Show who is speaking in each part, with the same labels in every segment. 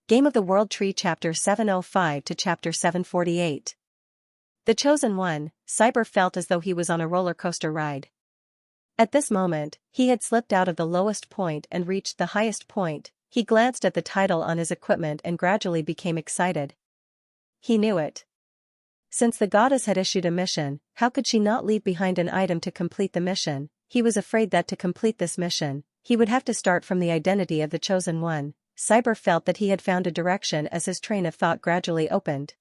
Speaker 1: Game of the World Tree Chapter 705 to Chapter 748. The Chosen One, Cyber felt as though he was on a roller coaster ride. At this moment, he had slipped out of the lowest point and reached the highest point. He glanced at the title on his equipment and gradually became excited. He knew it. Since the goddess had issued a mission, how could she not leave behind an item to complete the mission? He was afraid that to complete this mission, he would have to start from the identity of the Chosen One. Cyber felt that he had found a direction as his train of thought gradually opened.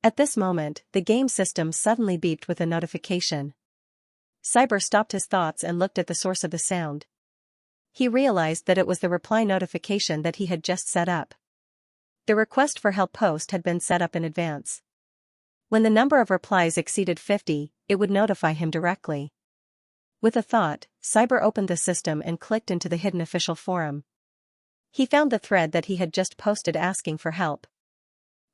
Speaker 1: At this moment, the game system suddenly beeped with a notification. Cyber stopped his thoughts and looked at the source of the sound. He realized that it was the reply notification that he had just set up. The request for help post had been set up in advance. When the number of replies exceeded 50, it would notify him directly. With a thought, Cyber opened the system and clicked into the hidden official forum. He found the thread that he had just posted asking for help.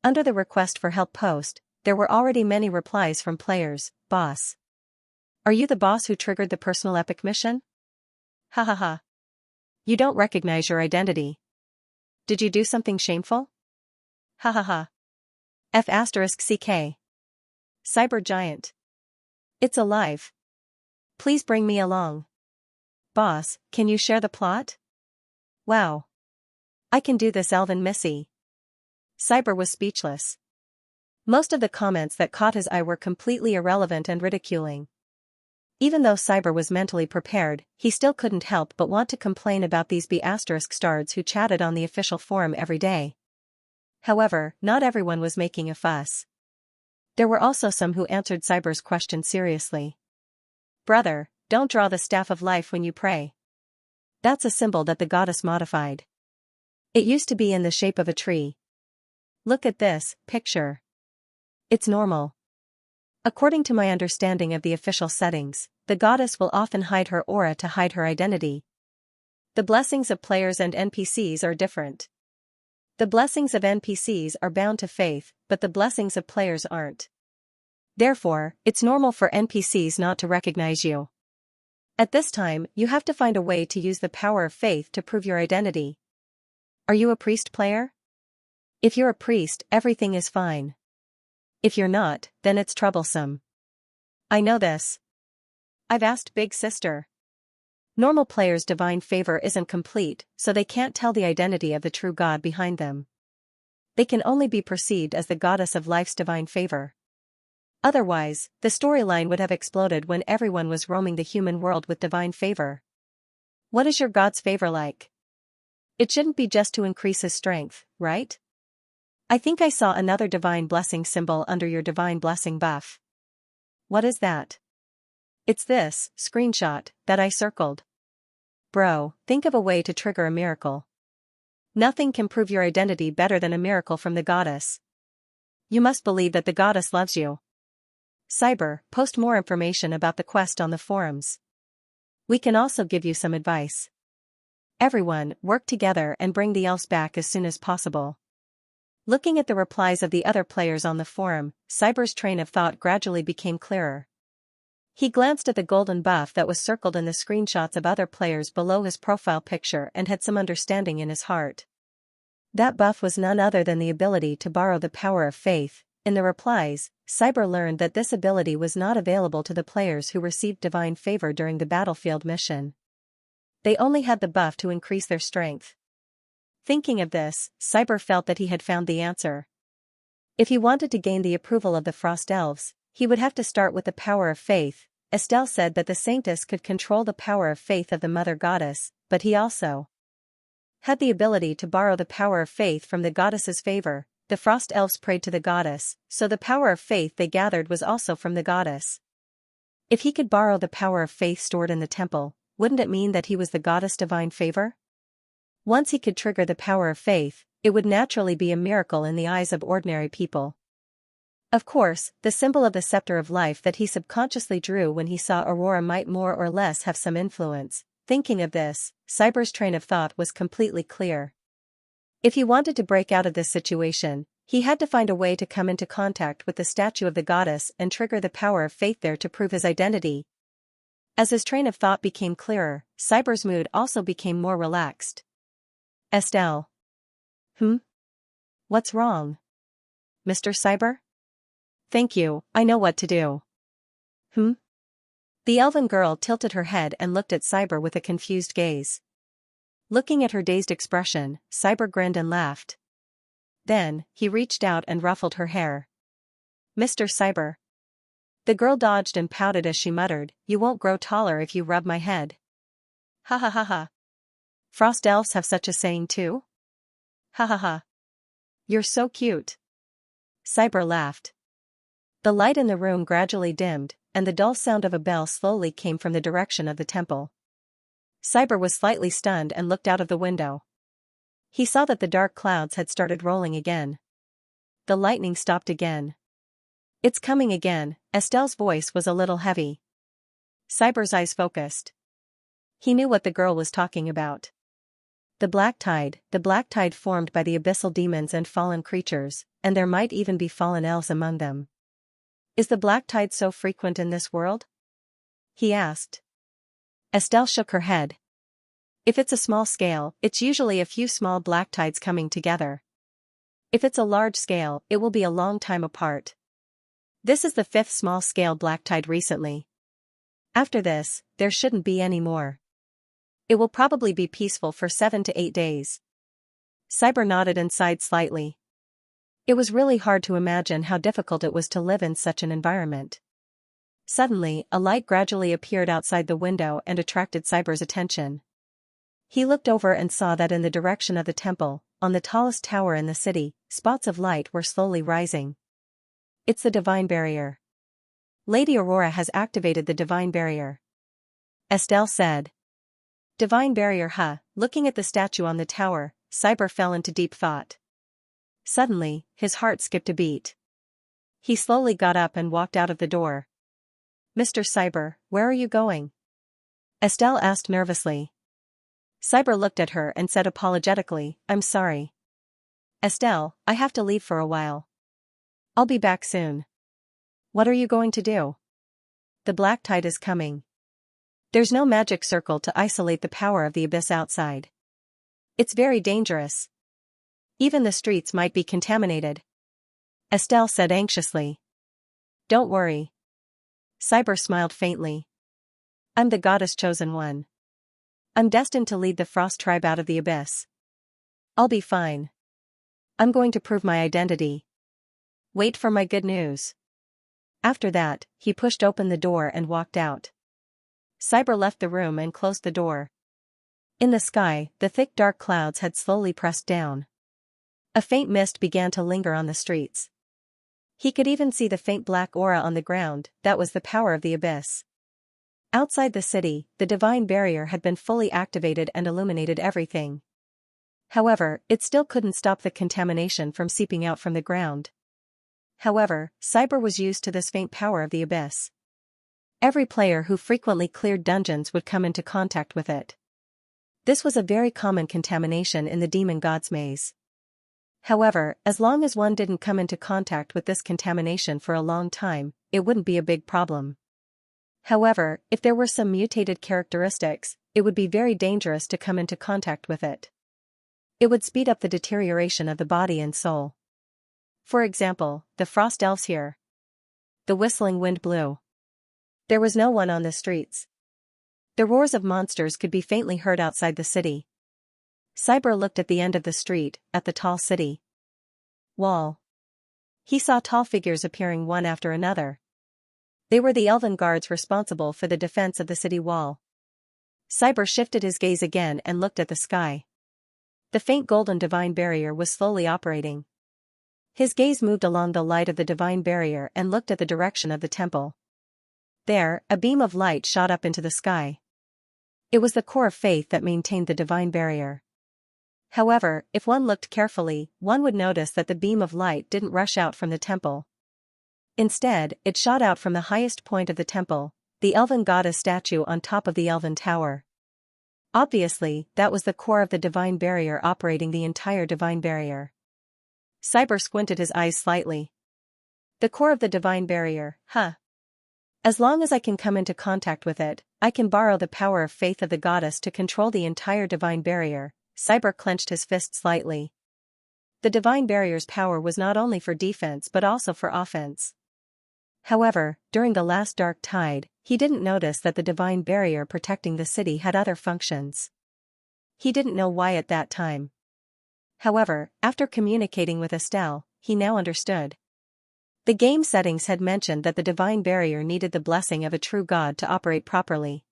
Speaker 1: Under the request for help post, there were already many replies from players. Boss. Are you the boss who triggered the personal epic mission? Ha ha ha. You don't recognize your identity. Did you do something shameful? Ha ha ha. F***CK. Cyber Giant. It's alive. Please bring me along. Boss, can you share the plot? Wow. I can do this, Elven Missy. Cyber was speechless. Most of the comments that caught his eye were completely irrelevant and ridiculing. Even though Cyber was mentally prepared, he still couldn't help but want to complain about these B***stards who chatted on the official forum every day. However, not everyone was making a fuss. There were also some who answered Cyber's question seriously. Brother, don't draw the staff of life when you pray. That's a symbol that the goddess modified. It used to be in the shape of a tree. Look at this picture. It's normal. According to my understanding of the official settings, the goddess will often hide her aura to hide her identity. The blessings of players and NPCs are different. The blessings of NPCs are bound to faith, but the blessings of players aren't. Therefore, it's normal for NPCs not to recognize you. At this time, you have to find a way to use the power of faith to prove your identity. Are you a priest player? If you're a priest, everything is fine. If you're not, then it's troublesome. I know this. I've asked Big Sister. Normal players' divine favor isn't complete, so they can't tell the identity of the true god behind them. They can only be perceived as the goddess of life's divine favor. Otherwise, the storyline would have exploded when everyone was roaming the human world with divine favor. What is your god's favor like? It shouldn't be just to increase his strength, right? I think I saw another divine blessing symbol under your divine blessing buff. What is that? It's this screenshot that I circled. Bro, think of a way to trigger a miracle. Nothing can prove your identity better than a miracle from the goddess. You must believe that the goddess loves you. Cyber, post more information about the quest on the forums. We can also give you some advice. Everyone, work together and bring the elves back as soon as possible. Looking at the replies of the other players on the forum, Cyber's train of thought gradually became clearer. He glanced at the golden buff that was circled in the screenshots of other players below his profile picture and had some understanding in his heart. That buff was none other than the ability to borrow the power of faith. In the replies, Cyber learned that this ability was not available to the players who received divine favor during the battlefield mission. They only had the buff to increase their strength. Thinking of this, Cyber felt that he had found the answer. If he wanted to gain the approval of the Frost Elves, he would have to start with the power of faith. Estelle said that the Saintess could control the power of faith of the Mother Goddess, but he also had the ability to borrow the power of faith from the goddess's favor. The Frost Elves prayed to the goddess, so the power of faith they gathered was also from the goddess. If he could borrow the power of faith stored in the temple, wouldn't it mean that he was the goddess' divine favor? Once he could trigger the power of faith, it would naturally be a miracle in the eyes of ordinary people. Of course, the symbol of the scepter of life that he subconsciously drew when he saw Aurora might more or less have some influence. Thinking of this, Cyber's train of thought was completely clear. If he wanted to break out of this situation, he had to find a way to come into contact with the statue of the goddess and trigger the power of faith there to prove his identity. As his train of thought became clearer, Cyber's mood also became more relaxed. Estelle. What's wrong? Mr. Cyber? Thank you, I know what to do. Hmm? The elven girl tilted her head and looked at Cyber with a confused gaze. Looking at her dazed expression, Cyber grinned and laughed. Then, he reached out and ruffled her hair. Mr. Cyber. The girl dodged and pouted as she muttered, "You won't grow taller if you rub my head." Ha ha ha ha. Frost elves have such a saying too? Ha ha ha. You're so cute. Cyber laughed. The light in the room gradually dimmed, and the dull sound of a bell slowly came from the direction of the temple. Cyber was slightly stunned and looked out of the window. He saw that the dark clouds had started rolling again. The lightning stopped again. It's coming again. Estelle's voice was a little heavy. Cyber's eyes focused. He knew what the girl was talking about. The black tide formed by the abyssal demons and fallen creatures, and there might even be fallen elves among them. Is the black tide so frequent in this world? He asked. Estelle shook her head. If it's a small scale, it's usually a few small black tides coming together. If it's a large scale, it will be a long time apart. This is the 5th small-scale black tide recently. After this, there shouldn't be any more. It will probably be peaceful for 7 to 8 days. Cyber nodded and sighed slightly. It was really hard to imagine how difficult it was to live in such an environment. Suddenly, a light gradually appeared outside the window and attracted Cyber's attention. He looked over and saw that in the direction of the temple, on the tallest tower in the city, spots of light were slowly rising. It's the divine barrier. Lady Aurora has activated the divine barrier. Estelle said. Divine barrier, huh? Looking at the statue on the tower, Cyber fell into deep thought. Suddenly, his heart skipped a beat. He slowly got up and walked out of the door. Mr. Cyber, where are you going? Estelle asked nervously. Cyber looked at her and said apologetically, I'm sorry. Estelle, I have to leave for a while. I'll be back soon. What are you going to do? The black tide is coming. There's no magic circle to isolate the power of the abyss outside. It's very dangerous. Even the streets might be contaminated. Estelle said anxiously. Don't worry. Cyber smiled faintly. I'm the goddess chosen one. I'm destined to lead the Frost tribe out of the abyss. I'll be fine. I'm going to prove my identity. Wait for my good news. After that, he pushed open the door and walked out. Cyber left the room and closed the door. In the sky, the thick dark clouds had slowly pressed down. A faint mist began to linger on the streets. He could even see the faint black aura on the ground. That was the power of the abyss. Outside the city, the divine barrier had been fully activated and illuminated everything. However, it still couldn't stop the contamination from seeping out from the ground. However, Cyber was used to this faint power of the abyss. Every player who frequently cleared dungeons would come into contact with it. This was a very common contamination in the demon god's maze. However, as long as one didn't come into contact with this contamination for a long time, it wouldn't be a big problem. However, if there were some mutated characteristics, it would be very dangerous to come into contact with it. It would speed up the deterioration of the body and soul. For example, the frost elves here. The whistling wind blew. There was no one on the streets. The roars of monsters could be faintly heard outside the city. Cyber looked at the end of the street, at the tall city wall. He saw tall figures appearing one after another. They were the elven guards responsible for the defense of the city wall. Cyber shifted his gaze again and looked at the sky. The faint golden divine barrier was slowly operating. His gaze moved along the light of the divine barrier and looked at the direction of the temple. There, a beam of light shot up into the sky. It was the core of faith that maintained the divine barrier. However, if one looked carefully, one would notice that the beam of light didn't rush out from the temple. Instead, it shot out from the highest point of the temple, the elven goddess statue on top of the elven tower. Obviously, that was the core of the divine barrier operating the entire divine barrier. Cyber squinted his eyes slightly. The core of the divine barrier, huh? As long as I can come into contact with it, I can borrow the power of faith of the goddess to control the entire divine barrier. Cyber clenched his fist slightly. The divine barrier's power was not only for defense but also for offense. However, during the last dark tide, he didn't notice that the divine barrier protecting the city had other functions. He didn't know why at that time. However, after communicating with Estelle, he now understood. The game settings had mentioned that the divine barrier needed the blessing of a true god to operate properly.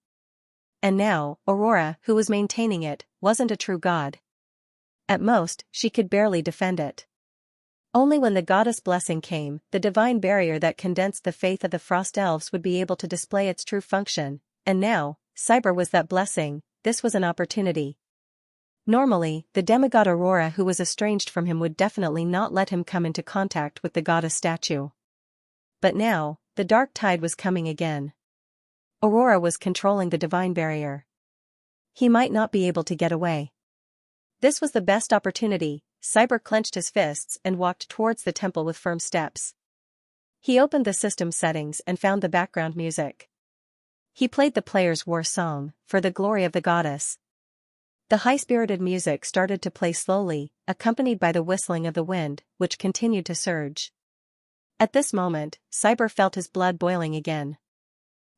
Speaker 1: And now, Aurora, who was maintaining it, wasn't a true god. At most, she could barely defend it. Only when the goddess blessing came, the divine barrier that condensed the faith of the frost elves would be able to display its true function, and now, Cyber was that blessing. This was an opportunity. Normally, the demigod Aurora who was estranged from him would definitely not let him come into contact with the goddess statue. But now, the dark tide was coming again. Aurora was controlling the divine barrier. He might not be able to get away. This was the best opportunity. Cyber clenched his fists and walked towards the temple with firm steps. He opened the system settings and found the background music. He played the player's war song, For the Glory of the Goddess. The high-spirited music started to play slowly, accompanied by the whistling of the wind, which continued to surge. At this moment, Cyber felt his blood boiling again.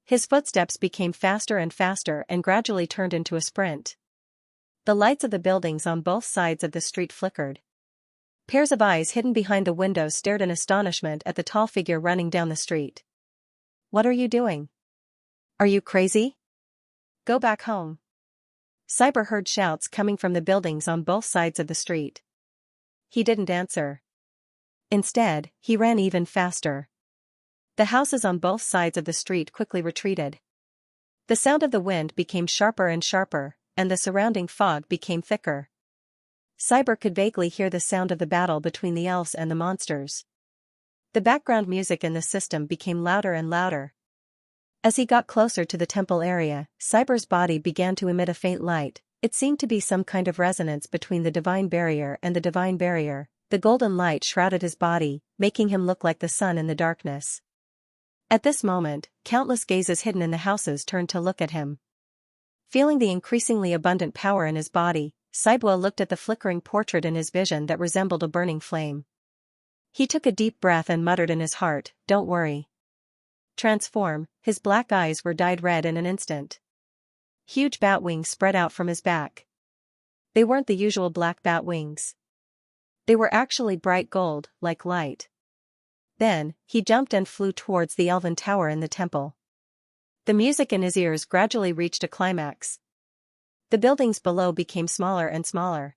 Speaker 1: His footsteps became faster and faster and gradually turned into a sprint. The lights of the buildings on both sides of the street flickered. Pairs of eyes hidden behind the windows stared in astonishment at the tall figure running down the street. "What are you doing? Are you crazy? Go back home." Cyber heard shouts coming from the buildings on both sides of the street. He didn't answer. Instead, he ran even faster. The houses on both sides of the street quickly retreated. The sound of the wind became sharper and sharper, and the surrounding fog became thicker. Cyber could vaguely hear the sound of the battle between the elves and the monsters. The background music in the system became louder and louder. As he got closer to the temple area, Cyber's body began to emit a faint light. It seemed to be some kind of resonance between the divine barrier and the divine barrier. The golden light shrouded his body, making him look like the sun in the darkness. At this moment, countless gazes hidden in the houses turned to look at him. Feeling the increasingly abundant power in his body, Cyber looked at the flickering portrait in his vision that resembled a burning flame. He took a deep breath and muttered in his heart, "Don't worry." Transform. His black eyes were dyed red in an instant. Huge bat wings spread out from his back. They weren't the usual black bat wings. They were actually bright gold, like light. Then, he jumped and flew towards the elven tower in the temple. The music in his ears gradually reached a climax. The buildings below became smaller and smaller.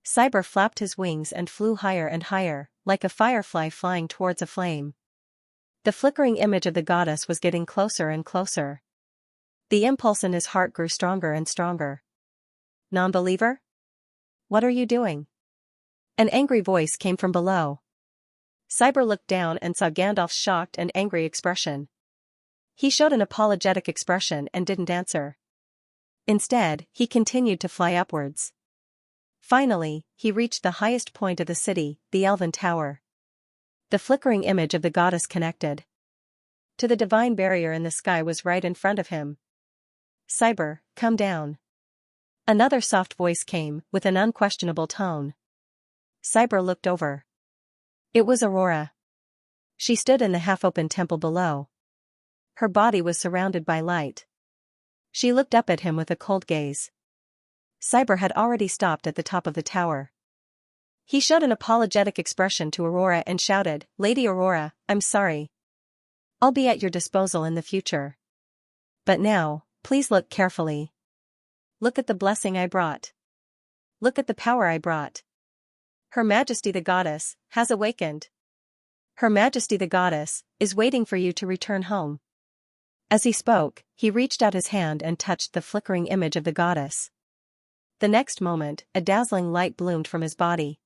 Speaker 1: Cyber flapped his wings and flew higher and higher, like a firefly flying towards a flame. The flickering image of the goddess was getting closer and closer. The impulse in his heart grew stronger and stronger. "Non-believer? What are you doing?" An angry voice came from below. Cyber looked down and saw Gandalf's shocked and angry expression. He showed an apologetic expression and didn't answer. Instead, he continued to fly upwards. Finally, he reached the highest point of the city, the Elven Tower. The flickering image of the goddess connected to the divine barrier in the sky was right in front of him. "Cyber, come down." Another soft voice came, with an unquestionable tone. Cyber looked over. It was Aurora. She stood in the half-open temple below. Her body was surrounded by light. She looked up at him with a cold gaze. Cyber had already stopped at the top of the tower. He showed an apologetic expression to Aurora and shouted, "Lady Aurora, I'm sorry. I'll be at your disposal in the future. But now, please look carefully. Look at the blessing I brought. Look at the power I brought. Her Majesty the Goddess has awakened. Her Majesty the Goddess is waiting for you to return home." As he spoke, he reached out his hand and touched the flickering image of the goddess. The next moment, a dazzling light bloomed from his body.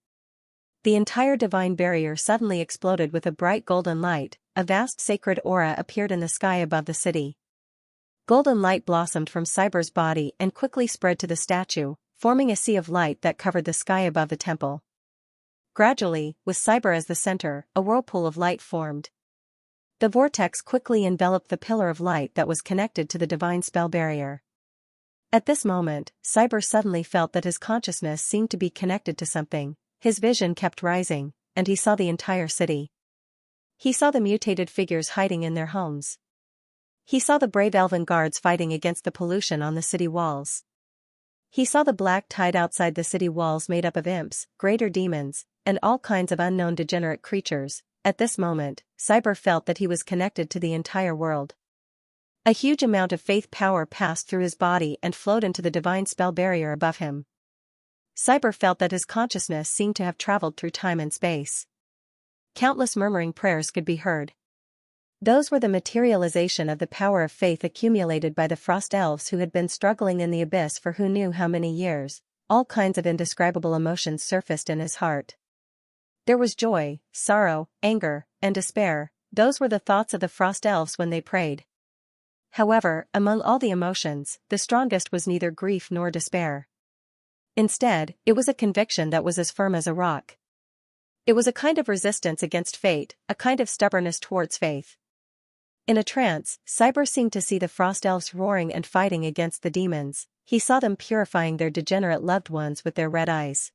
Speaker 1: The entire divine barrier suddenly exploded with a bright golden light. A vast sacred aura appeared in the sky above the city. Golden light blossomed from Cyber's body and quickly spread to the statue, forming a sea of light that covered the sky above the temple. Gradually, with Cyber as the center, a whirlpool of light formed. The vortex quickly enveloped the pillar of light that was connected to the divine spell barrier. At this moment, Cyber suddenly felt that his consciousness seemed to be connected to something. His vision kept rising, and he saw the entire city. He saw the mutated figures hiding in their homes. He saw the brave elven guards fighting against the pollution on the city walls. He saw the black tide outside the city walls made up of imps, greater demons, and all kinds of unknown degenerate creatures. At this moment, Cyber felt that he was connected to the entire world. A huge amount of faith power passed through his body and flowed into the divine spell barrier above him. Cyber felt that his consciousness seemed to have traveled through time and space. Countless murmuring prayers could be heard. Those were the materialization of the power of faith accumulated by the frost elves who had been struggling in the abyss for who knew how many years. All kinds of indescribable emotions surfaced in his heart. There was joy, sorrow, anger, and despair. Those were the thoughts of the frost elves when they prayed. However, among all the emotions, the strongest was neither grief nor despair. Instead, it was a conviction that was as firm as a rock. It was a kind of resistance against fate, a kind of stubbornness towards faith. In a trance, Cyber seemed to see the frost elves roaring and fighting against the demons. He saw them purifying their degenerate loved ones with their red eyes.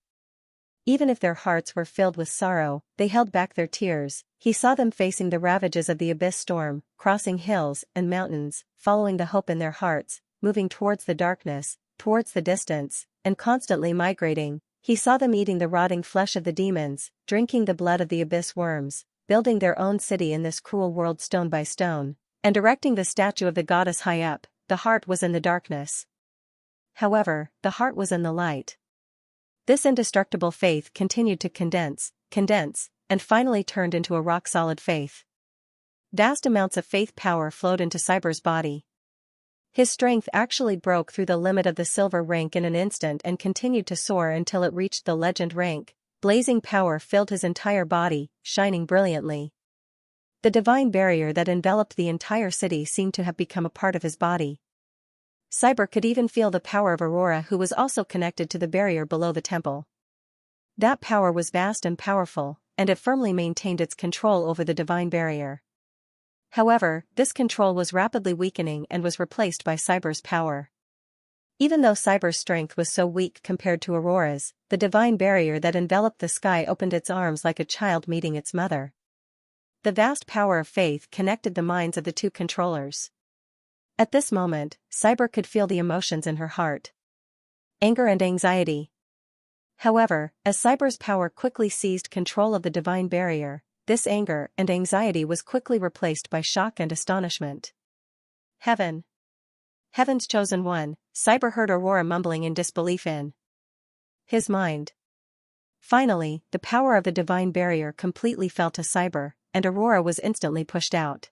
Speaker 1: Even if their hearts were filled with sorrow, they held back their tears. He saw them facing the ravages of the abyss storm, crossing hills and mountains, following the hope in their hearts, moving towards the darkness, towards the distance, and constantly migrating. He saw them eating the rotting flesh of the demons, drinking the blood of the abyss worms, building their own city in this cruel world stone by stone, and erecting the statue of the goddess high up. The heart was in the darkness. However, the heart was in the light. This indestructible faith continued to condense, and finally turned into a rock-solid faith. Vast amounts of faith power flowed into Cyber's body. His strength actually broke through the limit of the silver rank in an instant and continued to soar until it reached the legend rank. Blazing power filled his entire body, shining brilliantly. The divine barrier that enveloped the entire city seemed to have become a part of his body. Cyber could even feel the power of Aurora, who was also connected to the barrier below the temple. That power was vast and powerful, and it firmly maintained its control over the divine barrier. However, this control was rapidly weakening and was replaced by Cyber's power. Even though Cyber's strength was so weak compared to Aurora's, the divine barrier that enveloped the sky opened its arms like a child meeting its mother. The vast power of faith connected the minds of the two controllers. At this moment, Cyber could feel the emotions in her heart. Anger and anxiety. However, as Cyber's power quickly seized control of the divine barrier, this anger and anxiety was quickly replaced by shock and astonishment. Heaven. Heaven's chosen one, Cyber heard Aurora mumbling in disbelief in his mind. Finally, the power of the divine barrier completely fell to Cyber, and Aurora was instantly pushed out.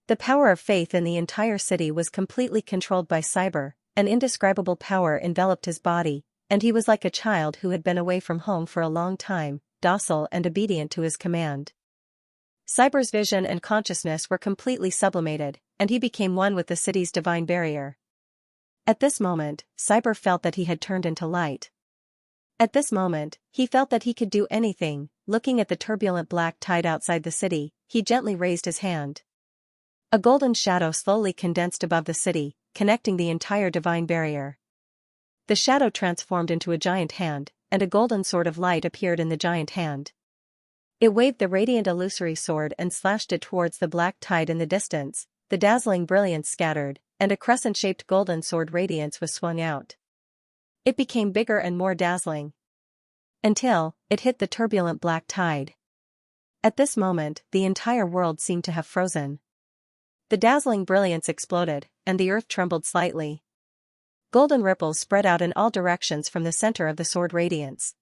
Speaker 1: The power of faith in the entire city was completely controlled by Cyber. An indescribable power enveloped his body, and he was like a child who had been away from home for a long time, docile and obedient to his command. Cyber's vision and consciousness were completely sublimated, and he became one with the city's divine barrier. At this moment, Cyber felt that he had turned into light. At this moment, he felt that he could do anything. Looking at the turbulent black tide outside the city, he gently raised his hand. A golden shadow slowly condensed above the city, connecting the entire divine barrier. The shadow transformed into a giant hand, and a golden sword of light appeared in the giant hand. It waved the radiant illusory sword and slashed it towards the black tide in the distance. The dazzling brilliance scattered, and a crescent-shaped golden sword radiance was swung out. It became bigger and more dazzling, until it hit the turbulent black tide. At this moment, the entire world seemed to have frozen. The dazzling brilliance exploded, and the earth trembled slightly. Golden ripples spread out in all directions from the center of the sword radiance.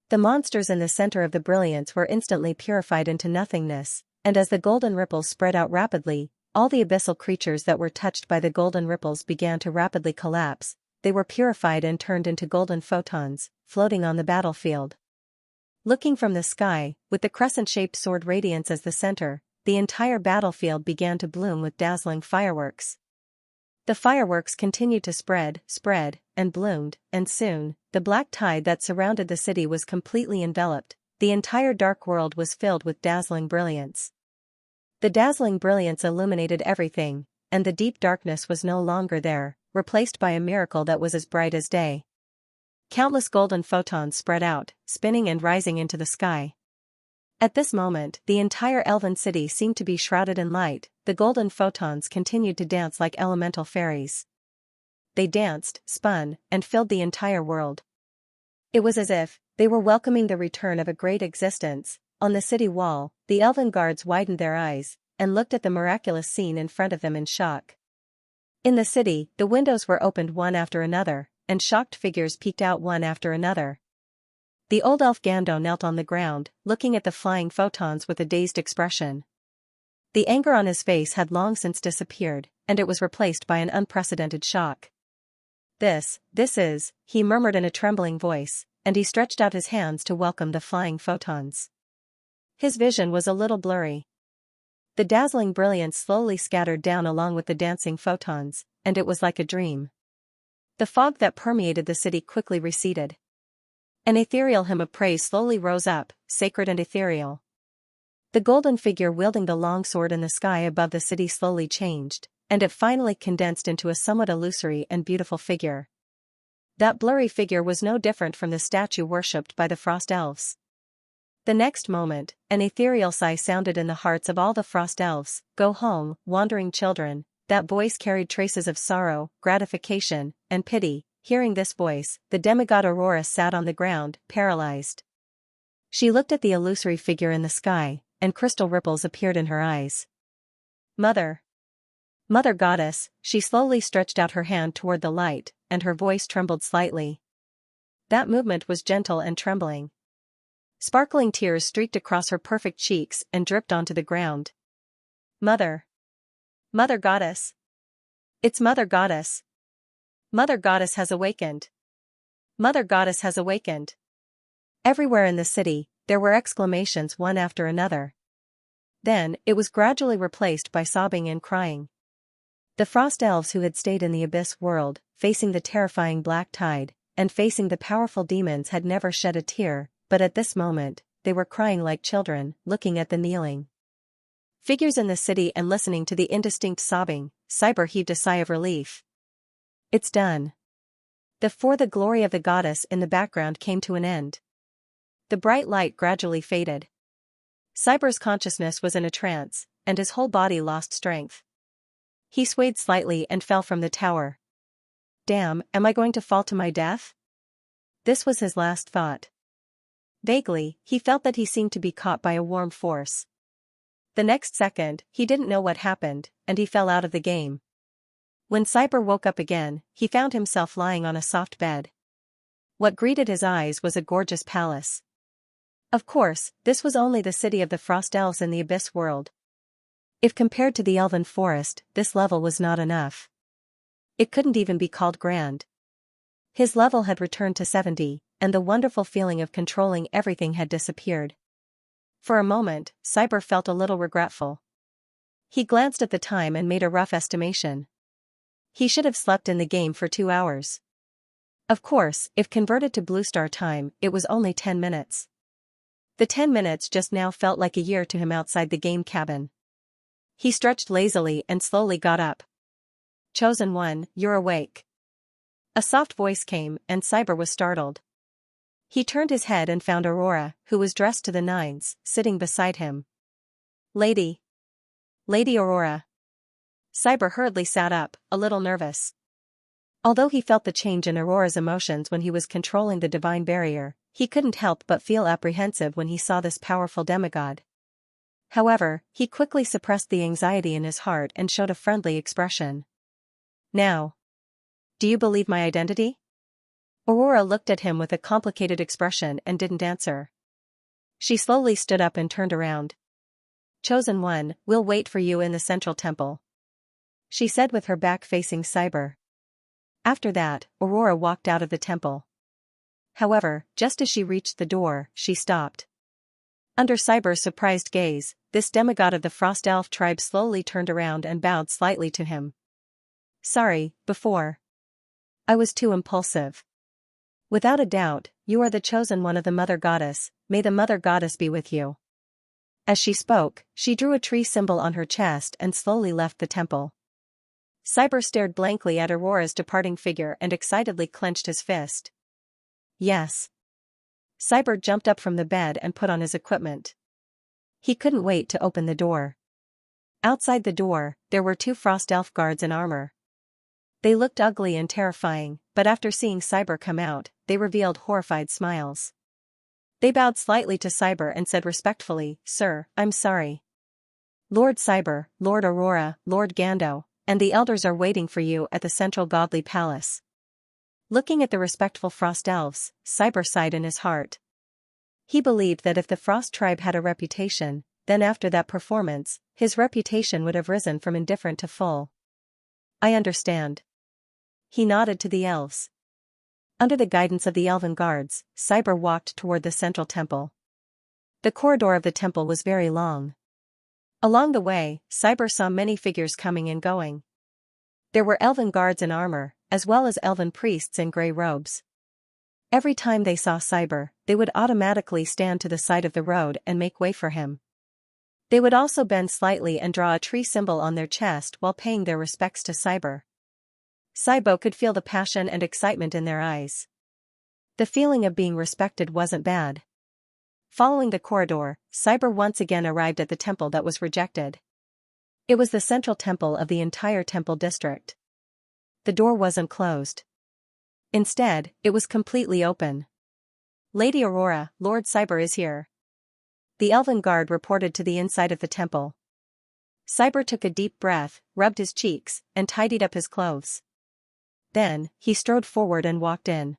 Speaker 1: The monsters in the center of the brilliance were instantly purified into nothingness, and as the golden ripples spread out rapidly, all the abyssal creatures that were touched by the golden ripples began to rapidly collapse. They were purified and turned into golden photons, floating on the battlefield. Looking from the sky, with the crescent-shaped sword radiance as the center, the entire battlefield began to bloom with dazzling fireworks. The fireworks continued to spread, and bloomed, and soon, the black tide that surrounded the city was completely enveloped. The entire dark world was filled with dazzling brilliance. The dazzling brilliance illuminated everything, and the deep darkness was no longer there, replaced by a miracle that was as bright as day. Countless golden photons spread out, spinning and rising into the sky. At this moment, the entire elven city seemed to be shrouded in light. The golden photons continued to dance like elemental fairies. They danced, spun, and filled the entire world. It was as if they were welcoming the return of a great existence. On the city wall, the elven guards widened their eyes and looked at the miraculous scene in front of them in shock. In the city, the windows were opened one after another, and shocked figures peeked out one after another. The old elf Gando knelt on the ground, looking at the flying photons with a dazed expression. The anger on his face had long since disappeared, and it was replaced by an unprecedented shock. This is, he murmured in a trembling voice, and he stretched out his hands to welcome the flying photons. His vision was a little blurry. The dazzling brilliance slowly scattered down along with the dancing photons, and it was like a dream. The fog that permeated the city quickly receded. An ethereal hymn of praise slowly rose up, sacred and ethereal. The golden figure wielding the long sword in the sky above the city slowly changed, and it finally condensed into a somewhat illusory and beautiful figure. That blurry figure was no different from the statue worshipped by the frost elves. The next moment, an ethereal sigh sounded in the hearts of all the frost elves. Go home, wandering children. That voice carried traces of sorrow, gratification, and pity. Hearing this voice, the demigod Aurora sat on the ground, paralyzed. She looked at the illusory figure in the sky, and crystal ripples appeared in her eyes. Mother! Mother Goddess, she slowly stretched out her hand toward the light, and her voice trembled slightly. That movement was gentle and trembling. Sparkling tears streaked across her perfect cheeks and dripped onto the ground. Mother! Mother Goddess! It's Mother Goddess! Mother Goddess has awakened! Mother Goddess has awakened! Everywhere in the city, there were exclamations one after another. Then, it was gradually replaced by sobbing and crying. The frost elves who had stayed in the abyss world, facing the terrifying black tide, and facing the powerful demons had never shed a tear, but at this moment, they were crying like children, looking at the kneeling figures in the city and listening to the indistinct sobbing. Cyber heaved a sigh of relief. It's done. The glory of the goddess in the background came to an end. The bright light gradually faded. Cyber's consciousness was in a trance, and his whole body lost strength. He swayed slightly and fell from the tower. Damn, am I going to fall to my death? This was his last thought. Vaguely, he felt that he seemed to be caught by a warm force. The next second, he didn't know what happened, and he fell out of the game. When Cyber woke up again, he found himself lying on a soft bed. What greeted his eyes was a gorgeous palace. Of course, this was only the city of the frost elves in the abyss world. If compared to the elven forest, this level was not enough. It couldn't even be called grand. His level had returned to 70, and the wonderful feeling of controlling everything had disappeared. For a moment, Cyber felt a little regretful. He glanced at the time and made a rough estimation. He should have slept in the game for 2 hours. Of course, if converted to Blue Star time, it was only 10 minutes. The 10 minutes just now felt like a year to him outside the game cabin. He stretched lazily and slowly got up. Chosen One, you're awake. A soft voice came, and Cyber was startled. He turned his head and found Aurora, who was dressed to the nines, sitting beside him. Lady Aurora. Cyber hurriedly sat up, a little nervous. Although he felt the change in Aurora's emotions when he was controlling the divine barrier, he couldn't help but feel apprehensive when he saw this powerful demigod. However, he quickly suppressed the anxiety in his heart and showed a friendly expression. Now, do you believe my identity? Aurora looked at him with a complicated expression and didn't answer. She slowly stood up and turned around. Chosen One, we'll wait for you in the central temple, she said with her back facing Cyber. After that, Aurora walked out of the temple. However, just as she reached the door, she stopped. Under Cyber's surprised gaze, this demigod of the Frost Elf tribe slowly turned around and bowed slightly to him. Sorry, before. I was too impulsive. Without a doubt, you are the chosen one of the Mother Goddess, may the Mother Goddess be with you. As she spoke, she drew a tree symbol on her chest and slowly left the temple. Cyber stared blankly at Aurora's departing figure and excitedly clenched his fist. Yes. Cyber jumped up from the bed and put on his equipment. He couldn't wait to open the door. Outside the door, there were 2 frost elf guards in armor. They looked ugly and terrifying, but after seeing Cyber come out, they revealed horrified smiles. They bowed slightly to Cyber and said respectfully, "Sir, I'm sorry. Lord Cyber, Lord Aurora, Lord Gando, and the elders are waiting for you at the central godly palace." Looking at the respectful frost elves, Cyber sighed in his heart. He believed that if the Frost tribe had a reputation, then after that performance, his reputation would have risen from indifferent to full. "I understand." He nodded to the elves. Under the guidance of the elven guards, Cyber walked toward the central temple. The corridor of the temple was very long. Along the way, Cyber saw many figures coming and going. There were elven guards in armor, as well as elven priests in gray robes. Every time they saw Cyber, they would automatically stand to the side of the road and make way for him. They would also bend slightly and draw a tree symbol on their chest while paying their respects to Cyber. Cybo could feel the passion and excitement in their eyes. The feeling of being respected wasn't bad. Following the corridor, Cyber once again arrived at the temple that was rejected. It was the central temple of the entire temple district. The door wasn't closed. Instead, it was completely open. "Lady Aurora, Lord Cyber is here." The elven guard reported to the inside of the temple. Cyber took a deep breath, rubbed his cheeks, and tidied up his clothes. Then, he strode forward and walked in.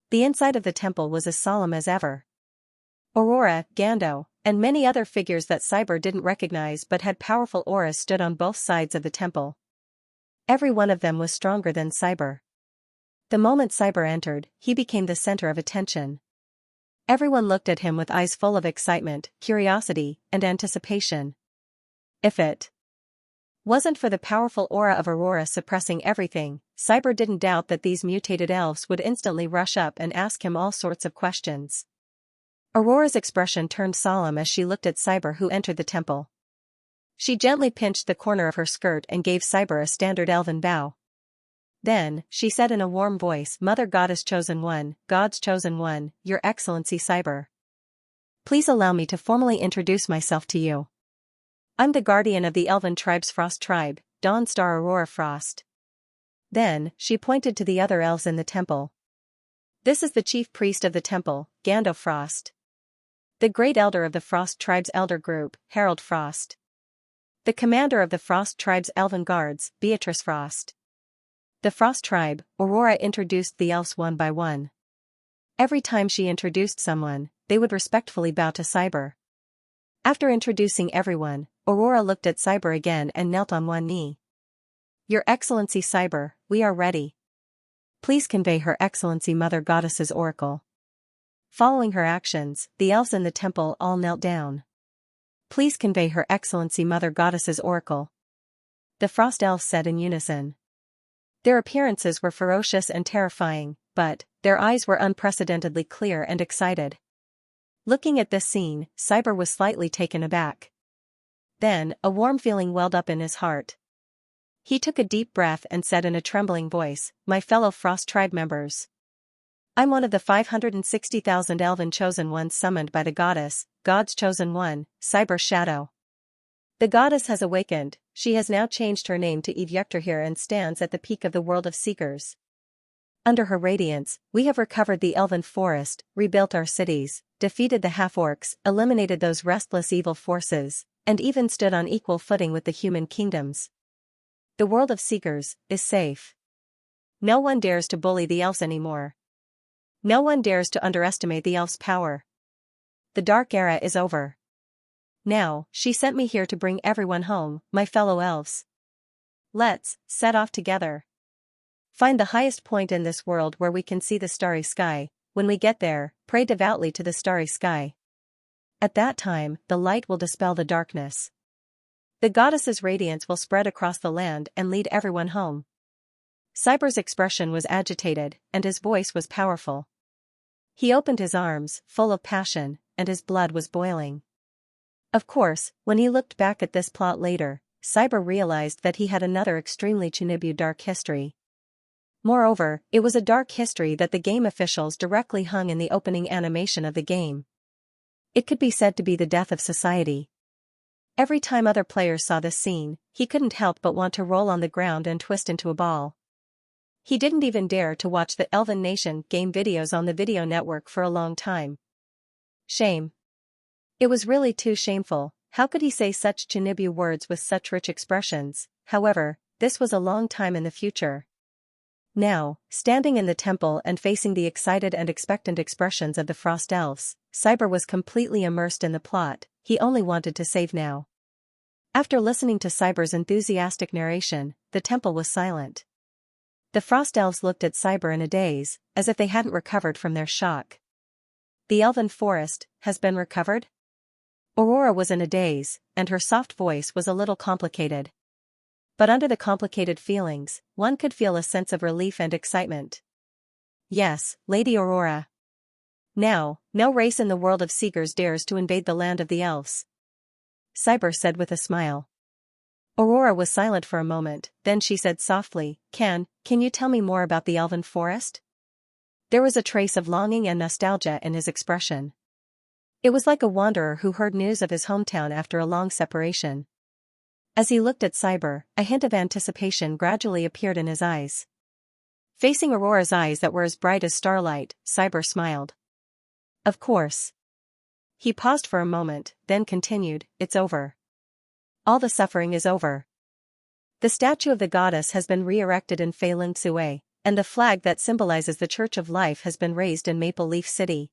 Speaker 1: The inside of the temple was as solemn as ever. Aurora, Gando, and many other figures that Cyber didn't recognize but had powerful auras stood on both sides of the temple. Every one of them was stronger than Cyber. The moment Cyber entered, he became the center of attention. Everyone looked at him with eyes full of excitement, curiosity, and anticipation. If it wasn't for the powerful aura of Aurora suppressing everything, Cyber didn't doubt that these mutated elves would instantly rush up and ask him all sorts of questions. Aurora's expression turned solemn as she looked at Cyber, who entered the temple. She gently pinched the corner of her skirt and gave Cyber a standard elven bow. Then, she said in a warm voice, "Mother Goddess Chosen One, God's Chosen One, Your Excellency Cyber. Please allow me to formally introduce myself to you. I'm the guardian of the Elven Tribe's Frost Tribe, Dawnstar Aurora Frost." Then, she pointed to the other elves in the temple. "This is the chief priest of the temple, Gando Frost. The great elder of the Frost Tribe's elder group, Harold Frost. The commander of the Frost Tribe's elven guards, Beatrice Frost." The Frost Tribe, Aurora introduced the elves one by one. Every time she introduced someone, they would respectfully bow to Cyber. After introducing everyone, Aurora looked at Cyber again and knelt on one knee. "Your Excellency Cyber, we are ready. Please convey Her Excellency Mother Goddess's oracle." Following her actions, the elves in the temple all knelt down. "Please convey Her Excellency Mother Goddess's oracle," the Frost elves said in unison. Their appearances were ferocious and terrifying, but their eyes were unprecedentedly clear and excited. Looking at this scene, Cyber was slightly taken aback. Then, a warm feeling welled up in his heart. He took a deep breath and said in a trembling voice, "My fellow Frost Tribe members. I'm one of the 560,000 Elven Chosen Ones summoned by the goddess, God's Chosen One, Cyber Shadow. The goddess has awakened, she has now changed her name to Yevektirhir and stands at the peak of the world of seekers. Under her radiance, we have recovered the Elven Forest, rebuilt our cities, defeated the half-orcs, eliminated those restless evil forces, and even stood on equal footing with the human kingdoms. The world of seekers is safe. No one dares to bully the elves anymore. No one dares to underestimate the elves' power. The dark era is over. Now, she sent me here to bring everyone home, my fellow elves. Let's set off together. Find the highest point in this world where we can see the starry sky. When we get there, pray devoutly to the starry sky. At that time, the light will dispel the darkness. The goddess's radiance will spread across the land and lead everyone home." Cyber's expression was agitated, and his voice was powerful. He opened his arms, full of passion, and his blood was boiling. Of course, when he looked back at this plot later, Cyber realized that he had another extremely Chinibu dark history. Moreover, it was a dark history that the game officials directly hung in the opening animation of the game. It could be said to be the death of society. Every time other players saw this scene, he couldn't help but want to roll on the ground and twist into a ball. He didn't even dare to watch the Elven Nation game videos on the video network for a long time. Shame. It was really too shameful. How could he say such Chinibu words with such rich expressions? However, this was a long time in the future. Now, standing in the temple and facing the excited and expectant expressions of the Frost Elves, Cyber was completely immersed in the plot. He only wanted to save now. After listening to Cyber's enthusiastic narration, the temple was silent. The Frost Elves looked at Cyber in a daze, as if they hadn't recovered from their shock. The Elven Forest has been recovered? Aurora was in a daze, and her soft voice was a little complicated. But under the complicated feelings, one could feel a sense of relief and excitement. Yes, Lady Aurora. Now, no race in the world of Seegers dares to invade the land of the elves. Cyber said with a smile. Aurora was silent for a moment, then she said softly, Can you tell me more about the Elven Forest? There was a trace of longing and nostalgia in his expression. It was like a wanderer who heard news of his hometown after a long separation. As he looked at Cyber, a hint of anticipation gradually appeared in his eyes. Facing Aurora's eyes that were as bright as starlight, Cyber smiled. Of course. He paused for a moment, then continued, It's over. All the suffering is over. The statue of the goddess has been re-erected in Feilong Sui, and the flag that symbolizes the Church of Life has been raised in Maple Leaf City.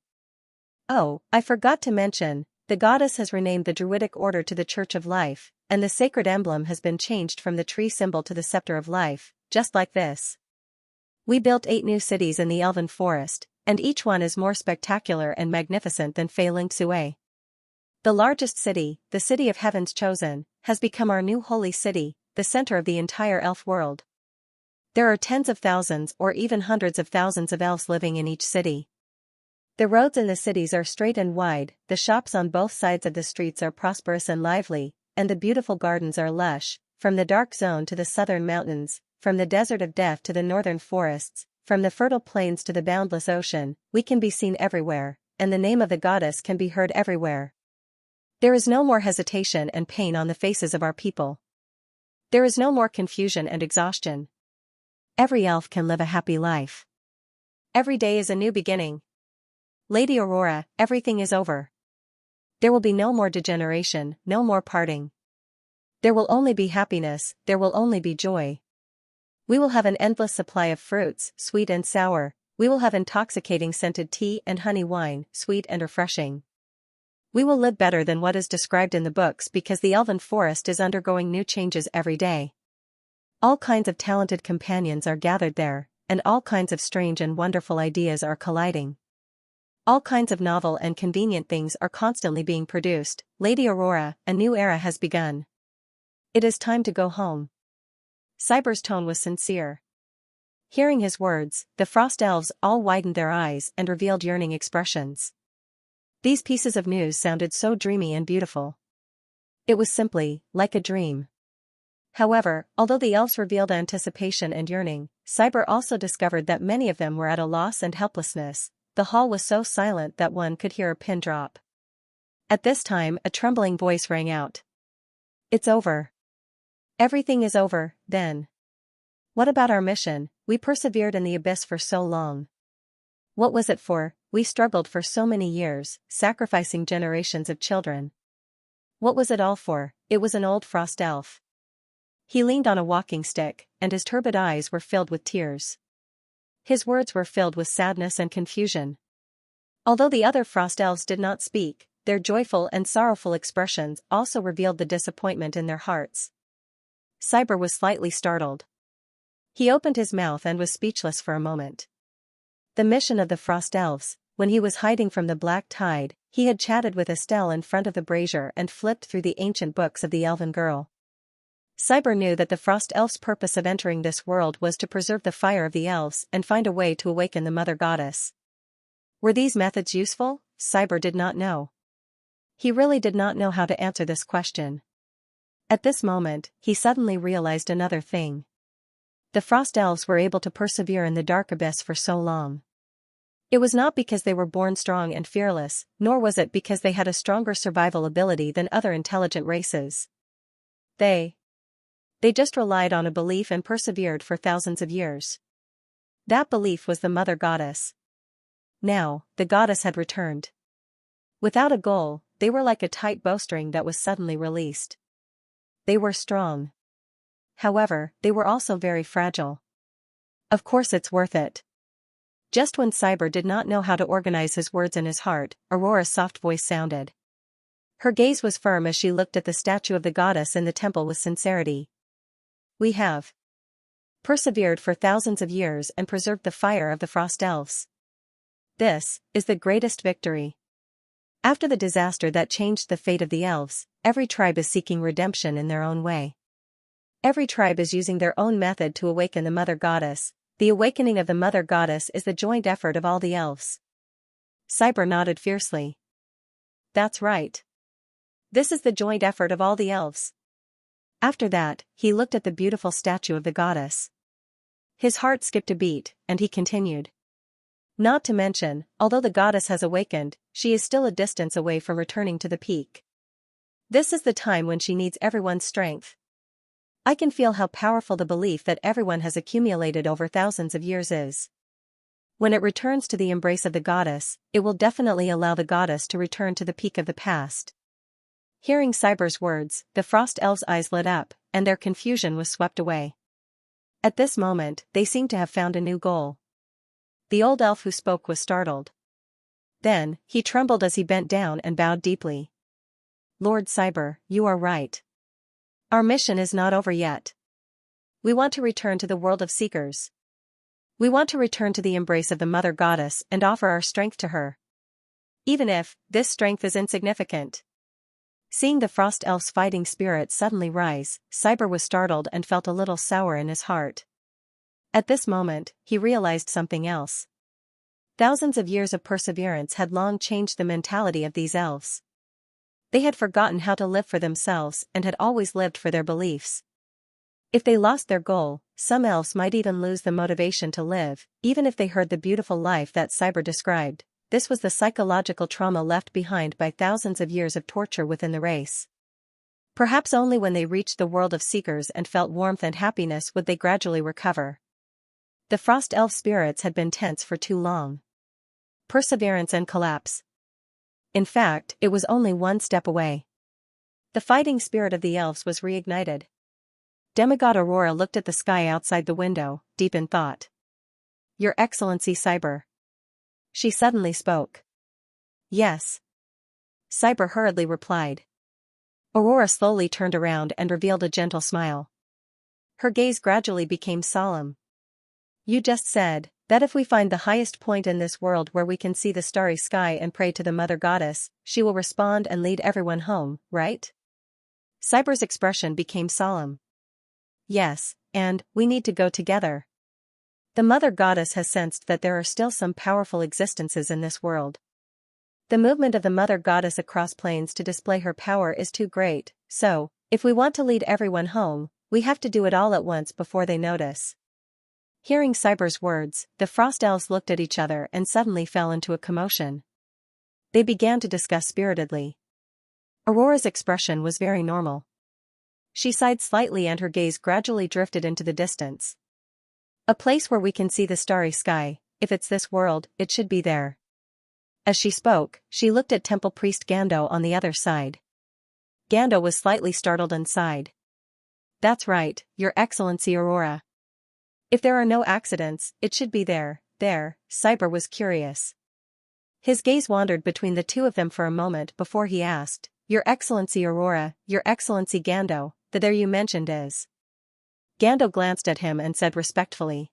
Speaker 1: Oh, I forgot to mention, the goddess has renamed the Druidic Order to the Church of Life, and the sacred emblem has been changed from the tree symbol to the Scepter of Life, just like this. We built 8 new cities in the Elven Forest, and each one is more spectacular and magnificent than Feilong Sui. The largest city, the City of Heaven's Chosen, has become our new holy city, the center of the entire elf world. There are tens of thousands or even hundreds of thousands of elves living in each city. The roads in the cities are straight and wide, the shops on both sides of the streets are prosperous and lively, and the beautiful gardens are lush, from the dark zone to the southern mountains, from the desert of death to the northern forests, from the fertile plains to the boundless ocean, we can be seen everywhere, and the name of the goddess can be heard everywhere. There is no more hesitation and pain on the faces of our people. There is no more confusion and exhaustion. Every elf can live a happy life. Every day is a new beginning. Lady Aurora, everything is over. There will be no more degeneration, no more parting. There will only be happiness, there will only be joy. We will have an endless supply of fruits, sweet and sour. We will have intoxicating scented tea and honey wine, sweet and refreshing. We will live better than what is described in the books because the Elven Forest is undergoing new changes every day. All kinds of talented companions are gathered there, and all kinds of strange and wonderful ideas are colliding. All kinds of novel and convenient things are constantly being produced. Lady Aurora, a new era has begun. It is time to go home. Cyber's tone was sincere. Hearing his words, the Frost Elves all widened their eyes and revealed yearning expressions. These pieces of news sounded so dreamy and beautiful. It was simply like a dream. However, although the elves revealed anticipation and yearning, Cyber also discovered that many of them were at a loss and helplessness. The hall was so silent that one could hear a pin drop. At this time, a trembling voice rang out. It's over. Everything is over, then. What about our mission? We persevered in the abyss for so long. What was it for? We struggled for so many years, sacrificing generations of children. What was it all for? It was an old frost elf. He leaned on a walking stick, and his turbid eyes were filled with tears. His words were filled with sadness and confusion. Although the other frost elves did not speak, their joyful and sorrowful expressions also revealed the disappointment in their hearts. Cyber was slightly startled. He opened his mouth and was speechless for a moment. The mission of the Frost Elves, when he was hiding from the black tide, he had chatted with Estelle in front of the brazier and flipped through the ancient books of the elven girl. Cyber knew that the Frost Elves' purpose of entering this world was to preserve the fire of the elves and find a way to awaken the Mother Goddess. Were these methods useful? Cyber did not know. He really did not know how to answer this question. At this moment, he suddenly realized another thing. The frost elves were able to persevere in the dark abyss for so long. It was not because they were born strong and fearless, nor was it because they had a stronger survival ability than other intelligent races. They just relied on a belief and persevered for thousands of years. That belief was the mother goddess. Now, the goddess had returned. Without a goal, they were like a tight bowstring that was suddenly released. They were strong. However, they were also very fragile. Of course it's worth it. Just when Cyber did not know how to organize his words in his heart, Aurora's soft voice sounded. Her gaze was firm as she looked at the statue of the goddess in the temple with sincerity. We have persevered for thousands of years and preserved the fire of the frost elves. This is the greatest victory. After the disaster that changed the fate of the elves, every tribe is seeking redemption in their own way. Every tribe is using their own method to awaken the mother goddess. The awakening of the mother goddess is the joint effort of all the elves. Cyber nodded fiercely. That's right. This is the joint effort of all the elves. After that, he looked at the beautiful statue of the goddess. His heart skipped a beat, and he continued. Not to mention, although the goddess has awakened, she is still a distance away from returning to the peak. This is the time when she needs everyone's strength. I can feel how powerful the belief that everyone has accumulated over thousands of years is. When it returns to the embrace of the goddess, it will definitely allow the goddess to return to the peak of the past. Hearing Cyber's words, the frost elves' eyes lit up, and their confusion was swept away. At this moment, they seemed to have found a new goal. The old elf who spoke was startled. Then, he trembled as he bent down and bowed deeply. Lord Cyber, you are right. Our mission is not over yet. We want to return to the world of seekers. We want to return to the embrace of the mother goddess and offer our strength to her. Even if this strength is insignificant. Seeing the frost elf's fighting spirit suddenly rise, Cyber was startled and felt a little sour in his heart. At this moment, he realized something else. Thousands of years of perseverance had long changed the mentality of these elves. They had forgotten how to live for themselves and had always lived for their beliefs. If they lost their goal, some elves might even lose the motivation to live, even if they heard the beautiful life that Cyber described. This was the psychological trauma left behind by thousands of years of torture within the race. Perhaps only when they reached the world of seekers and felt warmth and happiness would they gradually recover. The frost elf spirits had been tense for too long. Perseverance and collapse. In fact, it was only one step away. The fighting spirit of the elves was reignited. Demigod Aurora looked at the sky outside the window, deep in thought. Your Excellency Cyber. She suddenly spoke. Yes. Cyber hurriedly replied. Aurora slowly turned around and revealed a gentle smile. Her gaze gradually became solemn. You just said that if we find the highest point in this world where we can see the starry sky and pray to the mother goddess, she will respond and lead everyone home, right? Cyber's expression became solemn. Yes, and we need to go together. The mother goddess has sensed that there are still some powerful existences in this world. The movement of the mother goddess across planes to display her power is too great, so, if we want to lead everyone home, we have to do it all at once before they notice. Hearing Cyber's words, the frost elves looked at each other and suddenly fell into a commotion. They began to discuss spiritedly. Aurora's expression was very normal. She sighed slightly and her gaze gradually drifted into the distance. A place where we can see the starry sky, if it's this world, it should be there. As she spoke, she looked at Temple Priest Gando on the other side. Gando was slightly startled and sighed. That's right, Your Excellency Aurora. If there are no accidents, it should be there. Cyber was curious. His gaze wandered between the two of them for a moment before he asked, Your Excellency Aurora, Your Excellency Gando, the there you mentioned is. Gando glanced at him and said respectfully.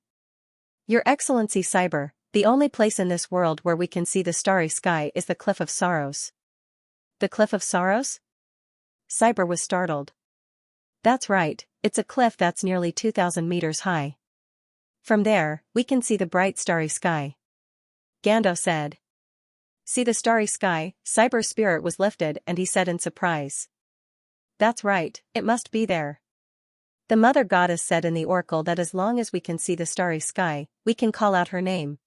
Speaker 1: Your Excellency Cyber, the only place in this world where we can see the starry sky is the Cliff of Sorrows. The Cliff of Sorrows? Cyber was startled. That's right, it's a cliff that's nearly 2,000 meters high. From there, we can see the bright starry sky. Gando said. See the starry sky? Cyber's spirit was lifted and he said in surprise. That's right, it must be there. The mother goddess said in the oracle that as long as we can see the starry sky, we can call out her name.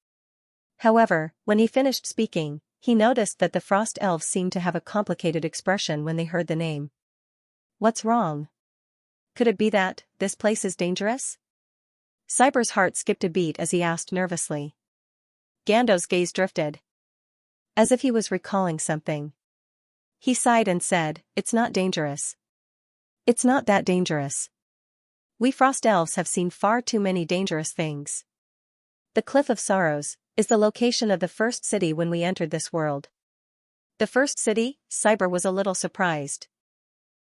Speaker 1: However, when he finished speaking, he noticed that the frost elves seemed to have a complicated expression when they heard the name. What's wrong? Could it be that this place is dangerous? Cyber's heart skipped a beat as he asked nervously. Gando's gaze drifted, as if he was recalling something. He sighed and said, "It's not dangerous. It's not that dangerous. We frost elves have seen far too many dangerous things. The Cliff of Sorrows is the location of the first city when we entered this world." The first city? Cyber was a little surprised.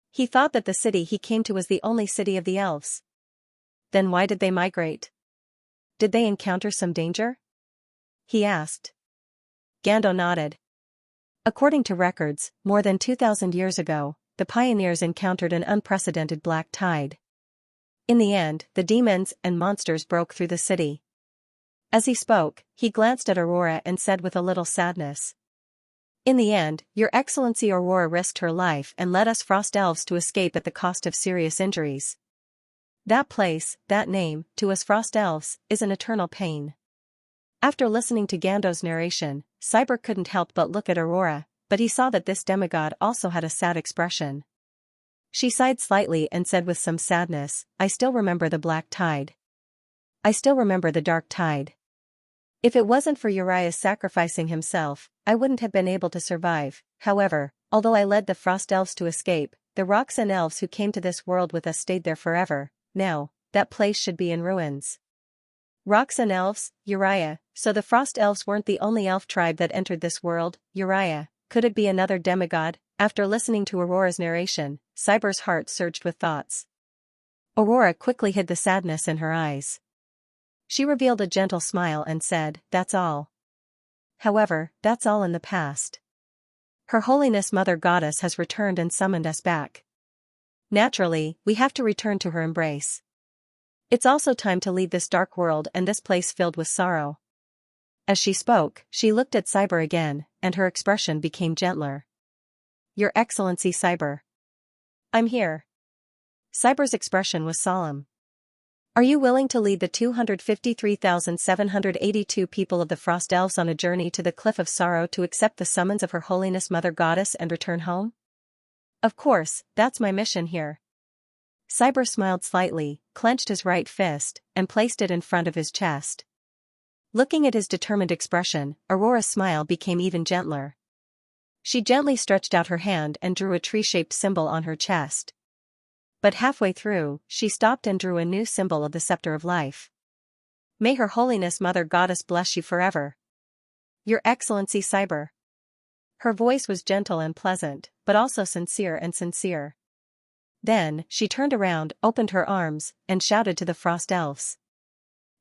Speaker 1: He thought that the city he came to was the only city of the elves. Then why did they migrate? Did they encounter some danger? He asked. Gando nodded. According to records, more than 2,000 years ago, the pioneers encountered an unprecedented black tide. In the end, the demons and monsters broke through the city. As he spoke, he glanced at Aurora and said with a little sadness. In the end, Your Excellency Aurora risked her life and led us frost elves to escape at the cost of serious injuries. That place, that name, to us frost elves, is an eternal pain. After listening to Gando's narration, Cyber couldn't help but look at Aurora, but he saw that this demigod also had a sad expression. She sighed slightly and said with some sadness, "I still remember the black tide. I still remember the dark tide. If it wasn't for Uriah sacrificing himself, I wouldn't have been able to survive. However, although I led the frost elves to escape, the rocks and elves who came to this world with us stayed there forever. Now, that place should be in ruins." Rocks and elves, Uriah, so the frost elves weren't the only elf tribe that entered this world. Uriah, could it be another demigod? After listening to Aurora's narration, Cyber's heart surged with thoughts. Aurora quickly hid the sadness in her eyes. She revealed a gentle smile and said, "That's all. However, that's all in the past. Her Holiness Mother Goddess has returned and summoned us back. Naturally, we have to return to her embrace. It's also time to leave this dark world and this place filled with sorrow." As she spoke, she looked at Cyber again, and her expression became gentler. "Your Excellency Cyber. I'm here." Cyber's expression was solemn. "Are you willing to lead the 253,782 people of the Frost Elves on a journey to the Cliff of Sorrow to accept the summons of Her Holiness Mother Goddess and return home?" "Of course, that's my mission here." Cyber smiled slightly, clenched his right fist, and placed it in front of his chest. Looking at his determined expression, Aurora's smile became even gentler. She gently stretched out her hand and drew a tree-shaped symbol on her chest. But halfway through, she stopped and drew a new symbol of the Scepter of Life. "May Her Holiness Mother Goddess bless you forever. Your Excellency Cyber." Her voice was gentle and pleasant, but also sincere. Then, she turned around, opened her arms, and shouted to the Frost Elves.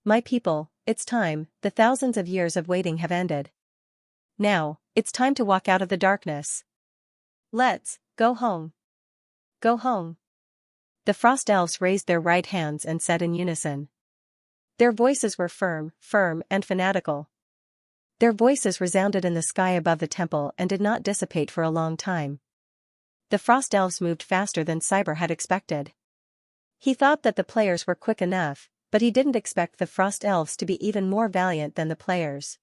Speaker 1: "My people, it's time, the thousands of years of waiting have ended. Now, it's time to walk out of the darkness. Let's go home. Go home." The Frost Elves raised their right hands and said in unison. Their voices were firm and fanatical. Their voices resounded in the sky above the temple and did not dissipate for a long time. The Frost Elves moved faster than Cyber had expected. He thought that the players were quick enough, but he didn't expect the Frost Elves to be even more valiant than the players.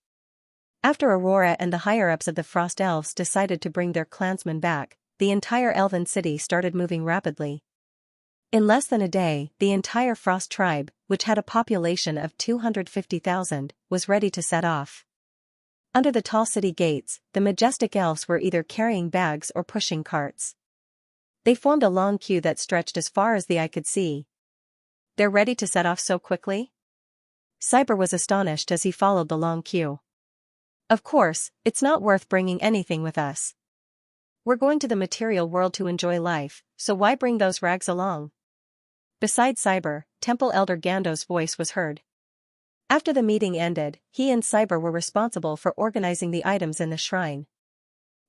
Speaker 1: After Aurora and the higher-ups of the Frost Elves decided to bring their clansmen back, the entire elven city started moving rapidly. In less than a day, the entire Frost tribe, which had a population of 250,000, was ready to set off. Under the tall city gates, the majestic elves were either carrying bags or pushing carts. They formed a long queue that stretched as far as the eye could see. "They're ready to set off so quickly?" Cyber was astonished as he followed the long queue. "Of course, it's not worth bringing anything with us. We're going to the material world to enjoy life, so why bring those rags along?" Beside Cyber, Temple Elder Gando's voice was heard. After the meeting ended, he and Cyber were responsible for organizing the items in the shrine.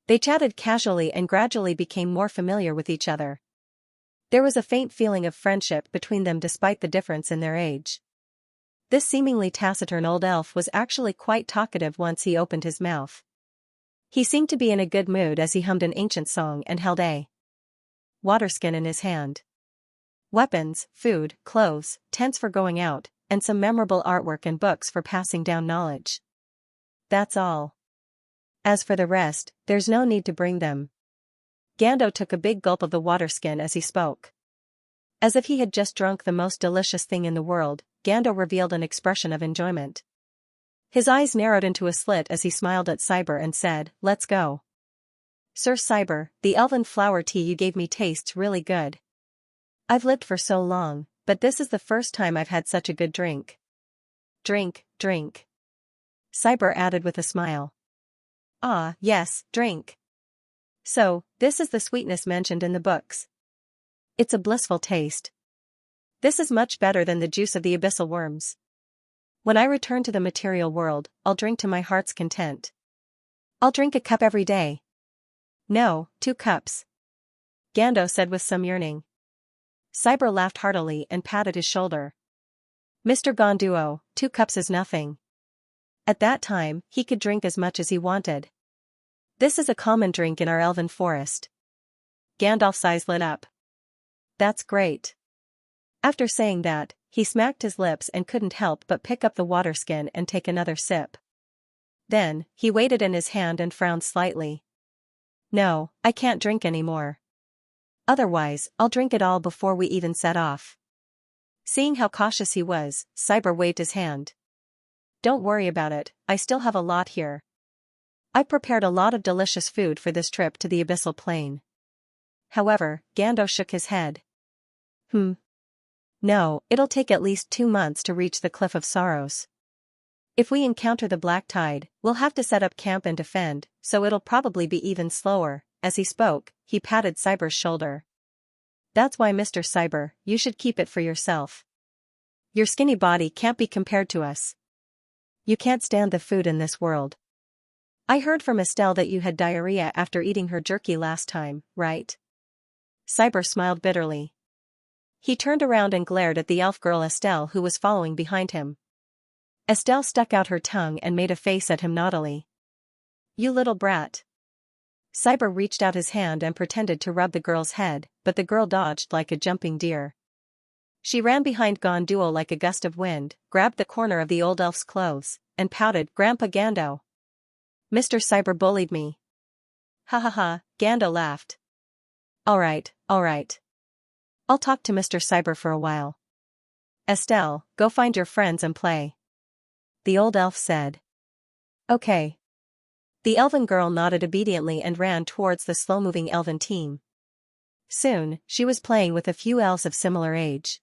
Speaker 1: They chatted casually and gradually became more familiar with each other. There was a faint feeling of friendship between them despite the difference in their age. This seemingly taciturn old elf was actually quite talkative once he opened his mouth. He seemed to be in a good mood as he hummed an ancient song and held a waterskin in his hand. Weapons, food, clothes, tents for going out, and some memorable artwork and books for passing down knowledge. That's all. As for the rest, there's no need to bring them. Gando took a big gulp of the water skin as he spoke. As if he had just drunk the most delicious thing in the world, Gando revealed an expression of enjoyment. His eyes narrowed into a slit as he smiled at Cyber and said, "Let's go." "Sir Cyber, the elven flower tea you gave me tastes really good. I've lived for so long, but this is the first time I've had such a good drink." "Drink, drink," Cyber added with a smile. "Ah, yes, drink. So, this is the sweetness mentioned in the books. It's a blissful taste. This is much better than the juice of the abyssal worms. When I return to the material world, I'll drink to my heart's content. I'll drink a cup every day." "No, 2 cups," Gando said with some yearning. Cyber laughed heartily and patted his shoulder. "Mr. Gonduo, 2 cups is nothing." At that time, he could drink as much as he wanted. "This is a common drink in our elven forest." Gandalf's eyes lit up. "That's great." After saying that, he smacked his lips and couldn't help but pick up the water skin and take another sip. Then, he weighed it in his hand and frowned slightly. "No, I can't drink anymore. Otherwise, I'll drink it all before we even set off." Seeing how cautious he was, Cyber waved his hand. "Don't worry about it, I still have a lot here. I prepared a lot of delicious food for this trip to the Abyssal Plain." However, Gando shook his head. No, it'll take at least 2 months to reach the Cliff of Sorrows. If we encounter the black tide, we'll have to set up camp and defend, so it'll probably be even slower." As he spoke, he patted Cyber's shoulder. "That's why, Mr. Cyber, you should keep it for yourself. Your skinny body can't be compared to us. You can't stand the food in this world. I heard from Estelle that you had diarrhea after eating her jerky last time, right?" Cyber smiled bitterly. He turned around and glared at the elf girl Estelle who was following behind him. Estelle stuck out her tongue and made a face at him naughtily. "You little brat." Cyber reached out his hand and pretended to rub the girl's head, but the girl dodged like a jumping deer. She ran behind Gonduo like a gust of wind, grabbed the corner of the old elf's clothes, and pouted, "Grandpa Gando. Mr. Cyber bullied me." "Ha ha ha," Gando laughed. All right. I'll talk to Mr. Cyber for a while. Estelle, go find your friends and play," the old elf said. "Okay." The elven girl nodded obediently and ran towards the slow-moving elven team. Soon, she was playing with a few elves of similar age.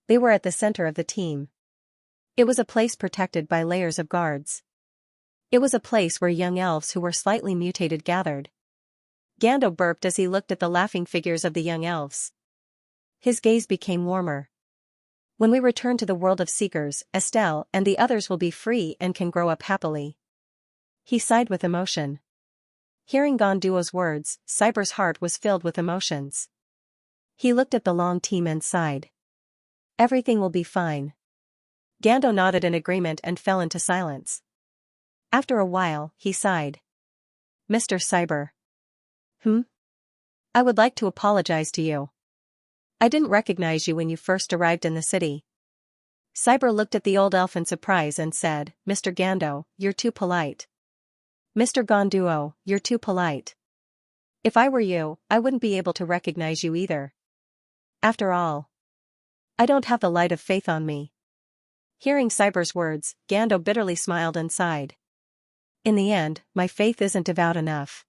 Speaker 1: They were at the center of the team. It was a place protected by layers of guards. It was a place where young elves who were slightly mutated gathered. Gando burped as he looked at the laughing figures of the young elves. His gaze became warmer. "When we return to the world of Seekers, Estelle and the others will be free and can grow up happily." He sighed with emotion. Hearing Gonduo's words, Cyber's heart was filled with emotions. He looked at the long team and sighed. "Everything will be fine." Gando nodded in agreement and fell into silence. After a while, he sighed. "Mr. Cyber. I would like to apologize to you. I didn't recognize you when you first arrived in the city." Cyber looked at the old elf in surprise and said, "Mr. Gando, you're too polite. Mr. Gonduo, you're too polite. If I were you, I wouldn't be able to recognize you either. After all, I don't have the light of faith on me." Hearing Cyber's words, Gando bitterly smiled and sighed. "In the end, my faith isn't devout enough.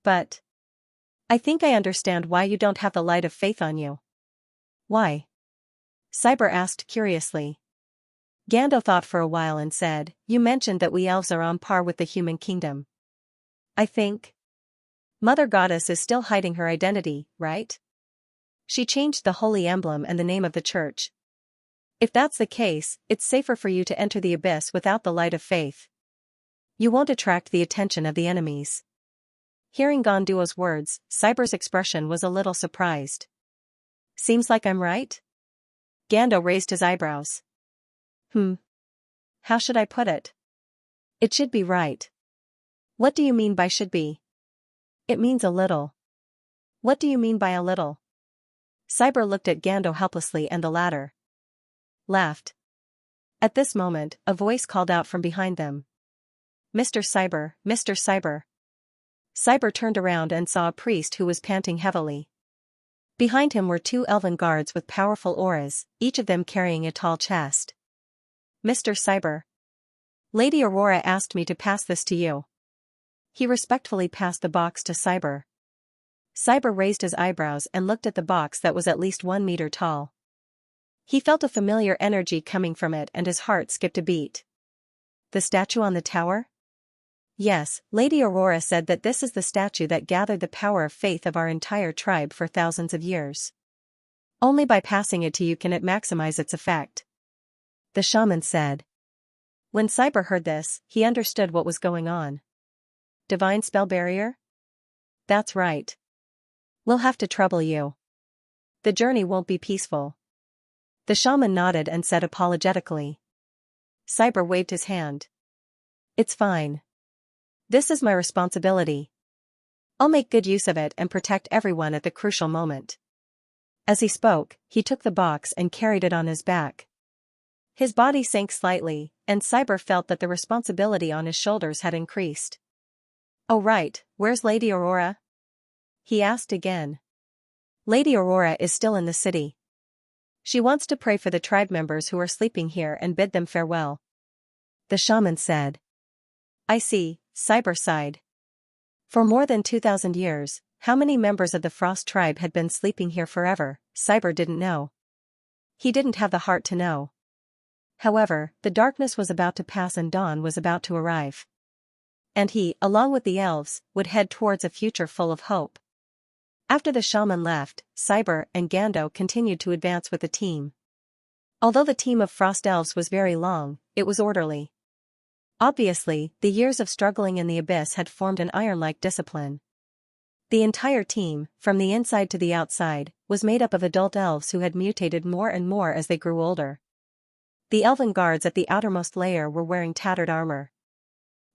Speaker 1: But I think I understand why you don't have the light of faith on you." "Why?" Cyber asked curiously. Gando thought for a while and said, "You mentioned that we elves are on par with the human kingdom. I think Mother Goddess is still hiding her identity, right? She changed the holy emblem and the name of the church. If that's the case, it's safer for you to enter the abyss without the light of faith. You won't attract the attention of the enemies." Hearing Gonduo's words, Cyber's expression was a little surprised. "Seems like I'm right?" Gando raised his eyebrows. How should I put it? It should be right." "What do you mean by should be?" "It means a little." "What do you mean by a little?" Cyber looked at Gando helplessly and the latter laughed. At this moment, a voice called out from behind them. Mr. Cyber, Mr. Cyber. Cyber turned around and saw a priest who was panting heavily. Behind him were two elven guards with powerful auras, each of them carrying a tall chest. Mr. Cyber. Lady Aurora asked me to pass this to you. He respectfully passed the box to Cyber. Cyber raised his eyebrows and looked at the box that was at least 1 meter tall. He felt a familiar energy coming from it and his heart skipped a beat. The statue on the tower? Yes, Lady Aurora said that this is the statue that gathered the power of faith of our entire tribe for thousands of years. Only by passing it to you can it maximize its effect. The shaman said. When Cyber heard this, he understood what was going on. Divine spell barrier? That's right. We'll have to trouble you. The journey won't be peaceful. The shaman nodded and said apologetically. Cyber waved his hand. It's fine. This is my responsibility. I'll make good use of it and protect everyone at the crucial moment. As he spoke, he took the box and carried it on his back. His body sank slightly, and Cyber felt that the responsibility on his shoulders had increased. Oh right, where's Lady Aurora? He asked again. Lady Aurora is still in the city. She wants to pray for the tribe members who are sleeping here and bid them farewell. The shaman said. I see, Cyber sighed. For more than 2,000 years, how many members of the Frost tribe had been sleeping here forever, Cyber didn't know. He didn't have the heart to know. However, the darkness was about to pass and dawn was about to arrive. And he, along with the elves, would head towards a future full of hope. After the shaman left, Cyber and Gando continued to advance with the team. Although the team of Frost elves was very long, it was orderly. Obviously, the years of struggling in the abyss had formed an iron-like discipline. The entire team, from the inside to the outside, was made up of adult elves who had mutated more and more as they grew older. The elven guards at the outermost layer were wearing tattered armor.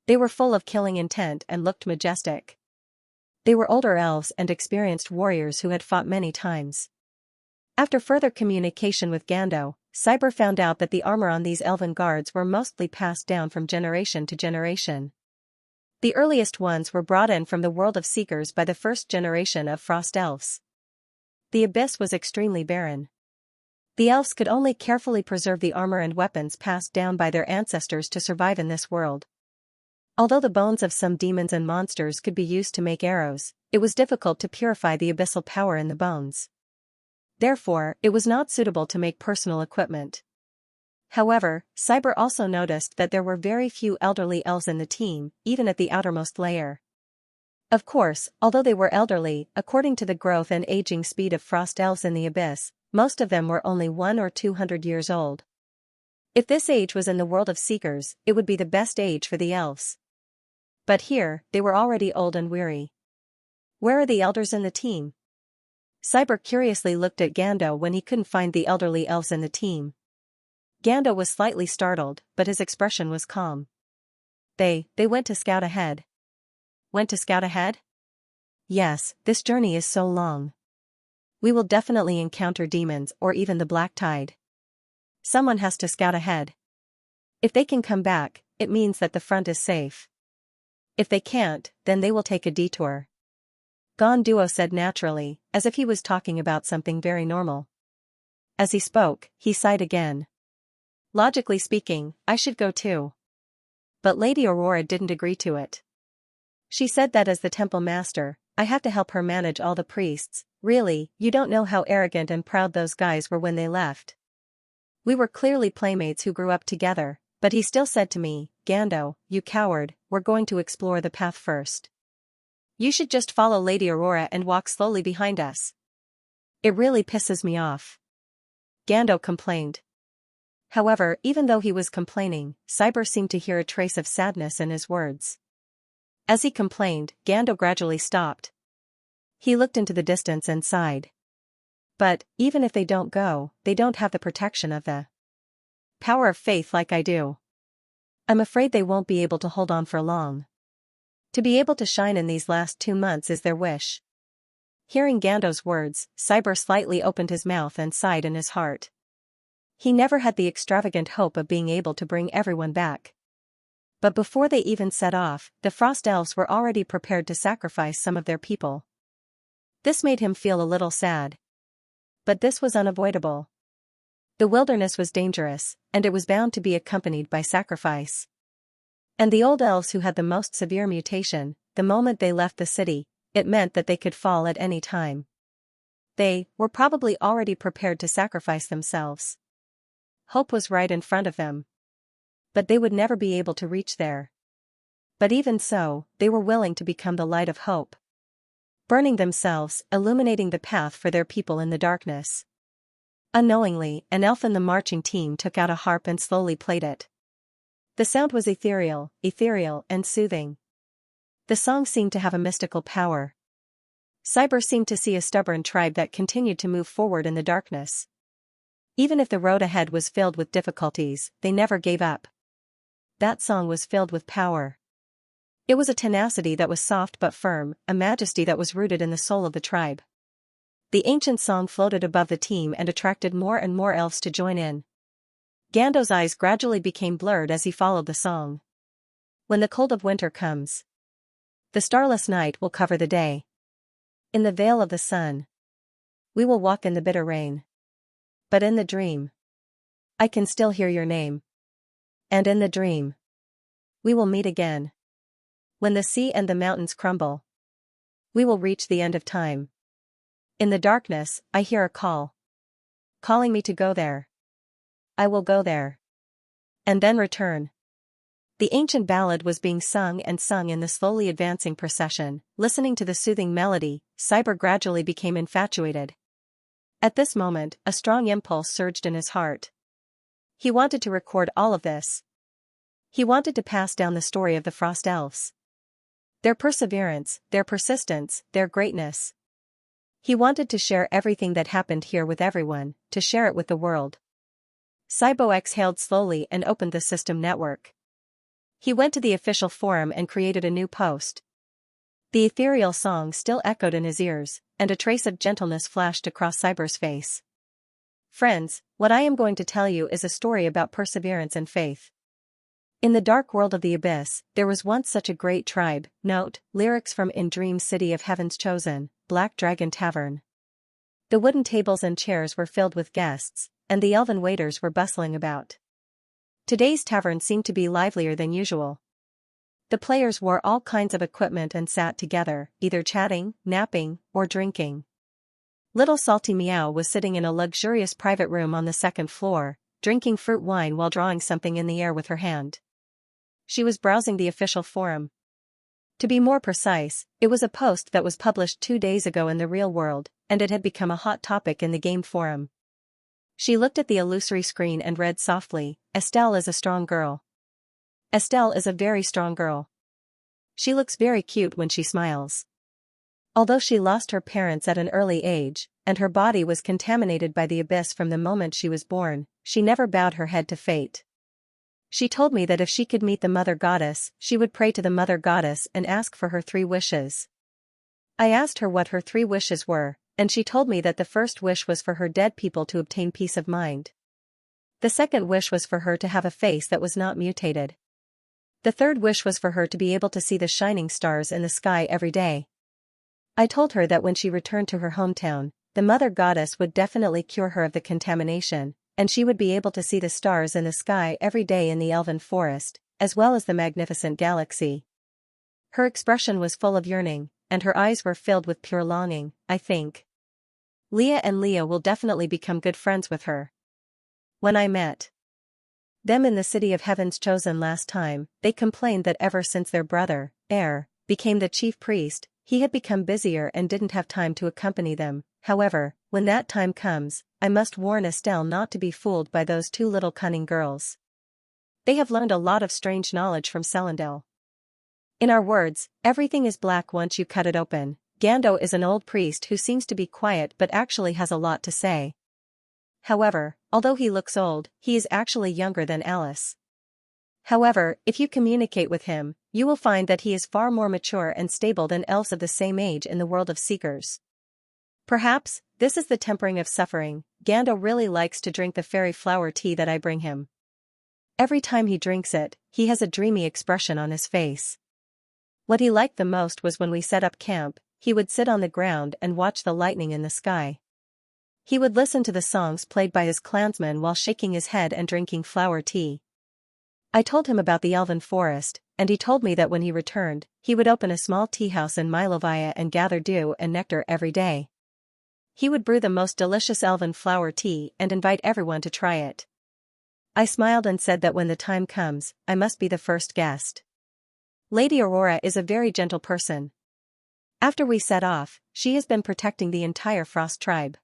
Speaker 1: They were full of killing intent and looked majestic. They were older elves and experienced warriors who had fought many times. After further communication with Gando, Cyber found out that the armor on these elven guards were mostly passed down from generation to generation. The earliest ones were brought in from the world of Seekers by the first generation of Frost elves. The abyss was extremely barren. The elves could only carefully preserve the armor and weapons passed down by their ancestors to survive in this world. Although the bones of some demons and monsters could be used to make arrows, it was difficult to purify the abyssal power in the bones. Therefore, it was not suitable to make personal equipment. However, Cyber also noticed that there were very few elderly elves in the team, even at the outermost layer. Of course, although they were elderly, according to the growth and aging speed of Frost elves in the abyss, most of them were only 100 or 200 years old. If this age was in the world of Seekers, it would be the best age for the elves. But here, they were already old and weary. Where are the elders in the team? Cyber curiously looked at Gando when he couldn't find the elderly elves in the team. Gando was slightly startled, but his expression was calm. They went to scout ahead. Went to scout ahead? Yes, this journey is so long. We will definitely encounter demons or even the black tide. Someone has to scout ahead. If they can come back, it means that the front is safe. If they can't, then they will take a detour. Gonduo said naturally, as if he was talking about something very normal. As he spoke, he sighed again. Logically speaking, I should go too. But Lady Aurora didn't agree to it. She said that as the temple master, I have to help her manage all the priests. Really, you don't know how arrogant and proud those guys were when they left. We were clearly playmates who grew up together, but he still said to me, Gando, you coward, we're going to explore the path first. You should just follow Lady Aurora and walk slowly behind us. It really pisses me off. Gando complained. However, even though he was complaining, Cyber seemed to hear a trace of sadness in his words. As he complained, Gando gradually stopped. He looked into the distance and sighed. But, even if they don't go, they don't have the protection of the power of faith like I do. I'm afraid they won't be able to hold on for long. To be able to shine in these last 2 months is their wish. Hearing Gando's words, Cyber slightly opened his mouth and sighed in his heart. He never had the extravagant hope of being able to bring everyone back. But before they even set off, the Frost Elves were already prepared to sacrifice some of their people. This made him feel a little sad. But this was unavoidable. The wilderness was dangerous, and it was bound to be accompanied by sacrifice. And the old elves who had the most severe mutation, the moment they left the city, it meant that they could fall at any time. They were probably already prepared to sacrifice themselves. Hope was right in front of them. But they would never be able to reach there. But even so, they were willing to become the light of hope. Burning themselves, illuminating the path for their people in the darkness. Unknowingly, an elf in the marching team took out a harp and slowly played it. The sound was ethereal and soothing. The song seemed to have a mystical power. Cyber seemed to see a stubborn tribe that continued to move forward in the darkness. Even if the road ahead was filled with difficulties, they never gave up. That song was filled with power. It was a tenacity that was soft but firm, a majesty that was rooted in the soul of the tribe. The ancient song floated above the team and attracted more and more elves to join in. Gando's eyes gradually became blurred as he followed the song. When the cold of winter comes, the starless night will cover the day. In the veil of the sun, we will walk in the bitter rain. But in the dream, I can still hear your name. And in the dream, we will meet again. When the sea and the mountains crumble, we will reach the end of time. In the darkness, I hear a call, calling me to go there. I will go there. And then return. The ancient ballad was being sung and sung in the slowly advancing procession. Listening to the soothing melody, Cyber gradually became infatuated. At this moment, a strong impulse surged in his heart. He wanted to record all of this. He wanted to pass down the story of the Frost Elves. Their perseverance, their persistence, their greatness. He wanted to share everything that happened here with everyone, to share it with the world. Cybo exhaled slowly and opened the system network. He went to the official forum and created a new post. The ethereal song still echoed in his ears, and a trace of gentleness flashed across Cyber's face. Friends, what I am going to tell you is a story about perseverance and faith. In the dark world of the abyss, there was once such a great tribe. Note, lyrics from In Dream City of Heaven's Chosen, Black Dragon Tavern. The wooden tables and chairs were filled with guests, and the elven waiters were bustling about. Today's tavern seemed to be livelier than usual. The players wore all kinds of equipment and sat together, either chatting, napping, or drinking. Little Salty Meow was sitting in a luxurious private room on the second floor, drinking fruit wine while drawing something in the air with her hand. She was browsing the official forum. To be more precise, it was a post that was published 2 days ago in the real world, and it had become a hot topic in the game forum. She looked at the illusory screen and read softly, "Estelle is a strong girl. Estelle is a very strong girl. She looks very cute when she smiles. Although she lost her parents at an early age, and her body was contaminated by the abyss from the moment she was born, she never bowed her head to fate. She told me that if she could meet the Mother Goddess, she would pray to the Mother Goddess and ask for her 3 wishes. I asked her what her 3 wishes were, and she told me that the first wish was for her dead people to obtain peace of mind. The second wish was for her to have a face that was not mutated. The third wish was for her to be able to see the shining stars in the sky every day. I told her that when she returned to her hometown, the Mother Goddess would definitely cure her of the contamination, and she would be able to see the stars in the sky every day in the elven forest, as well as the magnificent galaxy. Her expression was full of yearning, and her eyes were filled with pure longing. I think Leah and Leah will definitely become good friends with her. When I met them in the City of Heaven's Chosen last time, they complained that ever since their brother, became the chief priest, he had become busier and didn't have time to accompany them. However, when that time comes, I must warn Estelle not to be fooled by those 2 little cunning girls. They have learned a lot of strange knowledge from Selendil. In our words, everything is black once you cut it open. Gando is an old priest who seems to be quiet but actually has a lot to say. However, although he looks old, he is actually younger than Alice. However, if you communicate with him, you will find that he is far more mature and stable than elves of the same age in the world of seekers. Perhaps, this is the tempering of suffering. Gando really likes to drink the fairy flower tea that I bring him. Every time he drinks it, he has a dreamy expression on his face. What he liked the most was when we set up camp, he would sit on the ground and watch the lightning in the sky. He would listen to the songs played by his clansmen while shaking his head and drinking flower tea. I told him about the elven forest, and he told me that when he returned, he would open a small tea house in Milovia and gather dew and nectar every day. He would brew the most delicious elven flower tea and invite everyone to try it. I smiled and said that when the time comes, I must be the first guest. Lady Aurora is a very gentle person. After we set off, she has been protecting the entire Frost tribe.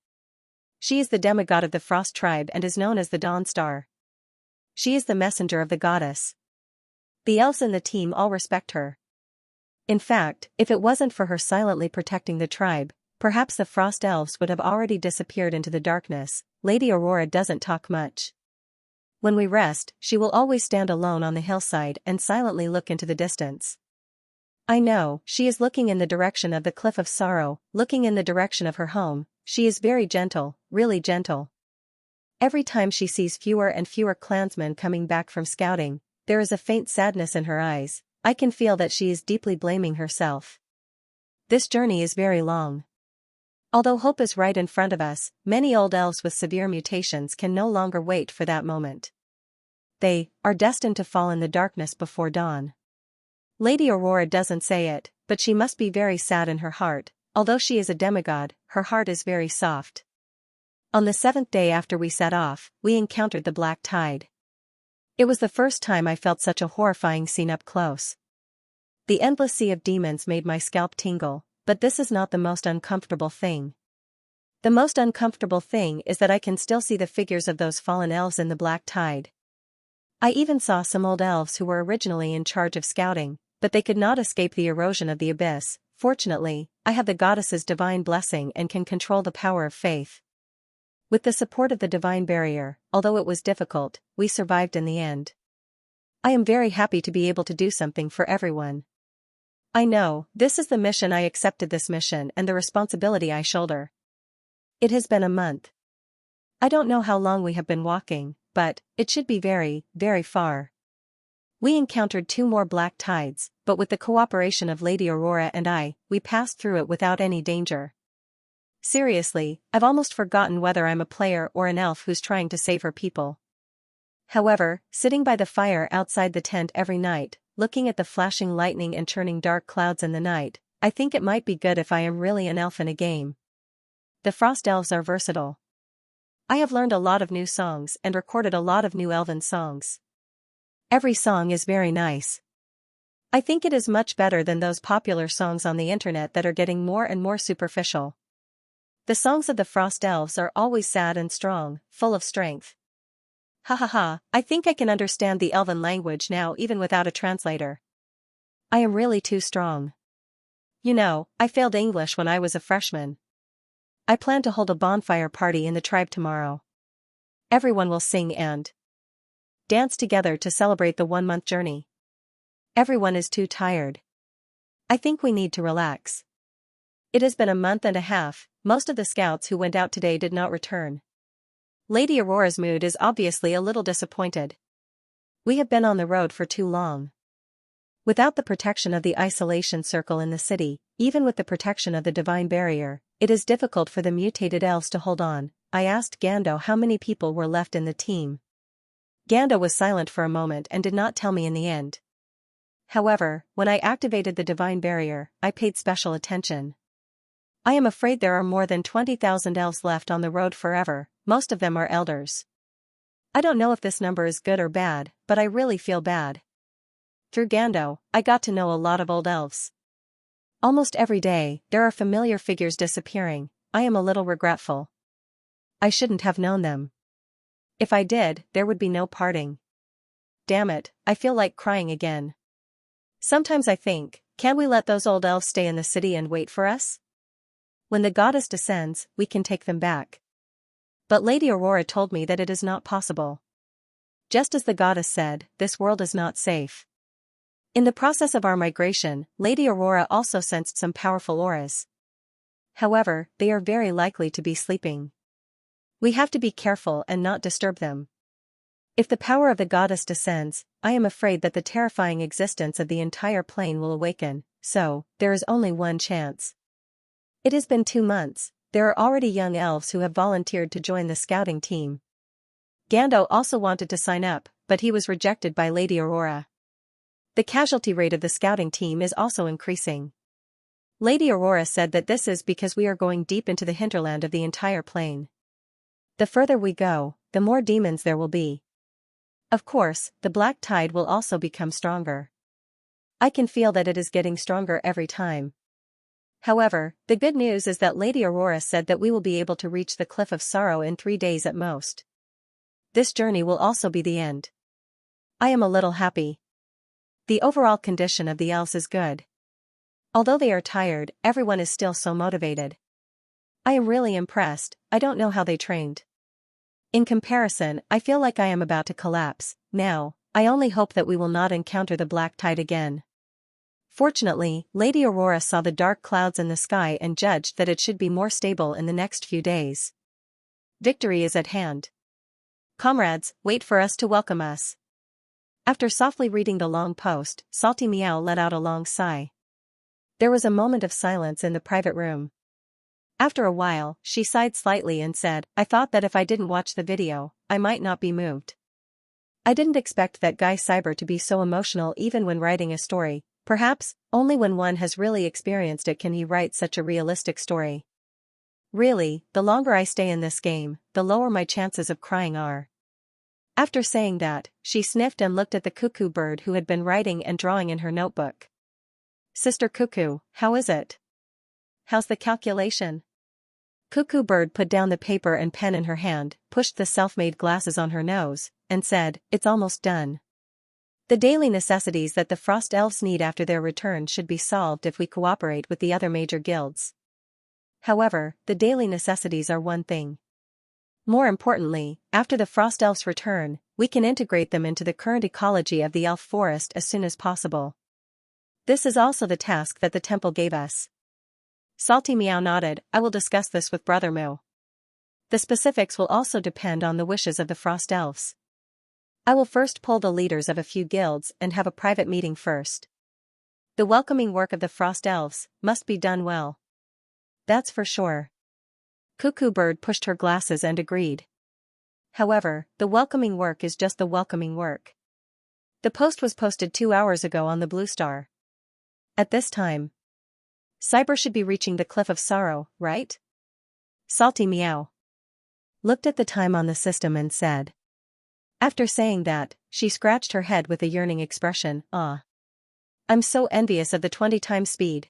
Speaker 1: She is the demigod of the Frost tribe and is known as the Dawn Star. She is the messenger of the goddess. The elves in the team all respect her. In fact, if it wasn't for her silently protecting the tribe, perhaps the Frost elves would have already disappeared into the darkness. Lady Aurora doesn't talk much. When we rest, she will always stand alone on the hillside and silently look into the distance. I know, she is looking in the direction of the Cliff of Sorrow, looking in the direction of her home. She is very gentle, really gentle. Every time she sees fewer and fewer clansmen coming back from scouting, there is a faint sadness in her eyes. I can feel that she is deeply blaming herself. This journey is very long. Although hope is right in front of us, many old elves with severe mutations can no longer wait for that moment. They are destined to fall in the darkness before dawn. Lady Aurora doesn't say it, but she must be very sad in her heart. Although she is a demigod, her heart is very soft. On the 7th day after we set off, we encountered the black tide. It was the first time I felt such a horrifying scene up close. The endless sea of demons made my scalp tingle, but this is not the most uncomfortable thing. The most uncomfortable thing is that I can still see the figures of those fallen elves in the black tide. I even saw some old elves who were originally in charge of scouting, but they could not escape the erosion of the abyss. Fortunately, I have the goddess's divine blessing and can control the power of faith. With the support of the divine barrier, although it was difficult, we survived in the end. I am very happy to be able to do something for everyone. I know, this is the mission. I accepted this mission and the responsibility I shoulder. It has been a month. I don't know how long we have been walking, but it should be very, very far. We encountered 2 more black tides, but with the cooperation of Lady Aurora and I, we passed through it without any danger. Seriously, I've almost forgotten whether I'm a player or an elf who's trying to save her people. However, sitting by the fire outside the tent every night, looking at the flashing lightning and churning dark clouds in the night, I think it might be good if I am really an elf in a game. The Frost elves are versatile. I have learned a lot of new songs and recorded a lot of new elven songs. Every song is very nice. I think it is much better than those popular songs on the internet that are getting more and more superficial. The songs of the Frost elves are always sad and strong, full of strength. Ha ha ha, I think I can understand the elven language now even without a translator. I am really too strong. You know, I failed English when I was a freshman. I plan to hold a bonfire party in the tribe tomorrow. Everyone will sing and dance together to celebrate the 1-month journey. Everyone is too tired. I think we need to relax. It has been a month and a half. Most of the scouts who went out today did not return. Lady Aurora's mood is obviously a little disappointed. We have been on the road for too long. Without the protection of the isolation circle in the city, even with the protection of the divine barrier, it is difficult for the mutated elves to hold on. I asked Gando how many people were left in the team. Gando was silent for a moment and did not tell me in the end. However, when I activated the divine barrier, I paid special attention. I am afraid there are more than 20,000 elves left on the road forever. Most of them are elders. I don't know if this number is good or bad, but I really feel bad. Through Gando, I got to know a lot of old elves. Almost every day, there are familiar figures disappearing. I am a little regretful. I shouldn't have known them. If I did, there would be no parting. Damn it, I feel like crying again. Sometimes I think, can we let those old elves stay in the city and wait for us? When the goddess descends, we can take them back. But Lady Aurora told me that it is not possible. Just as the goddess said, this world is not safe. In the process of our migration, Lady Aurora also sensed some powerful auras. However, they are very likely to be sleeping. We have to be careful and not disturb them. If the power of the goddess descends, I am afraid that the terrifying existence of the entire plane will awaken, so, there is only one chance. It has been 2 months, there are already young elves who have volunteered to join the scouting team. Gando also wanted to sign up, but he was rejected by Lady Aurora. The casualty rate of the scouting team is also increasing. Lady Aurora said that this is because we are going deep into the hinterland of the entire plane. The further we go, the more demons there will be. Of course, the black tide will also become stronger. I can feel that it is getting stronger every time. However, the good news is that Lady Aurora said that we will be able to reach the Cliff of Sorrow in 3 days at most. This journey will also be the end. I am a little happy. The overall condition of the elves is good. Although they are tired, everyone is still so motivated. I am really impressed, I don't know how they trained. In comparison, I feel like I am about to collapse. Now, I only hope that we will not encounter the black tide again. Fortunately, Lady Aurora saw the dark clouds in the sky and judged that it should be more stable in the next few days. Victory is at hand. Comrades, wait for us to welcome us. After softly reading the long post, Salty Meow let out a long sigh. There was a moment of silence in the private room. After a while, she sighed slightly and said, I thought that if I didn't watch the video, I might not be moved. I didn't expect that guy Cyber to be so emotional even when writing a story. Perhaps, only when one has really experienced it can he write such a realistic story. Really, the longer I stay in this game, the lower my chances of crying are. After saying that, she sniffed and looked at the cuckoo bird who had been writing and drawing in her notebook. Sister Cuckoo, how is it? How's the calculation? Cuckoo bird put down the paper and pen in her hand, pushed the self-made glasses on her nose, and said, it's almost done. The daily necessities that the frost elves need after their return should be solved if we cooperate with the other major guilds. However, the daily necessities are one thing. More importantly, after the frost elves return, we can integrate them into the current ecology of the elf forest as soon as possible. This is also the task that the temple gave us. Salty Meow nodded, I will discuss this with Brother Moo. The specifics will also depend on the wishes of the frost elves. I will first poll the leaders of a few guilds and have a private meeting first. The welcoming work of the frost elves must be done well. That's for sure. Cuckoo Bird pushed her glasses and agreed. However, the welcoming work is just the welcoming work. The post was posted 2 hours ago on the Blue Star. At this time, Cyber should be reaching the Cliff of Sorrow, right? Salty Meow looked at the time on the system and said. After saying that, she scratched her head with a yearning expression, I'm so envious of the 20 times speed.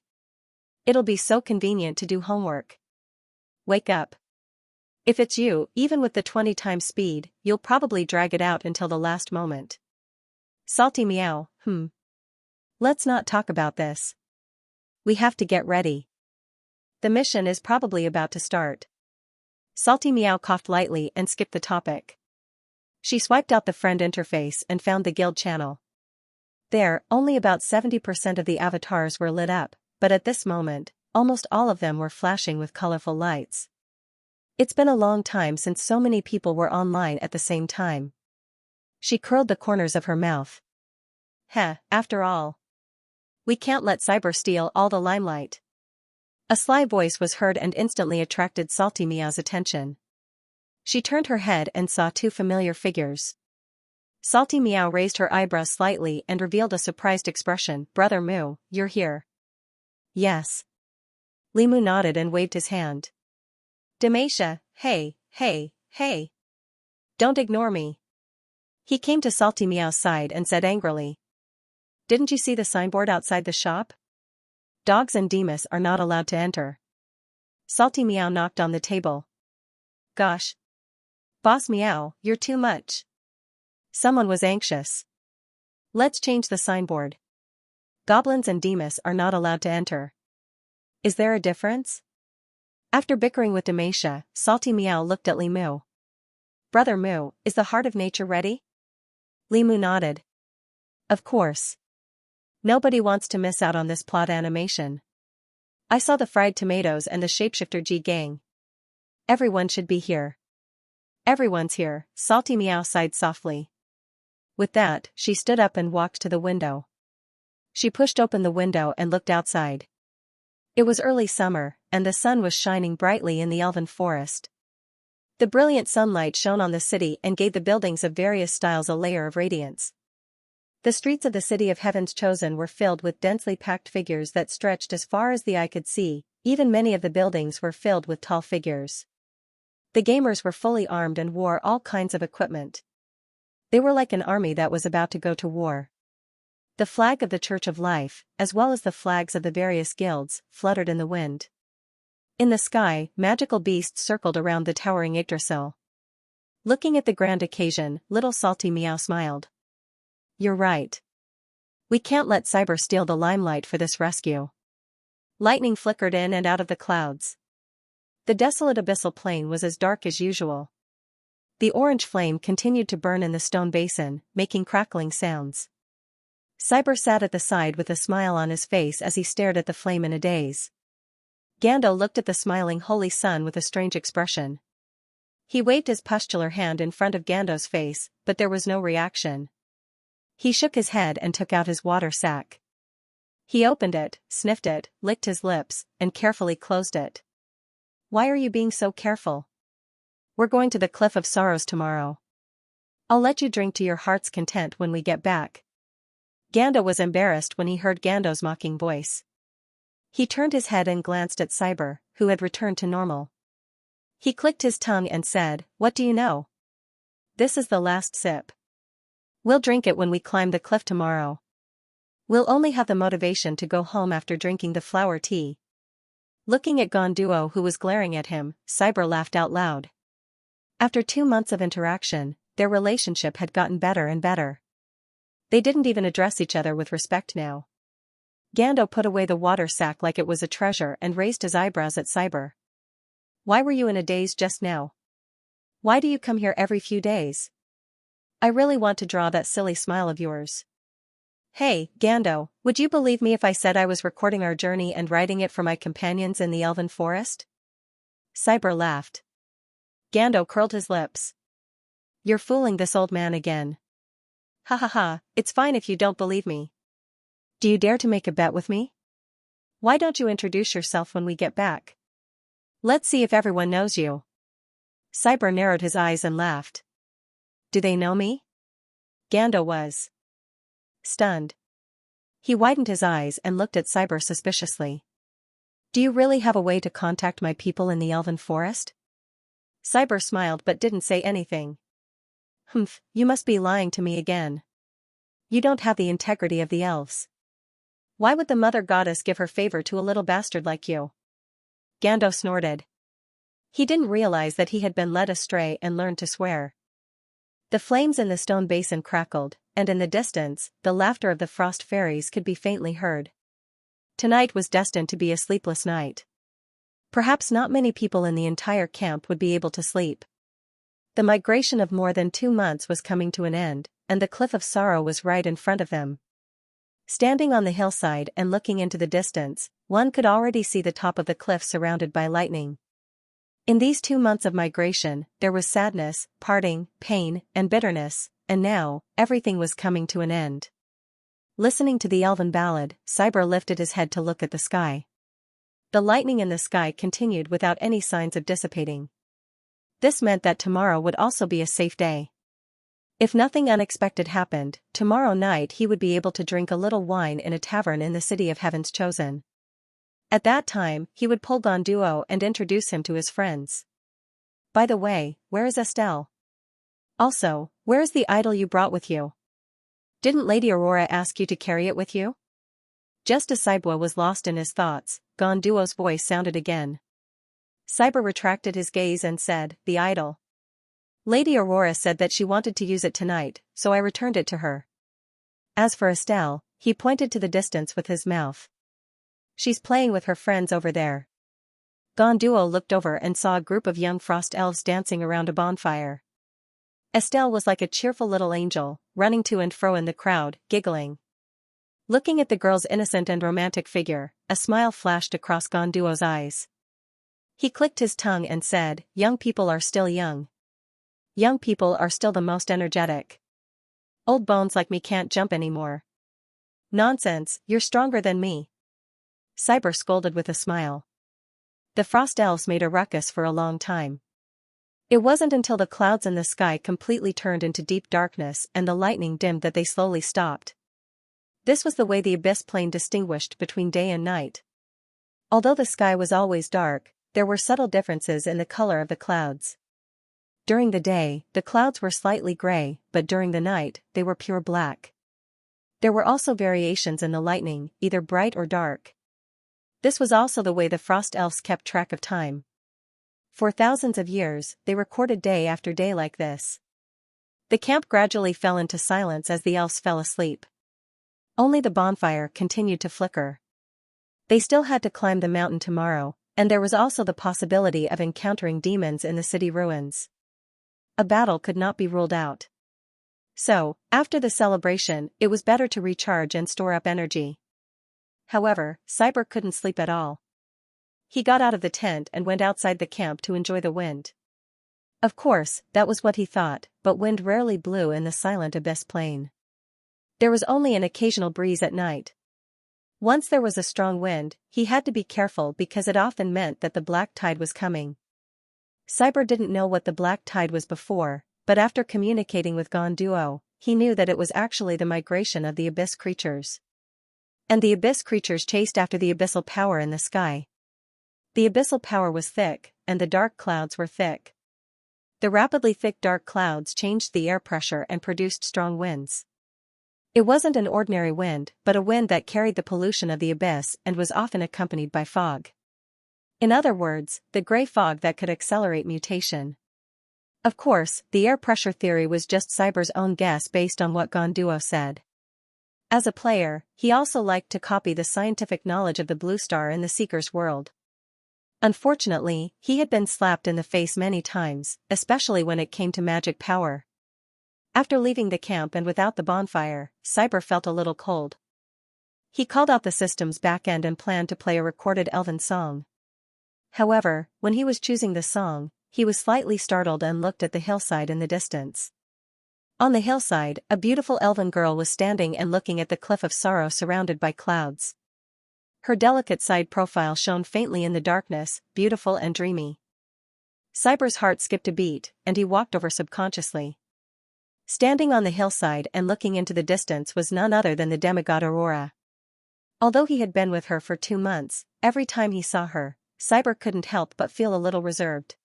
Speaker 1: It'll be so convenient to do homework. Wake up. If it's you, even with the 20 times speed, you'll probably drag it out until the last moment. Salty Meow, Let's not talk about this. We have to get ready. The mission is probably about to start. Salty Meow coughed lightly and skipped the topic. She swiped out the friend interface and found the guild channel. There, only about 70% of the avatars were lit up, but at this moment, almost all of them were flashing with colorful lights. It's been a long time since so many people were online at the same time. She curled the corners of her mouth. After all. We can't let Cyber steal all the limelight. A sly voice was heard and instantly attracted Salty Meow's attention. She turned her head and saw 2 familiar figures. Salty Meow raised her eyebrows slightly and revealed a surprised expression. Brother Moo, you're here. Yes. Limu nodded and waved his hand. Demacia, hey. Don't ignore me. He came to Salty Meow's side and said angrily. Didn't you see the signboard outside the shop? Dogs and Demas are not allowed to enter. Salty Meow knocked on the table. Gosh. Boss Meow, you're too much. Someone was anxious. Let's change the signboard. Goblins and Demas are not allowed to enter. Is there a difference? After bickering with Demacia, Salty Meow looked at Limu. Brother Moo, is the heart of nature ready? Limu nodded. Of course. Nobody wants to miss out on this plot animation. I saw the fried tomatoes and the shapeshifter G gang. Everyone should be here. Everyone's here, Salty Meow sighed softly. With that, she stood up and walked to the window. She pushed open the window and looked outside. It was early summer, and the sun was shining brightly in the elven forest. The brilliant sunlight shone on the city and gave the buildings of various styles a layer of radiance. The streets of the city of Heaven's Chosen were filled with densely packed figures that stretched as far as the eye could see. Even many of the buildings were filled with tall figures. The gamers were fully armed and wore all kinds of equipment. They were like an army that was about to go to war. The flag of the Church of Life, as well as the flags of the various guilds, fluttered in the wind. In the sky, magical beasts circled around the towering Yggdrasil. Looking at the grand occasion, little Salty Meow smiled. You're right. We can't let Cyber steal the limelight for this rescue. Lightning flickered in and out of the clouds. The desolate abyssal plain was as dark as usual. The orange flame continued to burn in the stone basin, making crackling sounds. Cyber sat at the side with a smile on his face as he stared at the flame in a daze. Gando looked at the smiling holy sun with a strange expression. He waved his pustular hand in front of Gando's face, but there was no reaction. He shook his head and took out his water sack. He opened it, sniffed it, licked his lips, and carefully closed it. Why are you being so careful? We're going to the Cliff of Sorrows tomorrow. I'll let you drink to your heart's content when we get back. Gando was embarrassed when he heard Gando's mocking voice. He turned his head and glanced at Cyber, who had returned to normal. He clicked his tongue and said, What do you know? This is the last sip. We'll drink it when we climb the cliff tomorrow. We'll only have the motivation to go home after drinking the flower tea. Looking at Gonduo who was glaring at him, Cyber laughed out loud. After 2 months of interaction, their relationship had gotten better and better. They didn't even address each other with respect now. Gando put away the water sack like it was a treasure and raised his eyebrows at Cyber. Why were you in a daze just now? Why do you come here every few days? I really want to draw that silly smile of yours. Hey, Gando, would you believe me if I said I was recording our journey and writing it for my companions in the Elven Forest? Cyber laughed. Gando curled his lips. You're fooling this old man again. Ha ha ha, it's fine if you don't believe me. Do you dare to make a bet with me? Why don't you introduce yourself when we get back? Let's see if everyone knows you. Cyber narrowed his eyes and laughed. Do they know me? Gando was stunned. He widened his eyes and looked at Cyber suspiciously. Do you really have a way to contact my people in the Elven Forest? Cyber smiled but didn't say anything. Humph, you must be lying to me again. You don't have the integrity of the elves. Why would the mother goddess give her favor to a little bastard like you? Gando snorted. He didn't realize that he had been led astray and learned to swear. The flames in the stone basin crackled, and in the distance, the laughter of the frost fairies could be faintly heard. Tonight was destined to be a sleepless night. Perhaps not many people in the entire camp would be able to sleep. The migration of more than 2 months was coming to an end, and the Cliff of Sorrow was right in front of them. Standing on the hillside and looking into the distance, one could already see the top of the cliff surrounded by lightning. In these 2 months of migration, there was sadness, parting, pain, and bitterness, and now, everything was coming to an end. Listening to the elven ballad, Cyber lifted his head to look at the sky. The lightning in the sky continued without any signs of dissipating. This meant that tomorrow would also be a safe day. If nothing unexpected happened, tomorrow night he would be able to drink a little wine in a tavern in the city of Heaven's Chosen. At that time, he would pull Gonduo and introduce him to his friends. By the way, where is Estelle? Also, where is the idol you brought with you? Didn't Lady Aurora ask you to carry it with you? Just as Cyber was lost in his thoughts, Gonduo's voice sounded again. Cyber retracted his gaze and said, The idol. Lady Aurora said that she wanted to use it tonight, so I returned it to her. As for Estelle, he pointed to the distance with his mouth. She's playing with her friends over there. Gonduo looked over and saw a group of young frost elves dancing around a bonfire. Estelle was like a cheerful little angel, running to and fro in the crowd, giggling. Looking at the girl's innocent and romantic figure, a smile flashed across Gonduo's eyes. He clicked his tongue and said, "Young people are still young. Young people are still the most energetic. Old bones like me can't jump anymore." "Nonsense, you're stronger than me," Cyber scolded with a smile. The frost elves made a ruckus for a long time. It wasn't until the clouds in the sky completely turned into deep darkness and the lightning dimmed that they slowly stopped. This was the way the abyss plane distinguished between day and night. Although the sky was always dark, there were subtle differences in the color of the clouds. During the day, the clouds were slightly gray, but during the night, they were pure black. There were also variations in the lightning, either bright or dark. This was also the way the frost elves kept track of time. For thousands of years, they recorded day after day like this. The camp gradually fell into silence as the elves fell asleep. Only the bonfire continued to flicker. They still had to climb the mountain tomorrow, and there was also the possibility of encountering demons in the city ruins. A battle could not be ruled out. So, after the celebration, it was better to recharge and store up energy. However, Cyber couldn't sleep at all. He got out of the tent and went outside the camp to enjoy the wind. Of course, that was what he thought, but wind rarely blew in the silent abyss plain. There was only an occasional breeze at night. Once there was a strong wind, he had to be careful because it often meant that the black tide was coming. Cyber didn't know what the black tide was before, but after communicating with Gonduo, he knew that it was actually the migration of the abyss creatures. And the abyss creatures chased after the abyssal power in the sky. The abyssal power was thick, and the dark clouds were thick. The rapidly thick dark clouds changed the air pressure and produced strong winds. It wasn't an ordinary wind, but a wind that carried the pollution of the abyss and was often accompanied by fog. In other words, the gray fog that could accelerate mutation. Of course, the air pressure theory was just Cyber's own guess based on what Gonduo said. As a player, he also liked to copy the scientific knowledge of the blue star in the Seeker's world. Unfortunately, he had been slapped in the face many times, especially when it came to magic power. After leaving the camp and without the bonfire, Cyber felt a little cold. He called out the system's backend and planned to play a recorded elven song. However, when he was choosing the song, he was slightly startled and looked at the hillside in the distance. On the hillside, a beautiful elven girl was standing and looking at the cliff of sorrow surrounded by clouds. Her delicate side profile shone faintly in the darkness, beautiful and dreamy. Cyber's heart skipped a beat, and he walked over subconsciously. Standing on the hillside and looking into the distance was none other than the demigod Aurora. Although he had been with her for 2 months, every time he saw her, Cyber couldn't help but feel a little reserved.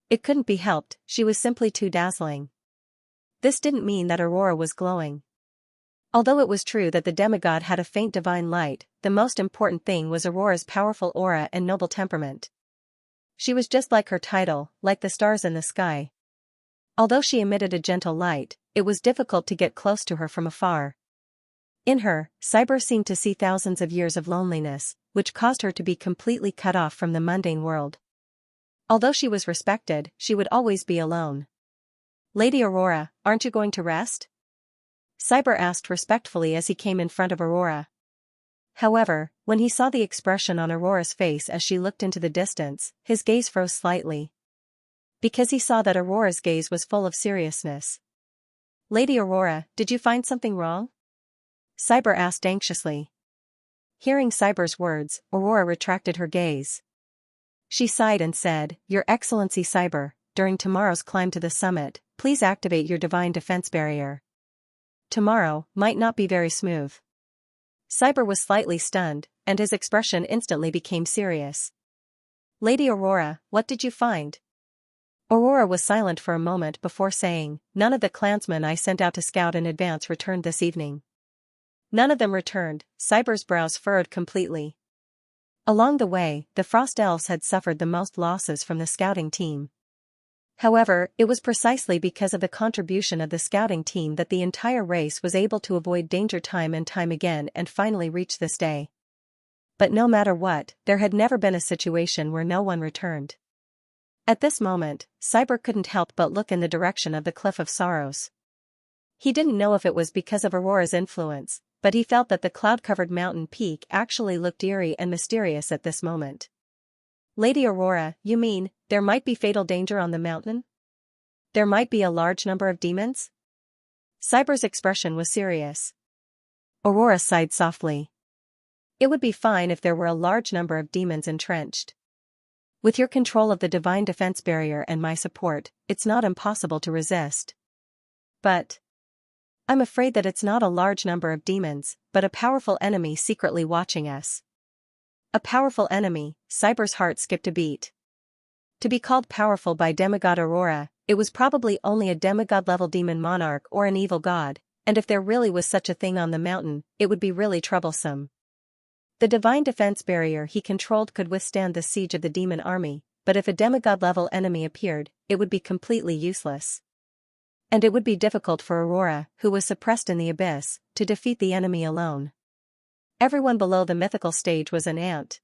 Speaker 1: It couldn't be helped, she was simply too dazzling. This didn't mean that Aurora was glowing. Although it was true that the demigod had a faint divine light, the most important thing was Aurora's powerful aura and noble temperament. She was just like her title, like the stars in the sky. Although she emitted a gentle light, it was difficult to get close to her from afar. In her, Cyber seemed to see thousands of years of loneliness, which caused her to be completely cut off from the mundane world. Although she was respected, she would always be alone. "Lady Aurora, aren't you going to rest?" Cyber asked respectfully as he came in front of Aurora. However, when he saw the expression on Aurora's face as she looked into the distance, his gaze froze slightly. Because he saw that Aurora's gaze was full of seriousness. "Lady Aurora, did you find something wrong?" Cyber asked anxiously. Hearing Cyber's words, Aurora retracted her gaze. She sighed and said, "Your Excellency Cyber, during tomorrow's climb to the summit, please activate your divine defense barrier. Tomorrow might not be very smooth." Cyber was slightly stunned, and his expression instantly became serious. "Lady Aurora, what did you find?" Aurora was silent for a moment before saying, "None of the clansmen I sent out to scout in advance returned this evening." None of them returned. Cyber's brows furrowed completely. Along the way, the Frost Elves had suffered the most losses from the scouting team. However, it was precisely because of the contribution of the scouting team that the entire race was able to avoid danger time and time again and finally reach this day. But no matter what, there had never been a situation where no one returned. At this moment, Cyber couldn't help but look in the direction of the Cliff of Sorrows. He didn't know if it was because of Aurora's influence, but he felt that the cloud-covered mountain peak actually looked eerie and mysterious at this moment. Lady Aurora, you mean, there might be fatal danger on the mountain? There might be a large number of demons? Cyber's expression was serious. Aurora sighed softly. It would be fine if there were a large number of demons entrenched. With your control of the divine defense barrier and my support, it's not impossible to resist. But I'm afraid that it's not a large number of demons, but a powerful enemy secretly watching us. A powerful enemy, Cyber's heart skipped a beat. To be called powerful by demigod Aurora, it was probably only a demigod-level demon monarch or an evil god, and if there really was such a thing on the mountain, it would be really troublesome. The divine defense barrier he controlled could withstand the siege of the demon army, but if a demigod-level enemy appeared, it would be completely useless. And it would be difficult for Aurora, who was suppressed in the abyss, to defeat the enemy alone. Everyone below the mythical stage was an ant.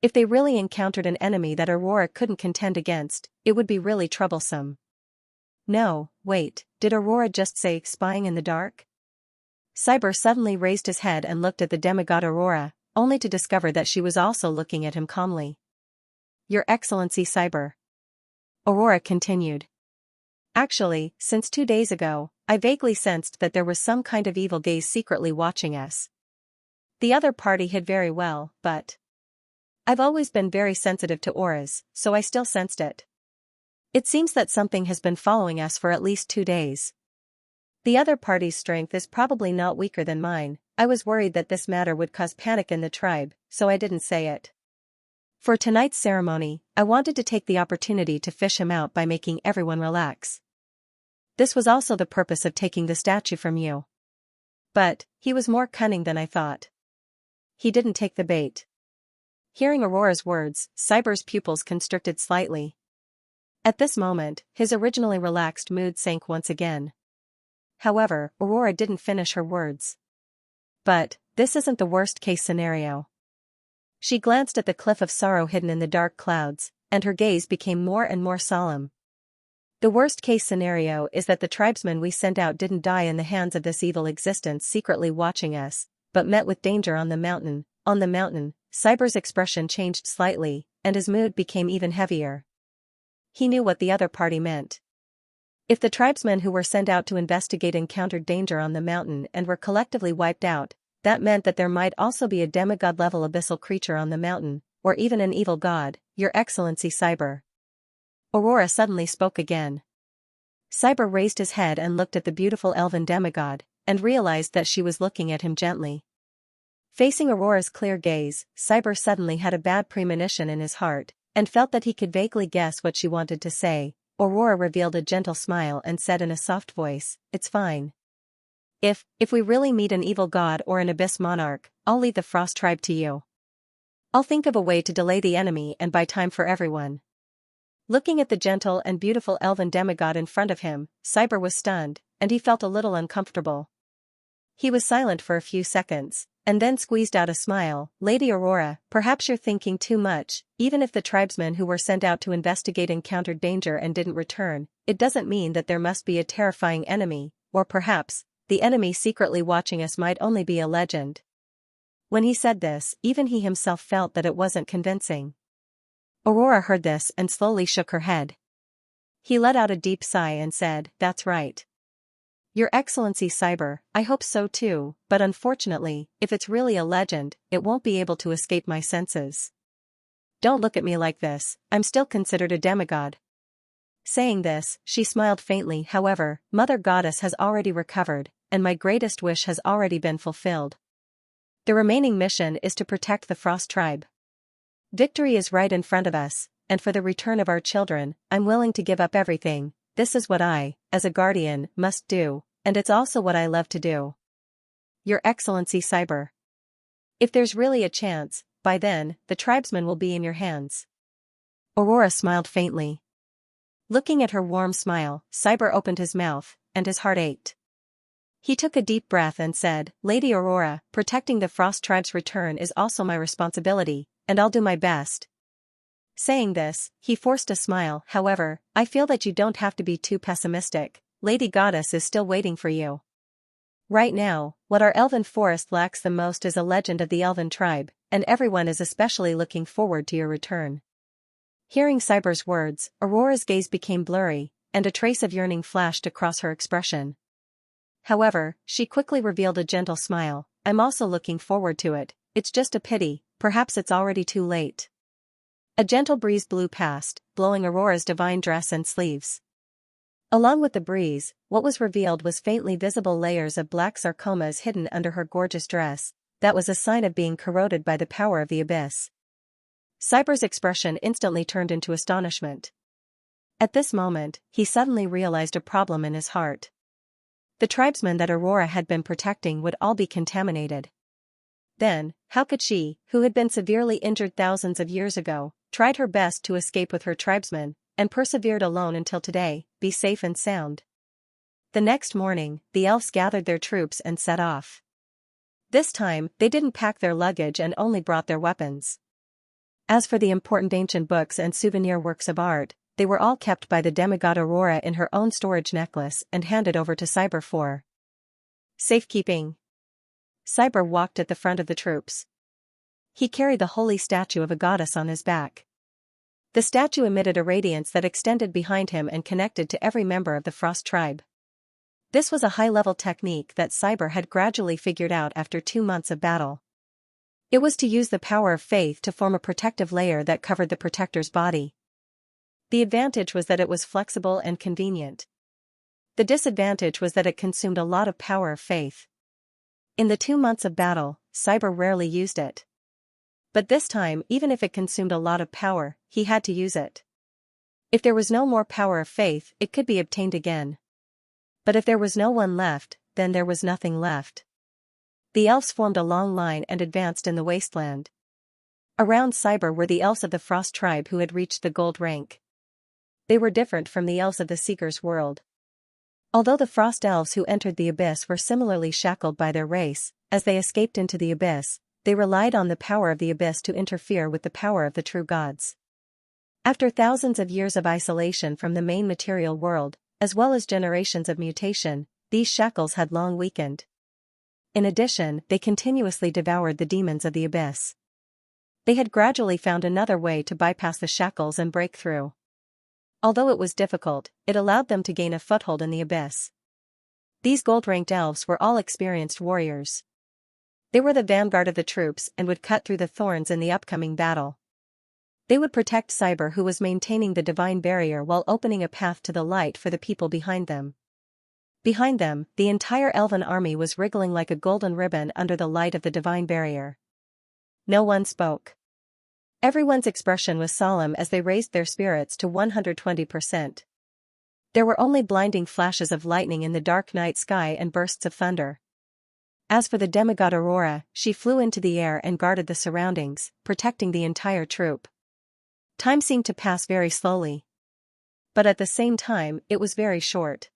Speaker 1: If they really encountered an enemy that Aurora couldn't contend against, it would be really troublesome. No, wait, did Aurora just say spying in the dark? Cyber suddenly raised his head and looked at the demigod Aurora, only to discover that she was also looking at him calmly. Your Excellency Cyber. Aurora continued. Actually, since 2 days ago, I vaguely sensed that there was some kind of evil gaze secretly watching us. The other party hid very well, but I've always been very sensitive to auras, so I still sensed it. It seems that something has been following us for at least 2 days. The other party's strength is probably not weaker than mine. I was worried that this matter would cause panic in the tribe, so I didn't say it. For tonight's ceremony, I wanted to take the opportunity to fish him out by making everyone relax. This was also the purpose of taking the statue from you. But he was more cunning than I thought. He didn't take the bait. Hearing Aurora's words, Cyber's pupils constricted slightly. At this moment, his originally relaxed mood sank once again. However, Aurora didn't finish her words. But this isn't the worst-case scenario. She glanced at the cliff of sorrow hidden in the dark clouds, and her gaze became more and more solemn. The worst-case scenario is that the tribesmen we sent out didn't die in the hands of this evil existence secretly watching us, but met with danger on the mountain. On the mountain, Cyber's expression changed slightly, and his mood became even heavier. He knew what the other party meant. If the tribesmen who were sent out to investigate encountered danger on the mountain and were collectively wiped out, that meant that there might also be a demigod-level abyssal creature on the mountain, or even an evil god, Your Excellency Cyber. Aurora suddenly spoke again. Cyber raised his head and looked at the beautiful elven demigod, and realized that she was looking at him gently. Facing Aurora's clear gaze, Cyber suddenly had a bad premonition in his heart, and felt that he could vaguely guess what she wanted to say. Aurora revealed a gentle smile and said in a soft voice, "It's fine. If we really meet an evil god or an abyss monarch, I'll lead the Frost tribe to you. I'll think of a way to delay the enemy and buy time for everyone." Looking at the gentle and beautiful elven demigod in front of him, Cyber was stunned, and he felt a little uncomfortable. He was silent for a few seconds, and then squeezed out a smile. "Lady Aurora, perhaps you're thinking too much. Even if the tribesmen who were sent out to investigate encountered danger and didn't return, it doesn't mean that there must be a terrifying enemy, or perhaps, the enemy secretly watching us might only be a legend." When he said this, even he himself felt that it wasn't convincing. Aurora heard this and slowly shook her head. He let out a deep sigh and said, "That's right. Your Excellency Cyber, I hope so too, but unfortunately, if it's really a legend, it won't be able to escape my senses. Don't look at me like this, I'm still considered a demigod." Saying this, she smiled faintly. "However, Mother Goddess has already recovered, and my greatest wish has already been fulfilled. The remaining mission is to protect the Frost tribe. Victory is right in front of us, and for the return of our children, I'm willing to give up everything. This is what I, as a guardian, must do, and it's also what I love to do. Your Excellency Cyber. If there's really a chance, by then, the tribesmen will be in your hands." Aurora smiled faintly. Looking at her warm smile, Cyber opened his mouth, and his heart ached. He took a deep breath and said, "Lady Aurora, protecting the Frost tribe's return is also my responsibility, and I'll do my best." Saying this, he forced a smile. "However, I feel that you don't have to be too pessimistic. Lady Goddess is still waiting for you." Right now, what our elven forest lacks the most is a legend of the elven tribe, and everyone is especially looking forward to your return. Hearing Cyber's words, Aurora's gaze became blurry, and a trace of yearning flashed across her expression. However, she quickly revealed a gentle smile. I'm also looking forward to it, it's just a pity, perhaps it's already too late. A gentle breeze blew past, blowing Aurora's divine dress and sleeves. Along with the breeze, what was revealed was faintly visible layers of black sarcomas hidden under her gorgeous dress. That was a sign of being corroded by the power of the abyss. Cyber's expression instantly turned into astonishment. At this moment, he suddenly realized a problem in his heart. The tribesmen that Aurora had been protecting would all be contaminated. Then, how could she, who had been severely injured thousands of years ago, tried her best to escape with her tribesmen, and persevered alone until today, be safe and sound? The next morning, the elves gathered their troops and set off. This time, they didn't pack their luggage and only brought their weapons. As for the important ancient books and souvenir works of art, they were all kept by the demigod Aurora in her own storage necklace and handed over to Cyber for safekeeping. Cyber walked at the front of the troops. He carried the holy statue of a goddess on his back. The statue emitted a radiance that extended behind him and connected to every member of the Frost tribe. This was a high-level technique that Cyber had gradually figured out after 2 months of battle. It was to use the power of faith to form a protective layer that covered the protector's body. The advantage was that it was flexible and convenient. The disadvantage was that it consumed a lot of power of faith. In the 2 months of battle, Cyber rarely used it. But this time, even if it consumed a lot of power, he had to use it. If there was no more power of faith, it could be obtained again. But if there was no one left, then there was nothing left. The elves formed a long line and advanced in the wasteland. Around Cyber were the elves of the Frost tribe who had reached the gold rank. They were different from the elves of the Seeker's world. Although the Frost elves who entered the abyss were similarly shackled by their race, as they escaped into the abyss, they relied on the power of the abyss to interfere with the power of the true gods. After thousands of years of isolation from the main material world, as well as generations of mutation, these shackles had long weakened. In addition, they continuously devoured the demons of the abyss. They had gradually found another way to bypass the shackles and break through. Although it was difficult, it allowed them to gain a foothold in the abyss. These gold-ranked elves were all experienced warriors. They were the vanguard of the troops and would cut through the thorns in the upcoming battle. They would protect Cyber, who was maintaining the divine barrier while opening a path to the light for the people behind them. Behind them, the entire elven army was wriggling like a golden ribbon under the light of the divine barrier. No one spoke. Everyone's expression was solemn as they raised their spirits to 120%. There were only blinding flashes of lightning in the dark night sky and bursts of thunder. As for the demigod Aurora, she flew into the air and guarded the surroundings, protecting the entire troop. Time seemed to pass very slowly. But at the same time, it was very short.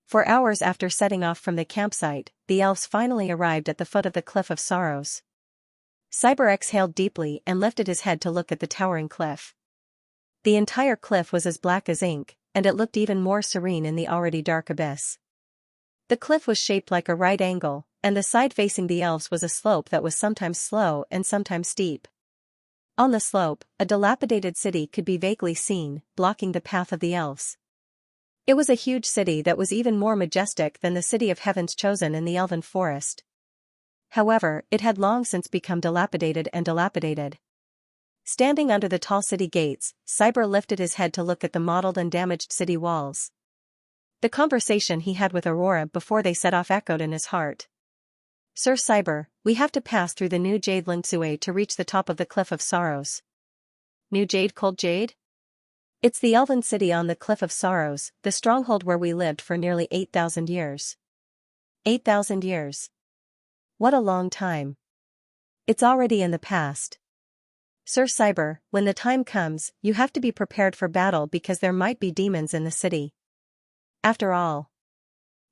Speaker 1: For hours after setting off from the campsite, the elves finally arrived at the foot of the Cliff of Sorrows. Cyber exhaled deeply and lifted his head to look at the towering cliff. The entire cliff was as black as ink, and it looked even more serene in the already dark abyss. The cliff was shaped like a right angle, and the side facing the elves was a slope that was sometimes slow and sometimes steep. On the slope, a dilapidated city could be vaguely seen, blocking the path of the elves. It was a huge city that was even more majestic than the city of Heaven's Chosen in the elven forest. However, it had long since become dilapidated. Standing under the tall city gates, Cyber lifted his head to look at the mottled and damaged city walls. The conversation he had with Aurora before they set off echoed in his heart. Sir Cyber, we have to pass through the New Jade Linksue to reach the top of the Cliff of Sorrows. New Jade, Cold Jade? It's the elven city on the Cliff of Sorrows, the stronghold where we lived for nearly 8,000 years. 8,000 years. What a long time. It's already in the past. Sir Cyber, when the time comes, you have to be prepared for battle because there might be demons in the city. After all,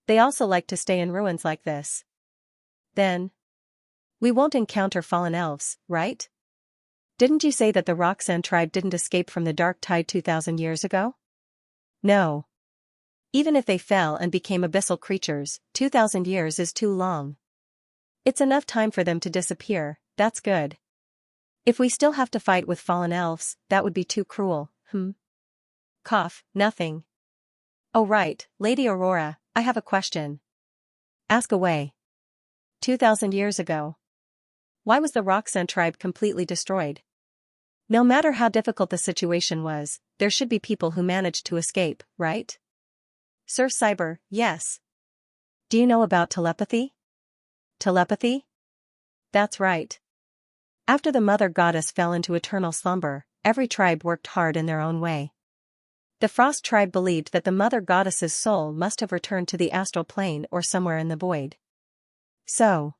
Speaker 1: they also like to stay in ruins like this. Then, we won't encounter fallen elves, right? Didn't you say that the Roxanne tribe didn't escape from the Dark Tide 2,000 years ago? No. Even if they fell and became abyssal creatures, 2,000 years is too long. It's enough time for them to disappear, that's good. If we still have to fight with fallen elves, that would be too cruel, Cough, nothing. Oh right, Lady Aurora, I have a question. Ask away. 2,000 years ago. Why was the Roxanne tribe completely destroyed? No matter how difficult the situation was, there should be people who managed to escape, right? Sir Cyber, yes. Do you know about telepathy? Telepathy? That's right. After the mother goddess fell into eternal slumber, every tribe worked hard in their own way. The Frost tribe believed that the mother goddess's soul must have returned to the astral plane or somewhere in the void. So,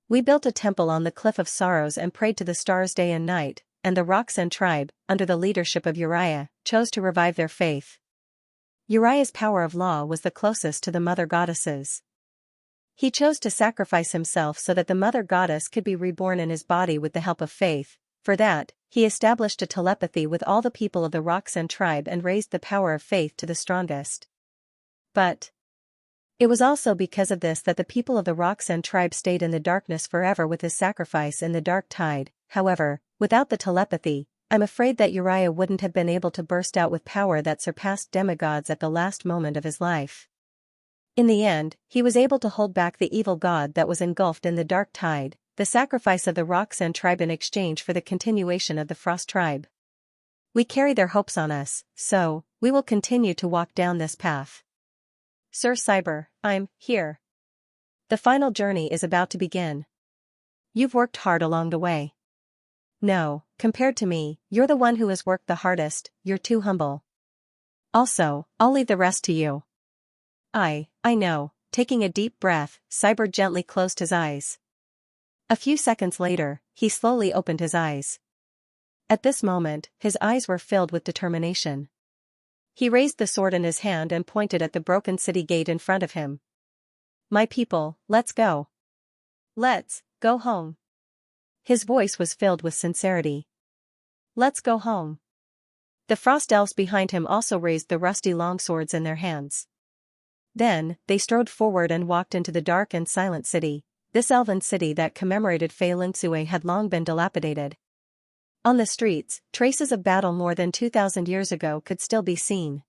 Speaker 1: we built a temple on the Cliff of Sorrows and prayed to the stars day and night, and the Roxanne tribe, under the leadership of Uriah, chose to revive their faith. Uriah's power of law was the closest to the mother goddess's. He chose to sacrifice himself so that the mother goddess could be reborn in his body with the help of faith. For that, he established a telepathy with all the people of the Roxanne tribe and raised the power of faith to the strongest. But it was also because of this that the people of the Roxanne tribe stayed in the darkness forever with his sacrifice in the dark tide. However, without the telepathy, I'm afraid that Uriah wouldn't have been able to burst out with power that surpassed demigods at the last moment of his life. In the end, he was able to hold back the evil god that was engulfed in the dark tide, the sacrifice of the Roxanne tribe in exchange for the continuation of the Frost tribe. We carry their hopes on us, so we will continue to walk down this path. Sir Cyber, I'm here. The final journey is about to begin. You've worked hard along the way. No, compared to me, you're the one who has worked the hardest, you're too humble. Also, I'll leave the rest to you. I know. Taking a deep breath, Cyber gently closed his eyes. A few seconds later, he slowly opened his eyes. At this moment, his eyes were filled with determination. He raised the sword in his hand and pointed at the broken city gate in front of him. My people, let's go. Let's go home. His voice was filled with sincerity. Let's go home. The frost elves behind him also raised the rusty longswords in their hands. Then, they strode forward and walked into the dark and silent city. This elven city that commemorated Fei Lingsue had long been dilapidated. On the streets, traces of battle more than 2,000 years ago could still be seen.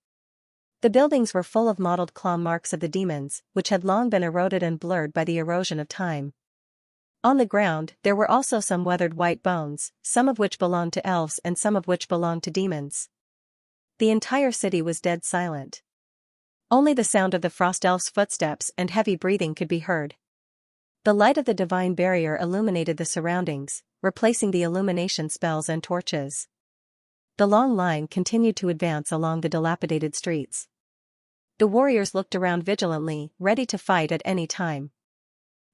Speaker 1: The buildings were full of mottled claw marks of the demons, which had long been eroded and blurred by the erosion of time. On the ground, there were also some weathered white bones, some of which belonged to elves and some of which belonged to demons. The entire city was dead silent. Only the sound of the frost elves' footsteps and heavy breathing could be heard. The light of the divine barrier illuminated the surroundings, replacing the illumination spells and torches. The long line continued to advance along the dilapidated streets. The warriors looked around vigilantly, ready to fight at any time.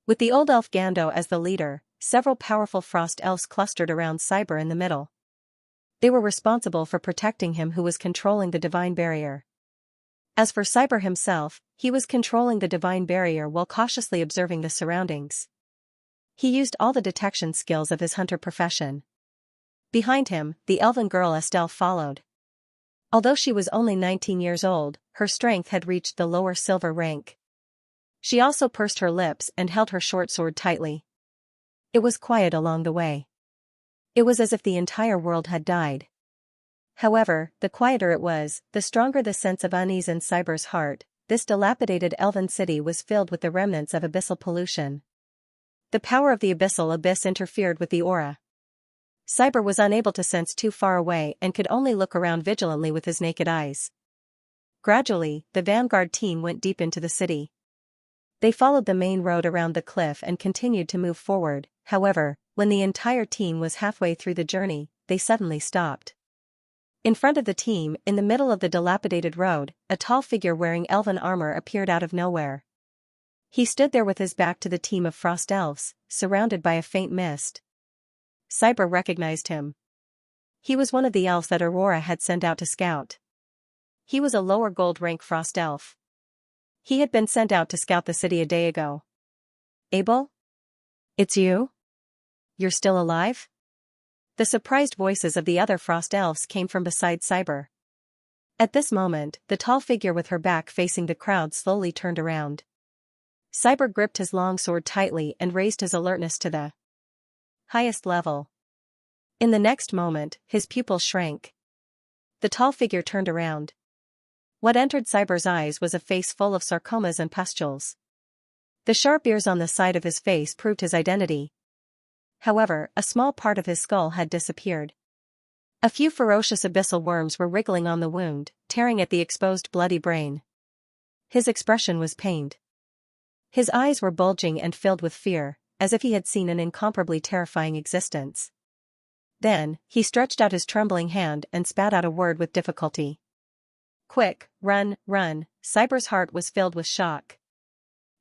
Speaker 1: With the old elf Gando as the leader, several powerful frost elves clustered around Cyber in the middle. They were responsible for protecting him who was controlling the divine barrier. As for Cyber himself, he was controlling the divine barrier while cautiously observing the surroundings. He used all the detection skills of his hunter profession. Behind him, the elven girl Estelle followed. Although she was only 19 years old, her strength had reached the lower silver rank. She also pursed her lips and held her short sword tightly. It was quiet along the way. It was as if the entire world had died. However, the quieter it was, the stronger the sense of unease in Cyber's heart. This dilapidated elven city was filled with the remnants of abyssal pollution. The power of the abyssal abyss interfered with the aura. Cyber was unable to sense too far away and could only look around vigilantly with his naked eyes. Gradually, the vanguard team went deep into the city. They followed the main road around the cliff and continued to move forward. However, when the entire team was halfway through the journey, they suddenly stopped. In front of the team, in the middle of the dilapidated road, a tall figure wearing elven armor appeared out of nowhere. He stood there with his back to the team of frost elves, surrounded by a faint mist. Cyber recognized him. He was one of the elves that Aurora had sent out to scout. He was a lower gold rank frost elf. He had been sent out to scout the city a day ago. Abel? It's you? You're still alive? The surprised voices of the other frost elves came from beside Cyber. At this moment, the tall figure with her back facing the crowd slowly turned around. Cyber gripped his long sword tightly and raised his alertness to the highest level. In the next moment, his pupils shrank. The tall figure turned around. What entered Cyber's eyes was a face full of sarcomas and pustules. The sharp ears on the side of his face proved his identity. However, a small part of his skull had disappeared. A few ferocious abyssal worms were wriggling on the wound, tearing at the exposed bloody brain. His expression was pained. His eyes were bulging and filled with fear, as if he had seen an incomparably terrifying existence. Then, he stretched out his trembling hand and spat out a word with difficulty. Quick, run, run. Cyber's heart was filled with shock.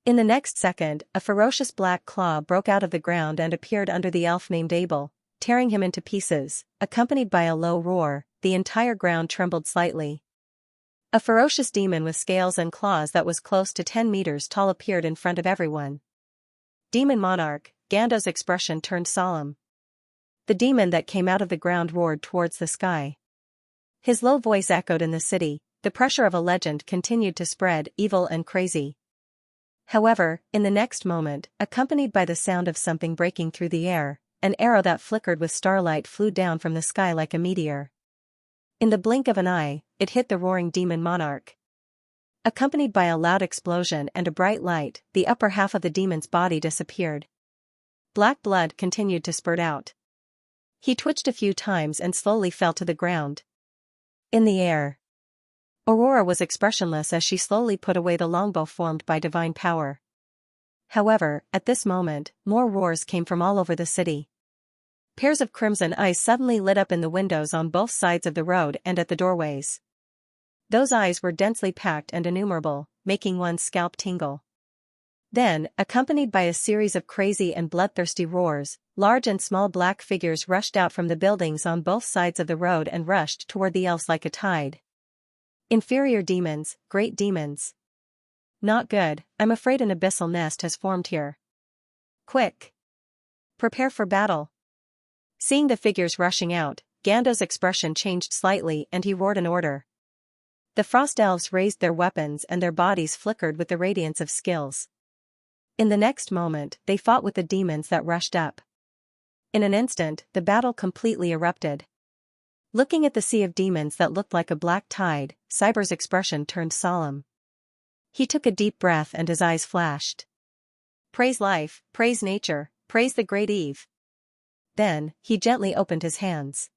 Speaker 1: In the next second, a ferocious black claw broke out of the ground and appeared under the elf named Abel, tearing him into pieces. Accompanied by a low roar, the entire ground trembled slightly. A ferocious demon with scales and claws that was close to 10 meters tall appeared in front of everyone. Demon Monarch, Gando's expression turned solemn. The demon that came out of the ground roared towards the sky. His low voice echoed in the city. The pressure of a legend continued to spread, evil and crazy. However, in the next moment, accompanied by the sound of something breaking through the air, an arrow that flickered with starlight flew down from the sky like a meteor. In the blink of an eye, it hit the roaring demon monarch. Accompanied by a loud explosion and a bright light, the upper half of the demon's body disappeared. Black blood continued to spurt out. He twitched a few times and slowly fell to the ground. In the air, Aurora was expressionless as she slowly put away the longbow formed by divine power. However, at this moment, more roars came from all over the city. Pairs of crimson eyes suddenly lit up in the windows on both sides of the road and at the doorways. Those eyes were densely packed and innumerable, making one's scalp tingle. Then, accompanied by a series of crazy and bloodthirsty roars, large and small black figures rushed out from the buildings on both sides of the road and rushed toward the elves like a tide. Inferior demons, great demons. Not good, I'm afraid an abyssal nest has formed here. Quick! Prepare for battle. Seeing the figures rushing out, Gando's expression changed slightly and he roared an order. The frost elves raised their weapons and their bodies flickered with the radiance of skills. In the next moment, they fought with the demons that rushed up. In an instant, the battle completely erupted. Looking at the sea of demons that looked like a black tide, Cyber's expression turned solemn. He took a deep breath and his eyes flashed. Praise life, praise nature, praise the great Eve. Then, he gently opened his hands.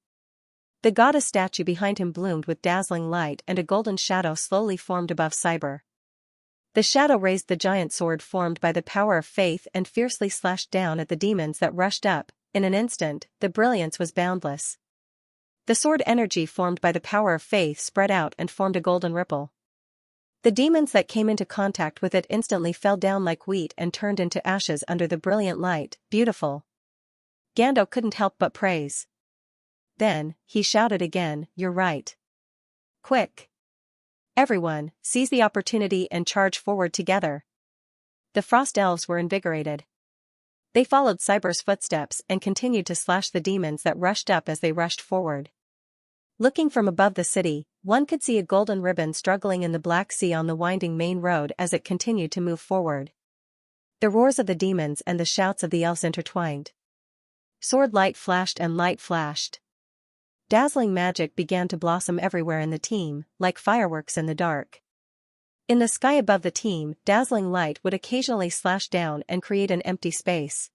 Speaker 1: The goddess statue behind him bloomed with dazzling light and a golden shadow slowly formed above Cyber. The shadow raised the giant sword formed by the power of faith and fiercely slashed down at the demons that rushed up. In an instant, the brilliance was boundless. The sword energy formed by the power of faith spread out and formed a golden ripple. The demons that came into contact with it instantly fell down like wheat and turned into ashes under the brilliant light. Beautiful. Gando couldn't help but praise. Then, he shouted again, you're right. Quick! Everyone, seize the opportunity and charge forward together. The frost elves were invigorated. They followed Cyber's footsteps and continued to slash the demons that rushed up as they rushed forward. Looking from above the city, one could see a golden ribbon struggling in the Black Sea on the winding main road as it continued to move forward. The roars of the demons and the shouts of the elves intertwined. Sword light flashed and light flashed. Dazzling magic began to blossom everywhere in the team, like fireworks in the dark. In the sky above the team, dazzling light would occasionally slash down and create an empty space.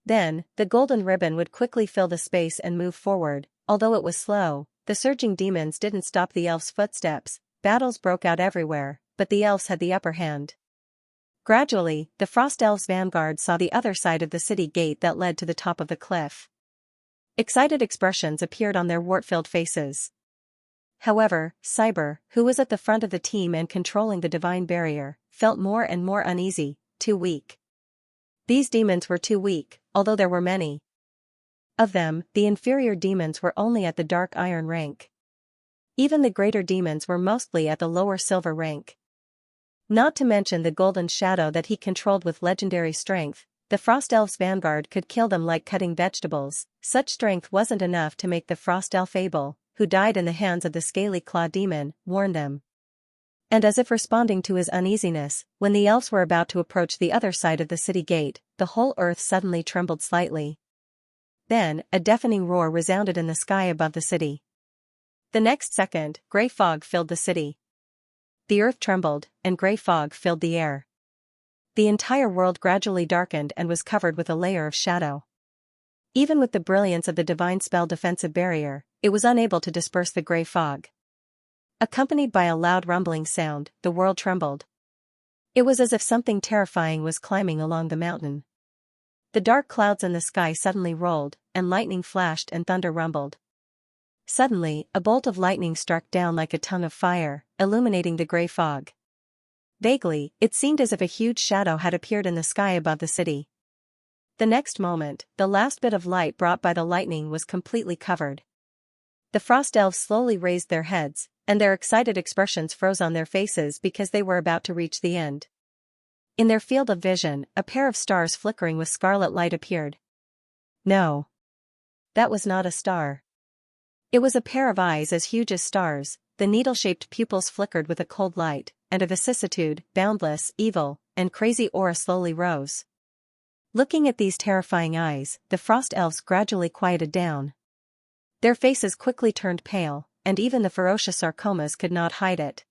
Speaker 1: Then, the golden ribbon would quickly fill the space and move forward. Although it was slow, the surging demons didn't stop the elves' footsteps. Battles broke out everywhere, but the elves had the upper hand. Gradually, the frost elves' vanguard saw the other side of the city gate that led to the top of the cliff. Excited expressions appeared on their wart-filled faces. However, Cyber, who was at the front of the team and controlling the divine barrier, felt more and more uneasy, too weak. These demons were too weak, although there were many. Of them, the inferior demons were only at the dark iron rank. Even the greater demons were mostly at the lower silver rank. Not to mention the golden shadow that he controlled with legendary strength, the Frost Elf's vanguard could kill them like cutting vegetables. Such strength wasn't enough to make the Frost Elf able who died in the hands of the scaly claw demon, warned them. And as if responding to his uneasiness, when the elves were about to approach the other side of the city gate, the whole earth suddenly trembled slightly. Then, a deafening roar resounded in the sky above the city. The next second, grey fog filled the city. The earth trembled, and grey fog filled the air. The entire world gradually darkened and was covered with a layer of shadow. Even with the brilliance of the divine spell defensive barrier, it was unable to disperse the grey fog. Accompanied by a loud rumbling sound, the world trembled. It was as if something terrifying was climbing along the mountain. The dark clouds in the sky suddenly rolled, and lightning flashed and thunder rumbled. Suddenly, a bolt of lightning struck down like a tongue of fire, illuminating the grey fog. Vaguely, it seemed as if a huge shadow had appeared in the sky above the city. The next moment, the last bit of light brought by the lightning was completely covered. The frost elves slowly raised their heads, and their excited expressions froze on their faces because they were about to reach the end. In their field of vision, a pair of stars flickering with scarlet light appeared. No. That was not a star. It was a pair of eyes as huge as stars, the needle-shaped pupils flickered with a cold light, and a vicissitude, boundless, evil, and crazy aura slowly rose. Looking at these terrifying eyes, the frost elves gradually quieted down. Their faces quickly turned pale, and even the ferocious sarcomas could not hide it.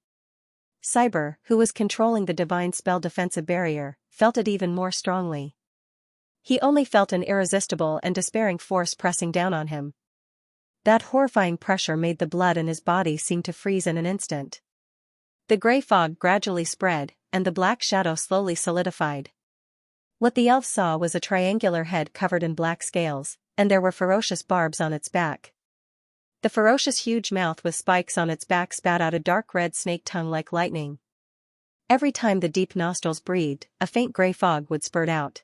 Speaker 1: Cyber, who was controlling the divine spell defensive barrier, felt it even more strongly. He only felt an irresistible and despairing force pressing down on him. That horrifying pressure made the blood in his body seem to freeze in an instant. The grey fog gradually spread, and the black shadow slowly solidified. What the elves saw was a triangular head covered in black scales, and there were ferocious barbs on its back. The ferocious huge mouth with spikes on its back spat out a dark red snake tongue like lightning. Every time the deep nostrils breathed, a faint grey fog would spurt out.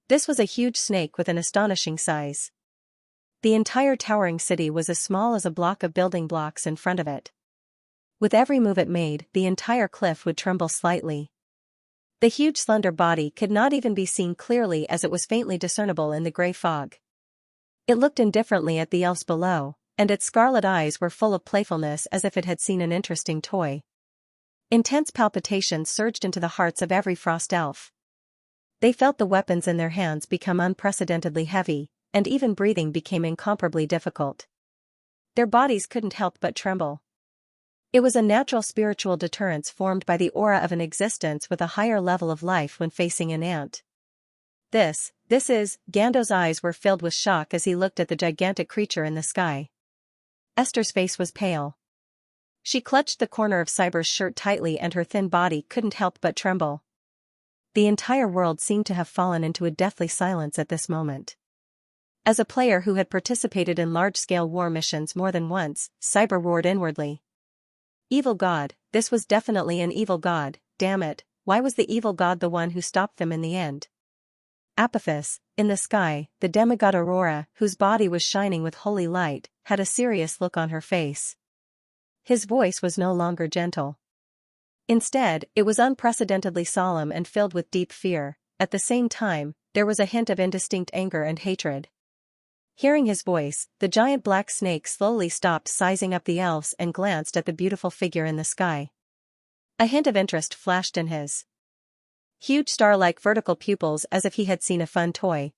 Speaker 1: This was a huge snake with an astonishing size. The entire towering city was as small as a block of building blocks in front of it. With every move it made, the entire cliff would tremble slightly. The huge slender body could not even be seen clearly as it was faintly discernible in the grey fog. It looked indifferently at the elves below, and its scarlet eyes were full of playfulness as if it had seen an interesting toy. Intense palpitations surged into the hearts of every frost elf. They felt the weapons in their hands become unprecedentedly heavy, and even breathing became incomparably difficult. Their bodies couldn't help but tremble. It was a natural spiritual deterrence formed by the aura of an existence with a higher level of life when facing an ant. This is, Gando's eyes were filled with shock as he looked at the gigantic creature in the sky. Esther's face was pale. She clutched the corner of Cyber's shirt tightly and her thin body couldn't help but tremble. The entire world seemed to have fallen into a deathly silence at this moment. As a player who had participated in large-scale war missions more than once, Cyber roared inwardly. Evil god, this was definitely an evil god, damn it, why was the evil god the one who stopped them in the end? Apophis, in the sky, the demigod Aurora, whose body was shining with holy light, had a serious look on her face. His voice was no longer gentle. Instead, it was unprecedentedly solemn and filled with deep fear. At the same time, there was a hint of indistinct anger and hatred. Hearing his voice, the giant black snake slowly stopped sizing up the elves and glanced at the beautiful figure in the sky. A hint of interest flashed in his huge star-like vertical pupils as if he had seen a fun toy.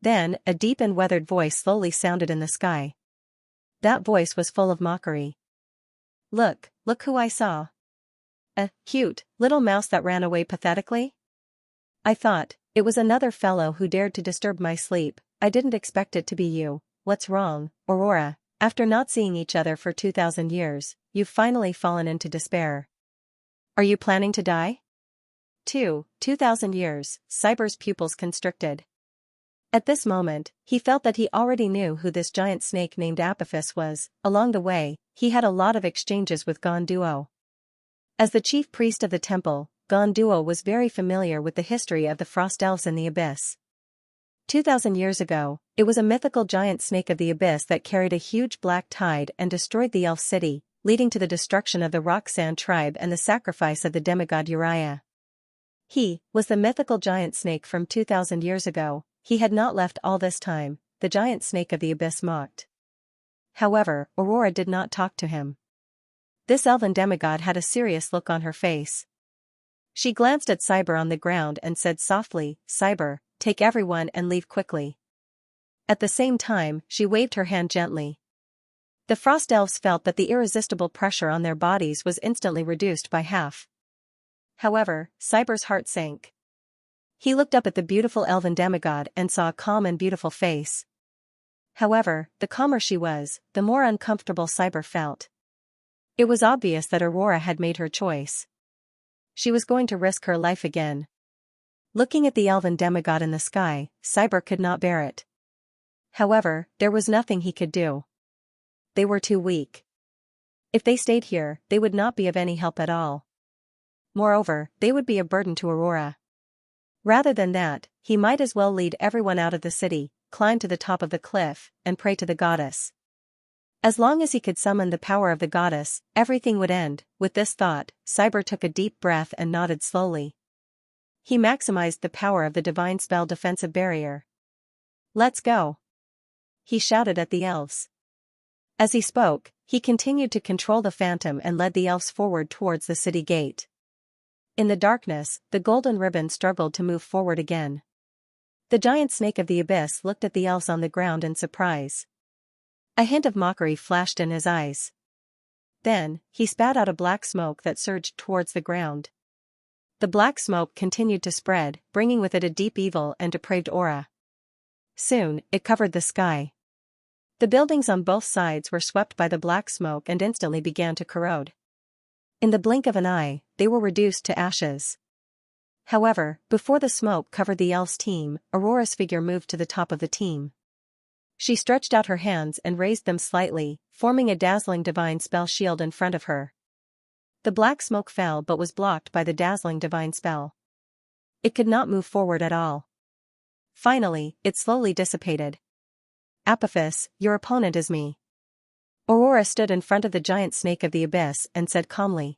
Speaker 1: Then, a deep and weathered voice slowly sounded in the sky. That voice was full of mockery. Look who I saw. A cute little mouse that ran away pathetically? I thought, it was another fellow who dared to disturb my sleep. I didn't expect it to be you. What's wrong, Aurora? After not seeing each other for 2,000 years, you've finally fallen into despair. Are you planning to die? 2,000 years, Cyber's pupils constricted. At this moment, he felt that he already knew who this giant snake named Apophis was. Along the way, he had a lot of exchanges with Gonduo. As the chief priest of the temple, Gonduo was very familiar with the history of the frost elves in the abyss. 2,000 years ago, it was a mythical giant snake of the abyss that carried a huge black tide and destroyed the elf city, leading to the destruction of the Roxanne tribe and the sacrifice of the demigod Uriah. He was the mythical giant snake from 2,000 years ago. He had not left all this time, the giant snake of the abyss mocked. However, Aurora did not talk to him. This elven demigod had a serious look on her face. She glanced at Cyber on the ground and said softly, "Cyber, take everyone and leave quickly." At the same time, she waved her hand gently. The frost elves felt that the irresistible pressure on their bodies was instantly reduced by half. However, Cyber's heart sank. He looked up at the beautiful elven demigod and saw a calm and beautiful face. However, the calmer she was, the more uncomfortable Cyber felt. It was obvious that Aurora had made her choice. She was going to risk her life again. Looking at the elven demigod in the sky, Cyber could not bear it. However, there was nothing he could do. They were too weak. If they stayed here, they would not be of any help at all. Moreover, they would be a burden to Aurora. Rather than that, he might as well lead everyone out of the city, climb to the top of the cliff, and pray to the goddess. As long as he could summon the power of the goddess, everything would end. With this thought, Cyber took a deep breath and nodded slowly. He maximized the power of the divine spell defensive barrier. "Let's go!" he shouted at the elves. As he spoke, he continued to control the phantom and led the elves forward towards the city gate. In the darkness, the golden ribbon struggled to move forward again. The giant snake of the abyss looked at the elves on the ground in surprise. A hint of mockery flashed in his eyes. Then, he spat out a black smoke that surged towards the ground. The black smoke continued to spread, bringing with it a deep evil and depraved aura. Soon, it covered the sky. The buildings on both sides were swept by the black smoke and instantly began to corrode. In the blink of an eye, they were reduced to ashes. However, before the smoke covered the elves' team, Aurora's figure moved to the top of the team. She stretched out her hands and raised them slightly, forming a dazzling divine spell shield in front of her. The black smoke fell but was blocked by the dazzling divine spell. It could not move forward at all. Finally, it slowly dissipated. "Apophis, your opponent is me." Aurora stood in front of the giant snake of the abyss and said calmly.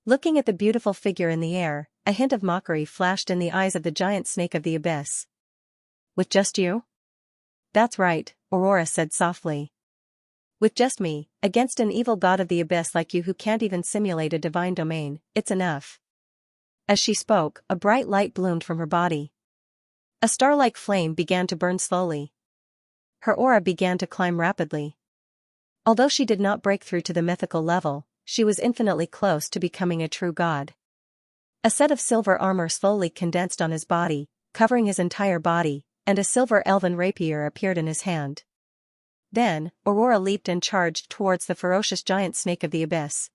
Speaker 1: Looking at the beautiful figure in the air, a hint of mockery flashed in the eyes of the giant snake of the abyss. "With just you?" "That's right," Aurora said softly. "With just me, against an evil god of the abyss like you who can't even simulate a divine domain, it's enough." As she spoke, a bright light bloomed from her body. A star-like flame began to burn slowly. Her aura began to climb rapidly. Although she did not break through to the mythical level, she was infinitely close to becoming a true god. A set of silver armor slowly condensed on his body, covering his entire body, and a silver elven rapier appeared in his hand. Then, Aurora leaped and charged towards the ferocious giant snake of the abyss.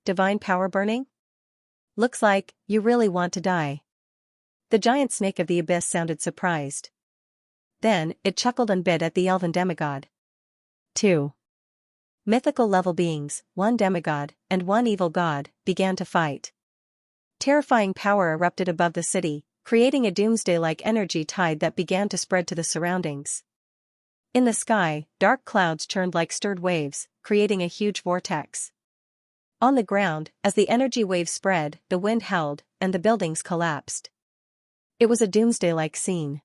Speaker 1: "Divine power burning? Looks like you really want to die." The giant snake of the abyss sounded surprised. Then, it chuckled and bit at the elven demigod. 2. Mythical level beings, one demigod, and one evil god, began to fight. Terrifying power erupted above the city, creating a doomsday-like energy tide that began to spread to the surroundings. In the sky, dark clouds churned like stirred waves, creating a huge vortex. On the ground, as the energy waves spread, the wind howled, and the buildings collapsed. It was a doomsday-like scene.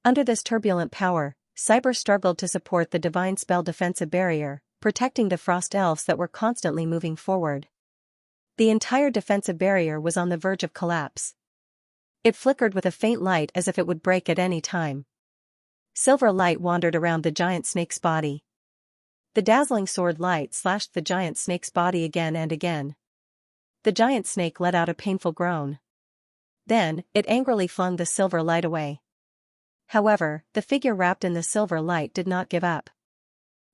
Speaker 1: Under this turbulent power, Cyber struggled to support the divine spell defensive barrier, protecting the frost elves that were constantly moving forward. The entire defensive barrier was on the verge of collapse. It flickered with a faint light as if it would break at any time. Silver light wandered around the giant snake's body. The dazzling sword light slashed the giant snake's body again and again. The giant snake let out a painful groan. Then, it angrily flung the silver light away. However, the figure wrapped in the silver light did not give up.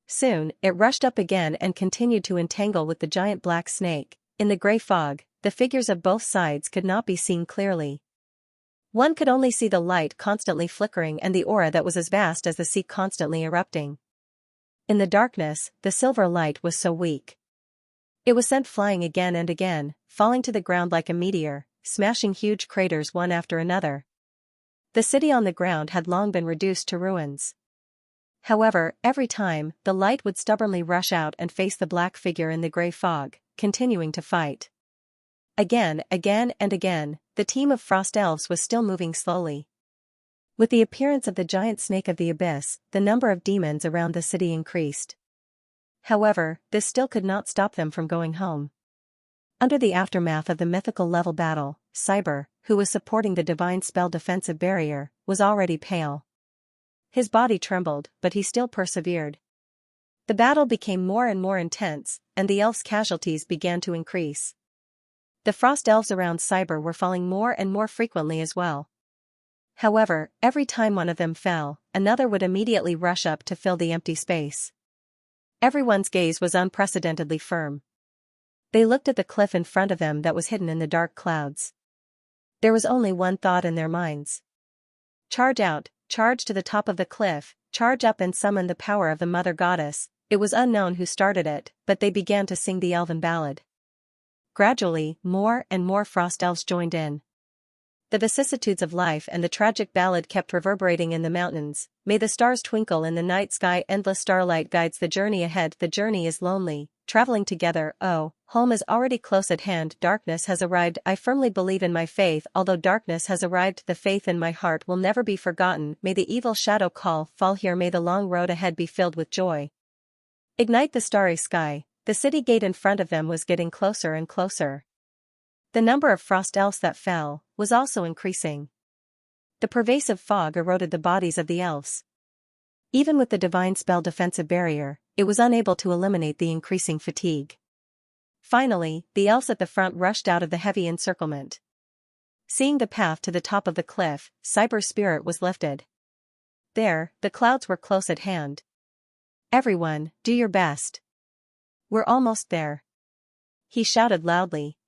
Speaker 1: Soon, it rushed up again and continued to entangle with the giant black snake. In the gray fog, the figures of both sides could not be seen clearly. One could only see the light constantly flickering and the aura that was as vast as the sea constantly erupting. In the darkness, the silver light was so weak. It was sent flying again and again, falling to the ground like a meteor, smashing huge craters one after another. The city on the ground had long been reduced to ruins. However, every time, the light would stubbornly rush out and face the black figure in the gray fog, continuing to fight. Again and again, the team of frost elves was still moving slowly. With the appearance of the giant snake of the abyss, the number of demons around the city increased. However, this still could not stop them from going home. Under the aftermath of the mythical level battle, Cyber, who was supporting the divine spell defensive barrier, was already pale. His body trembled, but he still persevered. The battle became more and more intense, and the elves' casualties began to increase. The frost elves around Cyber were falling more and more frequently as well. However, every time one of them fell, another would immediately rush up to fill the empty space. Everyone's gaze was unprecedentedly firm. They looked at the cliff in front of them that was hidden in the dark clouds. There was only one thought in their minds. Charge out, charge to the top of the cliff, charge up and summon the power of the Mother Goddess. It was unknown who started it, but they began to sing the elven ballad. Gradually, more and more frost elves joined in. The vicissitudes of life and the tragic ballad kept reverberating in the mountains. May the stars twinkle in the night sky, endless starlight guides the journey ahead. The journey is lonely, traveling together. Oh, home is already close at hand. Darkness has arrived. I firmly believe in my faith. Although darkness has arrived, the faith in my heart will never be forgotten. May the evil shadow call, fall here. May the long road ahead be filled with joy. Ignite the starry sky. The city gate in front of them was getting closer and closer. The number of frost elves that fell was also increasing. The pervasive fog eroded the bodies of the elves. Even with the divine spell defensive barrier, it was unable to eliminate the increasing fatigue. Finally, the elves at the front rushed out of the heavy encirclement. Seeing the path to the top of the cliff, Cyber's spirit was lifted. There, the clouds were close at hand. Everyone, do your best. We're almost there. He shouted loudly.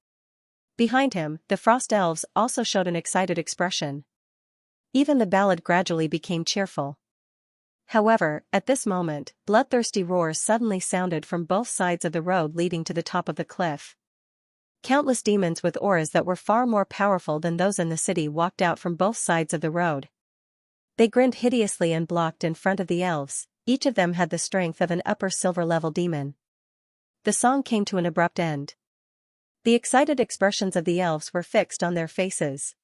Speaker 1: Behind him, the frost elves also showed an excited expression. Even the ballad gradually became cheerful. However, at this moment, bloodthirsty roars suddenly sounded from both sides of the road leading to the top of the cliff. Countless demons with auras that were far more powerful than those in the city walked out from both sides of the road. They grinned hideously and blocked in front of the elves. Each of them had the strength of an upper silver-level demon. The song came to an abrupt end. The excited expressions of the elves were fixed on their faces.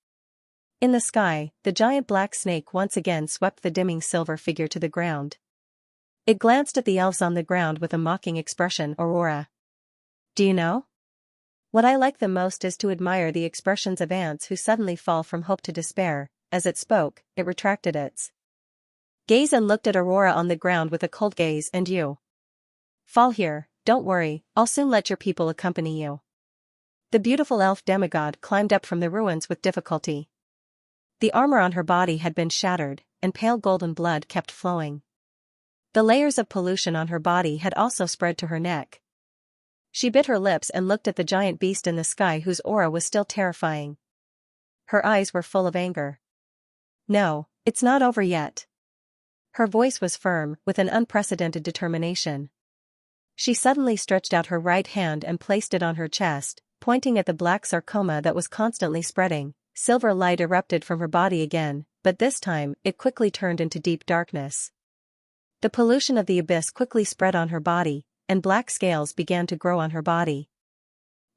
Speaker 1: In the sky, the giant black snake once again swept the dimming silver figure to the ground. It glanced at the elves on the ground with a mocking expression. Aurora. Do you know? What I like the most is to admire the expressions of ants who suddenly fall from hope to despair. As it spoke, it retracted its gaze and looked at Aurora on the ground with a cold gaze. And you? Fall here, don't worry, I'll soon let your people accompany you. The beautiful elf demigod climbed up from the ruins with difficulty. The armor on her body had been shattered, and pale golden blood kept flowing. The layers of pollution on her body had also spread to her neck. She bit her lips and looked at the giant beast in the sky whose aura was still terrifying. Her eyes were full of anger. No, it's not over yet. Her voice was firm, with an unprecedented determination. She suddenly stretched out her right hand and placed it on her chest, pointing at the black sarcoma that was constantly spreading. Silver light erupted from her body again, but this time, it quickly turned into deep darkness. The pollution of the abyss quickly spread on her body, and black scales began to grow on her body.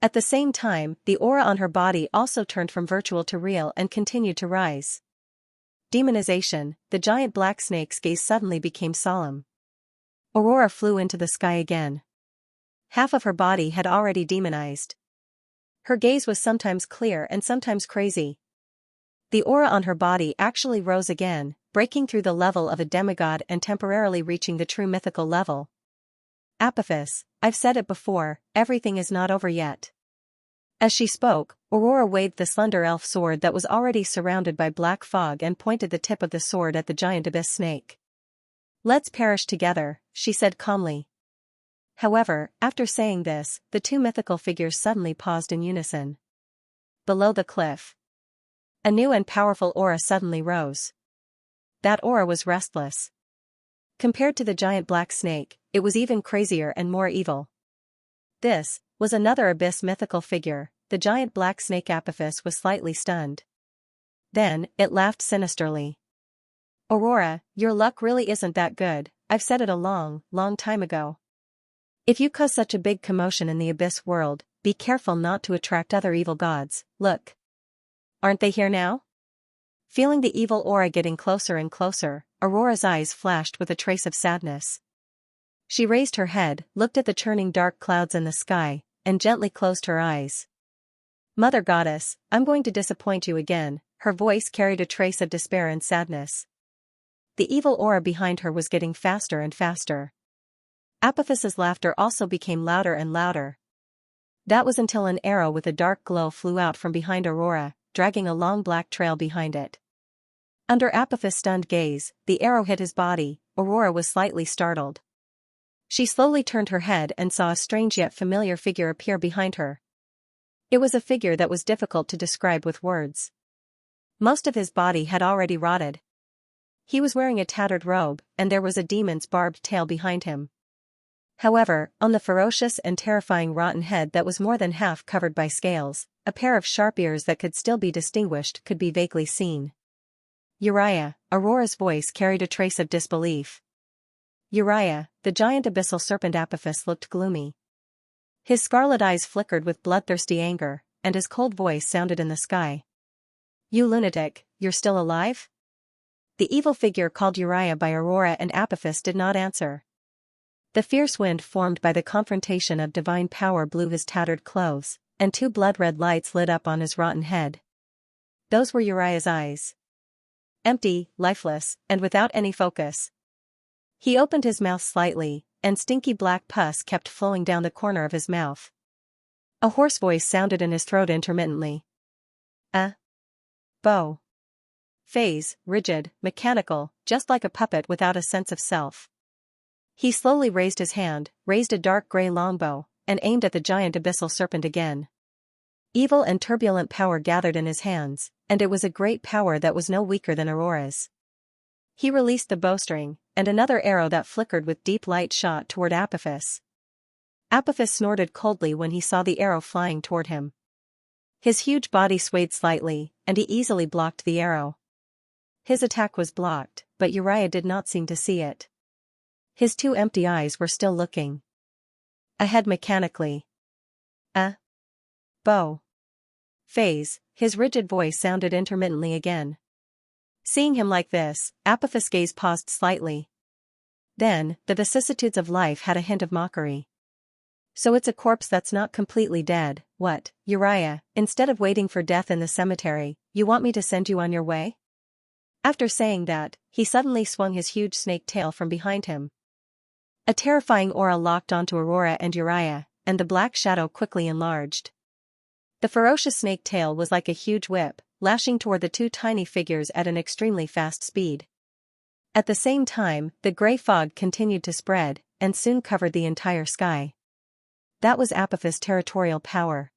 Speaker 1: At the same time, the aura on her body also turned from virtual to real and continued to rise. Demonization, the giant black snake's gaze suddenly became solemn. Aurora flew into the sky again. Half of her body had already demonized. Her gaze was sometimes clear and sometimes crazy. The aura on her body actually rose again, breaking through the level of a demigod and temporarily reaching the true mythical level. Apophis, I've said it before, everything is not over yet. As she spoke, Aurora waved the slender elf sword that was already surrounded by black fog and pointed the tip of the sword at the giant abyss snake. Let's perish together, she said calmly. However, after saying this, the two mythical figures suddenly paused in unison. Below the cliff, a new and powerful aura suddenly rose. That aura was restless. Compared to the giant black snake, it was even crazier and more evil. This was another abyss mythical figure. The giant black snake Apophis was slightly stunned. Then, it laughed sinisterly. Aurora, your luck really isn't that good, I've said it a long, long time ago. If you cause such a big commotion in the abyss world, be careful not to attract other evil gods. Look. Aren't they here now? Feeling the evil aura getting closer and closer, Aurora's eyes flashed with a trace of sadness. She raised her head, looked at the churning dark clouds in the sky, and gently closed her eyes. Mother Goddess, I'm going to disappoint you again. Her voice carried a trace of despair and sadness. The evil aura behind her was getting faster and faster. Apophis's laughter also became louder and louder. That was until an arrow with a dark glow flew out from behind Aurora, dragging a long black trail behind it. Under Apophis' stunned gaze, the arrow hit his body. Aurora was slightly startled. She slowly turned her head and saw a strange yet familiar figure appear behind her. It was a figure that was difficult to describe with words. Most of his body had already rotted. He was wearing a tattered robe, and there was a demon's barbed tail behind him. However, on the ferocious and terrifying rotten head that was more than half covered by scales, a pair of sharp ears that could still be distinguished could be vaguely seen. Uriah, Aurora's voice carried a trace of disbelief. Uriah, the giant abyssal serpent Apophis looked gloomy. His scarlet eyes flickered with bloodthirsty anger, and his cold voice sounded in the sky. You lunatic, you're still alive? The evil figure called Uriah by Aurora and Apophis did not answer. The fierce wind formed by the confrontation of divine power blew his tattered clothes, and two blood-red lights lit up on his rotten head. Those were Uriah's eyes. Empty, lifeless, and without any focus. He opened his mouth slightly, and stinky black pus kept flowing down the corner of his mouth. A hoarse voice sounded in his throat intermittently. Bow. Phase, rigid, mechanical, just like a puppet without a sense of self. He slowly raised his hand, raised a dark gray longbow, and aimed at the giant abyssal serpent again. Evil and turbulent power gathered in his hands, and it was a great power that was no weaker than Aurora's. He released the bowstring, and another arrow that flickered with deep light shot toward Apophis. Apophis snorted coldly when he saw the arrow flying toward him. His huge body swayed slightly, and he easily blocked the arrow. His attack was blocked, but Uriah did not seem to see it. His two empty eyes were still looking ahead mechanically. Bow. Phase, his rigid voice sounded intermittently again. Seeing him like this, Apophis' gaze paused slightly. Then, the vicissitudes of life had a hint of mockery. So it's a corpse that's not completely dead, what, Uriah, instead of waiting for death in the cemetery, you want me to send you on your way? After saying that, he suddenly swung his huge snake tail from behind him. A terrifying aura locked onto Aurora and Uriah, and the black shadow quickly enlarged. The ferocious snake tail was like a huge whip, lashing toward the two tiny figures at an extremely fast speed. At the same time, the gray fog continued to spread, and soon covered the entire sky. That was Apophis' territorial power.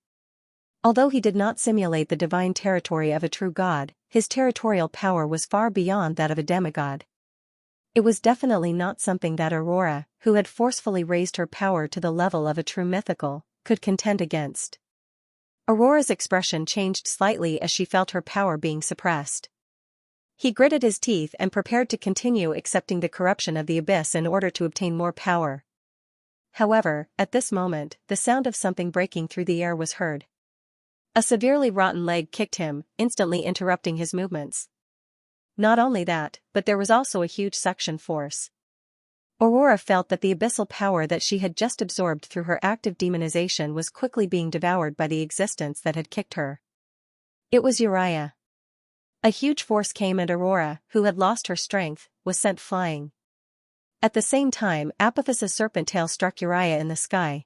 Speaker 1: Although he did not simulate the divine territory of a true god, his territorial power was far beyond that of a demigod. It was definitely not something that Aurora, who had forcefully raised her power to the level of a true mythical, could contend against. Aurora's expression changed slightly as she felt her power being suppressed. He gritted his teeth and prepared to continue accepting the corruption of the abyss in order to obtain more power. However, at this moment, the sound of something breaking through the air was heard. A severely rotten leg kicked him, instantly interrupting his movements. Not only that, but there was also a huge suction force. Aurora felt that the abyssal power that she had just absorbed through her active demonization was quickly being devoured by the existence that had kicked her. It was Uriah. A huge force came and Aurora, who had lost her strength, was sent flying. At the same time, Apophis's serpent tail struck Uriah in the sky.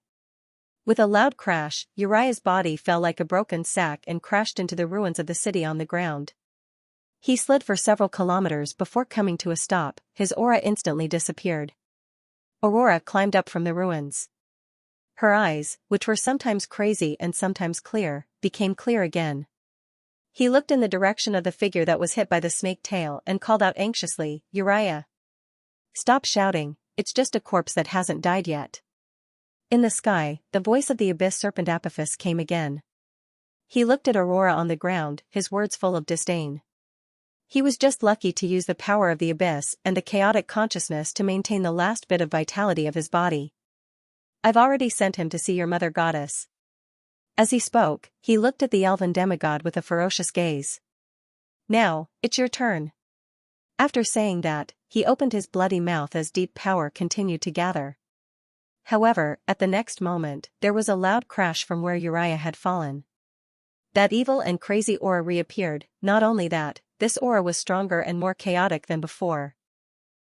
Speaker 1: With a loud crash, Uriah's body fell like a broken sack and crashed into the ruins of the city on the ground. He slid for several kilometers before coming to a stop, his aura instantly disappeared. Aurora climbed up from the ruins. Her eyes, which were sometimes crazy and sometimes clear, became clear again. He looked in the direction of the figure that was hit by the snake tail and called out anxiously, "Uriah! Stop shouting, it's just a corpse that hasn't died yet." In the sky, the voice of the abyss serpent Apophis came again. He looked at Aurora on the ground, his words full of disdain. He was just lucky to use the power of the abyss and the chaotic consciousness to maintain the last bit of vitality of his body. "I've already sent him to see your mother goddess." As he spoke, he looked at the elven demigod with a ferocious gaze. Now, it's your turn. After saying that, he opened his bloody mouth as deep power continued to gather. However, at the next moment, there was a loud crash from where Uriah had fallen. That evil and crazy aura reappeared. Not only that, this aura was stronger and more chaotic than before.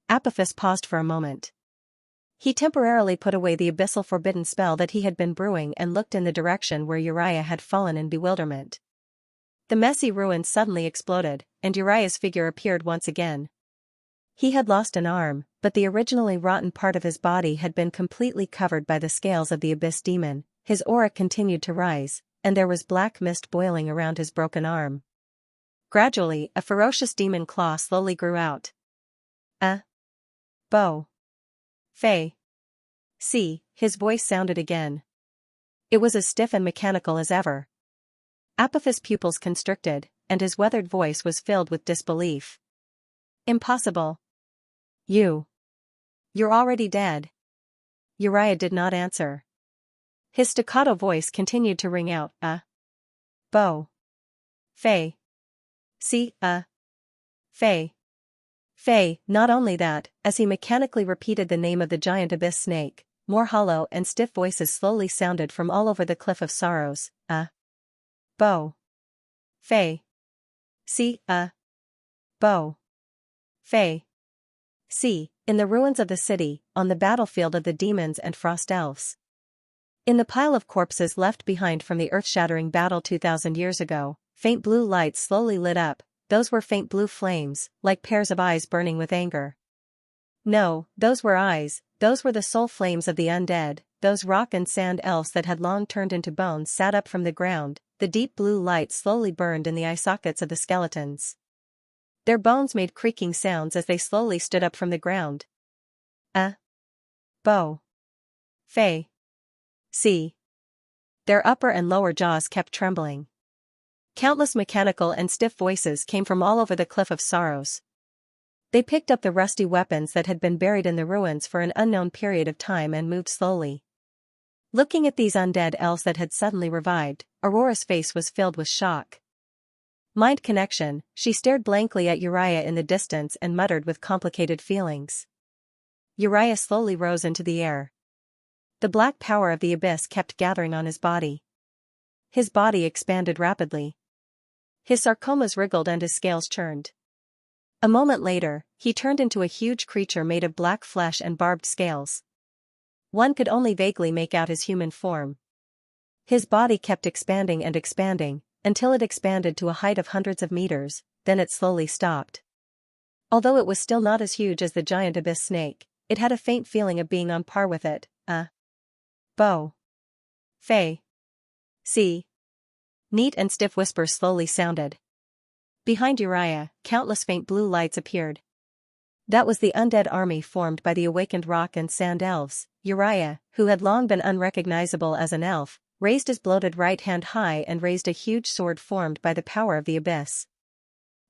Speaker 1: Apophis paused for a moment. He temporarily put away the abyssal forbidden spell that he had been brewing and looked in the direction where Uriah had fallen in bewilderment. The messy ruins suddenly exploded, and Uriah's figure appeared once again. He had lost an arm, but the originally rotten part of his body had been completely covered by the scales of the abyss demon. His aura continued to rise, and there was black mist boiling around his broken arm. Gradually, a ferocious demon claw slowly grew out. Bo. Fei. See, his voice sounded again. It was as stiff and mechanical as ever. Apophis' pupils constricted, and his weathered voice was filled with disbelief. Impossible. You're already dead. Uriah did not answer. His staccato voice continued to ring out, Bo. Fei. See, Fei. Fei. Not only that, as he mechanically repeated the name of the giant abyss snake, more hollow and stiff voices slowly sounded from all over the Cliff of Sorrows, Bo. Fei. See, Bo. Fei. See, in the ruins of the city, on the battlefield of the demons and frost elves. In the pile of corpses left behind from the earth-shattering battle 2,000 years ago, faint blue lights slowly lit up. Those were faint blue flames, like pairs of eyes burning with anger. No, those were eyes, those were the soul flames of the undead. Those rock and sand elves that had long turned into bones sat up from the ground. The deep blue light slowly burned in the eye sockets of the skeletons. Their bones made creaking sounds as they slowly stood up from the ground. Bo. Fei. See. Their upper and lower jaws kept trembling. Countless mechanical and stiff voices came from all over the Cliff of Sorrows. They picked up the rusty weapons that had been buried in the ruins for an unknown period of time and moved slowly. Looking at these undead elves that had suddenly revived, Aurora's face was filled with shock. Mind connection, she stared blankly at Uriah in the distance and muttered with complicated feelings. Uriah slowly rose into the air. The black power of the abyss kept gathering on his body. His body expanded rapidly. His sarcomas wriggled and his scales churned. A moment later, he turned into a huge creature made of black flesh and barbed scales. One could only vaguely make out his human form. His body kept expanding and expanding, until it expanded to a height of hundreds of meters, then it slowly stopped. Although it was still not as huge as the giant abyss snake, it had a faint feeling of being on par with it. Bo. Fei. See. Neat and stiff whispers slowly sounded. Behind Uriah, countless faint blue lights appeared. That was the undead army formed by the awakened rock and sand elves. Uriah, who had long been unrecognizable as an elf, raised his bloated right hand high and raised a huge sword formed by the power of the abyss.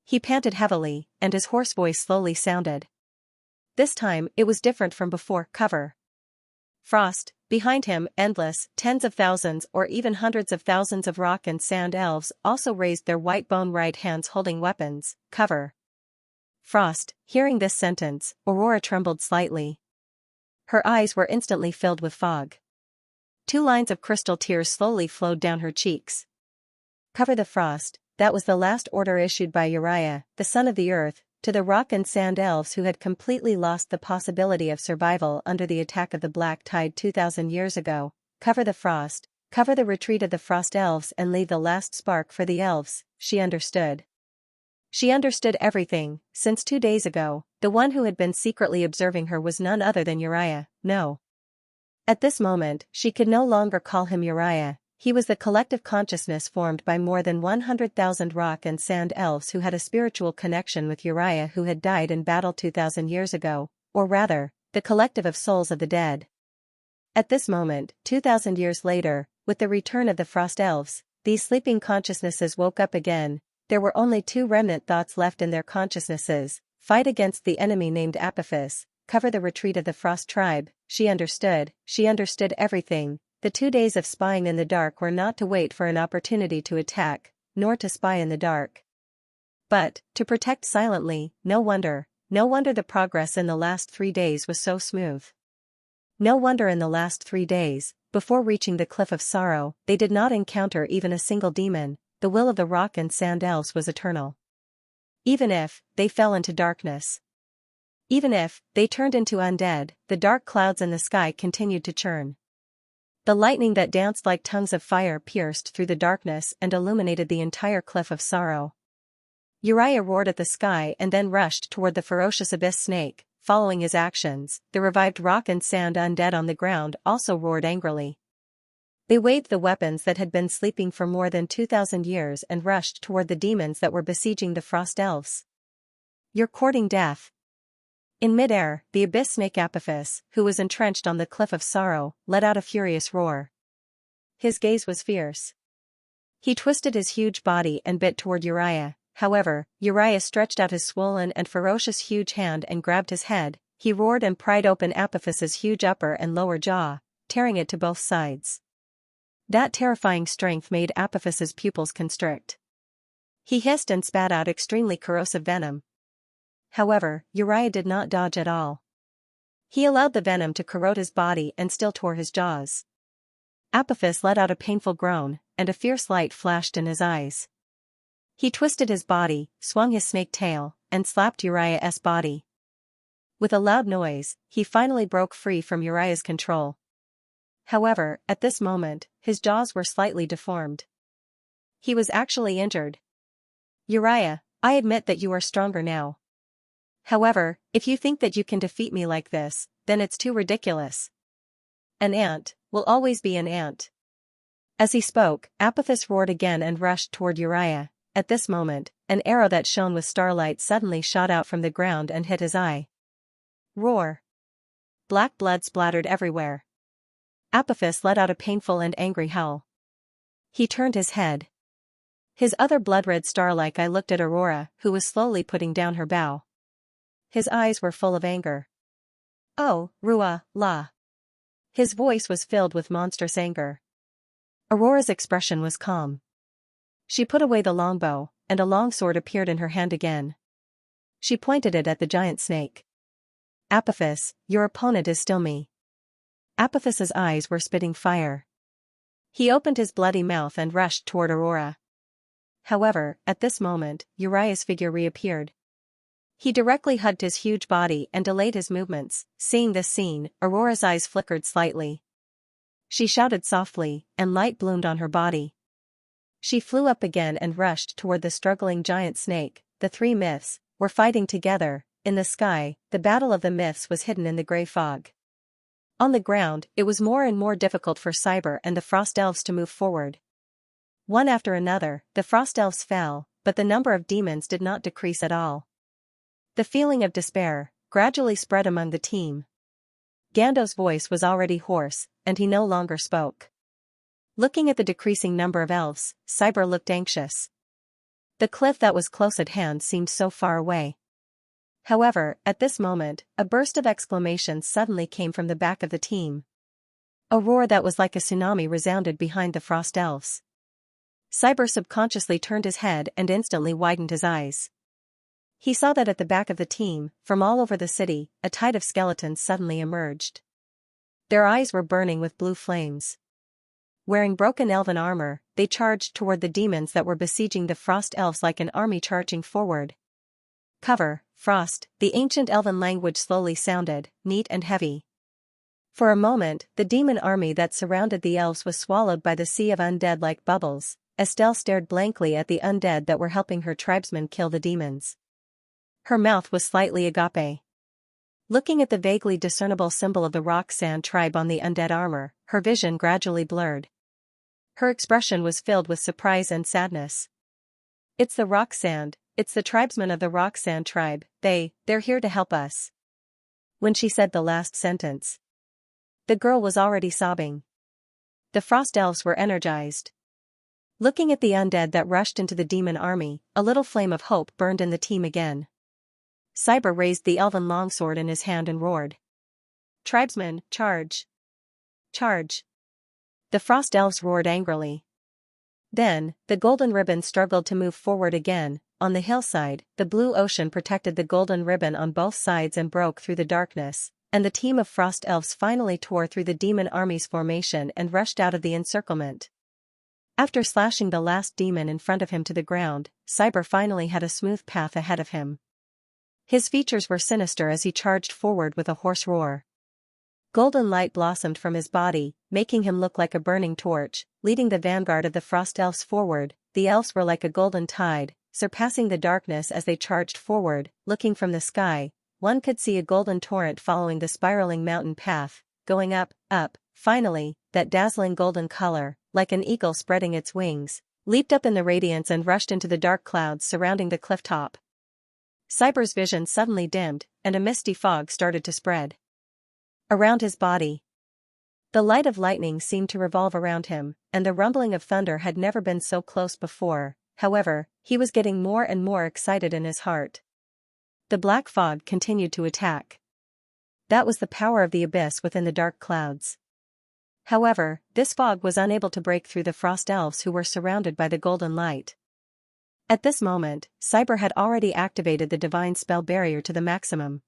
Speaker 1: He panted heavily, and his hoarse voice slowly sounded. This time, it was different from before. Cover. Frost. Behind him, endless, tens of thousands or even hundreds of thousands of rock and sand elves also raised their white bone right hands holding weapons. Cover. Frost. Hearing this sentence, Aurora trembled slightly. Her eyes were instantly filled with fog. 2 lines of crystal tears slowly flowed down her cheeks. Cover the frost. That was the last order issued by Uriah, the son of the earth, to the rock and sand elves who had completely lost the possibility of survival under the attack of the Black Tide 2,000 years ago. Cover the frost, cover the retreat of the frost elves and leave the last spark for the elves. She understood. She understood everything. Since 2 days ago, the one who had been secretly observing her was none other than Uriah. No. At this moment, she could no longer call him Uriah. He was the collective consciousness formed by more than 100,000 rock and sand elves who had a spiritual connection with Uriah who had died in battle 2,000 years ago, or rather, the collective of souls of the dead. At this moment, 2,000 years later, with the return of the frost elves, these sleeping consciousnesses woke up again. There were only 2 remnant thoughts left in their consciousnesses: fight against the enemy named Apophis, cover the retreat of the frost tribe. She understood everything. The 2 days of spying in the dark were not to wait for an opportunity to attack, nor to spy in the dark. But, to protect silently, no wonder the progress in the last 3 days was so smooth. No wonder in the last 3 days, before reaching the Cliff of Sorrow, they did not encounter even a single demon. The will of the rock and sand elves was eternal. Even if they fell into darkness, even if they turned into undead, the dark clouds in the sky continued to churn. The lightning that danced like tongues of fire pierced through the darkness and illuminated the entire Cliff of Sorrow. Uriah roared at the sky and then rushed toward the ferocious abyss snake. Following his actions, the revived rock and sand undead on the ground also roared angrily. They waved the weapons that had been sleeping for more than 2,000 years and rushed toward the demons that were besieging the frost elves. "You're courting death." In midair, the abyss snake Apophis, who was entrenched on the Cliff of Sorrow, let out a furious roar. His gaze was fierce. He twisted his huge body and bit toward Uriah. However, Uriah stretched out his swollen and ferocious huge hand and grabbed his head. He roared and pried open Apophis's huge upper and lower jaw, tearing it to both sides. That terrifying strength made Apophis's pupils constrict. He hissed and spat out extremely corrosive venom. However, Uriah did not dodge at all. He allowed the venom to corrode his body and still tore his jaws. Apophis let out a painful groan, and a fierce light flashed in his eyes. He twisted his body, swung his snake tail, and slapped Uriah's body. With a loud noise, he finally broke free from Uriah's control. However, at this moment, his jaws were slightly deformed. He was actually injured. "Uriah, I admit that you are stronger now. However, if you think that you can defeat me like this, then it's too ridiculous. An ant will always be an ant." As he spoke, Apophis roared again and rushed toward Uriah. At this moment, an arrow that shone with starlight suddenly shot out from the ground and hit his eye. Roar! Black blood splattered everywhere. Apophis let out a painful and angry howl. He turned his head. His other blood-red star-like eye looked at Aurora, who was slowly putting down her bow. His eyes were full of anger. "Oh, Rua, la." His voice was filled with monstrous anger. Aurora's expression was calm. She put away the longbow, and a long sword appeared in her hand again. She pointed it at the giant snake. "Apophis, your opponent is still me." Apophis's eyes were spitting fire. He opened his bloody mouth and rushed toward Aurora. However, at this moment, Uriah's figure reappeared. He directly hugged his huge body and delayed his movements. Seeing this scene, Aurora's eyes flickered slightly. She shouted softly, and light bloomed on her body. She flew up again and rushed toward the struggling giant snake. The three myths were fighting together. In the sky, the battle of the myths was hidden in the gray fog. On the ground, it was more and more difficult for Cyber and the Frost Elves to move forward. One after another, the Frost Elves fell, but the number of demons did not decrease at all. The feeling of despair gradually spread among the team. Gando's voice was already hoarse, and he no longer spoke. Looking at the decreasing number of elves, Cyber looked anxious. The cliff that was close at hand seemed so far away. However, at this moment, a burst of exclamations suddenly came from the back of the team. A roar that was like a tsunami resounded behind the Frost Elves. Cyber subconsciously turned his head and instantly widened his eyes. He saw that at the back of the team, from all over the city, a tide of skeletons suddenly emerged. Their eyes were burning with blue flames. Wearing broken elven armor, they charged toward the demons that were besieging the Frost Elves like an army charging forward. "Cover, Frost," the ancient elven language slowly sounded, neat and heavy. For a moment, the demon army that surrounded the elves was swallowed by the sea of undead like bubbles. Estelle stared blankly at the undead that were helping her tribesmen kill the demons. Her mouth was slightly agape. Looking at the vaguely discernible symbol of the rock-sand tribe on the undead armor, her vision gradually blurred. Her expression was filled with surprise and sadness. "It's the rock-sand, it's the tribesmen of the rock-sand tribe, they're here to help us." When she said the last sentence, the girl was already sobbing. The Frost Elves were energized. Looking at the undead that rushed into the demon army, a little flame of hope burned in the team again. Cyber raised the elven longsword in his hand and roared. "Tribesmen, charge! Charge!" The Frost Elves roared angrily. Then, the golden ribbon struggled to move forward again, on the hillside, the blue ocean protected the golden ribbon on both sides and broke through the darkness, and the team of frost elves finally tore through the demon army's formation and rushed out of the encirclement. After slashing the last demon in front of him to the ground, Cyber finally had a smooth path ahead of him. His features were sinister as he charged forward with a hoarse roar. Golden light blossomed from his body, making him look like a burning torch, leading the vanguard of the frost elves forward. The elves were like a golden tide, surpassing the darkness as they charged forward. Looking from the sky, one could see a golden torrent following the spiraling mountain path, going up, up. Finally, that dazzling golden color, like an eagle spreading its wings, leaped up in the radiance and rushed into the dark clouds surrounding the cliff top. Cyber's vision suddenly dimmed, and a misty fog started to spread around his body. The light of lightning seemed to revolve around him, and the rumbling of thunder had never been so close before. However, he was getting more and more excited in his heart. The black fog continued to attack. That was the power of the abyss within the dark clouds. However, this fog was unable to break through the frost elves who were surrounded by the golden light. At this moment, Cyber had already activated the divine spell barrier to the maximum.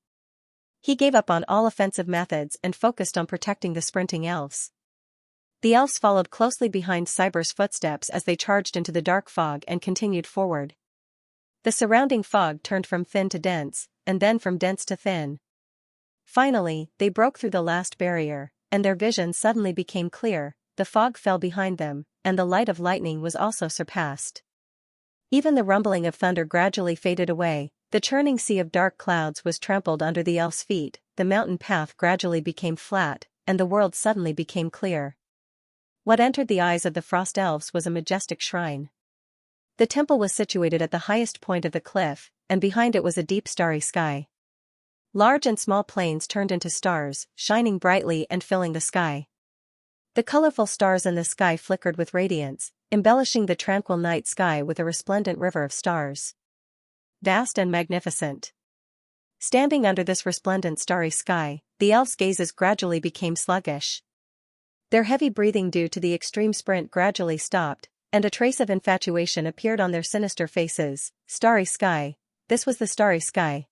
Speaker 1: He gave up on all offensive methods and focused on protecting the sprinting elves. The elves followed closely behind Cyber's footsteps as they charged into the dark fog and continued forward. The surrounding fog turned from thin to dense, and then from dense to thin. Finally, they broke through the last barrier, and their vision suddenly became clear. The fog fell behind them, and the light of lightning was also surpassed. Even the rumbling of thunder gradually faded away. The churning sea of dark clouds was trampled under the elves' feet, the mountain path gradually became flat, and the world suddenly became clear. What entered the eyes of the frost elves was a majestic shrine. The temple was situated at the highest point of the cliff, and behind it was a deep starry sky. Large and small planes turned into stars, shining brightly and filling the sky. The colorful stars in the sky flickered with radiance, embellishing the tranquil night sky with a resplendent river of stars. Vast and magnificent. Standing under this resplendent starry sky, the elves' gazes gradually became sluggish. Their heavy breathing due to the extreme sprint gradually stopped, and a trace of infatuation appeared on their sinister faces. Starry sky. This was the starry sky.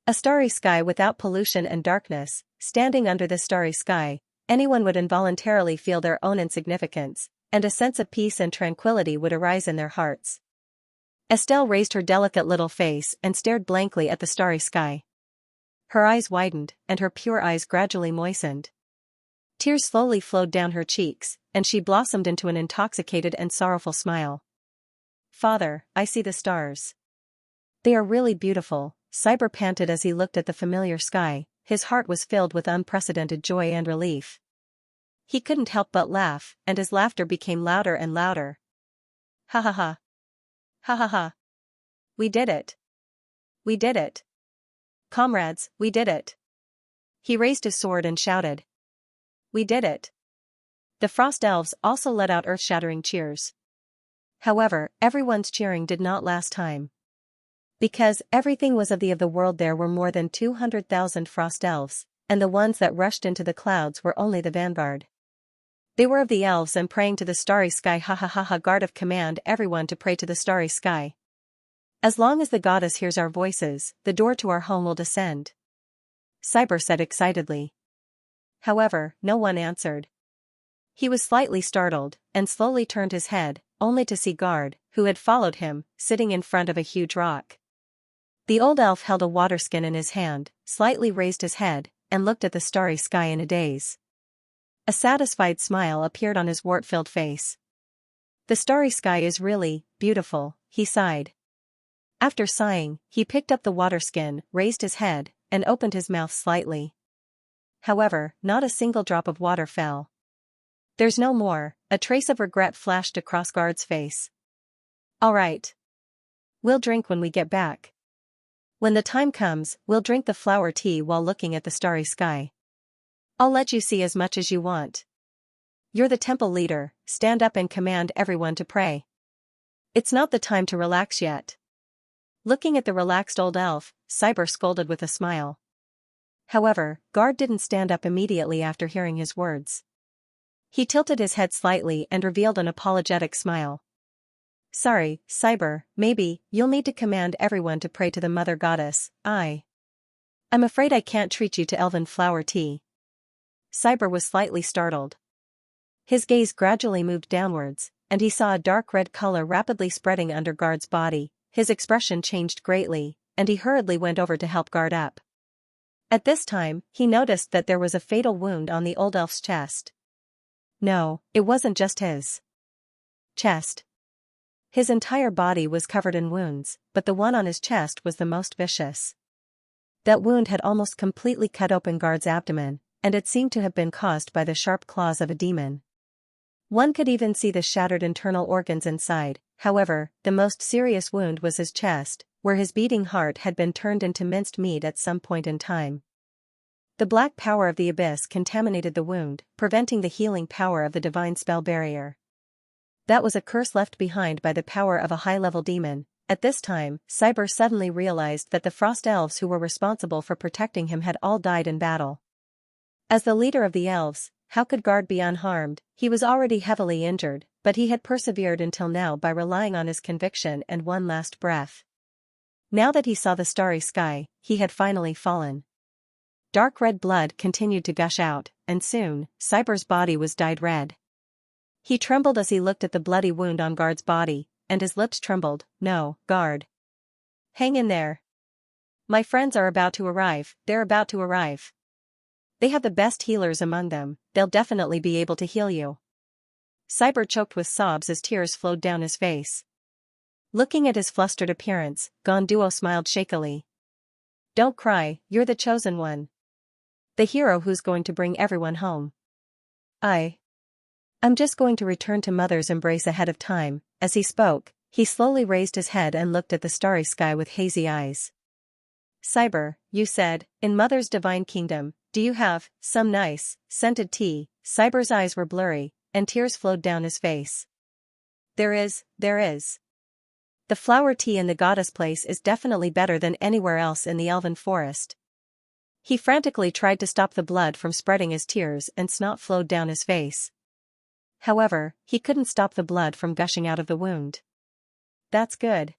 Speaker 1: A starry sky without pollution and darkness. Standing under this starry sky, anyone would involuntarily feel their own insignificance, and a sense of peace and tranquility would arise in their hearts. Estelle raised her delicate little face and stared blankly at the starry sky. Her eyes widened, and her pure eyes gradually moistened. Tears slowly flowed down her cheeks, and she blossomed into an intoxicated and sorrowful smile. "Father, I see the stars. They are really beautiful," Cyber panted as he looked at the familiar sky. His heart was filled with unprecedented joy and relief. He couldn't help but laugh, and his laughter became louder and louder. "Ha ha ha. Ha ha ha. We did it. We did it. Comrades, we did it." He raised his sword and shouted. "We did it." The frost elves also let out earth-shattering cheers. However, everyone's cheering did not last time. Because everything was of the world, there were more than 200,000 frost elves, and the ones that rushed into the clouds were only the vanguard. They were of the elves and praying to the starry sky. Ha ha ha ha. Guard of command everyone to pray to the starry sky. As long as the goddess hears our voices, the door to our home will descend. Cyber said excitedly. However, no one answered. He was slightly startled, and slowly turned his head, only to see Guard, who had followed him, sitting in front of a huge rock. The old elf held a water skin in his hand, slightly raised his head, and looked at the starry sky in a daze. A satisfied smile appeared on his wart-filled face. "The starry sky is really beautiful," he sighed. After sighing, he picked up the water skin, raised his head, and opened his mouth slightly. However, not a single drop of water fell. "There's no more," a trace of regret flashed across Guard's face. "All right. We'll drink when we get back. When the time comes, we'll drink the flower tea while looking at the starry sky. I'll let you see as much as you want. You're the temple leader, stand up and command everyone to pray. It's not the time to relax yet." Looking at the relaxed old elf, Cyber scolded with a smile. However, Guard didn't stand up immediately after hearing his words. He tilted his head slightly and revealed an apologetic smile. Sorry, Cyber, maybe, you'll need to command everyone to pray to the Mother Goddess. I'm afraid I can't treat you to elven flower tea. Cyber was slightly startled. His gaze gradually moved downwards, and he saw a dark red color rapidly spreading under Guard's body. His expression changed greatly, and he hurriedly went over to help Guard up. At this time, he noticed that there was a fatal wound on the old elf's chest. No, it wasn't just his chest. His entire body was covered in wounds, but the one on his chest was the most vicious. That wound had almost completely cut open Guard's abdomen, and it seemed to have been caused by the sharp claws of a demon. One could even see the shattered internal organs inside. However, the most serious wound was his chest, where his beating heart had been turned into minced meat at some point in time. The black power of the abyss contaminated the wound, preventing the healing power of the divine spell barrier. That was a curse left behind by the power of a high-level demon. At this time, Cyber suddenly realized that the frost elves who were responsible for protecting him had all died in battle. As the leader of the elves, how could Guard be unharmed? He was already heavily injured, but he had persevered until now by relying on his conviction and one last breath. Now that he saw the starry sky, he had finally fallen. Dark red blood continued to gush out, and soon, Cyber's body was dyed red. He trembled as he looked at the bloody wound on Guard's body, and his lips trembled. No, Guard. Hang in there. My friends are about to arrive, they're about to arrive. They have the best healers among them, they'll definitely be able to heal you. Cyber choked with sobs as tears flowed down his face. Looking at his flustered appearance, Gonduo smiled shakily. Don't cry, you're the chosen one. The hero who's going to bring everyone home. I'm just going to return to Mother's embrace ahead of time. As he spoke, he slowly raised his head and looked at the starry sky with hazy eyes. Cyber, you said, in Mother's divine kingdom, do you have some nice, scented tea? Cyber's eyes were blurry, and tears flowed down his face. There is. The flower tea in the goddess place is definitely better than anywhere else in the elven forest. He frantically tried to stop the blood from spreading as tears and snot flowed down his face. However, he couldn't stop the blood from gushing out of the wound. That's good.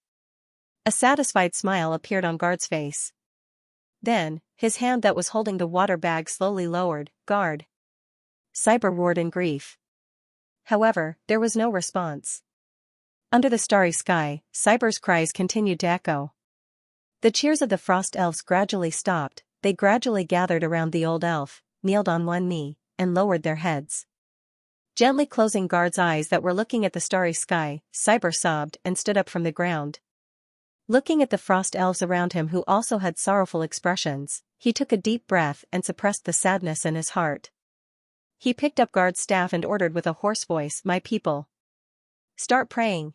Speaker 1: A satisfied smile appeared on Guard's face. Then, his hand that was holding the water bag slowly lowered. Guard. Cyber roared in grief. However, there was no response. Under the starry sky, Cyber's cries continued to echo. The cheers of the frost elves gradually stopped. They gradually gathered around the old elf, kneeled on one knee, and lowered their heads. Gently closing Guard's eyes that were looking at the starry sky, Cyber sobbed and stood up from the ground. Looking at the frost elves around him who also had sorrowful expressions, he took a deep breath and suppressed the sadness in his heart. He picked up Guard's staff and ordered with a hoarse voice, My people. Start praying.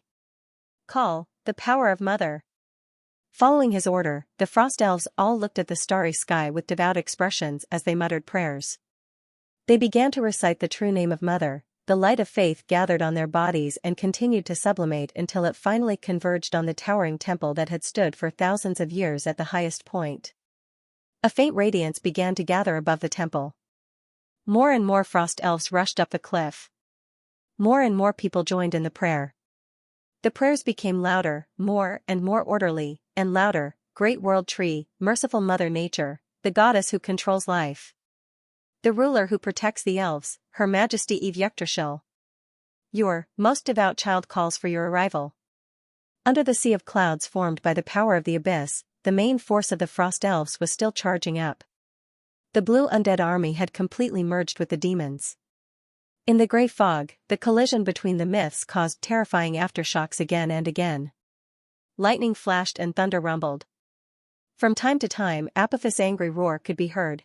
Speaker 1: Call, the power of Mother. Following his order, the frost elves all looked at the starry sky with devout expressions as they muttered prayers. They began to recite the true name of Mother. The light of faith gathered on their bodies and continued to sublimate until it finally converged on the towering temple that had stood for thousands of years at the highest point. A faint radiance began to gather above the temple. More and more frost elves rushed up the cliff. More and more people joined in the prayer. The prayers became louder, more and more orderly, and louder. Great world tree, merciful Mother Nature, the goddess who controls life. The ruler who protects the elves, Her Majesty Eve Yggdrasil. Your most devout child calls for your arrival. Under the sea of clouds formed by the power of the abyss, the main force of the frost elves was still charging up. The blue undead army had completely merged with the demons. In the grey fog, the collision between the myths caused terrifying aftershocks again and again. Lightning flashed and thunder rumbled. From time to time, Apophis' angry roar could be heard.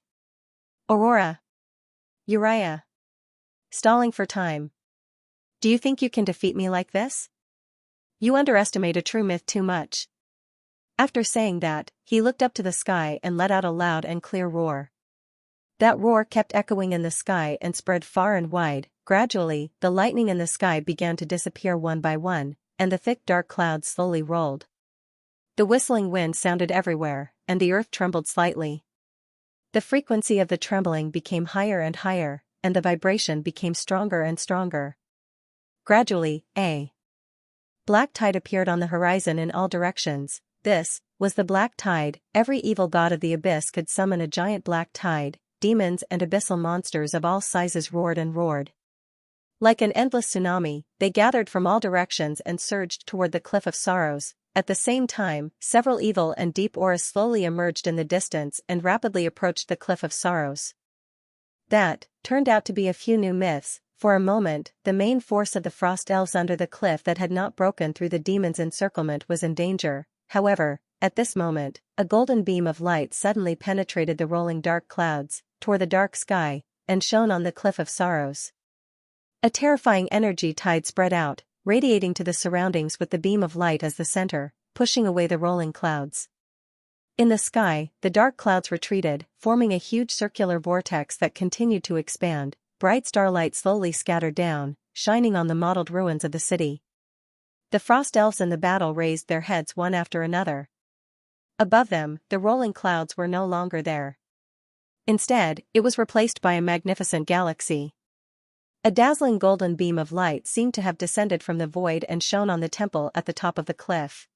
Speaker 1: Aurora. Uriah. Stalling for time. Do you think you can defeat me like this? You underestimate a true myth too much. After saying that, he looked up to the sky and let out a loud and clear roar. That roar kept echoing in the sky and spread far and wide. Gradually, the lightning in the sky began to disappear one by one, and the thick dark clouds slowly rolled. The whistling wind sounded everywhere, and the earth trembled slightly. The frequency of the trembling became higher and higher, and the vibration became stronger and stronger. Gradually, a black tide appeared on the horizon in all directions. This was the black tide. Every evil god of the abyss could summon a giant black tide. Demons and abyssal monsters of all sizes roared and roared. Like an endless tsunami, they gathered from all directions and surged toward the Cliff of Sorrows. At the same time, several evil and deep auras slowly emerged in the distance and rapidly approached the Cliff of Sorrows. That turned out to be a few new myths. For a moment, the main force of the frost elves under the cliff that had not broken through the demon's encirclement was in danger. However, at this moment, a golden beam of light suddenly penetrated the rolling dark clouds, tore the dark sky, and shone on the Cliff of Sorrows. A terrifying energy tide spread out, radiating to the surroundings with the beam of light as the center, pushing away the rolling clouds. In the sky, the dark clouds retreated, forming a huge circular vortex that continued to expand. Bright starlight slowly scattered down, shining on the mottled ruins of the city. The frost elves in the battle raised their heads one after another. Above them, the rolling clouds were no longer there. Instead, it was replaced by a magnificent galaxy. A dazzling golden beam of light seemed to have descended from the void and shone on the temple at the top of the cliff.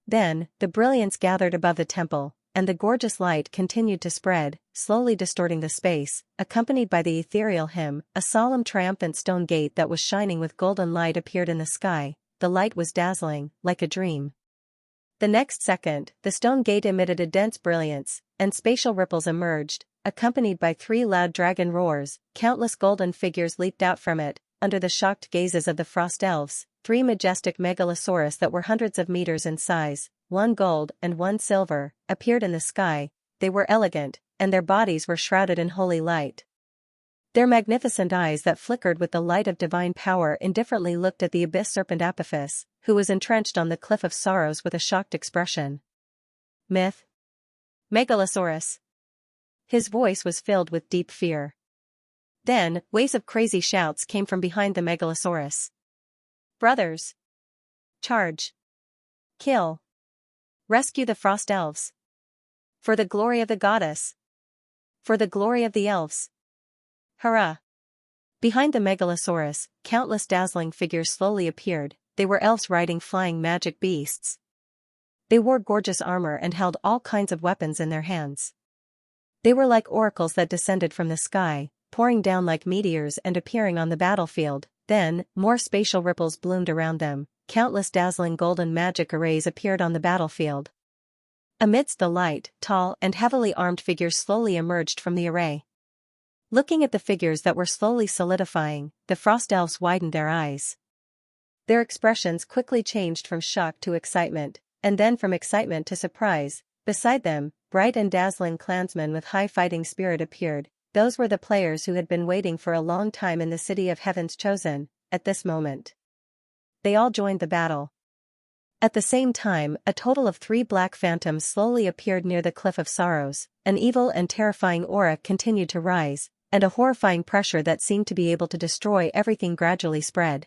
Speaker 1: Then, the brilliance gathered above the temple, and the gorgeous light continued to spread, slowly distorting the space, accompanied by the ethereal hymn. A solemn triumphant stone gate that was shining with golden light appeared in the sky. The light was dazzling, like a dream. The next second, the stone gate emitted a dense brilliance, and spatial ripples emerged, accompanied by 3 loud dragon roars. Countless golden figures leaped out from it, under the shocked gazes of the frost elves. 3 majestic megalosaurus that were hundreds of meters in size, 1 gold and 1 silver, appeared in the sky. They were elegant, and their bodies were shrouded in holy light. Their magnificent eyes that flickered with the light of divine power indifferently looked at the abyss serpent Apophis, who was entrenched on the Cliff of Sorrows with a shocked expression. Myth. Megalosaurus. His voice was filled with deep fear. Then, waves of crazy shouts came from behind the Megalosaurus. Brothers! Charge! Kill! Rescue the frost elves! For the glory of the goddess! For the glory of the elves! Hurrah! Behind the Megalosaurus, countless dazzling figures slowly appeared. They were elves riding flying magic beasts. They wore gorgeous armor and held all kinds of weapons in their hands. They were like oracles that descended from the sky, pouring down like meteors and appearing on the battlefield. Then, more spatial ripples bloomed around them. Countless dazzling golden magic arrays appeared on the battlefield. Amidst the light, tall and heavily armed figures slowly emerged from the array. Looking at the figures that were slowly solidifying, the frost elves widened their eyes. Their expressions quickly changed from shock to excitement, and then from excitement to surprise. Beside them, bright and dazzling clansmen with high fighting spirit appeared. Those were the players who had been waiting for a long time in the city of Heaven's Chosen. At this moment, they all joined the battle. At the same time, a total of 3 black phantoms slowly appeared near the Cliff of Sorrows. An evil and terrifying aura continued to rise, and a horrifying pressure that seemed to be able to destroy everything gradually spread.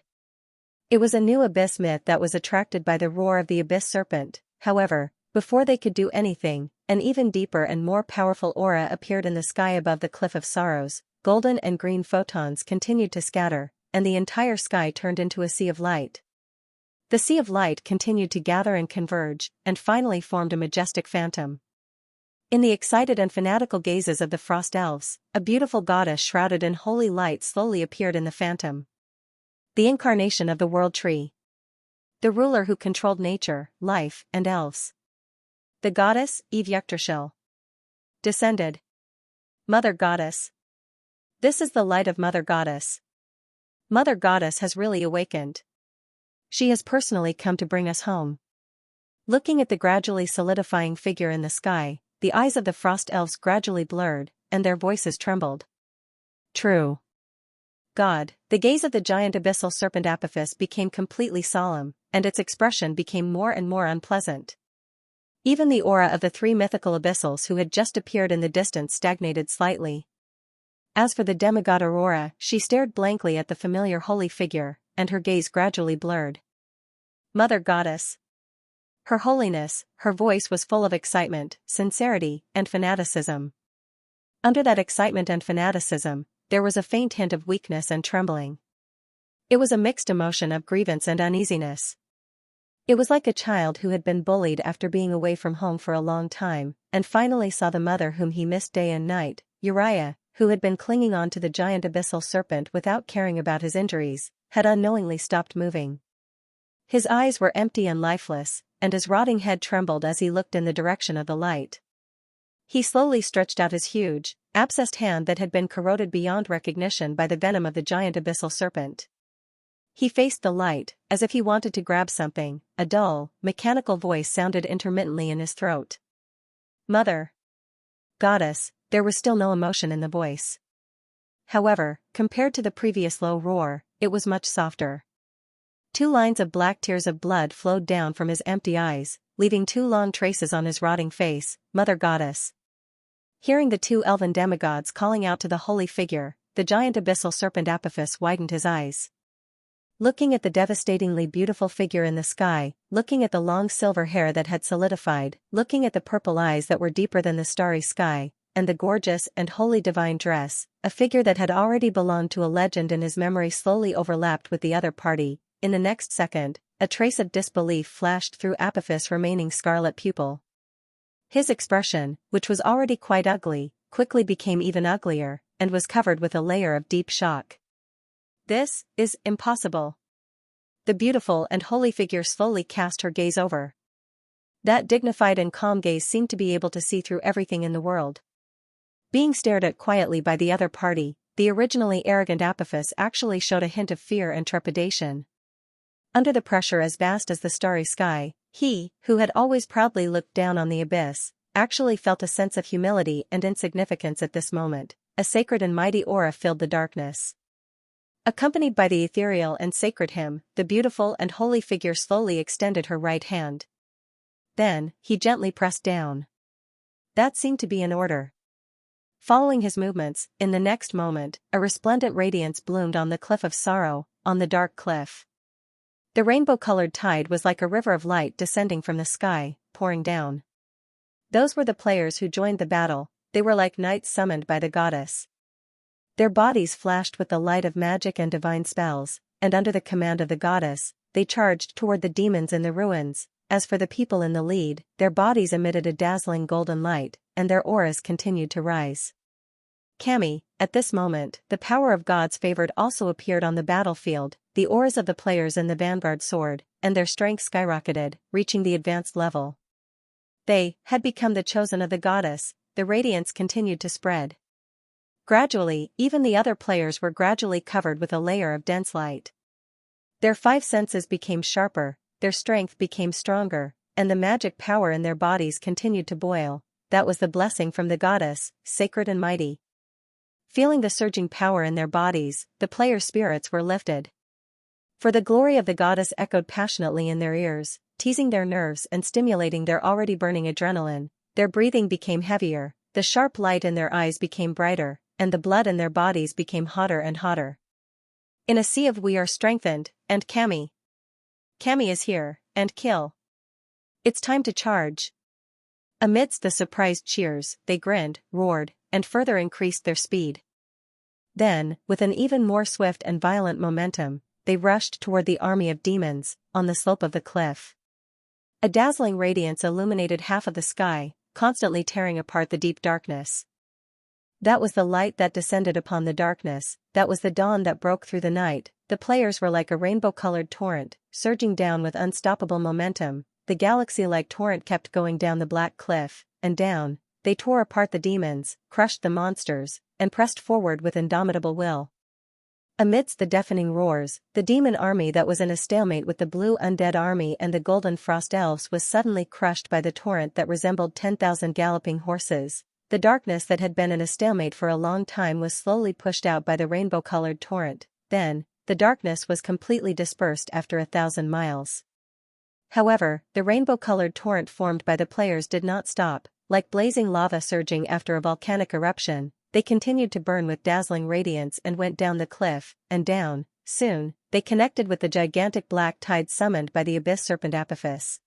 Speaker 1: It was a new abyss myth that was attracted by the roar of the abyss serpent. However, before they could do anything, an even deeper and more powerful aura appeared in the sky above the Cliff of Sorrows. Golden and green photons continued to scatter, and the entire sky turned into a sea of light. The sea of light continued to gather and converge, and finally formed a majestic phantom. In the excited and fanatical gazes of the frost elves, a beautiful goddess shrouded in holy light slowly appeared in the phantom. The incarnation of the world tree. The ruler who controlled nature, life, and elves. The goddess, Eve Yggdrasil. Descended. Mother Goddess. This is the light of Mother Goddess. Mother Goddess has really awakened. She has personally come to bring us home. Looking at the gradually solidifying figure in the sky, the eyes of the frost elves gradually blurred, and their voices trembled. True. God, the gaze of the giant abyssal serpent Apophis became completely solemn, and its expression became more and more unpleasant. Even the aura of the 3 mythical abyssals who had just appeared in the distance stagnated slightly. As for the demigod Aurora, she stared blankly at the familiar holy figure, and her gaze gradually blurred. Mother Goddess. Her holiness, her voice was full of excitement, sincerity, and fanaticism. Under that excitement and fanaticism, there was a faint hint of weakness and trembling. It was a mixed emotion of grievance and uneasiness. It was like a child who had been bullied after being away from home for a long time, and finally saw the mother whom he missed day and night. Uriah, who had been clinging on to the giant abyssal serpent without caring about his injuries, had unknowingly stopped moving. His eyes were empty and lifeless, and his rotting head trembled as he looked in the direction of the light. He slowly stretched out his huge, abscessed hand that had been corroded beyond recognition by the venom of the giant abyssal serpent. He faced the light, as if he wanted to grab something. A dull, mechanical voice sounded intermittently in his throat. "Mother." "Goddess." There was still no emotion in the voice. However, compared to the previous low roar, it was much softer. 2 lines of black tears of blood flowed down from his empty eyes, leaving 2 long traces on his rotting face. "Mother Goddess." Hearing the 2 elven demigods calling out to the holy figure, the giant abyssal serpent Apophis widened his eyes. Looking at the devastatingly beautiful figure in the sky, looking at the long silver hair that had solidified, looking at the purple eyes that were deeper than the starry sky, and the gorgeous and wholly divine dress, a figure that had already belonged to a legend in his memory slowly overlapped with the other party. In the next second, a trace of disbelief flashed through Apophis' remaining scarlet pupil. His expression, which was already quite ugly, quickly became even uglier, and was covered with a layer of deep shock. "This is impossible." The beautiful and holy figure slowly cast her gaze over. That dignified and calm gaze seemed to be able to see through everything in the world. Being stared at quietly by the other party, the originally arrogant Apophis actually showed a hint of fear and trepidation. Under the pressure as vast as the starry sky, he, who had always proudly looked down on the abyss, actually felt a sense of humility and insignificance at this moment. A sacred and mighty aura filled the darkness. Accompanied by the ethereal and sacred hymn, the beautiful and holy figure slowly extended her right hand. Then, he gently pressed down. That seemed to be an order. Following his movements, in the next moment, a resplendent radiance bloomed on the cliff of sorrow, on the dark cliff. The rainbow-colored tide was like a river of light descending from the sky, pouring down. Those were the players who joined the battle. They were like knights summoned by the goddess. Their bodies flashed with the light of magic and divine spells, and under the command of the goddess, they charged toward the demons in the ruins. As for the people in the lead, their bodies emitted a dazzling golden light, and their auras continued to rise. Kami, at this moment, the power of gods favored also appeared on the battlefield. The auras of the players in the vanguard soared, and their strength skyrocketed, reaching the advanced level. They had become the chosen of the goddess. The radiance continued to spread. Gradually, even the other players were gradually covered with a layer of dense light. Their 5 senses became sharper, their strength became stronger, and the magic power in their bodies continued to boil. That was the blessing from the goddess, sacred and mighty. Feeling the surging power in their bodies, the players' spirits were lifted. For the glory of the goddess echoed passionately in their ears, teasing their nerves and stimulating their already burning adrenaline. Their breathing became heavier, the sharp light in their eyes became brighter, and the blood in their bodies became hotter and hotter. In a sea of we are strengthened, and Kami. Kami is here, and kill. It's time to charge. Amidst the surprised cheers, they grinned, roared, and further increased their speed. Then, with an even more swift and violent momentum, they rushed toward the army of demons, on the slope of the cliff. A dazzling radiance illuminated half of the sky, constantly tearing apart the deep darkness. That was the light that descended upon the darkness, that was the dawn that broke through the night. The players were like a rainbow-colored torrent, surging down with unstoppable momentum. The galaxy-like torrent kept going down the black cliff, and down. They tore apart the demons, crushed the monsters, and pressed forward with indomitable will. Amidst the deafening roars, the demon army that was in a stalemate with the blue undead army and the golden frost elves was suddenly crushed by the torrent that resembled 10,000 galloping horses. The darkness that had been in a stalemate for a long time was slowly pushed out by the rainbow-colored torrent. Then, the darkness was completely dispersed after 1,000 miles. However, the rainbow-colored torrent formed by the players did not stop. Like blazing lava surging after a volcanic eruption, they continued to burn with dazzling radiance and went down the cliff, and down. Soon, they connected with the gigantic black tide summoned by the abyss serpent Apophis.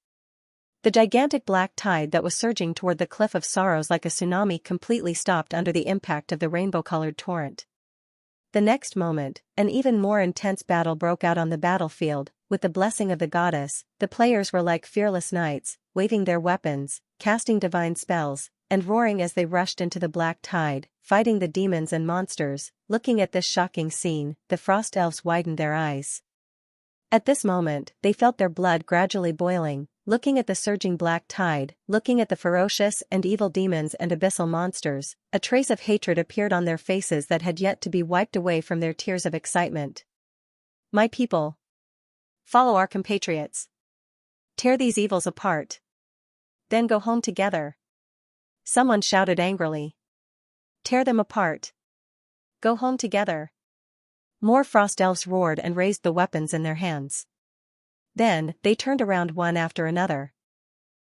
Speaker 1: The gigantic black tide that was surging toward the cliff of sorrows like a tsunami completely stopped under the impact of the rainbow-colored torrent. The next moment, an even more intense battle broke out on the battlefield. With the blessing of the goddess, the players were like fearless knights, waving their weapons, casting divine spells, and roaring as they rushed into the black tide, fighting the demons and monsters. Looking at this shocking scene, the frost elves widened their eyes. At this moment, they felt their blood gradually boiling, looking at the surging black tide, looking at the ferocious and evil demons and abyssal monsters. A trace of hatred appeared on their faces that had yet to be wiped away from their tears of excitement. My people! Follow our compatriots. Tear these evils apart. Then go home together. Someone shouted angrily. Tear them apart. Go home together. More frost elves roared and raised the weapons in their hands. Then, they turned around one after another.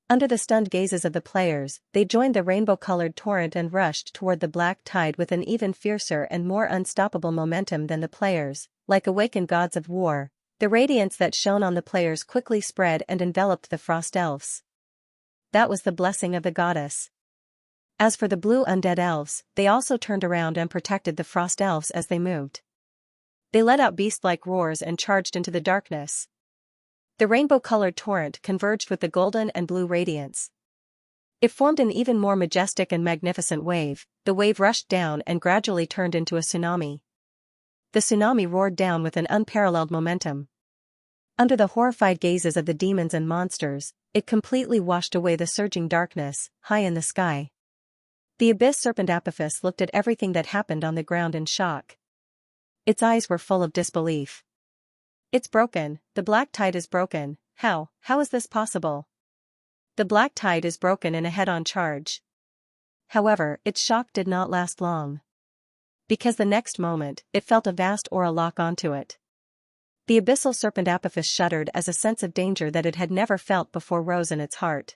Speaker 1: Under the stunned gazes of the players, they joined the rainbow-colored torrent and rushed toward the black tide with an even fiercer and more unstoppable momentum than the players. Like awakened gods of war, the radiance that shone on the players quickly spread and enveloped the frost elves. That was the blessing of the goddess. As for the blue undead elves, they also turned around and protected the frost elves as they moved. They let out beast-like roars and charged into the darkness. The rainbow-colored torrent converged with the golden and blue radiance. It formed an even more majestic and magnificent wave. The wave rushed down and gradually turned into a tsunami. The tsunami roared down with an unparalleled momentum. Under the horrified gazes of the demons and monsters, it completely washed away the surging darkness, high in the sky. The abyss serpent Apophis looked at everything that happened on the ground in shock. Its eyes were full of disbelief. It's broken, the black tide is broken. How is this possible? The black tide is broken in a head-on charge. However, its shock did not last long. Because the next moment, it felt a vast aura lock onto it. The abyssal serpent Apophis shuddered as a sense of danger that it had never felt before rose in its heart.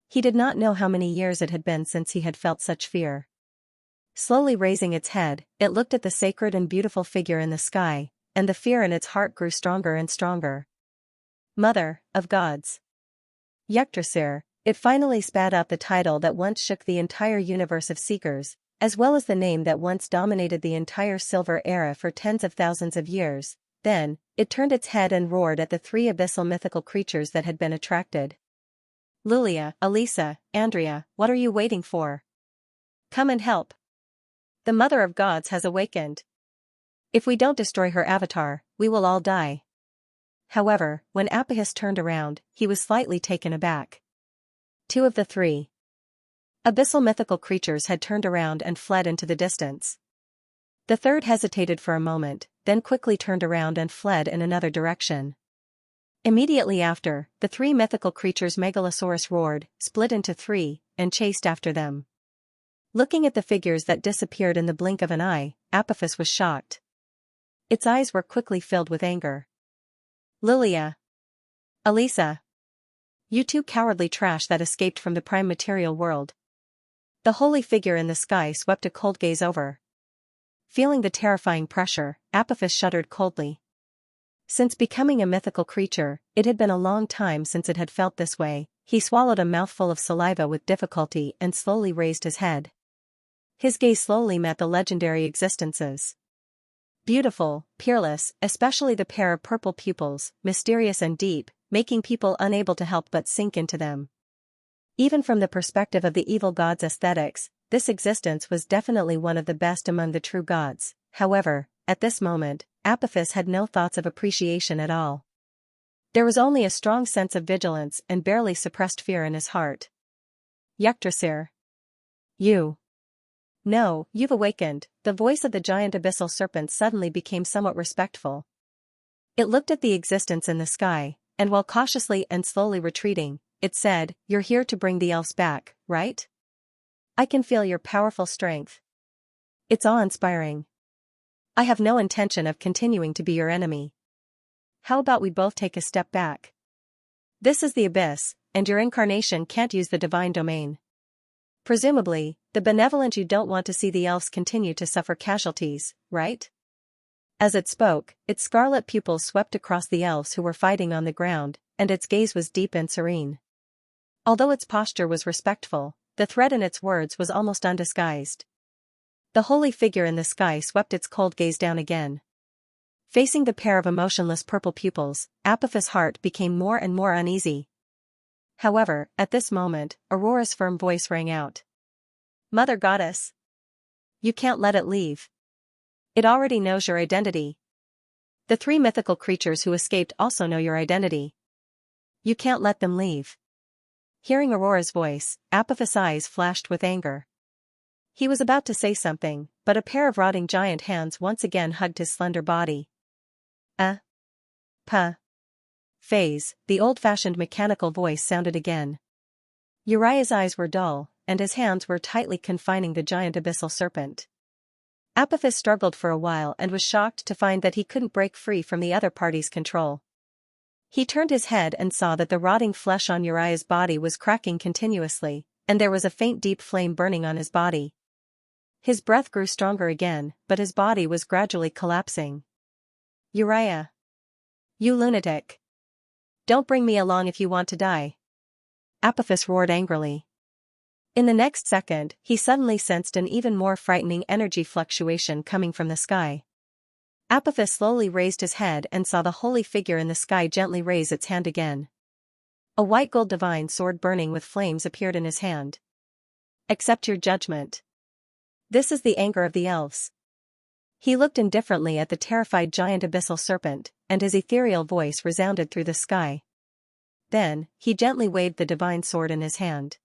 Speaker 1: He did not know how many years it had been since he had felt such fear. Slowly raising its head, it looked at the sacred and beautiful figure in the sky, and the fear in its heart grew stronger and stronger. Mother of Gods. Yggdrasil, it finally spat out the title that once shook the entire universe of seekers, as well as the name that once dominated the entire Silver Era for tens of thousands of years. Then, it turned its head and roared at the three abyssal mythical creatures that had been attracted. Lulia, Elisa, Andrea, what are you waiting for? Come and help. The Mother of Gods has awakened. If we don't destroy her avatar, we will all die. However, when Apophis turned around, he was slightly taken aback. Two of the three abyssal mythical creatures had turned around and fled into the distance. The third hesitated for a moment, then quickly turned around and fled in another direction. Immediately after, the three mythical creatures Megalosaurus roared, split into three, and chased after them. Looking at the figures that disappeared in the blink of an eye, Apophis was shocked. Its eyes were quickly filled with anger. Lulia. Elisa. You two cowardly trash that escaped from the prime material world. The holy figure in the sky swept a cold gaze over. Feeling the terrifying pressure, Apophis shuddered coldly. Since becoming a mythical creature, it had been a long time since it had felt this way. He swallowed a mouthful of saliva with difficulty and slowly raised his head. His gaze slowly met the legendary existences. Beautiful, peerless, especially the pair of purple pupils, mysterious and deep, making people unable to help but sink into them. Even from the perspective of the evil god's aesthetics, this existence was definitely one of the best among the true gods. However, at this moment, Apophis had no thoughts of appreciation at all. There was only a strong sense of vigilance and barely suppressed fear in his heart. Yggdrasil. You. No, you've awakened. The voice of the giant abyssal serpent suddenly became somewhat respectful. It looked at the existence in the sky, and while cautiously and slowly retreating, it said, "You're here to bring the elves back, right? I can feel your powerful strength. It's awe-inspiring. I have no intention of continuing to be your enemy. How about we both take a step back? This is the abyss, and your incarnation can't use the divine domain. Presumably, the benevolent you don't want to see the elves continue to suffer casualties, right?" As it spoke, its scarlet pupils swept across the elves who were fighting on the ground, and its gaze was deep and serene. Although its posture was respectful, the threat in its words was almost undisguised. The holy figure in the sky swept its cold gaze down again. Facing the pair of emotionless purple pupils, Apophis' heart became more and more uneasy. However, at this moment, Aurora's firm voice rang out. Mother Goddess! You can't let it leave. It already knows your identity. The three mythical creatures who escaped also know your identity. You can't let them leave. Hearing Aurora's voice, Apophis' eyes flashed with anger. He was about to say something, but a pair of rotting giant hands once again hugged his slender body. Phase, the old-fashioned mechanical voice sounded again. Uriah's eyes were dull, and his hands were tightly confining the giant abyssal serpent. Apophis struggled for a while and was shocked to find that he couldn't break free from the other party's control. He turned his head and saw that the rotting flesh on Uriah's body was cracking continuously, and there was a faint deep flame burning on his body. His breath grew stronger again, but his body was gradually collapsing. Uriah! You lunatic! Don't bring me along if you want to die! Apophis roared angrily. In the next second, he suddenly sensed an even more frightening energy fluctuation coming from the sky. Apophis slowly raised his head and saw the holy figure in the sky gently raise its hand again. A white gold divine sword burning with flames appeared in his hand. Accept your judgment. This is the anger of the elves. He looked indifferently at the terrified giant abyssal serpent, and his ethereal voice resounded through the sky. Then, he gently waved the divine sword in his hand.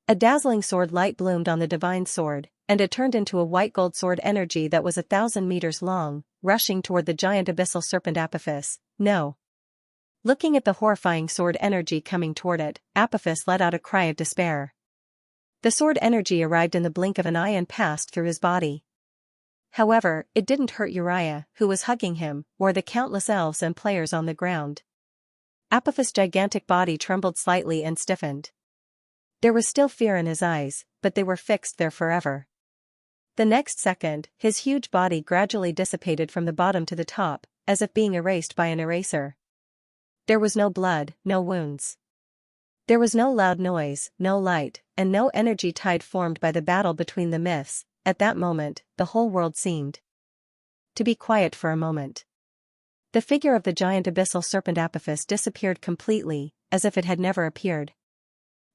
Speaker 1: A dazzling sword light bloomed on the divine sword, and it turned into a white gold sword energy that was 1,000 meters long, rushing toward the giant abyssal serpent Apophis. No. Looking at the horrifying sword energy coming toward it, Apophis let out a cry of despair. The sword energy arrived in the blink of an eye and passed through his body. However, it didn't hurt Uriah, who was hugging him, or the countless elves and players on the ground. Apophis' gigantic body trembled slightly and stiffened. There was still fear in his eyes, but they were fixed there forever. The next second, his huge body gradually dissipated from the bottom to the top, as if being erased by an eraser. There was no blood, no wounds. There was no loud noise, no light, and no energy tide formed by the battle between the myths. At that moment, the whole world seemed to be quiet for a moment. The figure of the giant abyssal serpent Apophis disappeared completely, as if it had never appeared.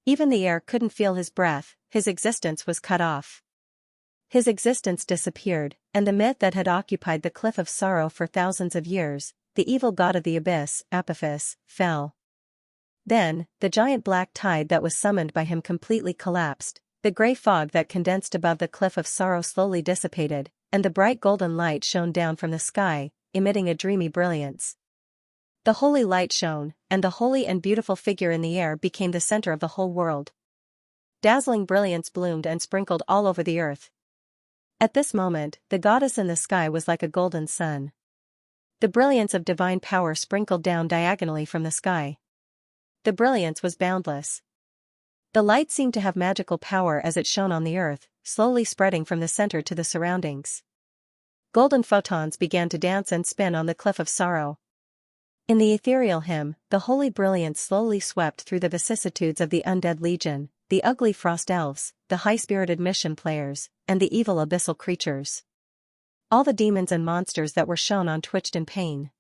Speaker 1: Even the air couldn't feel his breath, his existence was cut off. His existence disappeared, and the myth that had occupied the cliff of sorrow for thousands of years, the evil god of the abyss, Apophis, fell. Then, the giant black tide that was summoned by him completely collapsed, the grey fog that condensed above the cliff of sorrow slowly dissipated, and the bright golden light shone down from the sky, emitting a dreamy brilliance. The holy light shone, and the holy and beautiful figure in the air became the center of the whole world. Dazzling brilliance bloomed and sprinkled all over the earth. At this moment, the goddess in the sky was like a golden sun. The brilliance of divine power sprinkled down diagonally from the sky. The brilliance was boundless. The light seemed to have magical power as it shone on the earth, slowly spreading from the center to the surroundings. Golden photons began to dance and spin on the cliff of sorrow. In the ethereal hymn, the holy brilliance slowly swept through the vicissitudes of the undead legion, the ugly frost elves, the high-spirited mission players, and the evil abyssal creatures. All the demons and monsters that were shown on twitched in pain.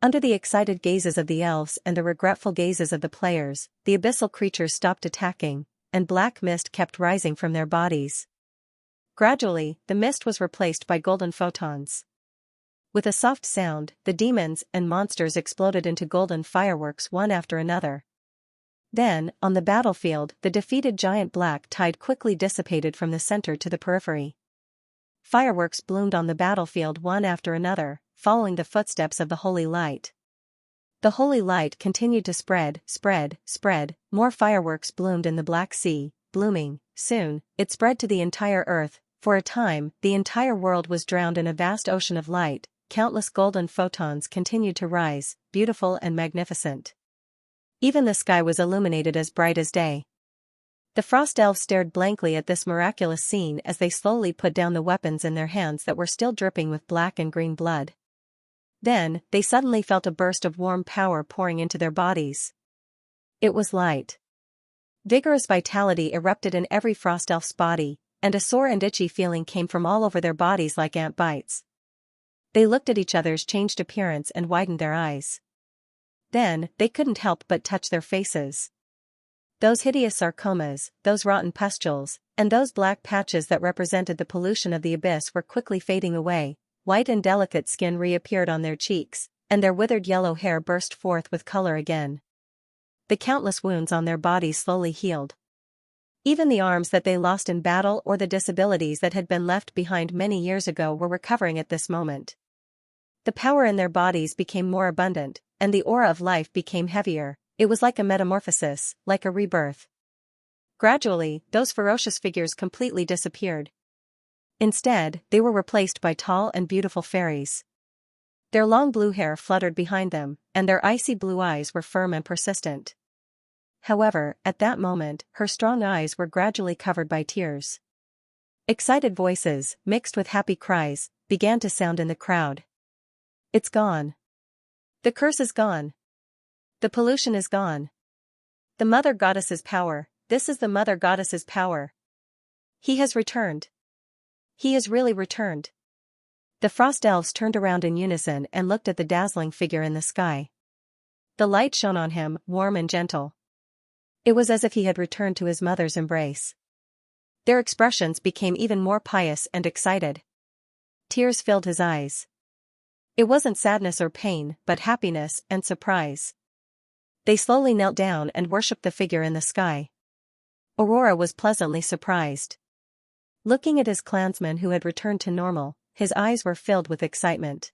Speaker 1: Under the excited gazes of the elves and the regretful gazes of the players, the abyssal creatures stopped attacking, and black mist kept rising from their bodies. Gradually, the mist was replaced by golden photons. With a soft sound, the demons and monsters exploded into golden fireworks one after another. Then, on the battlefield, the defeated giant black tide quickly dissipated from the center to the periphery. Fireworks bloomed on the battlefield one after another, following the footsteps of the holy light. The holy light continued to spread. More fireworks bloomed in the Black Sea, blooming. Soon, it spread to the entire earth. For a time, the entire world was drowned in a vast ocean of light. Countless golden photons continued to rise, beautiful and magnificent. Even the sky was illuminated as bright as day. The frost elves stared blankly at this miraculous scene as they slowly put down the weapons in their hands that were still dripping with black and green blood. Then, they suddenly felt a burst of warm power pouring into their bodies. It was light. Vigorous vitality erupted in every frost elf's body, and a sore and itchy feeling came from all over their bodies like ant bites. They looked at each other's changed appearance and widened their eyes. Then, they couldn't help but touch their faces. Those hideous sarcomas, those rotten pustules, and those black patches that represented the pollution of the abyss were quickly fading away. White and delicate skin reappeared on their cheeks, and their withered yellow hair burst forth with color again. The countless wounds on their bodies slowly healed. Even the arms that they lost in battle or the disabilities that had been left behind many years ago were recovering at this moment. The power in their bodies became more abundant, and the aura of life became heavier. It was like a metamorphosis, like a rebirth. Gradually, those ferocious figures completely disappeared. Instead, they were replaced by tall and beautiful fairies. Their long blue hair fluttered behind them, and their icy blue eyes were firm and persistent. However, at that moment, her strong eyes were gradually covered by tears. Excited voices, mixed with happy cries, began to sound in the crowd. It's gone. The curse is gone. The pollution is gone. The Mother Goddess's power, this is the Mother Goddess's power. He has returned. He has really returned. The frost elves turned around in unison and looked at the dazzling figure in the sky. The light shone on him, warm and gentle. It was as if he had returned to his mother's embrace. Their expressions became even more pious and excited. Tears filled his eyes. It wasn't sadness or pain, but happiness and surprise. They slowly knelt down and worshipped the figure in the sky. Aurora was pleasantly surprised. Looking at his clansmen who had returned to normal, his eyes were filled with excitement.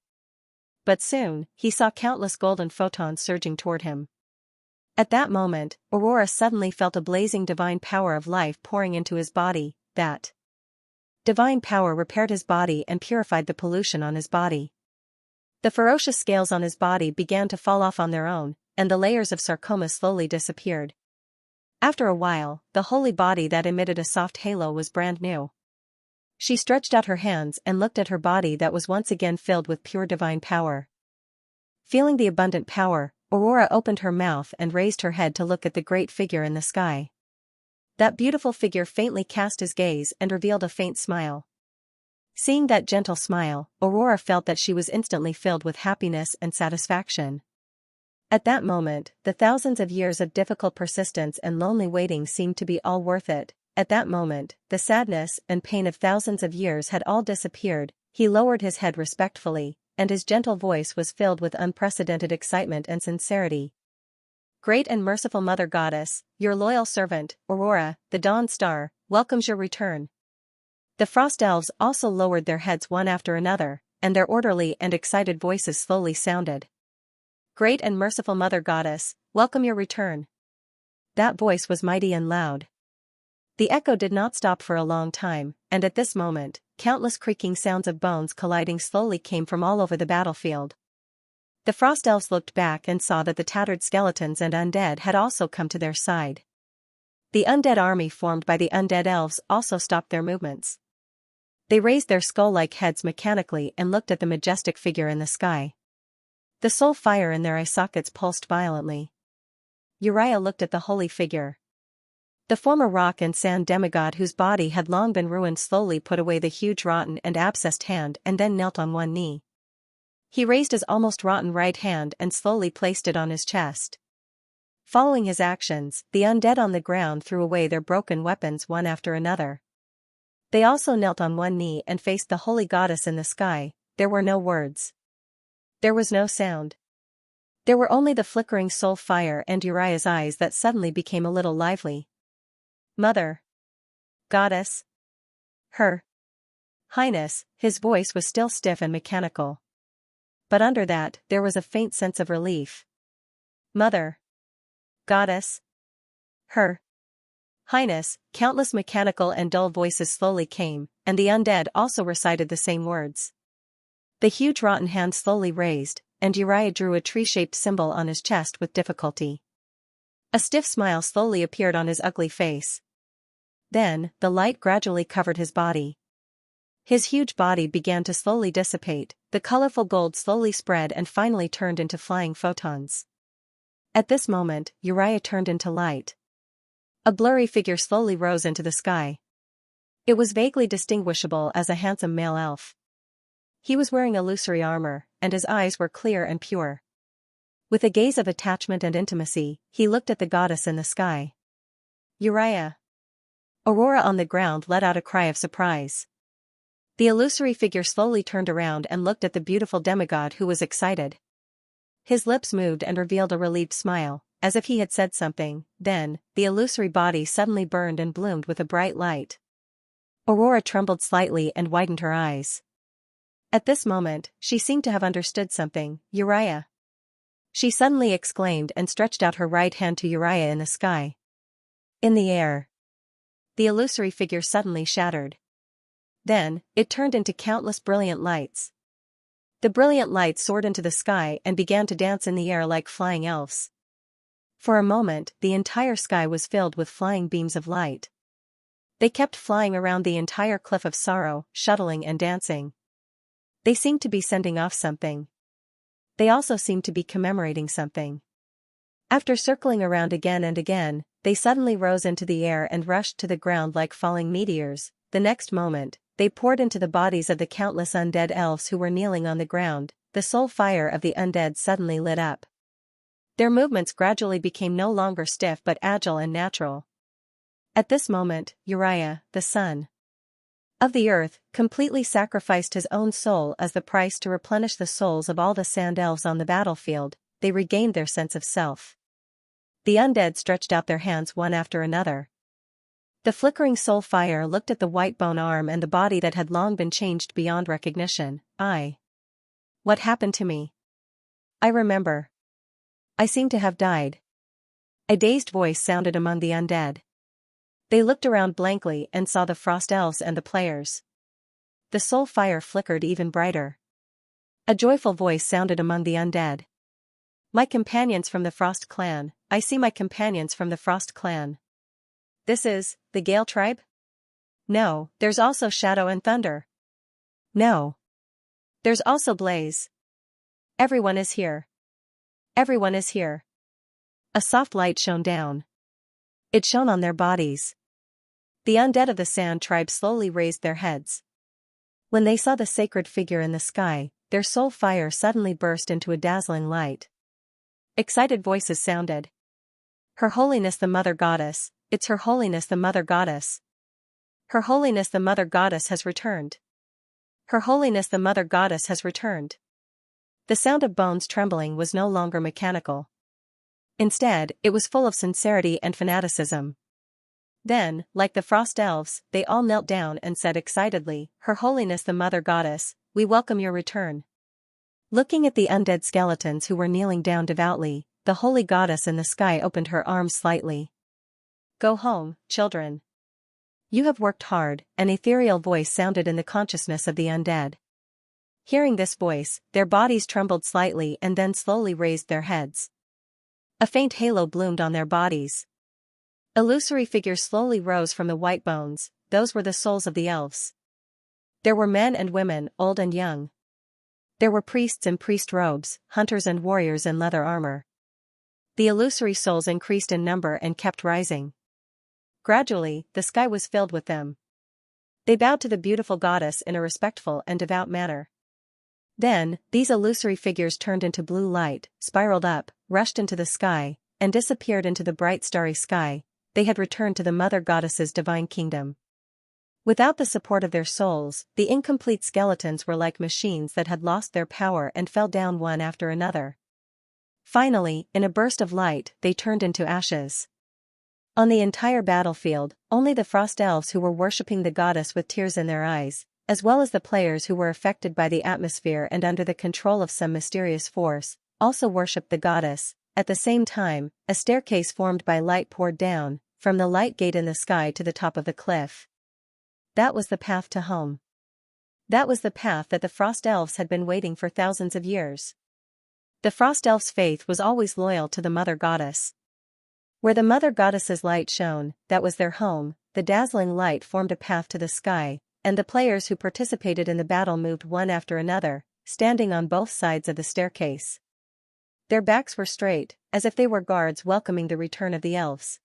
Speaker 1: But soon, he saw countless golden photons surging toward him. At that moment, Aurora suddenly felt a blazing divine power of life pouring into his body. That divine power repaired his body and purified the pollution on his body. The ferocious scales on his body began to fall off on their own, and the layers of sarcoma slowly disappeared. After a while, the holy body that emitted a soft halo was brand new. She stretched out her hands and looked at her body that was once again filled with pure divine power. Feeling the abundant power, Aurora opened her mouth and raised her head to look at the great figure in the sky. That beautiful figure faintly cast his gaze and revealed a faint smile. Seeing that gentle smile, Aurora felt that she was instantly filled with happiness and satisfaction. At that moment, the thousands of years of difficult persistence and lonely waiting seemed to be all worth it. At that moment, the sadness and pain of thousands of years had all disappeared. He lowered his head respectfully, and his gentle voice was filled with unprecedented excitement and sincerity. Great and merciful Mother Goddess, your loyal servant, Aurora, the Dawn Star, welcomes your return. The frost elves also lowered their heads one after another, and their orderly and excited voices slowly sounded. Great and merciful Mother Goddess, welcome your return. That voice was mighty and loud. The echo did not stop for a long time, and at this moment, countless creaking sounds of bones colliding slowly came from all over the battlefield. The frost elves looked back and saw that the tattered skeletons and undead had also come to their side. The undead army formed by the undead elves also stopped their movements. They raised their skull-like heads mechanically and looked at the majestic figure in the sky. The soul fire in their eye sockets pulsed violently. Uriah looked at the holy figure. The former rock and sand demigod whose body had long been ruined slowly put away the huge rotten and abscessed hand and then knelt on one knee. He raised his almost rotten right hand and slowly placed it on his chest. Following his actions, the undead on the ground threw away their broken weapons one after another. They also knelt on one knee and faced the holy goddess in the sky. There were no words. There was no sound. There were only the flickering soul fire and Uriah's eyes that suddenly became a little lively. Mother Goddess. Her Highness, his voice was still stiff and mechanical. But under that, there was a faint sense of relief. Mother Goddess. Her Highness, countless mechanical and dull voices slowly came, and the undead also recited the same words. The huge rotten hand slowly raised, and Uriah drew a tree-shaped symbol on his chest with difficulty. A stiff smile slowly appeared on his ugly face. Then, the light gradually covered his body. His huge body began to slowly dissipate, the colorful gold slowly spread and finally turned into flying photons. At this moment, Uriah turned into light. A blurry figure slowly rose into the sky. It was vaguely distinguishable as a handsome male elf. He was wearing illusory armor, and his eyes were clear and pure. With a gaze of attachment and intimacy, he looked at the goddess in the sky. Uriah. Aurora on the ground let out a cry of surprise. The illusory figure slowly turned around and looked at the beautiful demigod, who was excited. His lips moved and revealed a relieved smile, as if he had said something. Then, the illusory body suddenly burned and bloomed with a bright light. Aurora trembled slightly and widened her eyes. At this moment, she seemed to have understood something. Uriah. She suddenly exclaimed and stretched out her right hand to Uriah in the sky. In the air. The illusory figure suddenly shattered. Then, it turned into countless brilliant lights. The brilliant lights soared into the sky and began to dance in the air like flying elves. For a moment, the entire sky was filled with flying beams of light. They kept flying around the entire cliff of sorrow, shuttling and dancing. They seemed to be sending off something. They also seemed to be commemorating something. After circling around again and again, they suddenly rose into the air and rushed to the ground like falling meteors. The next moment, they poured into the bodies of the countless undead elves who were kneeling on the ground. The soul fire of the undead suddenly lit up. Their movements gradually became no longer stiff but agile and natural. At this moment, Uriah, the son of the earth, completely sacrificed his own soul as the price to replenish the souls of all the sand elves on the battlefield. They regained their sense of self. The undead stretched out their hands one after another. The flickering soul fire looked at the white bone arm and the body that had long been changed beyond recognition. What happened to me? I remember. I seem to have died. A dazed voice sounded among the undead. They looked around blankly and saw the frost elves and the players. The soul fire flickered even brighter. A joyful voice sounded among the undead. My companions from the Frost clan, I see my companions from the Frost clan. This is, the Gale tribe? No, there's also Shadow and Thunder. No. There's also Blaze. Everyone is here. Everyone is here. A soft light shone down. It shone on their bodies. The undead of the Sand tribe slowly raised their heads. When they saw the sacred figure in the sky, their soul fire suddenly burst into a dazzling light. Excited voices sounded. Her Holiness the Mother Goddess, it's Her Holiness the Mother Goddess. Her Holiness the Mother Goddess has returned. Her Holiness the Mother Goddess has returned. The sound of bones trembling was no longer mechanical. Instead, it was full of sincerity and fanaticism. Then, like the Frost elves, they all knelt down and said excitedly, Her Holiness the Mother Goddess, we welcome your return. Looking at the undead skeletons who were kneeling down devoutly, the holy goddess in the sky opened her arms slightly. Go home, children. You have worked hard, an ethereal voice sounded in the consciousness of the undead. Hearing this voice, their bodies trembled slightly and then slowly raised their heads. A faint halo bloomed on their bodies. Illusory figures slowly rose from the white bones. Those were the souls of the elves. There were men and women, old and young. There were priests in priest robes, hunters and warriors in leather armor. The illusory souls increased in number and kept rising. Gradually, the sky was filled with them. They bowed to the beautiful goddess in a respectful and devout manner. Then, these illusory figures turned into blue light, spiraled up, rushed into the sky, and disappeared into the bright starry sky. They had returned to the Mother Goddess's divine kingdom. Without the support of their souls, the incomplete skeletons were like machines that had lost their power and fell down one after another. Finally, in a burst of light, they turned into ashes. On the entire battlefield, only the Frost elves who were worshipping the goddess with tears in their eyes, as well as the players who were affected by the atmosphere and under the control of some mysterious force, also worshipped the goddess. At the same time, a staircase formed by light poured down, from the light gate in the sky to the top of the cliff. That was the path to home. That was the path that the Frost elves had been waiting for thousands of years. The Frost elves' faith was always loyal to the Mother Goddess. Where the Mother Goddess's light shone, that was their home. The dazzling light formed a path to the sky, and the players who participated in the battle moved one after another, standing on both sides of the staircase. Their backs were straight, as if they were guards welcoming the return of the elves.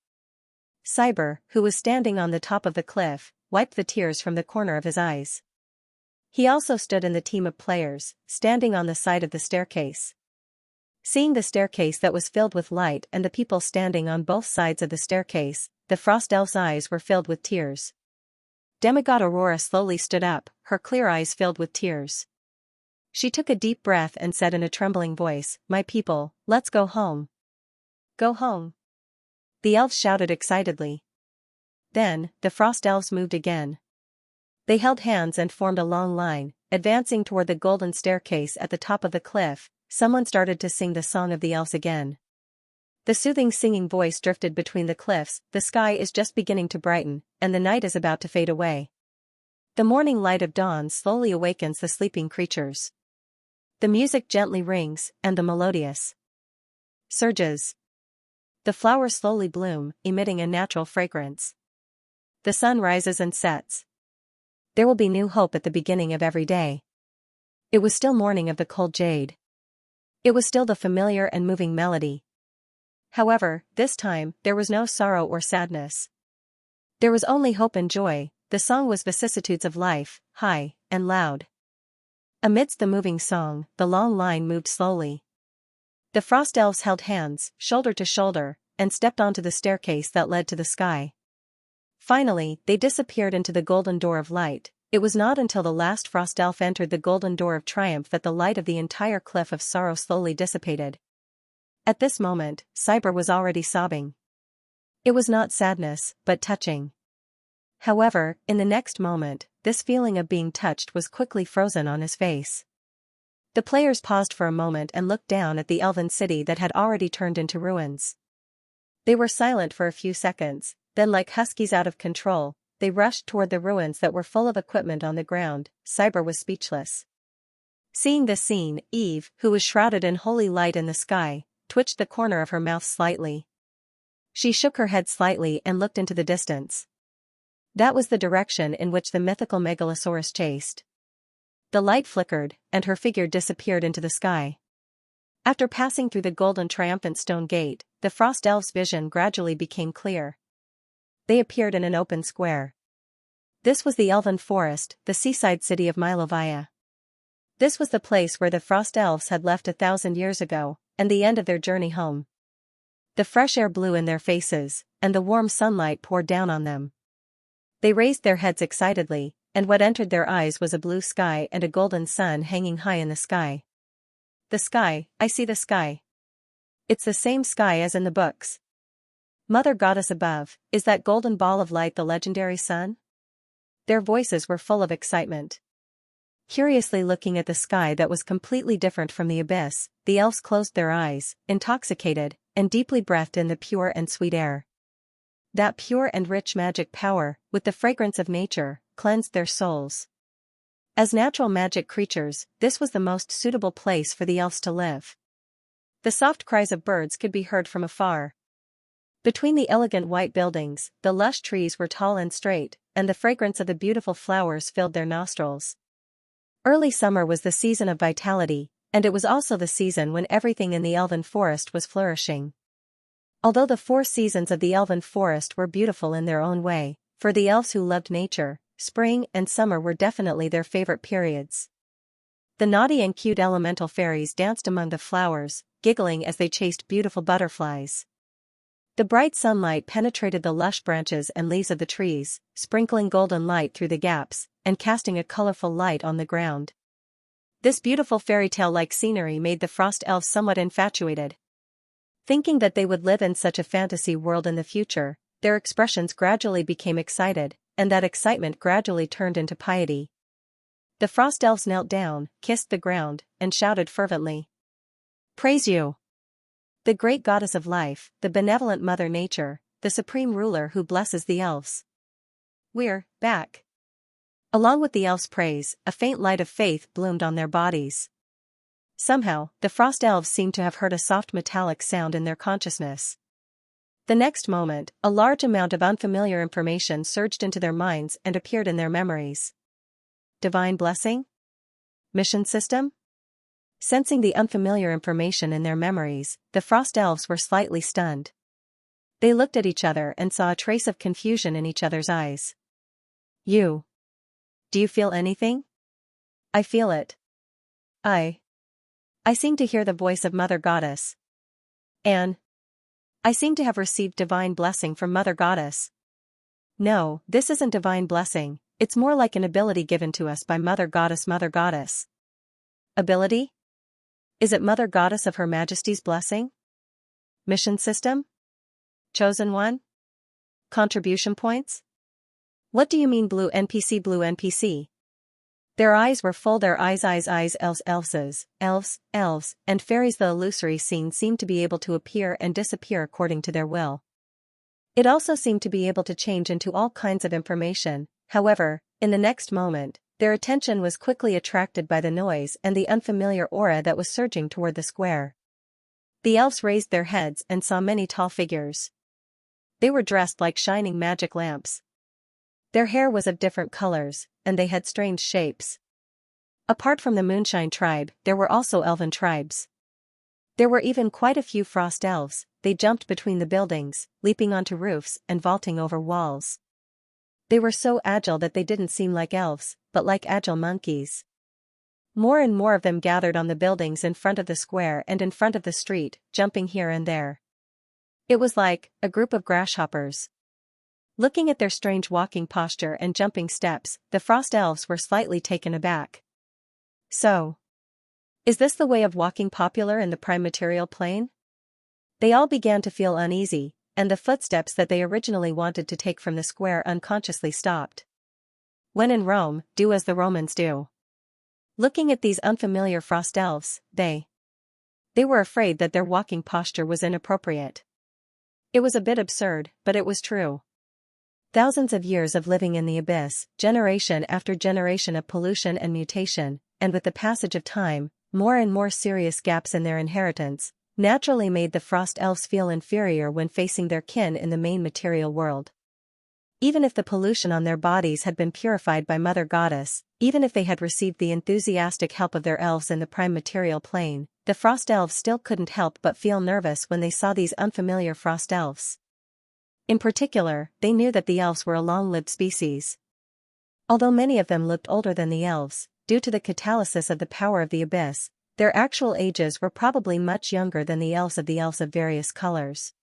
Speaker 1: Cyber, who was standing on the top of the cliff, wiped the tears from the corner of his eyes. He also stood in the team of players, standing on the side of the staircase. Seeing the staircase that was filled with light and the people standing on both sides of the staircase, the Frost Elf's eyes were filled with tears. Demigod Aurora slowly stood up, her clear eyes filled with tears. She took a deep breath and said in a trembling voice, "My people, let's go home." "Go home?" the elves shouted excitedly. Then, the Frost Elves moved again. They held hands and formed a long line, advancing toward the golden staircase at the top of the cliff. Someone started to sing the song of the elves again. The soothing singing voice drifted between the cliffs. The sky is just beginning to brighten, and the night is about to fade away. The morning light of dawn slowly awakens the sleeping creatures. The music gently rings, and the melodious surges. The flowers slowly bloom, emitting a natural fragrance. The sun rises and sets. There will be new hope at the beginning of every day. It was still morning of the cold jade. It was still the familiar and moving melody. However, this time, there was no sorrow or sadness. There was only hope and joy. The song was vicissitudes of life, high and loud. Amidst the moving song, the long line moved slowly. The Frost Elves held hands, shoulder to shoulder, and stepped onto the staircase that led to the sky. Finally, they disappeared into the golden door of light. It was not until the last Frost Elf entered the golden door of triumph that the light of the entire cliff of sorrow slowly dissipated. At this moment, Cyber was already sobbing. It was not sadness, but touching. However, in the next moment, this feeling of being touched was quickly frozen on his face. The players paused for a moment and looked down at the elven city that had already turned into ruins. They were silent for a few seconds, then like huskies out of control, they rushed toward the ruins that were full of equipment on the ground. Cyber was speechless. Seeing this scene, Eve, who was shrouded in holy light in the sky, twitched the corner of her mouth slightly. She shook her head slightly and looked into the distance. That was the direction in which the mythical Megalosaurus chased. The light flickered, and her figure disappeared into the sky. After passing through the golden triumphant stone gate, the Frost Elves' vision gradually became clear. They appeared in an open square. This was the Elven Forest, the seaside city of Milovia. This was the place where the Frost Elves had left 1,000 years ago, and the end of their journey home. The fresh air blew in their faces, and the warm sunlight poured down on them. They raised their heads excitedly, and what entered their eyes was a blue sky and a golden sun hanging high in the sky. The sky, I see the sky. It's the same sky as in the books. Mother Goddess above, is that golden ball of light the legendary sun? Their voices were full of excitement. Curiously looking at the sky that was completely different from the abyss, the elves closed their eyes, intoxicated, and deeply breathed in the pure and sweet air. That pure and rich magic power, with the fragrance of nature, cleansed their souls. As natural magic creatures, this was the most suitable place for the elves to live. The soft cries of birds could be heard from afar. Between the elegant white buildings, the lush trees were tall and straight, and the fragrance of the beautiful flowers filled their nostrils. Early summer was the season of vitality, and it was also the season when everything in the Elven Forest was flourishing. Although the 4 seasons of the Elven Forest were beautiful in their own way, for the elves who loved nature, spring and summer were definitely their favorite periods. The naughty and cute elemental fairies danced among the flowers, giggling as they chased beautiful butterflies. The bright sunlight penetrated the lush branches and leaves of the trees, sprinkling golden light through the gaps, and casting a colorful light on the ground. This beautiful fairy tale-like scenery made the Frost Elves somewhat infatuated. Thinking that they would live in such a fantasy world in the future, their expressions gradually became excited, and that excitement gradually turned into piety. The Frost Elves knelt down, kissed the ground, and shouted fervently, "Praise you! The great goddess of life, the benevolent Mother Nature, the supreme ruler who blesses the elves. We're back." Along with the elves' praise, a faint light of faith bloomed on their bodies. Somehow, the Frost Elves seemed to have heard a soft metallic sound in their consciousness. The next moment, a large amount of unfamiliar information surged into their minds and appeared in their memories. Divine blessing? Mission system? Sensing the unfamiliar information in their memories, the Frost Elves were slightly stunned. They looked at each other and saw a trace of confusion in each other's eyes. You. Do you feel anything? I feel it. I. I seem to hear the voice of Mother Goddess. Anne. I seem to have received divine blessing from Mother Goddess. No, this isn't divine blessing, it's more like an ability given to us by Mother Goddess. Mother Goddess. Ability? Is it Mother Goddess of Her Majesty's blessing? Mission system? Chosen one? Contribution points? What do you mean blue NPC? Blue NPC? Their eyes were full, their eyes, elves, and fairies. The illusory scene seemed to be able to appear and disappear according to their will. It also seemed to be able to change into all kinds of information. However, in the next moment, their attention was quickly attracted by the noise and the unfamiliar aura that was surging toward the square. The elves raised their heads and saw many tall figures. They were dressed like shining magic lamps. Their hair was of different colors, and they had strange shapes. Apart from the Moonshine tribe, there were also elven tribes. There were even quite a few frost elves. They jumped between the buildings, leaping onto roofs and vaulting over walls. They were so agile that they didn't seem like elves, but like agile monkeys. More and more of them gathered on the buildings in front of the square and in front of the street, jumping here and there. It was like a group of grasshoppers. Looking at their strange walking posture and jumping steps, the frost elves were slightly taken aback. So, is this the way of walking popular in the prime material plane? They all began to feel uneasy, and the footsteps that they originally wanted to take from the square unconsciously stopped. When in Rome, do as the Romans do. Looking at these unfamiliar frost elves, they were afraid that their walking posture was inappropriate. It was a bit absurd, but it was true. Thousands of years of living in the abyss, generation after generation of pollution and mutation, and with the passage of time, more and more serious gaps in their inheritance, naturally made the frost elves feel inferior when facing their kin in the main material world. Even if the pollution on their bodies had been purified by Mother Goddess, even if they had received the enthusiastic help of their elves in the prime material plane, the frost elves still couldn't help but feel nervous when they saw these unfamiliar frost elves. In particular, they knew that the elves were a long-lived species. Although many of them looked older than the elves, due to the catalysis of the power of the abyss, their actual ages were probably much younger than the elves of various colors.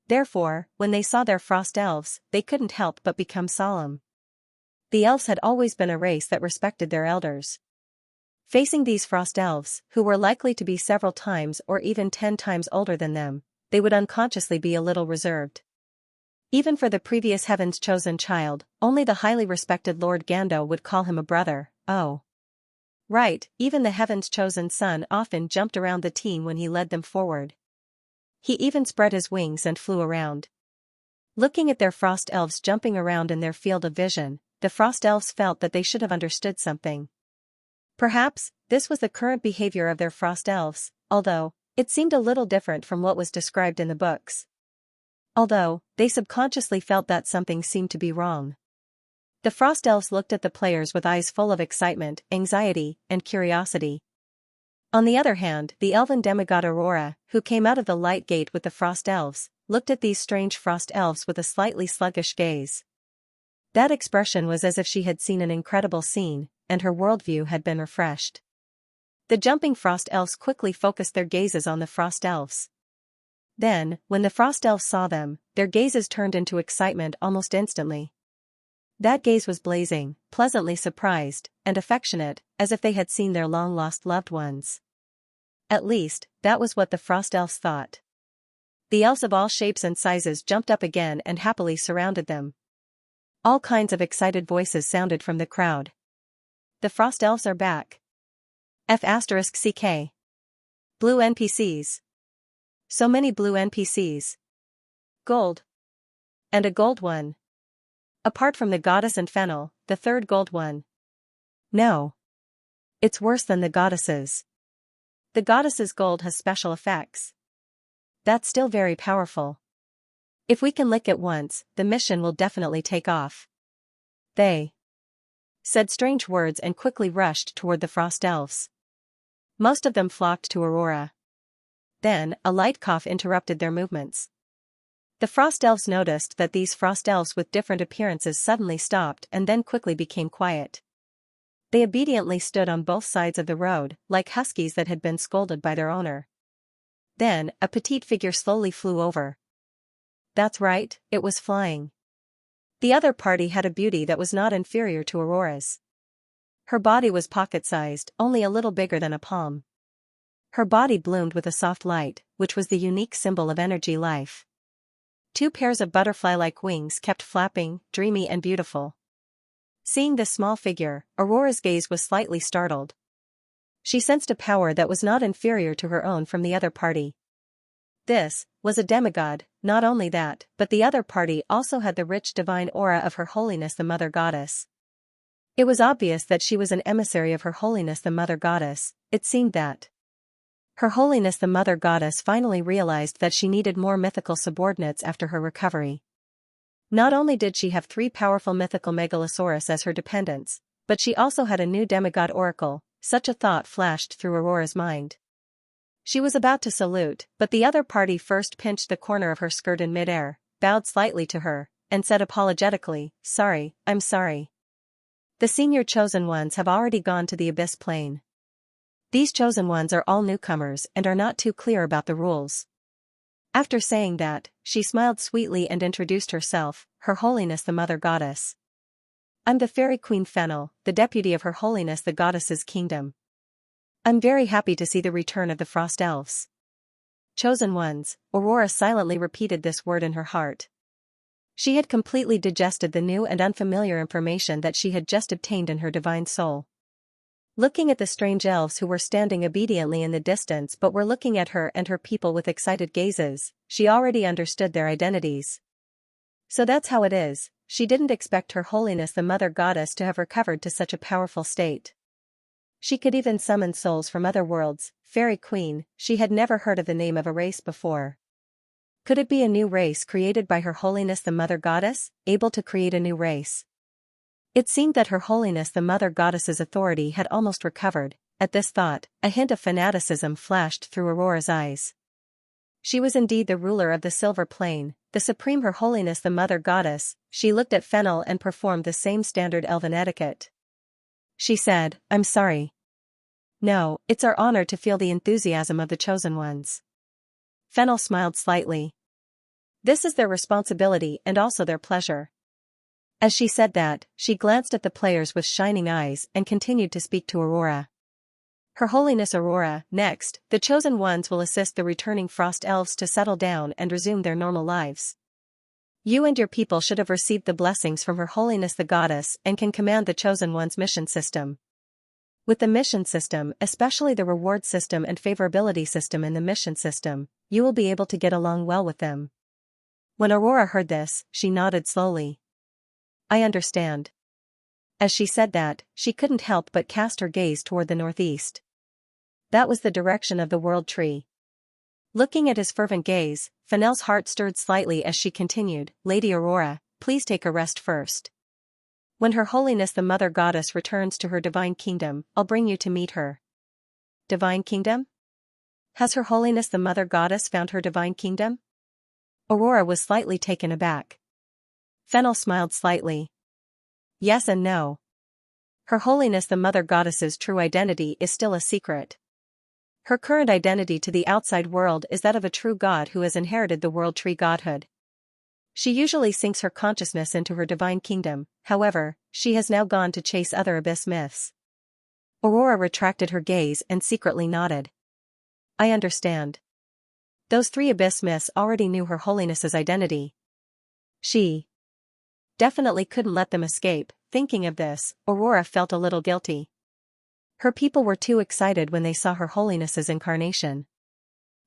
Speaker 1: Therefore, when they saw their frost elves, they couldn't help but become solemn. The elves had always been a race that respected their elders. Facing these frost elves, who were likely to be several times or even 10 times older than them, they would unconsciously be a little reserved. Even for the previous Heaven's chosen child, only the highly respected Lord Gando would call him a brother. Oh. Right, even the Heaven's chosen son often jumped around the team when he led them forward. He even spread his wings and flew around. Looking at their frost elves jumping around in their field of vision, the frost elves felt that they should have understood something. Perhaps, this was the current behavior of their frost elves, although, it seemed a little different from what was described in the books. Although, they subconsciously felt that something seemed to be wrong. The frost elves looked at the players with eyes full of excitement, anxiety, and curiosity. On the other hand, the elven demigod Aurora, who came out of the light gate with the frost elves, looked at these strange frost elves with a slightly sluggish gaze. That expression was as if she had seen an incredible scene, and her worldview had been refreshed. The jumping frost elves quickly focused their gazes on the frost elves. Then, when the frost elves saw them, their gazes turned into excitement almost instantly. That gaze was blazing, pleasantly surprised, and affectionate, as if they had seen their long-lost loved ones. At least, that was what the frost elves thought. The elves of all shapes and sizes jumped up again and happily surrounded them. All kinds of excited voices sounded from the crowd. The frost elves are back. F***CK. Blue NPCs. So many blue NPCs. Gold. And a gold one. Apart from the goddess and Fennel, the third gold one. No. It's worse than the goddesses. The goddess's gold has special effects. That's still very powerful. If we can lick it once, the mission will definitely take off. They said strange words and quickly rushed toward the frost elves. Most of them flocked to Aurora. Then, a light cough interrupted their movements. The frost elves noticed that these frost elves with different appearances suddenly stopped and then quickly became quiet. They obediently stood on both sides of the road, like huskies that had been scolded by their owner. Then, a petite figure slowly flew over. That's right, it was flying. The other party had a beauty that was not inferior to Aurora's. Her body was pocket-sized, only a little bigger than a palm. Her body bloomed with a soft light, which was the unique symbol of energy life. 2 pairs of butterfly-like wings kept flapping, dreamy and beautiful. Seeing this small figure, Aurora's gaze was slightly startled. She sensed a power that was not inferior to her own from the other party. This was a demigod. Not only that, but the other party also had the rich divine aura of Her Holiness the Mother Goddess. It was obvious that she was an emissary of Her Holiness the Mother Goddess. It seemed that Her Holiness the Mother Goddess finally realized that she needed more mythical subordinates after her recovery. Not only did she have 3 powerful mythical megalosaurus as her dependents, but she also had a new demigod oracle. Such a thought flashed through Aurora's mind. She was about to salute, but the other party first pinched the corner of her skirt in midair, bowed slightly to her, and said apologetically, "Sorry, I'm sorry. The senior chosen ones have already gone to the abyss plane. These chosen ones are all newcomers and are not too clear about the rules." After saying that, she smiled sweetly and introduced herself, Her Holiness the Mother Goddess. "I'm the Fairy Queen Fennel, the deputy of Her Holiness the Goddess's kingdom. I'm very happy to see the return of the Frost Elves." Chosen ones, Aurora silently repeated this word in her heart. She had completely digested the new and unfamiliar information that she had just obtained in her divine soul. Looking at the strange elves who were standing obediently in the distance but were looking at her and her people with excited gazes, she already understood their identities. So that's how it is. She didn't expect Her Holiness the Mother Goddess to have recovered to such a powerful state. She could even summon souls from other worlds. Fairy Queen, she had never heard of the name of a race before. Could it be a new race created by Her Holiness the Mother Goddess, able to create a new race? It seemed that Her Holiness the Mother Goddess's authority had almost recovered. At this thought, a hint of fanaticism flashed through Aurora's eyes. She was indeed the ruler of the Silver Plane, the supreme Her Holiness the Mother Goddess. She looked at Fennel and performed the same standard elven etiquette. She said, "I'm sorry. No, it's our honor to feel the enthusiasm of the chosen ones." Fennel smiled slightly. "This is their responsibility and also their pleasure." As she said that, she glanced at the players with shining eyes and continued to speak to Aurora. "Her Holiness Aurora, next, the chosen ones will assist the returning frost elves to settle down and resume their normal lives. You and your people should have received the blessings from Her Holiness the Goddess and can command the chosen one's mission system. With the mission system, especially the reward system and favorability system in the mission system, you will be able to get along well with them." When Aurora heard this, she nodded slowly. "I understand." As she said that, she couldn't help but cast her gaze toward the northeast. That was the direction of the World Tree. Looking at his fervent gaze, Fennel's heart stirred slightly as she continued, "Lady Aurora, please take a rest first. When Her Holiness the Mother Goddess returns to her divine kingdom, I'll bring you to meet her." Divine kingdom? Has Her Holiness the Mother Goddess found her divine kingdom? Aurora was slightly taken aback. Fennel smiled slightly. Yes and no. Her Holiness the Mother Goddess's true identity is still a secret. Her current identity to the outside world is that of a true god who has inherited the World Tree godhood. She usually sinks her consciousness into her divine kingdom. However, she has now gone to chase other abyss myths. Aurora retracted her gaze and secretly nodded. "I understand. Those 3 abyss myths already knew Her Holiness's identity. She definitely couldn't let them escape." Thinking of this, Aurora felt a little guilty. Her people were too excited when they saw Her Holiness's incarnation.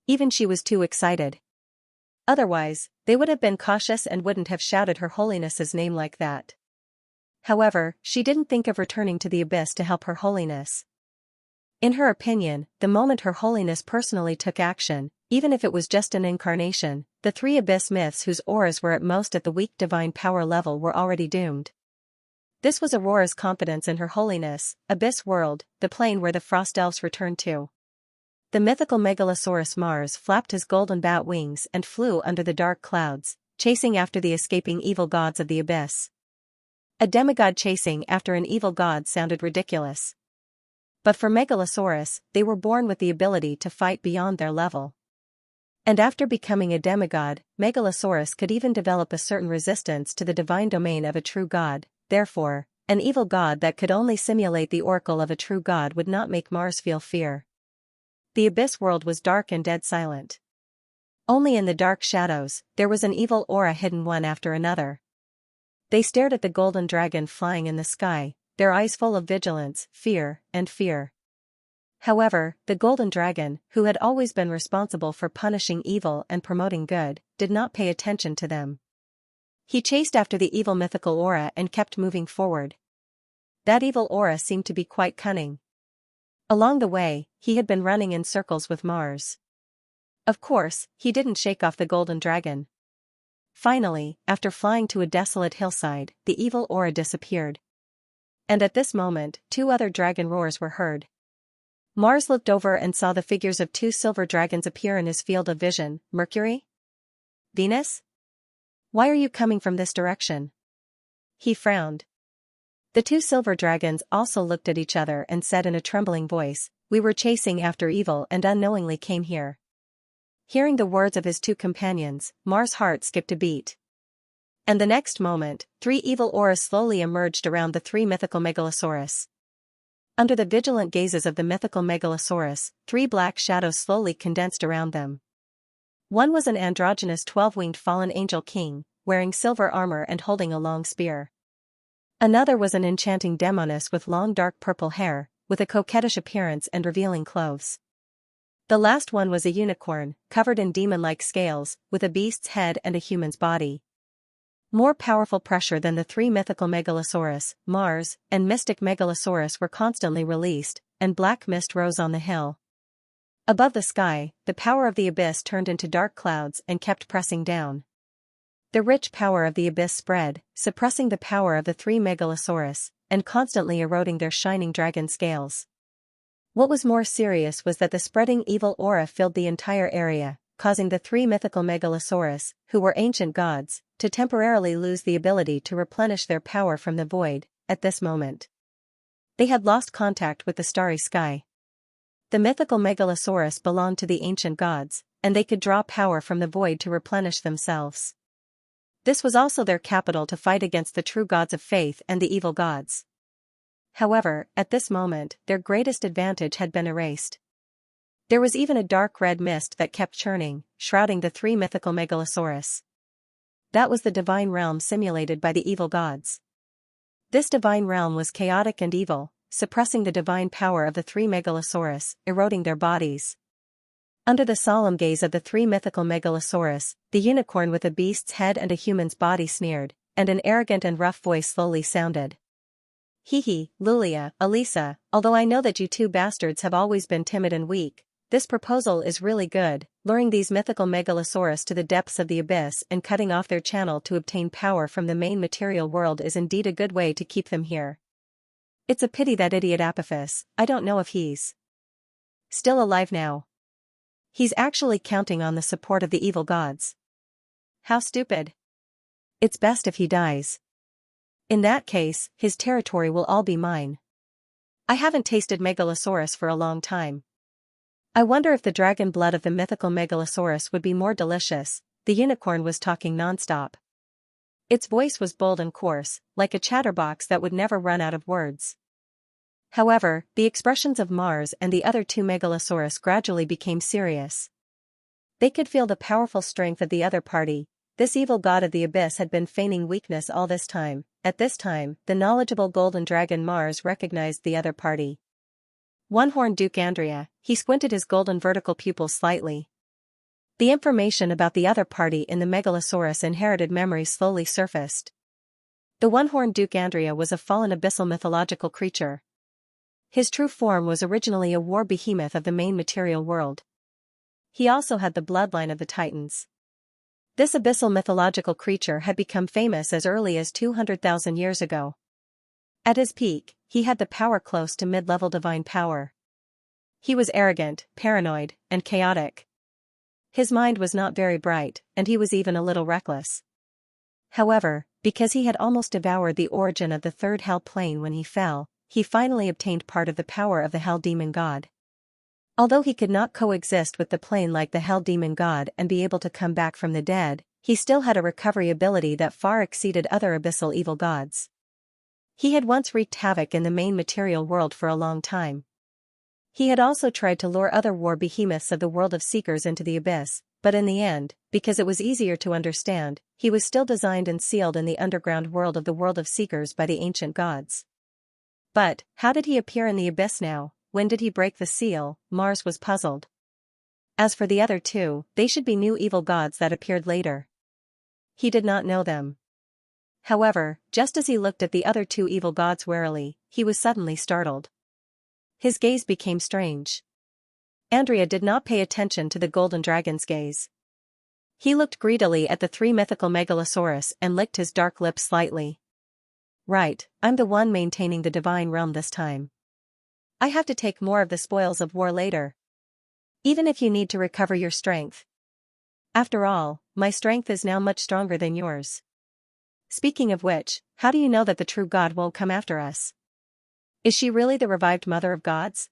Speaker 1: Even she was too excited. Otherwise, they would have been cautious and wouldn't have shouted Her Holiness's name like that. However, she didn't think of returning to the abyss to help Her Holiness. In her opinion, the moment Her Holiness personally took action, even if it was just an incarnation, the 3 abyss myths whose auras were at most at the weak divine power level were already doomed. This was Aurora's confidence in Her Holiness, Abyss World, the plane where the Frost Elves returned to. The mythical megalosaurus Mars flapped his golden bat wings and flew under the dark clouds, chasing after the escaping evil gods of the abyss. A demigod chasing after an evil god sounded ridiculous. But for Megalosaurus, they were born with the ability to fight beyond their level. And after becoming a demigod, Megalosaurus could even develop a certain resistance to the divine domain of a true god. Therefore, an evil god that could only simulate the oracle of a true god would not make Mars feel fear. The abyss world was dark and dead silent. Only in the dark shadows, there was an evil aura hidden one after another. They stared at the golden dragon flying in the sky, their eyes full of vigilance, fear, and fear. However, the golden dragon, who had always been responsible for punishing evil and promoting good, did not pay attention to them. He chased after the evil mythical aura and kept moving forward. That evil aura seemed to be quite cunning. Along the way, he had been running in circles with Mars. Of course, he didn't shake off the golden dragon. Finally, after flying to a desolate hillside, the evil aura disappeared. And at this moment, 2 other dragon roars were heard. Mars looked over and saw the figures of 2 silver dragons appear in his field of vision. Mercury? Venus? Why are you coming from this direction? He frowned. The 2 silver dragons also looked at each other and said in a trembling voice, "We were chasing after evil and unknowingly came here." Hearing the words of his 2 companions, Mars' heart skipped a beat. And the next moment, 3 evil auras slowly emerged around the 3 mythical Megalosaurus. Under the vigilant gazes of the mythical Megalosaurus, 3 black shadows slowly condensed around them. One was an androgynous 12-winged fallen angel king, wearing silver armor and holding a long spear. Another was an enchanting demoness with long dark purple hair, with a coquettish appearance and revealing clothes. The last one was a unicorn, covered in demon-like scales, with a beast's head and a human's body. More powerful pressure than the 3 mythical Megalosaurus, Mars, and mystic Megalosaurus were constantly released, and black mist rose on the hill. Above the sky, the power of the abyss turned into dark clouds and kept pressing down. The rich power of the abyss spread, suppressing the power of the 3 Megalosaurus, and constantly eroding their shining dragon scales. What was more serious was that the spreading evil aura filled the entire area, causing the 3 mythical Megalosaurus, who were ancient gods, to temporarily lose the ability to replenish their power from the void. At this moment, they had lost contact with the starry sky. The mythical Megalosaurus belonged to the ancient gods, and they could draw power from the void to replenish themselves. This was also their capital to fight against the true gods of faith and the evil gods. However, at this moment, their greatest advantage had been erased. There was even a dark red mist that kept churning, shrouding the 3 mythical Megalosaurus. That was the divine realm simulated by the evil gods. This divine realm was chaotic and evil, suppressing the divine power of the 3 Megalosaurus, eroding their bodies. Under the solemn gaze of the 3 mythical Megalosaurus, the unicorn with a beast's head and a human's body sneered, and an arrogant and rough voice slowly sounded. "Hee, Lulia, Elisa, although I know that you 2 bastards have always been timid and weak, this proposal is really good. Luring these mythical Megalosaurus to the depths of the abyss and cutting off their channel to obtain power from the main material world is indeed a good way to keep them here. It's a pity that idiot Apophis, I don't know if he's still alive now. He's actually counting on the support of the evil gods. How stupid. It's best if he dies. In that case, his territory will all be mine. I haven't tasted Megalosaurus for a long time. I wonder if the dragon blood of the mythical Megalosaurus would be more delicious." The unicorn was talking nonstop. Its voice was bold and coarse, like a chatterbox that would never run out of words. However, the expressions of Mars and the other 2 Megalosaurus gradually became serious. They could feel the powerful strength of the other party. This evil god of the abyss had been feigning weakness all this time. At this time, the knowledgeable golden dragon Mars recognized the other party. One-horned Duke Andrea, he squinted his golden vertical pupils slightly. The information about the other party in the Megalosaurus inherited memories slowly surfaced. The one-horned Duke Andrea was a fallen abyssal mythological creature. His true form was originally a war behemoth of the main material world. He also had the bloodline of the Titans. This abyssal mythological creature had become famous as early as 200,000 years ago. At his peak, he had the power close to mid-level divine power. He was arrogant, paranoid, and chaotic. His mind was not very bright, and he was even a little reckless. However, because he had almost devoured the origin of the third hell plane when he fell, he finally obtained part of the power of the hell demon god. Although he could not coexist with the plane like the hell demon god and be able to come back from the dead, he still had a recovery ability that far exceeded other abyssal evil gods. He had once wreaked havoc in the main material world for a long time. He had also tried to lure other war behemoths of the world of seekers into the abyss, but in the end, because it was easier to understand, he was still designed and sealed in the underground world of seekers by the ancient gods. But, how did he appear in the abyss now? When did he break the seal? Mars was puzzled. As for the other two, they should be new evil gods that appeared later. He did not know them. However, just as he looked at the other two evil gods warily, he was suddenly startled. His gaze became strange. Andrea did not pay attention to the golden dragon's gaze. He looked greedily at the three mythical megalosaurus and licked his dark lips slightly. Right, I'm the one maintaining the divine realm this time. I have to take more of the spoils of war later. Even if you need to recover your strength. After all, my strength is now much stronger than yours. Speaking of which, how do you know that the true God won't come after us? Is she really the revived mother of gods?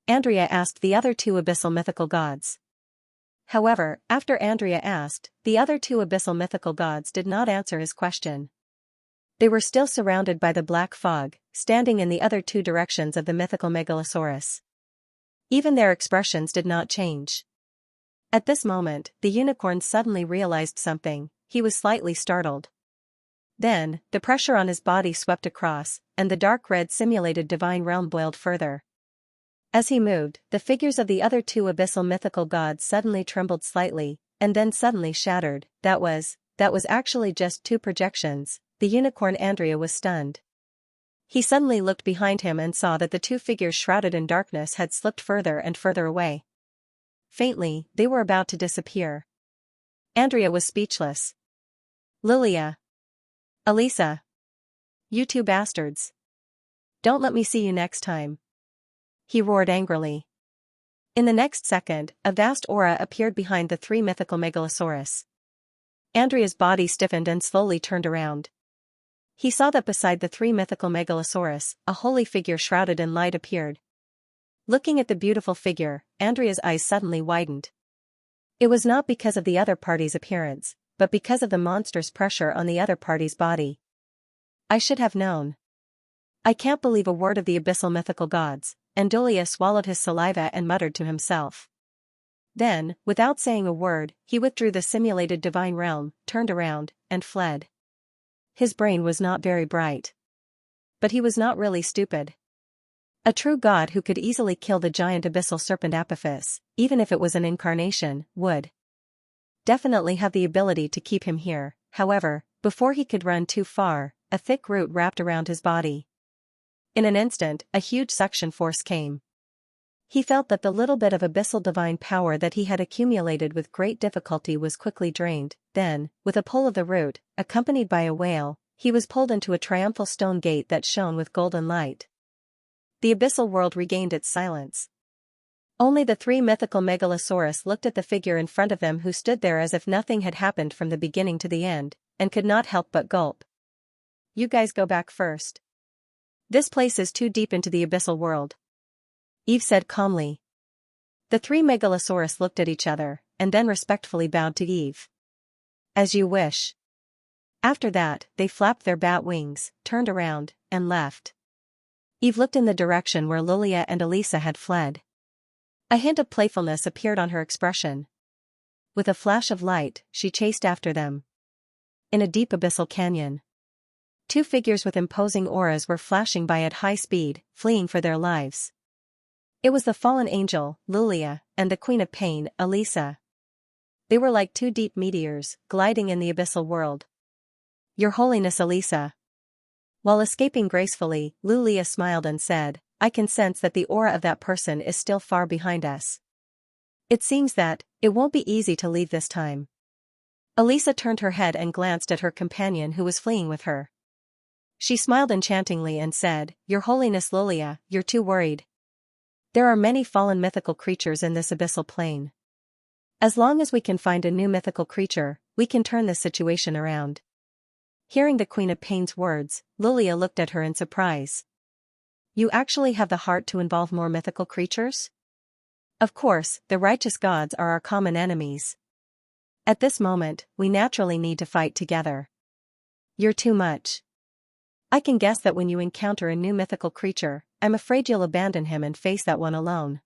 Speaker 1: Andrea asked the other two abyssal mythical gods. However, after Andrea asked, the other two abyssal mythical gods did not answer his question. They were still surrounded by the black fog, standing in the other two directions of the mythical megalosaurus. Even their expressions did not change. At this moment, the unicorn suddenly realized something. He was slightly startled. Then, the pressure on his body swept across, and the dark red simulated divine realm boiled further. As he moved, the figures of the other two abyssal mythical gods suddenly trembled slightly, and then suddenly shattered. That was actually just two projections. The unicorn Andrea was stunned. He suddenly looked behind him and saw that the two figures shrouded in darkness had slipped further and further away. Faintly, they were about to disappear. Andrea was speechless. Lilia. Elisa. You two bastards. Don't let me see you next time. He roared angrily. In the next second, a vast aura appeared behind the three mythical megalosaurus. Andrea's body stiffened and slowly turned around. He saw that beside the three mythical megalosaurus, a holy figure shrouded in light appeared. Looking at the beautiful figure, Andrea's eyes suddenly widened. It was not because of the other party's appearance, but because of the monstrous pressure on the other party's body. I should have known. I can't believe a word of the abyssal mythical gods, and Dulia swallowed his saliva and muttered to himself. Then, without saying a word, he withdrew the simulated divine realm, turned around, and fled. His brain was not very bright. But he was not really stupid. A true god who could easily kill the giant abyssal serpent Apophis, even if it was an incarnation, would definitely have the ability to keep him here. However, before he could run too far, a thick root wrapped around his body. In an instant, a huge suction force came. He felt that the little bit of abyssal divine power that he had accumulated with great difficulty was quickly drained. Then, with a pull of the root, accompanied by a wail, he was pulled into a triumphal stone gate that shone with golden light. The abyssal world regained its silence. Only the three mythical megalosaurus looked at the figure in front of them, who stood there as if nothing had happened from the beginning to the end, and could not help but gulp. You guys go back first. This place is too deep into the abyssal world. Eve said calmly. The three megalosaurus looked at each other, and then respectfully bowed to Eve. As you wish. After that, they flapped their bat wings, turned around, and left. Eve looked in the direction where Lilia and Elisa had fled. A hint of playfulness appeared on her expression. With a flash of light, she chased after them. In a deep abyssal canyon, two figures with imposing auras were flashing by at high speed, fleeing for their lives. It was the fallen angel, Lilia, and the queen of pain, Elisa. They were like two deep meteors, gliding in the abyssal world. Your Holiness Elisa. While escaping gracefully, Lilia smiled and said, I can sense that the aura of that person is still far behind us. It seems that it won't be easy to leave this time. Elisa turned her head and glanced at her companion who was fleeing with her. She smiled enchantingly and said, Your Holiness Lilia, you're too worried. There are many fallen mythical creatures in this abyssal plane. As long as we can find a new mythical creature, we can turn this situation around. Hearing the Queen of Pain's words, Lilia looked at her in surprise. You actually have the heart to involve more mythical creatures? Of course, the righteous gods are our common enemies. At this moment, we naturally need to fight together. You're too much. I can guess that when you encounter a new mythical creature, I'm afraid you'll abandon him and face that one alone.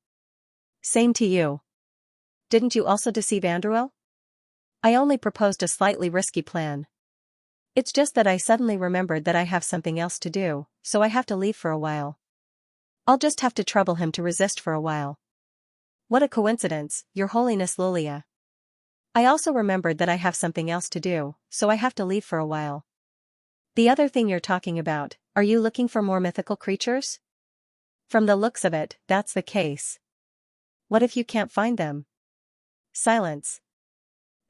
Speaker 1: Same to you. Didn't you also deceive Andruel? I only proposed a slightly risky plan. It's just that I suddenly remembered that I have something else to do, so I have to leave for a while. I'll just have to trouble him to resist for a while. What a coincidence, Your Holiness Lilia. I also remembered that I have something else to do, so I have to leave for a while. The other thing you're talking about, are you looking for more mythical creatures? From the looks of it, that's the case. What if you can't find them? Silence.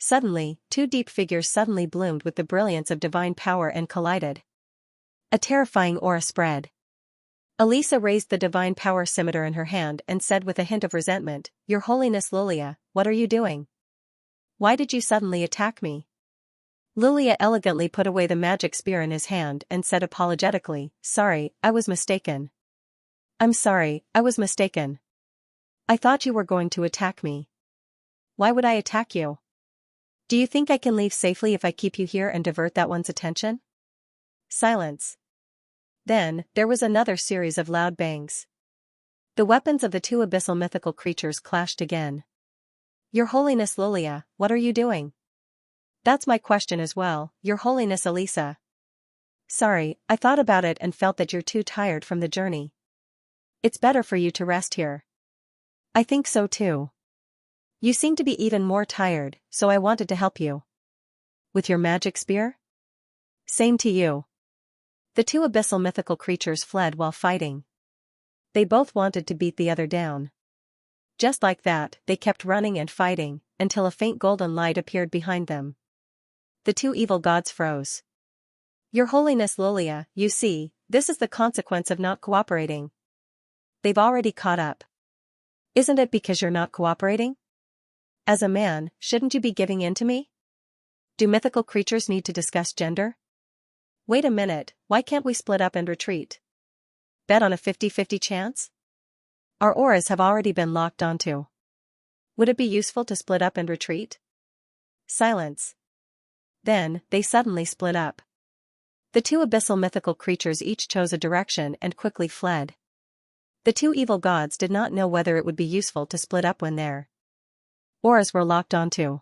Speaker 1: Suddenly, two deep figures suddenly bloomed with the brilliance of divine power and collided. A terrifying aura spread. Elisa raised the divine power scimitar in her hand and said with a hint of resentment, Your Holiness Lilia, what are you doing? Why did you suddenly attack me? Lilia elegantly put away the magic spear in his hand and said apologetically, Sorry, I was mistaken. I'm sorry, I was mistaken. I thought you were going to attack me. Why would I attack you? Do you think I can leave safely if I keep you here and divert that one's attention? Silence. Then, there was another series of loud bangs. The weapons of the two abyssal mythical creatures clashed again. Your Holiness Lilia, what are you doing? That's my question as well, Your Holiness Elisa. Sorry, I thought about it and felt that you're too tired from the journey. It's better for you to rest here. I think so too. You seem to be even more tired, so I wanted to help you. With your magic spear? Same to you. The two abyssal mythical creatures fled while fighting. They both wanted to beat the other down. Just like that, they kept running and fighting, until a faint golden light appeared behind them. The two evil gods froze. Your Holiness Lilia, you see, this is the consequence of not cooperating. They've already caught up. Isn't it because you're not cooperating? As a man, shouldn't you be giving in to me? Do mythical creatures need to discuss gender? Wait a minute, why can't we split up and retreat? Bet on a 50-50 chance? Our auras have already been locked onto. Would it be useful to split up and retreat? Silence. Then, they suddenly split up. The two abyssal mythical creatures each chose a direction and quickly fled. The two evil gods did not know whether it would be useful to split up when their auras were locked onto.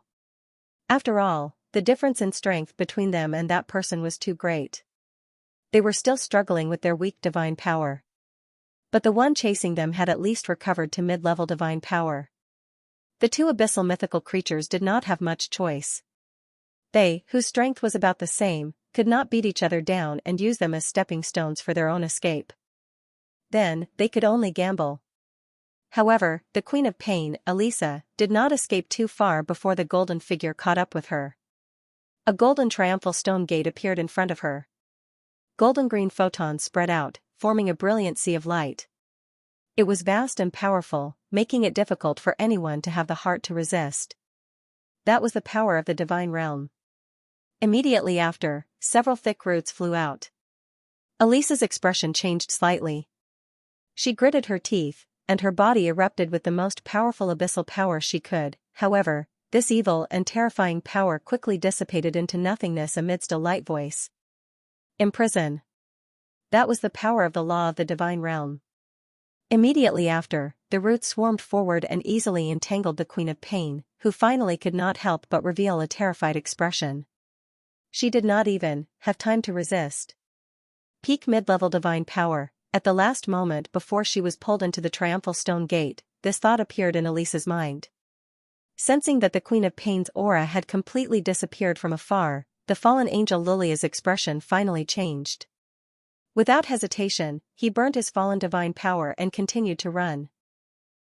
Speaker 1: After all, the difference in strength between them and that person was too great. They were still struggling with their weak divine power. But the one chasing them had at least recovered to mid-level divine power. The two abyssal mythical creatures did not have much choice. They, whose strength was about the same, could not beat each other down and use them as stepping stones for their own escape. Then, they could only gamble. However, the Queen of Pain, Elisa, did not escape too far before the golden figure caught up with her. A golden triumphal stone gate appeared in front of her. Golden green photons spread out, forming a brilliant sea of light. It was vast and powerful, making it difficult for anyone to have the heart to resist. That was the power of the divine realm. Immediately after, several thick roots flew out. Elisa's expression changed slightly. She gritted her teeth, and her body erupted with the most powerful abyssal power she could. However, this evil and terrifying power quickly dissipated into nothingness amidst a light voice. Imprison. That was the power of the law of the divine realm. Immediately after, the roots swarmed forward and easily entangled the Queen of Pain, who finally could not help but reveal a terrified expression. She did not even have time to resist. Peak mid-level divine power. At the last moment before she was pulled into the triumphal stone gate, this thought appeared in Elisa's mind. Sensing that the Queen of Pain's aura had completely disappeared from afar, the fallen angel Lilia's expression finally changed. Without hesitation, he burned his fallen divine power and continued to run.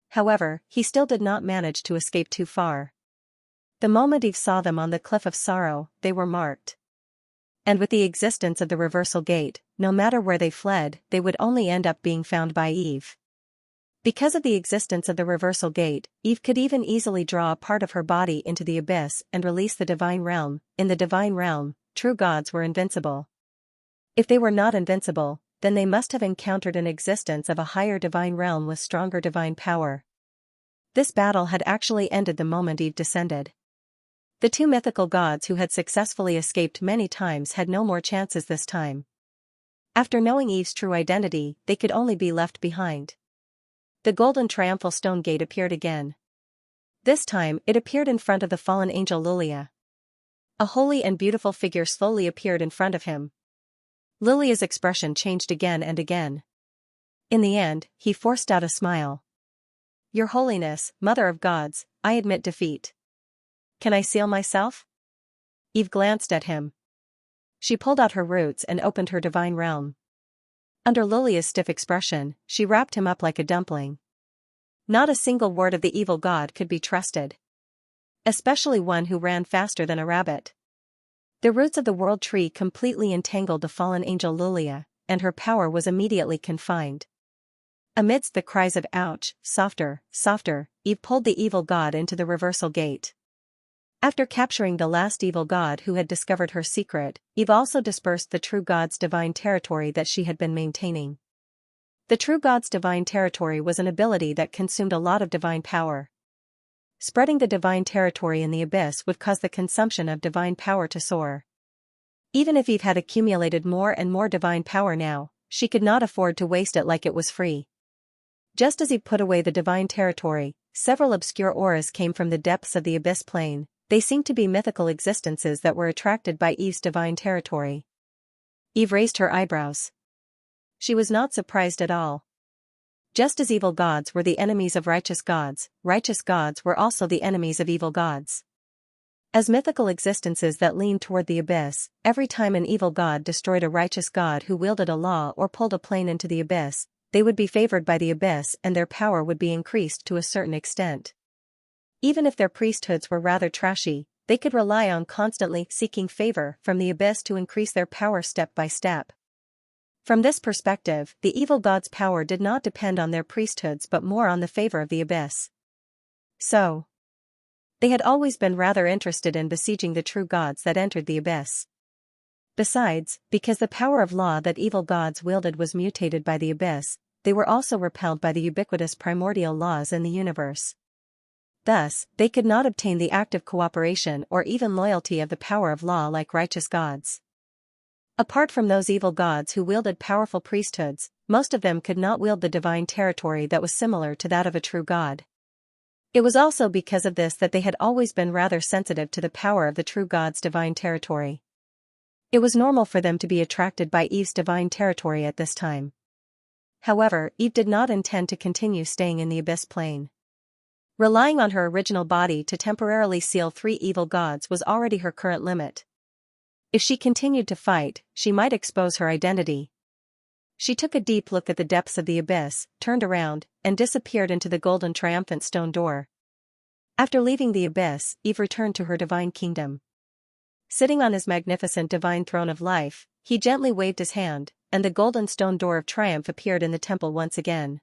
Speaker 1: However, he still did not manage to escape too far. The moment Eve saw them on the cliff of sorrow, they were marked. And with the existence of the reversal gate, no matter where they fled, they would only end up being found by Eve. Because of the existence of the reversal gate, Eve could even easily draw a part of her body into the abyss and release the divine realm. In the divine realm, true gods were invincible. If they were not invincible, then they must have encountered an existence of a higher divine realm with stronger divine power. This battle had actually ended the moment Eve descended. The two mythical gods who had successfully escaped many times had no more chances this time. After knowing Eve's true identity, they could only be left behind. The golden triumphal stone gate appeared again. This time, it appeared in front of the fallen angel Lilia. A holy and beautiful figure slowly appeared in front of him. Lilia's expression changed again and again. In the end, he forced out a smile. "Your Holiness, Mother of Gods, I admit defeat. Can I seal myself?" Eve glanced at him. She pulled out her roots and opened her divine realm. Under Lilia's stiff expression, she wrapped him up like a dumpling. Not a single word of the evil god could be trusted. Especially one who ran faster than a rabbit. The roots of the world tree completely entangled the fallen angel Lilia, and her power was immediately confined. Amidst the cries of "ouch, softer, softer," Eve pulled the evil god into the reversal gate. After capturing the last evil god who had discovered her secret, Eve also dispersed the true god's divine territory that she had been maintaining. The true god's divine territory was an ability that consumed a lot of divine power. Spreading the divine territory in the abyss would cause the consumption of divine power to soar. Even if Eve had accumulated more and more divine power now, she could not afford to waste it like it was free. Just as Eve put away the divine territory, several obscure auras came from the depths of the abyss plane. They seemed to be mythical existences that were attracted by Eve's divine territory. Eve raised her eyebrows. She was not surprised at all. Just as evil gods were the enemies of righteous gods were also the enemies of evil gods. As mythical existences that leaned toward the abyss, every time an evil god destroyed a righteous god who wielded a law or pulled a plane into the abyss, they would be favored by the abyss and their power would be increased to a certain extent. Even if their priesthoods were rather trashy, they could rely on constantly seeking favor from the abyss to increase their power step by step. From this perspective, the evil god's power did not depend on their priesthoods but more on the favor of the abyss. So, they had always been rather interested in besieging the true gods that entered the abyss. Besides, because the power of law that evil gods wielded was mutated by the abyss, they were also repelled by the ubiquitous primordial laws in the universe. Thus, they could not obtain the active cooperation or even loyalty of the power of law like righteous gods. Apart from those evil gods who wielded powerful priesthoods, most of them could not wield the divine territory that was similar to that of a true god. It was also because of this that they had always been rather sensitive to the power of the true god's divine territory. It was normal for them to be attracted by Eve's divine territory at this time. However, Eve did not intend to continue staying in the abyss plane. Relying on her original body to temporarily seal 3 evil gods was already her current limit. If she continued to fight, she might expose her identity. She took a deep look at the depths of the abyss, turned around, and disappeared into the golden triumphant stone door. After leaving the abyss, Eve returned to her divine kingdom. Sitting on his magnificent divine throne of life, he gently waved his hand, and the golden stone door of triumph appeared in the temple once again.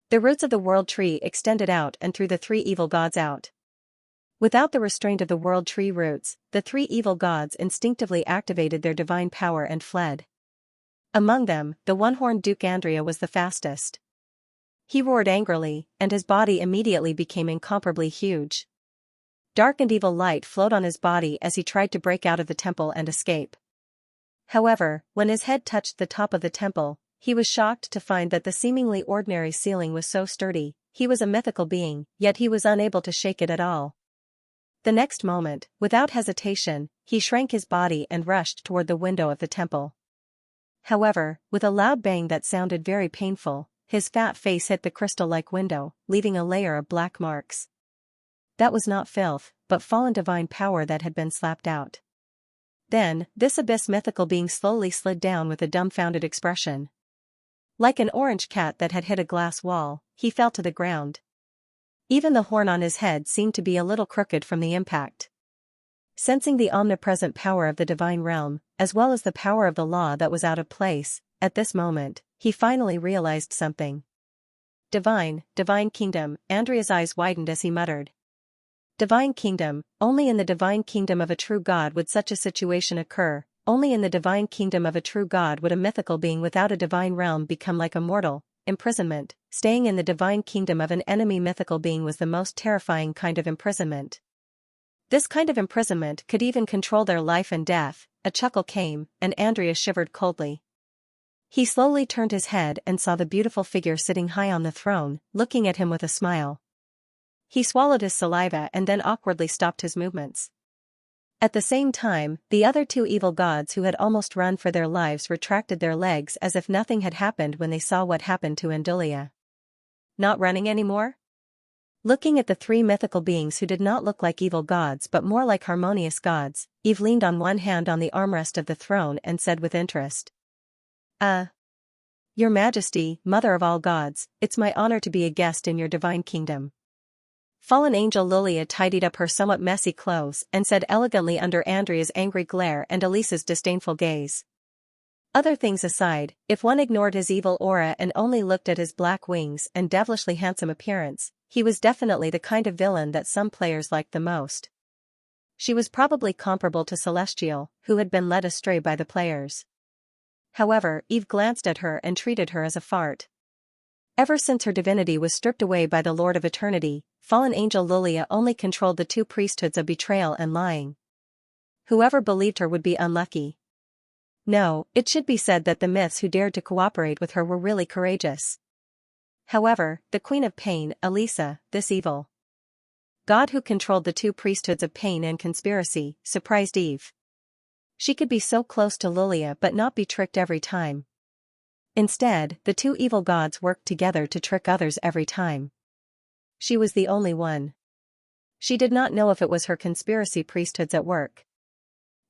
Speaker 1: The roots of the world tree extended out and threw the 3 evil gods out. Without the restraint of the world tree roots, the 3 evil gods instinctively activated their divine power and fled. Among them, the one-horned Duke Andrea was the fastest. He roared angrily, and his body immediately became incomparably huge. Dark and evil light flowed on his body as he tried to break out of the temple and escape. However, when his head touched the top of the temple, he was shocked to find that the seemingly ordinary ceiling was so sturdy. He was a mythical being, yet he was unable to shake it at all. The next moment, without hesitation, he shrank his body and rushed toward the window of the temple. However, with a loud bang that sounded very painful, his fat face hit the crystal-like window, leaving a layer of black marks. That was not filth, but fallen divine power that had been slapped out. Then, this abyss mythical being slowly slid down with a dumbfounded expression. Like an orange cat that had hit a glass wall, he fell to the ground. Even the horn on his head seemed to be a little crooked from the impact. Sensing the omnipresent power of the divine realm, as well as the power of the law that was out of place, at this moment, he finally realized something. Divine kingdom, Andrea's eyes widened as he muttered. Divine Kingdom. Only in the divine kingdom of a true God would such a situation occur. Only in the divine kingdom of a true God would a mythical being without a divine realm become like a mortal. Imprisonment. Staying in the divine kingdom of an enemy mythical being was the most terrifying kind of imprisonment. This kind of imprisonment could even control their life and death. A chuckle came, and Andrea shivered coldly. He slowly turned his head and saw the beautiful figure sitting high on the throne, looking at him with a smile. He swallowed his saliva and then awkwardly stopped his movements. At the same time, the other two evil gods who had almost run for their lives retracted their legs as if nothing had happened when they saw what happened to Andulia. Not running anymore? Looking at the three mythical beings who did not look like evil gods but more like harmonious gods, Eve leaned on one hand on the armrest of the throne and said with interest. Your Majesty, Mother of all gods, it's my honor to be a guest in your divine kingdom. Fallen angel Lilia tidied up her somewhat messy clothes and said elegantly under Andrea's angry glare and Elisa's disdainful gaze. Other things aside, if one ignored his evil aura and only looked at his black wings and devilishly handsome appearance, he was definitely the kind of villain that some players liked the most. She was probably comparable to Celestial, who had been led astray by the players. However, Eve glanced at her and treated her as a fart. Ever since her divinity was stripped away by the Lord of Eternity, fallen angel Lilia only controlled the two priesthoods of betrayal and lying. Whoever believed her would be unlucky. No, it should be said that the myths who dared to cooperate with her were really courageous. However, the Queen of Pain, Elisa, this evil god who controlled the two priesthoods of pain and conspiracy, surprised Eve. She could be so close to Lilia but not be tricked every time. Instead, the two evil gods worked together to trick others every time. She was the only one. She did not know if it was her conspiracy priesthoods at work.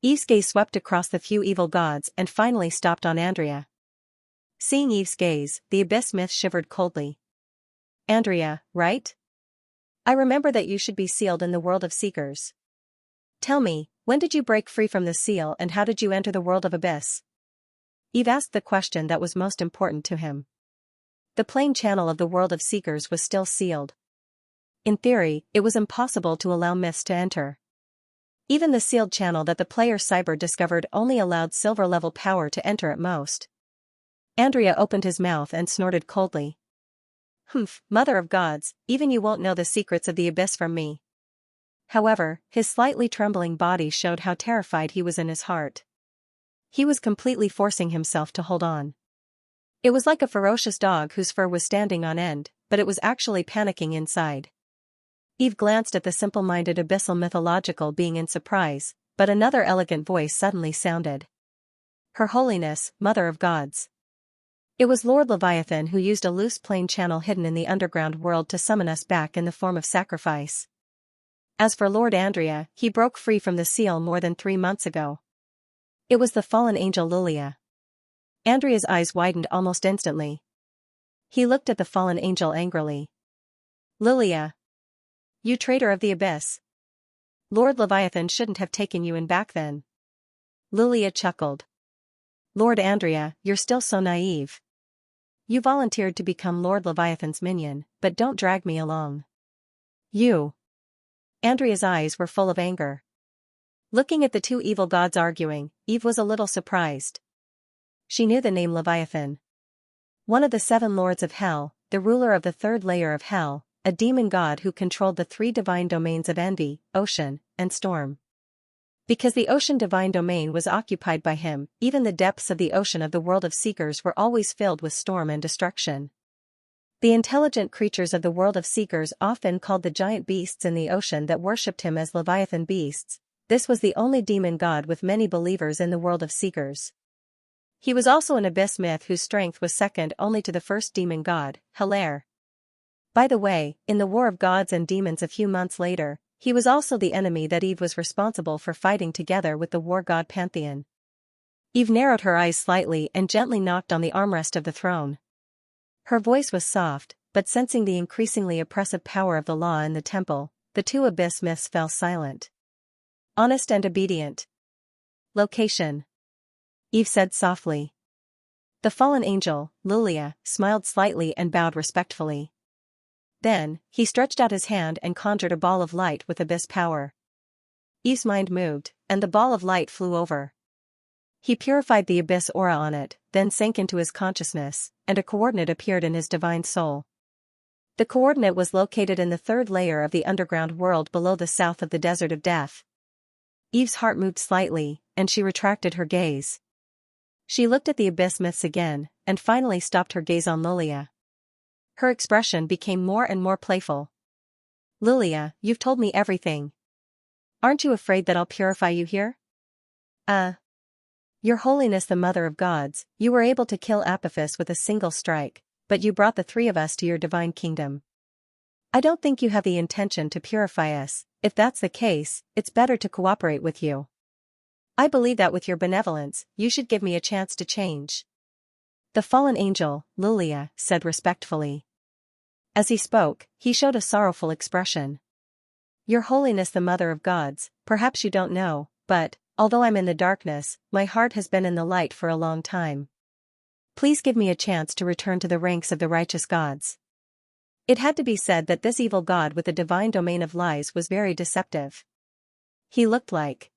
Speaker 1: Eve's gaze swept across the few evil gods and finally stopped on Andrea. Seeing Eve's gaze, the Abyss myth shivered coldly. Andrea, right? I remember that you should be sealed in the world of Seekers. Tell me, when did you break free from the seal and how did you enter the world of Abyss? Eve asked the question that was most important to him. The plain channel of the world of Seekers was still sealed. In theory, it was impossible to allow myths to enter. Even the sealed channel that the player Cyber discovered only allowed silver-level power to enter at most. Andrea opened his mouth and snorted coldly. Humph, Mother of Gods, even you won't know the secrets of the Abyss from me. However, his slightly trembling body showed how terrified he was in his heart. He was completely forcing himself to hold on. It was like a ferocious dog whose fur was standing on end, but it was actually panicking inside. Eve glanced at the simple-minded abyssal mythological being in surprise, but another elegant voice suddenly sounded. Her Holiness, Mother of Gods. It was Lord Leviathan who used a loose plane channel hidden in the underground world to summon us back in the form of sacrifice. As for Lord Andrea, he broke free from the seal more than 3 months ago. It was the fallen angel Lilia. Andrea's eyes widened almost instantly. He looked at the fallen angel angrily. Lilia. You traitor of the Abyss. Lord Leviathan shouldn't have taken you in back then. Lilia chuckled. Lord Andrea, you're still so naive. You volunteered to become Lord Leviathan's minion, but don't drag me along. You. Andrea's eyes were full of anger. Looking at the two evil gods arguing, Eve was a little surprised. She knew the name Leviathan. One of the 7 lords of hell, the ruler of the 3rd layer of hell, a demon god who controlled the 3 divine domains of envy, ocean, and storm. Because the ocean divine domain was occupied by him, even the depths of the ocean of the world of Seekers were always filled with storm and destruction. The intelligent creatures of the world of Seekers often called the giant beasts in the ocean that worshipped him as Leviathan beasts. This was the only demon god with many believers in the world of Seekers. He was also an abyss myth whose strength was second only to the first demon god, Hilaire. By the way, in the War of Gods and Demons a few months later, he was also the enemy that Eve was responsible for fighting together with the war god pantheon. Eve narrowed her eyes slightly and gently knocked on the armrest of the throne. Her voice was soft, but sensing the increasingly oppressive power of the law in the temple, the two abyss myths fell silent. Honest and obedient. Location. Eve said softly. The fallen angel, Lilia, smiled slightly and bowed respectfully. Then, he stretched out his hand and conjured a ball of light with abyss power. Eve's mind moved, and the ball of light flew over. He purified the abyss aura on it, then sank into his consciousness, and a coordinate appeared in his divine soul. The coordinate was located in the third layer of the underground world below the south of the desert of death. Eve's heart moved slightly, and she retracted her gaze. She looked at the abyss myths again, and finally stopped her gaze on Lilia. Her expression became more and more playful. Lilia, you've told me everything. Aren't you afraid that I'll purify you here? Your Holiness the Mother of Gods, you were able to kill Apophis with a single strike, but you brought the three of us to your divine kingdom. I don't think you have the intention to purify us. If that's the case, it's better to cooperate with you. I believe that with your benevolence, you should give me a chance to change. The fallen angel, Lilia, said respectfully. As he spoke, he showed a sorrowful expression. Your Holiness the Mother of Gods, perhaps you don't know, but, although I'm in the darkness, my heart has been in the light for a long time. Please give me a chance to return to the ranks of the righteous gods. It had to be said that this evil god with the divine domain of lies was very deceptive. He looked like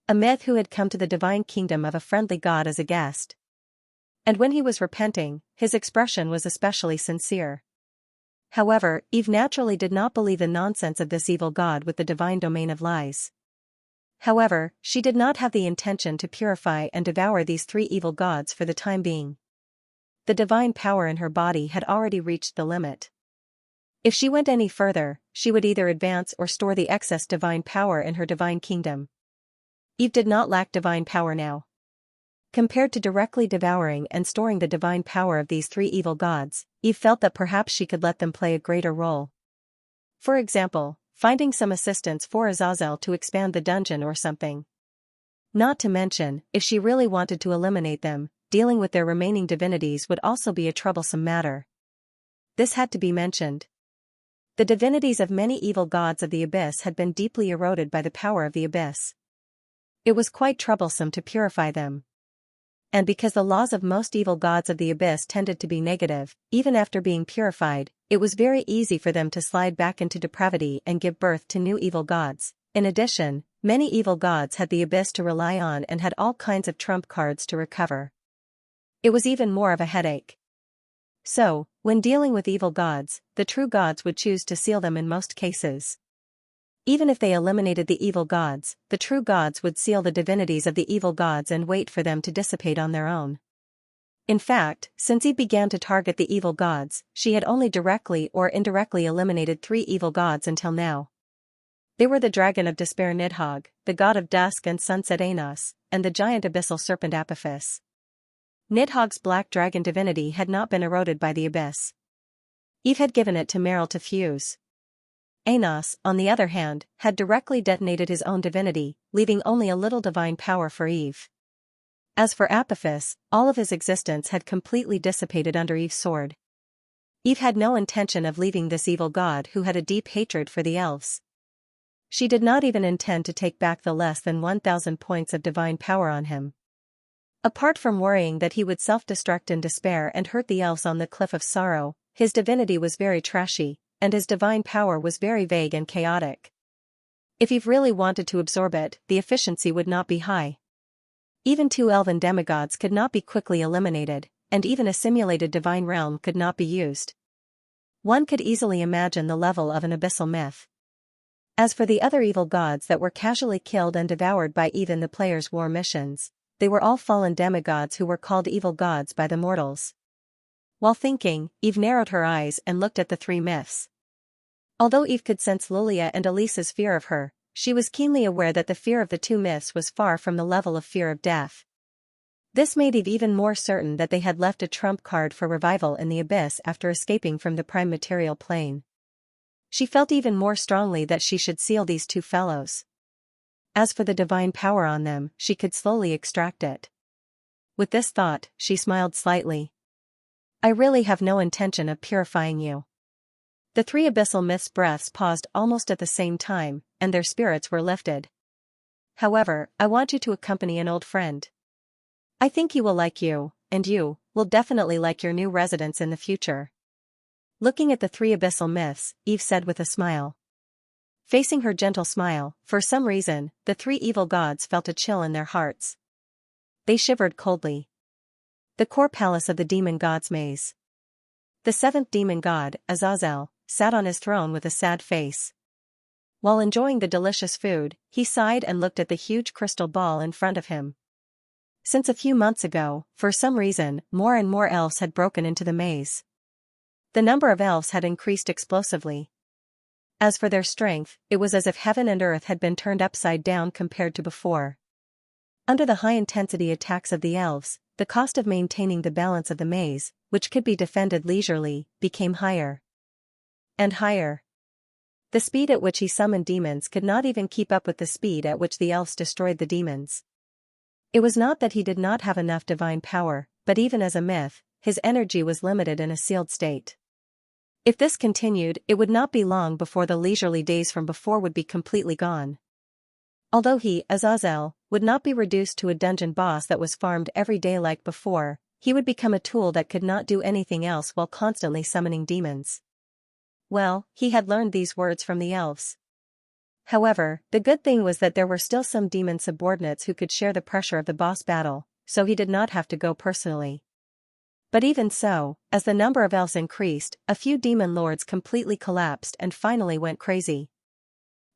Speaker 1: a myth who had come to the divine kingdom of a friendly god as a guest. And when he was repenting, his expression was especially sincere. However, Eve naturally did not believe the nonsense of this evil god with the divine domain of lies. However, she did not have the intention to purify and devour these three evil gods for the time being. The divine power in her body had already reached the limit. If she went any further, she would either advance or store the excess divine power in her divine kingdom. Eve did not lack divine power now. Compared to directly devouring and storing the divine power of these three evil gods, Eve felt that perhaps she could let them play a greater role. For example, finding some assistance for Azazel to expand the dungeon or something. Not to mention, if she really wanted to eliminate them, dealing with their remaining divinities would also be a troublesome matter. This had to be mentioned. The divinities of many evil gods of the abyss had been deeply eroded by the power of the abyss. It was quite troublesome to purify them. And because the laws of most evil gods of the abyss tended to be negative, even after being purified, it was very easy for them to slide back into depravity and give birth to new evil gods. In addition, many evil gods had the abyss to rely on and had all kinds of trump cards to recover. It was even more of a headache. So, when dealing with evil gods, the true gods would choose to seal them in most cases. Even if they eliminated the evil gods, the true gods would seal the divinities of the evil gods and wait for them to dissipate on their own. In fact, since he began to target the evil gods, she had only directly or indirectly eliminated three evil gods until now. They were the dragon of despair Nidhogg, the god of dusk and sunset Anos, and the giant abyssal serpent Apophis. Nidhogg's black dragon divinity had not been eroded by the abyss. Eve had given it to Meryl to fuse. Anos, on the other hand, had directly detonated his own divinity, leaving only a little divine power for Eve. As for Apophis, all of his existence had completely dissipated under Eve's sword. Eve had no intention of leaving this evil god who had a deep hatred for the elves. She did not even intend to take back the less than 1,000 points of divine power on him. Apart from worrying that he would self-destruct in despair and hurt the elves on the Cliff of Sorrow, his divinity was very trashy, and his divine power was very vague and chaotic. If Eve really wanted to absorb it, the efficiency would not be high. Even two elven demigods could not be quickly eliminated, and even a simulated divine realm could not be used. One could easily imagine the level of an abyssal myth. As for the other evil gods that were casually killed and devoured by Eve in the players' war missions, they were all fallen demigods who were called evil gods by the mortals. While thinking, Eve narrowed her eyes and looked at the three myths. Although Eve could sense Lilia and Elisa's fear of her, she was keenly aware that the fear of the two myths was far from the level of fear of death. This made Eve even more certain that they had left a trump card for revival in the abyss after escaping from the prime material plane. She felt even more strongly that she should seal these two fellows. As for the divine power on them, she could slowly extract it. With this thought, she smiled slightly. I really have no intention of purifying you. The three abyssal myths' breaths paused almost at the same time, and their spirits were lifted. However, I want you to accompany an old friend. I think he will like you, and you will definitely like your new residence in the future. Looking at the three abyssal myths, Eve said with a smile. Facing her gentle smile, for some reason, the three evil gods felt a chill in their hearts. They shivered coldly. The core palace of the demon god's maze. The seventh demon god, Azazel, sat on his throne with a sad face. While enjoying the delicious food, he sighed and looked at the huge crystal ball in front of him. Since a few months ago, for some reason, more and more elves had broken into the maze. The number of elves had increased explosively. As for their strength, it was as if heaven and earth had been turned upside down compared to before. Under the high-intensity attacks of the elves, the cost of maintaining the balance of the maze, which could be defended leisurely, became higher and higher. The speed at which he summoned demons could not even keep up with the speed at which the elves destroyed the demons. It was not that he did not have enough divine power, but even as a myth, his energy was limited in a sealed state. If this continued, it would not be long before the leisurely days from before would be completely gone. Although he, Azazel, would not be reduced to a dungeon boss that was farmed every day like before, he would become a tool that could not do anything else while constantly summoning demons. Well, he had learned these words from the elves. However, the good thing was that there were still some demon subordinates who could share the pressure of the boss battle, so he did not have to go personally. But even so, as the number of elves increased, a few demon lords completely collapsed and finally went crazy.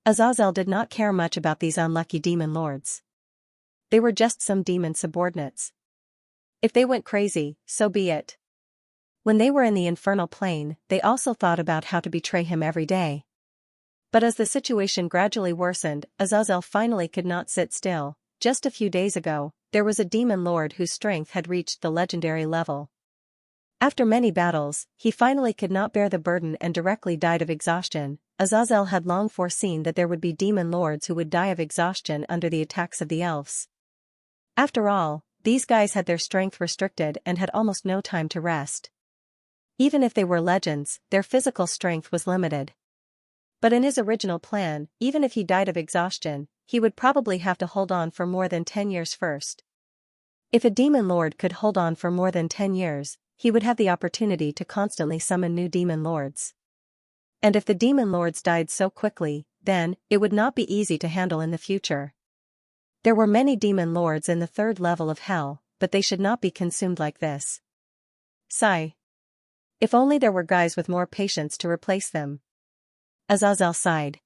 Speaker 1: Azazel did not care much about these unlucky demon lords. They were just some demon subordinates. If they went crazy, so be it. When they were in the infernal plane, they also thought about how to betray him every day. But as the situation gradually worsened, Azazel finally could not sit still. Just a few days ago, there was a demon lord whose strength had reached the legendary level. After many battles, he finally could not bear the burden and directly died of exhaustion. Azazel had long foreseen that there would be demon lords who would die of exhaustion under the attacks of the elves. After all, these guys had their strength restricted and had almost no time to rest. Even if they were legends, their physical strength was limited. But in his original plan, even if he died of exhaustion, he would probably have to hold on for more than 10 years first. If a demon lord could hold on for more than 10 years, he would have the opportunity to constantly summon new demon lords. And if the demon lords died so quickly, then, it would not be easy to handle in the future. There were many demon lords in the third level of hell, but they should not be consumed like this. Sigh. If only there were guys with more patience to replace them. Azazel sighed.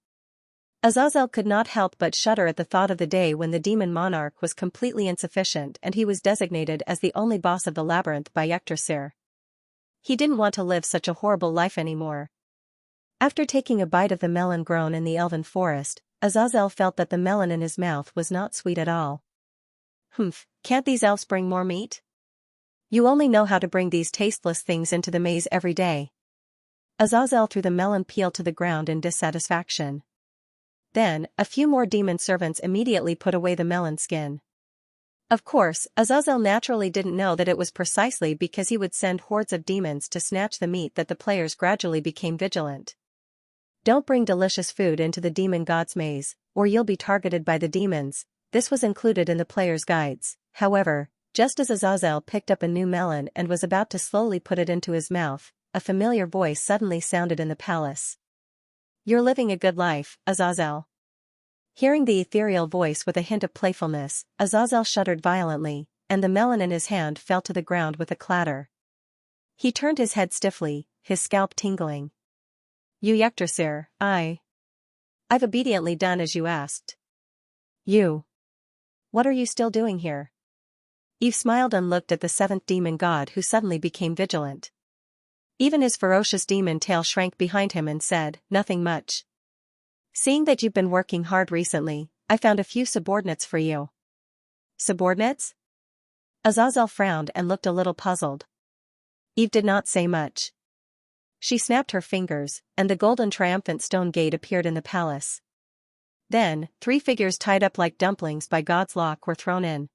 Speaker 1: Azazel could not help but shudder at the thought of the day when the demon monarch was completely insufficient and he was designated as the only boss of the labyrinth by Yggdrasil. He didn't want to live such a horrible life anymore. After taking a bite of the melon grown in the elven forest, Azazel felt that the melon in his mouth was not sweet at all. Can't these elves bring more meat? You only know how to bring these tasteless things into the maze every day. Azazel threw the melon peel to the ground in dissatisfaction. Then, a few more demon servants immediately put away the melon skin. Of course, Azazel naturally didn't know that it was precisely because he would send hordes of demons to snatch the meat that the players gradually became vigilant. Don't bring delicious food into the demon god's maze, or you'll be targeted by the demons. This was included in the players' guides. However, just as Azazel picked up a new melon and was about to slowly put it into his mouth, a familiar voice suddenly sounded in the palace. You're living a good life, Azazel. Hearing the ethereal voice with a hint of playfulness, Azazel shuddered violently, and the melon in his hand fell to the ground with a clatter. He turned his head stiffly, his scalp tingling. You Yggdrasil, I've obediently done as you asked. You. What are you still doing here? Eve smiled and looked at the seventh demon god who suddenly became vigilant. Even his ferocious demon tail shrank behind him and said, nothing much. Seeing that you've been working hard recently, I found a few subordinates for you. Subordinates? Azazel frowned and looked a little puzzled. Eve did not say much. She snapped her fingers, and the golden triumphant stone gate appeared in the palace. Then, 3 figures tied up like dumplings by God's lock were thrown in.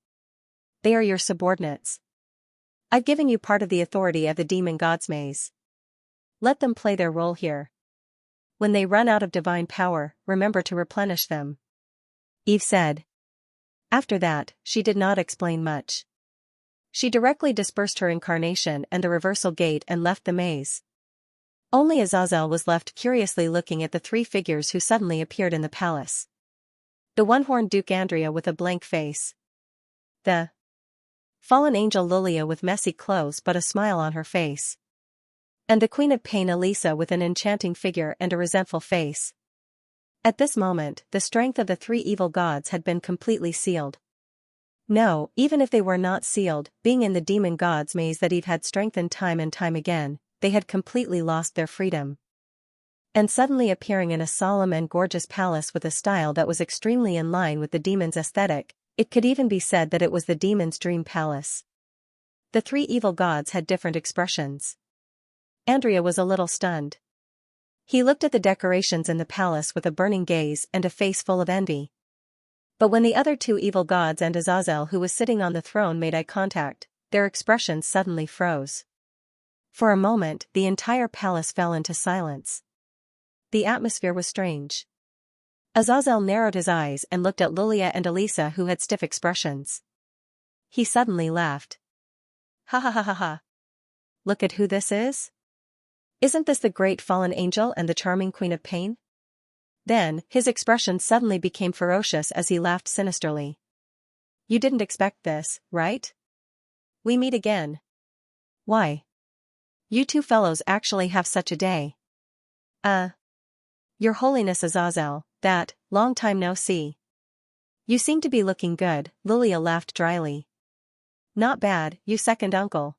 Speaker 1: They are your subordinates. I've given you part of the authority of the demon god's maze. Let them play their role here. When they run out of divine power, remember to replenish them. Eve said. After that, she did not explain much. She directly dispersed her incarnation and the reversal gate and left the maze. Only Azazel was left curiously looking at the three figures who suddenly appeared in the palace. The one-horned Duke Andrea with a blank face. The fallen angel Lilia with messy clothes but a smile on her face. And the Queen of Pain Elisa with an enchanting figure and a resentful face. At this moment, the strength of the three evil gods had been completely sealed. No, even if they were not sealed, being in the demon god's maze that Eve had strengthened time and time again, they had completely lost their freedom. And suddenly appearing in a solemn and gorgeous palace with a style that was extremely in line with the demon's aesthetic, it could even be said that it was the demon's dream palace. The three evil gods had different expressions. Andrea was a little stunned. He looked at the decorations in the palace with a burning gaze and a face full of envy. But when the other two evil gods and Azazel who was sitting on the throne made eye contact, their expressions suddenly froze. For a moment, the entire palace fell into silence. The atmosphere was strange. Azazel narrowed his eyes and looked at Lilia and Elisa who had stiff expressions. He suddenly laughed. Ha ha ha ha ha. Look at who this is? Isn't this the great fallen angel and the charming Queen of Pain? Then, his expression suddenly became ferocious as he laughed sinisterly. You didn't expect this, right? We meet again. Why? You two fellows actually have such a day. Your Holiness Azazel, that, long time no see. You seem to be looking good, Lilia laughed dryly. Not bad, you second uncle.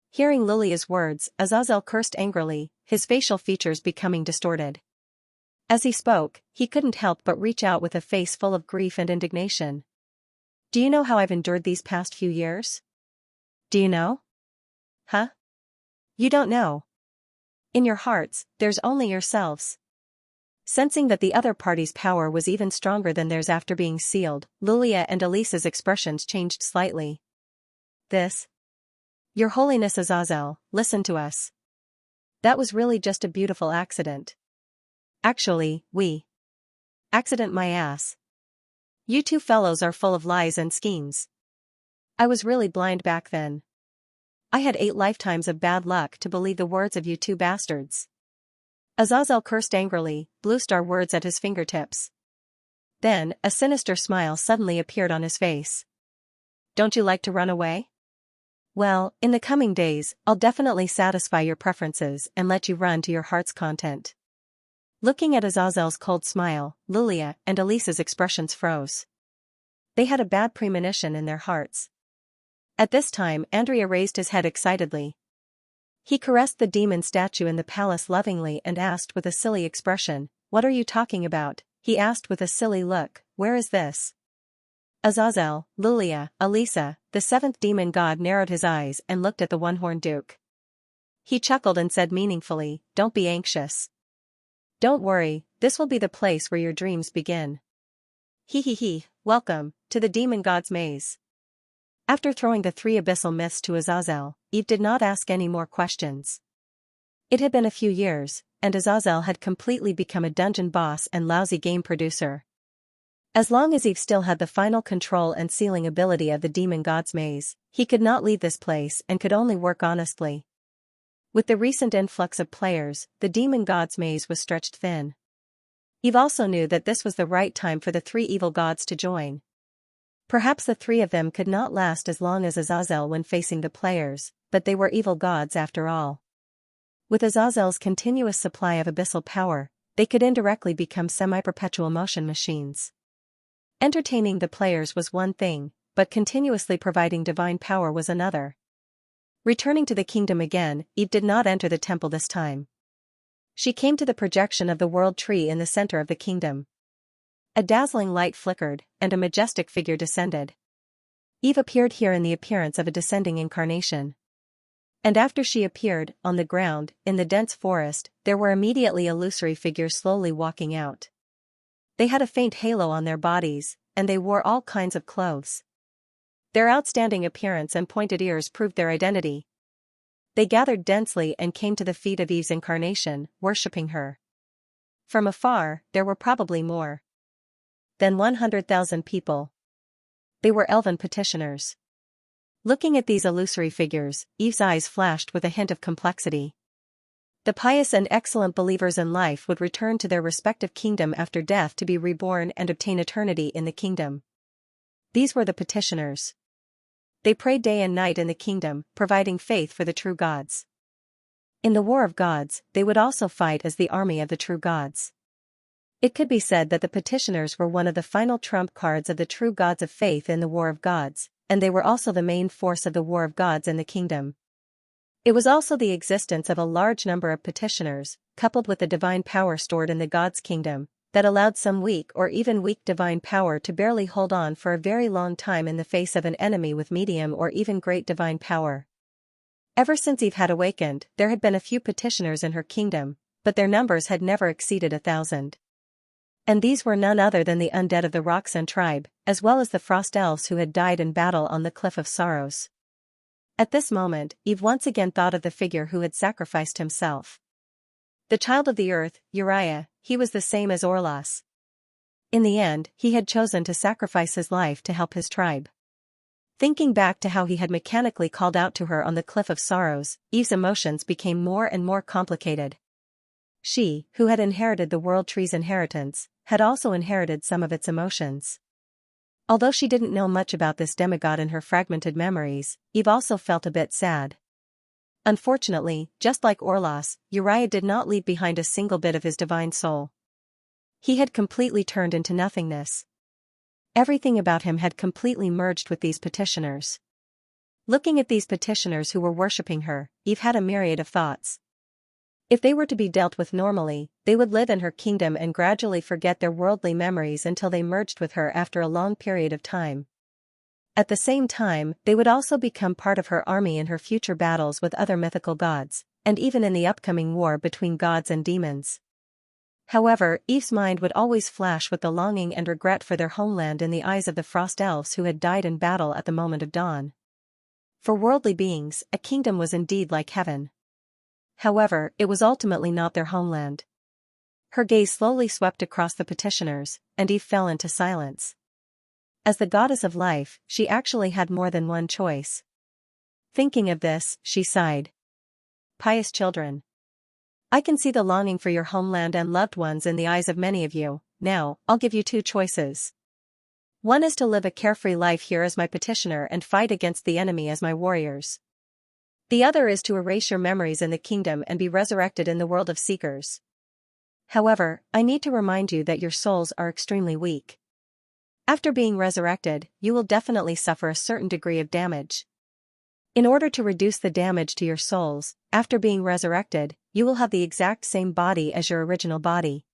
Speaker 1: Hearing Lilia's words, Azazel cursed angrily, his facial features becoming distorted. As he spoke, he couldn't help but reach out with a face full of grief and indignation. Do you know how I've endured these past few years? Do you know? Huh? You don't know. In your hearts, there's only yourselves. Sensing that the other party's power was even stronger than theirs after being sealed, Lilia and Elisa's expressions changed slightly. Your Holiness Azazel, listen to us. That was really just a beautiful accident. Actually, accident my ass. You two fellows are full of lies and schemes. I was really blind back then. I had 8 lifetimes of bad luck to believe the words of you two bastards. Azazel cursed angrily, blue star words at his fingertips. Then, a sinister smile suddenly appeared on his face. Don't you like to run away? Well, in the coming days, I'll definitely satisfy your preferences and let you run to your heart's content. Looking at Azazel's cold smile, Lilia and Elisa's expressions froze. They had a bad premonition in their hearts. At this time, Andrea raised his head excitedly. He caressed the demon statue in the palace lovingly and asked with a silly expression, "What are you talking about?" He asked with a silly look, "Where is this?" Azazel, Lilia, Elisa, the 7th demon god narrowed his eyes and looked at the one-horned duke. He chuckled and said meaningfully, "Don't be anxious. Don't worry, this will be the place where your dreams begin. He, welcome, to the demon god's maze." After throwing the 3 abyssal myths to Azazel, Eve did not ask any more questions. It had been a few years, and Azazel had completely become a dungeon boss and lousy game producer. As long as Eve still had the final control and sealing ability of the demon god's maze, he could not leave this place and could only work honestly. With the recent influx of players, the demon god's maze was stretched thin. Eve also knew that this was the right time for the 3 evil gods to join. Perhaps the 3 of them could not last as long as Azazel when facing the players, but they were evil gods after all. With Azazel's continuous supply of abyssal power, they could indirectly become semi-perpetual motion machines. Entertaining the players was one thing, but continuously providing divine power was another. Returning to the kingdom again, Eve did not enter the temple this time. She came to the projection of the world tree in the center of the kingdom. A dazzling light flickered, and a majestic figure descended. Eve appeared here in the appearance of a descending incarnation. And after she appeared, on the ground, in the dense forest, there were immediately illusory figures slowly walking out. They had a faint halo on their bodies, and they wore all kinds of clothes. Their outstanding appearance and pointed ears proved their identity. They gathered densely and came to the feet of Eve's incarnation, worshipping her. From afar, there were probably more than 100,000 people. They were elven petitioners. Looking at these illusory figures, Eve's eyes flashed with a hint of complexity. The pious and excellent believers in life would return to their respective kingdom after death to be reborn and obtain eternity in the kingdom. These were the petitioners. They prayed day and night in the kingdom, providing faith for the true gods. In the war of gods, they would also fight as the army of the true gods. It could be said that the petitioners were one of the final trump cards of the true gods of faith in the war of gods, and they were also the main force of the war of gods in the kingdom. It was also the existence of a large number of petitioners, coupled with the divine power stored in the gods' kingdom, that allowed some weak or even weak divine power to barely hold on for a very long time in the face of an enemy with medium or even great divine power. Ever since Eve had awakened, there had been a few petitioners in her kingdom, but their numbers had never exceeded 1,000. And these were none other than the undead of the Roxanne tribe, as well as the frost elves who had died in battle on the Cliff of Sorrows. At this moment, Eve once again thought of the figure who had sacrificed himself. The child of the earth, Uriah, he was the same as Orlas. In the end, he had chosen to sacrifice his life to help his tribe. Thinking back to how he had mechanically called out to her on the Cliff of Sorrows, Eve's emotions became more and more complicated. She, who had inherited the world tree's inheritance, had also inherited some of its emotions. Although she didn't know much about this demigod in her fragmented memories, Eve also felt a bit sad. Unfortunately, just like Orlas, Uriah did not leave behind a single bit of his divine soul. He had completely turned into nothingness. Everything about him had completely merged with these petitioners. Looking at these petitioners who were worshipping her, Eve had a myriad of thoughts. If they were to be dealt with normally, they would live in her kingdom and gradually forget their worldly memories until they merged with her after a long period of time. At the same time, they would also become part of her army in her future battles with other mythical gods, and even in the upcoming war between gods and demons. However, Eve's mind would always flash with the longing and regret for their homeland in the eyes of the frost elves who had died in battle at the moment of dawn. For worldly beings, a kingdom was indeed like heaven. However, it was ultimately not their homeland. Her gaze slowly swept across the petitioners, and Eve fell into silence. As the goddess of life, she actually had more than one choice. Thinking of this, she sighed. Pious children. I can see the longing for your homeland and loved ones in the eyes of many of you. Now, I'll give you two choices. One is to live a carefree life here as my petitioner and fight against the enemy as my warriors. The other is to erase your memories in the kingdom and be resurrected in the world of seekers. However, I need to remind you that your souls are extremely weak. After being resurrected, you will definitely suffer a certain degree of damage. In order to reduce the damage to your souls, after being resurrected, you will have the exact same body as your original body.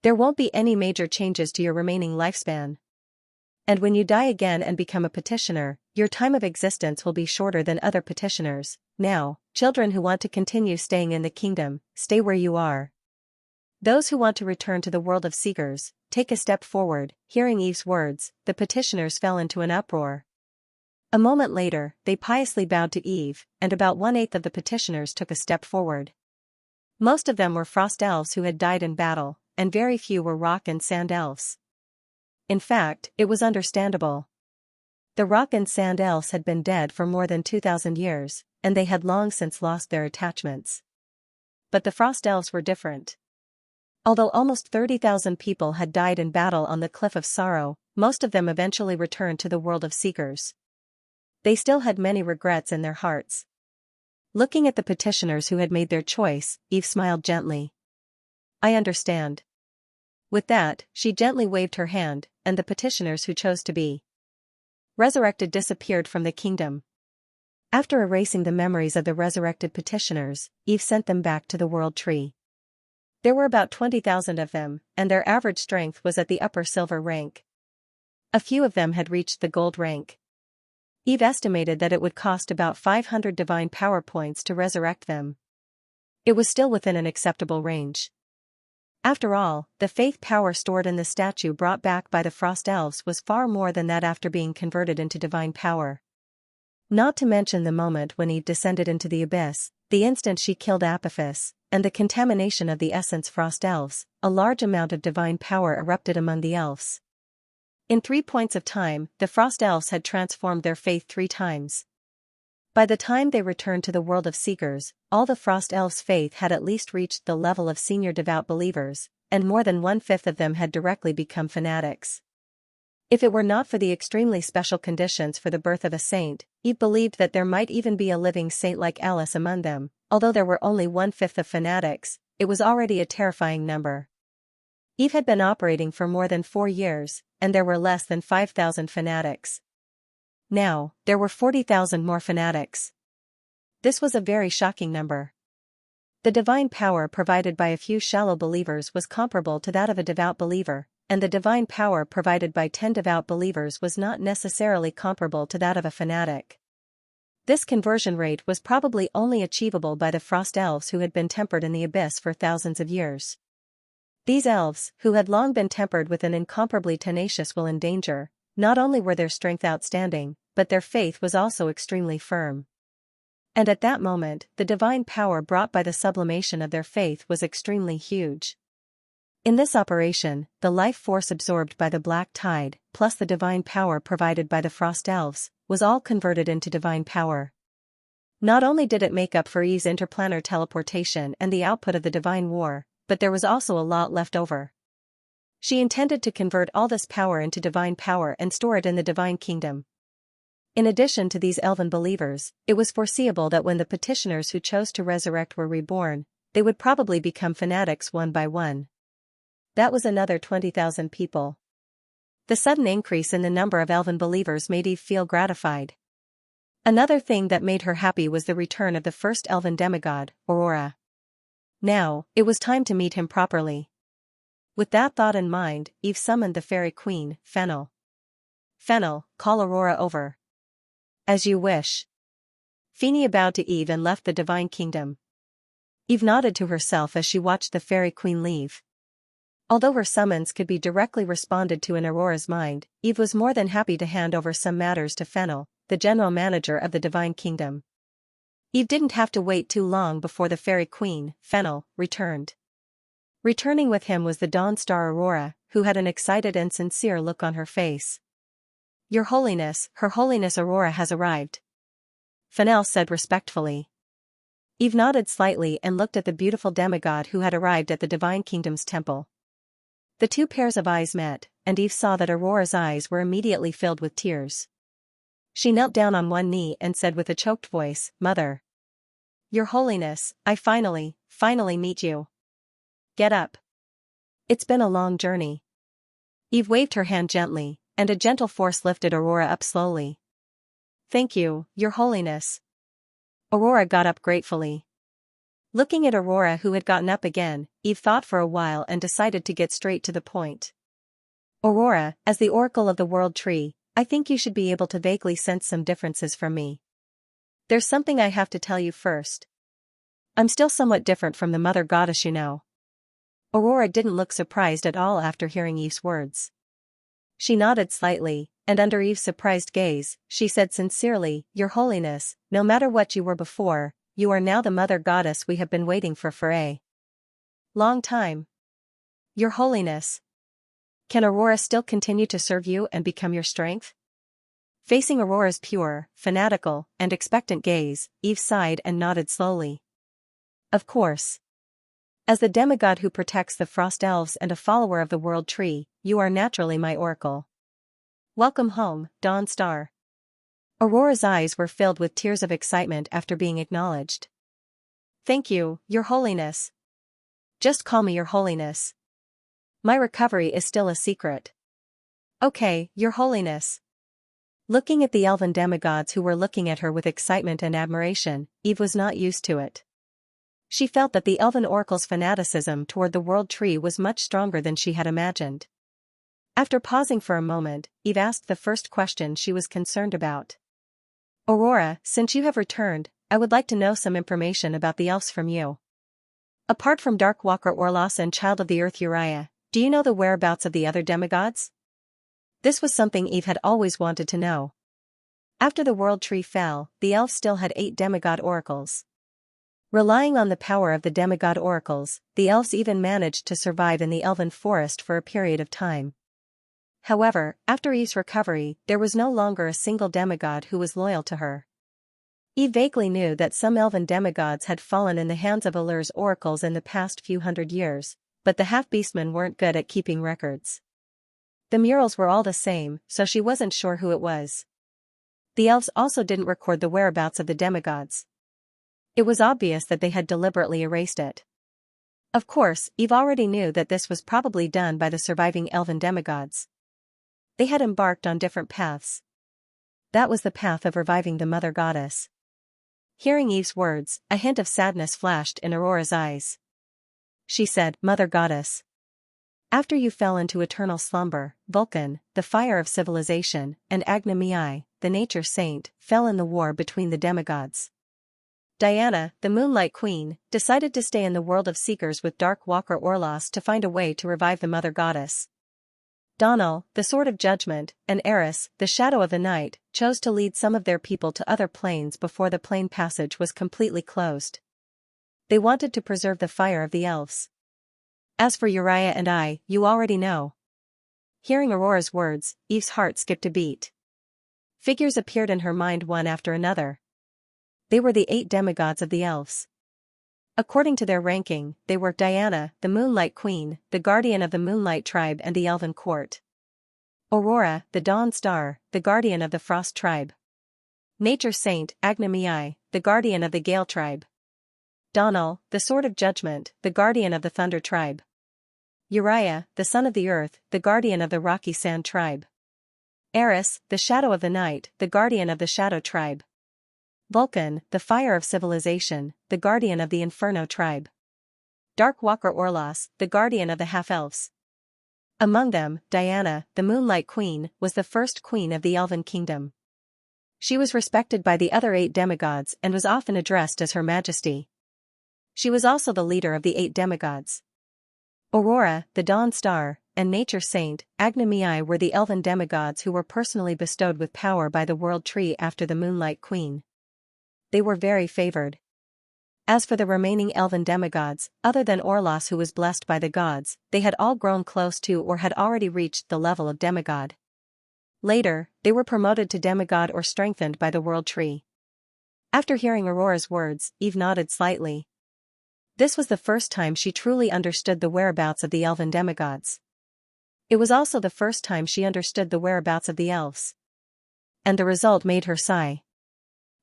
Speaker 1: There won't be any major changes to your remaining lifespan. And when you die again and become a petitioner, your time of existence will be shorter than other petitioners. Now, children who want to continue staying in the kingdom, stay where you are. Those who want to return to the world of seekers, take a step forward. Hearing Eve's words, the petitioners fell into an uproar. A moment later, they piously bowed to Eve, and about 1/8 of the petitioners took a step forward. Most of them were frost elves who had died in battle, and very few were rock and sand elves. In fact, it was understandable. The rock and sand elves had been dead for more than 2,000 years, and they had long since lost their attachments. But the frost elves were different. Although almost 30,000 people had died in battle on the Cliff of Sorrow, most of them eventually returned to the world of seekers. They still had many regrets in their hearts. Looking at the petitioners who had made their choice, Eve smiled gently. I understand. With that, she gently waved her hand, and the petitioners who chose to be resurrected disappeared from the kingdom. After erasing the memories of the resurrected petitioners, Eve sent them back to the world tree. There were about 20,000 of them, and their average strength was at the upper silver rank. A few of them had reached the gold rank. Eve estimated that it would cost about 500 divine power points to resurrect them. It was still within an acceptable range. After all, the faith power stored in the statue brought back by the frost elves was far more than that after being converted into divine power. Not to mention the moment when Eve descended into the abyss, the instant she killed Apophis, and the contamination of the essence frost elves, a large amount of divine power erupted among the elves. In 3 points of time, the frost elves had transformed their faith 3 times. By the time they returned to the world of seekers, all the Frost Elves' faith had at least reached the level of senior devout believers, and more than 1/5 of them had directly become fanatics. If it were not for the extremely special conditions for the birth of a saint, Eve believed that there might even be a living saint like Alice among them. Although there were only 1/5 of fanatics, it was already a terrifying number. Eve had been operating for more than 4 years, and there were less than 5,000 fanatics. Now, there were 40,000 more fanatics. This was a very shocking number. The divine power provided by a few shallow believers was comparable to that of a devout believer, and the divine power provided by 10 devout believers was not necessarily comparable to that of a fanatic. This conversion rate was probably only achievable by the Frost Elves who had been tempered in the abyss for thousands of years. These elves, who had long been tempered with an incomparably tenacious will and danger, not only were their strength outstanding, but their faith was also extremely firm. And at that moment, the divine power brought by the sublimation of their faith was extremely huge. In this operation, the life force absorbed by the black tide, plus the divine power provided by the Frost Elves, was all converted into divine power. Not only did it make up for Eve's interplanar teleportation and the output of the divine war, but there was also a lot left over. She intended to convert all this power into divine power and store it in the divine kingdom. In addition to these elven believers, it was foreseeable that when the petitioners who chose to resurrect were reborn, they would probably become fanatics one by one. That was another 20,000 people. The sudden increase in the number of elven believers made Eve feel gratified. Another thing that made her happy was the return of the first elven demigod, Aurora. Now, it was time to meet him properly. With that thought in mind, Eve summoned the fairy queen, Fennel. Fennel, call Aurora over. As you wish. Fenia bowed to Eve and left the divine kingdom. Eve nodded to herself as she watched the fairy queen leave. Although her summons could be directly responded to in Aurora's mind, Eve was more than happy to hand over some matters to Fennel, the general manager of the divine kingdom. Eve didn't have to wait too long before the fairy queen, Fennel, returned. Returning with him was the Dawn Star Aurora, who had an excited and sincere look on her face. Your Holiness, Her Holiness Aurora has arrived. Fennel said respectfully. Eve nodded slightly and looked at the beautiful demigod who had arrived at the divine kingdom's temple. The two pairs of eyes met, and Eve saw that Aurora's eyes were immediately filled with tears. She knelt down on one knee and said with a choked voice, Mother. Your Holiness, I finally meet you. Get up. It's been a long journey. Eve waved her hand gently, and a gentle force lifted Aurora up slowly. Thank you, Your Holiness. Aurora got up gratefully. Looking at Aurora who had gotten up again, Eve thought for a while and decided to get straight to the point. Aurora, as the Oracle of the World Tree, I think you should be able to vaguely sense some differences from me. There's something I have to tell you first. I'm still somewhat different from the Mother Goddess, you know. Aurora didn't look surprised at all after hearing Eve's words. She nodded slightly, and under Eve's surprised gaze, she said sincerely, Your Holiness, no matter what you were before, you are now the Mother Goddess we have been waiting for a long time. Your Holiness. Can Aurora still continue to serve you and become your strength? Facing Aurora's pure, fanatical, and expectant gaze, Eve sighed and nodded slowly. Of course. As the demigod who protects the Frost Elves and a follower of the World Tree, you are naturally my oracle. Welcome home, Dawn Star. Aurora's eyes were filled with tears of excitement after being acknowledged. Thank you, Your Holiness. Just call me Your Holiness. My recovery is still a secret. Okay, Your Holiness. Looking at the elven demigods who were looking at her with excitement and admiration, Eve was not used to it. She felt that the elven oracle's fanaticism toward the World Tree was much stronger than she had imagined. After pausing for a moment, Eve asked the first question she was concerned about. Aurora, since you have returned, I would like to know some information about the elves from you. Apart from Darkwalker Orlos and Child of the Earth Uriah, do you know the whereabouts of the other demigods? This was something Eve had always wanted to know. After the World Tree fell, the elves still had 8 demigod oracles. Relying on the power of the demigod oracles, the elves even managed to survive in the elven forest for a period of time. However, after Eve's recovery, there was no longer a single demigod who was loyal to her. Eve vaguely knew that some elven demigods had fallen in the hands of Allur's oracles in the past few hundred years, but the half-beastmen weren't good at keeping records. The murals were all the same, so she wasn't sure who it was. The elves also didn't record the whereabouts of the demigods. It was obvious that they had deliberately erased it. Of course, Eve already knew that this was probably done by the surviving elven demigods. They had embarked on different paths. That was the path of reviving the mother goddess. Hearing Eve's words, a hint of sadness flashed in Aurora's eyes. She said, "Mother goddess. After you fell into eternal slumber, Vulcan, the fire of civilization, and Agnamai, the nature saint, fell in the war between the demigods. Diana, the Moonlight Queen, decided to stay in the world of Seekers with Dark Walker Orlos to find a way to revive the Mother Goddess. Donal, the Sword of Judgment, and Eris, the Shadow of the Night, chose to lead some of their people to other planes before the plane passage was completely closed. They wanted to preserve the fire of the elves. As for Uriah and I, you already know." Hearing Aurora's words, Eve's heart skipped a beat. Figures appeared in her mind one after another. They were the 8 demigods of the elves. According to their ranking, they were Diana, the Moonlight Queen, the guardian of the Moonlight Tribe and the Elven Court. Aurora, the Dawn Star, the guardian of the Frost Tribe. Nature Saint, Agnamai, the guardian of the Gale Tribe. Donal, the Sword of Judgment, the guardian of the Thunder Tribe. Uriah, the Son of the Earth, the guardian of the Rocky Sand Tribe. Eris, the Shadow of the Night, the guardian of the Shadow Tribe. Vulcan, the Fire of Civilization, the guardian of the Inferno Tribe. Dark Walker Orlos, the guardian of the Half-Elves. Among them, Diana, the Moonlight Queen, was the first queen of the Elven Kingdom. She was respected by the other 8 demigods and was often addressed as Her Majesty. She was also the leader of the 8 demigods. Aurora, the Dawn Star, and Nature Saint, Agnamai were the elven demigods who were personally bestowed with power by the World Tree after the Moonlight Queen. They were very favored. As for the remaining elven demigods, other than Orlos who was blessed by the gods, they had all grown close to or had already reached the level of demigod. Later, they were promoted to demigod or strengthened by the World Tree. After hearing Aurora's words, Eve nodded slightly. This was the first time she truly understood the whereabouts of the elven demigods. It was also the first time she understood the whereabouts of the elves. And the result made her sigh.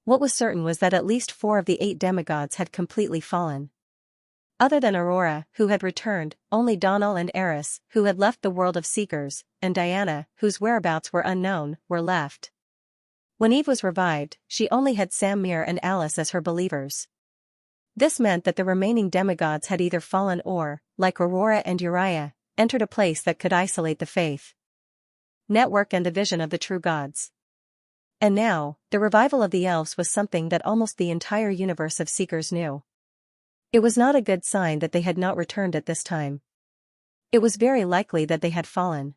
Speaker 1: What was certain was that at least 4 of the 8 demigods had completely fallen. Other than Aurora, who had returned, only Donal and Eris, who had left the world of Seekers, and Diana, whose whereabouts were unknown, were left. When Eve was revived, she only had Samir and Alice as her believers. This meant that the remaining demigods had either fallen or, like Aurora and Uriah, entered a place that could isolate the faith, network and the vision of the true gods. And now, the revival of the elves was something that almost the entire universe of Seekers knew. It was not a good sign that they had not returned at this time. It was very likely that they had fallen.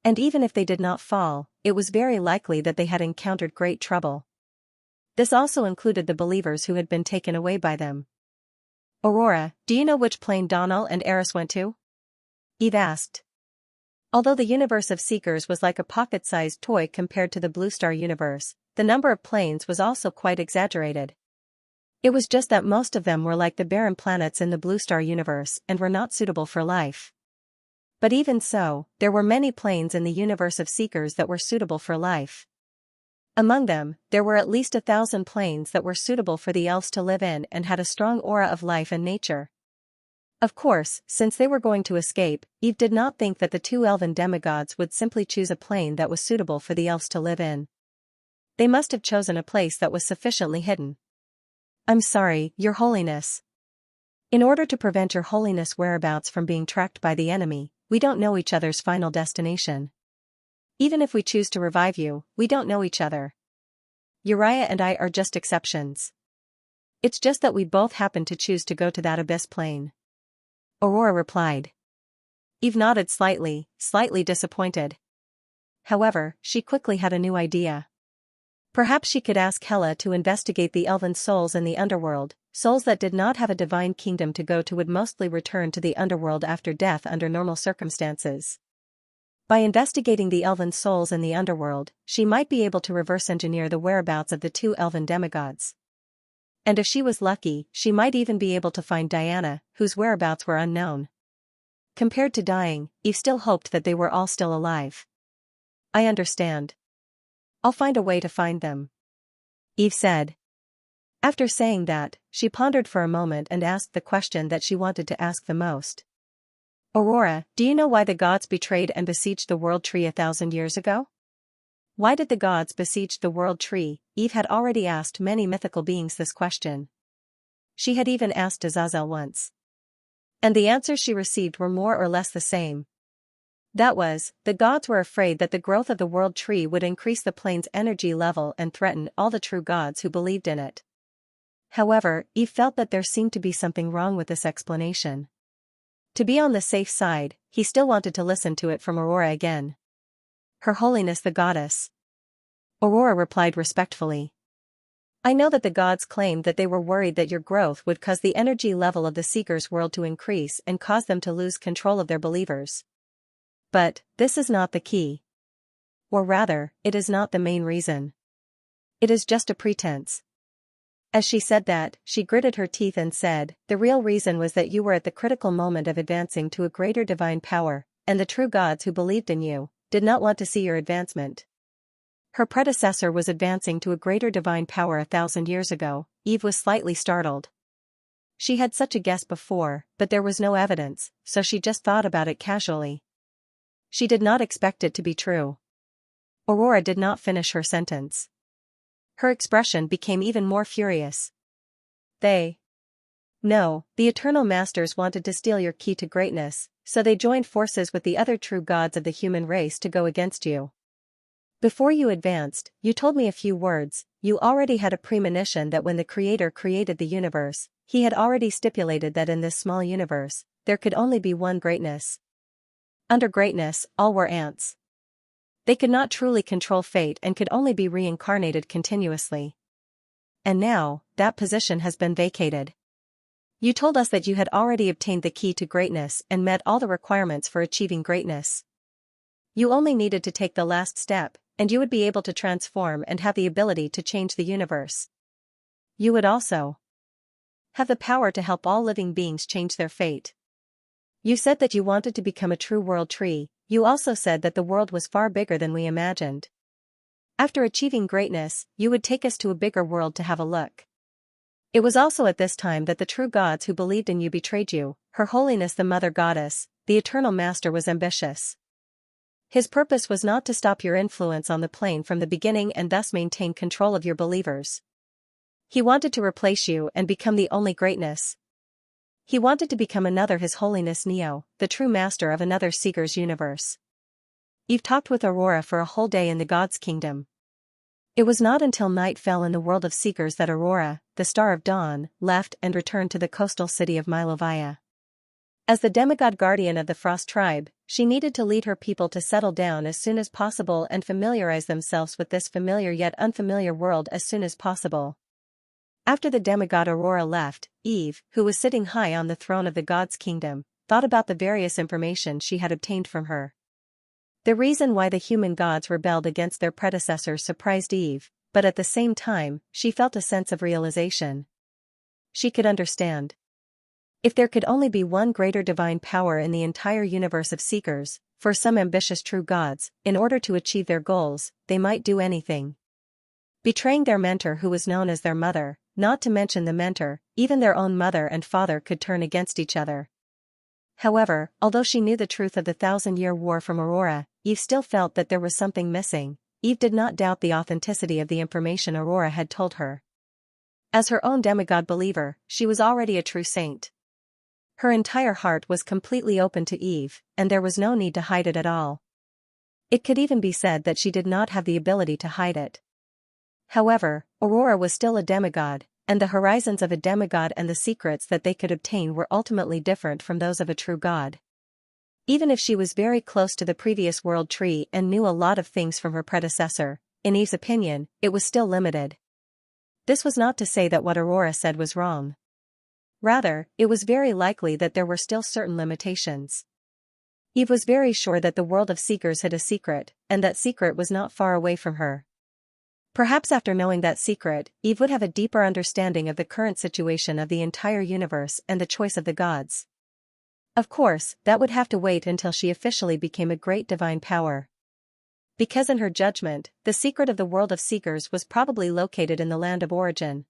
Speaker 1: And even if they did not fall, it was very likely that they had encountered great trouble. This also included the believers who had been taken away by them. "Aurora, do you know which plane Donal and Eris went to?" Eve asked. Although the universe of Seekers was like a pocket-sized toy compared to the Blue Star universe, the number of planes was also quite exaggerated. It was just that most of them were like the barren planets in the Blue Star universe and were not suitable for life. But even so, there were many planes in the universe of Seekers that were suitable for life. Among them, there were at least 1,000 planes that were suitable for the elves to live in and had a strong aura of life and nature. Of course, since they were going to escape, Eve did not think that the 2 elven demigods would simply choose a plane that was suitable for the elves to live in. They must have chosen a place that was sufficiently hidden. "I'm sorry, Your Holiness. In order to prevent Your Holiness' whereabouts from being tracked by the enemy, we don't know each other's final destination. Even if we choose to revive you, we don't know each other. Uriah and I are just exceptions. It's just that we both happen to choose to go to that abyss plane." Aurora replied. Eve nodded slightly disappointed. However, she quickly had a new idea. Perhaps she could ask Hela to investigate the elven souls in the underworld. Souls that did not have a divine kingdom to go to would mostly return to the underworld after death under normal circumstances. By investigating the elven souls in the underworld, she might be able to reverse engineer the whereabouts of the two elven demigods. And if she was lucky, she might even be able to find Diana, whose whereabouts were unknown. Compared to dying, Eve still hoped that they were all still alive. I understand. I'll find a way to find them, Eve said. After saying that, she pondered for a moment and asked the question that she wanted to ask the most. Aurora, do you know why the gods betrayed and besieged the World Tree 1,000 years ago? Why did the gods besiege the World Tree? Eve had already asked many mythical beings this question. She had even asked Azazel once. And the answers she received were more or less the same. That was, the gods were afraid that the growth of the World Tree would increase the plane's energy level and threaten all the true gods who believed in it. However, Eve felt that there seemed to be something wrong with this explanation. To be on the safe side, he still wanted to listen to it from Aurora again. Her Holiness the Goddess. Aurora replied respectfully. I know that the gods claimed that they were worried that your growth would cause the energy level of the Seeker's world to increase and cause them to lose control of their believers. But, this is not the key. Or rather, it is not the main reason. It is just a pretense. As she said that, she gritted her teeth and said, the real reason was that you were at the critical moment of advancing to a greater divine power, and the true gods who believed in you did not want to see your advancement. Her predecessor was advancing to a greater divine power 1,000 years ago. Eve was slightly startled. She had such a guess before, but there was no evidence, so she just thought about it casually. She did not expect it to be true. Aurora did not finish her sentence. Her expression became even more furious. No, the Eternal Masters wanted to steal your key to greatness, so they joined forces with the other true gods of the human race to go against you. Before you advanced, you told me a few words. You already had a premonition that when the Creator created the universe, he had already stipulated that in this small universe, there could only be one greatness. Under greatness, all were ants. They could not truly control fate and could only be reincarnated continuously. And now, that position has been vacated. You told us that you had already obtained the key to greatness and met all the requirements for achieving greatness. You only needed to take the last step, and you would be able to transform and have the ability to change the universe. You would also have the power to help all living beings change their fate. You said that you wanted to become a true world tree. You also said that the world was far bigger than we imagined. After achieving greatness, you would take us to a bigger world to have a look. It was also at this time that the true gods who believed in you betrayed you. Her Holiness the Mother Goddess, the Eternal Master, was ambitious. His purpose was not to stop your influence on the plane from the beginning and thus maintain control of your believers. He wanted to replace you and become the only greatness. He wanted to become another His Holiness Neo, the true master of another Seeker's universe. Eve talked with Aurora for a whole day in the God's kingdom. It was not until night fell in the world of Seekers that Aurora, the Star of Dawn, left and returned to the coastal city of Milovia. As the demigod guardian of the Frost tribe, she needed to lead her people to settle down as soon as possible and familiarize themselves with this familiar yet unfamiliar world as soon as possible. After the demigod Aurora left, Eve, who was sitting high on the throne of the God's kingdom, thought about the various information she had obtained from her. The reason why the human gods rebelled against their predecessors surprised Eve, but at the same time, she felt a sense of realization. She could understand. If there could only be one greater divine power in the entire universe of Seekers, for some ambitious true gods, in order to achieve their goals, they might do anything. Betraying their mentor who was known as their mother, not to mention the mentor, even their own mother and father could turn against each other. However, although she knew the truth of the 1,000-year war from Aurora, Eve still felt that there was something missing. Eve did not doubt the authenticity of the information Aurora had told her. As her own demigod believer, she was already a true saint. Her entire heart was completely open to Eve, and there was no need to hide it at all. It could even be said that she did not have the ability to hide it. However, Aurora was still a demigod, and the horizons of a demigod and the secrets that they could obtain were ultimately different from those of a true god. Even if she was very close to the previous world tree and knew a lot of things from her predecessor, in Eve's opinion, it was still limited. This was not to say that what Aurora said was wrong. Rather, it was very likely that there were still certain limitations. Eve was very sure that the world of seekers hid a secret, and that secret was not far away from her. Perhaps after knowing that secret, Eve would have a deeper understanding of the current situation of the entire universe and the choice of the gods. Of course, that would have to wait until she officially became a great divine power. Because in her judgment, the secret of the world of seekers was probably located in the land of origin.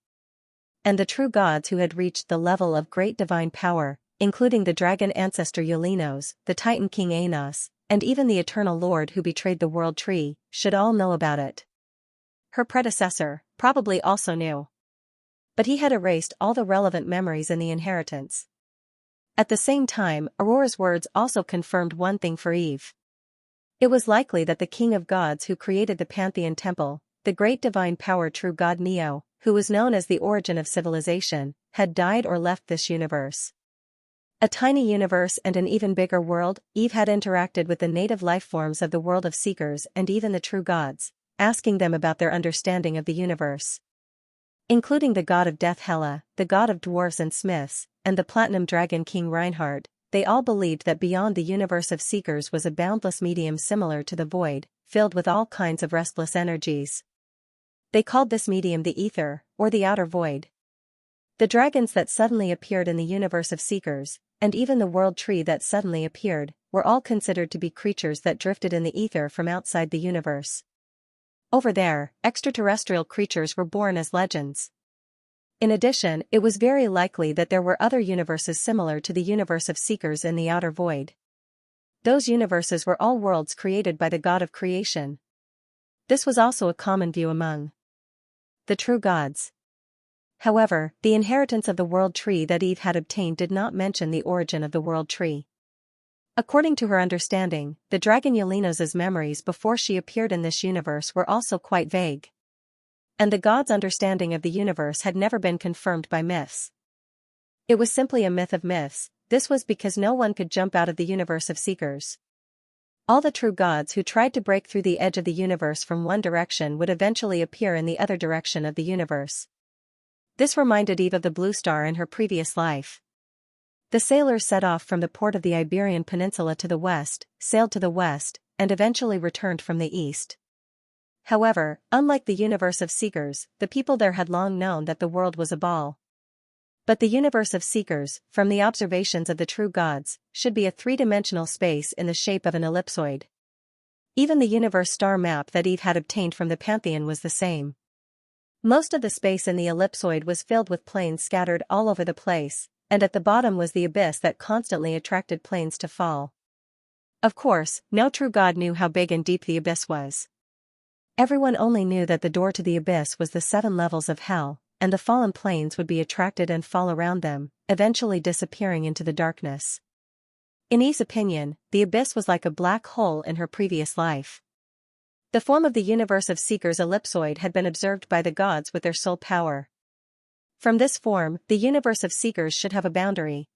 Speaker 1: And the true gods who had reached the level of great divine power, including the dragon ancestor Yolinos, the titan king Aenos, and even the eternal lord who betrayed the world tree, should all know about it. Her predecessor probably also knew. But he had erased all the relevant memories in the inheritance. At the same time, Aurora's words also confirmed one thing for Eve. It was likely that the king of gods who created the Pantheon Temple, the great divine power true god Neo, who was known as the origin of civilization, had died or left this universe. A tiny universe and an even bigger world. Eve had interacted with the native life forms of the world of seekers and even the true gods, asking them about their understanding of the universe. Including the god of death Hela, the god of dwarves and smiths, and the platinum dragon king Reinhard, they all believed that beyond the universe of seekers was a boundless medium similar to the void, filled with all kinds of restless energies. They called this medium the ether, or the outer void. The dragons that suddenly appeared in the universe of seekers, and even the world tree that suddenly appeared, were all considered to be creatures that drifted in the ether from outside the universe. Over there, extraterrestrial creatures were born as legends. In addition, it was very likely that there were other universes similar to the universe of seekers in the outer void. Those universes were all worlds created by the god of creation. This was also a common view among the true gods. However, the inheritance of the world tree that Eve had obtained did not mention the origin of the world tree. According to her understanding, the dragon Yolinos' memories before she appeared in this universe were also quite vague. And the gods' understanding of the universe had never been confirmed by myths. It was simply a myth of myths. This was because no one could jump out of the universe of seekers. All the true gods who tried to break through the edge of the universe from one direction would eventually appear in the other direction of the universe. This reminded Eve of the blue star in her previous life. The sailors set off from the port of the Iberian Peninsula to the west, sailed to the west, and eventually returned from the east. However, unlike the universe of seekers, the people there had long known that the world was a ball. But the universe of seekers, from the observations of the true gods, should be a three-dimensional space in the shape of an ellipsoid. Even the universe star map that Eve had obtained from the Pantheon was the same. Most of the space in the ellipsoid was filled with planes scattered all over the place, and at the bottom was the abyss that constantly attracted planes to fall. Of course, no true god knew how big and deep the abyss was. Everyone only knew that the door to the abyss was the 7 levels of hell, and the fallen planes would be attracted and fall around them, eventually disappearing into the darkness. In Eve's opinion, the abyss was like a black hole in her previous life. The form of the universe of seekers ellipsoid had been observed by the gods with their soul power. From this form, the universe of seekers should have a boundary.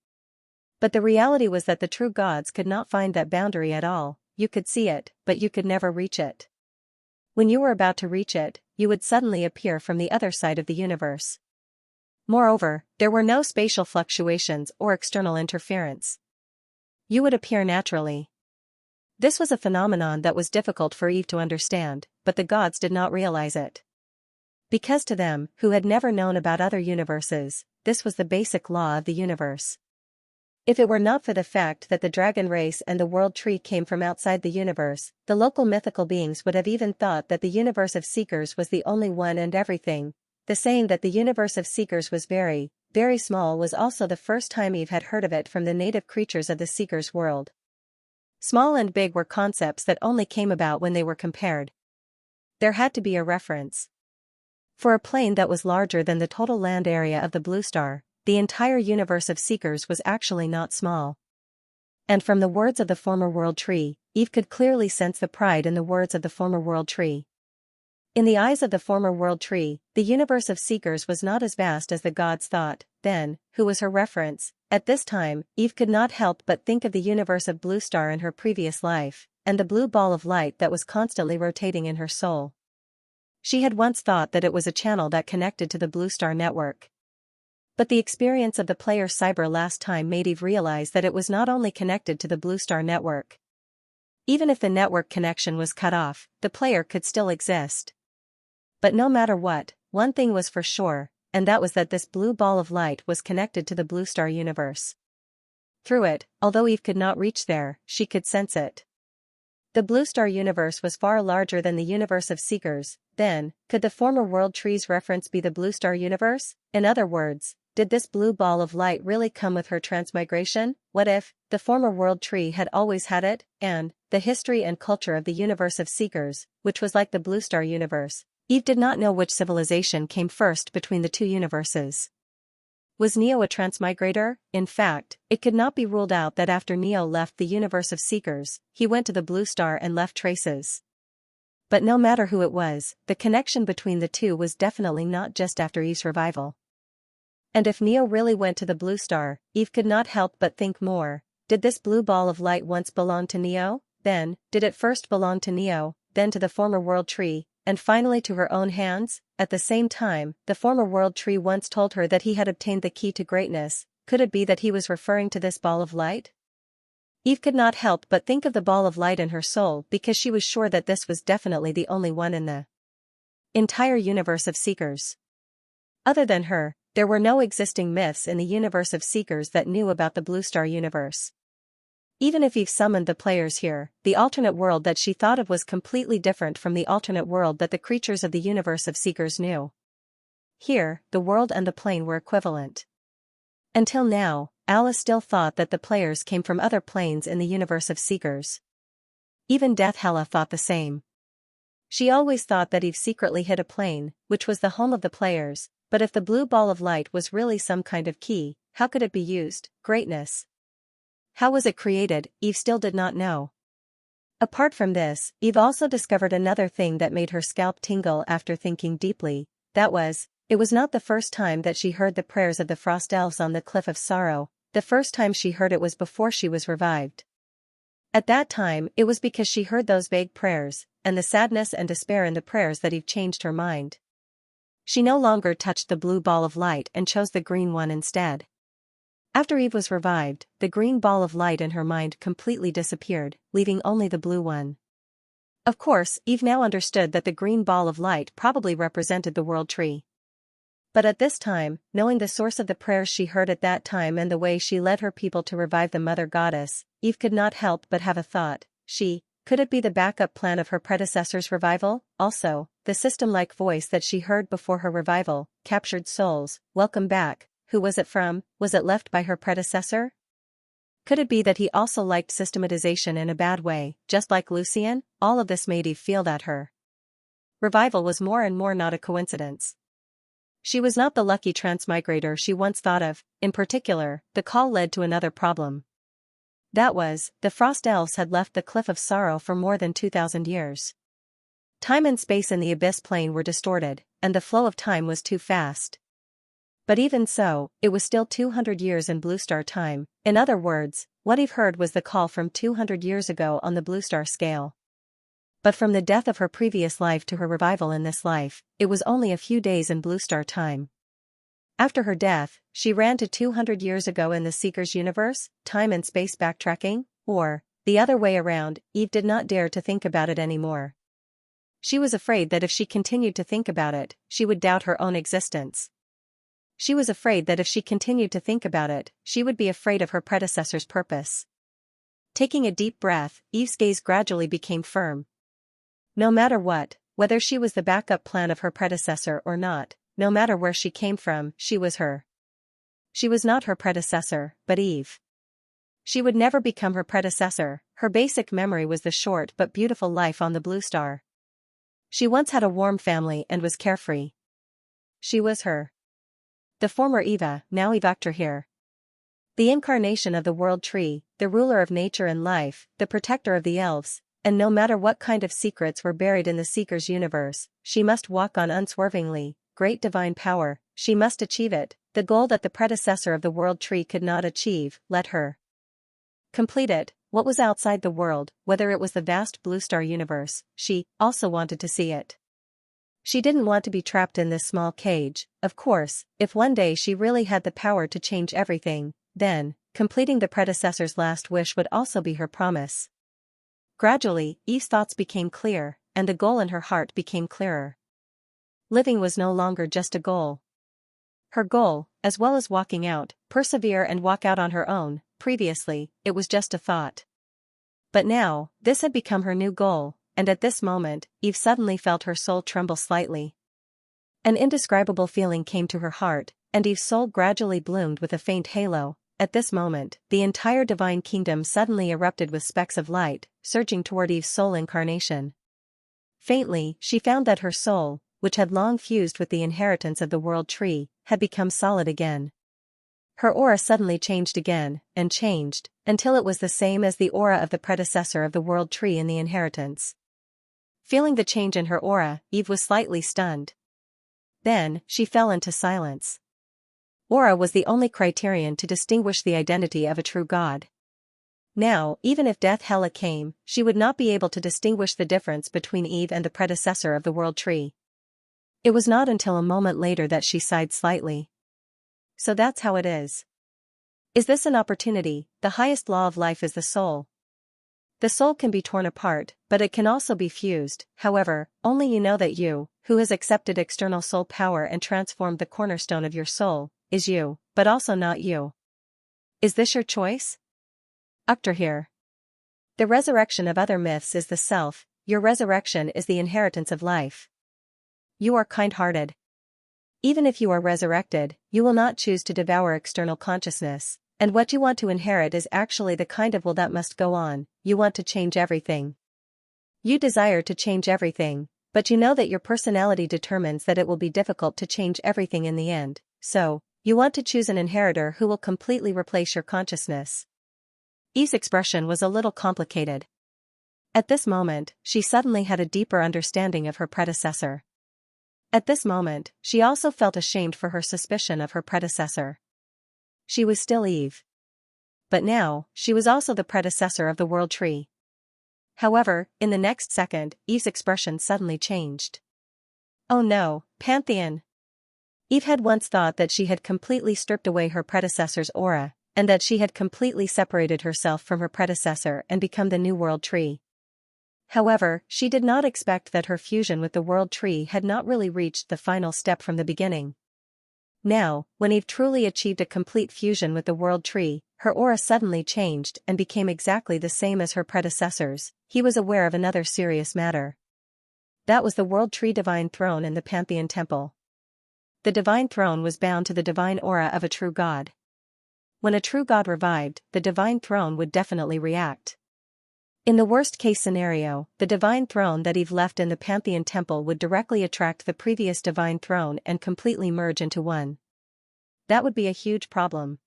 Speaker 1: But the reality was that the true gods could not find that boundary at all. You could see it, but you could never reach it. When you were about to reach it, you would suddenly appear from the other side of the universe. Moreover, there were no spatial fluctuations or external interference. You would appear naturally. This was a phenomenon that was difficult for Eve to understand, but the gods did not realize it. Because to them, who had never known about other universes, this was the basic law of the universe. If it were not for the fact that the dragon race and the world tree came from outside the universe, the local mythical beings would have even thought that the universe of seekers was the only one and everything. The saying that the universe of seekers was very, very small was also the first time Eve had heard of it from the native creatures of the seekers' world. Small and big were concepts that only came about when they were compared. There had to be a reference. For a plane that was larger than the total land area of the blue star, the entire universe of seekers was actually not small. And from the words of the former world tree, Eve could clearly sense the pride in the words of the former world tree. In the eyes of the former world tree, the universe of seekers was not as vast as the gods thought. Then, who was her reference? At this time, Eve could not help but think of the universe of blue star in her previous life, and the blue ball of light that was constantly rotating in her soul. She had once thought that it was a channel that connected to the blue star network. But the experience of the player's cyber last time made Eve realize that it was not only connected to the Blue Star network. Even if the network connection was cut off, the player could still exist. But no matter what, one thing was for sure, and that was that this blue ball of light was connected to the Blue Star universe. Through it, although Eve could not reach there, she could sense it. The Blue Star universe was far larger than the universe of Seekers. Then, could the former World Tree's reference be the Blue Star universe? In other words, did this blue ball of light really come with her transmigration? What if the former World Tree had always had it, and the history and culture of the universe of Seekers, which was like the Blue Star universe? Eve did not know which civilization came first between the two universes. Was Neo a transmigrator? In fact, it could not be ruled out that after Neo left the universe of Seekers, he went to the Blue Star and left traces. But no matter who it was, the connection between the two was definitely not just after Eve's revival. And if Neo really went to the Blue Star, Eve could not help but think more. Did this blue ball of light once belong to Neo? Then, did it first belong to Neo, then to the former World Tree, and finally to her own hands? At the same time, the former World Tree once told her that he had obtained the key to greatness. Could it be that he was referring to this ball of light? Eve could not help but think of the ball of light in her soul because she was sure that this was definitely the only one in the entire universe of Seekers. Other than her, there were no existing myths in the universe of Seekers that knew about the Blue Star universe. Even if Eve summoned the players here, the alternate world that she thought of was completely different from the alternate world that the creatures of the universe of Seekers knew. Here, the world and the plane were equivalent. Until now, Alice still thought that the players came from other planes in the universe of Seekers. Even Death Hella thought the same. She always thought that Eve secretly hid a plane, which was the home of the players, but if the blue ball of light was really some kind of key, how could it be used? Greatness. How was it created? Eve still did not know. Apart from this, Eve also discovered another thing that made her scalp tingle after thinking deeply. That was, it was not the first time that she heard the prayers of the Frost Elves on the Cliff of Sorrow. The first time she heard it was before she was revived. At that time, it was because she heard those vague prayers, and the sadness and despair in the prayers that Eve changed her mind. She no longer touched the blue ball of light and chose the green one instead. After Eve was revived, the green ball of light in her mind completely disappeared, leaving only the blue one. Of course, Eve now understood that the green ball of light probably represented the World Tree. But at this time, knowing the source of the prayers she heard at that time and the way she led her people to revive the Mother Goddess, Eve could not help but have a thought. Could it be the backup plan of her predecessor's revival? Also, the system-like voice that she heard before her revival, captured souls, welcome back. Who was it from? Was it left by her predecessor? Could it be that he also liked systematization in a bad way, just like Lucian? All of this made Eve feel that her revival was more and more not a coincidence. She was not the lucky transmigrator she once thought of. In particular, the call led to another problem. That was, the Frost Elves had left the Cliff of Sorrow for more than 2,000 years. Time and space in the Abyss Plane were distorted, and the flow of time was too fast. But even so, it was still 200 years in Blue Star time. In other words, what Eve heard was the call from 200 years ago on the Blue Star scale. But from the death of her previous life to her revival in this life, it was only a few days in Blue Star time. After her death, she ran to 200 years ago in the Seeker's universe, time and space backtracking, or, the other way around. Eve did not dare to think about it anymore. She was afraid that if she continued to think about it, she would doubt her own existence. She was afraid that if she continued to think about it, she would be afraid of her predecessor's purpose. Taking a deep breath, Eve's gaze gradually became firm. No matter what, whether she was the backup plan of her predecessor or not, no matter where she came from, she was her. She was not her predecessor, but Eve. She would never become her predecessor. Her basic memory was the short but beautiful life on the Blue Star. She once had a warm family and was carefree. She was her. The former Eva, now Evactor here. The incarnation of the World Tree, the ruler of nature and life, the protector of the elves, and no matter what kind of secrets were buried in the Seeker's universe, she must walk on unswervingly. Great divine power, she must achieve it, the goal that the predecessor of the World Tree could not achieve. Let her complete it. What was outside the world, whether it was the vast Blue Star universe, she also wanted to see it. She didn't want to be trapped in this small cage. Of course, if one day she really had the power to change everything, then, completing the predecessor's last wish would also be her promise. Gradually, Eve's thoughts became clear, and the goal in her heart became clearer. Living was no longer just a goal. Her goal, as well as walking out, persevere and walk out on her own. Previously, it was just a thought. But now, this had become her new goal, and at this moment, Eve suddenly felt her soul tremble slightly. An indescribable feeling came to her heart, and Eve's soul gradually bloomed with a faint halo. At this moment, the entire divine kingdom suddenly erupted with specks of light, surging toward Eve's soul incarnation. Faintly, she found that her soul, which had long fused with the inheritance of the world tree, had become solid again. Her aura suddenly changed again, and changed, until it was the same as the aura of the predecessor of the world tree in the inheritance. Feeling the change in her aura, Eve was slightly stunned. Then, she fell into silence. Aura was the only criterion to distinguish the identity of a true god. Now, even if death Hela came, she would not be able to distinguish the difference between Eve and the predecessor of the world tree. It was not until a moment later that she sighed slightly. So that's how it is. Is this an opportunity? The highest law of life is the soul. The soul can be torn apart, but it can also be fused. However, only you know that you, who has accepted external soul power and transformed the cornerstone of your soul, is you, but also not you. Is this your choice? Ukter here. The resurrection of other myths is the self, your resurrection is the inheritance of life. You are kind-hearted. Even if you are resurrected, you will not choose to devour external consciousness, and what you want to inherit is actually the kind of will that must go on. You want to change everything. You desire to change everything, but you know that your personality determines that it will be difficult to change everything in the end, so, you want to choose an inheritor who will completely replace your consciousness. Eve's expression was a little complicated. At this moment, she suddenly had a deeper understanding of her predecessor. At this moment, she also felt ashamed for her suspicion of her predecessor. She was still Eve. But now, she was also the predecessor of the world tree. However, in the next second, Eve's expression suddenly changed. Oh no, Pantheon! Eve had once thought that she had completely stripped away her predecessor's aura, and that she had completely separated herself from her predecessor and become the new world tree. However, she did not expect that her fusion with the world tree had not really reached the final step from the beginning. Now, when Eve truly achieved a complete fusion with the world tree, her aura suddenly changed and became exactly the same as her predecessors. He was aware of another serious matter. That was the world tree divine throne in the Pantheon temple. The divine throne was bound to the divine aura of a true god. When a true god revived, the divine throne would definitely react. In the worst-case scenario, the divine throne that Eve left in the Pantheon temple would directly attract the previous divine throne and completely merge into one. That would be a huge problem.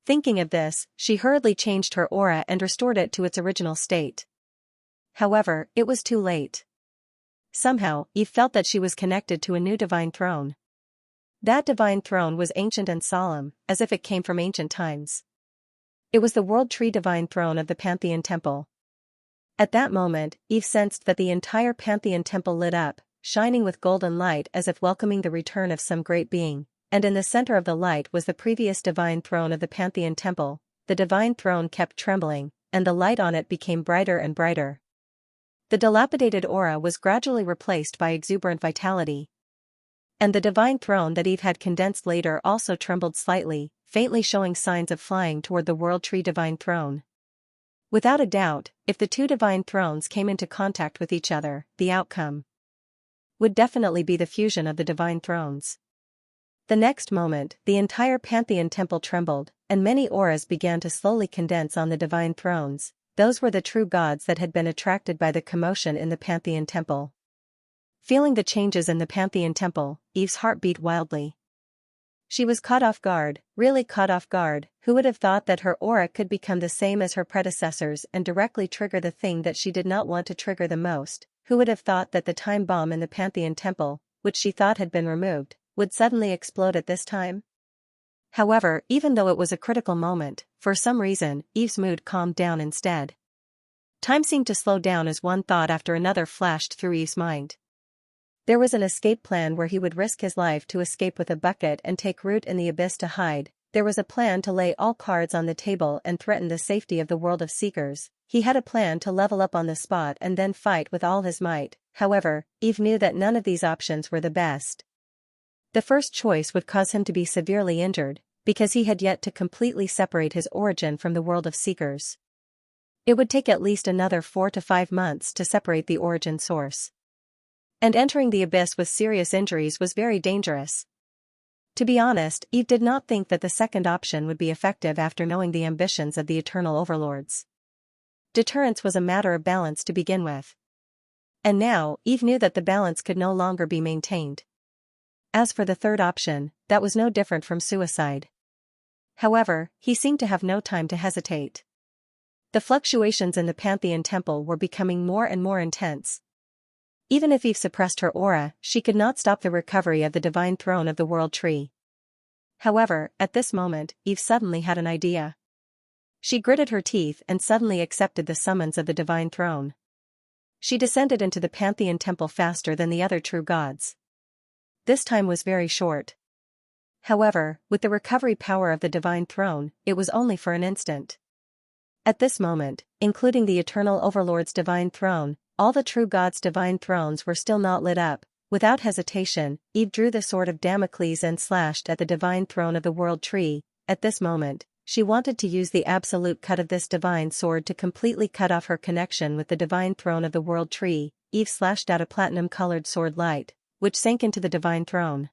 Speaker 1: Thinking of this, she hurriedly changed her aura and restored it to its original state. However, it was too late. Somehow, Eve felt that she was connected to a new divine throne. That divine throne was ancient and solemn, as if it came from ancient times. It was the world tree divine throne of the Pantheon temple. At that moment, Eve sensed that the entire Pantheon temple lit up, shining with golden light as if welcoming the return of some great being, and in the center of the light was the previous divine throne of the Pantheon temple. The divine throne kept trembling, and the light on it became brighter and brighter. The dilapidated aura was gradually replaced by exuberant vitality. And the divine throne that Eve had condensed later also trembled slightly, faintly showing signs of flying toward the world tree divine throne. Without a doubt, if the two divine thrones came into contact with each other, the outcome would definitely be the fusion of the divine thrones. The next moment, the entire Pantheon temple trembled, and many auras began to slowly condense on the divine thrones. Those were the true gods that had been attracted by the commotion in the Pantheon temple. Feeling the changes in the Pantheon temple, Eve's heart beat wildly. She was caught off guard, really caught off guard. Who would have thought that her aura could become the same as her predecessors and directly trigger the thing that she did not want to trigger the most? Who would have thought that the time bomb in the Pantheon temple, which she thought had been removed, would suddenly explode at this time? However, even though it was a critical moment, for some reason, Eve's mood calmed down instead. Time seemed to slow down as one thought after another flashed through Eve's mind. There was an escape plan where he would risk his life to escape with a bucket and take root in the abyss to hide. There was a plan to lay all cards on the table and threaten the safety of the world of seekers. He had a plan to level up on the spot and then fight with all his might. However, Eve knew that none of these options were the best. The first choice would cause him to be severely injured, because he had yet to completely separate his origin from the world of seekers. It would take at least another 4 to 5 months to separate the origin source. And entering the abyss with serious injuries was very dangerous. To be honest, Eve did not think that the second option would be effective after knowing the ambitions of the eternal overlords. Deterrence was a matter of balance to begin with. And now, Eve knew that the balance could no longer be maintained. As for the third option, that was no different from suicide. However, he seemed to have no time to hesitate. The fluctuations in the Pantheon temple were becoming more and more intense. Even if Eve suppressed her aura, she could not stop the recovery of the divine throne of the world tree. However, at this moment, Eve suddenly had an idea. She gritted her teeth and suddenly accepted the summons of the divine throne. She descended into the Pantheon temple faster than the other true gods. This time was very short. However, with the recovery power of the divine throne, it was only for an instant. At this moment, including the eternal overlord's divine throne, all the true gods' divine thrones were still not lit up. Without hesitation, Eve drew the sword of Damocles and slashed at the divine throne of the world tree. At this moment, she wanted to use the absolute cut of this divine sword to completely cut off her connection with the divine throne of the world tree. Eve slashed out a platinum-colored sword light, which sank into the divine throne.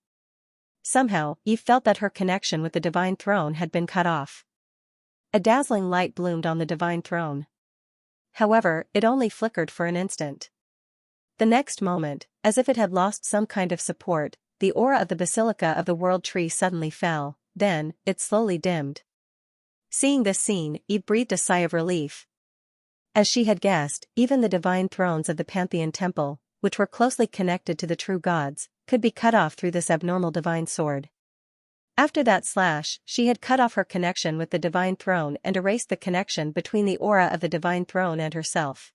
Speaker 1: Somehow, Eve felt that her connection with the divine throne had been cut off. A dazzling light bloomed on the divine throne. However, it only flickered for an instant. The next moment, as if it had lost some kind of support, the aura of the basilica of the world tree suddenly fell. Then, it slowly dimmed. Seeing this scene, Eve breathed a sigh of relief. As she had guessed, even the divine thrones of the Pantheon temple, which were closely connected to the true gods, could be cut off through this abnormal divine sword. After that slash, she had cut off her connection with the divine throne and erased the connection between the aura of the divine throne and herself.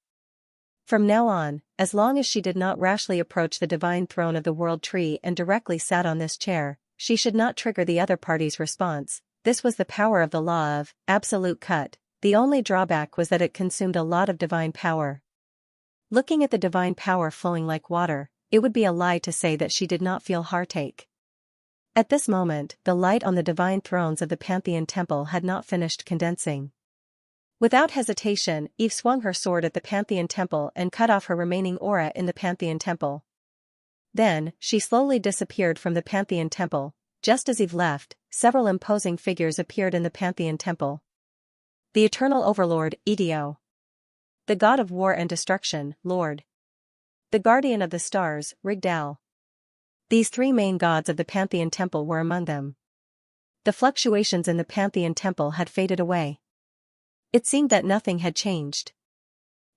Speaker 1: From now on, as long as she did not rashly approach the divine throne of the world tree and directly sat on this chair, she should not trigger the other party's response. This was the power of the law of absolute cut. The only drawback was that it consumed a lot of divine power. Looking at the divine power flowing like water, it would be a lie to say that she did not feel heartache. At this moment, the light on the divine thrones of the Pantheon temple had not finished condensing. Without hesitation, Eve swung her sword at the Pantheon temple and cut off her remaining aura in the Pantheon temple. Then, she slowly disappeared from the Pantheon temple. Just as Eve left, several imposing figures appeared in the Pantheon temple. The eternal overlord, Ideo. The god of war and destruction, Lord. The guardian of the stars, Rigdal. These three main gods of the Pantheon temple were among them. The fluctuations in the Pantheon temple had faded away. It seemed that nothing had changed.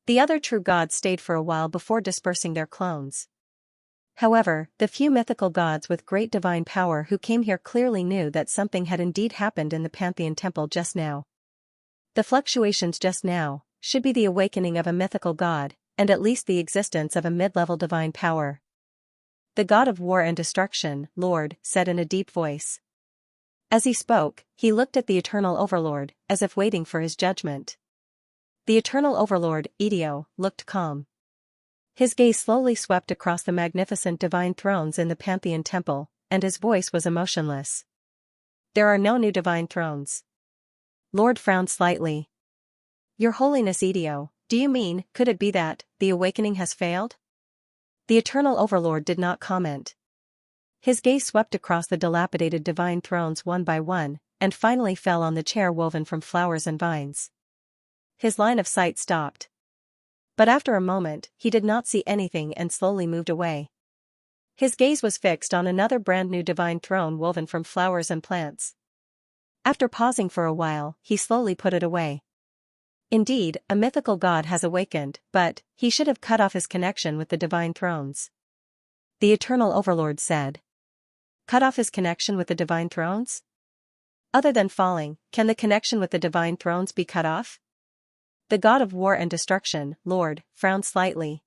Speaker 1: The other true gods stayed for a while before dispersing their clones. However, the few mythical gods with great divine power who came here clearly knew that something had indeed happened in the Pantheon temple just now. The fluctuations just now should be the awakening of a mythical god, and at least the existence of a mid-level divine power. The god of war and destruction, Lord, said in a deep voice. As he spoke, he looked at the eternal overlord, as if waiting for his judgment. The eternal overlord, Ideo, looked calm. His gaze slowly swept across the magnificent divine thrones in the Pantheon temple, and his voice was emotionless. There are no new divine thrones. Lord frowned slightly. Your Holiness Ideo, do you mean, could it be that, the awakening has failed? The eternal overlord did not comment. His gaze swept across the dilapidated divine thrones one by one, and finally fell on the chair woven from flowers and vines. His line of sight stopped. But after a moment, he did not see anything and slowly moved away. His gaze was fixed on another brand new divine throne woven from flowers and plants. After pausing for a while, he slowly put it away. Indeed, a mythical god has awakened, but he should have cut off his connection with the divine thrones. The eternal overlord said. Cut off his connection with the divine thrones? Other than falling, can the connection with the divine thrones be cut off? The god of war and destruction, Lord, frowned slightly.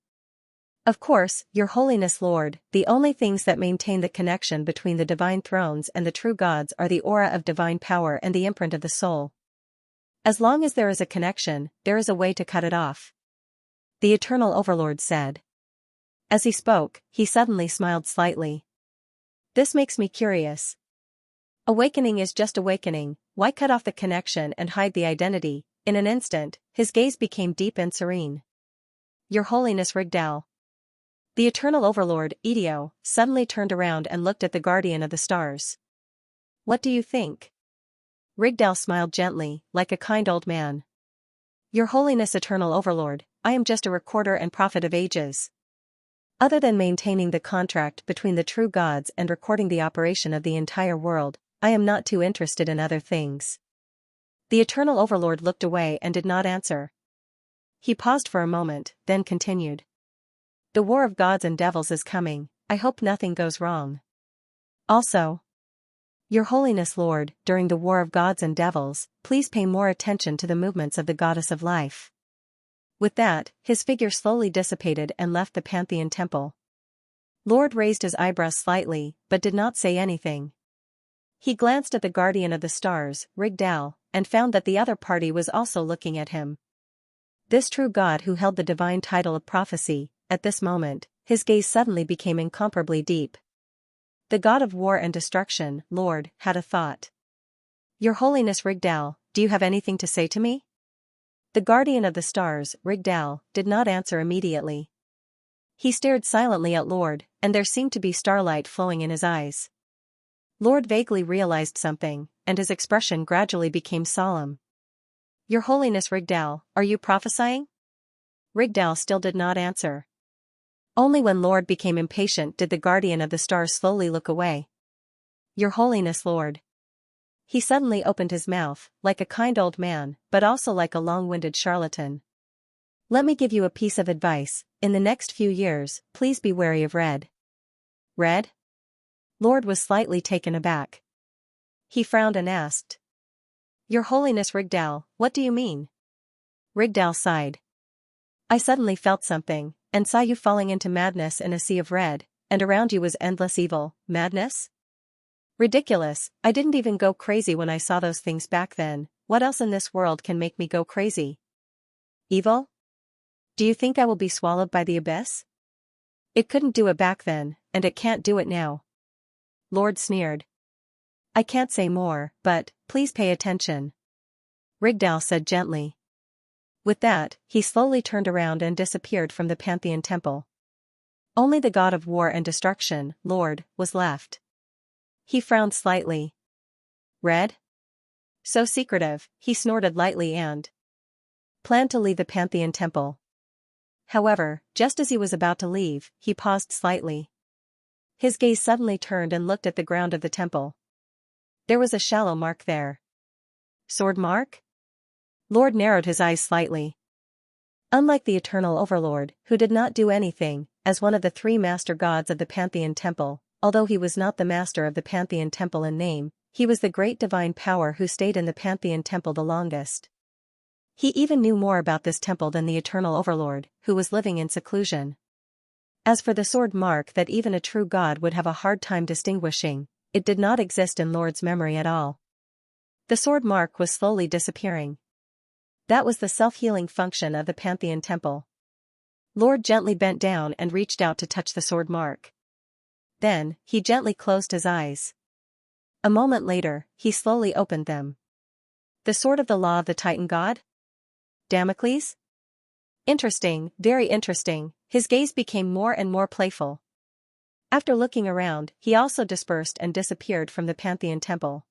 Speaker 1: Of course, Your Holiness Lord, the only things that maintain the connection between the divine thrones and the true gods are the aura of divine power and the imprint of the soul. As long as there is a connection, there is a way to cut it off. The Eternal Overlord said. As he spoke, he suddenly smiled slightly. This makes me curious. Awakening is just awakening, why cut off the connection and hide the identity? In an instant, his gaze became deep and serene. Your Holiness Rigdal. The Eternal Overlord, Idio, suddenly turned around and looked at the Guardian of the Stars. What do you think? Rigdal smiled gently, like a kind old man. Your Holiness Eternal Overlord, I am just a recorder and prophet of ages. Other than maintaining the contract between the true gods and recording the operation of the entire world, I am not too interested in other things. The Eternal Overlord looked away and did not answer. He paused for a moment, then continued. The war of gods and devils is coming, I hope nothing goes wrong. Also, Your Holiness Lord, during the war of gods and devils, please pay more attention to the movements of the goddess of life. With that, his figure slowly dissipated and left the Pantheon temple. Lord raised his eyebrows slightly, but did not say anything. He glanced at the Guardian of the Stars, Rigdal, and found that the other party was also looking at him. This true god who held the divine title of prophecy, at this moment, his gaze suddenly became incomparably deep. The god of war and destruction, Lord, had a thought. Your Holiness Rigdal, do you have anything to say to me? The Guardian of the Stars, Rigdal, did not answer immediately. He stared silently at Lord, and there seemed to be starlight flowing in his eyes. Lord vaguely realized something, and his expression gradually became solemn. Your Holiness Rigdal, are you prophesying? Rigdal still did not answer. Only when Lord became impatient did the Guardian of the Stars slowly look away. Your Holiness Lord. He suddenly opened his mouth, like a kind old man, but also like a long-winded charlatan. Let me give you a piece of advice, in the next few years, please be wary of Red. Red? Lord was slightly taken aback. He frowned and asked. Your Holiness Rigdal, what do you mean? Rigdal sighed. I suddenly felt something, and saw you falling into madness in a sea of red, and around you was endless evil, madness? Ridiculous, I didn't even go crazy when I saw those things back then, what else in this world can make me go crazy? Evil? Do you think I will be swallowed by the abyss? It couldn't do it back then, and it can't do it now. Lord sneered. I can't say more, but, please pay attention. Rigdal said gently. With that, he slowly turned around and disappeared from the Pantheon temple. Only the god of war and destruction, Lord, was left. He frowned slightly. Red? So secretive, he snorted lightly and planned to leave the Pantheon temple. However, just as he was about to leave, he paused slightly. His gaze suddenly turned and looked at the ground of the temple. There was a shallow mark there. Sword mark? Lord narrowed his eyes slightly. Unlike the Eternal Overlord, who did not do anything, as one of the three master gods of the Pantheon temple, although he was not the master of the Pantheon temple in name, he was the great divine power who stayed in the Pantheon temple the longest. He even knew more about this temple than the Eternal Overlord, who was living in seclusion. As for the sword mark that even a true god would have a hard time distinguishing, it did not exist in Lord's memory at all. The sword mark was slowly disappearing. That was the self-healing function of the Pantheon temple. Lord gently bent down and reached out to touch the sword mark. Then, he gently closed his eyes. A moment later, he slowly opened them. The sword of the law of the Titan god? Damocles? Interesting, very interesting, his gaze became more and more playful. After looking around, he also dispersed and disappeared from the Pantheon temple.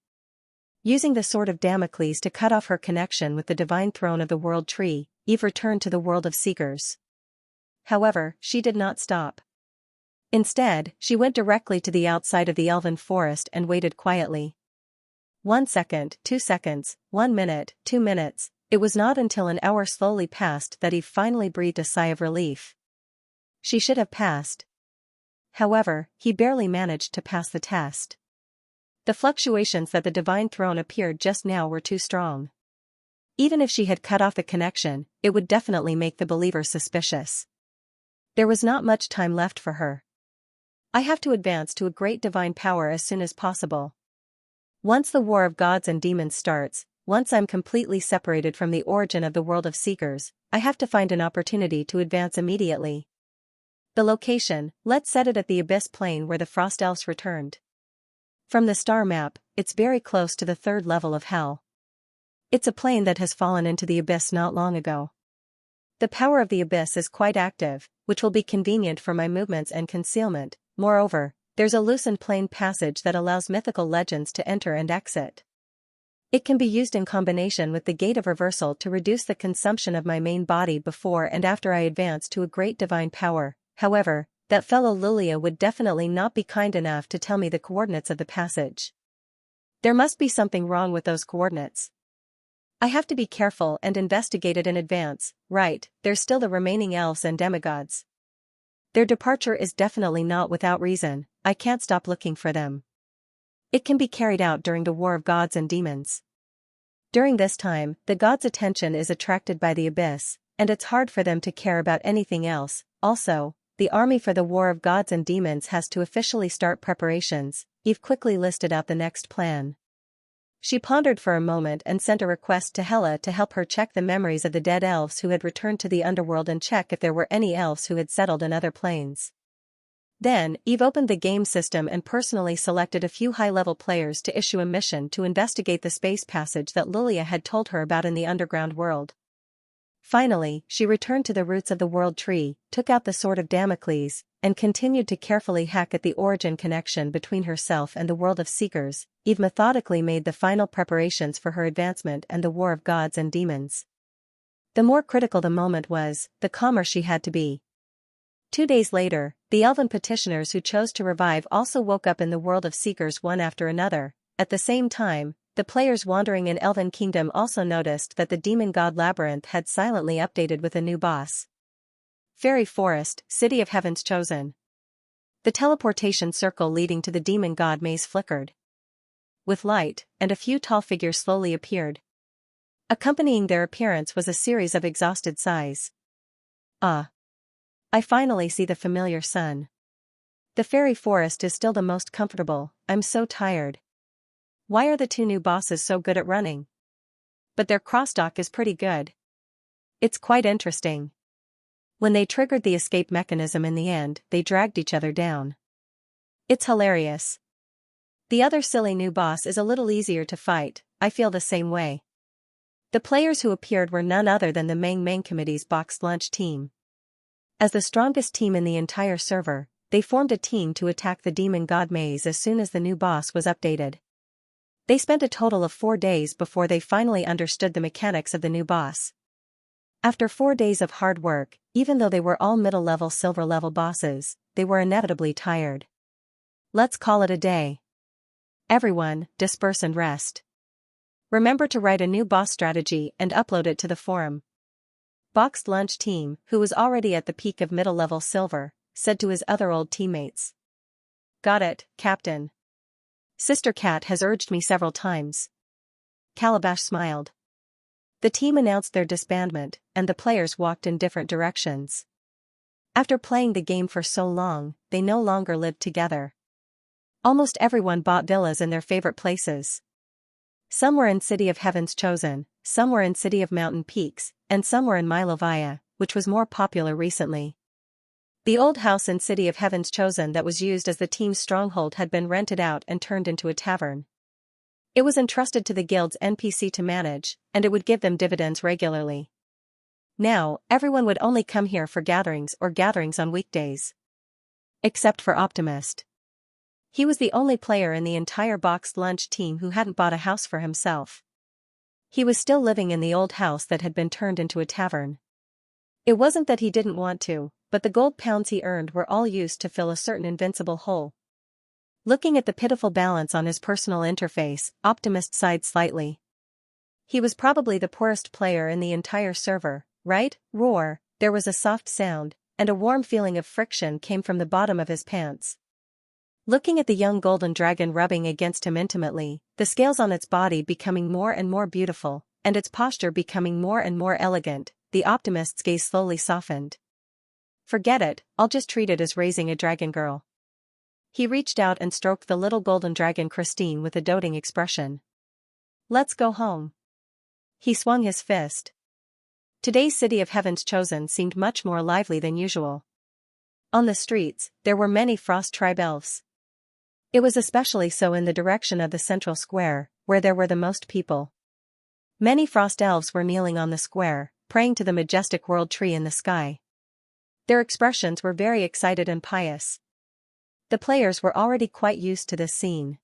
Speaker 1: Using the sword of Damocles to cut off her connection with the divine throne of the world tree, Eve returned to the world of seekers. However, she did not stop. Instead, she went directly to the outside of the elven forest and waited quietly. 1 second, 2 seconds, 1 minute, 2 minutes, it was not until an hour slowly passed that Eve finally breathed a sigh of relief. She should have passed. However, he barely managed to pass the test. The fluctuations that the divine throne appeared just now were too strong. Even if she had cut off the connection, it would definitely make the believer suspicious. There was not much time left for her. I have to advance to a great divine power as soon as possible. Once the war of gods and demons starts, once I'm completely separated from the origin of the world of seekers, I have to find an opportunity to advance immediately. The location, let's set it at the Abyss Plane where the Frost Elves returned. From the star map, it's very close to the third level of Hell. It's a plane that has fallen into the abyss not long ago. The power of the abyss is quite active, which will be convenient for my movements and concealment. Moreover, there's a loosened plane passage that allows mythical legends to enter and exit. It can be used in combination with the Gate of Reversal to reduce the consumption of my main body before and after I advance to a great divine power. However, that fellow Lulia would definitely not be kind enough to tell me the coordinates of the passage. There must be something wrong with those coordinates. I have to be careful and investigate it in advance. Right, there's still the remaining elves and demigods. Their departure is definitely not without reason. I can't stop looking for them. It can be carried out during the war of gods and demons. During this time, the gods' attention is attracted by the abyss, and it's hard for them to care about anything else. Also, the army for the war of gods and demons has to officially start preparations. Eve quickly listed out the next plan. She pondered for a moment and sent a request to Hela to help her check the memories of the dead elves who had returned to the underworld and check if there were any elves who had settled in other planes. Then, Eve opened the game system and personally selected a few high-level players to issue a mission to investigate the space passage that Lulia had told her about in the underground world. Finally, she returned to the roots of the world tree, took out the sword of Damocles, and continued to carefully hack at the origin connection between herself and the world of seekers. Eve methodically made the final preparations for her advancement and the war of gods and demons. The more critical the moment was, the calmer she had to be. 2 days later, the elven petitioners who chose to revive also woke up in the world of seekers one after another. At the same time, the players wandering in Elven Kingdom also noticed that the demon god Labyrinth had silently updated with a new boss. Fairy Forest, City of Heaven's Chosen. The teleportation circle leading to the demon god maze flickered. With light, and a few tall figures slowly appeared. Accompanying their appearance was a series of exhausted sighs. Ah! I finally see the familiar sun. The fairy forest is still the most comfortable. I'm so tired. Why are the 2 new bosses so good at running? But their crosstalk is pretty good. It's quite interesting. When they triggered the escape mechanism in the end, they dragged each other down. It's hilarious. The other silly new boss is a little easier to fight. I feel the same way. The players who appeared were none other than the main committee's boxed lunch team. As the strongest team in the entire server, they formed a team to attack the demon god maze as soon as the new boss was updated. They spent a total of 4 days before they finally understood the mechanics of the new boss. After 4 days of hard work, even though they were all middle-level silver-level bosses, they were inevitably tired. Let's call it a day. Everyone, disperse and rest. Remember to write a new boss strategy and upload it to the forum. Boxed Lunch Team, who was already at the peak of middle-level silver, said to his other old teammates. Got it, Captain. Sister Cat has urged me several times. Calabash smiled. The team announced their disbandment, and the players walked in different directions. After playing the game for so long, they no longer lived together. Almost everyone bought villas in their favorite places. Some were in City of Heaven's Chosen, some were in City of Mountain Peaks, and some were in Milovia, which was more popular recently. The old house in City of Heaven's Chosen that was used as the team's stronghold had been rented out and turned into a tavern. It was entrusted to the guild's NPC to manage, and it would give them dividends regularly. Now, everyone would only come here for gatherings on weekdays. Except for Optimist. He was the only player in the entire Boxed Lunch team who hadn't bought a house for himself. He was still living in the old house that had been turned into a tavern. It wasn't that he didn't want to, but the gold pounds he earned were all used to fill a certain invincible hole. Looking at the pitiful balance on his personal interface, Optimist sighed slightly. He was probably the poorest player in the entire server, right? Roar, there was a soft sound, and a warm feeling of friction came from the bottom of his pants. Looking at the young golden dragon rubbing against him intimately, the scales on its body becoming more and more beautiful, and its posture becoming more and more elegant, the Optimist's gaze slowly softened. Forget it, I'll just treat it as raising a dragon girl. He reached out and stroked the little golden dragon Christine with a doting expression. Let's go home. He swung his fist. Today's city of Heaven's Chosen seemed much more lively than usual. On the streets, there were many Frost tribe elves. It was especially so in the direction of the central square, where there were the most people. Many Frost elves were kneeling on the square, praying to the majestic world tree in the sky. Their expressions were very excited and pious. The players were already quite used to this scene.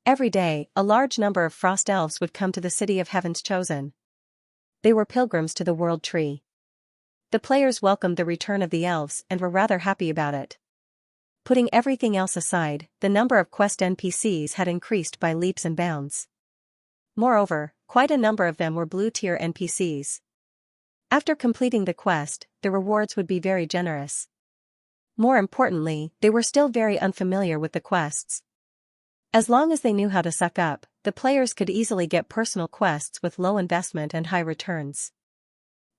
Speaker 1: Every day, a large number of Frost elves would come to the city of Heaven's Chosen. They were pilgrims to the world tree. The players welcomed the return of the elves and were rather happy about it. Putting everything else aside, the number of quest NPCs had increased by leaps and bounds. Moreover, quite a number of them were blue-tier NPCs. After completing the quest, the rewards would be very generous. More importantly, they were still very unfamiliar with the quests. As long as they knew how to suck up, the players could easily get personal quests with low investment and high returns.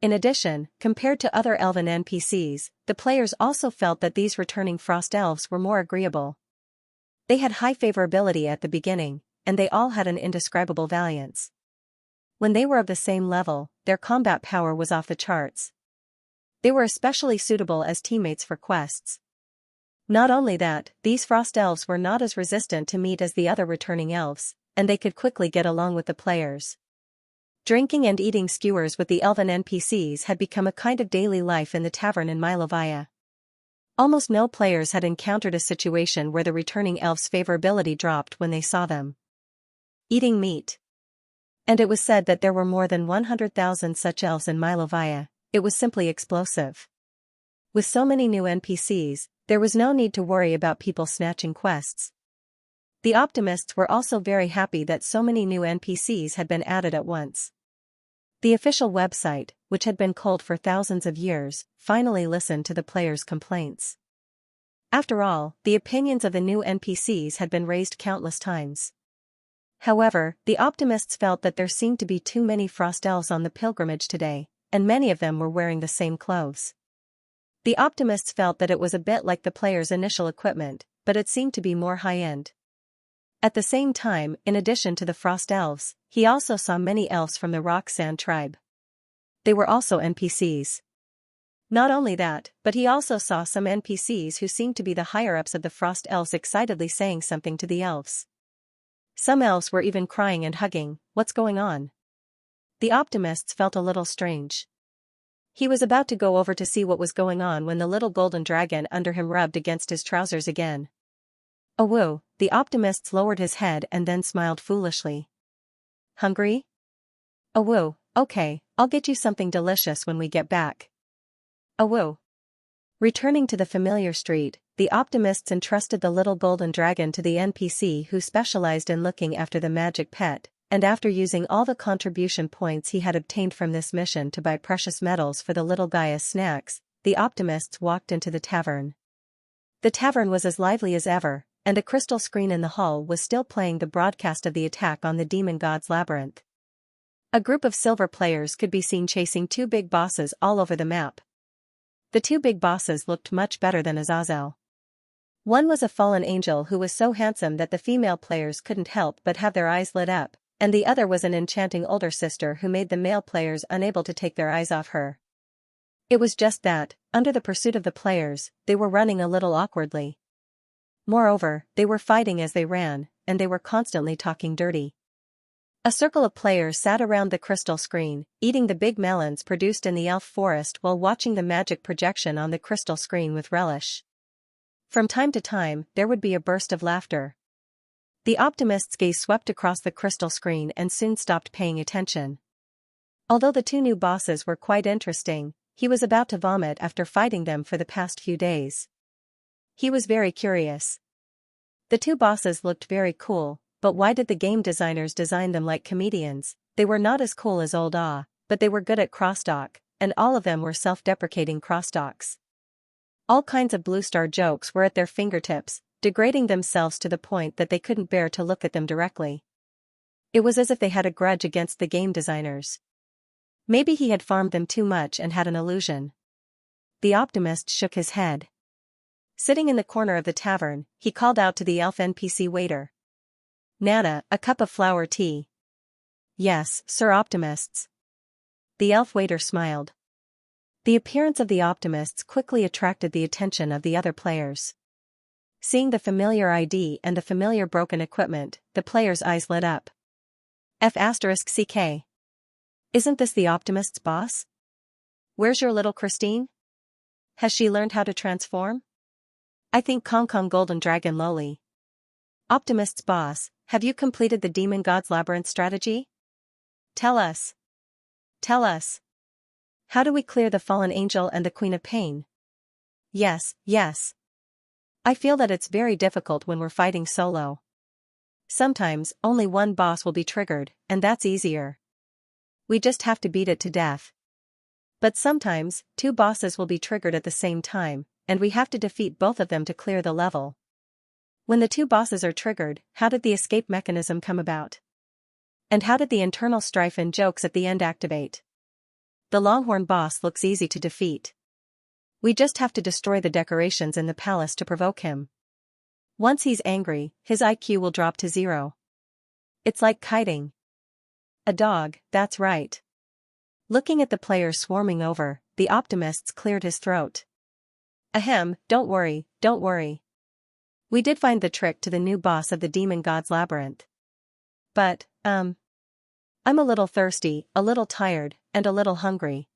Speaker 1: In addition, compared to other elven NPCs, the players also felt that these returning Frost elves were more agreeable. They had high favorability at the beginning, and they all had an indescribable valiance. When they were of the same level, their combat power was off the charts. They were especially suitable as teammates for quests. Not only that, these Frost elves were not as resistant to meat as the other returning elves, and they could quickly get along with the players. Drinking and eating skewers with the elven NPCs had become a kind of daily life in the tavern in Milovia. Almost no players had encountered a situation where the returning elves' favorability dropped when they saw them eating meat. And it was said that there were more than 100,000 such elves in Milovia. It was simply explosive. With so many new NPCs, there was no need to worry about people snatching quests. The optimists were also very happy that so many new NPCs had been added at once. The official website, which had been cold for thousands of years, finally listened to the players' complaints. After all, the opinions of the new NPCs had been raised countless times. However, the optimists felt that there seemed to be too many Frost elves on the pilgrimage today, and many of them were wearing the same clothes. The optimists felt that it was a bit like the players' initial equipment, but it seemed to be more high-end. At the same time, in addition to the Frost elves, he also saw many elves from the Rock Sand tribe. They were also NPCs. Not only that, but he also saw some NPCs who seemed to be the higher-ups of the Frost elves excitedly saying something to the elves. Some elves were even crying and hugging. What's going on? The optimists felt a little strange. He was about to go over to see what was going on when the little golden dragon under him rubbed against his trousers again. Oh woo, the optimists lowered his head and then smiled foolishly. Hungry? Oh woo, okay, I'll get you something delicious when we get back. Oh woo. Returning to the familiar street, the optimists entrusted the little golden dragon to the NPC who specialized in looking after the magic pet, and after using all the contribution points he had obtained from this mission to buy precious metals for the little guy as snacks, the optimists walked into the tavern. The tavern was as lively as ever, and a crystal screen in the hall was still playing the broadcast of the attack on the demon god's labyrinth. A group of silver players could be seen chasing two big bosses all over the map. The two big bosses looked much better than Azazel. One was a fallen angel who was so handsome that the female players couldn't help but have their eyes lit up, and the other was an enchanting older sister who made the male players unable to take their eyes off her. It was just that, under the pursuit of the players, they were running a little awkwardly. Moreover, they were fighting as they ran, and they were constantly talking dirty. A circle of players sat around the crystal screen, eating the big melons produced in the elf forest while watching the magic projection on the crystal screen with relish. From time to time, there would be a burst of laughter. The optimist's gaze swept across the crystal screen and soon stopped paying attention. Although the two new bosses were quite interesting, he was about to vomit after fighting them for the past few days. He was very curious. The two bosses looked very cool, but why did the game designers design them like comedians? They were not as cool as Old Ah, but they were good at crosstalk, and all of them were self-deprecating crosstalks. All kinds of Blue Star jokes were at their fingertips, degrading themselves to the point that they couldn't bear to look at them directly. It was as if they had a grudge against the game designers. Maybe he had farmed them too much and had an illusion. The optimist shook his head. Sitting in the corner of the tavern, he called out to the elf NPC waiter. Nana, a cup of flower tea. Yes, sir. Optimists. The elf waiter smiled. The appearance of the optimists quickly attracted the attention of the other players. Seeing the familiar ID and the familiar broken equipment, the players' eyes lit up. F***CK. Isn't this the optimist's boss? Where's your little Christine? Has she learned how to transform? I think Kong Kong Golden Dragon Loli. Optimist's boss, have you completed the Demon God's Labyrinth strategy? Tell us. Tell us. How do we clear the fallen angel and the Queen of Pain? Yes, yes. I feel that it's very difficult when we're fighting solo. Sometimes, only one boss will be triggered, and that's easier. We just have to beat it to death. But sometimes, two bosses will be triggered at the same time, and we have to defeat both of them to clear the level. When the two bosses are triggered, how did the escape mechanism come about? And how did the internal strife and jokes at the end activate? The Longhorn boss looks easy to defeat. We just have to destroy the decorations in the palace to provoke him. Once he's angry, his IQ will drop to 0. It's like kiting a dog, that's right. Looking at the players swarming over, the optimists cleared his throat. Ahem, don't worry, don't worry. We did find the trick to the new boss of the Demon God's Labyrinth. But, I'm a little thirsty, a little tired, and a little hungry.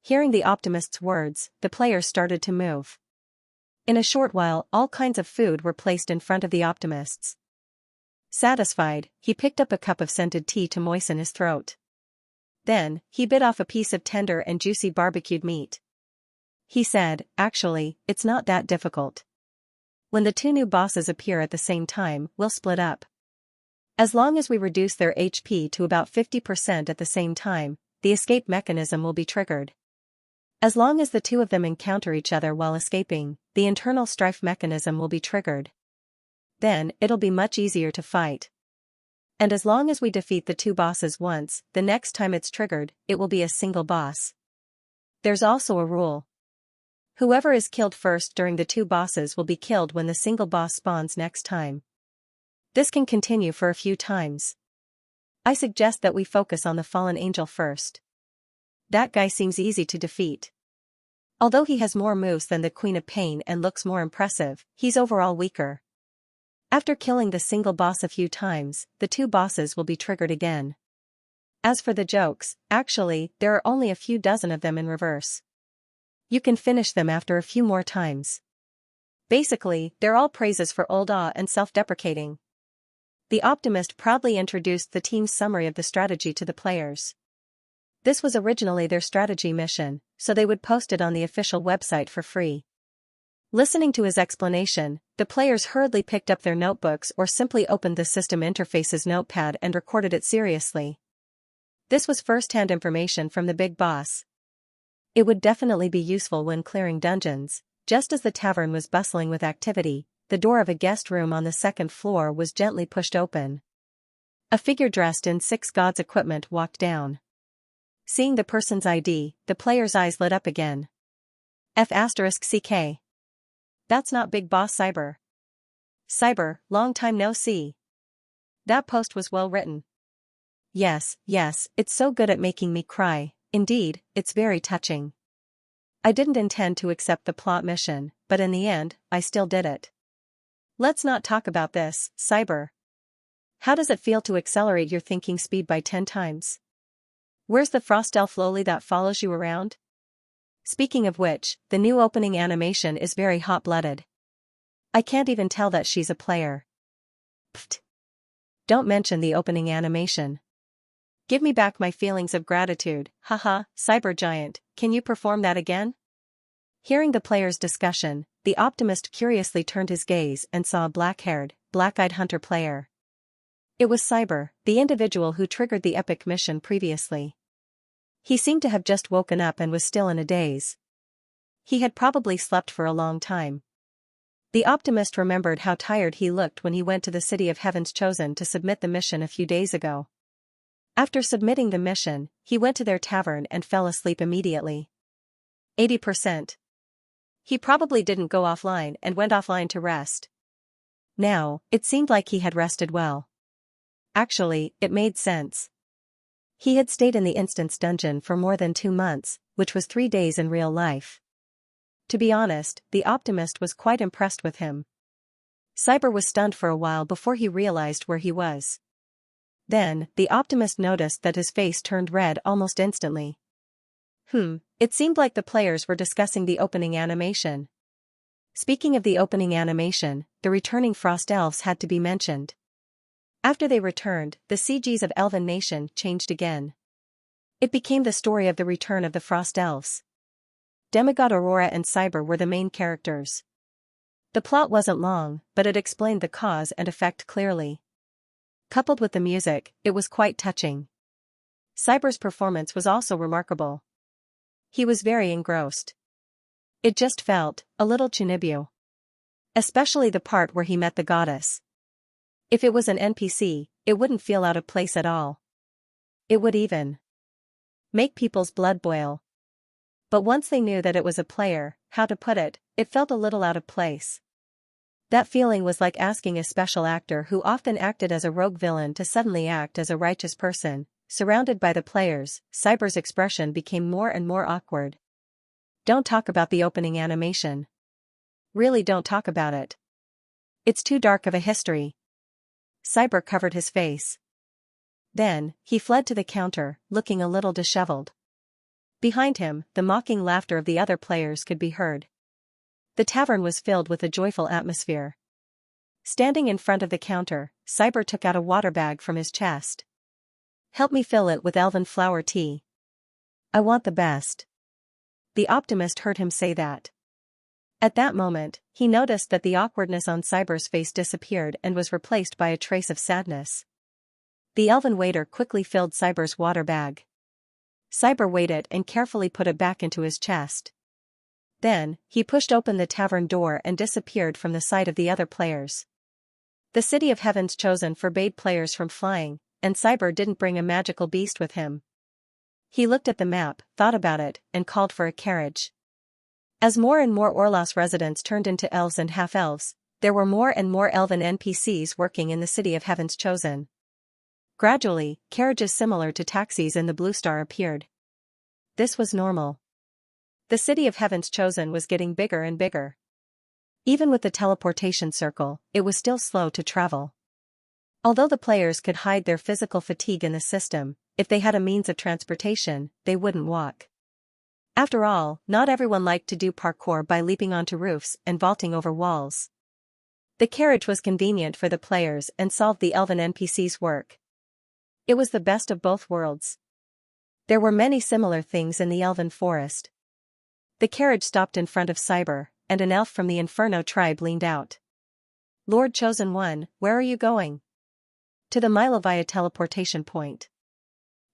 Speaker 1: Hearing the optimist's words, the players started to move. In a short while, all kinds of food were placed in front of the optimists. Satisfied, he picked up a cup of scented tea to moisten his throat. Then, he bit off a piece of tender and juicy barbecued meat. He said, actually, it's not that difficult. When the two new bosses appear at the same time, we'll split up. As long as we reduce their HP to about 50% at the same time, the escape mechanism will be triggered. As long as the two of them encounter each other while escaping, the internal strife mechanism will be triggered. Then, it'll be much easier to fight. And as long as we defeat the two bosses once, the next time it's triggered, it will be a single boss. There's also a rule. Whoever is killed first during the two bosses will be killed when the single boss spawns next time. This can continue for a few times. I suggest that we focus on the fallen angel first. That guy seems easy to defeat. Although he has more moves than the Queen of Pain and looks more impressive, he's overall weaker. After killing the single boss a few times, the two bosses will be triggered again. As for the jokes, actually, there are only a few dozen of them in reverse. You can finish them after a few more times. Basically, they're all praises for old awe and self-deprecating. The optimist proudly introduced the team's summary of the strategy to the players. This was originally their strategy mission, so they would post it on the official website for free. Listening to his explanation, the players hurriedly picked up their notebooks or simply opened the system interface's notepad and recorded it seriously. This was first-hand information from the big boss. It would definitely be useful when clearing dungeons. Just as the tavern was bustling with activity, the door of a guest room on the second floor was gently pushed open. A figure dressed in 6 gods equipment walked down. Seeing the person's ID, the player's eyes lit up again. F***CK. That's not Big Boss Cyber. Cyber, long time no see. That post was well written. Yes, it's so good at making me cry, indeed, it's very touching. I didn't intend to accept the plot mission, but in the end, I still did it. Let's not talk about this, Cyber. How does it feel to accelerate your thinking speed by 10 times? Where's the frost elf loli that follows you around? Speaking of which, the new opening animation is very hot-blooded. I can't even tell that she's a player. Pfft. Don't mention the opening animation. Give me back my feelings of gratitude, haha, Cyber Giant, can you perform that again? Hearing the players' discussion, the optimist curiously turned his gaze and saw a black-haired, black-eyed hunter player. It was Cyber, the individual who triggered the epic mission previously. He seemed to have just woken up and was still in a daze. He had probably slept for a long time. The optimist remembered how tired he looked when he went to the City of Heaven's Chosen to submit the mission a few days ago. After submitting the mission, he went to their tavern and fell asleep immediately. 80%. He probably didn't go offline and went offline to rest. Now, it seemed like he had rested well. Actually, it made sense. He had stayed in the instance dungeon for more than 2 months, which was 3 days in real life. To be honest, the optimist was quite impressed with him. Cyber was stunned for a while before he realized where he was. Then, the optimist noticed that his face turned red almost instantly. It seemed like the players were discussing the opening animation. Speaking of the opening animation, the returning Frost Elves had to be mentioned. After they returned, the CGs of Elven Nation changed again. It became the story of the return of the Frost Elves. Demigod Aurora and Cyber were the main characters. The plot wasn't long, but it explained the cause and effect clearly. Coupled with the music, it was quite touching. Cyber's performance was also remarkable. He was very engrossed. It just felt a little Chunibyo. Especially the part where he met the goddess. If it was an NPC, it wouldn't feel out of place at all. It would even make people's blood boil. But once they knew that it was a player, how to put it, it felt a little out of place. That feeling was like asking a special actor who often acted as a rogue villain to suddenly act as a righteous person. Surrounded by the players, Cyber's expression became more and more awkward. Don't talk about the opening animation. Really don't talk about it. It's too dark of a history. Cyber covered his face. Then, he fled to the counter, looking a little disheveled. Behind him, the mocking laughter of the other players could be heard. The tavern was filled with a joyful atmosphere. Standing in front of the counter, Cyber took out a water bag from his chest. Help me fill it with elven flower tea. I want the best. The optimist heard him say that. At that moment, he noticed that the awkwardness on Cyber's face disappeared and was replaced by a trace of sadness. The elven waiter quickly filled Cyber's water bag. Cyber waited and carefully put it back into his chest. Then, he pushed open the tavern door and disappeared from the sight of the other players. The City of Heaven's Chosen forbade players from flying, and Cyber didn't bring a magical beast with him. He looked at the map, thought about it, and called for a carriage. As more and more Orlos residents turned into elves and half-elves, there were more and more elven NPCs working in the City of Heaven's Chosen. Gradually, carriages similar to taxis in the Blue Star appeared. This was normal. The City of Heaven's Chosen was getting bigger and bigger. Even with the teleportation circle, it was still slow to travel. Although the players could hide their physical fatigue in the system, if they had a means of transportation, they wouldn't walk. After all, not everyone liked to do parkour by leaping onto roofs and vaulting over walls. The carriage was convenient for the players and solved the elven NPCs' work. It was the best of both worlds. There were many similar things in the elven forest. The carriage stopped in front of Cyber, and an elf from the Inferno tribe leaned out. Lord Chosen One, where are you going? To the Milovia teleportation point.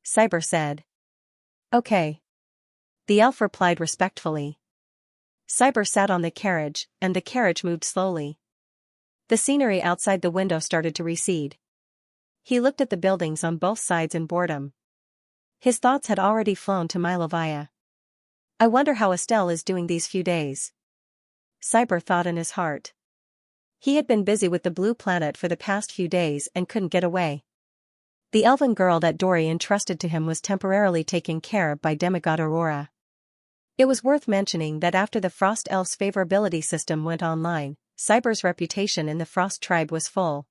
Speaker 1: Cyber said. Okay. The elf replied respectfully. Cyber sat on the carriage, and the carriage moved slowly. The scenery outside the window started to recede. He looked at the buildings on both sides in boredom. His thoughts had already flown to Milovia. I wonder how Estelle is doing these few days. Cyber thought in his heart. He had been busy with the blue planet for the past few days and couldn't get away. The elven girl that Dory entrusted to him was temporarily taken care of by Demigod Aurora. It was worth mentioning that after the Frost Elf's favorability system went online, Cyber's reputation in the Frost tribe was full.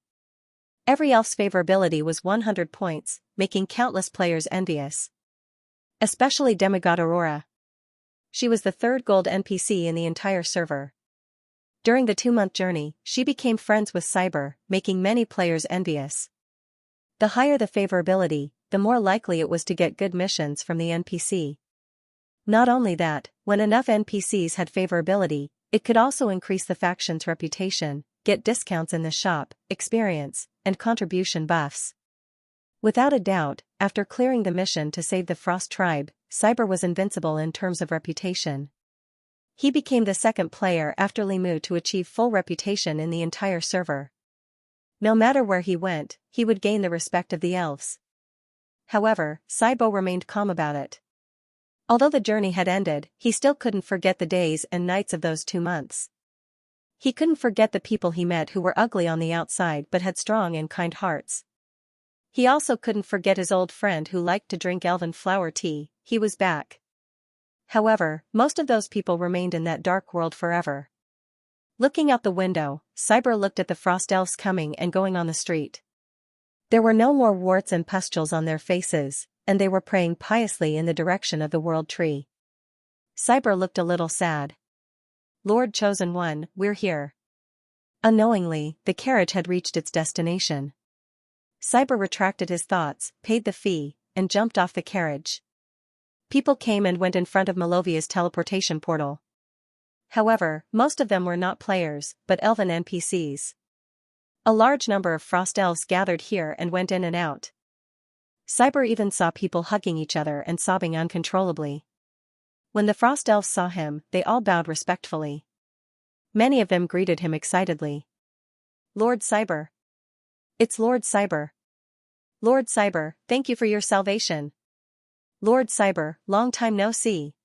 Speaker 1: Every elf's favorability was 100 points, making countless players envious. Especially Demigod Aurora. She was the 3rd gold NPC in the entire server. During the 2-month journey, she became friends with Cyber, making many players envious. The higher the favorability, the more likely it was to get good missions from the NPC. Not only that, when enough NPCs had favorability, it could also increase the faction's reputation, get discounts in the shop, experience, and contribution buffs. Without a doubt, after clearing the mission to save the Frost tribe, Cyber was invincible in terms of reputation. He became the 2nd player after Limu to achieve full reputation in the entire server. No matter where he went, he would gain the respect of the elves. However, Cybo remained calm about it. Although the journey had ended, he still couldn't forget the days and nights of those 2 months. He couldn't forget the people he met who were ugly on the outside but had strong and kind hearts. He also couldn't forget his old friend who liked to drink elven flower tea. He was back. However, most of those people remained in that dark world forever. Looking out the window, Cyber looked at the frost elves coming and going on the street. There were no more warts and pustules on their faces, and they were praying piously in the direction of the world tree. Cyber looked a little sad. "Lord Chosen One, we're here." Unknowingly, the carriage had reached its destination. Cyber retracted his thoughts, paid the fee, and jumped off the carriage. People came and went in front of Malovia's teleportation portal. However, most of them were not players, but elven NPCs. A large number of frost elves gathered here and went in and out. Cyber even saw people hugging each other and sobbing uncontrollably. When the frost elves saw him, they all bowed respectfully. Many of them greeted him excitedly. "Lord Cyber. It's Lord Cyber. Lord Cyber, thank you for your salvation. Lord Cyber, long time no see."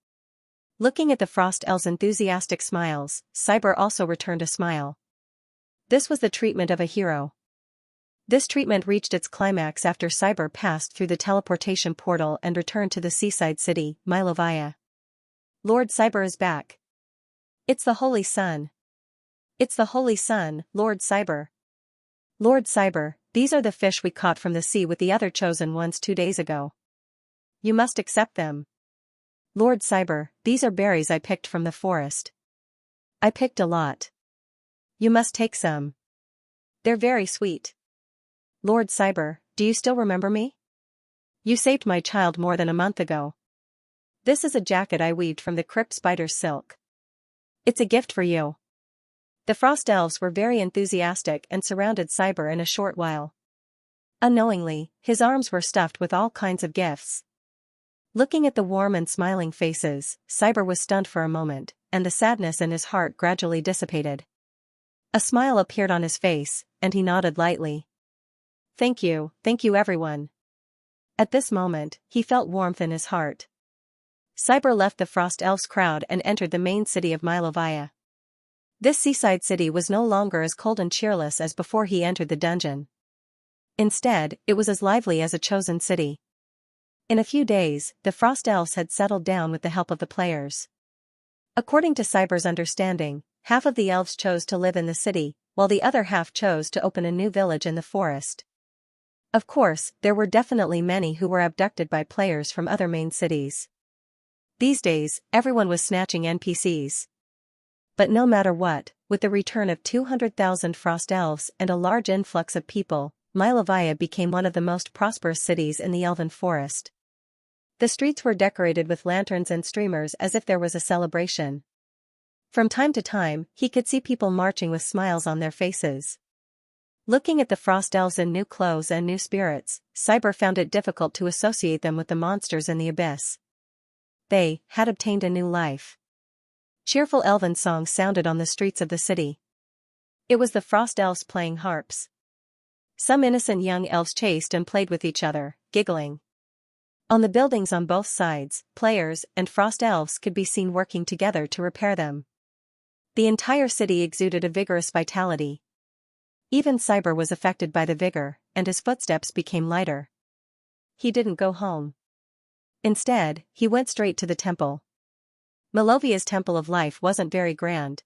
Speaker 1: Looking at the frost elves' enthusiastic smiles, Cyber also returned a smile. This was the treatment of a hero. This treatment reached its climax after Cyber passed through the teleportation portal and returned to the seaside city, Milovia. "Lord Cyber is back. It's the Holy Sun. It's the Holy Sun, Lord Cyber. Lord Cyber, these are the fish we caught from the sea with the other chosen ones 2 days ago. You must accept them. Lord Cyber, these are berries I picked from the forest. I picked a lot. You must take some. They're very sweet. Lord Cyber, do you still remember me? You saved my child more than a month ago. This is a jacket I weaved from the crypt spider's silk. It's a gift for you." The frost elves were very enthusiastic and surrounded Cyber in a short while. Unknowingly, his arms were stuffed with all kinds of gifts. Looking at the warm and smiling faces, Cyber was stunned for a moment, and the sadness in his heart gradually dissipated. A smile appeared on his face, and he nodded lightly. Thank you everyone." At this moment, he felt warmth in his heart. Cyber left the frost elves crowd and entered the main city of Milovia. This seaside city was no longer as cold and cheerless as before he entered the dungeon. Instead, it was as lively as a chosen city. In a few days, the frost elves had settled down with the help of the players. According to Cyber's understanding, half of the elves chose to live in the city, while the other half chose to open a new village in the forest. Of course, there were definitely many who were abducted by players from other main cities. These days, everyone was snatching NPCs. But no matter what, with the return of 200,000 frost elves and a large influx of people, Milovia became one of the most prosperous cities in the elven forest. The streets were decorated with lanterns and streamers as if there was a celebration. From time to time, he could see people marching with smiles on their faces. Looking at the frost elves in new clothes and new spirits, Cyber found it difficult to associate them with the monsters in the abyss. They had obtained a new life. Cheerful elven songs sounded on the streets of the city. It was the frost elves playing harps. Some innocent young elves chased and played with each other, giggling. On the buildings on both sides, players and frost elves could be seen working together to repair them. The entire city exuded a vigorous vitality. Even Cyber was affected by the vigor, and his footsteps became lighter. He didn't go home. Instead, he went straight to the temple. Malovia's Temple of Life wasn't very grand.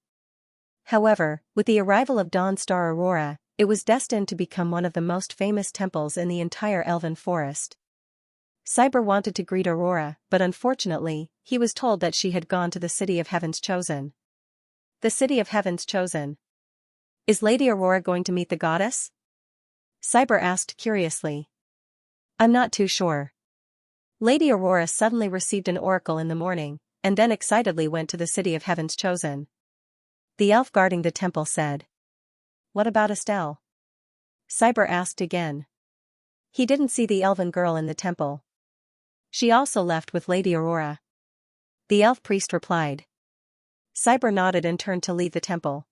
Speaker 1: However, with the arrival of Dawn Star Aurora, it was destined to become one of the most famous temples in the entire elven forest. Cyber wanted to greet Aurora, but unfortunately, he was told that she had gone to the City of Heaven's Chosen. The City of Heaven's Chosen. Is Lady Aurora going to meet the goddess? Cyber asked curiously. I'm not too sure. Lady Aurora suddenly received an oracle in the morning, and then excitedly went to the City of Heaven's Chosen. The elf guarding the temple said. What about Estelle? Cyber asked again. He didn't see the elven girl in the temple. She also left with Lady Aurora. The elf priest replied. Cyber nodded and turned to leave the temple.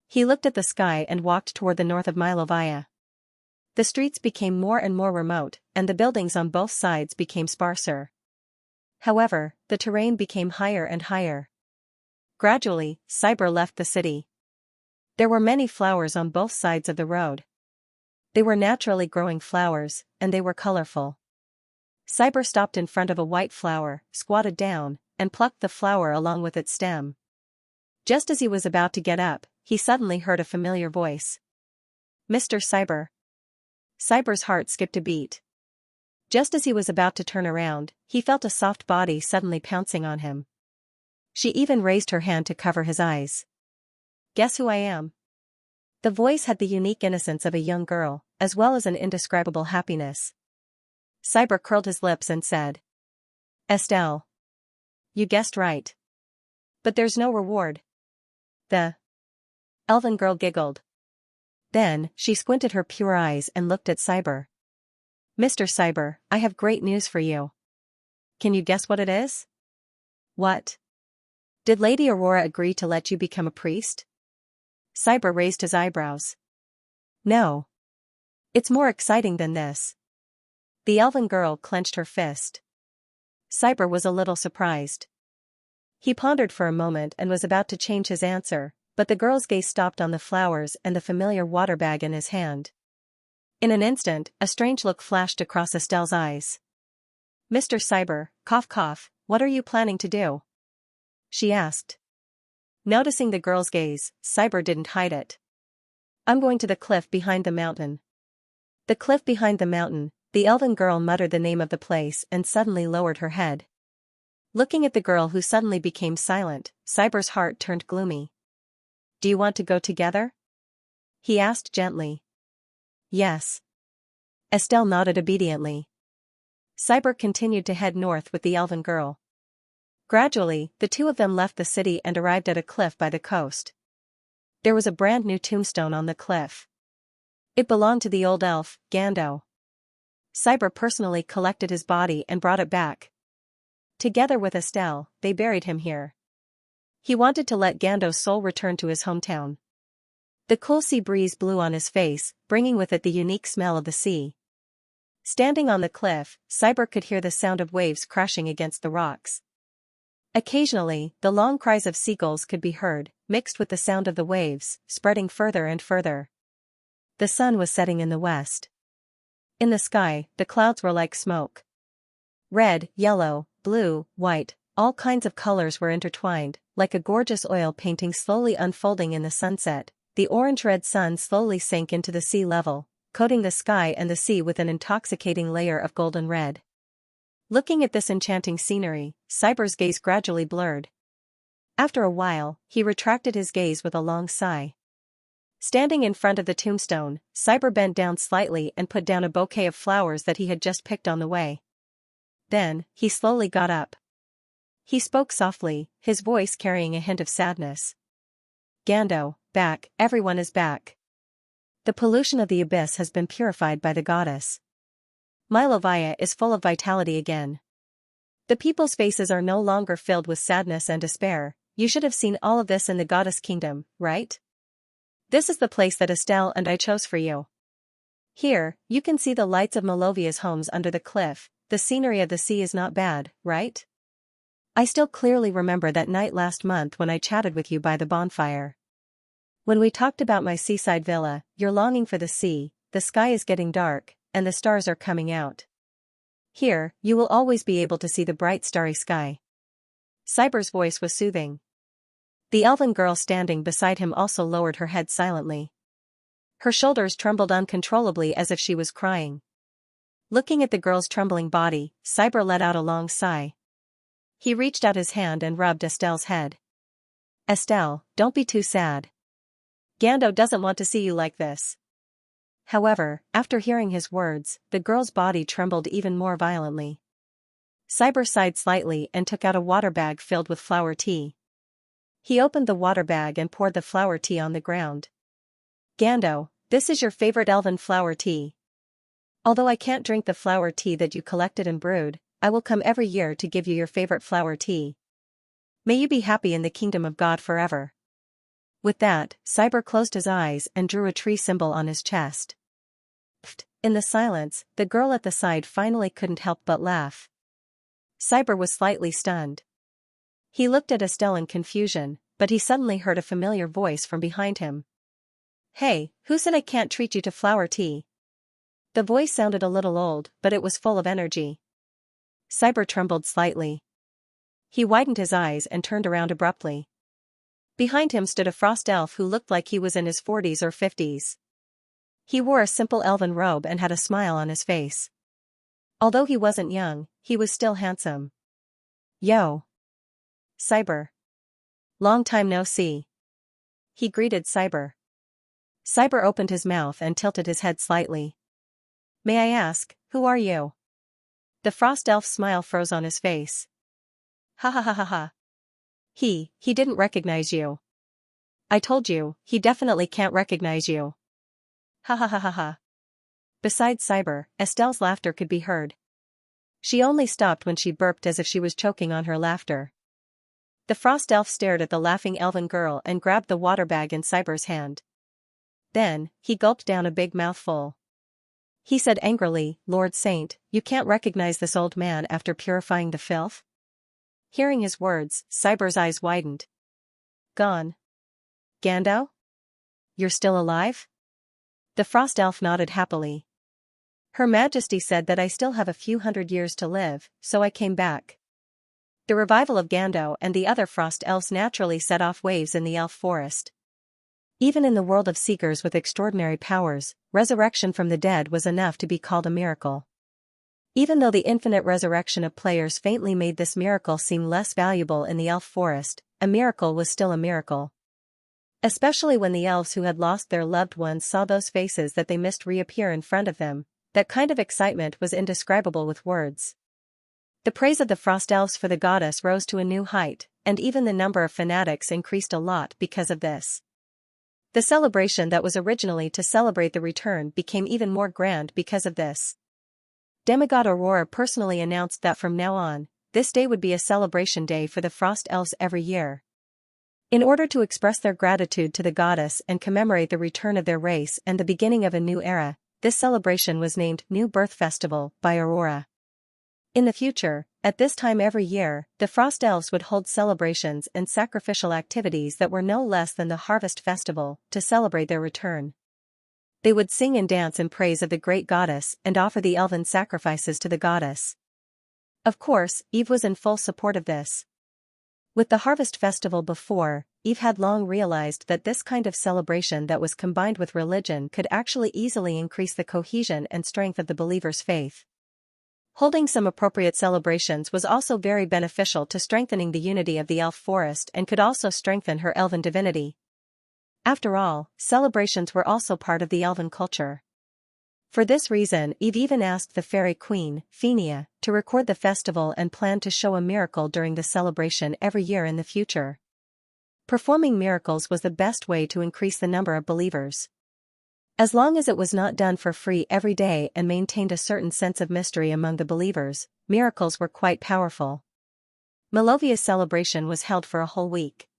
Speaker 1: He looked at the sky and walked toward the north of Milovia. The streets became more and more remote, and the buildings on both sides became sparser. However, the terrain became higher and higher. Gradually, Cyber left the city. There were many flowers on both sides of the road. They were naturally growing flowers, and they were colorful. Cyber stopped in front of a white flower, squatted down, and plucked the flower along with its stem. Just as he was about to get up, he suddenly heard a familiar voice. "Mr. Cyber." Cyber's heart skipped a beat. Just as he was about to turn around, he felt a soft body suddenly pouncing on him. She even raised her hand to cover his eyes. "Guess who I am?" The voice had the unique innocence of a young girl, as well as an indescribable happiness. Cyber curled his lips and said, "Estelle. You guessed right. But there's no reward." The elven girl giggled. Then, she squinted her pure eyes and looked at Cyber. "Mr. Cyber, I have great news for you. Can you guess what it is?" "What? Did Lady Aurora agree to let you become a priest?" Cyber raised his eyebrows. "No. It's more exciting than this." The elven girl clenched her fist. Cyber was a little surprised. He pondered for a moment and was about to change his answer, but the girl's gaze stopped on the flowers and the familiar water bag in his hand. In an instant, a strange look flashed across Estelle's eyes. "Mr. Cyber, cough cough, what are you planning to do?" she asked. Noticing the girl's gaze, Cyber didn't hide it. "I'm going to the cliff behind the mountain." The cliff behind the mountain, the elven girl muttered the name of the place and suddenly lowered her head. Looking at the girl who suddenly became silent, Cyber's heart turned gloomy. "Do you want to go together?" he asked gently. "Yes." Estelle nodded obediently. Cyber continued to head north with the elven girl. Gradually, the two of them left the city and arrived at a cliff by the coast. There was a brand new tombstone on the cliff. It belonged to the old elf, Gando. Cyber personally collected his body and brought it back. Together with Estelle, they buried him here. He wanted to let Gando's soul return to his hometown. The cool sea breeze blew on his face, bringing with it the unique smell of the sea. Standing on the cliff, Cyber could hear the sound of waves crashing against the rocks. Occasionally, the long cries of seagulls could be heard, mixed with the sound of the waves, spreading further and further. The sun was setting in the west. In the sky, the clouds were like smoke. Red, yellow, blue, white, all kinds of colors were intertwined, like a gorgeous oil painting slowly unfolding in the sunset. The orange-red sun slowly sank into the sea level, coating the sky and the sea with an intoxicating layer of golden red. Looking at this enchanting scenery, Cyber's gaze gradually blurred. After a while, he retracted his gaze with a long sigh. Standing in front of the tombstone, Cyber bent down slightly and put down a bouquet of flowers that he had just picked on the way. Then, he slowly got up. He spoke softly, his voice carrying a hint of sadness. "Gando, back, everyone is back. The pollution of the abyss has been purified by the goddess. Milovia is full of vitality again. The people's faces are no longer filled with sadness and despair. You should have seen all of this in the goddess kingdom, right? This is the place that Estelle and I chose for you. Here, you can see the lights of Milovia's homes under the cliff. The scenery of the sea is not bad, right? I still clearly remember that night last month when I chatted with you by the bonfire. When we talked about my seaside villa, your longing for the sea, the sky is getting dark, and the stars are coming out. Here, you will always be able to see the bright starry sky." Cyber's voice was soothing. The elven girl standing beside him also lowered her head silently. Her shoulders trembled uncontrollably as if she was crying. Looking at the girl's trembling body, Cyber let out a long sigh. He reached out his hand and rubbed Estelle's head. "Estelle, don't be too sad. Gando doesn't want to see you like this." However, after hearing his words, the girl's body trembled even more violently. Cyber sighed slightly and took out a water bag filled with flower tea. He opened the water bag and poured the flower tea on the ground. "Gando, this is your favorite elven flower tea. Although I can't drink the flower tea that you collected and brewed, I will come every year to give you your favorite flower tea. May you be happy in the kingdom of God forever." With that, Cyber closed his eyes and drew a tree symbol on his chest. In the silence, the girl at the side finally couldn't help but laugh. Cyber was slightly stunned. He looked at Estelle in confusion, but he suddenly heard a familiar voice from behind him. "Hey, who said I can't treat you to flower tea?" The voice sounded a little old, but it was full of energy. Cyber trembled slightly. He widened his eyes and turned around abruptly. Behind him stood a frost elf who looked like he was in his 40s or 50s. He wore a simple elven robe and had a smile on his face. Although he wasn't young, he was still handsome. "Yo. Cyber. Long time no see." He greeted Cyber. Cyber opened his mouth and tilted his head slightly. "May I ask, who are you?" The frost elf's smile froze on his face. "Ha ha ha ha ha. He didn't recognize you." "I told you, he definitely can't recognize you." "Ha ha ha ha ha." Besides Cyber, Estelle's laughter could be heard. She only stopped when she burped as if she was choking on her laughter. The frost elf stared at the laughing elven girl and grabbed the water bag in Cyber's hand. Then, he gulped down a big mouthful. He said angrily, "Lord Saint, you can't recognize this old man after purifying the filth?" Hearing his words, Cyber's eyes widened. "Gone. Gando? You're still alive?" The frost elf nodded happily. "Her Majesty said that I still have a few hundred years to live, so I came back." The revival of Gando and the other frost elves naturally set off waves in the elf forest. Even in the world of seekers with extraordinary powers, resurrection from the dead was enough to be called a miracle. Even though the infinite resurrection of players faintly made this miracle seem less valuable in the elf forest, a miracle was still a miracle. Especially when the elves who had lost their loved ones saw those faces that they missed reappear in front of them, that kind of excitement was indescribable with words. The praise of the frost elves for the goddess rose to a new height, and even the number of fanatics increased a lot because of this. The celebration that was originally to celebrate the return became even more grand because of this. Demigod Aurora personally announced that from now on, this day would be a celebration day for the frost elves every year. In order to express their gratitude to the goddess and commemorate the return of their race and the beginning of a new era, this celebration was named New Birth Festival by Aurora. In the future, at this time every year, the frost elves would hold celebrations and sacrificial activities that were no less than the Harvest Festival, to celebrate their return. They would sing and dance in praise of the great goddess and offer the elven sacrifices to the goddess. Of course, Eve was in full support of this. With the Harvest Festival before, Eve had long realized that this kind of celebration that was combined with religion could actually easily increase the cohesion and strength of the believer's faith. Holding some appropriate celebrations was also very beneficial to strengthening the unity of the elf forest and could also strengthen her elven divinity. After all, celebrations were also part of the elven culture. For this reason, Eve even asked the fairy queen, Xianxia, to record the festival and planned to show a miracle during the celebration every year in the future. Performing miracles was the best way to increase the number of believers. As long as it was not done for free every day and maintained a certain sense of mystery among the believers, miracles were quite powerful. Melovia's celebration was held for a whole week.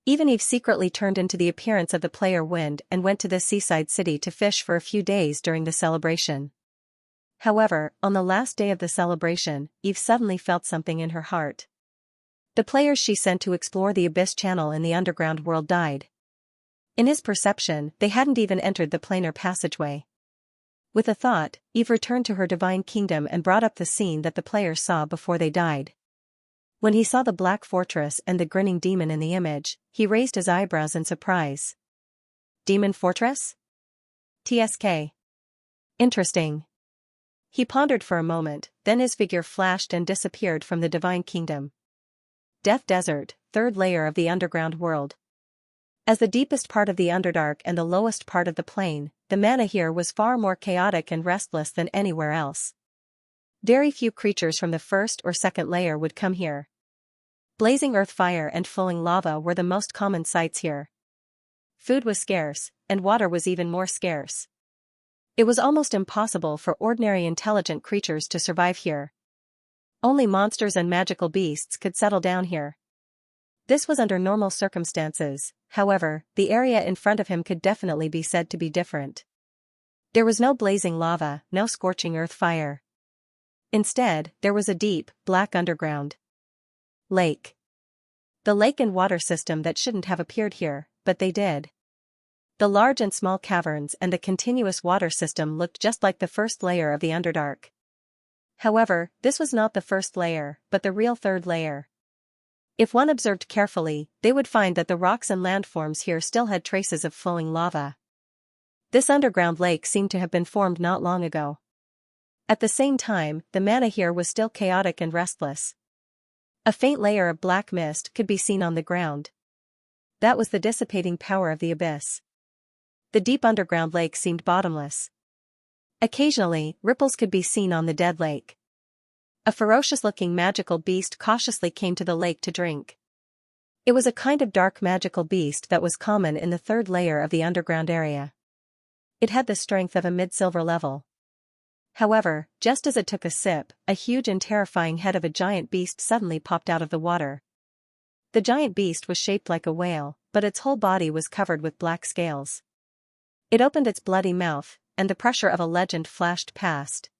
Speaker 1: Even Eve secretly turned into the appearance of the player Wind and went to the seaside city to fish for a few days during the celebration. However, on the last day of the celebration, Eve suddenly felt something in her heart. The players she sent to explore the Abyss Channel in the underground world died. In his perception, they hadn't even entered the planar passageway. With a thought, Eve returned to her divine kingdom and brought up the scene that the players saw before they died. When he saw the black fortress and the grinning demon in the image, he raised his eyebrows in surprise. Demon Fortress? TSK. Interesting. He pondered for a moment, then his figure flashed and disappeared from the divine kingdom. Death Desert, third layer of the underground world. As the deepest part of the Underdark and the lowest part of the plane, the mana here was far more chaotic and restless than anywhere else. Very few creatures from the first or second layer would come here. Blazing earth fire and flowing lava were the most common sights here. Food was scarce, and water was even more scarce. It was almost impossible for ordinary intelligent creatures to survive here. Only monsters and magical beasts could settle down here. This was under normal circumstances, however, the area in front of him could definitely be said to be different. There was no blazing lava, no scorching earth fire. Instead, there was a deep, black underground lake. The lake and water system that shouldn't have appeared here, but they did. The large and small caverns and the continuous water system looked just like the first layer of the Underdark. However, this was not the first layer, but the real third layer. If one observed carefully, they would find that the rocks and landforms here still had traces of flowing lava. This underground lake seemed to have been formed not long ago. At the same time, the mana here was still chaotic and restless. A faint layer of black mist could be seen on the ground. That was the dissipating power of the abyss. The deep underground lake seemed bottomless. Occasionally, ripples could be seen on the dead lake. A ferocious-looking magical beast cautiously came to the lake to drink. It was a kind of dark magical beast that was common in the third layer of the underground area. It had the strength of a mid-silver level. However, just as it took a sip, a huge and terrifying head of a giant beast suddenly popped out of the water. The giant beast was shaped like a whale, but its whole body was covered with black scales. It opened its bloody mouth, and the pressure of a legend flashed past.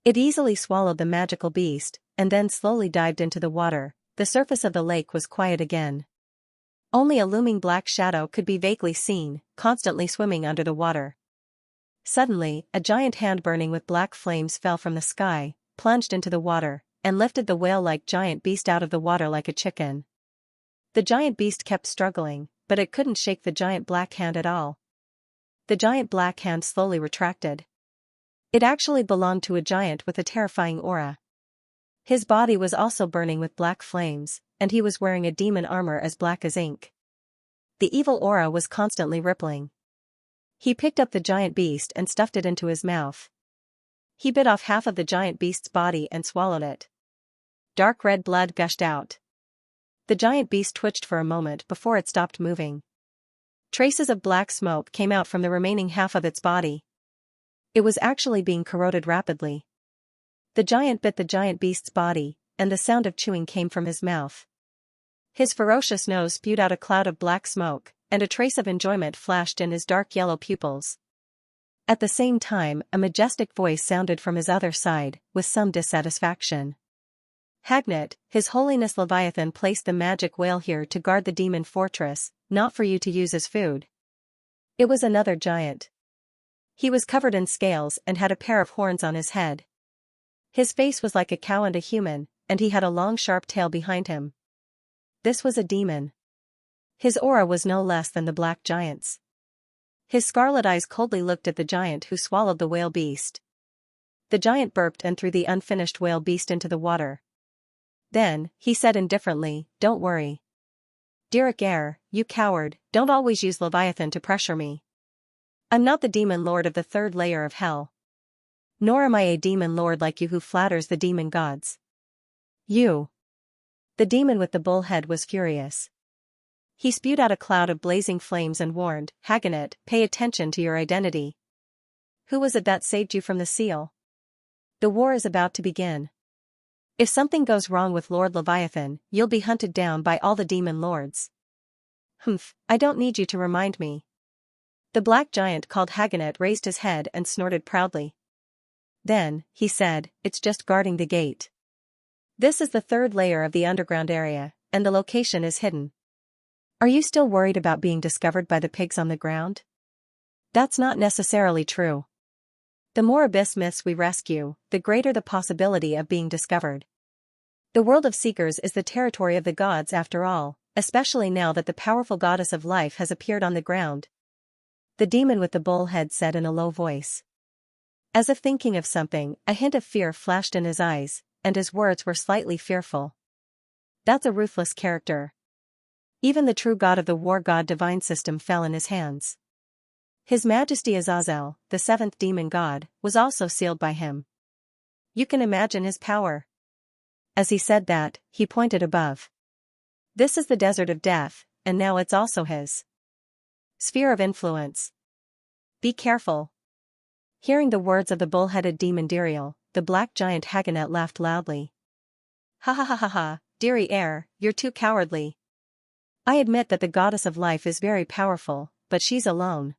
Speaker 1: It easily swallowed the magical beast, and then slowly dived into the water. The surface of the lake was quiet again. Only a looming black shadow could be vaguely seen, constantly swimming under the water. Suddenly, a giant hand burning with black flames fell from the sky, plunged into the water, and lifted the whale-like giant beast out of the water like a chicken. The giant beast kept struggling, but it couldn't shake the giant black hand at all. The giant black hand slowly retracted. It actually belonged to a giant with a terrifying aura. His body was also burning with black flames, and he was wearing a demon armor as black as ink. The evil aura was constantly rippling. He picked up the giant beast and stuffed it into his mouth. He bit off half of the giant beast's body and swallowed it. Dark red blood gushed out. The giant beast twitched for a moment before it stopped moving. Traces of black smoke came out from the remaining half of its body. It was actually being corroded rapidly. The giant bit the giant beast's body, and the sound of chewing came from his mouth. His ferocious nose spewed out a cloud of black smoke, and a trace of enjoyment flashed in his dark yellow pupils. At the same time, a majestic voice sounded from his other side, with some dissatisfaction. Hagnet, His Holiness Leviathan placed the magic whale here to guard the demon fortress, not for you to use as food. It was another giant. He was covered in scales and had a pair of horns on his head. His face was like a cow and a human, and he had a long sharp tail behind him. This was a demon. His aura was no less than the black giant's. His scarlet eyes coldly looked at the giant who swallowed the whale beast. The giant burped and threw the unfinished whale beast into the water. Then, he said indifferently, "Don't worry. Derek Air, you coward, don't always use Leviathan to pressure me. I'm not the demon lord of the third layer of hell. Nor am I a demon lord like you who flatters the demon gods. You." The demon with the bull head was furious. He spewed out a cloud of blazing flames and warned, "Haganet, pay attention to your identity. Who was it that saved you from the seal? The war is about to begin. If something goes wrong with Lord Leviathan, you'll be hunted down by all the demon lords." "Humph, I don't need you to remind me." The black giant called Haganet raised his head and snorted proudly. Then, he said, "It's just guarding the gate. This is the third layer of the underground area, and the location is hidden. Are you still worried about being discovered by the pigs on the ground? That's not necessarily true. The more abyss myths we rescue, the greater the possibility of being discovered. The world of seekers is the territory of the gods after all, especially now that the powerful goddess of life has appeared on the ground." The demon with the bull head said in a low voice. As if thinking of something, a hint of fear flashed in his eyes, and his words were slightly fearful. "That's a ruthless character." Even the true god of the war god divine system fell in his hands. His Majesty Azazel, the seventh demon god, was also sealed by him. You can imagine his power. As he said that, he pointed above. This is the desert of death, and now it's also his sphere of influence. Be careful. Hearing the words of the bull-headed demon Diriel, the black giant Haganet laughed loudly. "Ha ha ha ha ha, Diri Air, you're too cowardly. I admit that the goddess of life is very powerful, but she's alone.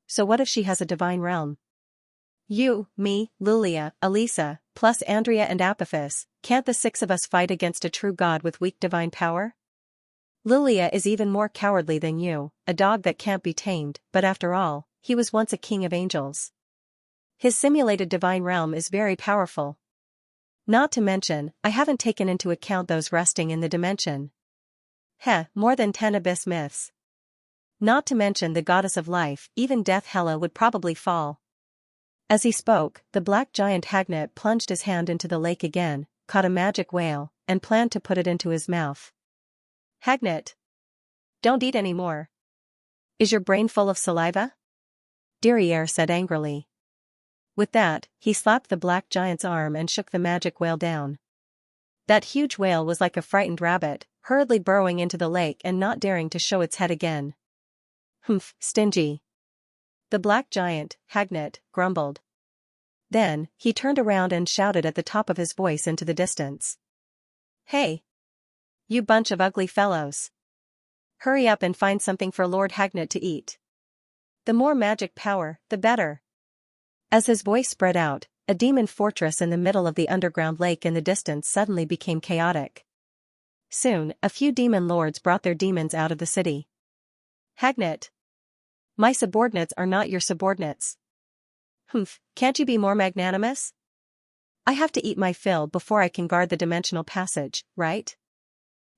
Speaker 1: So what if she has a divine realm? You, me, Lulia, Elisa, plus Andrea and Apophis, can't the six of us fight against a true god with weak divine power? Lilia is even more cowardly than you, a dog that can't be tamed, but after all, he was once a king of angels. His simulated divine realm is very powerful. Not to mention, I haven't taken into account those resting in the dimension. More than 10 abyss myths. Not to mention the goddess of life, even death Hela would probably fall. As he spoke, the black giant Hagnet plunged his hand into the lake again, caught a magic whale, and planned to put it into his mouth. Hagnet! Don't eat any more. Is your brain full of saliva? Derriere said angrily. With that, he slapped the black giant's arm and shook the magic whale down. That huge whale was like a frightened rabbit, hurriedly burrowing into the lake and not daring to show its head again. Humph, stingy. The black giant, Hagnet, grumbled. Then, he turned around and shouted at the top of his voice into the distance. Hey! You bunch of ugly fellows. Hurry up and find something for Lord Hagnet to eat. The more magic power, the better. As his voice spread out, a demon fortress in the middle of the underground lake in the distance suddenly became chaotic. Soon, a few demon lords brought their demons out of the city. Hagnet! My subordinates are not your subordinates. Humph, can't you be more magnanimous? I have to eat my fill before I can guard the dimensional passage, right?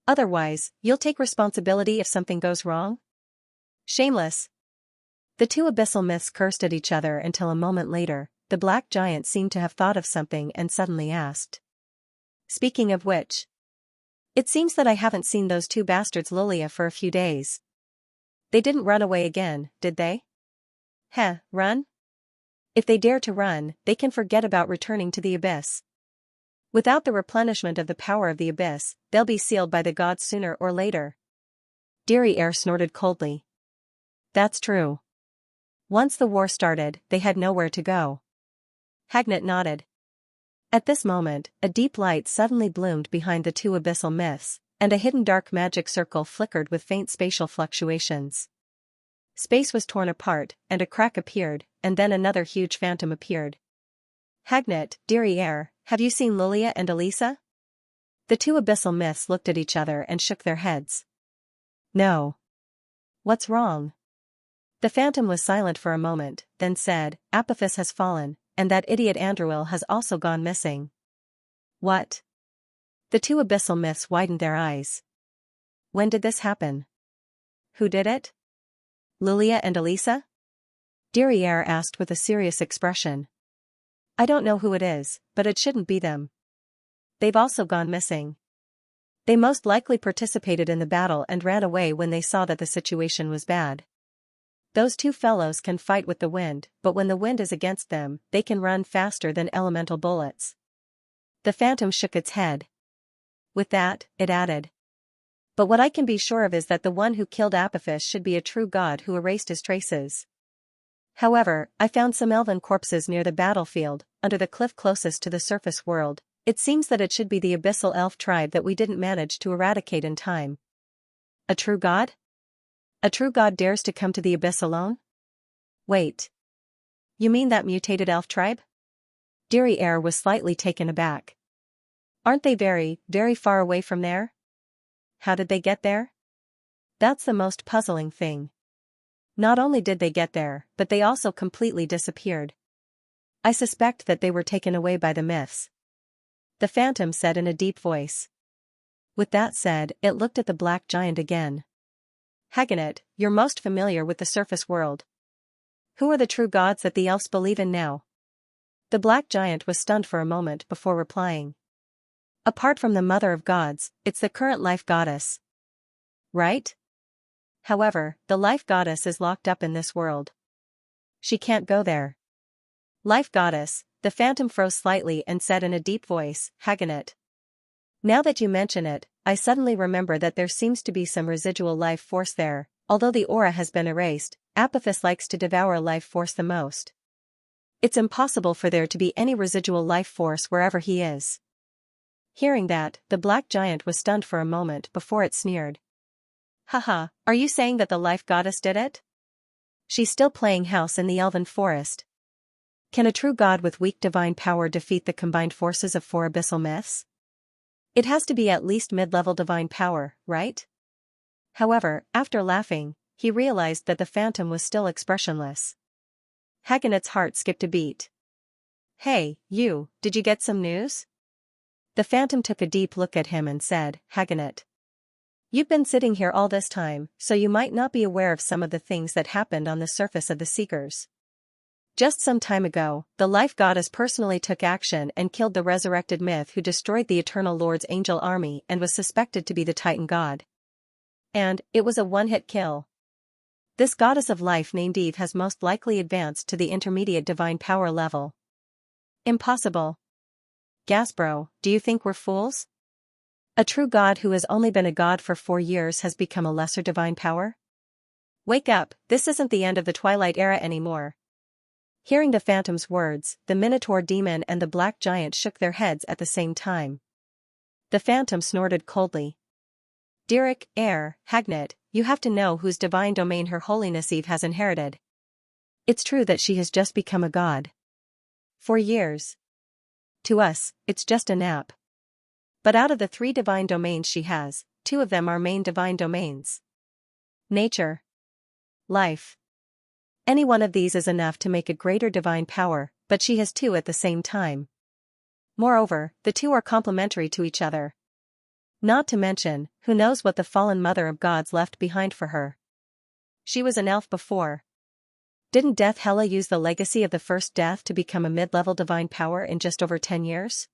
Speaker 1: Otherwise, you'll take responsibility if something goes wrong? Shameless. The two abyssal myths cursed at each other until a moment later, the black giant seemed to have thought of something and suddenly asked. Speaking of which, it seems that I haven't seen those two bastards Lilia for a few days. They didn't run away again, did they? Run? If they dare to run, they can forget about returning to the abyss. Without the replenishment of the power of the abyss, they'll be sealed by the gods sooner or later. Derriere snorted coldly. That's true. Once the war started, they had nowhere to go. Hagnet nodded. At this moment, a deep light suddenly bloomed behind the two abyssal myths, and a hidden dark magic circle flickered with faint spatial fluctuations. Space was torn apart, and a crack appeared, and then another huge phantom appeared. Hagnet, Derriere, have you seen Lilia and Elisa? The two abyssal myths looked at each other and shook their heads. No. What's wrong? The phantom was silent for a moment, then said, Apophis has fallen, and that idiot Andruil has also gone missing. What? The two abyssal myths widened their eyes. When did this happen? Who did it? Lilia and Elisa? Derriere asked with a serious expression. I don't know who it is, but it shouldn't be them. They've also gone missing. They most likely participated in the battle and ran away when they saw that the situation was bad. Those two fellows can fight with the wind, but when the wind is against them, they can run faster than elemental bullets. The phantom shook its head. With that, it added. But what I can be sure of is that the one who killed Apophis should be a true god who erased his traces. However, I found some elven corpses near the battlefield, under the cliff closest to the surface world. It seems that it should be the abyssal elf tribe that we didn't manage to eradicate in time. A true god? A true god dares to come to the abyss alone? Wait. You mean that mutated elf tribe? Derriere was slightly taken aback. Aren't they very, very far away from there? How did they get there? That's the most puzzling thing. Not only did they get there, but they also completely disappeared. I suspect that they were taken away by the myths. The phantom said in a deep voice. With that said, it looked at the black giant again. Hagnet, you're most familiar with the surface world. Who are the true gods that the elves believe in now? The black giant was stunned for a moment before replying. Apart from the mother of gods, it's the current life goddess. Right? However, the life goddess is locked up in this world. She can't go there. Life goddess, the phantom froze slightly and said in a deep voice, Hagnet. Now that you mention it, I suddenly remember that there seems to be some residual life force there. Although the aura has been erased, Apophis likes to devour life force the most. It's impossible for there to be any residual life force wherever he is. Hearing that, the black giant was stunned for a moment before it sneered. Haha, are you saying that the life goddess did it? She's still playing house in the elven forest. Can a true god with weak divine power defeat the combined forces of 4 abyssal myths? It has to be at least mid-level divine power, right? However, after laughing, he realized that the phantom was still expressionless. Hagenet's heart skipped a beat. Hey, you, did you get some news? The phantom took a deep look at him and said, Hagenet. You've been sitting here all this time, so you might not be aware of some of the things that happened on the surface of the Seekers. Just some time ago, the life goddess personally took action and killed the resurrected myth who destroyed the Eternal Lord's angel army and was suspected to be the Titan god. And, it was a one-hit kill. This goddess of life named Eve has most likely advanced to the intermediate divine power level. Impossible. Gasbro, do you think we're fools? A true god who has only been a god for 4 years has become a lesser divine power? Wake up, this isn't the end of the Twilight Era anymore. Hearing the phantom's words, the Minotaur demon and the black giant shook their heads at the same time. The phantom snorted coldly. Derek, Hagnet, you have to know whose divine domain Her Holiness Eve has inherited. It's true that she has just become a god. 4 years. To us, it's just a nap. But out of the 3 divine domains she has, 2 of them are main divine domains. Nature. Life. Any one of these is enough to make a greater divine power, but she has 2 at the same time. Moreover, the 2 are complementary to each other. Not to mention, who knows what the fallen mother of gods left behind for her. She was an elf before. Didn't Death Hela use the legacy of the first death to become a mid-level divine power in just over 10 years?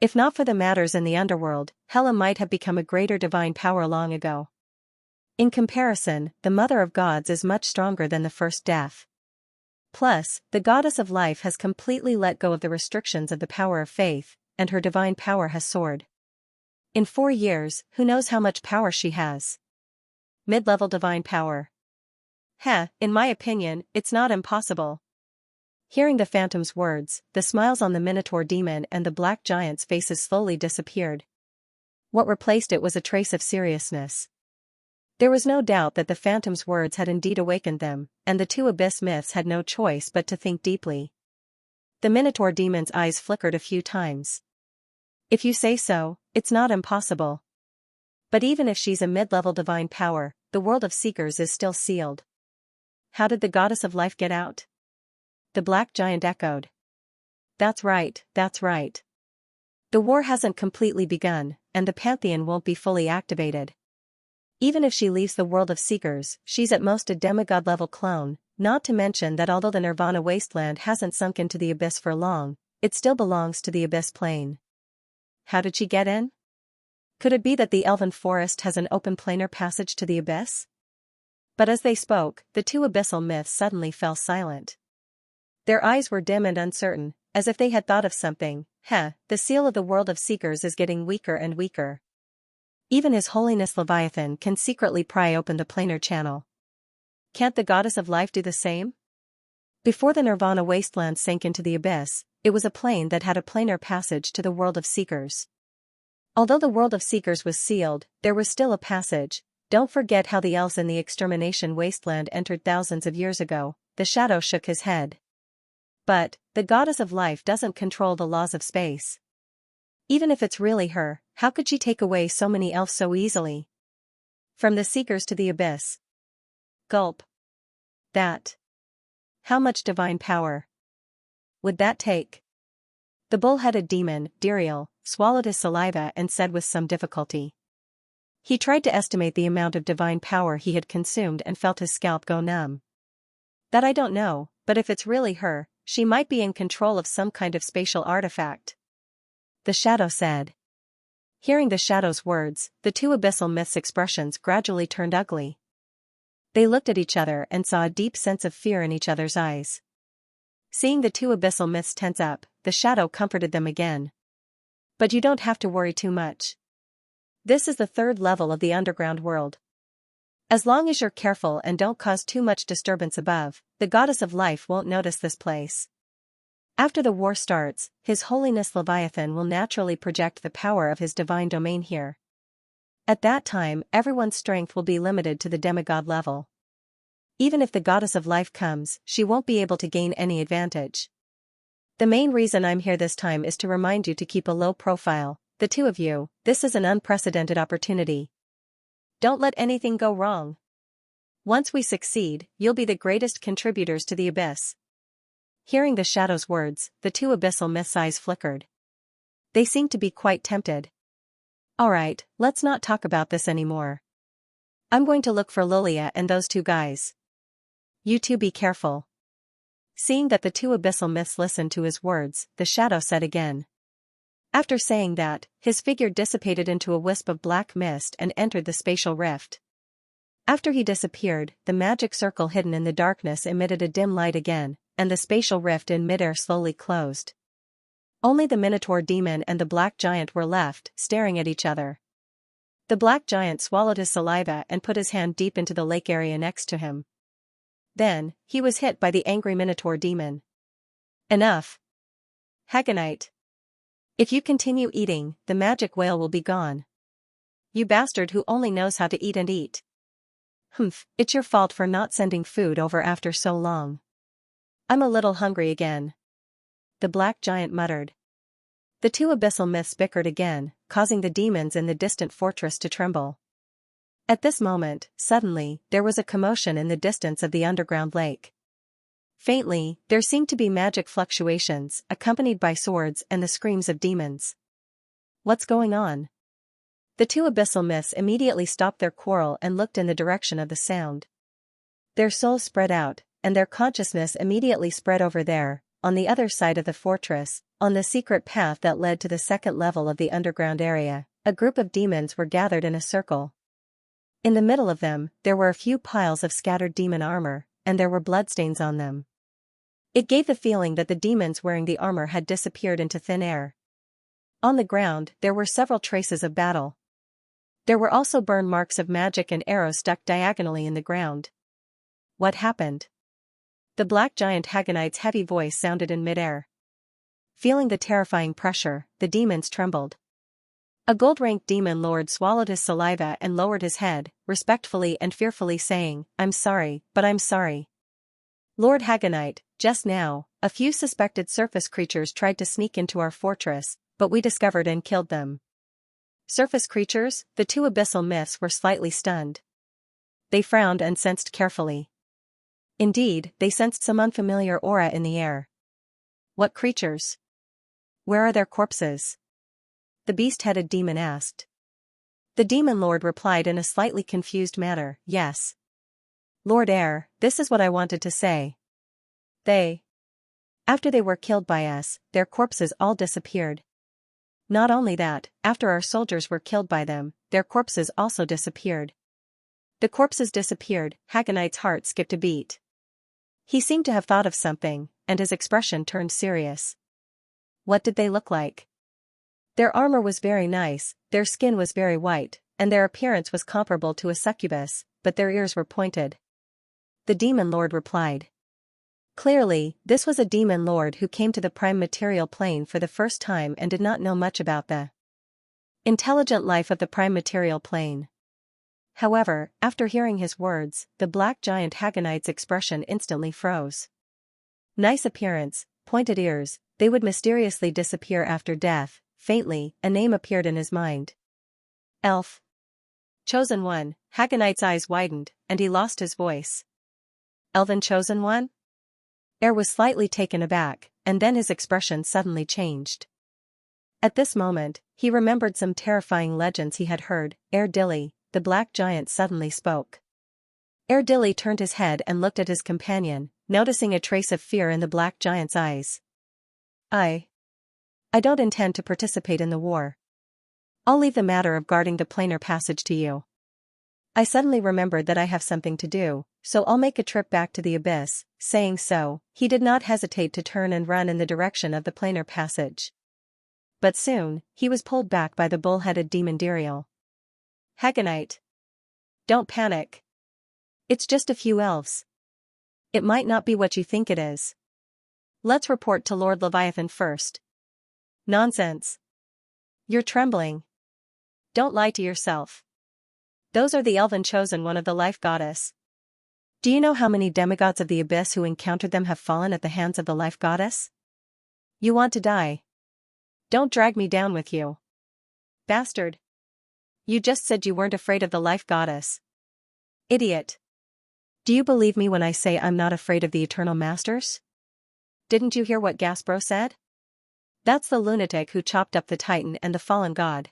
Speaker 1: If not for the matters in the underworld, Hela might have become a greater divine power long ago. In comparison, the Mother of Gods is much stronger than the first death. Plus, the Goddess of Life has completely let go of the restrictions of the power of faith, and her divine power has soared. In 4 years, who knows how much power she has? Mid-level divine power. In my opinion, it's not impossible. Hearing the phantom's words, the smiles on the Minotaur demon and the black giant's faces slowly disappeared. What replaced it was a trace of seriousness. There was no doubt that the phantom's words had indeed awakened them, and the 2 abyss myths had no choice but to think deeply. The Minotaur demon's eyes flickered a few times. If you say so, it's not impossible. But even if she's a mid-level divine power, the world of Seekers is still sealed. How did the Goddess of Life get out? The black giant echoed. That's right, that's right. The war hasn't completely begun, and the Pantheon won't be fully activated. Even if she leaves the world of Seekers, she's at most a demigod-level clone, not to mention that although the Nirvana wasteland hasn't sunk into the abyss for long, it still belongs to the abyss plane. How did she get in? Could it be that the elven forest has an open planar passage to the abyss? But as they spoke, the 2 abyssal myths suddenly fell silent. Their eyes were dim and uncertain, as if they had thought of something. The seal of the world of Seekers is getting weaker and weaker. Even His Holiness Leviathan can secretly pry open the planar channel. Can't the Goddess of Life do the same? Before the Nirvana wasteland sank into the abyss, it was a plane that had a planar passage to the world of Seekers. Although the world of Seekers was sealed, there was still a passage. Don't forget how the elves in the extermination wasteland entered thousands of years ago. The shadow shook his head. But, the Goddess of Life doesn't control the laws of space. Even if it's really her, how could she take away so many elves so easily? From the Seekers to the abyss. Gulp. That. How much divine power would that take? The bull-headed demon, Diriel, swallowed his saliva and said with some difficulty. He tried to estimate the amount of divine power he had consumed and felt his scalp go numb. That I don't know, but if it's really her, she might be in control of some kind of spatial artifact. The shadow said. Hearing the shadow's words, the 2 abyssal myths' expressions gradually turned ugly. They looked at each other and saw a deep sense of fear in each other's eyes. Seeing the 2 abyssal myths tense up, the shadow comforted them again. But you don't have to worry too much. This is the 3rd level of the underground world. As long as you're careful and don't cause too much disturbance above, the Goddess of Life won't notice this place. After the war starts, His Holiness Leviathan will naturally project the power of his divine domain here. At that time, everyone's strength will be limited to the demigod level. Even if the Goddess of Life comes, she won't be able to gain any advantage. The main reason I'm here this time is to remind you to keep a low profile, the two of you. This is an unprecedented opportunity. Don't let anything go wrong. Once we succeed, you'll be the greatest contributors to the abyss. Hearing the shadow's words, the two abyssal myths' eyes flickered. They seemed to be quite tempted. Alright, let's not talk about this anymore. I'm going to look for Lilia and those two guys. You two be careful. Seeing that the two abyssal myths listened to his words, the shadow said again. After saying that, his figure dissipated into a wisp of black mist and entered the spatial rift. After he disappeared, the magic circle hidden in the darkness emitted a dim light again, and the spatial rift in midair slowly closed. Only the Minotaur demon and the black giant were left, staring at each other. The black giant swallowed his saliva and put his hand deep into the lake area next to him. Then, he was hit by the angry Minotaur demon. Enough. Hagonite. If you continue eating, the magic whale will be gone. You bastard who only knows how to eat and eat. Humph, it's your fault for not sending food over after so long. I'm a little hungry again. The black giant muttered. The two abyssal myths bickered again, causing the demons in the distant fortress to tremble. At this moment, suddenly, there was a commotion in the distance of the underground lake. Faintly, there seemed to be magic fluctuations, accompanied by swords and the screams of demons. What's going on? The two abyssal myths immediately stopped their quarrel and looked in the direction of the sound. Their souls spread out, and their consciousness immediately spread over there, on the other side of the fortress, on the secret path that led to the second level of the underground area. A group of demons were gathered in a circle. In the middle of them, there were a few piles of scattered demon armor, and there were bloodstains on them. It gave the feeling that the demons wearing the armor had disappeared into thin air. On the ground, there were several traces of battle. There were also burn marks of magic and arrows stuck diagonally in the ground. What happened? The black giant Hagonite's heavy voice sounded in midair. Feeling the terrifying pressure, the demons trembled. A gold-ranked demon lord swallowed his saliva and lowered his head, respectfully and fearfully saying, I'm sorry, but I'm sorry. Lord Hagonite, just now, a few suspected surface creatures tried to sneak into our fortress, but we discovered and killed them. Surface creatures? The two abyssal myths were slightly stunned. They frowned and sensed carefully. Indeed, they sensed some unfamiliar aura in the air. What creatures? Where are their corpses? The beast-headed demon asked. The demon lord replied in a slightly confused manner, yes. Lord Air, this is what I wanted to say. After they were killed by us, their corpses all disappeared. Not only that, after our soldiers were killed by them, their corpses also disappeared. The corpses disappeared, Hagonite's heart skipped a beat. He seemed to have thought of something, and his expression turned serious. What did they look like? Their armor was very nice, their skin was very white, and their appearance was comparable to a succubus, but their ears were pointed. The demon lord replied. Clearly, this was a demon lord who came to the prime material plane for the first time and did not know much about the intelligent life of the prime material plane. However, after hearing his words, the black giant Hagonite's expression instantly froze. Nice appearance, pointed ears, they would mysteriously disappear after death. Faintly, a name appeared in his mind. Elf. Chosen One. Hagonite's eyes widened, and he lost his voice. Elven Chosen One? Air was slightly taken aback, and then his expression suddenly changed. At this moment, he remembered some terrifying legends he had heard. Dilly, the black giant suddenly spoke. Dilly turned his head and looked at his companion, noticing a trace of fear in the black giant's eyes. I don't intend to participate in the war. I'll leave the matter of guarding the planar passage to you. I suddenly remembered that I have something to do, so I'll make a trip back to the abyss. Saying so, he did not hesitate to turn and run in the direction of the planar passage. But soon, he was pulled back by the bull-headed demon Diriel. Hagonite. Don't panic. It's just a few elves. It might not be what you think it is. Let's report to Lord Leviathan first. Nonsense. You're trembling. Don't lie to yourself. Those are the elven chosen one of the life goddess. Do you know how many demigods of the abyss who encountered them have fallen at the hands of the life goddess? You want to die? Don't drag me down with you. Bastard. You just said you weren't afraid of the life goddess. Idiot. Do you believe me when I say I'm not afraid of the eternal masters? Didn't you hear what Gaspro said? That's the lunatic who chopped up the Titan and the fallen god.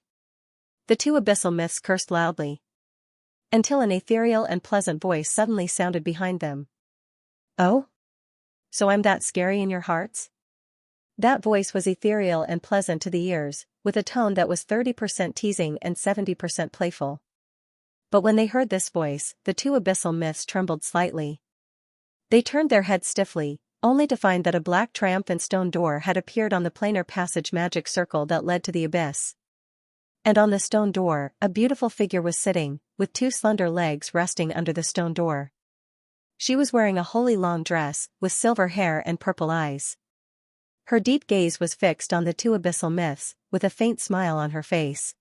Speaker 1: The two abyssal myths cursed loudly, until an ethereal and pleasant voice suddenly sounded behind them. Oh? So I'm that scary in your hearts? That voice was ethereal and pleasant to the ears, with a tone that was 30% teasing and 70% playful. But when they heard this voice, the two abyssal myths trembled slightly. They turned their heads stiffly, only to find that a black triumphant stone door had appeared on the planar passage magic circle that led to the abyss. And on the stone door, a beautiful figure was sitting, with two slender legs resting under the stone door. She was wearing a wholly long dress, with silver hair and purple eyes. Her deep gaze was fixed on the two abyssal myths, with a faint smile on her face.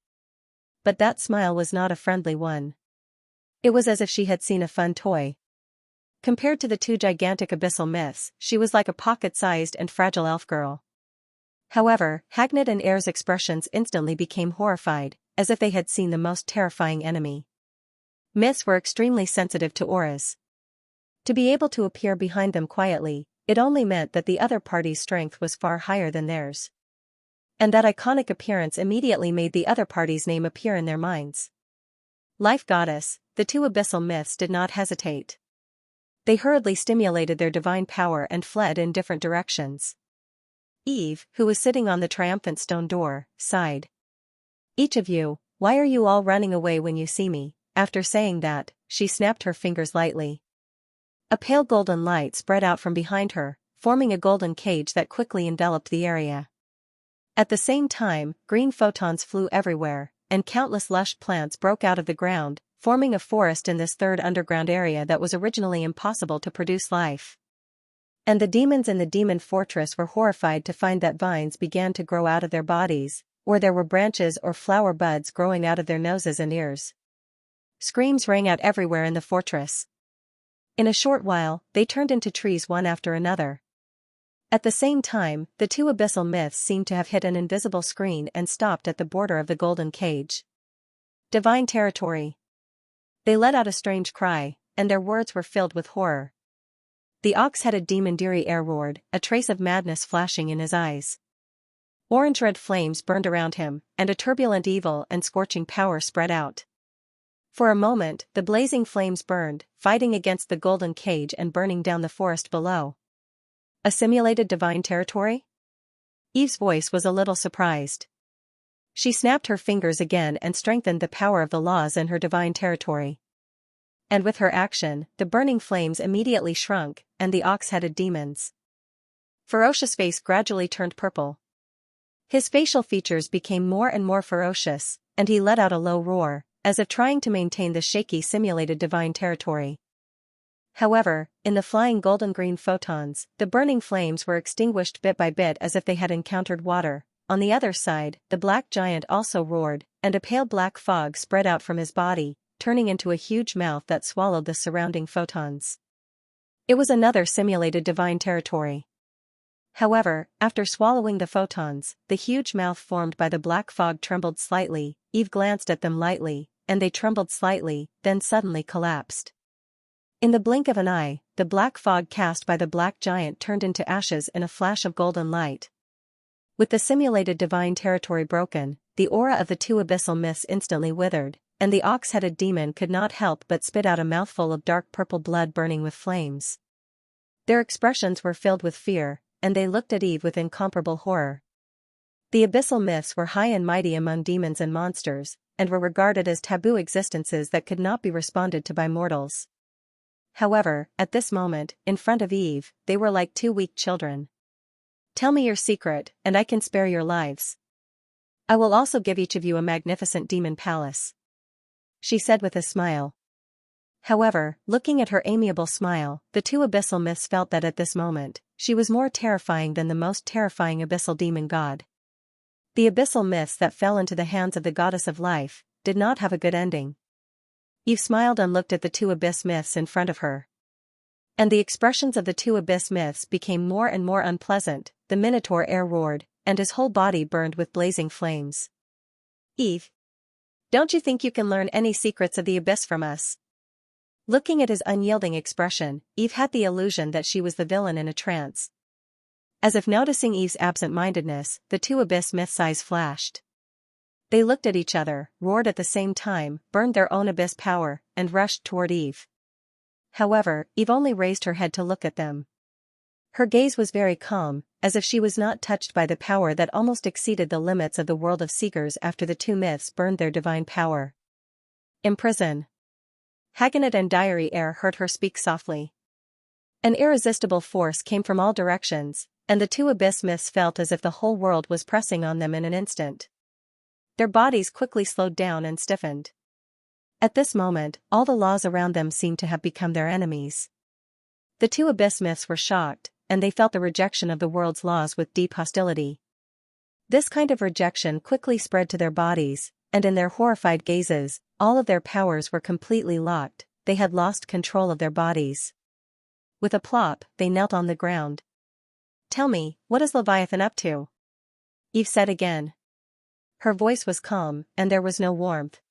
Speaker 1: But that smile was not a friendly one. It was as if she had seen a fun toy. Compared to the two gigantic abyssal myths, she was like a pocket-sized and fragile elf girl. However, Hagnet and Air's expressions instantly became horrified, as if they had seen the most terrifying enemy. Myths were extremely sensitive to auras. To be able to appear behind them quietly, it only meant that the other party's strength was far higher than theirs. And that iconic appearance immediately made the other party's name appear in their minds. Life goddess, the two abyssal myths did not hesitate. They hurriedly stimulated their divine power and fled in different directions. Eve, who was sitting on the triumphant stone door, sighed. Each of you, why are you all running away when you see me? After saying that, she snapped her fingers lightly. A pale golden light spread out from behind her, forming a golden cage that quickly enveloped the area. At the same time, green photons flew everywhere, and countless lush plants broke out of the ground, forming a forest in this third underground area that was originally impossible to produce life. And the demons in the demon fortress were horrified to find that vines began to grow out of their bodies, or there were branches or flower buds growing out of their noses and ears. Screams rang out everywhere in the fortress. In a short while, they turned into trees one after another. At the same time, the two abyssal myths seemed to have hit an invisible screen and stopped at the border of the golden cage. Divine territory. They let out a strange cry, and their words were filled with horror. The ox-headed demon Diri Air roared, a trace of madness flashing in his eyes. Orange-red flames burned around him, and a turbulent evil and scorching power spread out. For a moment, the blazing flames burned, fighting against the golden cage and burning down the forest below. A simulated divine territory? Eve's voice was a little surprised. She snapped her fingers again and strengthened the power of the laws in her divine territory. And with her action, the burning flames immediately shrunk, and the ox-headed demon's ferocious face gradually turned purple. His facial features became more and more ferocious, and he let out a low roar, as if trying to maintain the shaky simulated divine territory. However, in the flying golden-green photons, the burning flames were extinguished bit by bit as if they had encountered water. On the other side, the black giant also roared, and a pale black fog spread out from his body, turning into a huge mouth that swallowed the surrounding photons. It was another simulated divine territory. However, after swallowing the photons, the huge mouth formed by the black fog trembled slightly. Eve glanced at them lightly, and they trembled slightly, then suddenly collapsed. In the blink of an eye, the black fog cast by the black giant turned into ashes in a flash of golden light. With the simulated divine territory broken, the aura of the two abyssal myths instantly withered, and the ox-headed demon could not help but spit out a mouthful of dark purple blood burning with flames. Their expressions were filled with fear, and they looked at Eve with incomparable horror. The abyssal myths were high and mighty among demons and monsters, and were regarded as taboo existences that could not be responded to by mortals. However, at this moment, in front of Eve, they were like two weak children. Tell me your secret, and I can spare your lives. I will also give each of you a magnificent demon palace, she said with a smile. However, looking at her amiable smile, the two abyssal myths felt that at this moment, she was more terrifying than the most terrifying abyssal demon god. The abyssal myths that fell into the hands of the goddess of life did not have a good ending. Eve smiled and looked at the two abyss myths in front of her. And the expressions of the two abyss myths became more and more unpleasant, the Minotaur air roared, and his whole body burned with blazing flames. Eve, don't you think you can learn any secrets of the abyss from us? Looking at his unyielding expression, Eve had the illusion that she was the villain in a trance. As if noticing Eve's absent-mindedness, the two abyss myths' eyes flashed. They looked at each other, roared at the same time, burned their own abyss power, and rushed toward Eve. However, Eve only raised her head to look at them. Her gaze was very calm, as if she was not touched by the power that almost exceeded the limits of the world of seekers after the two myths burned their divine power. Imprison. Hagonet and Diary Air heard her speak softly. An irresistible force came from all directions, and the two abyss myths felt as if the whole world was pressing on them in an instant. Their bodies quickly slowed down and stiffened. At this moment, all the laws around them seemed to have become their enemies. The two abyss myths were shocked, and they felt the rejection of the world's laws with deep hostility. This kind of rejection quickly spread to their bodies, and in their horrified gazes, all of their powers were completely locked. They had lost control of their bodies. With a plop, they knelt on the ground. "Tell me, what is Leviathan up to?" Eve said again. Her voice was calm, and there was no warmth.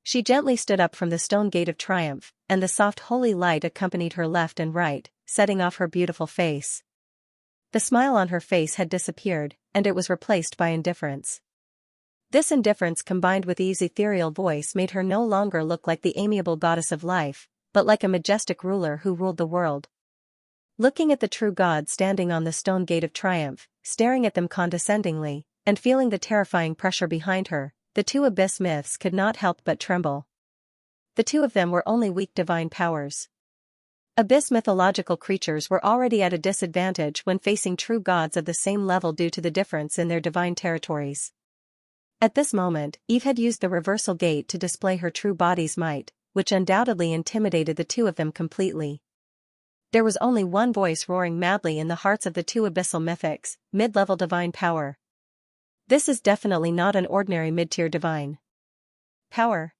Speaker 1: She gently stood up from the stone gate of triumph, and the soft holy light accompanied her left and right, setting off her beautiful face. The smile on her face had disappeared, and it was replaced by indifference. This indifference combined with Eve's ethereal voice made her no longer look like the amiable goddess of life, but like a majestic ruler who ruled the world. Looking at the true god standing on the stone gate of triumph, staring at them condescendingly, and feeling the terrifying pressure behind her, the two abyss myths could not help but tremble. The two of them were only weak divine powers. Abyss mythological creatures were already at a disadvantage when facing true gods of the same level due to the difference in their divine territories. At this moment, Eve had used the reversal gate to display her true body's might, which undoubtedly intimidated the two of them completely. There was only one voice roaring madly in the hearts of the two abyssal mythics: mid-level divine power. This is definitely not an ordinary mid-tier divine power.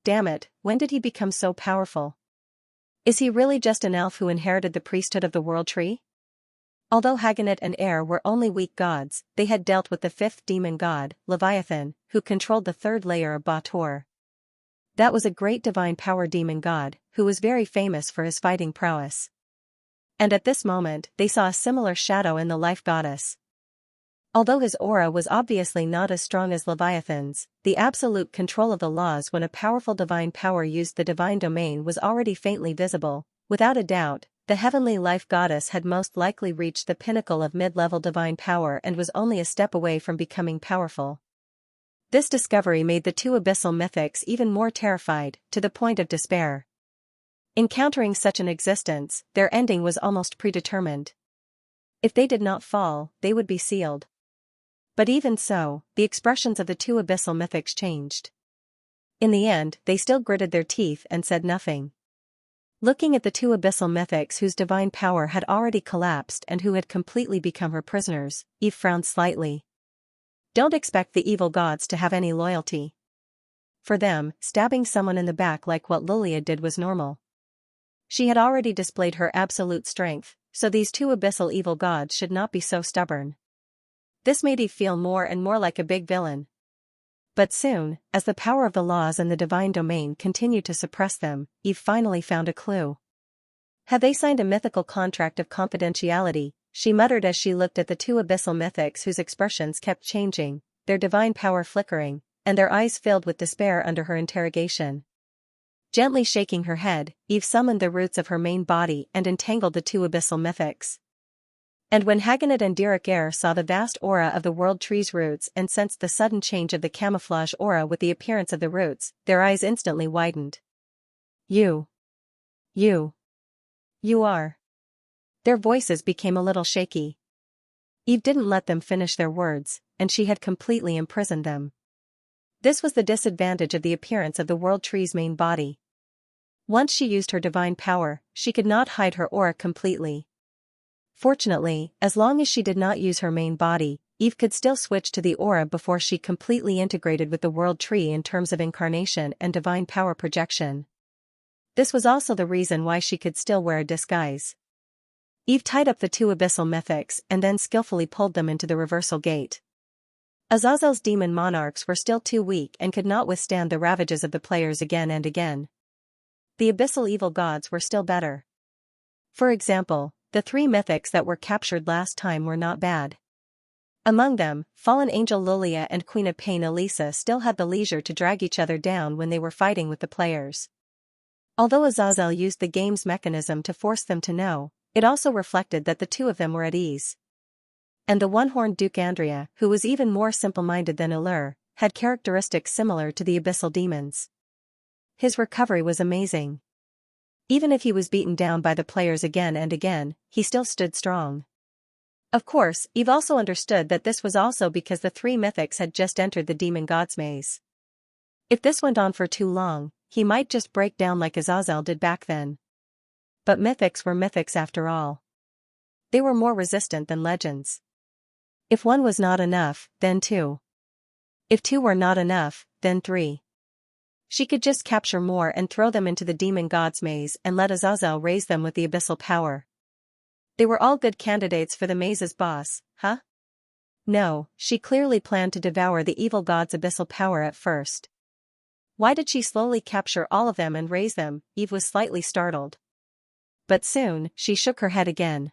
Speaker 1: Damn it, when did he become so powerful? Is he really just an elf who inherited the priesthood of the world tree? Although Hagonet and Air were only weak gods, they had dealt with the fifth demon god, Leviathan, who controlled the third layer of Bator. That was a great divine power demon god, who was very famous for his fighting prowess. And at this moment, they saw a similar shadow in the life goddess. Although his aura was obviously not as strong as Leviathan's, the absolute control of the laws when a powerful divine power used the divine domain was already faintly visible. Without a doubt, the heavenly life goddess had most likely reached the pinnacle of mid-level divine power and was only a step away from becoming powerful. This discovery made the two abyssal mythics even more terrified, to the point of despair. Encountering such an existence, their ending was almost predetermined. If they did not fall, they would be sealed. But even so, the expressions of the two abyssal mythics changed. In the end, they still gritted their teeth and said nothing. Looking at the two abyssal mythics whose divine power had already collapsed and who had completely become her prisoners, Eve frowned slightly. Don't expect the evil gods to have any loyalty. For them, stabbing someone in the back like what Lilia did was normal. She had already displayed her absolute strength, so these two abyssal evil gods should not be so stubborn. This made Eve feel more and more like a big villain. But soon, as the power of the laws and the divine domain continued to suppress them, Eve finally found a clue. Had they signed a mythical contract of confidentiality? She muttered as she looked at the two abyssal mythics whose expressions kept changing, their divine power flickering, and their eyes filled with despair under her interrogation. Gently shaking her head, Eve summoned the roots of her main body and entangled the two abyssal mythics. And when Hagonet and Air saw the vast aura of the world tree's roots and sensed the sudden change of the camouflage aura with the appearance of the roots, their eyes instantly widened. You are. Their voices became a little shaky. Eve didn't let them finish their words, and she had completely imprisoned them. This was the disadvantage of the appearance of the world tree's main body. Once she used her divine power, she could not hide her aura completely. Fortunately, as long as she did not use her main body, Eve could still switch to the aura before she completely integrated with the world tree in terms of incarnation and divine power projection. This was also the reason why she could still wear a disguise. Eve tied up the two abyssal mythics and then skillfully pulled them into the reversal gate. Azazel's demon monarchs were still too weak and could not withstand the ravages of the players again and again. The abyssal evil gods were still better. For example, the three mythics that were captured last time were not bad. Among them, fallen angel Lilia and Queen of Pain Elisa still had the leisure to drag each other down when they were fighting with the players. Although Azazel used the game's mechanism to force them to know, it also reflected that the two of them were at ease. And the one-horned Duke Andrea, who was even more simple-minded than Allure, had characteristics similar to the abyssal demons. His recovery was amazing. Even if he was beaten down by the players again and again, he still stood strong. Of course, Eve also understood that this was also because the three mythics had just entered the demon god's maze. If this went on for too long, he might just break down like Azazel did back then. But mythics were mythics after all. They were more resistant than legends. If one was not enough, then two. If two were not enough, then three. She could just capture more and throw them into the demon god's maze and let Azazel raise them with the abyssal power. They were all good candidates for the maze's boss, huh? No, she clearly planned to devour the evil god's abyssal power at first. Why did she slowly capture all of them and raise them? Eve was slightly startled. But soon, she shook her head again.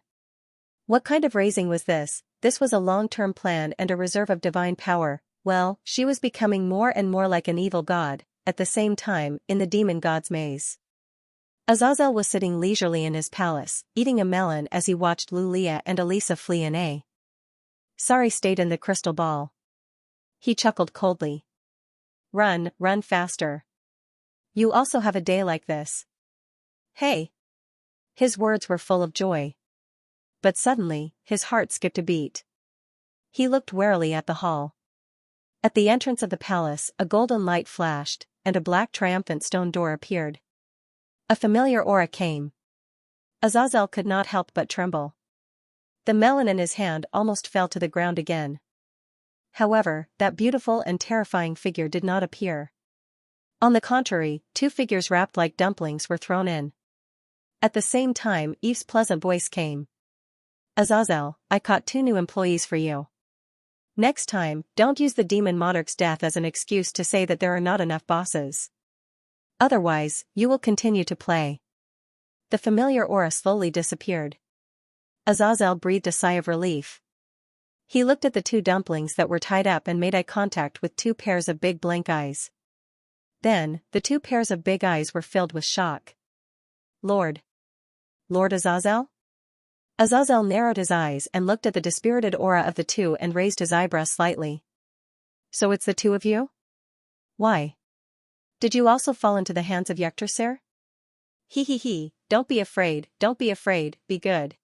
Speaker 1: What kind of raising was this? This was a long-term plan and a reserve of divine power. Well, she was becoming more and more like an evil god, at the same time, in the demon god's maze. Azazel was sitting leisurely in his palace, eating a melon as he watched Lilia and Elisa flee in a sorry state in the crystal ball. He chuckled coldly. Run, run faster. You also have a day like this. Hey! His words were full of joy. But suddenly, his heart skipped a beat. He looked warily at the hall. At the entrance of the palace, a golden light flashed, and a black triumphant stone door appeared. A familiar aura came. Azazel could not help but tremble. The melon in his hand almost fell to the ground again. However, that beautiful and terrifying figure did not appear. On the contrary, two figures wrapped like dumplings were thrown in. At the same time, Eve's pleasant voice came. Azazel, I caught 2 new employees for you. Next time, don't use the demon monarch's death as an excuse to say that there are not enough bosses. Otherwise, you will continue to play. The familiar aura slowly disappeared. Azazel breathed a sigh of relief. He looked at the 2 dumplings that were tied up and made eye contact with 2 pairs of big blank eyes. Then, the 2 pairs of big eyes were filled with shock. Lord Azazel? Azazel narrowed his eyes and looked at the dispirited aura of the 2 and raised his eyebrows slightly. So it's the 2 of you? Why? Did you also fall into the hands of Yggdrasil? He, don't be afraid, be good.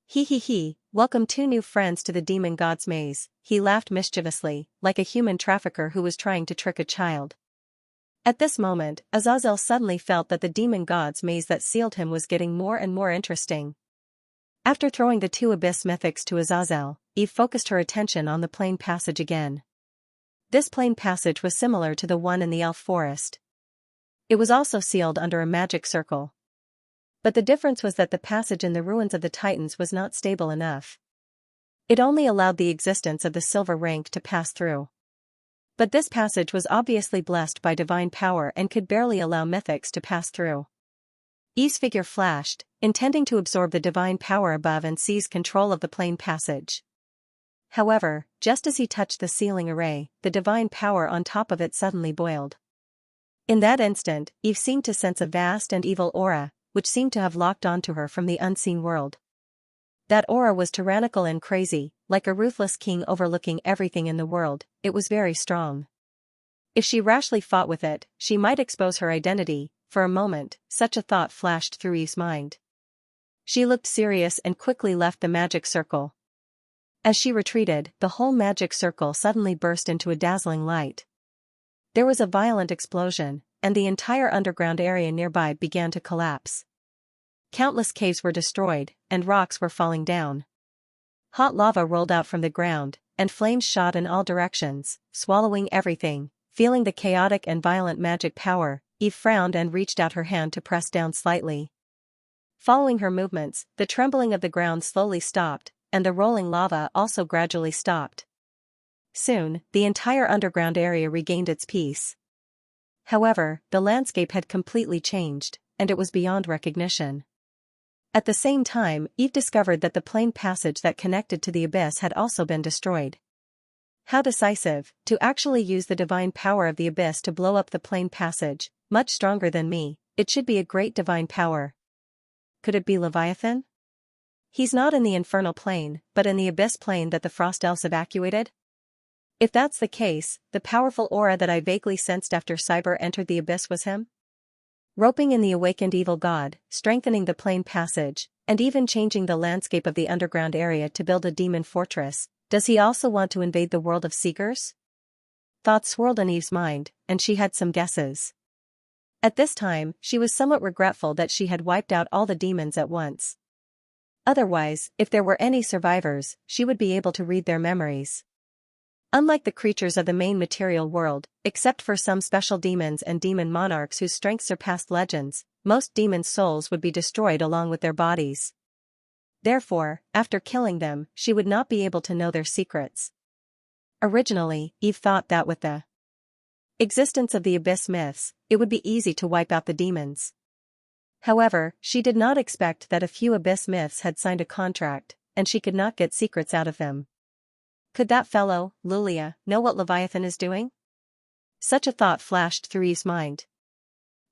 Speaker 1: He, welcome 2 new friends to the demon god's maze, he laughed mischievously, like a human trafficker who was trying to trick a child. At this moment, Azazel suddenly felt that the demon god's maze that sealed him was getting more and more interesting. After throwing the 2 abyss mythics to Azazel, Eve focused her attention on the plain passage again. This plain passage was similar to the one in the elf forest. It was also sealed under a magic circle. But the difference was that the passage in the ruins of the Titans was not stable enough. It only allowed the existence of the silver rank to pass through. But this passage was obviously blessed by divine power and could barely allow mythics to pass through. Eve's figure flashed, intending to absorb the divine power above and seize control of the plain passage. However, just as he touched the sealing array, the divine power on top of it suddenly boiled. In that instant, Eve seemed to sense a vast and evil aura, which seemed to have locked onto her from the unseen world. That aura was tyrannical and crazy, like a ruthless king overlooking everything in the world. It was very strong. If she rashly fought with it, she might expose her identity. For a moment, such a thought flashed through Eve's mind. She looked serious and quickly left the magic circle. As she retreated, the whole magic circle suddenly burst into a dazzling light. There was a violent explosion, and the entire underground area nearby began to collapse. Countless caves were destroyed, and rocks were falling down. Hot lava rolled out from the ground, and flames shot in all directions, swallowing everything. Feeling the chaotic and violent magic power, Eve frowned and reached out her hand to press down slightly. Following her movements, the trembling of the ground slowly stopped, and the rolling lava also gradually stopped. Soon, the entire underground area regained its peace. However, the landscape had completely changed, and it was beyond recognition. At the same time, Eve discovered that the plain passage that connected to the abyss had also been destroyed. How decisive, to actually use the divine power of the abyss to blow up the plain passage, much stronger than me, it should be a great divine power. Could it be Leviathan? He's not in the infernal plane, but in the abyss plane that the frost elves evacuated? If that's the case, the powerful aura that I vaguely sensed after Cyber entered the abyss was him? Roping in the awakened evil god, strengthening the plain passage, and even changing the landscape of the underground area to build a demon fortress, does he also want to invade the world of seekers? Thoughts swirled in Eve's mind, and she had some guesses. At this time, she was somewhat regretful that she had wiped out all the demons at once. Otherwise, if there were any survivors, she would be able to read their memories. Unlike the creatures of the main material world, except for some special demons and demon monarchs whose strength surpassed legends, most demons' souls would be destroyed along with their bodies. Therefore, after killing them, she would not be able to know their secrets. Originally, Eve thought that with the existence of the abyss myths, it would be easy to wipe out the demons. However, she did not expect that a few abyss myths had signed a contract, and she could not get secrets out of them. Could that fellow, Lulia, know what Leviathan is doing? Such a thought flashed through Eve's mind.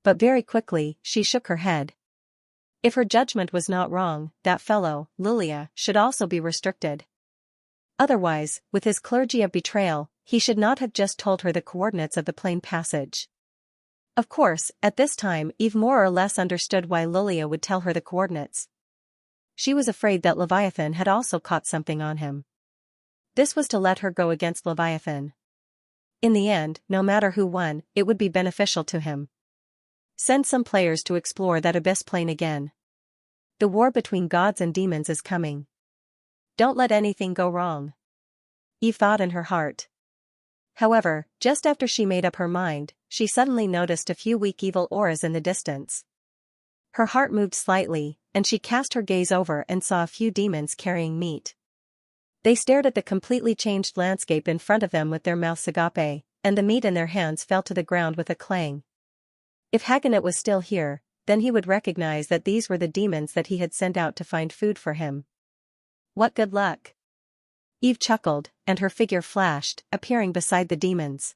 Speaker 1: But very quickly, she shook her head. If her judgment was not wrong, that fellow, Lulia, should also be restricted. Otherwise, with his clergy of betrayal, he should not have just told her the coordinates of the plain passage. Of course, at this time Eve more or less understood why Lulia would tell her the coordinates. She was afraid that Leviathan had also caught something on him. This was to let her go against Leviathan. In the end, no matter who won, it would be beneficial to him. Send some players to explore that abyss plane again. The war between gods and demons is coming. Don't let anything go wrong. Eve thought in her heart. However, just after she made up her mind, she suddenly noticed a few weak evil auras in the distance. Her heart moved slightly, and she cast her gaze over and saw a few demons carrying meat. They stared at the completely changed landscape in front of them with their mouths agape, and the meat in their hands fell to the ground with a clang. If Hagenat was still here, then he would recognize that these were the demons that he had sent out to find food for him. What good luck! Eve chuckled, and her figure flashed, appearing beside the demons.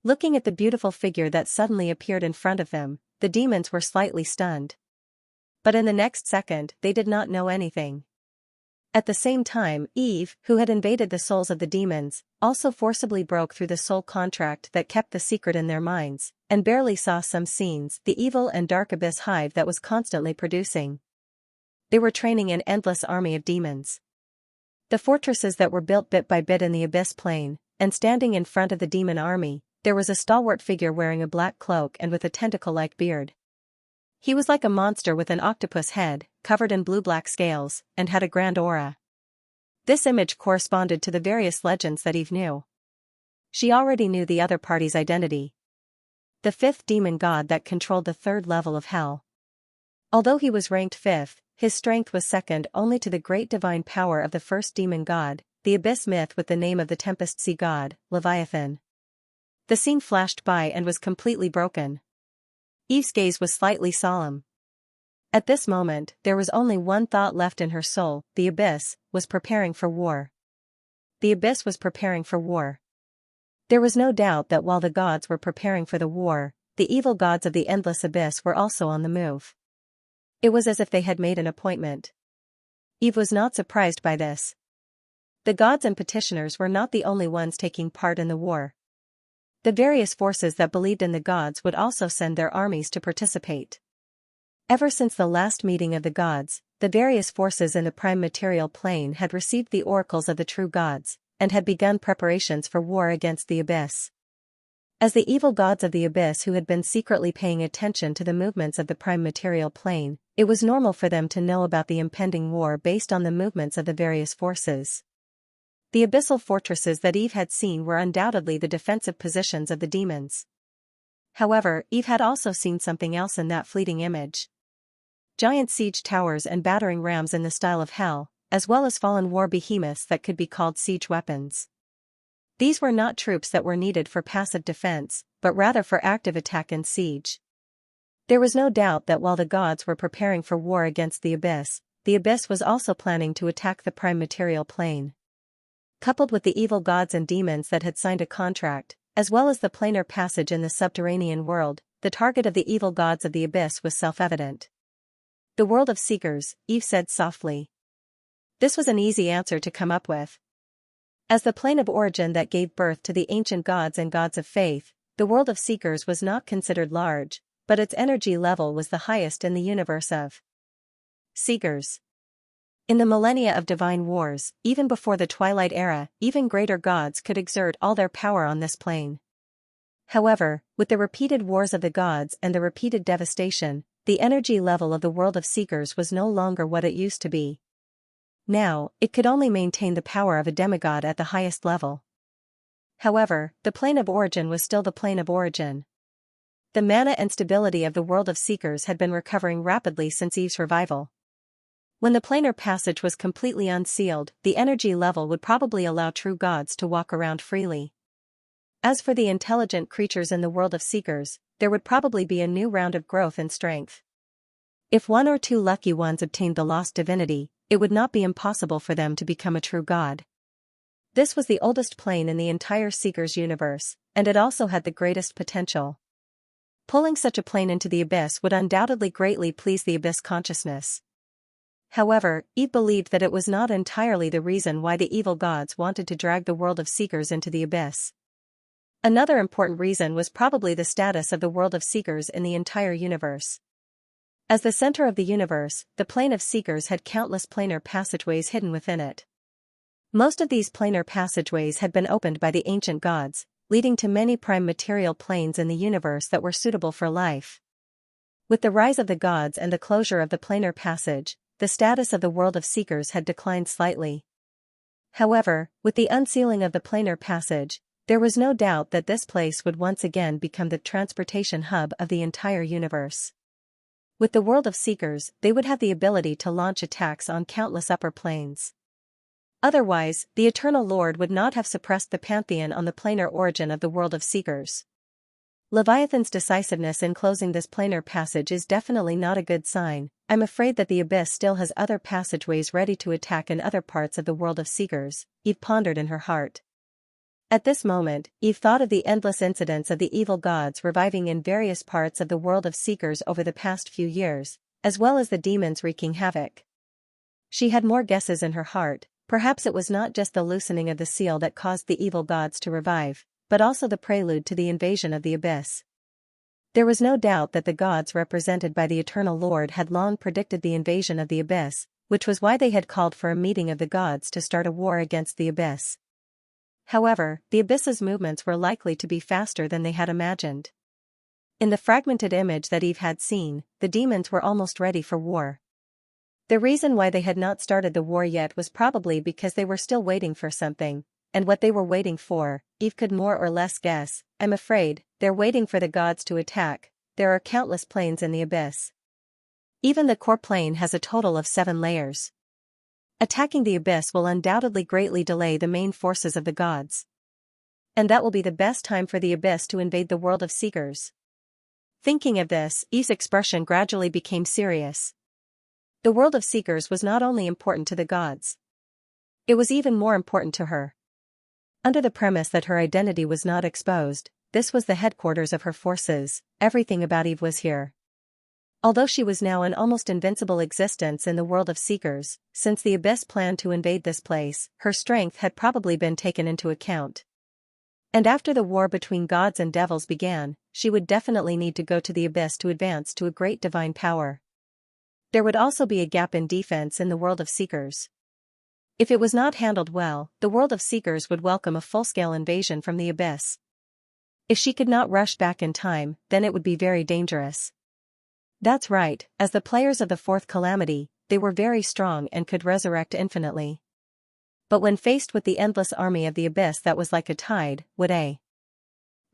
Speaker 1: Looking at the beautiful figure that suddenly appeared in front of them, the demons were slightly stunned. But in the next second, they did not know anything. At the same time, Eve, who had invaded the souls of the demons, also forcibly broke through the soul contract that kept the secret in their minds, and barely saw some scenes the evil and dark abyss hive that was constantly producing. They were training an endless army of demons. The fortresses that were built bit by bit in the abyss plane, and standing in front of the demon army, there was a stalwart figure wearing a black cloak and with a tentacle-like beard. He was like a monster with an octopus head, covered in blue-black scales, and had a grand aura. This image corresponded to the various legends that Eve knew. She already knew the other party's identity. The fifth demon god that controlled the third level of hell. Although he was ranked fifth, his strength was second only to the great divine power of the first demon god, the abyss myth with the name of the Tempest Sea god, Leviathan. The scene flashed by and was completely broken. Eve's gaze was slightly solemn. At this moment, there was only one thought left in her soul: the abyss was preparing for war. The abyss was preparing for war. There was no doubt that while the gods were preparing for the war, the evil gods of the endless abyss were also on the move. It was as if they had made an appointment. Eve was not surprised by this. The gods and petitioners were not the only ones taking part in the war. The various forces that believed in the gods would also send their armies to participate. Ever since the last meeting of the gods, the various forces in the prime material plane had received the oracles of the true gods, and had begun preparations for war against the abyss. As the evil gods of the abyss who had been secretly paying attention to the movements of the prime material plane, it was normal for them to know about the impending war based on the movements of the various forces. The abyssal fortresses that Eve had seen were undoubtedly the defensive positions of the demons. However, Eve had also seen something else in that fleeting image. giant siege towers and battering rams in the style of hell, as well as fallen war behemoths that could be called siege weapons. These were not troops that were needed for passive defense, but rather for active attack and siege. There was no doubt that while the gods were preparing for war against the Abyss was also planning to attack the prime material plane. Coupled with the evil gods and demons that had signed a contract, as well as the planar passage in the subterranean world, the target of the evil gods of the Abyss was self-evident. The world of Seekers, Eve said softly. This was an easy answer to come up with. As the plane of origin that gave birth to the ancient gods and gods of faith, the world of Seekers was not considered large, but its energy level was the highest in the universe of Seekers. In the millennia of divine wars, even before the Twilight Era, even greater gods could exert all their power on this plane. However, with the repeated wars of the gods and the repeated devastation, the energy level of the world of Seekers was no longer what it used to be. Now, it could only maintain the power of a demigod at the highest level. However, the plane of origin was still the plane of origin. The mana and stability of the world of Seekers had been recovering rapidly since Eve's revival. When the planar passage was completely unsealed, the energy level would probably allow true gods to walk around freely. As for the intelligent creatures in the world of Seekers, there would probably be a new round of growth and strength. If one or two lucky ones obtained the lost divinity, it would not be impossible for them to become a true god. This was the oldest plane in the entire Seekers universe, and it also had the greatest potential. Pulling such a plane into the Abyss would undoubtedly greatly please the Abyss consciousness. However, Eve believed that it was not entirely the reason why the evil gods wanted to drag the world of Seekers into the Abyss. Another important reason was probably the status of the world of Seekers in the entire universe. As the center of the universe, the plane of Seekers had countless planar passageways hidden within it. Most of these planar passageways had been opened by the ancient gods, leading to many prime material planes in the universe that were suitable for life. With the rise of the gods and the closure of the planar passage, the status of the world of Seekers had declined slightly. However, with the unsealing of the planar passage, there was no doubt that this place would once again become the transportation hub of the entire universe. With the world of Seekers, they would have the ability to launch attacks on countless upper planes. Otherwise, the Eternal Lord would not have suppressed the pantheon on the planar origin of the world of Seekers. Leviathan's decisiveness in closing this planar passage is definitely not a good sign. I'm afraid that the Abyss still has other passageways ready to attack in other parts of the world of Seekers, Eve pondered in her heart. At this moment, Eve thought of the endless incidents of the evil gods reviving in various parts of the world of Seekers over the past few years, as well as the demons wreaking havoc. She had more guesses in her heart. Perhaps it was not just the loosening of the seal that caused the evil gods to revive, but also the prelude to the invasion of the Abyss. There was no doubt that the gods represented by the Eternal Lord had long predicted the invasion of the Abyss, which was why they had called for a meeting of the gods to start a war against the Abyss. However, the Abyss's movements were likely to be faster than they had imagined. In the fragmented image that Eve had seen, the demons were almost ready for war. The reason why they had not started the war yet was probably because they were still waiting for something, and what they were waiting for, Eve could more or less guess. I'm afraid, they're waiting for the gods to attack. There are countless planes in the Abyss. Even the core plane has a total of 7 layers. Attacking the Abyss will undoubtedly greatly delay the main forces of the gods. And that will be the best time for the Abyss to invade the world of Seekers. Thinking of this, Eve's expression gradually became serious. The world of Seekers was not only important to the gods. It was even more important to her. Under the premise that her identity was not exposed, this was the headquarters of her forces. Everything about Eve was here. Although she was now an almost invincible existence in the world of Seekers, since the Abyss planned to invade this place, her strength had probably been taken into account. And after the war between gods and devils began, she would definitely need to go to the Abyss to advance to a great divine power. There would also be a gap in defense in the world of Seekers. If it was not handled well, the world of Seekers would welcome a full-scale invasion from the Abyss. If she could not rush back in time, then it would be very dangerous. That's right, as the players of the fourth calamity, they were very strong and could resurrect infinitely. But when faced with the endless army of the Abyss that was like a tide, would a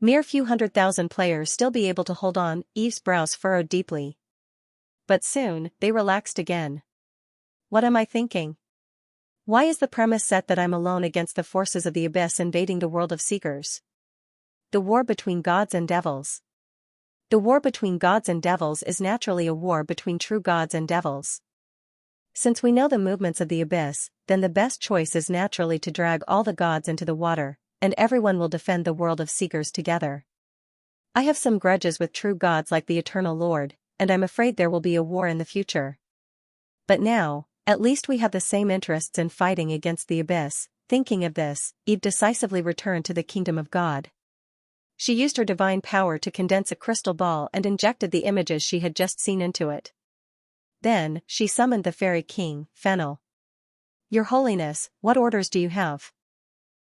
Speaker 1: mere few 100,000 players still be able to hold on? Eve's brows furrowed deeply. but soon, they relaxed again. What am I thinking? Why is the premise set that I'm alone against the forces of the abyss invading the world of seekers? The war between gods and devils. The war between gods and devils is naturally a war between true gods and devils. Since we know the movements of the abyss, then the best choice is naturally to drag all the gods into the water, and everyone will defend the world of seekers together. I have some grudges with true gods like the Eternal Lord, and I'm afraid there will be a war in the future. But now, at least we have the same interests in fighting against the abyss. Thinking of this, Eve decisively returned to the kingdom of God. She used her divine power to condense a crystal ball and injected the images she had just seen into it. Then, she summoned the fairy king, Fennel. Your Holiness, what orders do you have?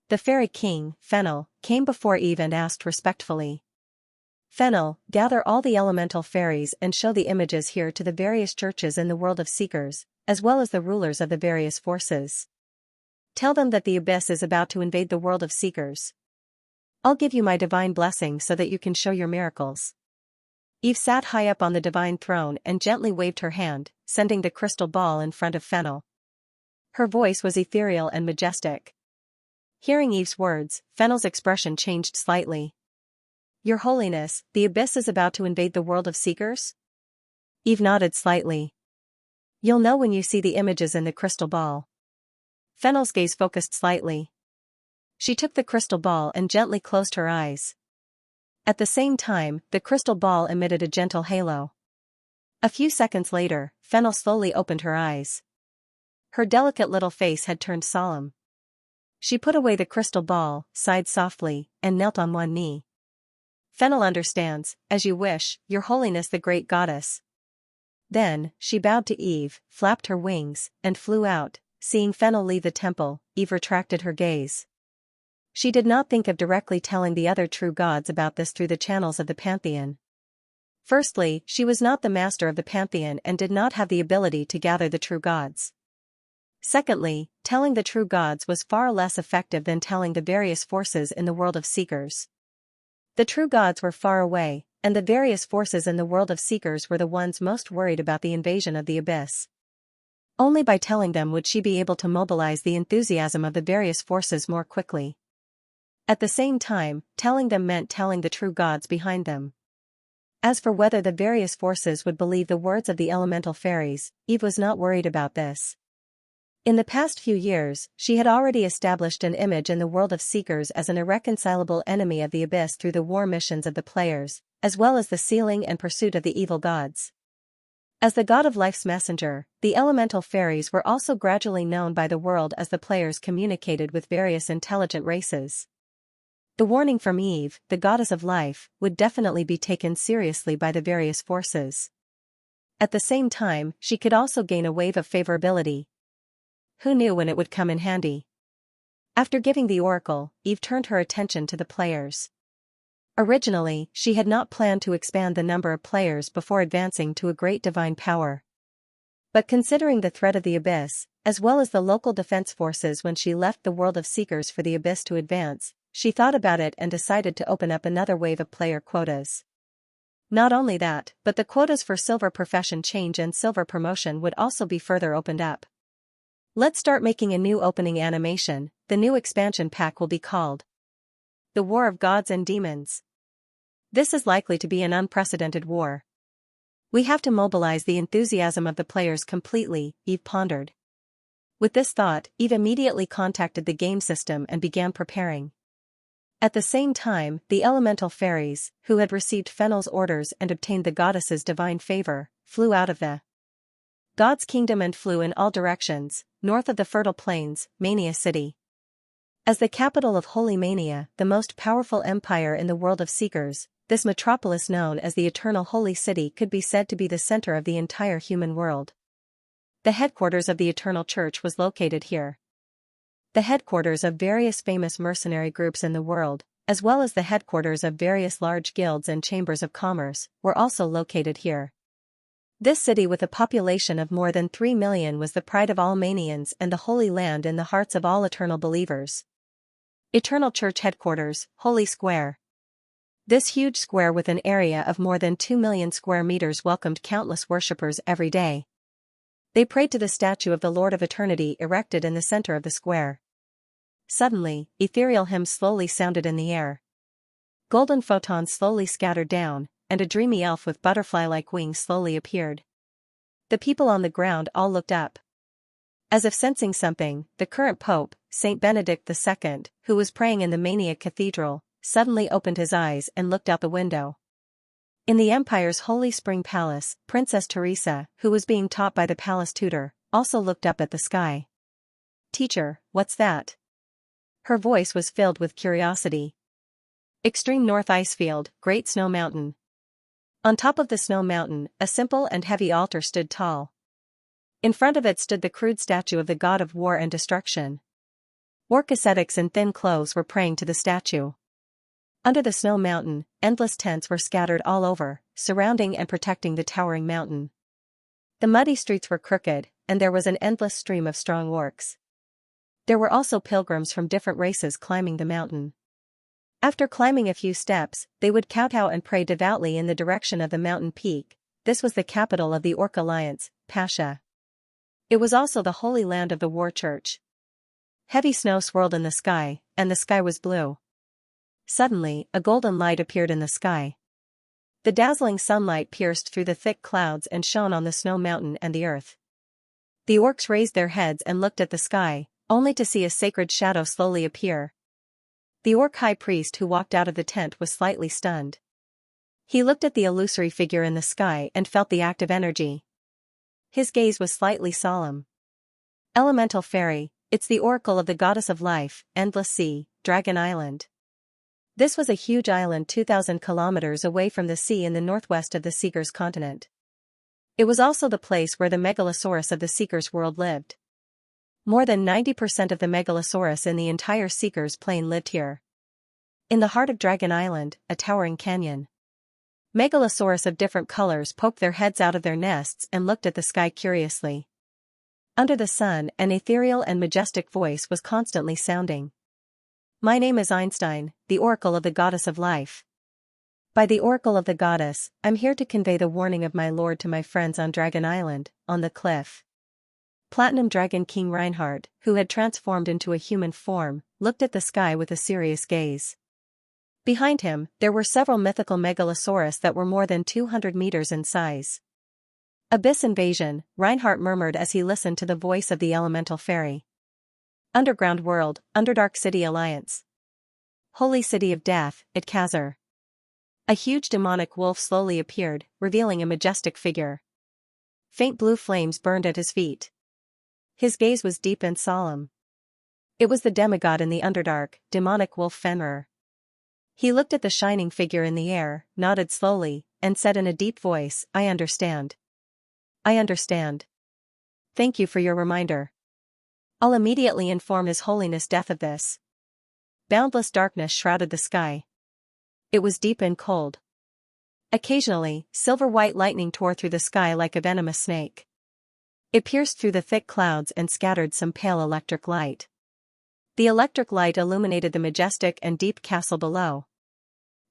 Speaker 1: The fairy king, Fennel, came before Eve and asked respectfully. Fennel, gather all the elemental fairies and show the images here to the various churches in the world of seekers, as well as the rulers of the various forces. Tell them that the abyss is about to invade the world of seekers. I'll give you my divine blessing so that you can show your miracles. Eve sat high up on the divine throne and gently waved her hand, sending the crystal ball in front of Fennel. Her voice was ethereal and majestic. Hearing Eve's words, Fennel's expression changed slightly. Your Holiness, the abyss is about to invade the world of seekers? Eve nodded slightly. You'll know when you see the images in the crystal ball. Fennel's gaze focused slightly. She took the crystal ball and gently closed her eyes. At the same time, the crystal ball emitted a gentle halo. A few seconds later, Fennel slowly opened her eyes. Her delicate little face had turned solemn. She put away the crystal ball, sighed softly, and knelt on one knee. Fennel understands, as you wish, Your Holiness the great goddess. Then, she bowed to Eve, flapped her wings, and flew out. Seeing Fennel leave the temple, Eve retracted her gaze. She did not think of directly telling the other true gods about this through the channels of the pantheon. Firstly, she was not the master of the pantheon and did not have the ability to gather the true gods. Secondly, telling the true gods was far less effective than telling the various forces in the world of seekers. The true gods were far away, and the various forces in the world of seekers were the ones most worried about the invasion of the abyss. Only by telling them would she be able to mobilize the enthusiasm of the various forces more quickly. At the same time, telling them meant telling the true gods behind them. As for whether the various forces would believe the words of the elemental fairies, Eve was not worried about this. In the past few years, she had already established an image in the world of seekers as an irreconcilable enemy of the abyss through the war missions of the players, as well as the sealing and pursuit of the evil gods. As the god of life's messenger, the elemental fairies were also gradually known by the world as the players communicated with various intelligent races. The warning from Eve, the goddess of life, would definitely be taken seriously by the various forces. At the same time, she could also gain a wave of favorability. Who knew when it would come in handy? After giving the oracle, Eve turned her attention to the players. Originally, she had not planned to expand the number of players before advancing to a great divine power. But considering the threat of the abyss, as well as the local defense forces when she left the world of seekers for the abyss to advance, she thought about it and decided to open up another wave of player quotas. Not only that, but the quotas for silver profession change and silver promotion would also be further opened up. Let's start making a new opening animation. The new expansion pack will be called The War of Gods and Demons. This is likely to be an unprecedented war. We have to mobilize the enthusiasm of the players completely, Eve pondered. With this thought, Eve immediately contacted the game system and began preparing. At the same time, the elemental fairies, who had received Fennel's orders and obtained the goddess's divine favor, flew out of the God's kingdom and flew in all directions, north of the fertile plains, Mania City. As the capital of Holy Mania, the most powerful empire in the world of seekers, this metropolis known as the Eternal Holy City could be said to be the center of the entire human world. The headquarters of the Eternal Church was located here. The headquarters of various famous mercenary groups in the world, as well as the headquarters of various large guilds and chambers of commerce, were also located here. This city with a population of more than 3 million was the pride of all Manians and the Holy Land in the hearts of all eternal believers. Eternal Church Headquarters, Holy Square. This huge square with an area of more than 2 million square meters welcomed countless worshippers every day. They prayed to the statue of the Lord of Eternity erected in the center of the square. Suddenly, ethereal hymns slowly sounded in the air. Golden photons slowly scattered down, and a dreamy elf with butterfly-like wings slowly appeared. The people on the ground all looked up. As if sensing something, the current Pope, Saint Benedict II, who was praying in the Mania Cathedral, suddenly opened his eyes and looked out the window. In the Empire's Holy Spring Palace, Princess Teresa, who was being taught by the palace tutor, also looked up at the sky. "Teacher, what's that?" Her voice was filled with curiosity. "Extreme North Icefield, Great Snow Mountain." On top of the snow mountain, a simple and heavy altar stood tall. In front of it stood the crude statue of the god of war and destruction. Orc ascetics in thin clothes were praying to the statue. Under the snow mountain, endless tents were scattered all over, surrounding and protecting the towering mountain. The muddy streets were crooked, and there was an endless stream of strong orcs. There were also pilgrims from different races climbing the mountain. After climbing a few steps, they would kowtow and pray devoutly in the direction of the mountain peak. This was the capital of the Orc Alliance, Pasha. It was also the holy land of the War Church. Heavy snow swirled in the sky, and the sky was blue. Suddenly, a golden light appeared in the sky. The dazzling sunlight pierced through the thick clouds and shone on the snow mountain and the earth. The orcs raised their heads and looked at the sky, only to see a sacred shadow slowly appear. The orc high priest who walked out of the tent was slightly stunned. He looked at the illusory figure in the sky and felt the active energy. His gaze was slightly solemn. "Elemental fairy, it's the oracle of the goddess of life, endless sea, Dragon Island." This was a huge island 2,000 kilometers away from the sea in the northwest of the Seekers continent. It was also the place where the megalosaurus of the Seekers world lived. More than 90% of the megalosaurus in the entire Seekers plain lived here. In the heart of Dragon Island, a towering canyon. Megalosaurus of different colors poked their heads out of their nests and looked at the sky curiously. Under the sun, an ethereal and majestic voice was constantly sounding. "My name is Einstein, the oracle of the goddess of life. By the oracle of the goddess, I'm here to convey the warning of my lord to my friends on Dragon Island, on the cliff." Platinum Dragon King Reinhardt, who had transformed into a human form, looked at the sky with a serious gaze. Behind him, there were several mythical megalosaurus that were more than 200 meters in size. "Abyss invasion," Reinhardt murmured as he listened to the voice of the elemental fairy. "Underground world, Underdark City Alliance. Holy City of Death, Itkazar." A huge demonic wolf slowly appeared, revealing a majestic figure. Faint blue flames burned at his feet. His gaze was deep and solemn. It was the demigod in the Underdark, demonic wolf Fenrir. He looked at the shining figure in the air, nodded slowly, and said in a deep voice, "I understand. I understand. Thank you for your reminder. I'll immediately inform His Holiness Death of this." Boundless darkness shrouded the sky. It was deep and cold. Occasionally, silver-white lightning tore through the sky like a venomous snake. It pierced through the thick clouds and scattered some pale electric light. The electric light illuminated the majestic and deep castle below.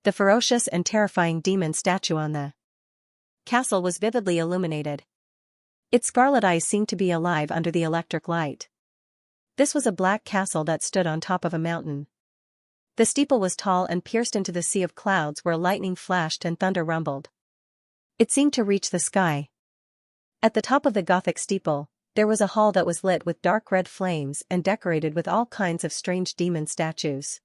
Speaker 1: The ferocious and terrifying demon statue on the castle was vividly illuminated. Its scarlet eyes seemed to be alive under the electric light. This was a black castle that stood on top of a mountain. The steeple was tall and pierced into the sea of clouds where lightning flashed and thunder rumbled. It seemed to reach the sky. At the top of the Gothic steeple, there was a hall that was lit with dark red flames and decorated with all kinds of strange demon statues.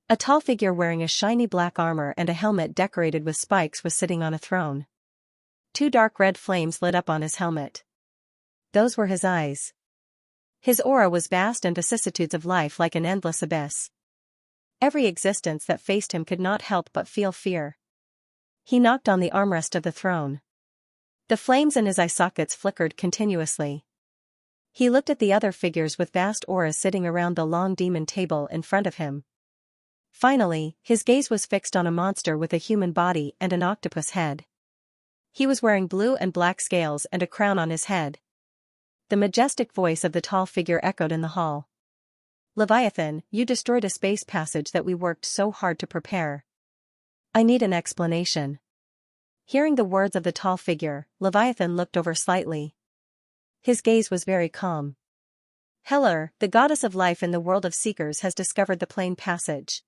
Speaker 1: A tall figure wearing a shiny black armor and a helmet decorated with spikes was sitting on a throne. 2 dark red flames lit up on his helmet. Those were his eyes. His aura was vast and vicissitudes of life like an endless abyss. Every existence that faced him could not help but feel fear. He knocked on the armrest of the throne. The flames in his eye sockets flickered continuously. He looked at the other figures with vast auras sitting around the long demon table in front of him. Finally, his gaze was fixed on a monster with a human body and an octopus head. He was wearing blue and black scales and a crown on his head. The majestic voice of the tall figure echoed in the hall. "Leviathan, you destroyed a space passage that we worked so hard to prepare. I need an explanation. Hearing the words of the tall figure, Leviathan looked over slightly. His gaze was very calm. Heller, the goddess of life in the world of seekers, has discovered the plane passage.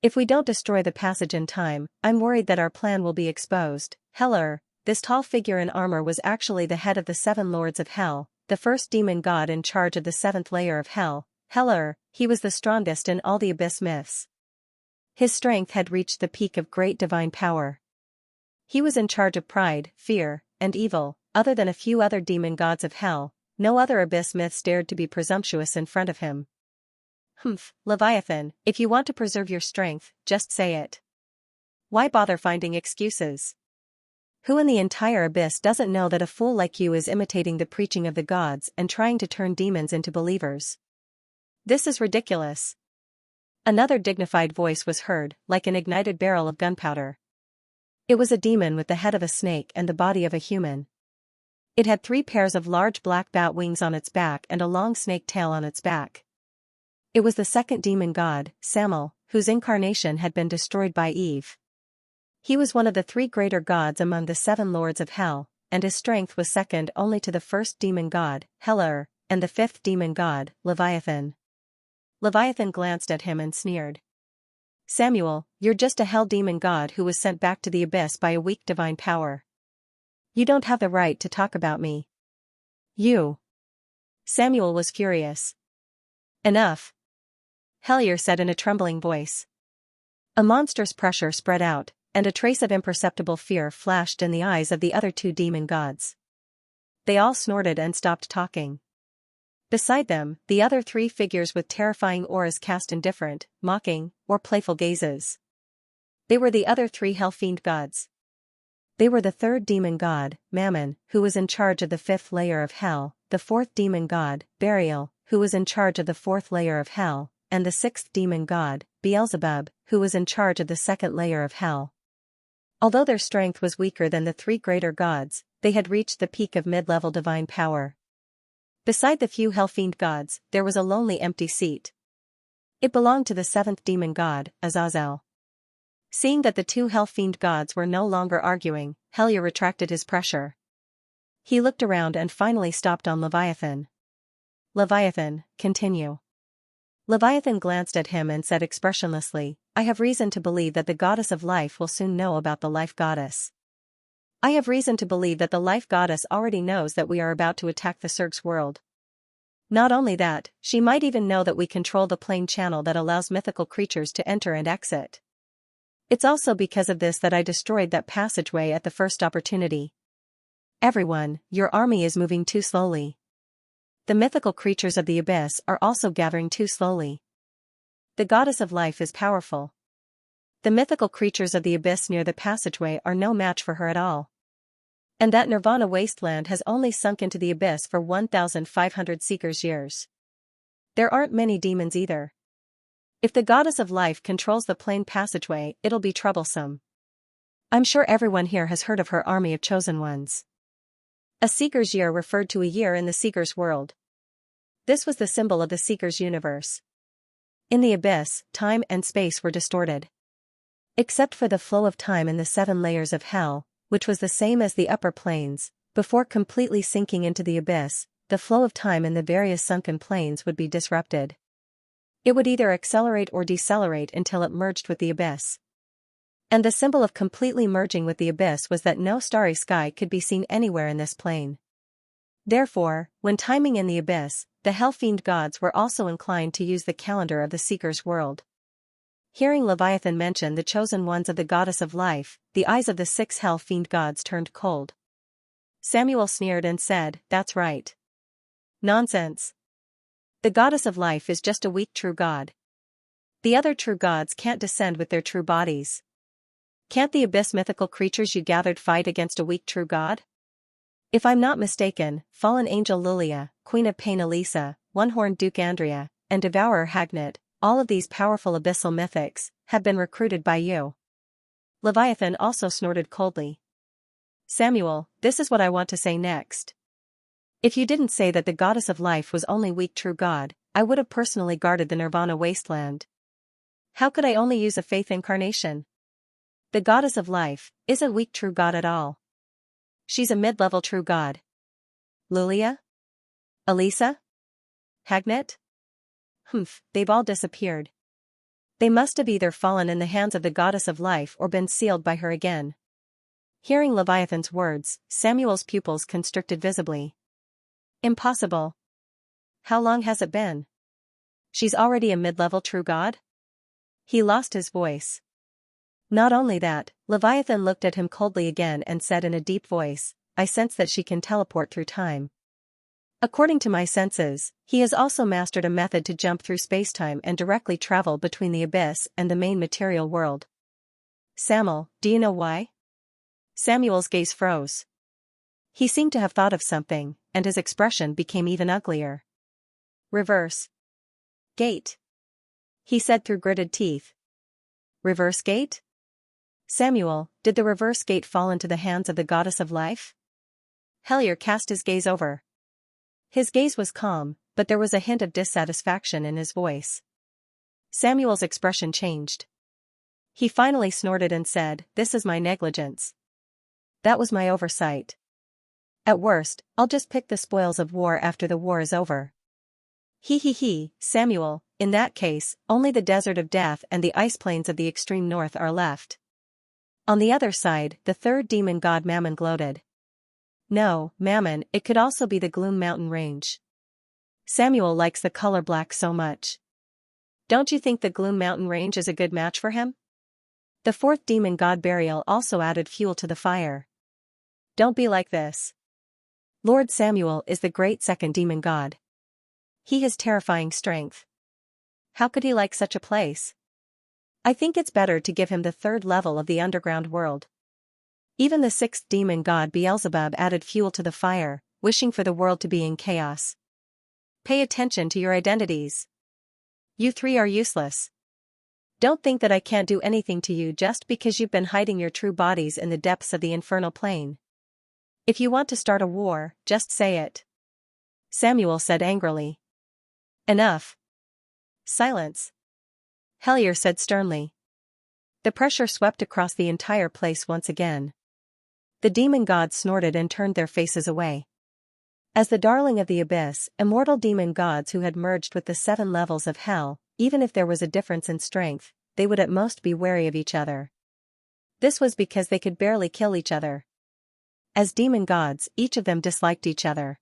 Speaker 1: If we don't destroy the passage in time, I'm worried that our plan will be exposed. Heller, this tall figure in armor was actually the head of the 7 lords of hell, the first demon god in charge of the 7th layer of hell. Heller, he was the strongest in all the abyss myths. His strength had reached the peak of great divine power. He was in charge of pride, fear, and evil. Other than a few other demon gods of hell, no other abyss myths dared to be presumptuous in front of him. Leviathan, if you want to preserve your strength, just say it. Why bother finding excuses? Who in the entire abyss doesn't know that a fool like you is imitating the preaching of the gods and trying to turn demons into believers? This is ridiculous. Another dignified voice was heard, like an ignited barrel of gunpowder. It was a demon with the head of a snake and the body of a human. It had 3 pairs of large black bat wings on its back and a long snake tail on its back. It was the second demon god, Samael, whose incarnation had been destroyed by Eve. He was one of the 3 greater gods among the 7 lords of hell, and his strength was second only to the first demon god, Heller, and the 5th demon god, Leviathan. Leviathan glanced at him and sneered. Samuel, you're just a hell demon god who was sent back to the abyss by a weak divine power. You don't have the right to talk about me. You. Samuel was furious. Enough. Hellier said in a trembling voice. A monstrous pressure spread out, and a trace of imperceptible fear flashed in the eyes of the other 2 demon gods. They all snorted and stopped talking. Beside them, the other 3 figures with terrifying auras cast indifferent, mocking, or playful gazes. They were the other 3 hell-fiend gods. They were the 3rd demon god, Mammon, who was in charge of the 5th layer of hell, the 4th demon god, Burial, who was in charge of the 4th layer of hell, and the 6th demon god, Beelzebub, who was in charge of the 2nd layer of hell. Although their strength was weaker than the 3 greater gods, they had reached the peak of mid-level divine power. Beside the few hell-fiend gods, there was a lonely empty seat. It belonged to the 7th demon god, Azazel. Seeing that the 2 hell-fiend gods were no longer arguing, Hellier retracted his pressure. He looked around and finally stopped on Leviathan. Leviathan, continue. Leviathan glanced at him and said expressionlessly, I have reason to believe that the goddess of life will soon know about the life goddess. I have reason to believe that the life goddess already knows that we are about to attack the Surg's world. Not only that, she might even know that we control the plane channel that allows mythical creatures to enter and exit. It's also because of this that I destroyed that passageway at the first opportunity. Everyone, your army is moving too slowly. The mythical creatures of the abyss are also gathering too slowly. The goddess of life is powerful. The mythical creatures of the abyss near the passageway are no match for her at all. And that Nirvana wasteland has only sunk into the abyss for 1,500 seekers' years. There aren't many demons either. If the goddess of life controls the plane passageway, it'll be troublesome. I'm sure everyone here has heard of her army of chosen ones. A seeker's year referred to a year in the seeker's world. This was the symbol of the seeker's universe. In the abyss, time and space were distorted. Except for the flow of time in the 7 layers of hell, which was the same as the upper planes, before completely sinking into the abyss, the flow of time in the various sunken planes would be disrupted. It would either accelerate or decelerate until it merged with the abyss. And the symbol of completely merging with the abyss was that no starry sky could be seen anywhere in this plane. Therefore, when timing in the abyss, the hell-fiend gods were also inclined to use the calendar of the seeker's world. Hearing Leviathan mention the chosen ones of the goddess of life, the eyes of the 6 hell-fiend gods turned cold. Samuel sneered and said, That's right. Nonsense. The goddess of life is just a weak true god. The other true gods can't descend with their true bodies. Can't the abyss mythical creatures you gathered fight against a weak true god? If I'm not mistaken, fallen angel Lilia, queen of pain Elisa, one-horned Duke Andrea, and devourer Hagnet, all of these powerful abyssal mythics, have been recruited by you. Leviathan also snorted coldly. Samuel, this is what I want to say next. If you didn't say that the goddess of life was only weak true god, I would have personally guarded the Nirvana wasteland. How could I only use a faith incarnation? The goddess of life isn't weak true god at all. She's a mid-level true god. Lulia? Elisa? Hagnet? Humph, they've all disappeared. They must have either fallen in the hands of the goddess of life or been sealed by her again. Hearing Leviathan's words, Samuel's pupils constricted visibly. Impossible. How long has it been? She's already a mid-level true god? He lost his voice. Not only that, Leviathan looked at him coldly again and said in a deep voice, I sense that she can teleport through time. According to my senses, he has also mastered a method to jump through spacetime and directly travel between the abyss and the main material world. Samuel, do you know why? Samuel's gaze froze. He seemed to have thought of something, and his expression became even uglier. Reverse gate, he said through gritted teeth. Reverse gate? Samuel, did the reverse gate fall into the hands of the goddess of life? Hellier cast his gaze over. His gaze was calm, but there was a hint of dissatisfaction in his voice. Samuel's expression changed. He finally snorted and said, This is my negligence. That was my oversight. At worst, I'll just pick the spoils of war after the war is over. He, Samuel, in that case, only the desert of death and the ice plains of the extreme north are left. On the other side, the third demon god Mammon gloated. No, Mammon, it could also be the Gloom Mountain Range. Samuel likes the color black so much. Don't you think the Gloom Mountain Range is a good match for him? The fourth demon god Burial also added fuel to the fire. Don't be like this. Lord Samuel is the great second demon god. He has terrifying strength. How could he like such a place? I think it's better to give him the third level of the underground world. Even the sixth demon god Beelzebub added fuel to the fire, wishing for the world to be in chaos. Pay attention to your identities. You three are useless. Don't think that I can't do anything to you just because you've been hiding your true bodies in the depths of the infernal plane. If you want to start a war, just say it. Samuel said angrily. Enough. Silence. Hellier said sternly. The pressure swept across the entire place once again. The demon gods snorted and turned their faces away. As the darling of the abyss, immortal demon gods who had merged with the 7 levels of hell, even if there was a difference in strength, they would at most be wary of each other. This was because they could barely kill each other. As demon gods, each of them disliked each other.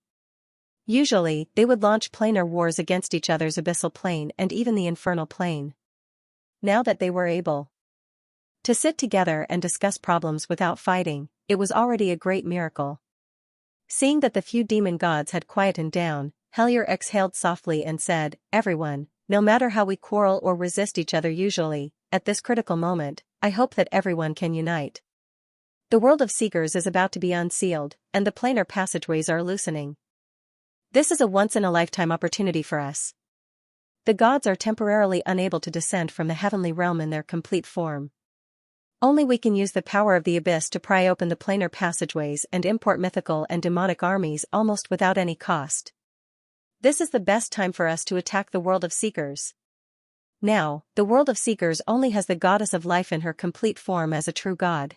Speaker 1: Usually, they would launch planar wars against each other's abyssal plane and even the infernal plane. Now that they were able to sit together and discuss problems without fighting, it was already a great miracle. Seeing that the few demon gods had quietened down, Hellier exhaled softly and said, Everyone, no matter how we quarrel or resist each other usually, at this critical moment, I hope that everyone can unite. The world of Seekers is about to be unsealed, and the planar passageways are loosening. This is a once-in-a-lifetime opportunity for us. The gods are temporarily unable to descend from the heavenly realm in their complete form. Only we can use the power of the abyss to pry open the planar passageways and import mythical and demonic armies almost without any cost. This is the best time for us to attack the world of Seekers. Now, the world of Seekers only has the goddess of life in her complete form as a true god.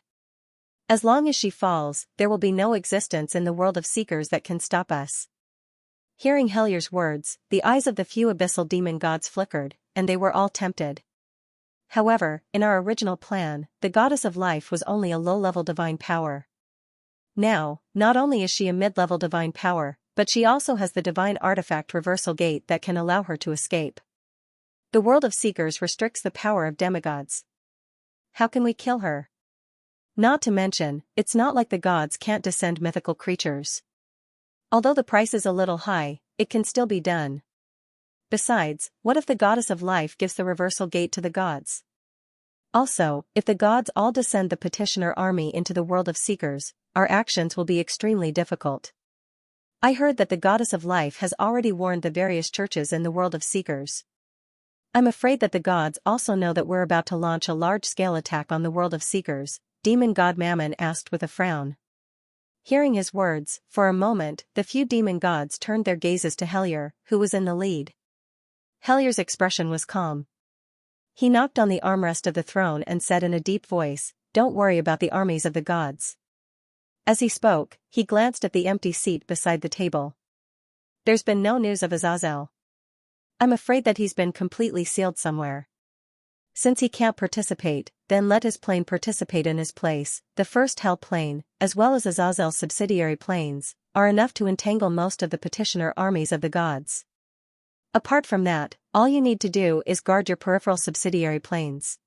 Speaker 1: As long as she falls, there will be no existence in the world of Seekers that can stop us. Hearing Hellier's words, the eyes of the few abyssal demon gods flickered, and they were all tempted. However, in our original plan, the goddess of life was only a low-level divine power. Now, not only is she a mid-level divine power, but she also has the divine artifact reversal gate that can allow her to escape. The world of Seekers restricts the power of demigods. How can we kill her? Not to mention, it's not like the gods can't descend mythical creatures. Although the price is a little high, it can still be done. Besides, what if the goddess of life gives the reversal gate to the gods? Also, if the gods all descend the petitioner army into the world of Seekers, our actions will be extremely difficult. I heard that the goddess of life has already warned the various churches in the world of Seekers. I'm afraid that the gods also know that we're about to launch a large-scale attack on the world of Seekers, demon god Mammon asked with a frown. Hearing his words, for a moment, the few demon gods turned their gazes to Hellier, who was in the lead. Hellier's expression was calm. He knocked on the armrest of the throne and said in a deep voice, don't worry about the armies of the gods. As he spoke, he glanced at the empty seat beside the table. There's been no news of Azazel. I'm afraid that he's been completely sealed somewhere. Since he can't participate, then let his plane participate in his place. The first hell plane, as well as Azazel's subsidiary planes, are enough to entangle most of the petitioner armies of the gods. Apart from that, all you need to do is guard your peripheral subsidiary planes.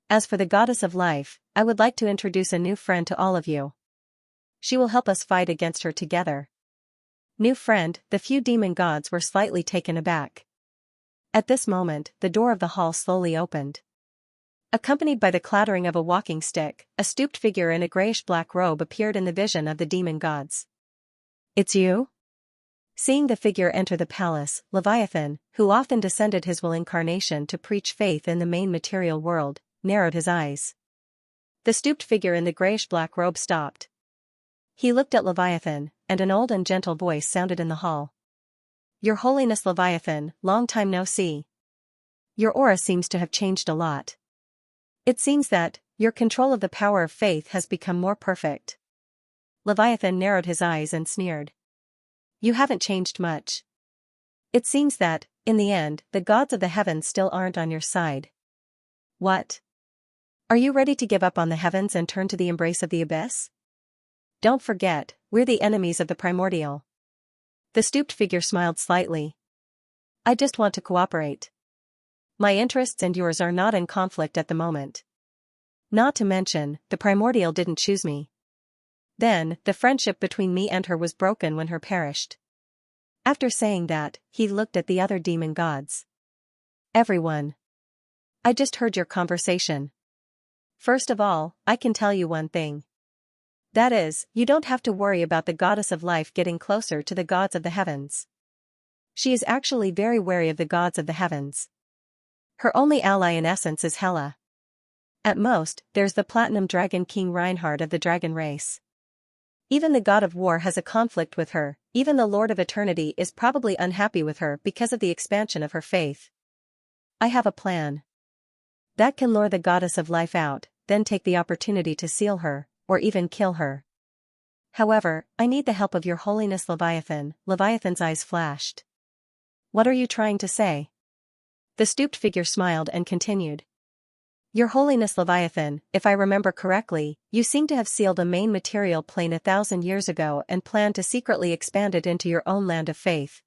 Speaker 1: As for the goddess of life, I would like to introduce a new friend to all of you. She will help us fight against her together. New friend. The few demon gods were slightly taken aback. At this moment, the door of the hall slowly opened. Accompanied by the clattering of a walking stick, a stooped figure in a grayish-black robe appeared in the vision of the demon gods. "It's you?" Seeing the figure enter the palace, Leviathan, who often descended his will incarnation to preach faith in the main material world, narrowed his eyes. The stooped figure in the grayish-black robe stopped. He looked at Leviathan, and an old and gentle voice sounded in the hall. "Your Holiness Leviathan, long time no see. Your aura seems to have changed a lot. It seems that your control of the power of faith has become more perfect." Leviathan narrowed his eyes and sneered. "You haven't changed much. It seems that, in the end, the gods of the heavens still aren't on your side." "What? Are you ready to give up on the heavens and turn to the embrace of the abyss? Don't forget, we're the enemies of the primordial." The stooped figure smiled slightly. "I just want to cooperate. My interests and yours are not in conflict at the moment. Not to mention, the primordial didn't choose me. Then, the friendship between me and her was broken when her perished." After saying that, he looked at the other demon gods. "Everyone. I just heard your conversation. First of all, I can tell you one thing. That is, you don't have to worry about the goddess of life getting closer to the gods of the heavens. She is actually very wary of the gods of the heavens. Her only ally in essence is Hela. At most, there's the platinum dragon king Reinhard of the dragon race. Even the god of war has a conflict with her. Even the Lord of Eternity is probably unhappy with her because of the expansion of her faith. I have a plan that can lure the goddess of life out, then take the opportunity to seal her, or even kill her. However, I need the help of your Holiness Leviathan." Leviathan's eyes flashed. "What are you trying to say?" The stooped figure smiled and continued. "Your Holiness Leviathan, if I remember correctly, you seem to have sealed a main material plane 1,000 years ago and planned to secretly expand it into your own land of faith."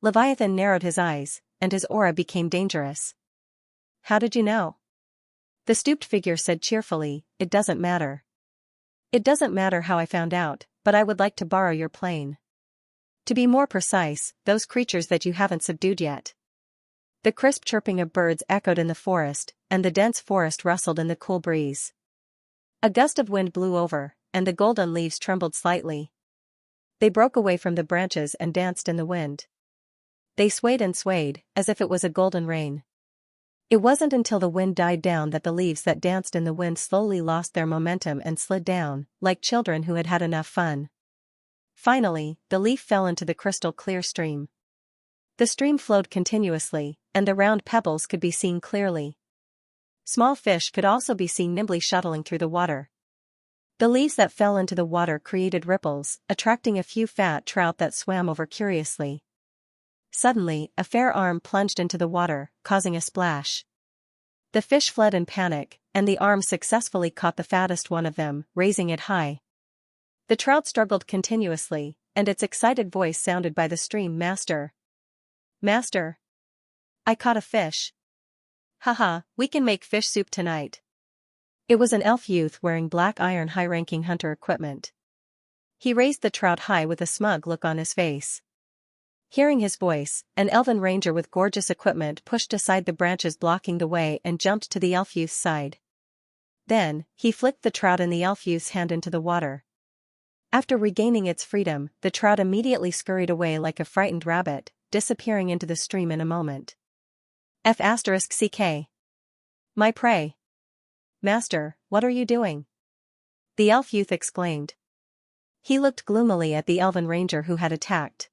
Speaker 1: Leviathan narrowed his eyes, and his aura became dangerous. "How did you know?" The stooped figure said cheerfully, "It doesn't matter. It doesn't matter how I found out, but I would like to borrow your plane. To be more precise, those creatures that you haven't subdued yet." The crisp chirping of birds echoed in the forest, and the dense forest rustled in the cool breeze. A gust of wind blew over, and the golden leaves trembled slightly. They broke away from the branches and danced in the wind. They swayed and swayed, as if it was a golden rain. It wasn't until the wind died down that the leaves that danced in the wind slowly lost their momentum and slid down, like children who had had enough fun. Finally, the leaf fell into the crystal-clear stream. The stream flowed continuously, and the round pebbles could be seen clearly. Small fish could also be seen nimbly shuttling through the water. The leaves that fell into the water created ripples, attracting a few fat trout that swam over curiously. Suddenly, a fair arm plunged into the water, causing a splash. The fish fled in panic, and the arm successfully caught the fattest one of them, raising it high. The trout struggled continuously, and its excited voice sounded by the stream, "Master! Master! I caught a fish! Haha, we can make fish soup tonight." It was an elf youth wearing black iron high-ranking hunter equipment. He raised the trout high with a smug look on his face. Hearing his voice, an elven ranger with gorgeous equipment pushed aside the branches blocking the way and jumped to the elf youth's side. Then, he flicked the trout in the elf youth's hand into the water. After regaining its freedom, the trout immediately scurried away like a frightened rabbit, disappearing into the stream in a moment. F***CK. My prey. Master, what are you doing? The elf youth exclaimed. He looked gloomily at the elven ranger who had attacked.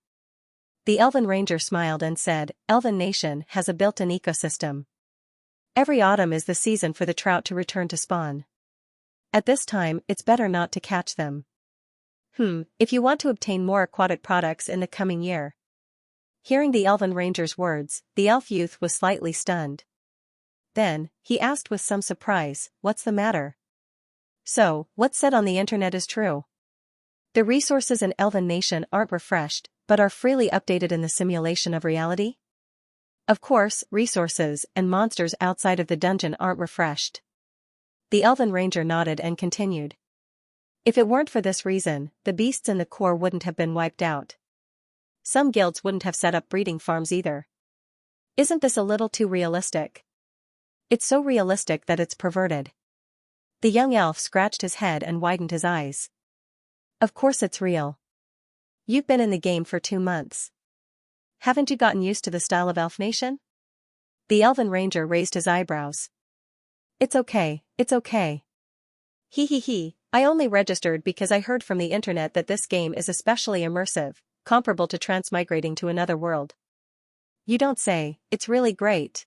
Speaker 1: The elven ranger smiled and said, "Elven Nation has a built-in ecosystem. Every autumn is the season for the trout to return to spawn. At this time, it's better not to catch them. If you want to obtain more aquatic products in the coming year. Hearing the Elven Ranger's words, the elf youth was slightly stunned. Then, he asked with some surprise, "What's the matter?" "So, what's said on the internet is true. The resources in Elven Nation aren't refreshed, but are freely updated in the simulation of reality? Of course, resources and monsters outside of the dungeon aren't refreshed." The Elven Ranger nodded and continued. "If it weren't for this reason, the beasts in the core wouldn't have been wiped out. Some guilds wouldn't have set up breeding farms either. Isn't this a little too realistic? It's so realistic that it's perverted." The young elf scratched his head and widened his eyes. "Of course it's real. You've been in the game for 2 months. Haven't you gotten used to the style of Elf Nation?" The Elven Ranger raised his eyebrows. It's okay. He. I only registered because I heard from the internet that this game is especially immersive, comparable to transmigrating to another world." "You don't say, it's really great."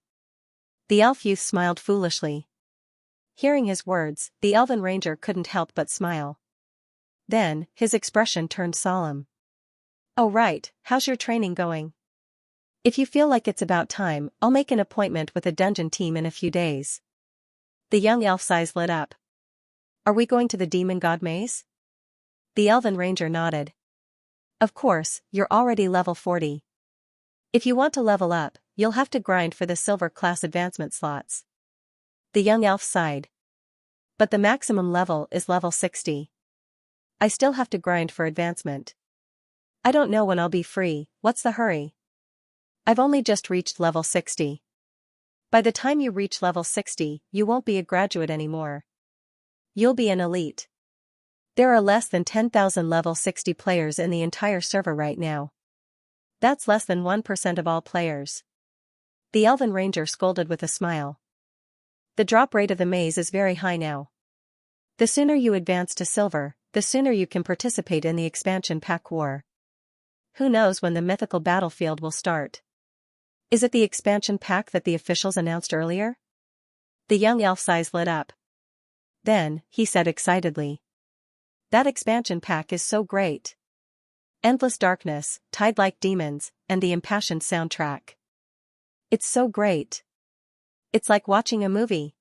Speaker 1: The elf youth smiled foolishly. Hearing his words, the Elven Ranger couldn't help but smile. Then, his expression turned solemn. "Oh right, how's your training going? If you feel like it's about time, I'll make an appointment with a dungeon team in a few days." The young elf's eyes lit up. "Are we going to the Demon God Maze?" The Elven Ranger nodded. "Of course, you're already level 40. If you want to level up, you'll have to grind for the silver class advancement slots." The young elf sighed. "But the maximum level is level 60. I still have to grind for advancement. I don't know when I'll be free, what's the hurry? I've only just reached level 60. By the time you reach level 60, you won't be a graduate anymore. You'll be an elite. There are less than 10,000 level 60 players in the entire server right now. That's less than 1% of all players." The Elven Ranger scolded with a smile. "The drop rate of the maze is very high now. The sooner you advance to silver, the sooner you can participate in the expansion pack war. Who knows when the mythical battlefield will start? Is it the expansion pack that the officials announced earlier?" The young elf's eyes lit up. Then, he said excitedly. "That expansion pack is so great. Endless darkness, tide-like demons, and the impassioned soundtrack. It's so great. It's like watching a movie.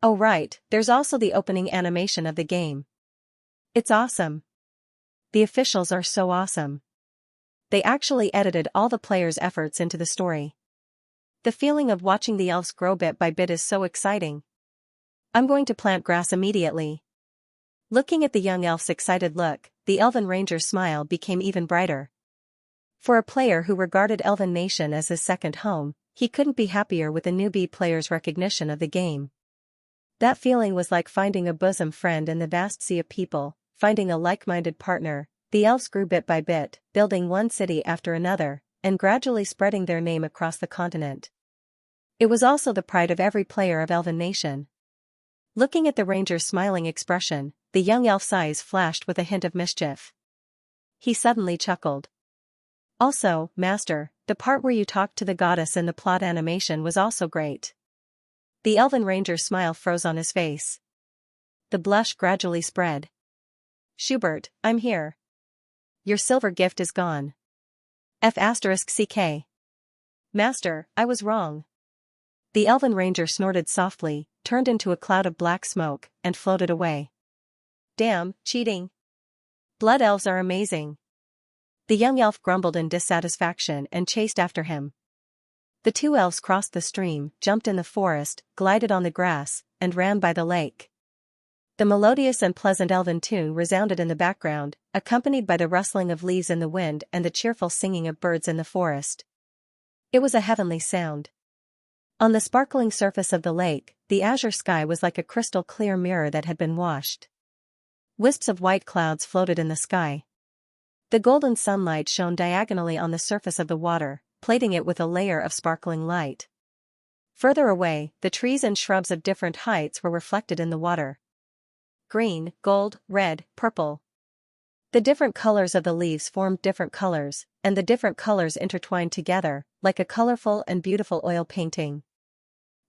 Speaker 1: Oh right, there's also the opening animation of the game. It's awesome. The officials are so awesome. They actually edited all the players' efforts into the story. The feeling of watching the elves grow bit by bit is so exciting. I'm going to plant grass immediately." Looking at the young elf's excited look, the Elven Ranger's smile became even brighter. For a player who regarded Elven Nation as his second home, he couldn't be happier with a newbie player's recognition of the game. That feeling was like finding a bosom friend in the vast sea of people, finding a like-minded partner. The elves grew bit by bit, building one city after another, and gradually spreading their name across the continent. It was also the pride of every player of Elven Nation. Looking at the ranger's smiling expression, the young elf's eyes flashed with a hint of mischief. He suddenly chuckled. "Also, Master, the part where you talked to the goddess in the plot animation was also great." The Elven Ranger's smile froze on his face. The blush gradually spread. "Schubert, I'm here. Your silver gift is gone. F***CK. Master, I was wrong." The Elven Ranger snorted softly, turned into a cloud of black smoke, and floated away. "Damn, cheating. Blood elves are amazing." The young elf grumbled in dissatisfaction and chased after him. The two elves crossed the stream, jumped in the forest, glided on the grass, and ran by the lake. The melodious and pleasant elven tune resounded in the background, accompanied by the rustling of leaves in the wind and the cheerful singing of birds in the forest. It was a heavenly sound. On the sparkling surface of the lake, the azure sky was like a crystal-clear mirror that had been washed. Wisps of white clouds floated in the sky. The golden sunlight shone diagonally on the surface of the water, plating it with a layer of sparkling light. Further away, the trees and shrubs of different heights were reflected in the water. Green, gold, red, purple. The different colors of the leaves formed different colors, and the different colors intertwined together, like a colorful and beautiful oil painting.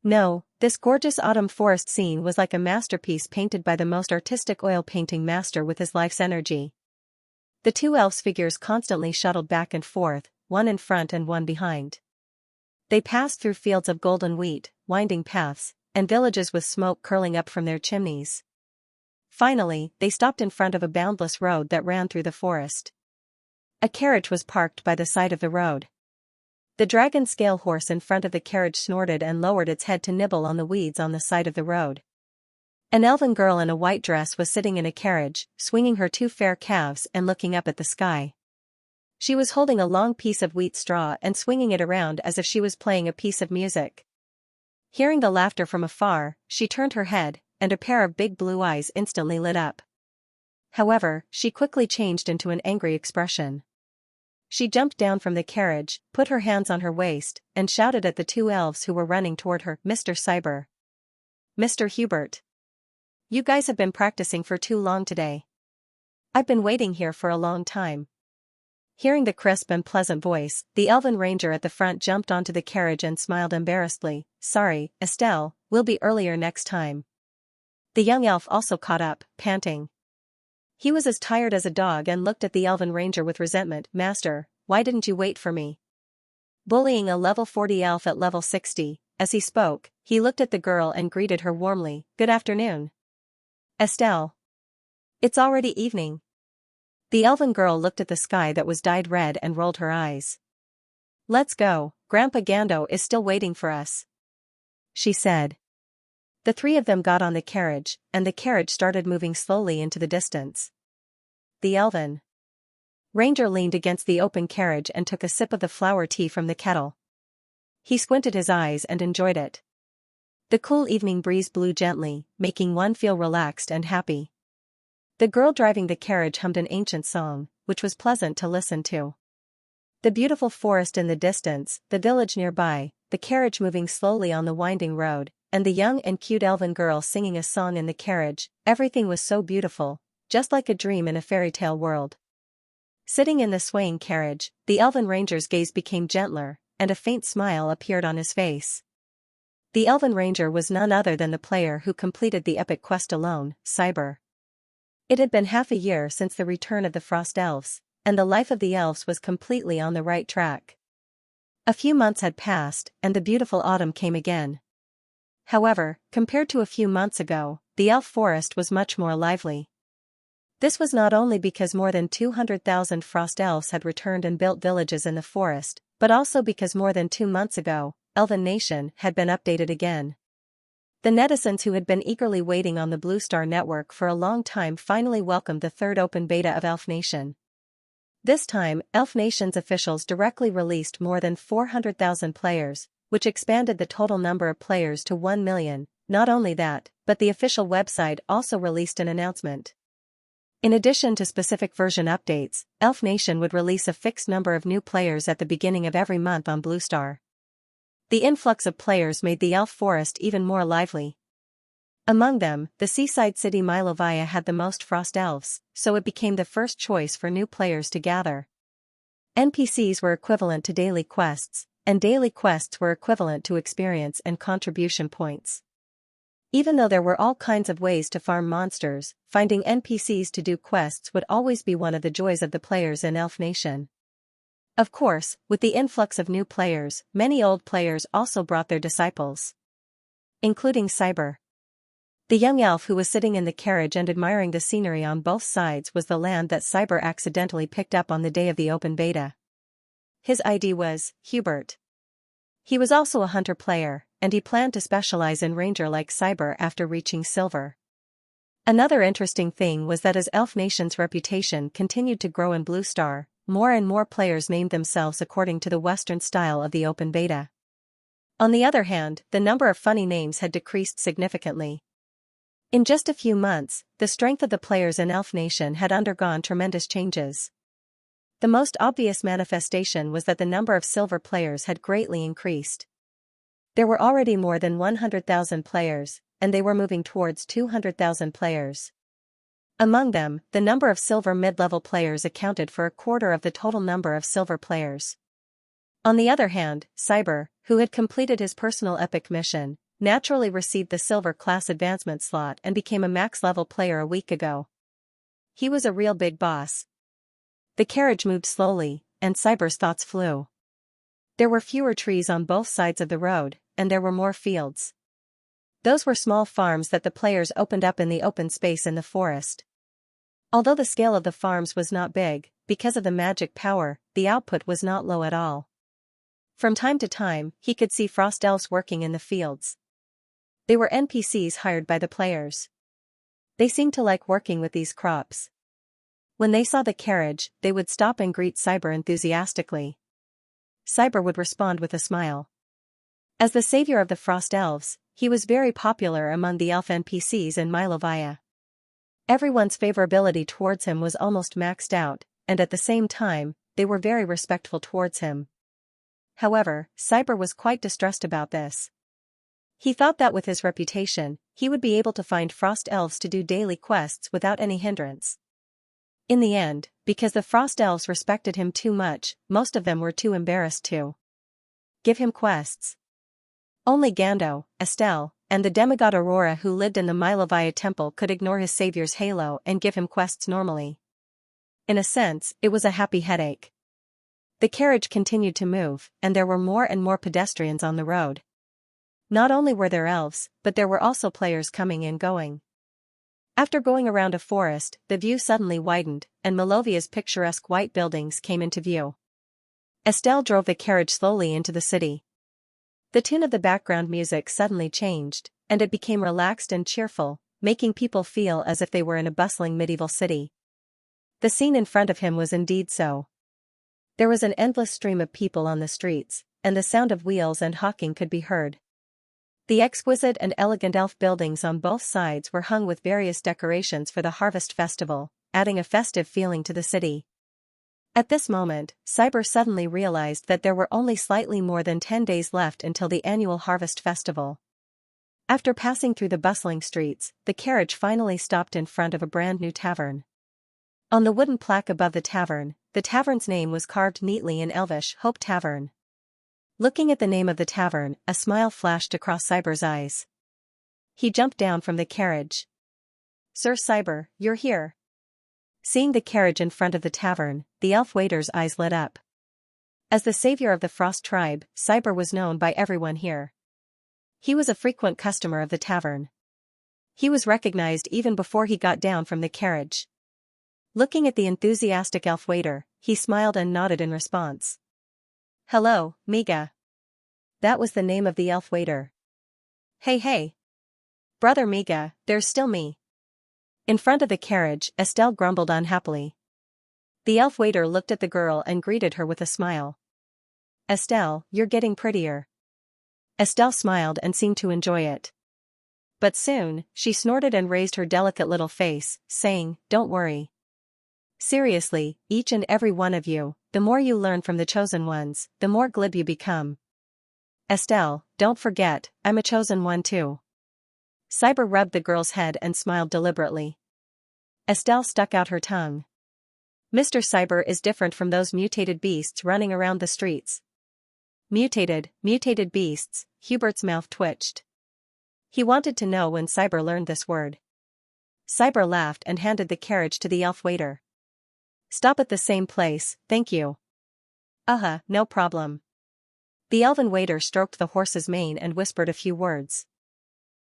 Speaker 1: No, This gorgeous autumn forest scene was like a masterpiece painted by the most artistic oil painting master with his life's energy. The two elves' figures constantly shuttled back and forth, one in front and one behind. They passed through fields of golden wheat, winding paths, and villages with smoke curling up from their chimneys. Finally, they stopped in front of a boundless road that ran through the forest. A carriage was parked by the side of the road. The dragon scale horse in front of the carriage snorted and lowered its head to nibble on the weeds on the side of the road. An elven girl in a white dress was sitting in a carriage, swinging her two fair calves and looking up at the sky. She was holding a long piece of wheat straw and swinging it around as if she was playing a piece of music. Hearing the laughter from afar, she turned her head, and a pair of big blue eyes instantly lit up. However, she quickly changed into an angry expression. She jumped down from the carriage, put her hands on her waist, and shouted at the two elves who were running toward her, "Mr. Cyber! Mr. Hubert! You guys have been practicing for too long today. I've been waiting here for a long time." Hearing the crisp and pleasant voice, the elven ranger at the front jumped onto the carriage and smiled embarrassedly. "Sorry, Estelle, we'll be earlier next time." The young elf also caught up, panting. He was as tired as a dog and looked at the elven ranger with resentment. "Master, why didn't you wait for me?" Bullying a level 40 elf at level 60, as he spoke, he looked at the girl and greeted her warmly. "Good afternoon, Estelle. It's already evening." The elven girl looked at the sky that was dyed red and rolled her eyes. "Let's go, Grandpa Gando is still waiting for us," she said. The three of them got on the carriage, and the carriage started moving slowly into the distance. The elven ranger leaned against the open carriage and took a sip of the flower tea from the kettle. He squinted his eyes and enjoyed it. The cool evening breeze blew gently, making one feel relaxed and happy. The girl driving the carriage hummed an ancient song, which was pleasant to listen to. The beautiful forest in the distance, the village nearby, the carriage moving slowly on the winding road, and the young and cute elven girl singing a song in the carriage, everything was so beautiful, just like a dream in a fairy tale world. Sitting in the swaying carriage, the elven ranger's gaze became gentler, and a faint smile appeared on his face. The elven ranger was none other than the player who completed the epic quest alone, Cyber. It had been half a year since the return of the frost elves, and the life of the elves was completely on the right track. A few months had passed, and the beautiful autumn came again. However, compared to a few months ago, the elf forest was much more lively. This was not only because more than 200,000 frost elves had returned and built villages in the forest, but also because more than 2 months ago, Elven Nation had been updated again. The netizens who had been eagerly waiting on the Blue Star Network for a long time finally welcomed the third open beta of Elf Nation. This time, Elf Nation's officials directly released more than 400,000 players, which expanded the total number of players to 1 million. Not only that, but the official website also released an announcement. In addition to specific version updates, Elf Nation would release a fixed number of new players at the beginning of every month on Blue Star. The influx of players made the elf forest even more lively. Among them, the seaside city Milovia had the most frost elves, so it became the first choice for new players to gather. NPCs were equivalent to daily quests, and daily quests were equivalent to experience and contribution points. Even though there were all kinds of ways to farm monsters, finding NPCs to do quests would always be one of the joys of the players in Elf Nation. Of course, with the influx of new players, many old players also brought their disciples, including Cyber. The young elf who was sitting in the carriage and admiring the scenery on both sides was the land that Cyber accidentally picked up on the day of the open beta. His ID was Hubert. He was also a hunter player, and he planned to specialize in ranger like Cyber after reaching silver. Another interesting thing was that as Elf Nation's reputation continued to grow in Blue Star, more and more players named themselves according to the Western style of the open beta. On the other hand, the number of funny names had decreased significantly. In just a few months, the strength of the players in Elf Nation had undergone tremendous changes. The most obvious manifestation was that the number of silver players had greatly increased. There were already more than 100,000 players, and they were moving towards 200,000 players. Among them, the number of silver mid-level players accounted for a quarter of the total number of silver players. On the other hand, Cyber, who had completed his personal epic mission, naturally received the silver class advancement slot and became a max-level player a week ago. He was a real big boss. The carriage moved slowly, and Cyber's thoughts flew. There were fewer trees on both sides of the road, and there were more fields. Those were small farms that the players opened up in the open space in the forest. Although the scale of the farms was not big, because of the magic power, the output was not low at all. From time to time, he could see frost elves working in the fields. They were NPCs hired by the players. They seemed to like working with these crops. When they saw the carriage, they would stop and greet Cyber enthusiastically. Cyber would respond with a smile. As the savior of the frost elves, he was very popular among the elf NPCs in Milovia. Everyone's favorability towards him was almost maxed out, and at the same time, they were very respectful towards him. However, Cyber was quite distressed about this. He thought that with his reputation, he would be able to find frost elves to do daily quests without any hindrance. In the end, because the frost elves respected him too much, most of them were too embarrassed to give him quests. Only Gando, Estelle, and the demigod Aurora who lived in the Milovia temple could ignore his savior's halo and give him quests normally. In a sense, it was a happy headache. The carriage continued to move, and there were more and more pedestrians on the road. Not only were there elves, but there were also players coming and going. After going around a forest, the view suddenly widened, and Milovia's picturesque white buildings came into view. Estelle drove the carriage slowly into the city. The tune of the background music suddenly changed, and it became relaxed and cheerful, making people feel as if they were in a bustling medieval city. The scene in front of him was indeed so. There was an endless stream of people on the streets, and the sound of wheels and hawking could be heard. The exquisite and elegant elf buildings on both sides were hung with various decorations for the harvest festival, adding a festive feeling to the city. At this moment, Cyber suddenly realized that there were only slightly more than 10 days left until the annual harvest festival. After passing through the bustling streets, the carriage finally stopped in front of a brand new tavern. On the wooden plaque above the tavern's name was carved neatly in Elvish, Hope Tavern. Looking at the name of the tavern, a smile flashed across Cyber's eyes. He jumped down from the carriage. "Sir Cyber, you're here." Seeing the carriage in front of the tavern, the elf waiter's eyes lit up. As the savior of the Frost tribe, Cyber was known by everyone here. He was a frequent customer of the tavern. He was recognized even before he got down from the carriage. Looking at the enthusiastic elf waiter, he smiled and nodded in response. "Hello, Miga." That was the name of the elf waiter. Hey. Brother Miga, there's still me." In front of the carriage, Estelle grumbled unhappily. The elf waiter looked at the girl and greeted her with a smile. "Estelle, you're getting prettier." Estelle smiled and seemed to enjoy it. But soon, she snorted and raised her delicate little face, saying, "Don't worry. Seriously, each and every one of you, the more you learn from the chosen ones, the more glib you become. Estelle, don't forget, I'm a chosen one too." Cyber rubbed the girl's head and smiled deliberately. Estelle stuck out her tongue. "Mr. Cyber is different from those mutated beasts running around the streets." Mutated beasts, Hubert's mouth twitched. He wanted to know when Cyber learned this word. Cyber laughed and handed the carriage to the elf waiter. "Stop at the same place, thank you." No problem." The elven waiter stroked the horse's mane and whispered a few words.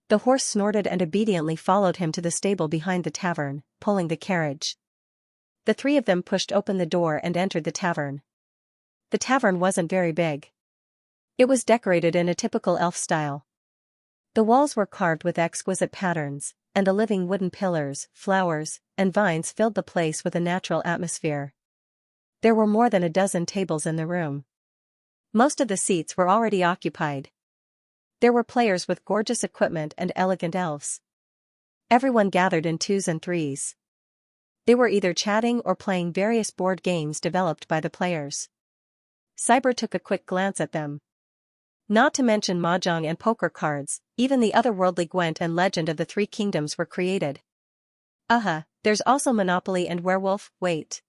Speaker 1: The horse snorted and obediently followed him to the stable behind the tavern, pulling the carriage. The three of them pushed open the door and entered the tavern. The tavern wasn't very big. It was decorated in a typical elf style. The walls were carved with exquisite patterns, and the living wooden pillars, flowers, and vines filled the place with a natural atmosphere. There were more than a dozen tables in the room. Most of the seats were already occupied. There were players with gorgeous equipment and elegant elves. Everyone gathered in twos and threes. They were either chatting or playing various board games developed by the players. Cyber took a quick glance at them. Not to mention mahjong and poker cards, even the otherworldly Gwent and Legend of the Three Kingdoms were created. There's also Monopoly and Werewolf, wait.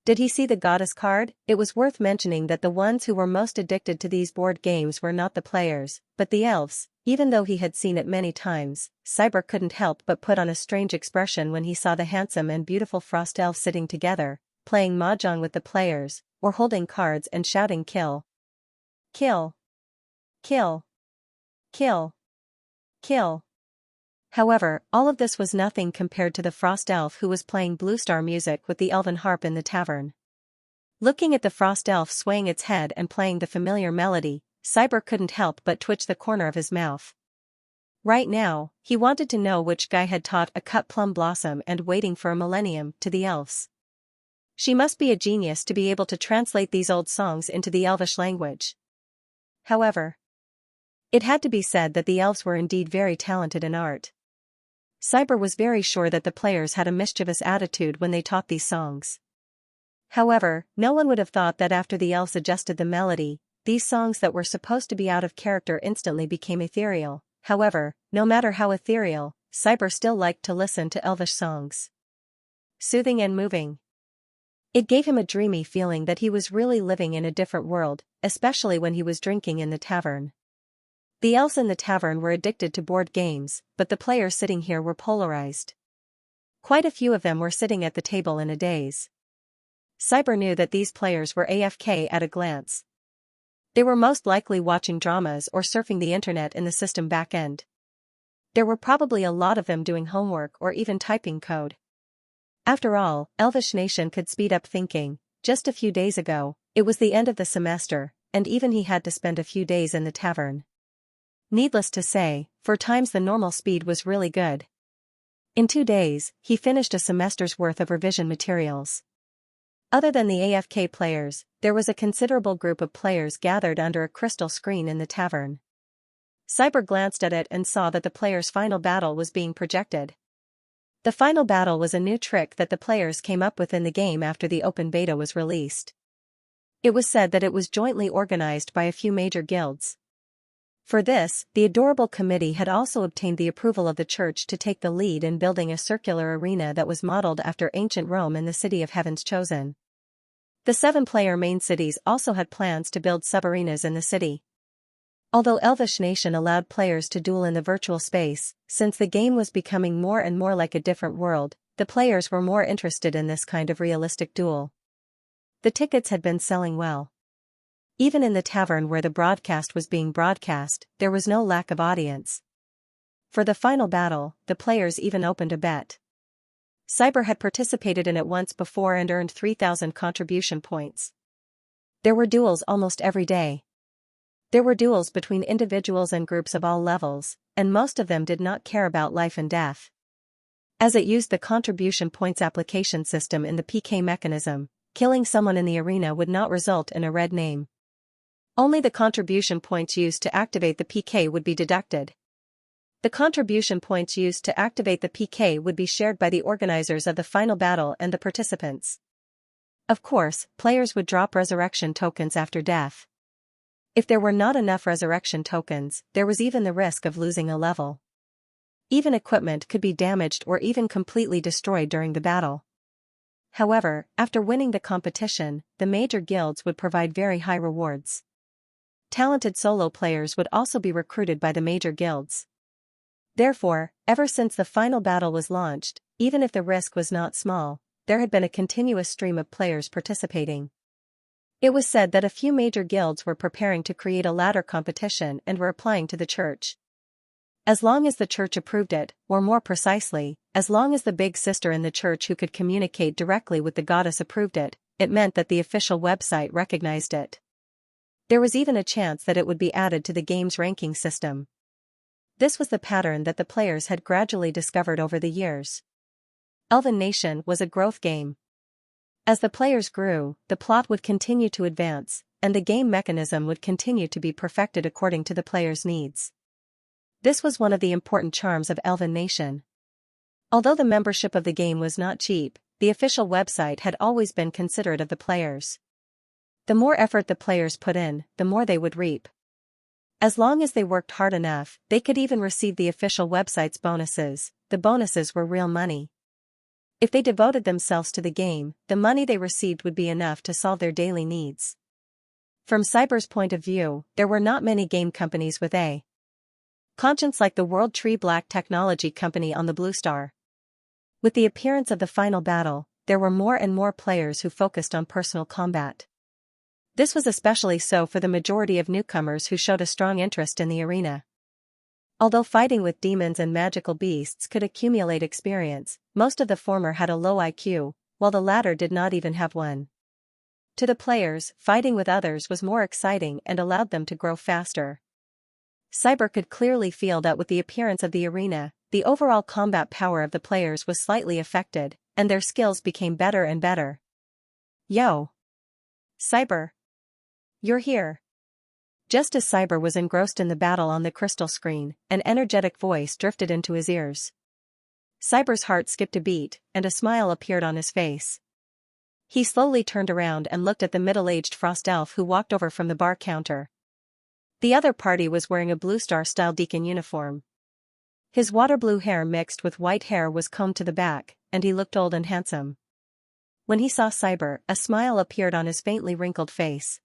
Speaker 1: Did he see the goddess card? It was worth mentioning that the ones who were most addicted to these board games were not the players, but the elves. Even though he had seen it many times, Cyber couldn't help but put on a strange expression when he saw the handsome and beautiful frost elves sitting together, playing mahjong with the players, or holding cards and shouting kill. Kill. Kill. Kill. Kill. However, all of this was nothing compared to the frost elf who was playing Blue Star music with the elven harp in the tavern. Looking at the frost elf swaying its head and playing the familiar melody, Cyber couldn't help but twitch the corner of his mouth. Right now, he wanted to know which guy had taught a cut plum blossom and waiting for a millennium to the elves. She must be a genius to be able to translate these old songs into the elvish language. However, it had to be said that the elves were indeed very talented in art. Cyber was very sure that the players had a mischievous attitude when they taught these songs. However, no one would have thought that after the elves adjusted the melody, these songs that were supposed to be out of character instantly became ethereal. However, no matter how ethereal, Cyber still liked to listen to elvish songs. Soothing and moving. It gave him a dreamy feeling that he was really living in a different world, especially when he was drinking in the tavern. The elves in the tavern were addicted to board games, but the players sitting here were polarized. Quite a few of them were sitting at the table in a daze. Cyber knew that these players were AFK at a glance. They were most likely watching dramas or surfing the internet in the system backend. There were probably a lot of them doing homework or even typing code. After all, Elvish Nation could speed up thinking. Just a few days ago, it was the end of the semester, and even he had to spend a few days in the tavern. Needless to say, for times the normal speed was really good. In 2 days, he finished a semester's worth of revision materials. Other than the AFK players, there was a considerable group of players gathered under a crystal screen in the tavern. Cyber glanced at it and saw that the players' final battle was being projected. The final battle was a new trick that the players came up with in the game after the open beta was released. It was said that it was jointly organized by a few major guilds. For this, the adorable committee had also obtained the approval of the church to take the lead in building a circular arena that was modeled after ancient Rome in the city of Heaven's Chosen. The 7-player main cities also had plans to build sub-arenas in the city. Although Elvish Nation allowed players to duel in the virtual space, since the game was becoming more and more like a different world, the players were more interested in this kind of realistic duel. The tickets had been selling well. Even in the tavern where the broadcast was being broadcast, there was no lack of audience. For the final battle, the players even opened a bet. Cyber had participated in it once before and earned 3,000 contribution points. There were duels almost every day. There were duels between individuals and groups of all levels, and most of them did not care about life and death. As it used the contribution points application system in the PK mechanism, killing someone in the arena would not result in a red name. Only the contribution points used to activate the PK would be deducted. The contribution points used to activate the PK would be shared by the organizers of the final battle and the participants. Of course, players would drop resurrection tokens after death. If there were not enough resurrection tokens, there was even the risk of losing a level. Even equipment could be damaged or even completely destroyed during the battle. However, after winning the competition, the major guilds would provide very high rewards. Talented solo players would also be recruited by the major guilds. Therefore, ever since the final battle was launched, even if the risk was not small, there had been a continuous stream of players participating. It was said that a few major guilds were preparing to create a ladder competition and were applying to the church. As long as the church approved it, or more precisely, as long as the big sister in the church who could communicate directly with the goddess approved it, it meant that the official website recognized it. There was even a chance that it would be added to the game's ranking system. This was the pattern that the players had gradually discovered over the years. Elven Nation was a growth game. As the players grew, the plot would continue to advance, and the game mechanism would continue to be perfected according to the players' needs. This was one of the important charms of Elven Nation. Although the membership of the game was not cheap, the official website had always been considerate of the players. The more effort the players put in, the more they would reap. As long as they worked hard enough, they could even receive the official website's bonuses. The bonuses were real money. If they devoted themselves to the game, the money they received would be enough to solve their daily needs. From Cyber's point of view, there were not many game companies with a conscience like the World Tree Black Technology Company on the Blue Star. With the appearance of the final battle, there were more and more players who focused on personal combat. This was especially so for the majority of newcomers who showed a strong interest in the arena. Although fighting with demons and magical beasts could accumulate experience, most of the former had a low IQ, while the latter did not even have one. To the players, fighting with others was more exciting and allowed them to grow faster. Cyber could clearly feel that with the appearance of the arena, the overall combat power of the players was slightly affected, and their skills became better and better. Yo! Cyber! You're here! Just as Cyber was engrossed in the battle on the crystal screen, an energetic voice drifted into his ears. Cyber's heart skipped a beat, and a smile appeared on his face. He slowly turned around and looked at the middle-aged frost elf who walked over from the bar counter. The other party was wearing a Blue Star-style deacon uniform. His water-blue hair mixed with white hair was combed to the back, and he looked old and handsome. When he saw Cyber, a smile appeared on his faintly wrinkled face.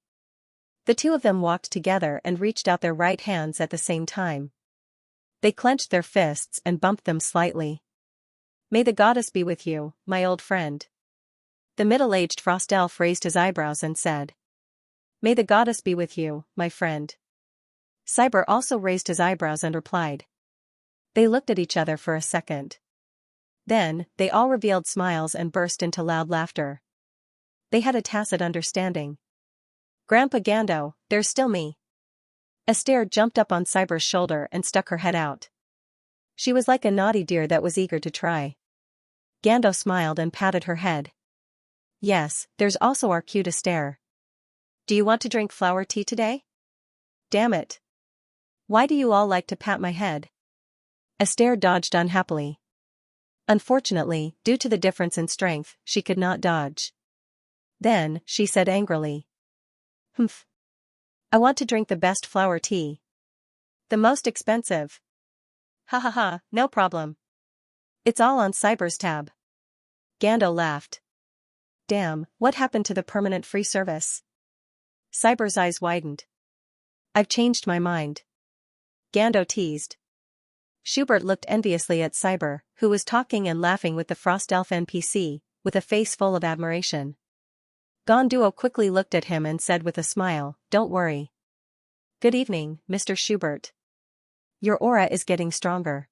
Speaker 1: The two of them walked together and reached out their right hands at the same time. They clenched their fists and bumped them slightly. "May the goddess be with you, my old friend." The middle-aged frost elf raised his eyebrows and said, "May the goddess be with you, my friend." Cyber also raised his eyebrows and replied. They looked at each other for a second. Then, they all revealed smiles and burst into loud laughter. They had a tacit understanding. "Grandpa Gando, there's still me." Esther jumped up on Cyber's shoulder and stuck her head out. She was like a naughty deer that was eager to try. Gando smiled and patted her head. "Yes, there's also our cute Esther. Do you want to drink flower tea today?" "Damn it. Why do you all like to pat my head?" Esther dodged unhappily. Unfortunately, due to the difference in strength, she could not dodge. Then, she said angrily, "Humph. I want to drink the best flower tea. The most expensive." "Ha ha ha, no problem. It's all on Cyber's tab." Gando laughed. "Damn, what happened to the permanent free service?" Cyber's eyes widened. "I've changed my mind." Gando teased. Schubert looked enviously at Cyber, who was talking and laughing with the Frost Elf NPC, with a face full of admiration. Gonduo quickly looked at him and said with a smile, "Don't worry. Good evening, Mr. Schubert. Your aura is getting stronger."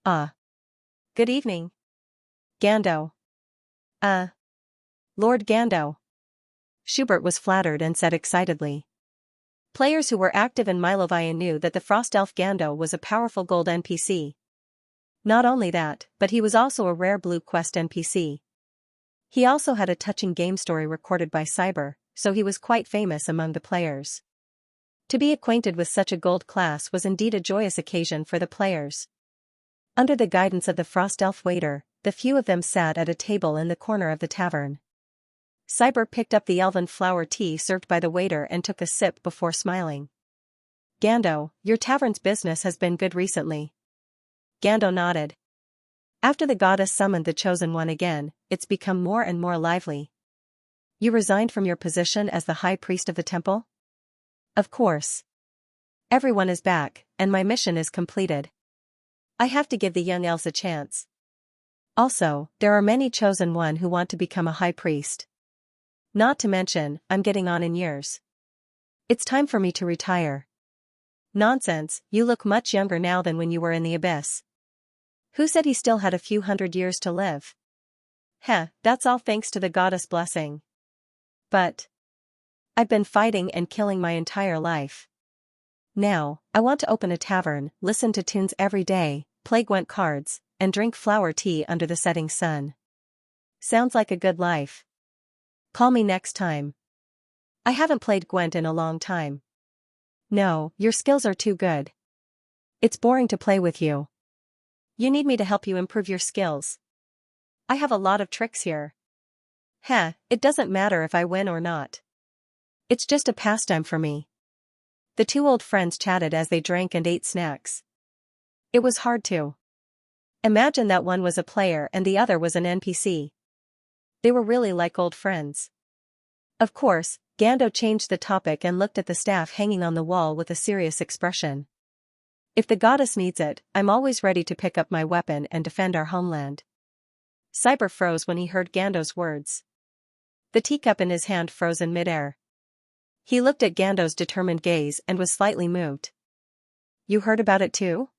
Speaker 1: Good evening. Gando. Lord Gando." Schubert was flattered and said excitedly. Players who were active in Milovia knew that the Frost Elf Gando was a powerful gold NPC. Not only that, but he was also a rare blue quest NPC. He also had a touching game story recorded by Cyber, so he was quite famous among the players. To be acquainted with such a gold class was indeed a joyous occasion for the players. Under the guidance of the Frost Elf waiter, the few of them sat at a table in the corner of the tavern. Cyber picked up the elven flower tea served by the waiter and took a sip before smiling. "Gando, your tavern's business has been good recently." Gando nodded. "After the goddess summoned the Chosen One again, it's become more and more lively." "You resigned from your position as the high priest of the temple?" "Of course. Everyone is back, and my mission is completed. I have to give the young elves a chance. Also, there are many Chosen One who want to become a high priest. Not to mention, I'm getting on in years. It's time for me to retire." "Nonsense, you look much younger now than when you were in the abyss." "Who said he still had a few hundred years to live?" That's all thanks to the goddess' blessing. But I've been fighting and killing my entire life. Now, I want to open a tavern, listen to tunes every day, play Gwent cards, and drink flower tea under the setting sun. Sounds like a good life. Call me next time. I haven't played Gwent in a long time." "No, your skills are too good. It's boring to play with you. You need me to help you improve your skills. I have a lot of tricks here." It doesn't matter if I win or not. It's just a pastime for me." The two old friends chatted as they drank and ate snacks. It was hard to Imagine that one was a player and the other was an NPC. They were really like old friends. Of course, Gando changed the topic and looked at the staff hanging on the wall with a serious expression. If the goddess needs it, I'm always ready to pick up my weapon and defend our homeland. Cyber froze when he heard Gando's words. The teacup in his hand froze in midair. He looked at Gando's determined gaze and was slightly moved. You heard about it too?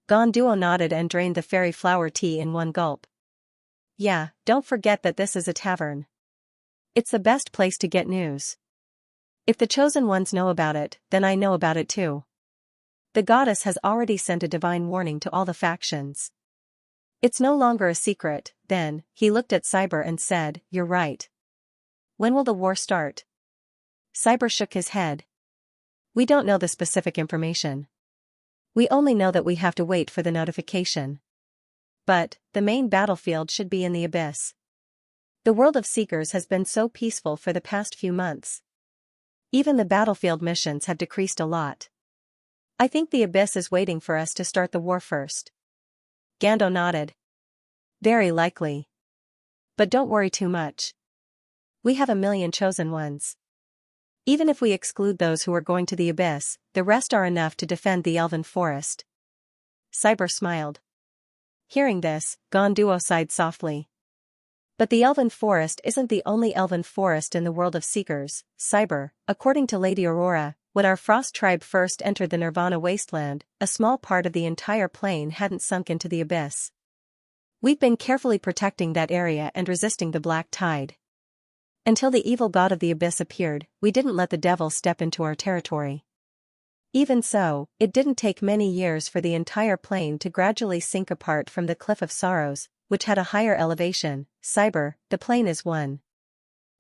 Speaker 1: Ganduo nodded and drained the fairy flower tea in one gulp. Yeah, don't forget that this is a tavern. It's the best place to get news. If the chosen ones know about it, then I know about it too. The goddess has already sent a divine warning to all the factions. It's no longer a secret. Then, he looked at Cyber and said, You're right. When will the war start? Cyber shook his head. We don't know the specific information. We only know that we have to wait for the notification. But, the main battlefield should be in the abyss. The world of Seekers has been so peaceful for the past few months. Even the battlefield missions have decreased a lot. I think the abyss is waiting for us to start the war first. Gando nodded. Very likely. But don't worry too much. We have 1,000,000 chosen ones. Even if we exclude those who are going to the abyss, the rest are enough to defend the elven forest. Cyber smiled. Hearing this, Ganduo sighed softly. But the elven forest isn't the only elven forest in the world of Seekers, Cyber. According to Lady Aurora, when our frost tribe first entered the Nirvana wasteland, a small part of the entire plain hadn't sunk into the abyss. We've been carefully protecting that area and resisting the black tide. Until the evil god of the abyss appeared, we didn't let the devil step into our territory. Even so, it didn't take many years for the entire plain to gradually sink apart from the Cliff of Sorrows, which had a higher elevation. Cyber, the plain is one.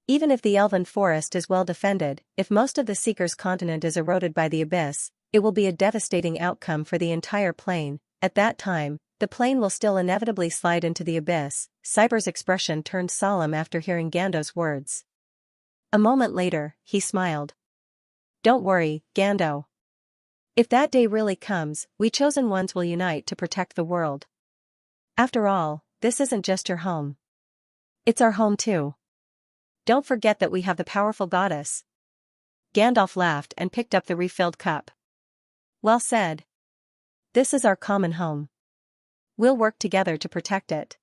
Speaker 1: Even if the elven forest is well defended, if most of the Seekers' continent is eroded by the abyss, it will be a devastating outcome for the entire plain. At that time, the plain will still inevitably slide into the abyss. Cyber's expression turned solemn after hearing Gando's words. A moment later, he smiled. Don't worry, Gando. If that day really comes, we chosen ones will unite to protect the world. After all, this isn't just your home. It's our home too. Don't forget that we have the powerful goddess. Gandalf laughed and picked up the refilled cup. Well said. This is our common home. We'll work together to protect it.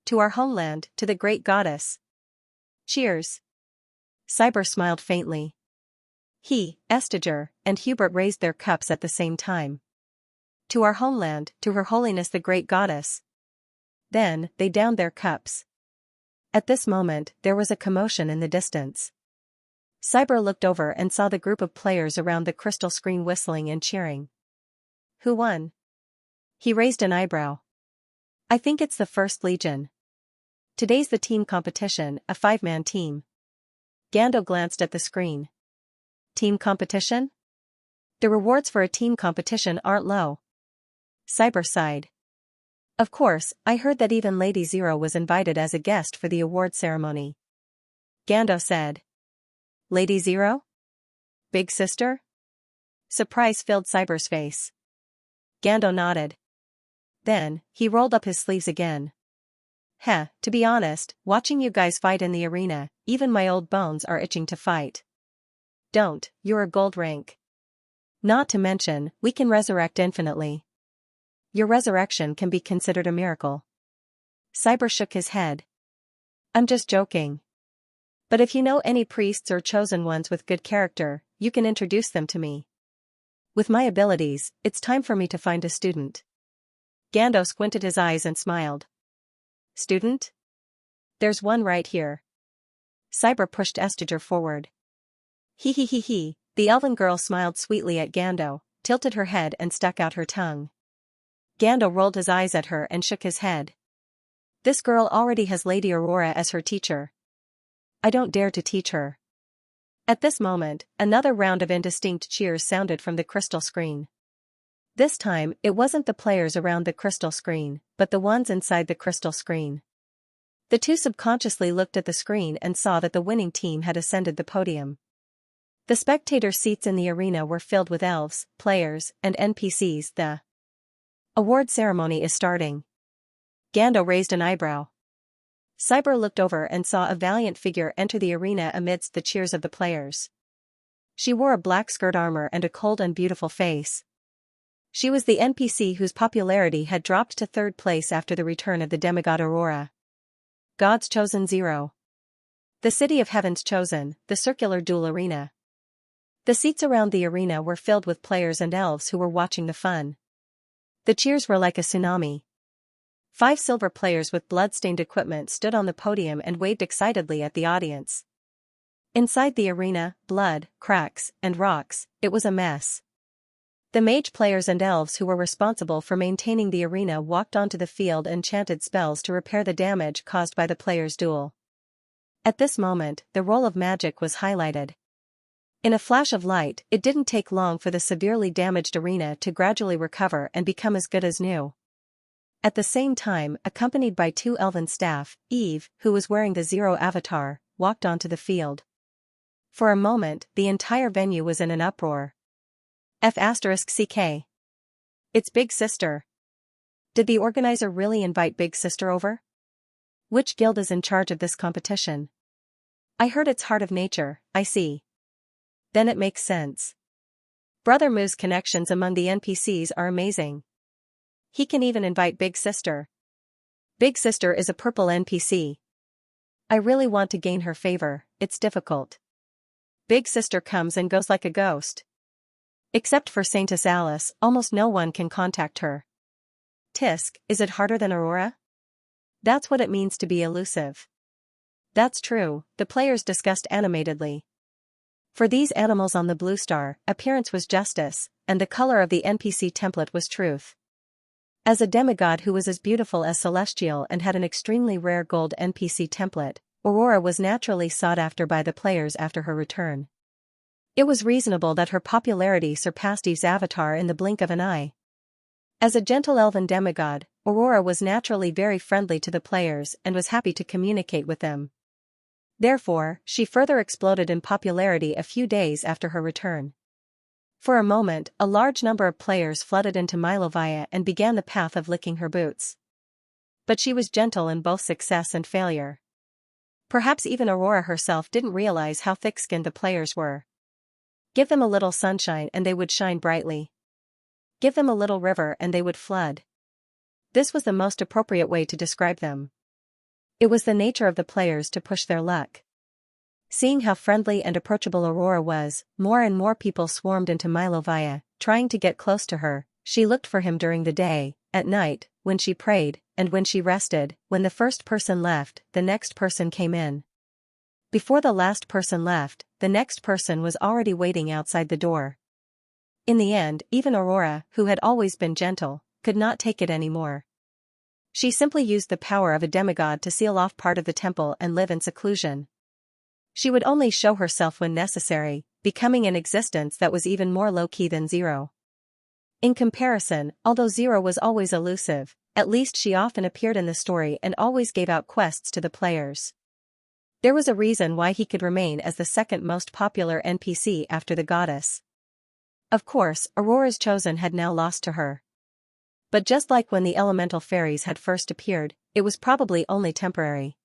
Speaker 1: To our homeland, to the great goddess. Cheers. Cyber smiled faintly. He, Estager, and Hubert raised their cups at the same time. To our homeland, to Her Holiness the Great Goddess. Then, they downed their cups. At this moment, there was a commotion in the distance. Cyber looked over and saw the group of players around the crystal screen whistling and cheering. Who won? He raised an eyebrow. I think it's the First Legion. Today's the team competition, a 5-man team. Gando glanced at the screen. Team competition? The rewards for a team competition aren't low. Cyber sighed. Of course, I heard that even Lady Zero was invited as a guest for the award ceremony. Gando said. Lady Zero? Big sister? Surprise filled Cyber's face. Gando nodded. Then, he rolled up his sleeves again. To be honest, watching you guys fight in the arena, even my old bones are itching to fight. Don't, you're a gold rank. Not to mention, we can resurrect infinitely. Your resurrection can be considered a miracle. Cyber shook his head. I'm just joking. But if you know any priests or chosen ones with good character, you can introduce them to me. With my abilities, it's time for me to find a student. Gando squinted his eyes and smiled. Student? There's one right here. Cyber pushed Estager forward. He. The elven girl smiled sweetly at Gando, tilted her head and stuck out her tongue. Gando rolled his eyes at her and shook his head. This girl already has Lady Aurora as her teacher. I don't dare to teach her. At this moment, another round of indistinct cheers sounded from the crystal screen. This time, it wasn't the players around the crystal screen, but the ones inside the crystal screen. The two subconsciously looked at the screen and saw that the winning team had ascended the podium. The spectator seats in the arena were filled with elves, players, and NPCs. The Award ceremony is starting. Gando raised an eyebrow. Cyber looked over and saw a valiant figure enter the arena amidst the cheers of the players. She wore a black skirt armor and a cold and beautiful face. She was the NPC whose popularity had dropped to third place after the return of the demigod Aurora. God's Chosen 0. The City of Heaven's Chosen, the circular duel arena. The seats around the arena were filled with players and elves who were watching the fun. The cheers were like a tsunami. 5 silver players with blood-stained equipment stood on the podium and waved excitedly at the audience. Inside the arena, blood, cracks, and rocks, it was a mess. The mage players and elves who were responsible for maintaining the arena walked onto the field and chanted spells to repair the damage caused by the players' duel. At this moment, the role of magic was highlighted. In a flash of light, it didn't take long for the severely damaged arena to gradually recover and become as good as new. At the same time, accompanied by 2 elven staff, Eve, who was wearing the Zero avatar, walked onto the field. For a moment, the entire venue was in an uproar. F***CK. It's Big Sister. Did the organizer really invite Big Sister over? Which guild is in charge of this competition? I heard it's Heart of Nature, I see. Then it makes sense. Brother Moo's connections among the NPCs are amazing. He can even invite Big Sister. Big Sister is a purple NPC. I really want to gain her favor, it's difficult. Big Sister comes and goes like a ghost. Except for Saintess Alice, almost no one can contact her. Tisk, is it harder than Aurora? That's what it means to be elusive. That's true, the players discussed animatedly. For these animals on the blue star, appearance was justice, and the color of the NPC template was truth. As a demigod who was as beautiful as Celestial and had an extremely rare gold NPC template, Aurora was naturally sought after by the players after her return. It was reasonable that her popularity surpassed Eve's avatar in the blink of an eye. As a gentle elven demigod, Aurora was naturally very friendly to the players and was happy to communicate with them. Therefore, she further exploded in popularity a few days after her return. For a moment, a large number of players flooded into Milovia and began the path of licking her boots. But she was gentle in both success and failure. Perhaps even Aurora herself didn't realize how thick-skinned the players were. Give them a little sunshine and they would shine brightly. Give them a little river and they would flood. This was the most appropriate way to describe them. It was the nature of the players to push their luck. Seeing how friendly and approachable Aurora was, more and more people swarmed into Milovia, trying to get close to her. She looked for him during the day, at night, when she prayed, and when she rested. When the first person left, the next person came in. Before the last person left, the next person was already waiting outside the door. In the end, even Aurora, who had always been gentle, could not take it anymore. She simply used the power of a demigod to seal off part of the temple and live in seclusion. She would only show herself when necessary, becoming an existence that was even more low-key than Zero. In comparison, although Zero was always elusive, at least she often appeared in the story and always gave out quests to the players. There was a reason why he could remain as the second most popular NPC after the goddess. Of course, Aurora's Chosen had now lost to her. But just like when the elemental fairies had first appeared, it was probably only temporary.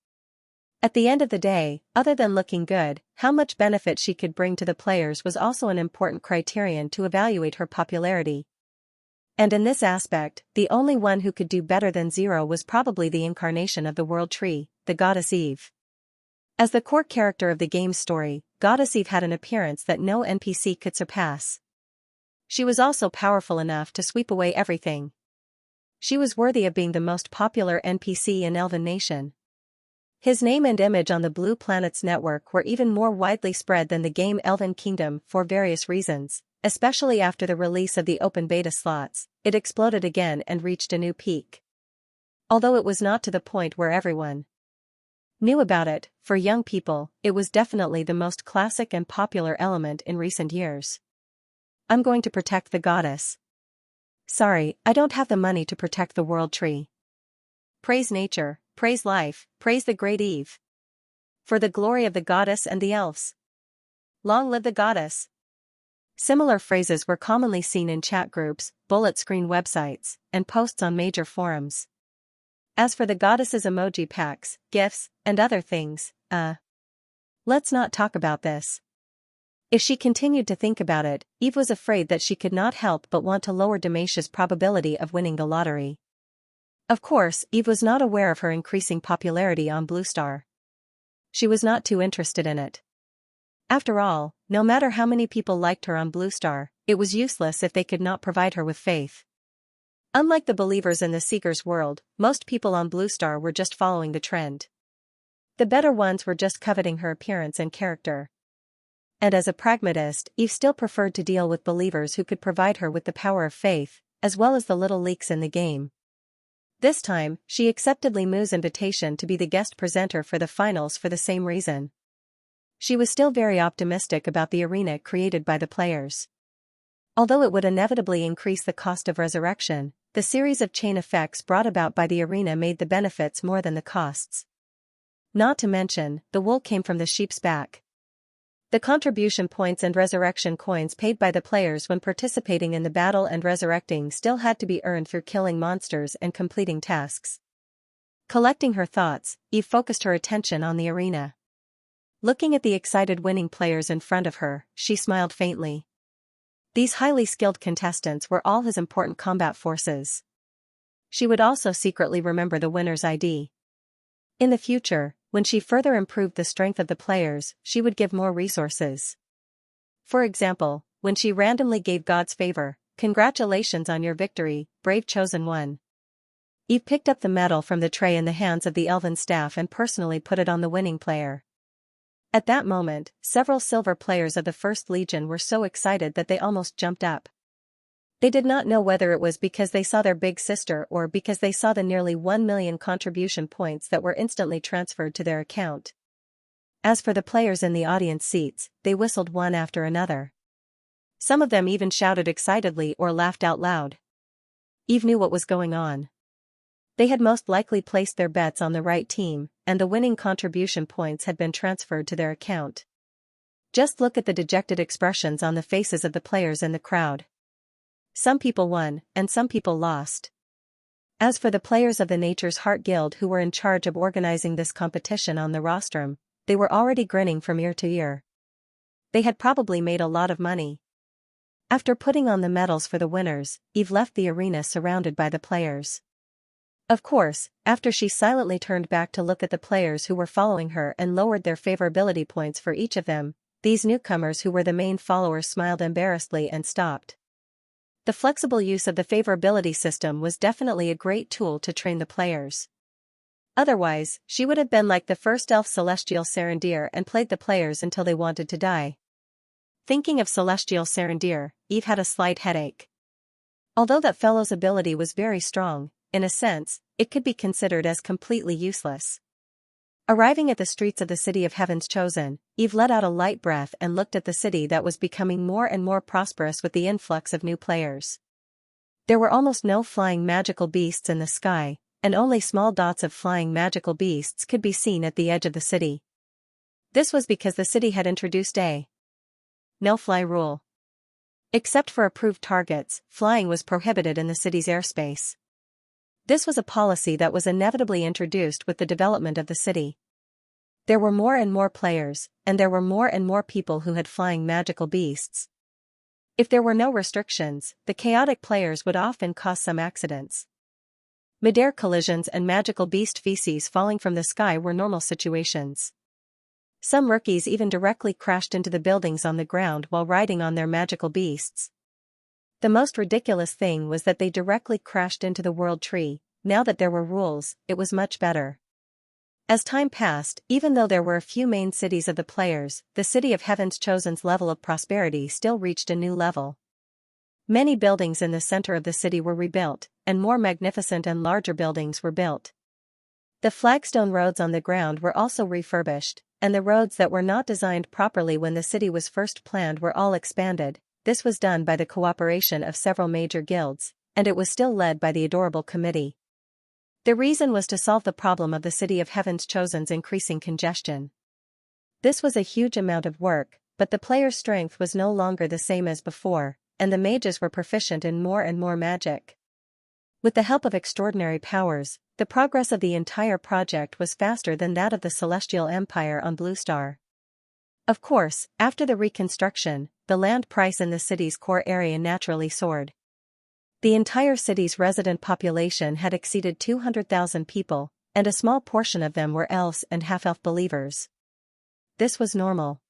Speaker 1: At the end of the day, other than looking good, how much benefit she could bring to the players was also an important criterion to evaluate her popularity. And in this aspect, the only one who could do better than Zero was probably the incarnation of the World Tree, the goddess Eve. As the core character of the game's story, Goddess Eve had an appearance that no NPC could surpass. She was also powerful enough to sweep away everything. She was worthy of being the most popular NPC in Elven Nation. His name and image on the Blue Planet's network were even more widely spread than the game Elven Kingdom for various reasons, especially after the release of the open beta slots. It exploded again and reached a new peak. Although it was not to the point where everyone knew about it, for young people, it was definitely the most classic and popular element in recent years. I'm going to protect the goddess. Sorry, I don't have the money to protect the World Tree. Praise nature, praise life, praise the great Eve. For the glory of the goddess and the elves. Long live the goddess. Similar phrases were commonly seen in chat groups, bullet screen websites, and posts on major forums. As for the goddess's emoji packs, gifs, and other things, let's not talk about this. If she continued to think about it, Eve was afraid that she could not help but want to lower Damasia's probability of winning the lottery. Of course, Eve was not aware of her increasing popularity on Blue Star. She was not too interested in it. After all, no matter how many people liked her on Blue Star, it was useless if they could not provide her with faith. Unlike the believers in the Seeker's world, most people on Blue Star were just following the trend. The better ones were just coveting her appearance and character. And as a pragmatist, Eve still preferred to deal with believers who could provide her with the power of faith, as well as the little leaks in the game. This time, she accepted Li Mu's invitation to be the guest presenter for the finals for the same reason. She was still very optimistic about the arena created by the players. Although it would inevitably increase the cost of resurrection, the series of chain effects brought about by the arena made the benefits more than the costs. Not to mention, the wool came from the sheep's back. The contribution points and resurrection coins paid by the players when participating in the battle and resurrecting still had to be earned through killing monsters and completing tasks. Collecting her thoughts, Eve focused her attention on the arena. Looking at the excited winning players in front of her, she smiled faintly. These highly skilled contestants were all his important combat forces. She would also secretly remember the winner's ID. In the future, when she further improved the strength of the players, she would give more resources. For example, when she randomly gave God's favor, "Congratulations on your victory, brave chosen one." Eve picked up the medal from the tray in the hands of the elven staff and personally put it on the winning player. At that moment, several silver players of the First Legion were so excited that they almost jumped up. They did not know whether it was because they saw their big sister or because they saw the nearly 1 million contribution points that were instantly transferred to their account. As for the players in the audience seats, they whistled one after another. Some of them even shouted excitedly or laughed out loud. Eve knew what was going on. They had most likely placed their bets on the right team, and the winning contribution points had been transferred to their account. Just look at the dejected expressions on the faces of the players in the crowd. Some people won, and some people lost. As for the players of the Nature's Heart Guild who were in charge of organizing this competition on the rostrum, they were already grinning from ear to ear. They had probably made a lot of money. After putting on the medals for the winners, Eve left the arena surrounded by the players. Of course, after she silently turned back to look at the players who were following her and lowered their favorability points for each of them, these newcomers who were the main followers smiled embarrassedly and stopped. The flexible use of the favorability system was definitely a great tool to train the players. Otherwise, she would have been like the first elf Celestial Serendir and played the players until they wanted to die. Thinking of Celestial Serendir, Eve had a slight headache. Although that fellow's ability was very strong, in a sense, it could be considered as completely useless. Arriving at the streets of the city of Heaven's Chosen, Eve let out a light breath and looked at the city that was becoming more and more prosperous with the influx of new players. There were almost no flying magical beasts in the sky, and only small dots of flying magical beasts could be seen at the edge of the city. This was because the city had introduced a no-fly rule. Except for approved targets, flying was prohibited in the city's airspace. This was a policy that was inevitably introduced with the development of the city. There were more and more players, and there were more and more people who had flying magical beasts. If there were no restrictions, the chaotic players would often cause some accidents. Mid-air collisions and magical beast feces falling from the sky were normal situations. Some rookies even directly crashed into the buildings on the ground while riding on their magical beasts. The most ridiculous thing was that they directly crashed into the world tree. Now that there were rules, it was much better. As time passed, even though there were a few main cities of the players, the city of Heaven's Chosen's level of prosperity still reached a new level. Many buildings in the center of the city were rebuilt, and more magnificent and larger buildings were built. The flagstone roads on the ground were also refurbished, and the roads that were not designed properly when the city was first planned were all expanded. This was done by the cooperation of several major guilds, and it was still led by the Adorable Committee. The reason was to solve the problem of the city of Heaven's Chosen's increasing congestion. This was a huge amount of work, but the player's strength was no longer the same as before, and the mages were proficient in more and more magic. With the help of extraordinary powers, the progress of the entire project was faster than that of the Celestial Empire on Blue Star. Of course, after the reconstruction, the land price in the city's core area naturally soared. The entire city's resident population had exceeded 200,000 people, and a small portion of them were elves and half-elf believers. This was normal.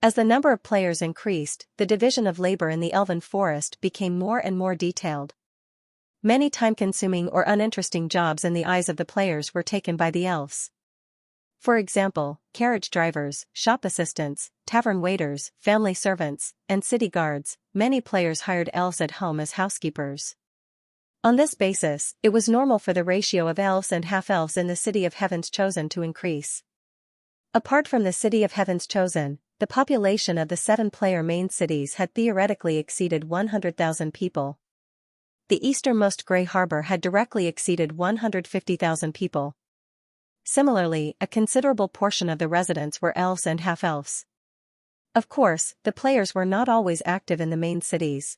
Speaker 1: As the number of players increased, the division of labor in the elven forest became more and more detailed. Many time-consuming or uninteresting jobs in the eyes of the players were taken by the elves. For example, carriage drivers, shop assistants, tavern waiters, family servants, and city guards. Many players hired elves at home as housekeepers. On this basis, it was normal for the ratio of elves and half-elves in the City of Heaven's Chosen to increase. Apart from the City of Heaven's Chosen, the population of the 7-player main cities had theoretically exceeded 100,000 people. The easternmost Grey Harbor had directly exceeded 150,000 people. Similarly, a considerable portion of the residents were elves and half-elves. Of course, the players were not always active in the main cities.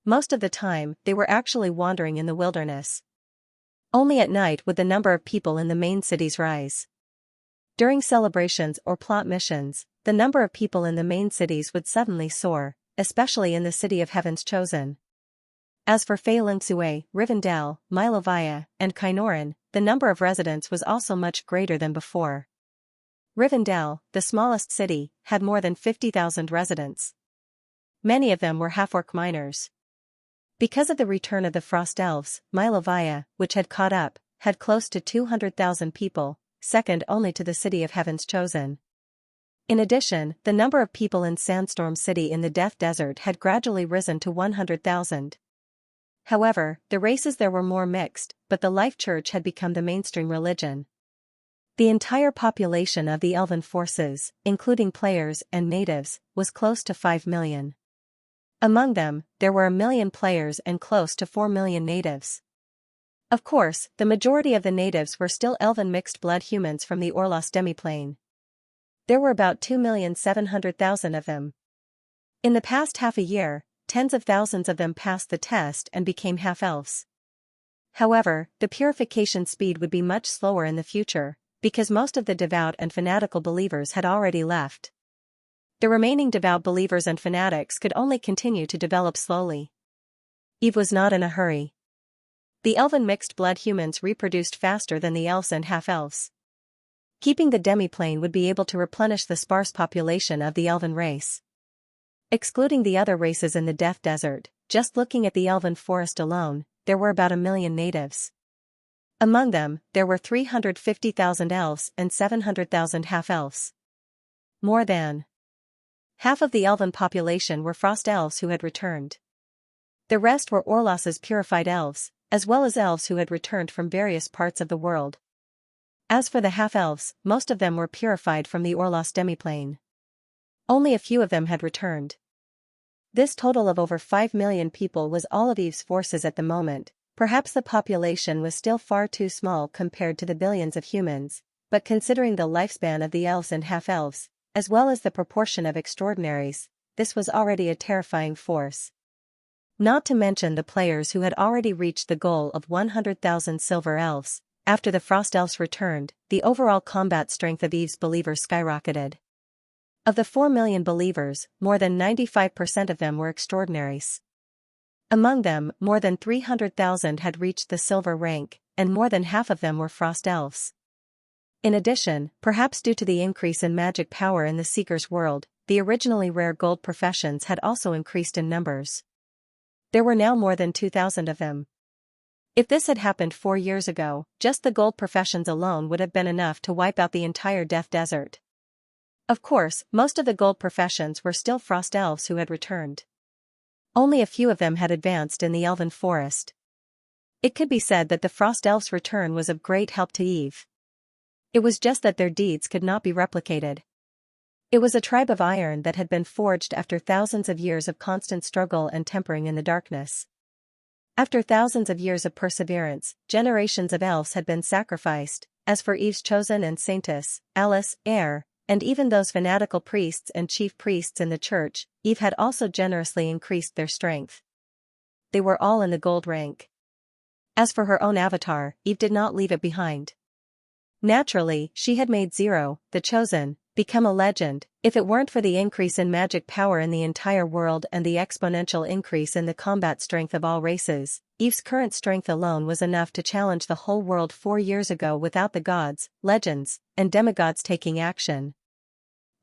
Speaker 1: Most of the time, they were actually wandering in the wilderness. Only at night would the number of people in the main cities rise. During celebrations or plot missions, the number of people in the main cities would suddenly soar, especially in the City of Heaven's Chosen. As for Fei-Lungsue, Rivendell, Milovia, and Kynoran, the number of residents was also much greater than before. Rivendell, the smallest city, had more than 50,000 residents. Many of them were half-orc miners. Because of the return of the Frost Elves, Milovia, which had caught up, had close to 200,000 people, second only to the City of Heaven's Chosen. In addition, the number of people in Sandstorm City in the Death Desert had gradually risen to 100,000. However, the races there were more mixed, but the Life Church had become the mainstream religion. The entire population of the Elven forces, including players and natives, was close to 5 million. Among them, there were 1 million players and close to 4 million natives. Of course, the majority of the natives were still Elven mixed-blood humans from the Orlos demiplane. There were about 2,700,000 of them. In the past half a year, tens of thousands of them passed the test and became half-elves. However, the purification speed would be much slower in the future, because most of the devout and fanatical believers had already left. The remaining devout believers and fanatics could only continue to develop slowly. Eve was not in a hurry. The Elven mixed-blood humans reproduced faster than the elves and half-elves. Keeping the demiplane would be able to replenish the sparse population of the Elven race. Excluding the other races in the Death Desert, just looking at the Elven forest alone, there were about 1 million natives. Among them, there were 350,000 elves and 700,000 half-elves. More than half of the Elven population were Frost Elves who had returned. The rest were Orlos's purified elves, as well as elves who had returned from various parts of the world. As for the half-elves, most of them were purified from the Orlos demiplane. Only a few of them had returned. This total of over 5 million people was all of Eve's forces at the moment. Perhaps the population was still far too small compared to the billions of humans, but considering the lifespan of the elves and half-elves, as well as the proportion of extraordinaries, this was already a terrifying force. Not to mention the players who had already reached the goal of 100,000 silver elves. After the Frost Elves returned, the overall combat strength of Eve's believers skyrocketed. Of the 4 million believers, more than 95% of them were extraordinaries. Among them, more than 300,000 had reached the silver rank, and more than half of them were Frost Elves. In addition, perhaps due to the increase in magic power in the Seeker's world, the originally rare gold professions had also increased in numbers. There were now more than 2,000 of them. If this had happened 4 years ago, just the gold professions alone would have been enough to wipe out the entire Death Desert. Of course, most of the gold professions were still Frost Elves who had returned. Only a few of them had advanced in the Elven forest. It could be said that the Frost Elves' return was of great help to Eve. It was just that their deeds could not be replicated. It was a tribe of iron that had been forged after thousands of years of constant struggle and tempering in the darkness. After thousands of years of perseverance, generations of elves had been sacrificed. As for Eve's chosen and saintess, Alice, Air, and even those fanatical priests and chief priests in the church, Eve had also generously increased their strength. They were all in the gold rank. As for her own avatar, Eve did not leave it behind. Naturally, she had made Zero, the Chosen, become a legend. If it weren't for the increase in magic power in the entire world and the exponential increase in the combat strength of all races, Eve's current strength alone was enough to challenge the whole world 4 years ago without the gods, legends, and demigods taking action.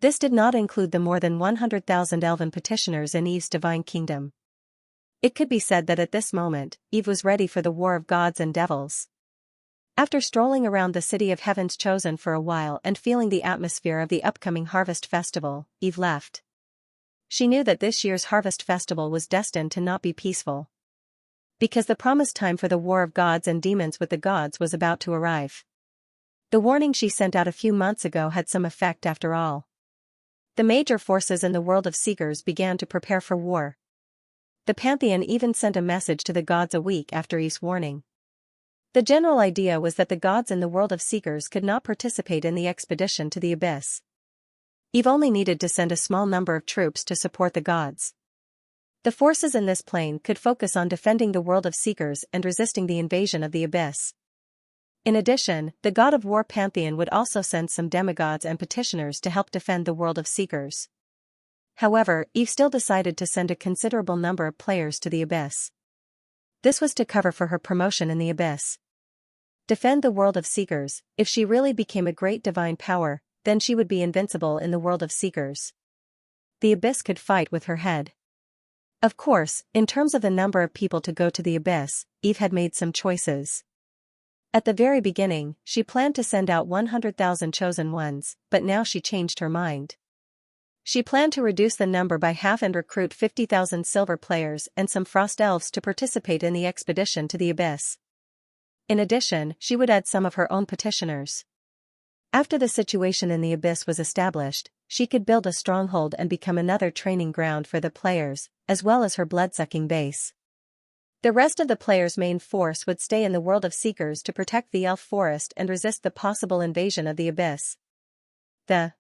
Speaker 1: This did not include the more than 100,000 elven petitioners in Eve's divine kingdom. It could be said that at this moment, Eve was ready for the war of gods and devils. After strolling around the city of Heaven's Chosen for a while and feeling the atmosphere of the upcoming Harvest Festival, Eve left. She knew that this year's Harvest Festival was destined to not be peaceful. Because the promised time for the war of gods and demons with the gods was about to arrive. The warning she sent out a few months ago had some effect after all. The major forces in the world of Seekers began to prepare for war. The Pantheon even sent a message to the gods a week after Eve's warning. The general idea was that the gods in the world of Seekers could not participate in the expedition to the Abyss. Eve only needed to send a small number of troops to support the gods. The forces in this plane could focus on defending the world of Seekers and resisting the invasion of the Abyss. In addition, the God of War Pantheon would also send some demigods and petitioners to help defend the world of Seekers. However, Eve still decided to send a considerable number of players to the Abyss. This was to cover for her promotion in the Abyss. Defend the world of Seekers. If she really became a great divine power, then she would be invincible in the world of Seekers. The Abyss could fight with her head. Of course, in terms of the number of people to go to the Abyss, Eve had made some choices. At the very beginning, she planned to send out 100,000 chosen ones, but now she changed her mind. She planned to reduce the number by half and recruit 50,000 silver players and some frost elves to participate in the expedition to the Abyss. In addition, she would add some of her own petitioners. After the situation in the Abyss was established, she could build a stronghold and become another training ground for the players, as well as her blood-sucking base. The rest of the players' main force would stay in the world of Seekers to protect the elf forest and resist the possible invasion of the Abyss. The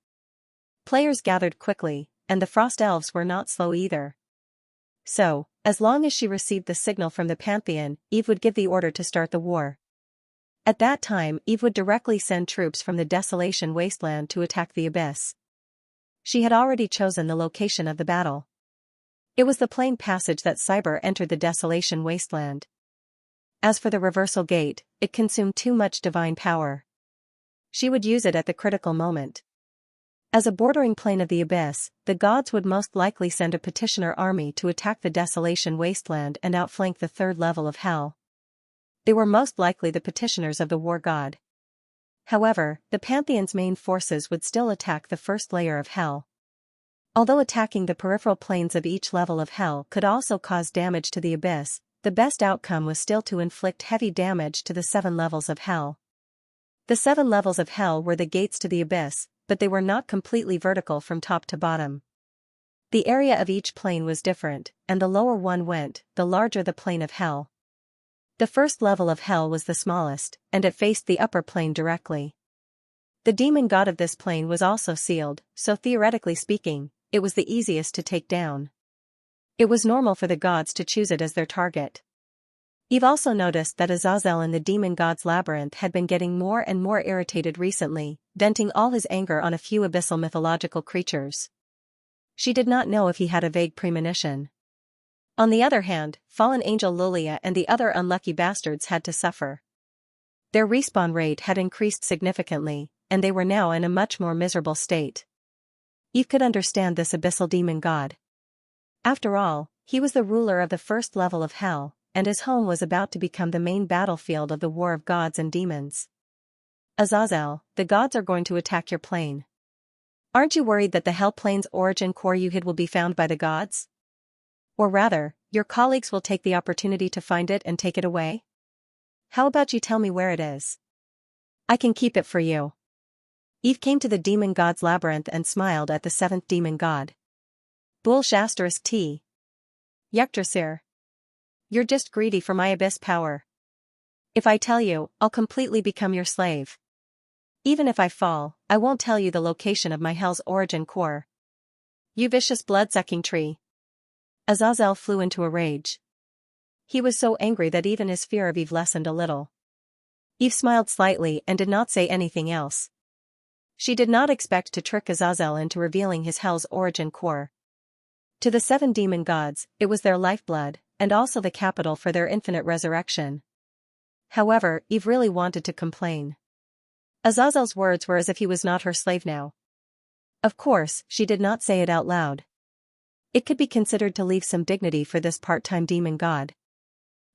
Speaker 1: players gathered quickly, and the frost elves were not slow either. So, as long as she received the signal from the Pantheon, Eve would give the order to start the war. At that time, Eve would directly send troops from the Desolation Wasteland to attack the Abyss. She had already chosen the location of the battle. It was the plain passage that Cyber entered the Desolation Wasteland. As for the Reversal Gate, it consumed too much divine power. She would use it at the critical moment. As a bordering plane of the Abyss, the gods would most likely send a petitioner army to attack the Desolation Wasteland and outflank the third level of Hell. They were most likely the petitioners of the war god. However, the Pantheon's main forces would still attack the first layer of Hell. Although attacking the peripheral planes of each level of Hell could also cause damage to the Abyss, the best outcome was still to inflict heavy damage to the 7 levels of Hell. The 7 levels of Hell were the gates to the Abyss, but they were not completely vertical from top to bottom. The area of each plane was different, and the lower one went, the larger the plane of Hell. The first level of Hell was the smallest, and it faced the upper plane directly. The demon god of this plane was also sealed, so theoretically speaking, it was the easiest to take down. It was normal for the gods to choose it as their target. Eve also noticed that Azazel in the demon god's labyrinth had been getting more and more irritated recently, venting all his anger on a few abyssal mythological creatures. She did not know if he had a vague premonition. On the other hand, fallen angel Lulia and the other unlucky bastards had to suffer. Their respawn rate had increased significantly, and they were now in a much more miserable state. Eve could understand this abyssal demon god. After all, he was the ruler of the first level of Hell, and his home was about to become the main battlefield of the war of gods and demons. Azazel, the gods are going to attack your plane. Aren't you worried that the Hell plane's origin core you hid will be found by the gods? Or rather, your colleagues will take the opportunity to find it and take it away? How about you tell me where it is? I can keep it for you. Eve came to the demon god's labyrinth and smiled at the 7th demon god. Bulsh ****. Yggdrasil. You're just greedy for my abyss power. If I tell you, I'll completely become your slave. Even if I fall, I won't tell you the location of my hell's origin core. You vicious blood-sucking tree. Azazel flew into a rage. He was so angry that even his fear of Eve lessened a little. Eve smiled slightly and did not say anything else. She did not expect to trick Azazel into revealing his hell's origin core. To the 7 demon gods, it was their lifeblood, and also the capital for their infinite resurrection. However, Eve really wanted to complain. Azazel's words were as if he was not her slave now. Of course, she did not say it out loud. It could be considered to leave some dignity for this part-time demon god.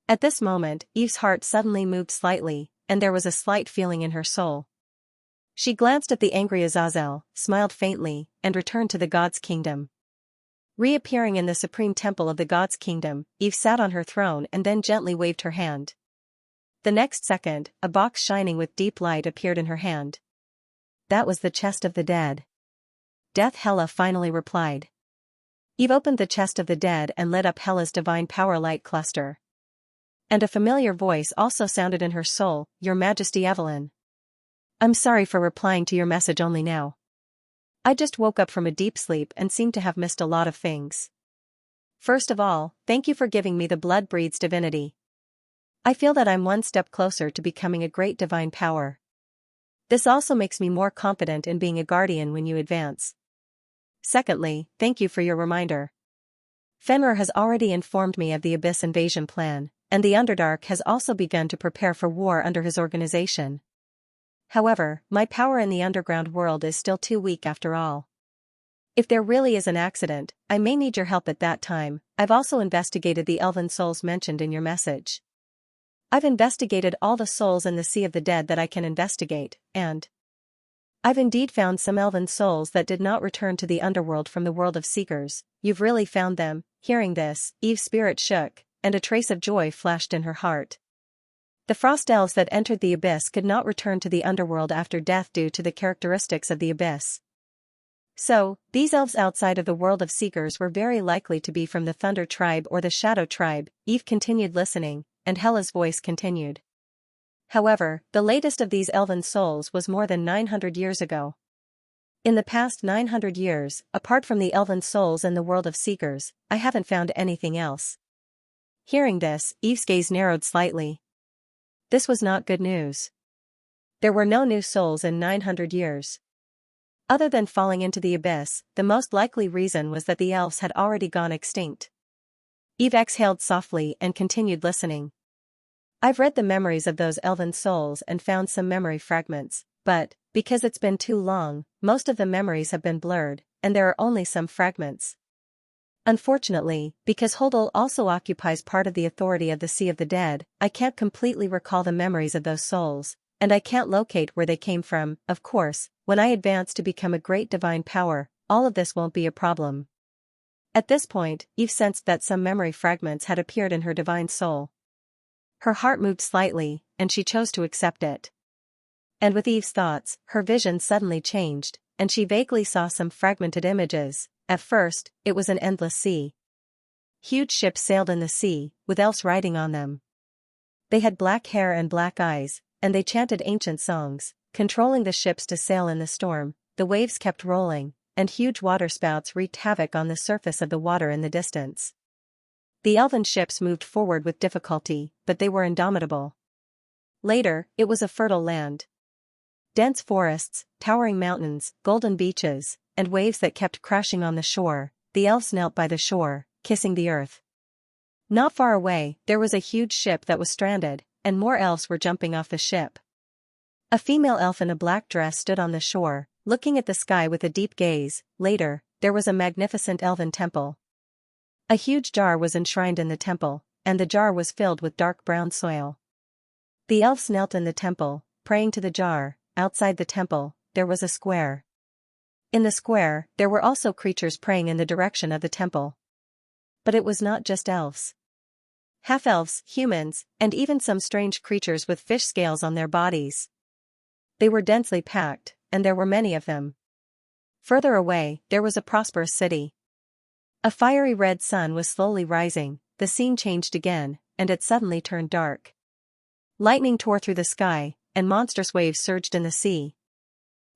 Speaker 1: At this moment, Eve's heart suddenly moved slightly, and there was a slight feeling in her soul. She glanced at the angry Azazel, smiled faintly, and returned to the god's kingdom. Reappearing in the supreme temple of the god's kingdom, Eve sat on her throne and then gently waved her hand. The next second, a box shining with deep light appeared in her hand. That was the chest of the dead. Death Hela finally replied. Eve opened the chest of the dead and lit up Hela's divine power light cluster. And a familiar voice also sounded in her soul, Your Majesty Evelyn. I'm sorry for replying to your message only now. I just woke up from a deep sleep and seem to have missed a lot of things. First of all, thank you for giving me the blood breeds divinity. I feel that I'm one step closer to becoming a great divine power. This also makes me more confident in being a guardian when you advance. Secondly, thank you for your reminder. Fenrir has already informed me of the Abyss invasion plan, and the Underdark has also begun to prepare for war under his organization. However, my power in the underground world is still too weak after all. If there really is an accident, I may need your help at that time. I've also investigated the elven souls mentioned in your message. I've investigated all the souls in the Sea of the Dead that I can investigate, and I've indeed found some elven souls that did not return to the underworld from the world of seekers. You've really found them. Hearing this, Eve's spirit shook, and a trace of joy flashed in her heart. The frost elves that entered the abyss could not return to the underworld after death due to the characteristics of the abyss. So, these elves outside of the world of seekers were very likely to be from the Thunder tribe or the Shadow tribe. Eve continued listening, and Hela's voice continued. However, the latest of these elven souls was more than 900 years ago. In the past 900 years, apart from the elven souls in the world of seekers, I haven't found anything else. Hearing this, Eve's gaze narrowed slightly. This was not good news. There were no new souls in 900 years. Other than falling into the abyss, the most likely reason was that the elves had already gone extinct. Eve exhaled softly and continued listening. I've read the memories of those elven souls and found some memory fragments, but, because it's been too long, most of the memories have been blurred, and there are only some fragments. Unfortunately, because Holdal also occupies part of the authority of the Sea of the Dead, I can't completely recall the memories of those souls, and I can't locate where they came from. Of course, when I advance to become a great divine power, all of this won't be a problem. At this point, Eve sensed that some memory fragments had appeared in her divine soul. Her heart moved slightly, and she chose to accept it. And with Eve's thoughts, her vision suddenly changed, and she vaguely saw some fragmented images. At first, it was an endless sea. Huge ships sailed in the sea, with elves riding on them. They had black hair and black eyes, and they chanted ancient songs, controlling the ships to sail in the storm. The waves kept rolling, and huge waterspouts wreaked havoc on the surface of the water in the distance. The elven ships moved forward with difficulty, but they were indomitable. Later, it was a fertile land. Dense forests, towering mountains, golden beaches, and waves that kept crashing on the shore. The elves knelt by the shore, kissing the earth. Not far away, there was a huge ship that was stranded, and more elves were jumping off the ship. A female elf in a black dress stood on the shore, looking at the sky with a deep gaze. Later, there was a magnificent elven temple. A huge jar was enshrined in the temple, and the jar was filled with dark brown soil. The elves knelt in the temple, praying to the jar. Outside the temple, there was a square. In the square, there were also creatures praying in the direction of the temple. But it was not just elves. Half-elves, humans, and even some strange creatures with fish scales on their bodies. They were densely packed, and there were many of them. Further away, there was a prosperous city. A fiery red sun was slowly rising. The scene changed again, and it suddenly turned dark. Lightning tore through the sky, and monstrous waves surged in the sea.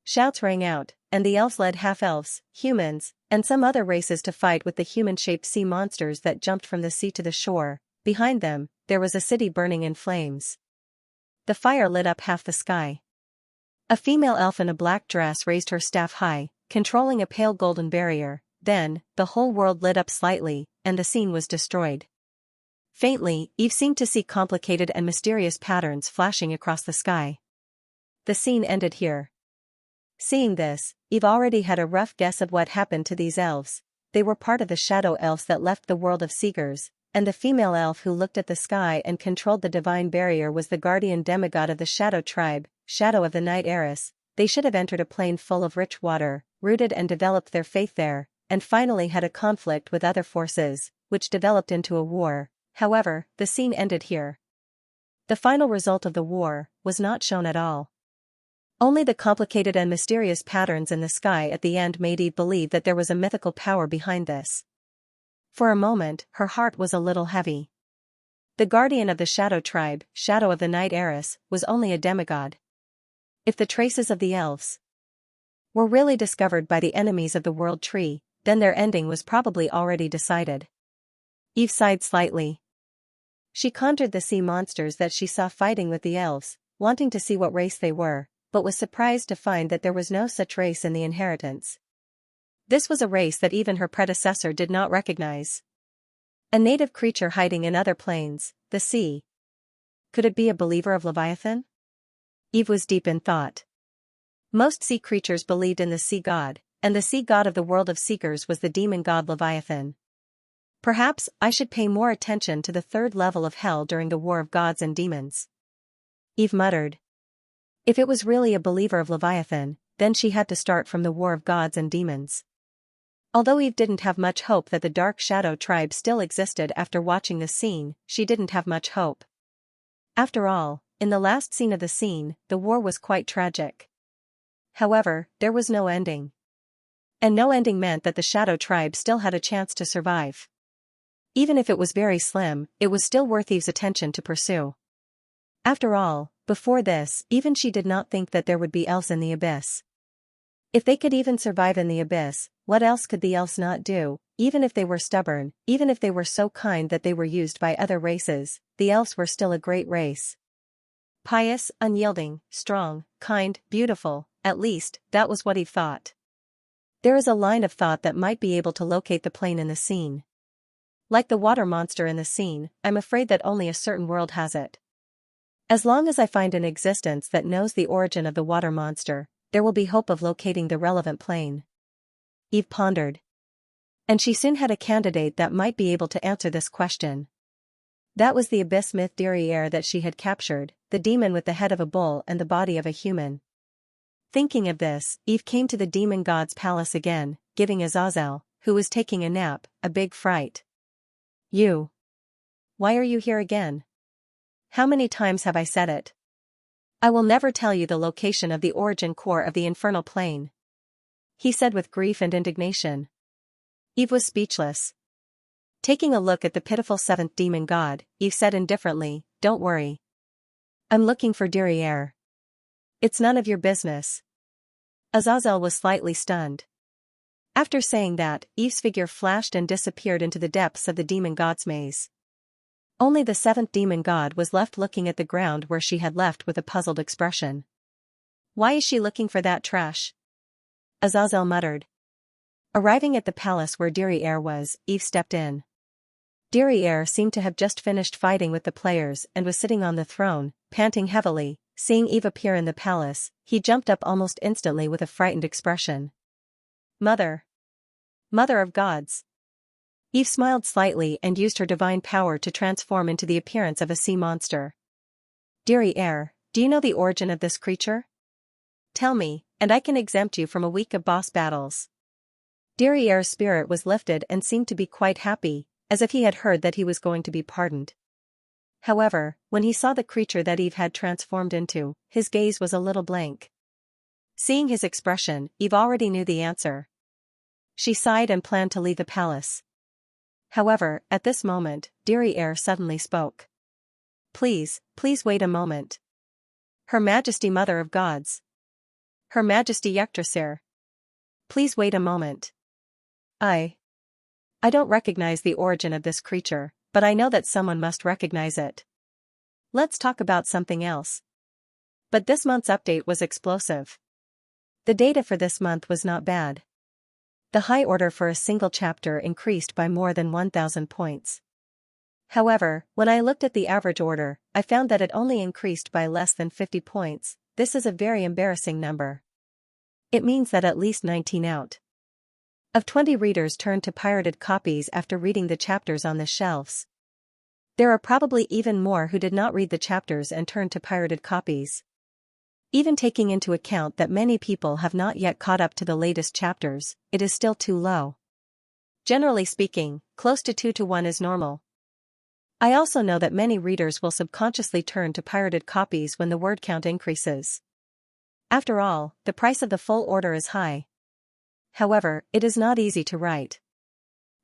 Speaker 1: Shouts rang out, and the elves led half-elves, humans, and some other races to fight with the human-shaped sea monsters that jumped from the sea to the shore. Behind them, there was a city burning in flames. The fire lit up half the sky. A female elf in a black dress raised her staff high, controlling a pale golden barrier. Then, the whole world lit up slightly, and the scene was destroyed. Faintly, Eve seemed to see complicated and mysterious patterns flashing across the sky. The scene ended here. Seeing this, Eve already had a rough guess of what happened to these elves. They were part of the shadow elves that left the world of seekers, and the female elf who looked at the sky and controlled the divine barrier was the guardian demigod of the shadow tribe, Shadow of the Night Heiress. They should have entered a plain full of rich water, rooted and developed their faith there, and finally had a conflict with other forces, which developed into a war. However, the scene ended here. The final result of the war was not shown at all. Only the complicated and mysterious patterns in the sky at the end made Eve believe that there was a mythical power behind this. For a moment, her heart was a little heavy. The guardian of the shadow tribe, Shadow of the Night Heiress, was only a demigod. If the traces of the elves were really discovered by the enemies of the World Tree, then their ending was probably already decided. Eve sighed slightly. She conjured the sea monsters that she saw fighting with the elves, wanting to see what race they were, but was surprised to find that there was no such race in the inheritance. This was a race that even her predecessor did not recognize. A native creature hiding in other planes, the sea. Could it be a believer of Leviathan? Eve was deep in thought. Most sea creatures believed in the sea god, and the sea god of the world of seekers was the demon god Leviathan. Perhaps I should pay more attention to the third level of hell during the war of gods and demons. Eve muttered. If it was really a believer of Leviathan, then she had to start from the war of gods and demons. Although Eve didn't have much hope that the Dark Shadow tribe still existed after watching the scene, she didn't have much hope. After all, in the last scene of the scene, the war was quite tragic. However, there was no ending. And no ending meant that the Shadow tribe still had a chance to survive. Even if it was very slim, it was still worth Eve's attention to pursue. After all, before this, even she did not think that there would be elves in the abyss. If they could even survive in the abyss, what else could the elves not do? Even if they were stubborn, even if they were so kind that they were used by other races, the elves were still a great race. Pious, unyielding, strong, kind, beautiful, at least, that was what Eve thought. There is a line of thought that might be able to locate the plane in the scene. Like the water monster in the scene, I'm afraid that only a certain world has it. As long as I find an existence that knows the origin of the water monster, there will be hope of locating the relevant plane. Eve pondered. And she soon had a candidate that might be able to answer this question. That was the abyss myth derriere that she had captured, the demon with the head of a bull and the body of a human. Thinking of this, Eve came to the demon god's palace again, giving Azazel, who was taking a nap, a big fright. You. Why are you here again? How many times have I said it? I will never tell you the location of the origin core of the infernal plane. He said with grief and indignation. Eve was speechless. Taking a look at the pitiful seventh demon god, Eve said indifferently, Don't worry. I'm looking for derriere. It's none of your business. Azazel was slightly stunned. After saying that, Eve's figure flashed and disappeared into the depths of the demon god's maze. Only the seventh demon god was left looking at the ground where she had left with a puzzled expression. Why is she looking for that trash? Azazel muttered. Arriving at the palace where derriere was, Eve stepped in. Derriere seemed to have just finished fighting with the players and was sitting on the throne, panting heavily. Seeing Eve appear in the palace, he jumped up almost instantly with a frightened expression. Mother! Mother of gods! Eve smiled slightly and used her divine power to transform into the appearance of a sea monster. Derriere, do you know the origin of this creature? Tell me, and I can exempt you from a week of boss battles. Derriere's spirit was lifted and seemed to be quite happy, as if he had heard that he was going to be pardoned. However, when he saw the creature that Eve had transformed into, his gaze was a little blank. Seeing his expression, Eve already knew the answer. She sighed and planned to leave the palace. However, at this moment, derriere suddenly spoke. Please wait a moment. Her Majesty Mother of Gods. Her Majesty Yggdrasil. Please wait a moment. I don't recognize the origin of this creature, but I know that someone must recognize it. Let's talk about something else. But this month's update was explosive. The data for this month was not bad. The high order for a single chapter increased by more than 1,000 points. However, when I looked at the average order, I found that it only increased by less than 50 points. This is a very embarrassing number. It means that at least 19 out of 20 readers turned to pirated copies after reading the chapters on the shelves. There are probably even more who did not read the chapters and turned to pirated copies. Even taking into account that many people have not yet caught up to the latest chapters, it is still too low. Generally speaking, close to 2 to 1 is normal. I also know that many readers will subconsciously turn to pirated copies when the word count increases. After all, the price of the full order is high. However, it is not easy to write.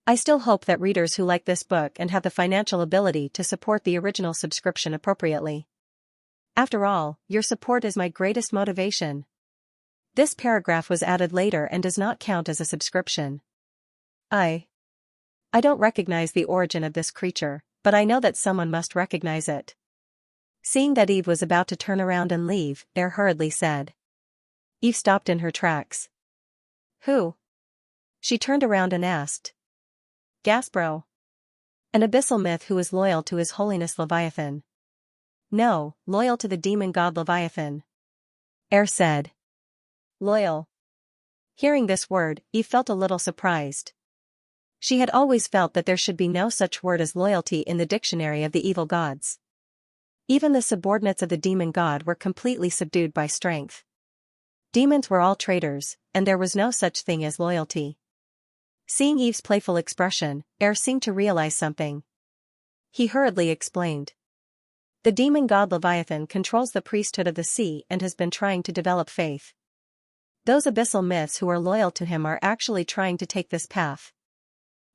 Speaker 1: I still hope that readers who like this book and have the financial ability to support the original subscription appropriately. After all, your support is my greatest motivation. This paragraph was added later and does not count as a subscription. I don't recognize the origin of this creature, but I know that someone must recognize it. Seeing that Eve was about to turn around and leave, Air hurriedly said. Eve stopped in her tracks. Who? She turned around and asked. Gaspro. An abyssal myth who is loyal to His Holiness Leviathan. No, loyal to the demon god Leviathan. Air said. Loyal. Hearing this word, Eve felt a little surprised. She had always felt that there should be no such word as loyalty in the dictionary of the evil gods. Even the subordinates of the demon god were completely subdued by strength. Demons were all traitors, and there was no such thing as loyalty. Seeing Eve's playful expression, Air seemed to realize something. He hurriedly explained. The demon god Leviathan controls the priesthood of the sea and has been trying to develop faith. Those abyssal myths who are loyal to him are actually trying to take this path.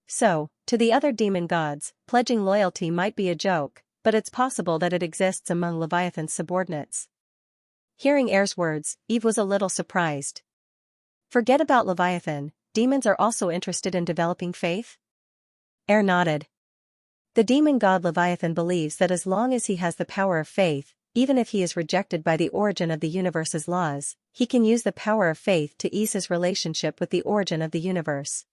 Speaker 1: So, to the other demon gods, pledging loyalty might be a joke, but it's possible that it exists among Leviathan's subordinates. Hearing Air's words, Eve was a little surprised. Forget about Leviathan, demons are also interested in developing faith? Air nodded. The demon god Leviathan believes that as long as he has the power of faith, even if he is rejected by the origin of the universe's laws, he can use the power of faith to ease his relationship with the origin of the universe.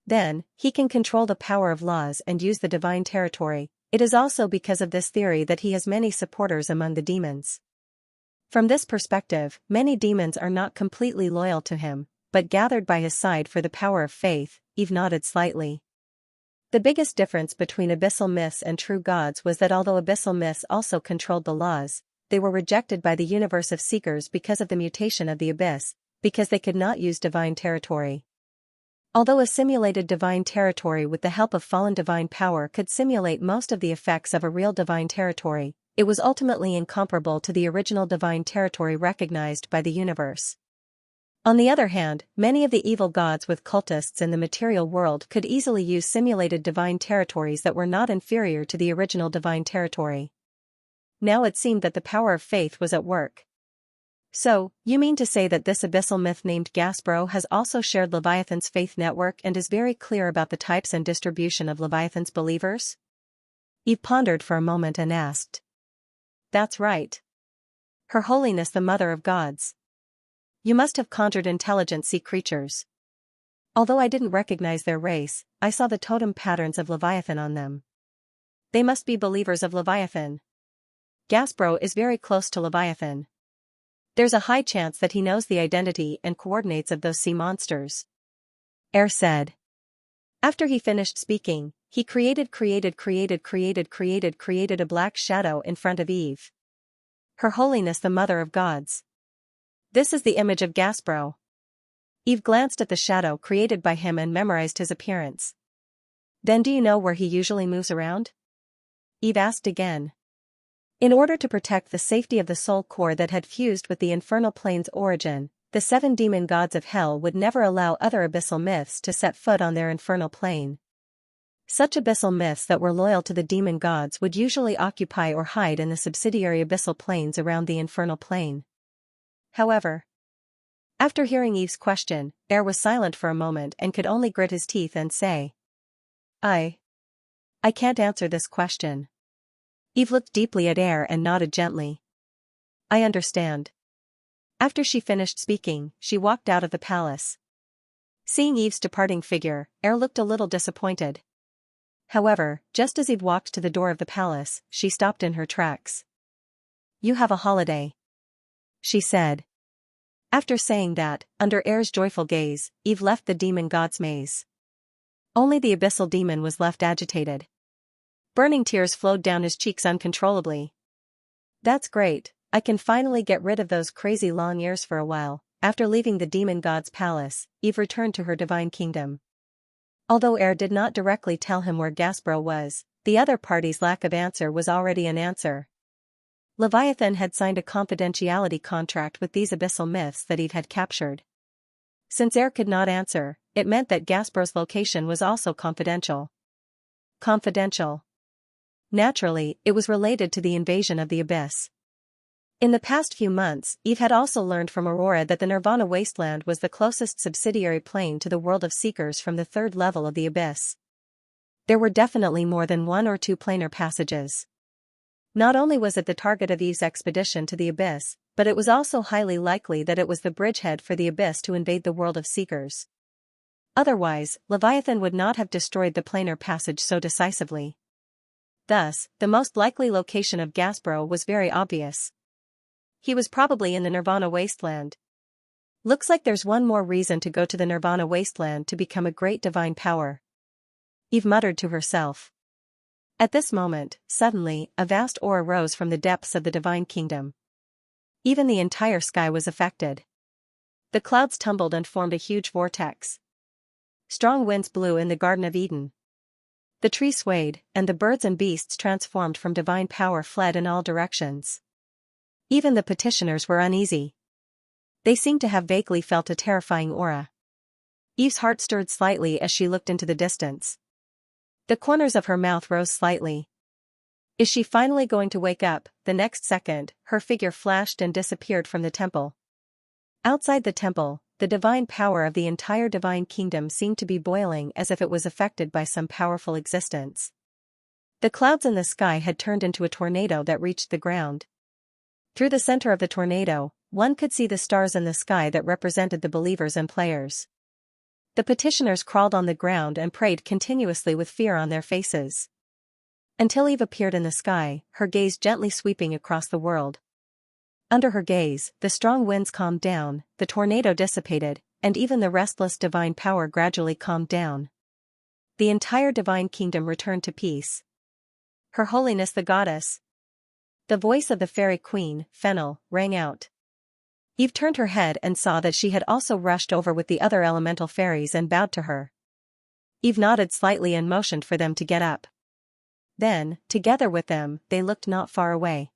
Speaker 1: Then, he can control the power of laws and use the divine territory. It is also because of this theory that he has many supporters among the demons. From this perspective, many demons are not completely loyal to him, but gathered by his side for the power of faith. Eve nodded slightly. The biggest difference between abyssal myths and true gods was that although abyssal myths also controlled the laws, they were rejected by the universe of seekers because of the mutation of the abyss, because they could not use divine territory. Although a simulated divine territory with the help of fallen divine power could simulate most of the effects of a real divine territory, it was ultimately incomparable to the original divine territory recognized by the universe. On the other hand, many of the evil gods with cultists in the material world could easily use simulated divine territories that were not inferior to the original divine territory. Now it seemed that the power of faith was at work. So, you mean to say that this abyssal myth named Gaspro has also shared Leviathan's faith network and is very clear about the types and distribution of Leviathan's believers? Eve pondered for a moment and asked. That's right. Her Holiness the Mother of Gods. You must have conjured intelligent sea creatures. Although I didn't recognize their race, I saw the totem patterns of Leviathan on them. They must be believers of Leviathan. Gaspro is very close to Leviathan. There's a high chance that he knows the identity and coordinates of those sea monsters. Air said. After he finished speaking, he created a black shadow in front of Eve. Her Holiness the Mother of Gods. This is the image of Gaspro. Eve glanced at the shadow created by him and memorized his appearance. Then do you know where he usually moves around? Eve asked again. In order to protect the safety of the soul core that had fused with the infernal plane's origin, the 7 demon gods of hell would never allow other abyssal myths to set foot on their infernal plane. Such abyssal myths that were loyal to the demon gods would usually occupy or hide in the subsidiary abyssal planes around the infernal plane. However, After hearing Eve's question, Air was silent for a moment and could only grit his teeth and say, I can't answer this question. Eve looked deeply at Air and nodded gently. I understand. After she finished speaking, she walked out of the palace. Seeing Eve's departing figure, Air looked a little disappointed. However, just as Eve walked to the door of the palace, she stopped in her tracks. You have a holiday, she said. After saying that, under Air's joyful gaze, Eve left the demon god's maze. Only the abyssal demon was left agitated. Burning tears flowed down his cheeks uncontrollably. That's great, I can finally get rid of those crazy long ears for a while. After leaving the demon god's palace, Eve returned to her divine kingdom. Although Air did not directly tell him where Gaspro was, the other party's lack of answer was already an answer. Leviathan had signed a confidentiality contract with these abyssal myths that Eve had captured. Since Air could not answer, it meant that Gaspro's location was also confidential. Confidential. Naturally, it was related to the invasion of the abyss. In the past few months, Eve had also learned from Aurora that the Nirvana Wasteland was the closest subsidiary plane to the world of Seekers from the third level of the abyss. There were definitely more than one or two planar passages. Not only was it the target of Eve's expedition to the abyss, but it was also highly likely that it was the bridgehead for the abyss to invade the world of Seekers. Otherwise, Leviathan would not have destroyed the planar passage so decisively. Thus, the most likely location of Gaspro was very obvious. He was probably in the Nirvana Wasteland. Looks like there's one more reason to go to the Nirvana Wasteland to become a great divine power, Eve muttered to herself. At this moment, suddenly, a vast aura rose from the depths of the divine kingdom. Even the entire sky was affected. The clouds tumbled and formed a huge vortex. Strong winds blew in the Garden of Eden. The trees swayed, and the birds and beasts transformed from divine power fled in all directions. Even the petitioners were uneasy. They seemed to have vaguely felt a terrifying aura. Eve's heart stirred slightly as she looked into the distance. The corners of her mouth rose slightly. Is she finally going to wake up? The next second, her figure flashed and disappeared from the temple. Outside the temple, the divine power of the entire divine kingdom seemed to be boiling as if it was affected by some powerful existence. The clouds in the sky had turned into a tornado that reached the ground. Through the center of the tornado, one could see the stars in the sky that represented the believers and players. The petitioners crawled on the ground and prayed continuously with fear on their faces. Until Eve appeared in the sky, her gaze gently sweeping across the world. Under her gaze, the strong winds calmed down, the tornado dissipated, and even the restless divine power gradually calmed down. The entire divine kingdom returned to peace. Her Holiness the Goddess. The voice of the fairy queen, Fennel, rang out. Eve turned her head and saw that she had also rushed over with the other elemental fairies and bowed to her. Eve nodded slightly and motioned for them to get up. Then, together with them, they looked not far away.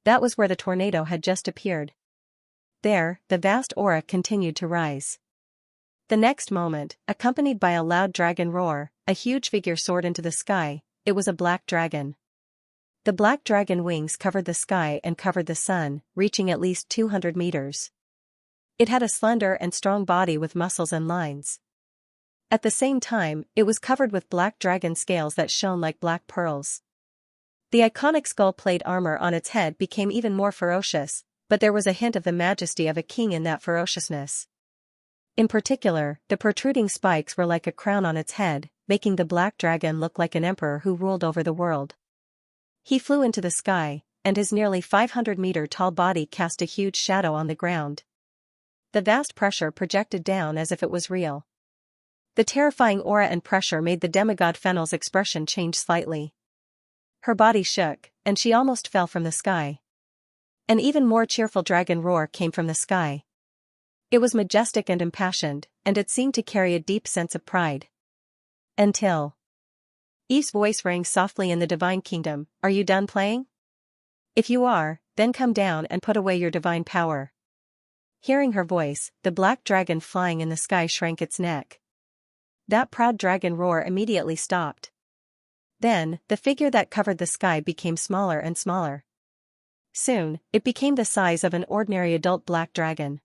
Speaker 1: That was where the tornado had just appeared. There, the vast aura continued to rise. The next moment, accompanied by a loud dragon roar, a huge figure soared into the sky. It was a black dragon. The black dragon wings covered the sky and covered the sun, reaching at least 200 meters. It had a slender and strong body with muscles and lines. At the same time, it was covered with black dragon scales that shone like black pearls. The iconic skull-plate armor on its head became even more ferocious, but there was a hint of the majesty of a king in that ferociousness. In particular, the protruding spikes were like a crown on its head, making the black dragon look like an emperor who ruled over the world. He flew into the sky, and his nearly 500-meter-tall body cast a huge shadow on the ground. The vast pressure projected down as if it was real. The terrifying aura and pressure made the demigod Fennel's expression change slightly. Her body shook, and she almost fell from the sky. An even more cheerful dragon roar came from the sky. It was majestic and impassioned, and it seemed to carry a deep sense of pride. Until Eve's voice rang softly in the divine kingdom, "Are you done playing? If you are, then come down and put away your divine power." Hearing her voice, the black dragon flying in the sky shrank its neck. That proud dragon roar immediately stopped. Then, the figure that covered the sky became smaller and smaller. Soon, it became the size of an ordinary adult black dragon.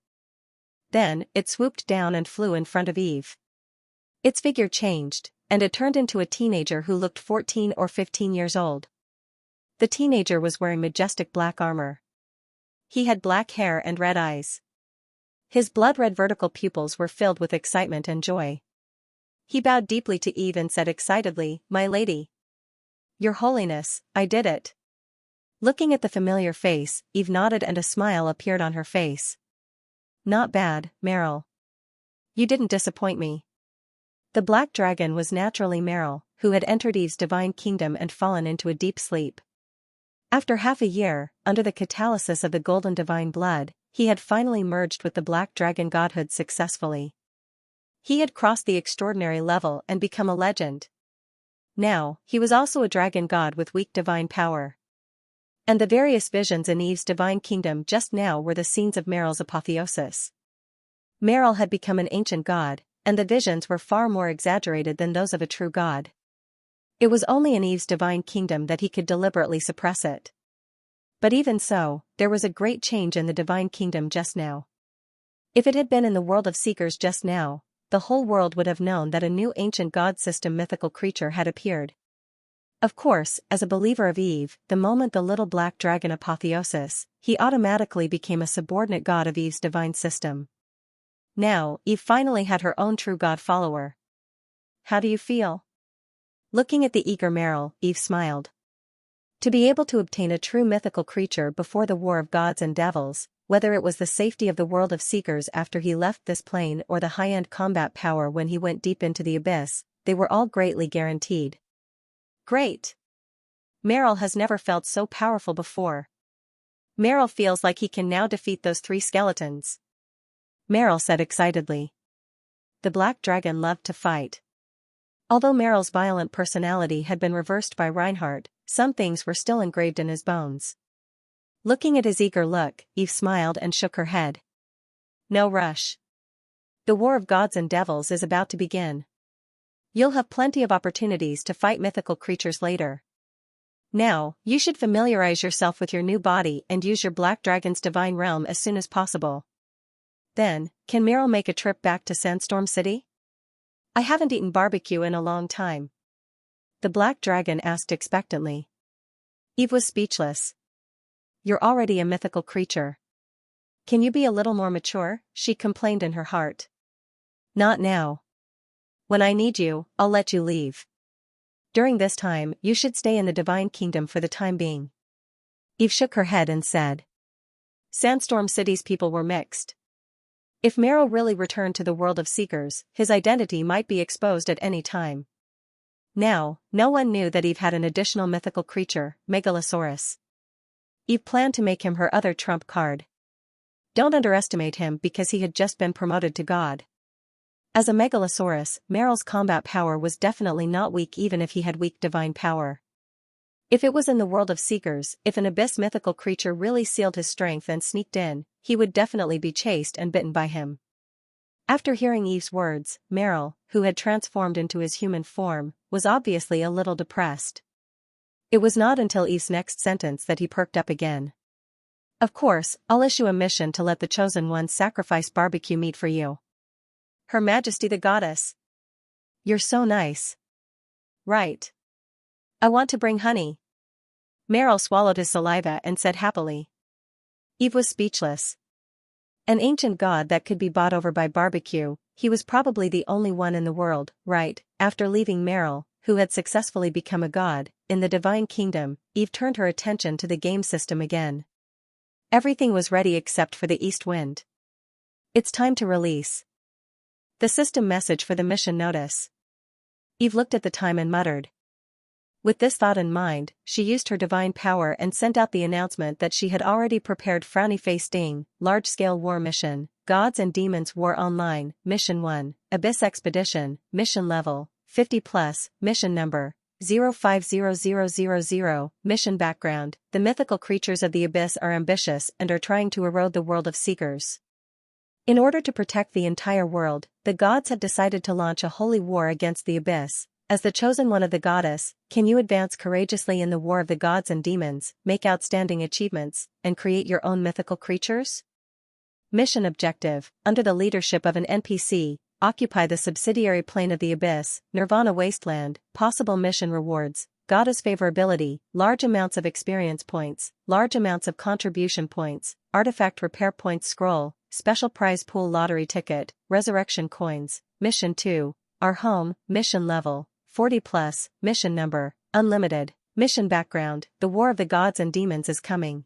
Speaker 1: Then, it swooped down and flew in front of Eve. Its figure changed, and it turned into a teenager who looked 14 or 15 years old. The teenager was wearing majestic black armor. He had black hair and red eyes. His blood-red vertical pupils were filled with excitement and joy. He bowed deeply to Eve and said excitedly, "My lady. Your Holiness, I did it." Looking at the familiar face, Eve nodded and a smile appeared on her face. "Not bad, Meryl. You didn't disappoint me." The black dragon was naturally Meryl, who had entered Eve's divine kingdom and fallen into a deep sleep. After half a year, under the catalysis of the golden divine blood, he had finally merged with the black dragon godhood successfully. He had crossed the extraordinary level and become a legend. Now, he was also a dragon god with weak divine power. And the various visions in Eve's divine kingdom just now were the scenes of Meryl's apotheosis. Meryl had become an ancient god, and the visions were far more exaggerated than those of a true god. It was only in Eve's divine kingdom that he could deliberately suppress it. But even so, there was a great change in the divine kingdom just now. If it had been in the world of seekers just now, the whole world would have known that a new ancient god system mythical creature had appeared. Of course, as a believer of Eve, the moment the little black dragon apotheosis, he automatically became a subordinate god of Eve's divine system. Now, Eve finally had her own true god follower. "How do you feel?" Looking at the eager Meryl, Eve smiled. To be able to obtain a true mythical creature before the war of gods and devils, whether it was the safety of the world of seekers after he left this plane or the high-end combat power when he went deep into the abyss, they were all greatly guaranteed. Great! Meryl has never felt so powerful before. Meryl feels like he can now defeat those 3 skeletons. Meryl said excitedly. The black dragon loved to fight. Although Meryl's violent personality had been reversed by Reinhardt, some things were still engraved in his bones. Looking at his eager look, Eve smiled and shook her head. No rush. The war of gods and devils is about to begin. You'll have plenty of opportunities to fight mythical creatures later. Now, you should familiarize yourself with your new body and use your black dragon's divine realm as soon as possible. Then, can Meryl make a trip back to Sandstorm City? I haven't eaten barbecue in a long time. The black dragon asked expectantly. Eve was speechless. You're already a mythical creature. Can you be a little more mature? She complained in her heart. Not now. When I need you, I'll let you leave. During this time, you should stay in the divine kingdom for the time being. Eve shook her head and said. Sandstorm City's people were mixed. If Meryl really returned to the world of seekers, his identity might be exposed at any time. Now, no one knew that Eve had an additional mythical creature, Megalosaurus. Eve planned to make him her other trump card. Don't underestimate him because he had just been promoted to god. As a Megalosaurus, Meryl's combat power was definitely not weak even if he had weak divine power. If it was in the world of seekers, if an abyss mythical creature really sealed his strength and sneaked in, he would definitely be chased and bitten by him. After hearing Eve's words, Meryl, who had transformed into his human form, was obviously a little depressed. It was not until Eve's next sentence that he perked up again. Of course, I'll issue a mission to let the Chosen Ones sacrifice barbecue meat for you. Her Majesty the Goddess. You're so nice. Right. I want to bring honey. Meryl swallowed his saliva and said happily. Eve was speechless. An ancient god that could be bought over by barbecue, he was probably the only one in the world, right? After leaving Meryl, who had successfully become a god, in the divine kingdom, Eve turned her attention to the game system again. Everything was ready except for the east wind. It's time to release. The system message for the mission notice. Eve looked at the time and muttered. With this thought in mind, she used her divine power and sent out the announcement that she had already prepared Frowny Face Ding, large-scale war mission, Gods and Demons War Online, Mission 1, Abyss Expedition, Mission Level, 50+, Mission Number, 050000, Mission Background. The mythical creatures of the Abyss are ambitious and are trying to erode the world of seekers. In order to protect the entire world, the gods have decided to launch a holy war against the Abyss. As the chosen one of the goddess, can you advance courageously in the war of the gods and demons, make outstanding achievements, and create your own mythical creatures? Mission objective, under the leadership of an NPC, occupy the subsidiary plane of the Abyss, Nirvana Wasteland. Possible mission rewards: Goddess favorability, large amounts of experience points, large amounts of contribution points, artifact repair points scroll, special prize pool lottery ticket, resurrection coins. Mission 2, Our Home, mission level, 40+, mission number, unlimited. Mission background: the War of the Gods and Demons is coming.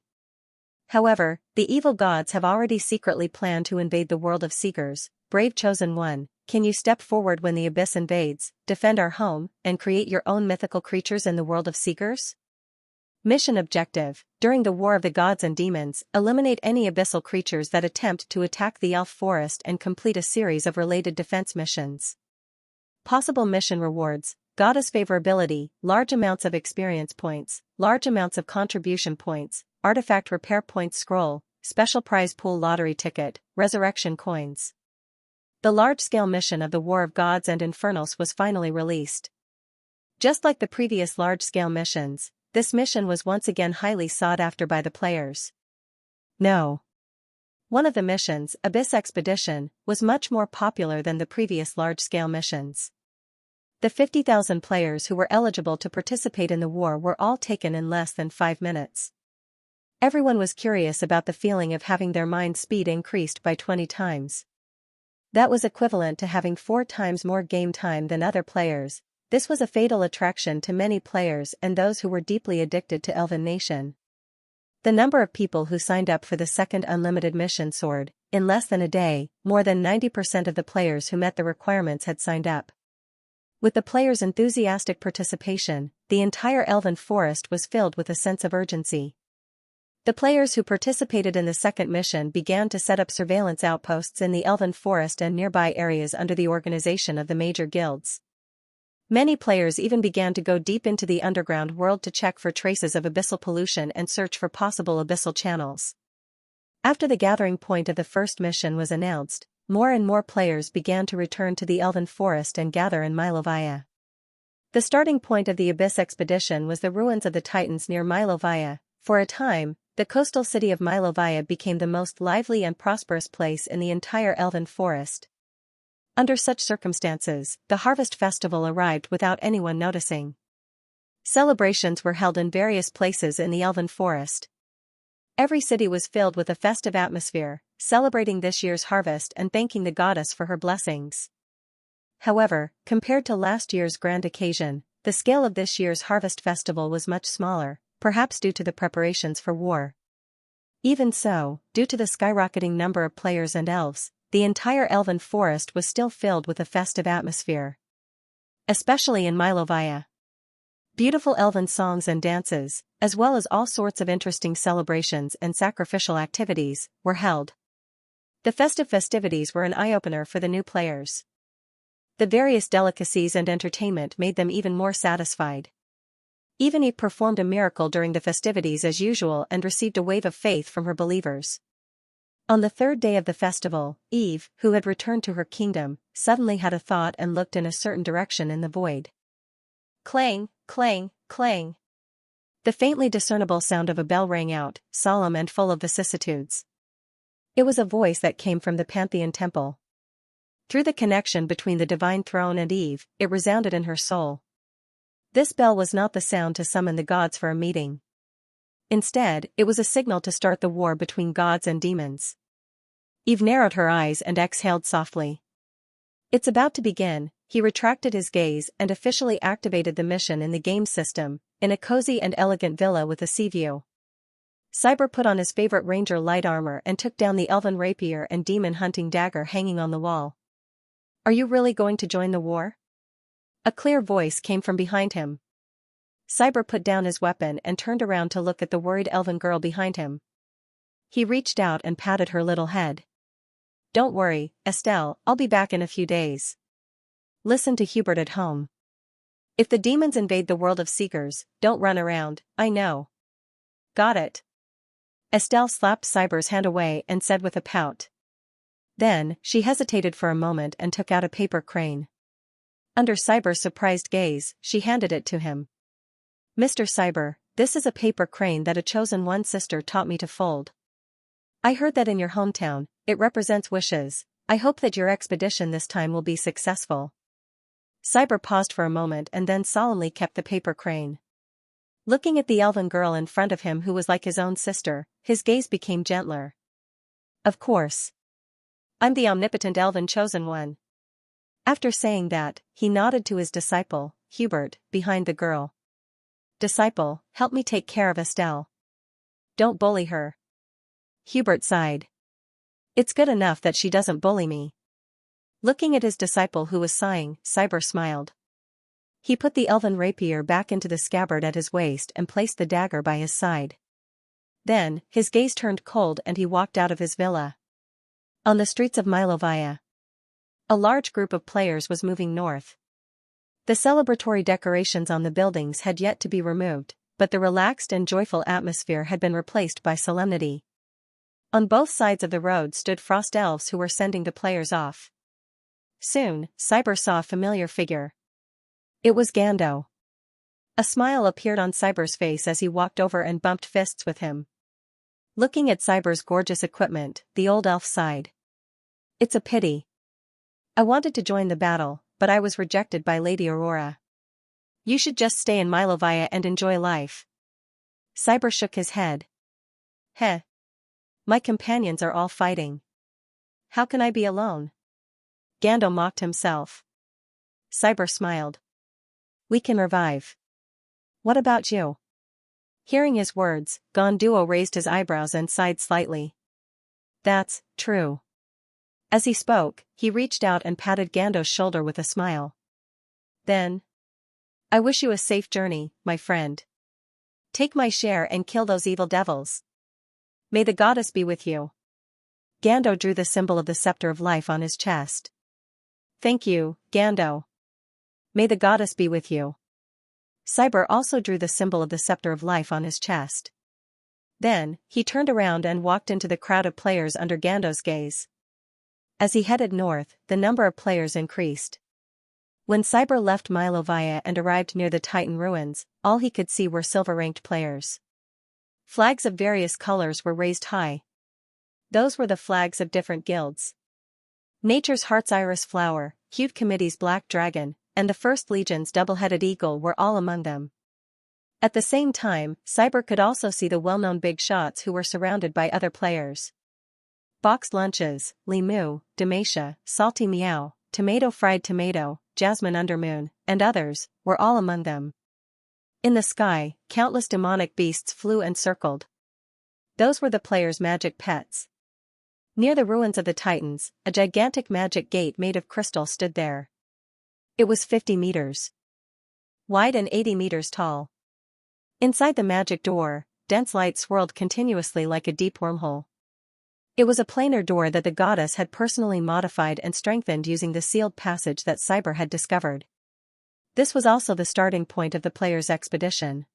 Speaker 1: However, the evil gods have already secretly planned to invade the world of Seekers. Brave Chosen One, can you step forward when the Abyss invades, defend our home, and create your own mythical creatures in the world of Seekers? Mission objective: during the War of the Gods and Demons, eliminate any abyssal creatures that attempt to attack the Elf Forest and complete a series of related defense missions. Possible mission rewards: Goddess favorability, large amounts of experience points, large amounts of contribution points, artifact repair points scroll, special prize pool lottery ticket, resurrection coins. The large-scale mission of the War of Gods and Infernals was finally released. Just like the previous large-scale missions, this mission was once again highly sought after by the players. No. One of the missions, Abyss Expedition, was much more popular than the previous large-scale missions. The 50,000 players who were eligible to participate in the war were all taken in less than 5 minutes. Everyone was curious about the feeling of having their mind speed increased by 20 times. That was equivalent to having 4 times more game time than other players. This was a fatal attraction to many players and those who were deeply addicted to Elven Nation. The number of people who signed up for the second unlimited mission soared. In less than a day, more than 90% of the players who met the requirements had signed up. With the players' enthusiastic participation, the entire Elven Forest was filled with a sense of urgency. The players who participated in the second mission began to set up surveillance outposts in the Elven Forest and nearby areas under the organization of the major guilds. Many players even began to go deep into the underground world to check for traces of abyssal pollution and search for possible abyssal channels. After the gathering point of the first mission was announced, more and more players began to return to the Elven Forest and gather in Milovia. The starting point of the Abyss Expedition was the ruins of the Titans near Milovia. For a time, the coastal city of Milovia became the most lively and prosperous place in the entire Elven Forest. Under such circumstances, the Harvest Festival arrived without anyone noticing. Celebrations were held in various places in the Elven Forest. Every city was filled with a festive atmosphere, celebrating this year's harvest and thanking the goddess for her blessings. However, compared to last year's grand occasion, the scale of this year's Harvest Festival was much smaller, perhaps due to the preparations for war. Even so, due to the skyrocketing number of players and elves, the entire Elven Forest was still filled with a festive atmosphere. Especially in Milovia. Beautiful elven songs and dances, as well as all sorts of interesting celebrations and sacrificial activities, were held. The festive festivities were an eye-opener for the new players. The various delicacies and entertainment made them even more satisfied. Even Eve performed a miracle during the festivities as usual and received a wave of faith from her believers. On the third day of the festival, Eve, who had returned to her kingdom, suddenly had a thought and looked in a certain direction in the void. Clang, clang, clang. The faintly discernible sound of a bell rang out, solemn and full of vicissitudes. It was a voice that came from the Pantheon Temple. Through the connection between the divine throne and Eve, it resounded in her soul. This bell was not the sound to summon the gods for a meeting. Instead, it was a signal to start the war between gods and demons. Eve narrowed her eyes and exhaled softly. It's about to begin. He retracted his gaze and officially activated the mission in the game system, in a cozy and elegant villa with a sea view. Cyber put on his favorite ranger light armor and took down the elven rapier and demon hunting dagger hanging on the wall. Are you really going to join the war? A clear voice came from behind him. Cyber put down his weapon and turned around to look at the worried elven girl behind him. He reached out and patted her little head. Don't worry, Estelle, I'll be back in a few days. Listen to Hubert at home. If the demons invade the world of Seekers, don't run around, I know. Got it. Estelle slapped Cyber's hand away and said with a pout. Then, she hesitated for a moment and took out a paper crane. Under Cyber's surprised gaze, she handed it to him. Mr. Cyber, this is a paper crane that a chosen one sister taught me to fold. I heard that in your hometown, it represents wishes. I hope that your expedition this time will be successful. Cyber paused for a moment and then solemnly kept the paper crane. Looking at the elven girl in front of him who was like his own sister, his gaze became gentler. Of course. I'm the omnipotent elven chosen one. After saying that, he nodded to his disciple, Hubert, behind the girl. Disciple, help me take care of Estelle. Don't bully her. Hubert sighed. It's good enough that she doesn't bully me. Looking at his disciple who was sighing, Cyber smiled. He put the elven rapier back into the scabbard at his waist and placed the dagger by his side. Then, his gaze turned cold and he walked out of his villa. On the streets of Milovia, a large group of players was moving north. The celebratory decorations on the buildings had yet to be removed, but the relaxed and joyful atmosphere had been replaced by solemnity. On both sides of the road stood frost elves who were sending the players off. Soon, Cyber saw a familiar figure. It was Gando. A smile appeared on Cyber's face as he walked over and bumped fists with him. Looking at Cyber's gorgeous equipment, the old elf sighed. It's a pity. I wanted to join the battle, but I was rejected by Lady Aurora. You should just stay in Milovia and enjoy life. Cyber shook his head. Heh. My companions are all fighting. How can I be alone? Gando mocked himself. Cyber smiled. We can revive. What about you? Hearing his words, Gonduo raised his eyebrows and sighed slightly. That's true. As he spoke, he reached out and patted Gando's shoulder with a smile. Then, I wish you a safe journey, my friend. Take my share and kill those evil devils. May the goddess be with you. Gando drew the symbol of the scepter of life on his chest. Thank you, Gando. May the goddess be with you. Cyber also drew the symbol of the scepter of life on his chest. Then, he turned around and walked into the crowd of players under Gando's gaze. As he headed north, the number of players increased. When Cyber left Milovia and arrived near the Titan ruins, all he could see were silver-ranked players. Flags of various colors were raised high. Those were the flags of different guilds. Nature's Heart's Iris Flower, Cute Committee's Black Dragon, and the First Legion's Double-Headed Eagle were all among them. At the same time, Cyber could also see the well-known big shots who were surrounded by other players. Boxed Lunches, Limu, Demacia, Salty Meow, Tomato Fried Tomato, Jasmine Undermoon, and others, were all among them. In the sky, countless demonic beasts flew and circled. Those were the players' magic pets. Near the ruins of the Titans, a gigantic magic gate made of crystal stood there. It was 50 meters wide and 80 meters tall. Inside the magic door, dense light swirled continuously like a deep wormhole. It was a planar door that the goddess had personally modified and strengthened using the sealed passage that Cyber had discovered. This was also the starting point of the player's expedition.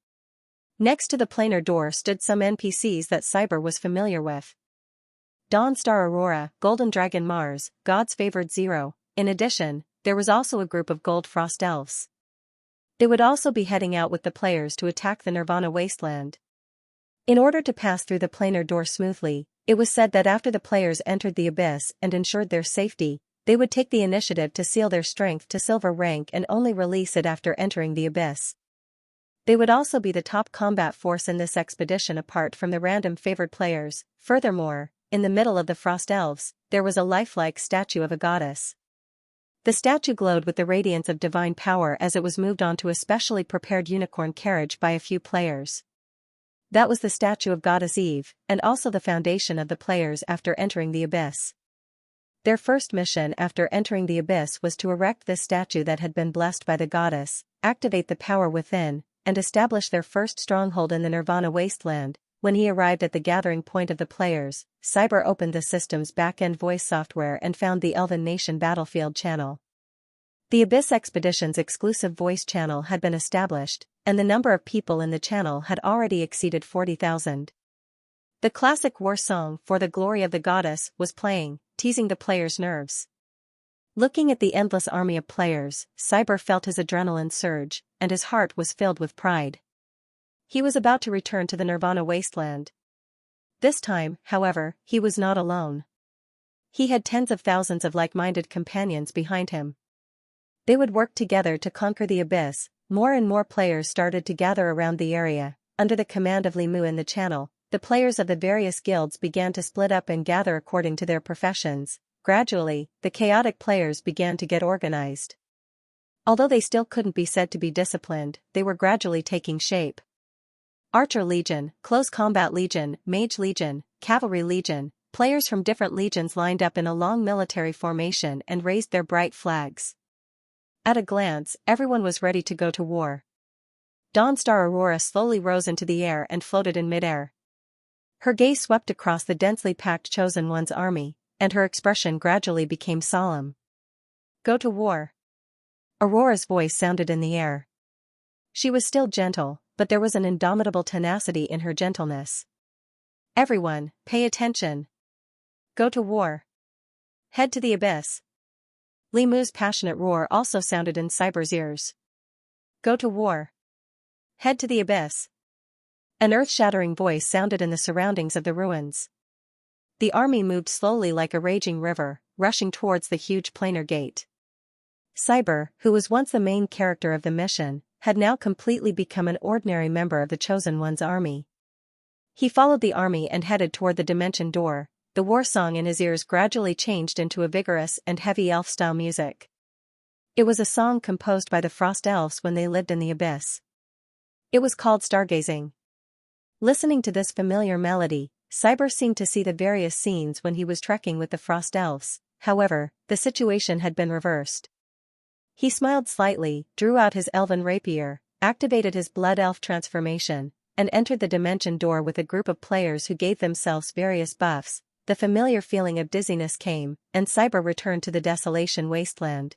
Speaker 1: Next to the planar door stood some NPCs that Cyber was familiar with. Dawn Star Aurora, Golden Dragon Mars, God's Favored Zero. In addition, there was also a group of Gold Frost Elves. They would also be heading out with the players to attack the Nirvana Wasteland. In order to pass through the planar door smoothly, it was said that after the players entered the abyss and ensured their safety, they would take the initiative to seal their strength to silver rank and only release it after entering the abyss. They would also be the top combat force in this expedition apart from the random favored players. Furthermore, in the middle of the Frost Elves, there was a lifelike statue of a goddess. The statue glowed with the radiance of divine power as it was moved onto a specially prepared unicorn carriage by a few players. That was the statue of Goddess Eve, and also the foundation of the players after entering the abyss. Their first mission after entering the abyss was to erect this statue that had been blessed by the goddess, activate the power within, and establish their first stronghold in the Nirvana Wasteland. When he arrived at the gathering point of the players, Cyber opened the system's back-end voice software and found the Elven Nation Battlefield channel. The Abyss Expedition's exclusive voice channel had been established, and the number of people in the channel had already exceeded 40,000. The classic war song For the Glory of the Goddess was playing, teasing the players' nerves. Looking at the endless army of players, Cyber felt his adrenaline surge, and his heart was filled with pride. He was about to return to the Nirvana Wasteland. This time, however, he was not alone. He had tens of thousands of like-minded companions behind him. They would work together to conquer the abyss. More and more players started to gather around the area. Under the command of Li Mu in the channel, the players of the various guilds began to split up and gather according to their professions. Gradually, the chaotic players began to get organized. Although they still couldn't be said to be disciplined, they were gradually taking shape. Archer Legion, Close Combat Legion, Mage Legion, Cavalry Legion, players from different legions lined up in a long military formation and raised their bright flags. At a glance, everyone was ready to go to war. Dawnstar Aurora slowly rose into the air and floated in midair. Her gaze swept across the densely packed Chosen One's army, and her expression gradually became solemn. Go to war. Aurora's voice sounded in the air. She was still gentle, but there was an indomitable tenacity in her gentleness. Everyone, pay attention. Go to war. Head to the abyss. Li Mu's passionate roar also sounded in Cyber's ears. Go to war. Head to the abyss. An earth-shattering voice sounded in the surroundings of the ruins. The army moved slowly like a raging river, rushing towards the huge planar gate. Cyber, who was once the main character of the mission, had now completely become an ordinary member of the Chosen One's army. He followed the army and headed toward the dimension door. The war song in his ears gradually changed into a vigorous and heavy elf-style music. It was a song composed by the Frost Elves when they lived in the abyss. It was called Stargazing. Listening to this familiar melody, Cyber seemed to see the various scenes when he was trekking with the Frost Elves. However, the situation had been reversed. He smiled slightly, drew out his elven rapier, activated his blood elf transformation, and entered the dimension door with a group of players who gave themselves various buffs. The familiar feeling of dizziness came, and Cyber returned to the desolation wasteland.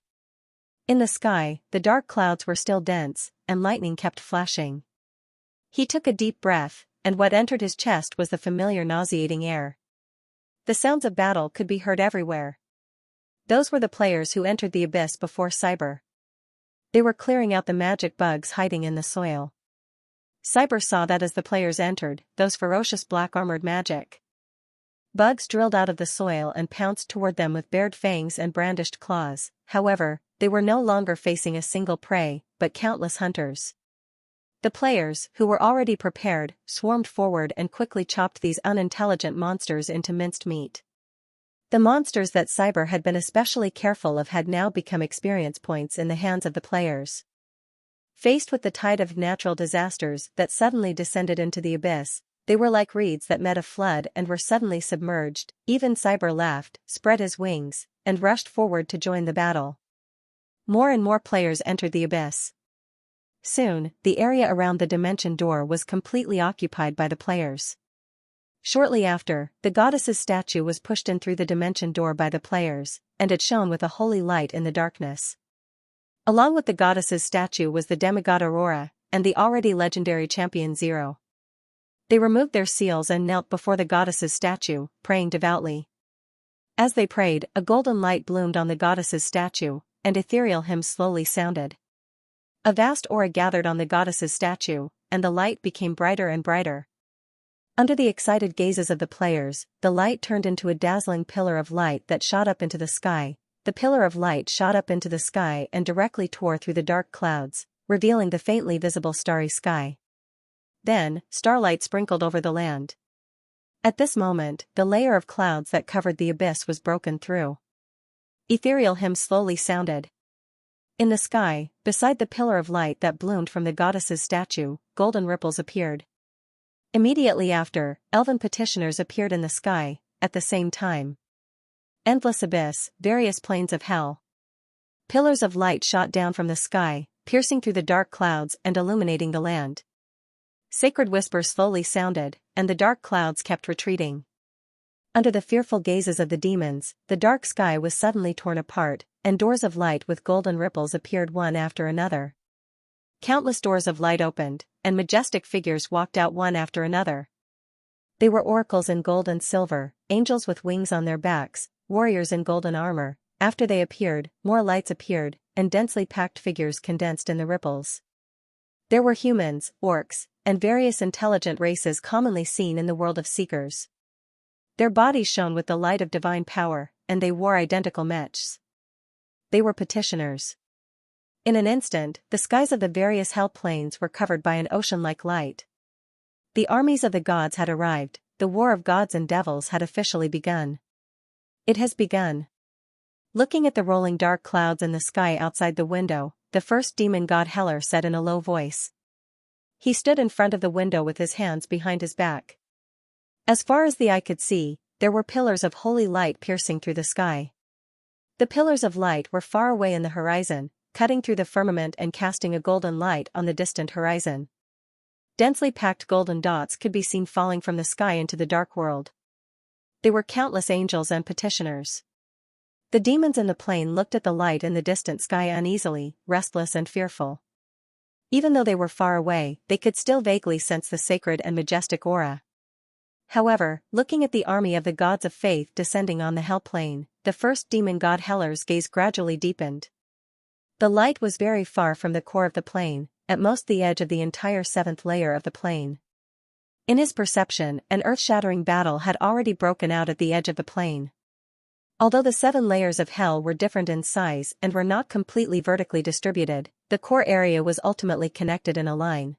Speaker 1: In the sky, the dark clouds were still dense, and lightning kept flashing. He took a deep breath, and what entered his chest was the familiar nauseating air. The sounds of battle could be heard everywhere. Those were the players who entered the abyss before Cyber. They were clearing out the magic bugs hiding in the soil. Cyber saw that as the players entered, those ferocious black-armored magic bugs drilled out of the soil and pounced toward them with bared fangs and brandished claws. However, they were no longer facing a single prey, but countless hunters. The players, who were already prepared, swarmed forward and quickly chopped these unintelligent monsters into minced meat. The monsters that Cyber had been especially careful of had now become experience points in the hands of the players. Faced with the tide of natural disasters that suddenly descended into the abyss, they were like reeds that met a flood and were suddenly submerged. Even Cyber laughed, spread his wings, and rushed forward to join the battle. More and more players entered the abyss. Soon, the area around the dimension door was completely occupied by the players. Shortly after, the goddess's statue was pushed in through the dimension door by the players, and it shone with a holy light in the darkness. Along with the goddess's statue was the demigod Aurora, and the already legendary champion Zero. They removed their seals and knelt before the goddess's statue, praying devoutly. As they prayed, a golden light bloomed on the goddess's statue, and ethereal hymns slowly sounded. A vast aura gathered on the goddess's statue, and the light became brighter and brighter. Under the excited gazes of the players, the light turned into a dazzling pillar of light that shot up into the sky. The pillar of light shot up into the sky and directly tore through the dark clouds, revealing the faintly visible starry sky. Then, starlight sprinkled over the land. At this moment, the layer of clouds that covered the abyss was broken through. Ethereal hymns slowly sounded. In the sky, beside the pillar of light that bloomed from the goddess's statue, golden ripples appeared. Immediately after, elven petitioners appeared in the sky, at the same time. Endless abyss, various planes of hell. Pillars of light shot down from the sky, piercing through the dark clouds and illuminating the land. Sacred whispers slowly sounded, and the dark clouds kept retreating. Under the fearful gazes of the demons, the dark sky was suddenly torn apart, and doors of light with golden ripples appeared one after another. Countless doors of light opened, and majestic figures walked out one after another. They were oracles in gold and silver, angels with wings on their backs, warriors in golden armor. After they appeared, more lights appeared, and densely packed figures condensed in the ripples. There were humans, orcs, and various intelligent races commonly seen in the world of seekers. Their bodies shone with the light of divine power, and they wore identical mechs. They were petitioners. In an instant, the skies of the various hell planes were covered by an ocean-like light. The armies of the gods had arrived, the war of gods and devils had officially begun. It has begun. Looking at the rolling dark clouds in the sky outside the window, the first demon god Heller said in a low voice. He stood in front of the window with his hands behind his back. As far as the eye could see, there were pillars of holy light piercing through the sky. The pillars of light were far away in the horizon, cutting through the firmament and casting a golden light on the distant horizon. Densely packed golden dots could be seen falling from the sky into the dark world. They were countless angels and petitioners. The demons in the plane looked at the light in the distant sky uneasily, restless and fearful. Even though they were far away, they could still vaguely sense the sacred and majestic aura. However, looking at the army of the gods of faith descending on the hell plane, the first demon god Heller's gaze gradually deepened. The light was very far from the core of the plane, at most the edge of the entire seventh layer of the plane. In his perception, an earth-shattering battle had already broken out at the edge of the plane. Although the 7 layers of hell were different in size and were not completely vertically distributed, the core area was ultimately connected in a line.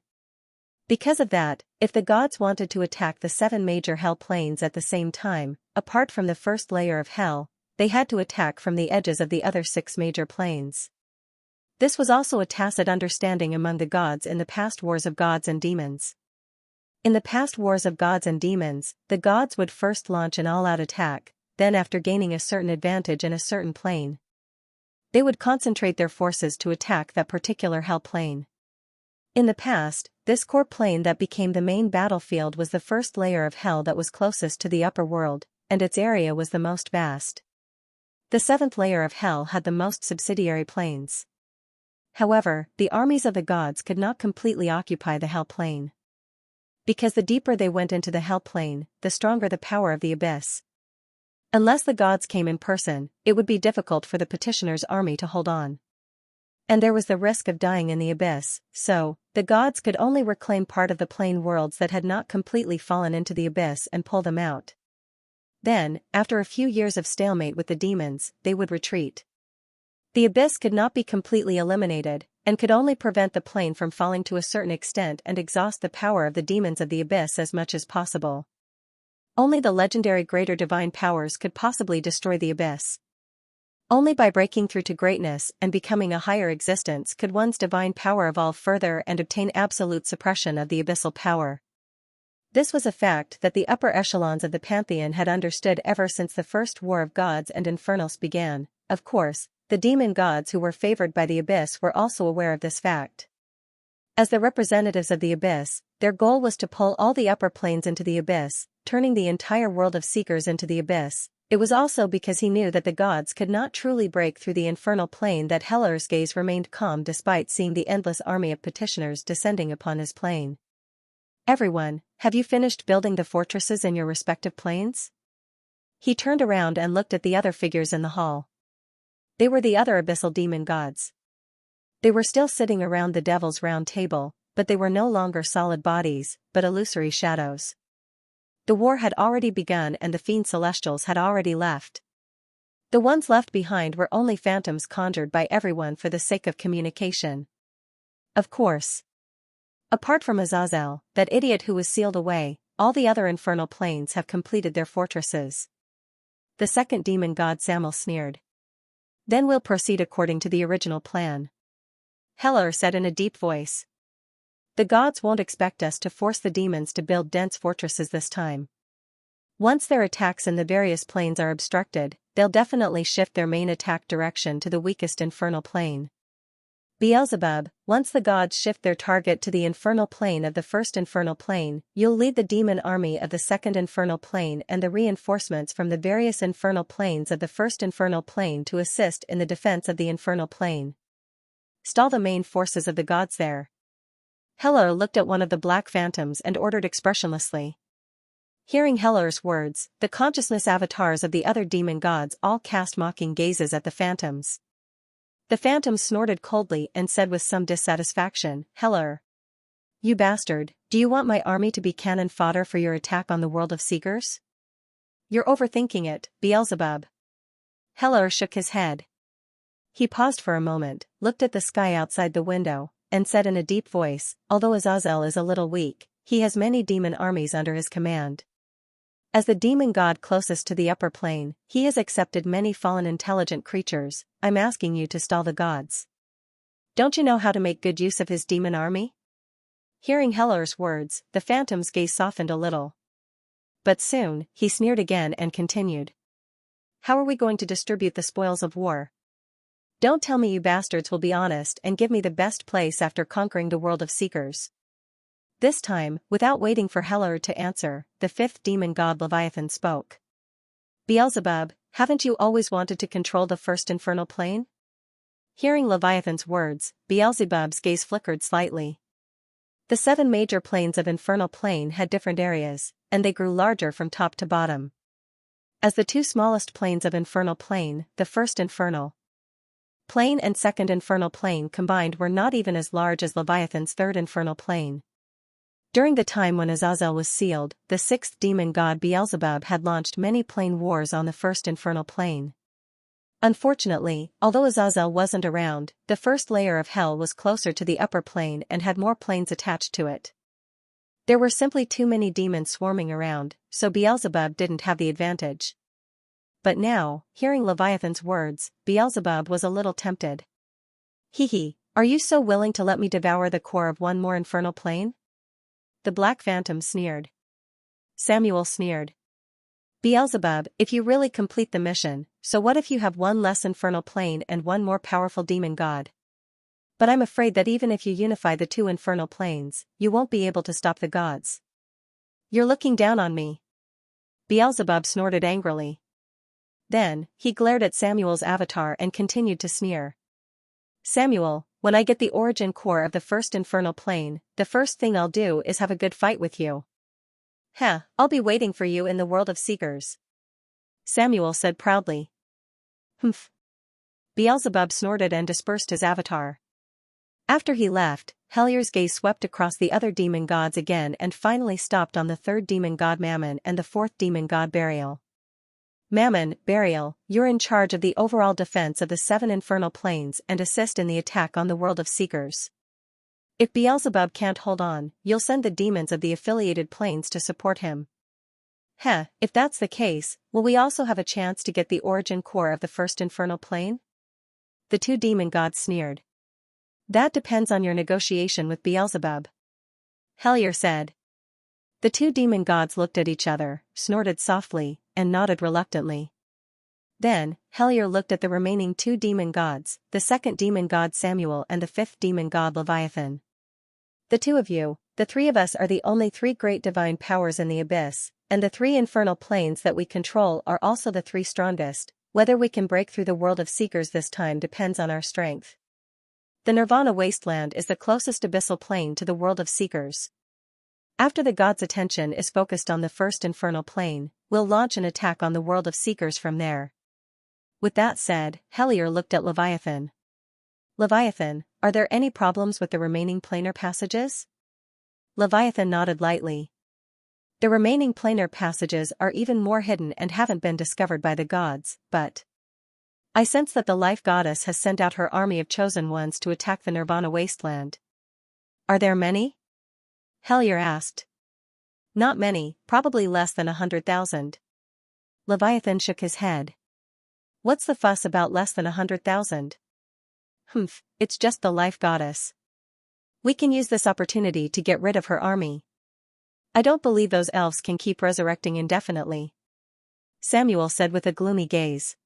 Speaker 1: Because of that, if the gods wanted to attack the 7 major hell planes at the same time, apart from the first layer of hell, they had to attack from the edges of the other 6 major planes. This was also a tacit understanding among the gods in the past wars of gods and demons. In the past wars of gods and demons, the gods would first launch an all-out attack, then after gaining a certain advantage in a certain plane, they would concentrate their forces to attack that particular hell plane. In the past, this core plane that became the main battlefield was the first layer of hell that was closest to the upper world, and its area was the most vast. The 7th layer of hell had the most subsidiary planes. However, the armies of the gods could not completely occupy the hell plane. Because the deeper they went into the hell plane, the stronger the power of the abyss. Unless the gods came in person, it would be difficult for the petitioner's army to hold on. And there was the risk of dying in the abyss, so, the gods could only reclaim part of the plane worlds that had not completely fallen into the abyss and pull them out. Then, after a few years of stalemate with the demons, they would retreat. The abyss could not be completely eliminated, and could only prevent the plane from falling to a certain extent and exhaust the power of the demons of the abyss as much as possible. Only the legendary greater divine powers could possibly destroy the abyss. Only by breaking through to greatness and becoming a higher existence could one's divine power evolve further and obtain absolute suppression of the abyssal power. This was a fact that the upper echelons of the pantheon had understood ever since the first war of gods and infernals began. Of course, the demon gods who were favored by the abyss were also aware of this fact. As the representatives of the abyss, their goal was to pull all the upper planes into the abyss, turning the entire world of seekers into the abyss. It was also because he knew that the gods could not truly break through the infernal plane that Heller's gaze remained calm despite seeing the endless army of petitioners descending upon his plane. Everyone, have you finished building the fortresses in your respective planes? He turned around and looked at the other figures in the hall. They were the other abyssal demon gods. They were still sitting around the Devil's Round Table, but they were no longer solid bodies, but illusory shadows. The war had already begun and the fiend celestials had already left. The ones left behind were only phantoms conjured by everyone for the sake of communication. Of course. Apart from Azazel, that idiot who was sealed away, all the other infernal planes have completed their fortresses. The second demon god Samuel sneered. Then we'll proceed according to the original plan. Heller said in a deep voice. The gods won't expect us to force the demons to build dense fortresses this time. Once their attacks in the various planes are obstructed, they'll definitely shift their main attack direction to the weakest infernal plane. Beelzebub, once the gods shift their target to the infernal plane of the first infernal plane, you'll lead the demon army of the second infernal plane and the reinforcements from the various infernal planes of the first infernal plane to assist in the defense of the infernal plane. Stall the main forces of the gods there. Heller looked at one of the black phantoms and ordered expressionlessly. Hearing Heller's words, the consciousness avatars of the other demon gods all cast mocking gazes at the phantoms. The phantom snorted coldly and said with some dissatisfaction, Heller, You bastard, do you want my army to be cannon fodder for your attack on the world of seekers? You're overthinking it, Beelzebub. Heller shook his head. He paused for a moment, looked at the sky outside the window, and said in a deep voice, although Azazel is a little weak, he has many demon armies under his command. As the demon god closest to the upper plane, he has accepted many fallen intelligent creatures. I'm asking you to stall the gods. Don't you know how to make good use of his demon army? Hearing Heller's words, the phantom's gaze softened a little. But soon, he sneered again and continued. How are we going to distribute the spoils of war? Don't tell me you bastards will be honest and give me the best place after conquering the world of seekers. This time, without waiting for Heller to answer, the fifth demon god Leviathan spoke. Beelzebub, haven't you always wanted to control the first infernal plane? Hearing Leviathan's words, Beelzebub's gaze flickered slightly. The 7 major planes of infernal plane had different areas, and they grew larger from top to bottom. As the 2 smallest planes of infernal plane, the first infernal plane and second infernal plane combined were not even as large as Leviathan's third infernal plane. During the time when Azazel was sealed, the 6th demon god Beelzebub had launched many plane wars on the first infernal plane. Unfortunately, although Azazel wasn't around, the first layer of hell was closer to the upper plane and had more planes attached to it. There were simply too many demons swarming around, so Beelzebub didn't have the advantage. But now, hearing Leviathan's words, Beelzebub was a little tempted. Hee, are you so willing to let me devour the core of one more infernal plane? The Black Phantom sneered. Samuel sneered. Beelzebub, if you really complete the mission, so what if you have one less infernal plane and one more powerful demon god? But I'm afraid that even if you unify the 2 infernal planes, you won't be able to stop the gods. You're looking down on me. Beelzebub snorted angrily. Then, he glared at Samuel's avatar and continued to sneer. Samuel, when I get the origin core of the first infernal plane, the first thing I'll do is have a good fight with you. I'll be waiting for you in the world of seekers. Samuel said proudly. Humph. Beelzebub snorted and dispersed his avatar. After he left, Heller's gaze swept across the other demon gods again and finally stopped on the 3rd demon god Mammon and the 4th demon god Burial. Mammon, Burial, you're in charge of the overall defense of the 7 infernal planes and assist in the attack on the world of seekers. If Beelzebub can't hold on, you'll send the demons of the affiliated planes to support him. If that's the case, will we also have a chance to get the origin core of the first infernal plane? The 2 demon gods sneered. That depends on your negotiation with Beelzebub. Heller said. The 2 demon gods looked at each other, snorted softly, and nodded reluctantly. Then, Heller looked at the remaining 2 demon gods, the 2nd demon god Samuel and the 5th demon god Leviathan. The 2 of you, the 3 of us are the only 3 great divine powers in the abyss, and the 3 infernal planes that we control are also the 3 strongest. Whether we can break through the world of seekers this time depends on our strength. The Nirvana Wasteland is the closest abyssal plane to the world of seekers. After the gods' attention is focused on the first infernal plane, we'll launch an attack on the world of seekers from there. With that said, Heller looked at Leviathan. Leviathan, are there any problems with the remaining planar passages? Leviathan nodded lightly. The remaining planar passages are even more hidden and haven't been discovered by the gods, but I sense that the Life Goddess has sent out her army of chosen ones to attack the Nirvana Wasteland. Are there many? Heller asked. Not many, probably less than 100,000. Leviathan shook his head. What's the fuss about less than 100,000? It's just the Life Goddess. We can use this opportunity to get rid of her army. I don't believe those elves can keep resurrecting indefinitely. Samuel said with a gloomy gaze.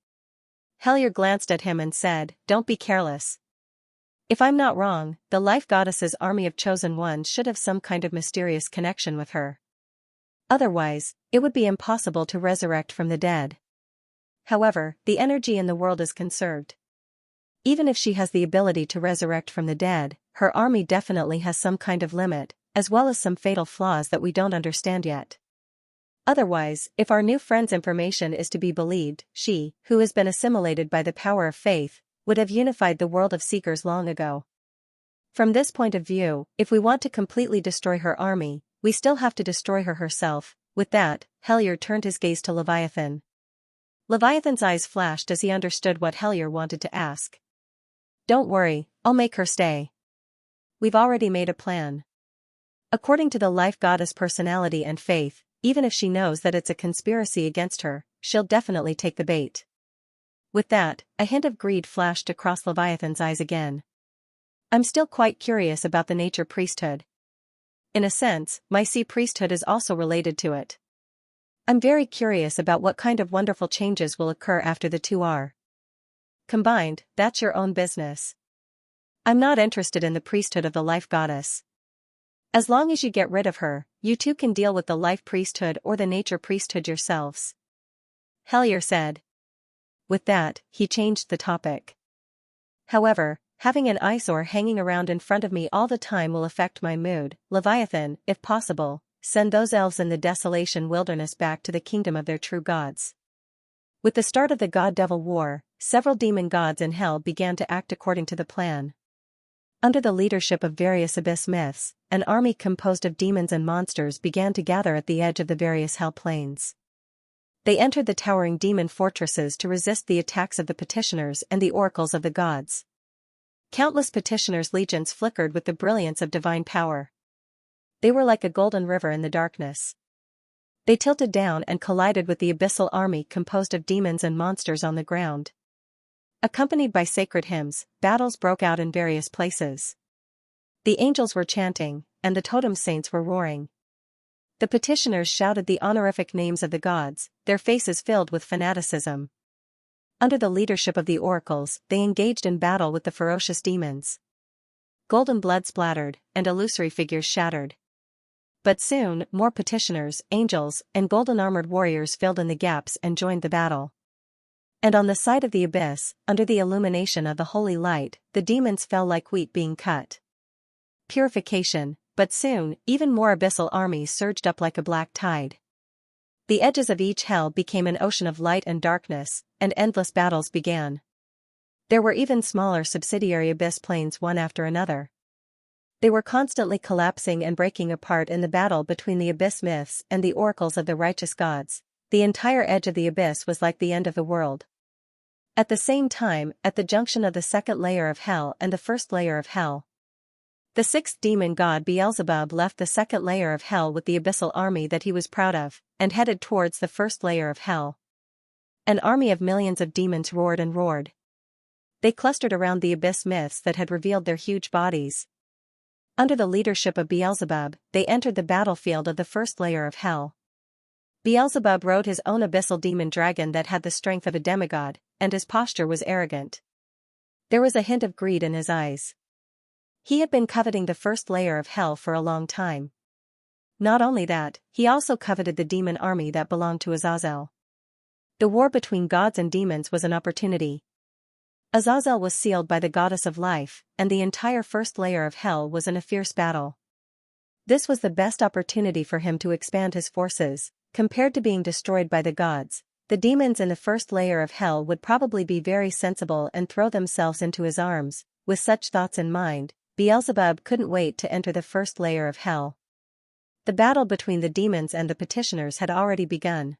Speaker 1: Heller glanced at him and said, Don't be careless. If I'm not wrong, the Life Goddess's army of chosen ones should have some kind of mysterious connection with her. Otherwise, it would be impossible to resurrect from the dead. However, the energy in the world is conserved. Even if she has the ability to resurrect from the dead, her army definitely has some kind of limit, as well as some fatal flaws that we don't understand yet. Otherwise, if our new friend's information is to be believed, she, who has been assimilated by the power of faith, would have unified the world of seekers long ago. From this point of view, if we want to completely destroy her army, we still have to destroy her herself. With that, Helier turned his gaze to Leviathan. Leviathan's eyes flashed as he understood what Helier wanted to ask. Don't worry, I'll make her stay. We've already made a plan. According to the life goddess personality and faith, even if she knows that it's a conspiracy against her, she'll definitely take the bait. With that, a hint of greed flashed across Leviathan's eyes again. I'm still quite curious about the nature priesthood. In a sense, my sea priesthood is also related to it. I'm very curious about what kind of wonderful changes will occur after the two are combined. That's your own business. I'm not interested in the priesthood of the life goddess. As long as you get rid of her, you two can deal with the life priesthood or the nature priesthood yourselves. Helier said. With that, he changed the topic. However, having an eyesore hanging around in front of me all the time will affect my mood. Leviathan, if possible, send those elves in the desolation wilderness back to the kingdom of their true gods. With the start of the God-Devil War, several demon gods in hell began to act according to the plan. Under the leadership of various abyss myths, an army composed of demons and monsters began to gather at the edge of the various hell planes. They entered the towering demon fortresses to resist the attacks of the petitioners and the oracles of the gods. Countless petitioners' legions flickered with the brilliance of divine power. They were like a golden river in the darkness. They tilted down and collided with the abyssal army composed of demons and monsters on the ground. Accompanied by sacred hymns, battles broke out in various places. The angels were chanting, and the totem saints were roaring. The petitioners shouted the honorific names of the gods, their faces filled with fanaticism. Under the leadership of the oracles, they engaged in battle with the ferocious demons. Golden blood splattered, and illusory figures shattered. But soon, more petitioners, angels, and golden-armored warriors filled in the gaps and joined the battle. And on the side of the abyss, under the illumination of the holy light, the demons fell like wheat being cut. Purification, but soon, even more abyssal armies surged up like a black tide. The edges of each hell became an ocean of light and darkness, and endless battles began. There were even smaller subsidiary abyss planes one after another. They were constantly collapsing and breaking apart in the battle between the abyss myths and the oracles of the righteous gods. The entire edge of the abyss was like the end of the world. At the same time, at the junction of the second layer of hell and the first layer of hell, the sixth demon god Beelzebub left the second layer of hell with the abyssal army that he was proud of, and headed towards the first layer of hell. An army of millions of demons roared and roared. They clustered around the abyss myths that had revealed their huge bodies. Under the leadership of Beelzebub, they entered the battlefield of the first layer of hell. Beelzebub rode his own abyssal demon dragon that had the strength of a demigod, and his posture was arrogant. There was a hint of greed in his eyes. He had been coveting the first layer of hell for a long time. Not only that, he also coveted the demon army that belonged to Azazel. The war between gods and demons was an opportunity. Azazel was sealed by the goddess of life, and the entire first layer of hell was in a fierce battle. This was the best opportunity for him to expand his forces. Compared to being destroyed by the gods, the demons in the first layer of hell would probably be very sensible and throw themselves into his arms. With such thoughts in mind, Beelzebub couldn't wait to enter the first layer of hell. The battle between the demons and the petitioners had already begun.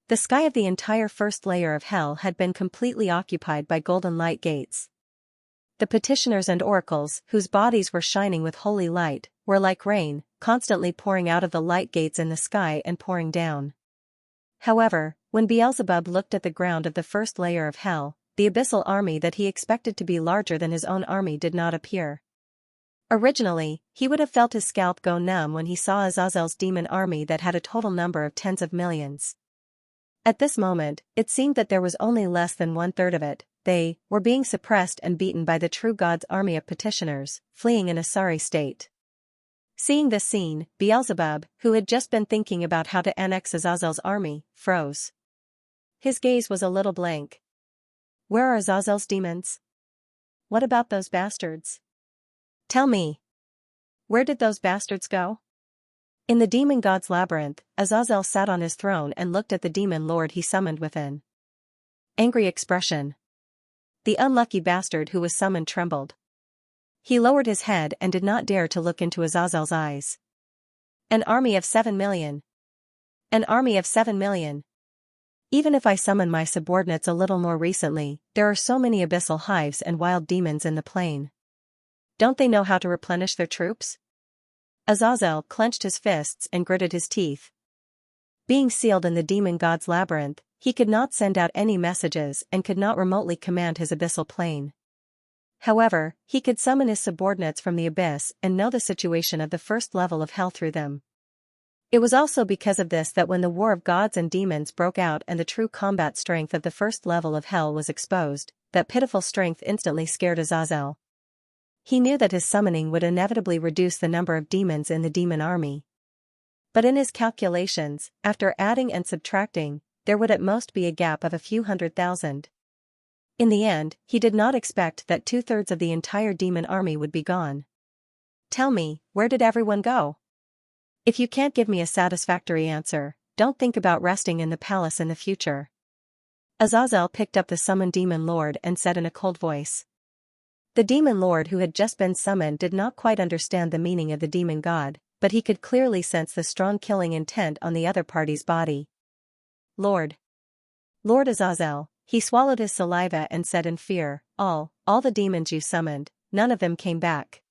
Speaker 1: The sky of the entire first layer of hell had been completely occupied by golden light gates. The petitioners and oracles, whose bodies were shining with holy light, were like rain, constantly pouring out of the light gates in the sky and pouring down. However, when Beelzebub looked at the ground of the first layer of hell, the abyssal army that he expected to be larger than his own army did not appear. Originally, he would have felt his scalp go numb when he saw Azazel's demon army that had a total number of tens of millions. At this moment, it seemed that there was only less than one-third of it. They were being suppressed and beaten by the true God's army of petitioners, fleeing in a sorry state. Seeing this scene, Beelzebub, who had just been thinking about how to annex Azazel's army, froze. His gaze was a little blank. Where are Azazel's demons? What about those bastards? Tell me. Where did those bastards go? In the demon god's labyrinth, Azazel sat on his throne and looked at the demon lord he summoned with an angry expression. The unlucky bastard who was summoned trembled. He lowered his head and did not dare to look into Azazel's eyes. An army of 7 million. An army of 7 million. Even if I summon my subordinates a little more recently, there are so many abyssal hives and wild demons in the plain. Don't they know how to replenish their troops? Azazel clenched his fists and gritted his teeth. Being sealed in the demon god's labyrinth, he could not send out any messages and could not remotely command his abyssal plane. However, he could summon his subordinates from the abyss and know the situation of the first level of hell through them. It was also because of this that when the war of gods and demons broke out and the true combat strength of the first level of hell was exposed, that pitiful strength instantly scared Azazel. He knew that his summoning would inevitably reduce the number of demons in the demon army. But in his calculations, after adding and subtracting, there would at most be a gap of a few 100,000. In the end, he did not expect that 2/3 of the entire demon army would be gone. Tell me, where did everyone go? If you can't give me a satisfactory answer, don't think about resting in the palace in the future. Azazel picked up the summoned demon lord and said in a cold voice. The demon lord who had just been summoned did not quite understand the meaning of the demon god, but he could clearly sense the strong killing intent on the other party's body. Lord Azazel, he swallowed his saliva and said in fear, all the demons you summoned, none of them came back.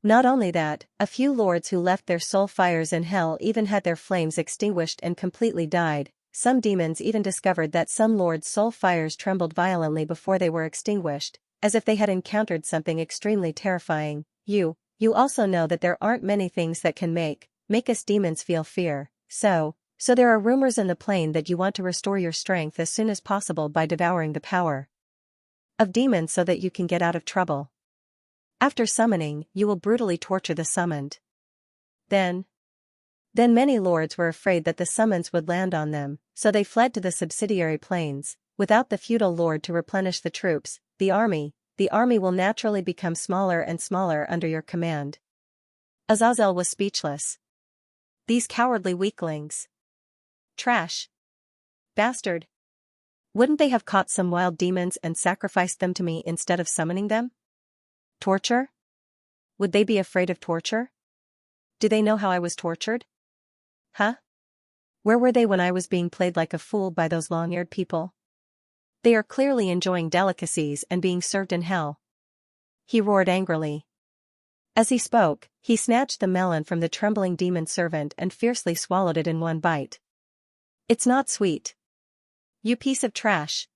Speaker 1: Not only that, a few lords who left their soul fires in hell even had their flames extinguished and completely died. Some demons even discovered that some lords' soul fires trembled violently before they were extinguished, as if they had encountered something extremely terrifying. You also know that there aren't many things that can make us demons feel fear, so there are rumors in the plain that you want to restore your strength as soon as possible by devouring the power of demons so that you can get out of trouble. After summoning, you will brutally torture the summoned. Then many lords were afraid that the summons would land on them, so they fled to the subsidiary plains. Without the feudal lord to replenish the troops, the army will naturally become smaller and smaller under your command. Azazel was speechless. These cowardly weaklings. Trash. Bastard. Wouldn't they have caught some wild demons and sacrificed them to me instead of summoning them? Torture? Would they be afraid of torture? Do they know how I was tortured? Huh? Where were they when I was being played like a fool by those long-eared people? They are clearly enjoying delicacies and being served in hell. He roared angrily. As he spoke, he snatched the melon from the trembling demon servant and fiercely swallowed it in one bite. It's not sweet. You piece of trash.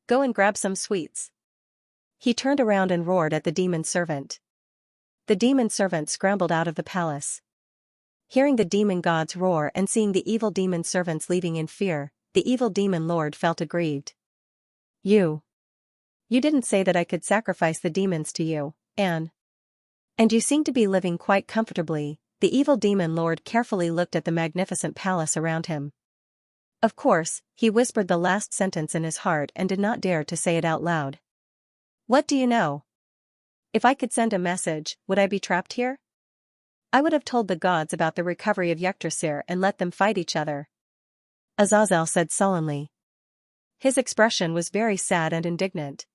Speaker 1: Go and grab some sweets. He turned around and roared at the demon servant. The demon servant scrambled out of the palace. Hearing the demon gods roar and seeing the evil demon servants leaving in fear, the evil demon lord felt aggrieved. You didn't say that I could sacrifice the demons to you, and you seem to be living quite comfortably. The evil demon lord carefully looked at the magnificent palace around him. Of course, he whispered the last sentence in his heart and did not dare to say it out loud. What do you know? If I could send a message, would I be trapped here? I would have told the gods about the recovery of Yggdrasil and let them fight each other. Azazel said sullenly. His expression was very sad and indignant.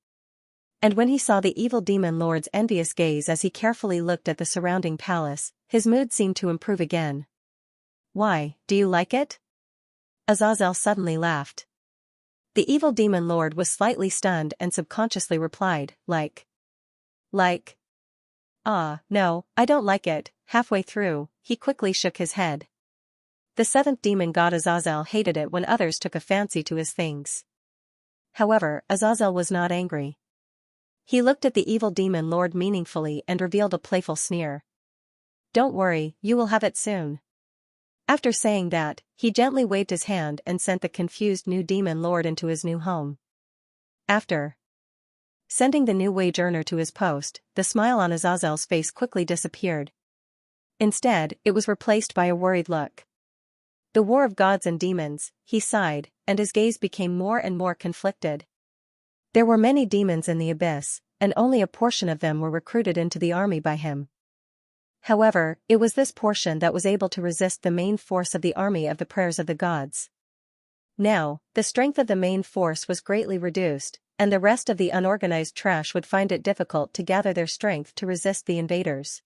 Speaker 1: And when he saw the evil demon lord's envious gaze as he carefully looked at the surrounding palace, his mood seemed to improve again. Why, do you like it? Azazel suddenly laughed. The evil demon lord was slightly stunned and subconsciously replied, like. No, I don't like it. Halfway through, he quickly shook his head. The seventh demon god Azazel hated it when others took a fancy to his things. However, Azazel was not angry. He looked at the evil demon lord meaningfully and revealed a playful sneer. Don't worry, you will have it soon. After saying that, he gently waved his hand and sent the confused new demon lord into his new home. After sending the new wage earner to his post, the smile on Azazel's face quickly disappeared. Instead, it was replaced by a worried look. The war of gods and demons, he sighed, and his gaze became more and more conflicted. There were many demons in the abyss, and only a portion of them were recruited into the army by him. However, it was this portion that was able to resist the main force of the army of the prayers of the gods. Now, the strength of the main force was greatly reduced, and the rest of the unorganized trash would find it difficult to gather their strength to resist the invaders.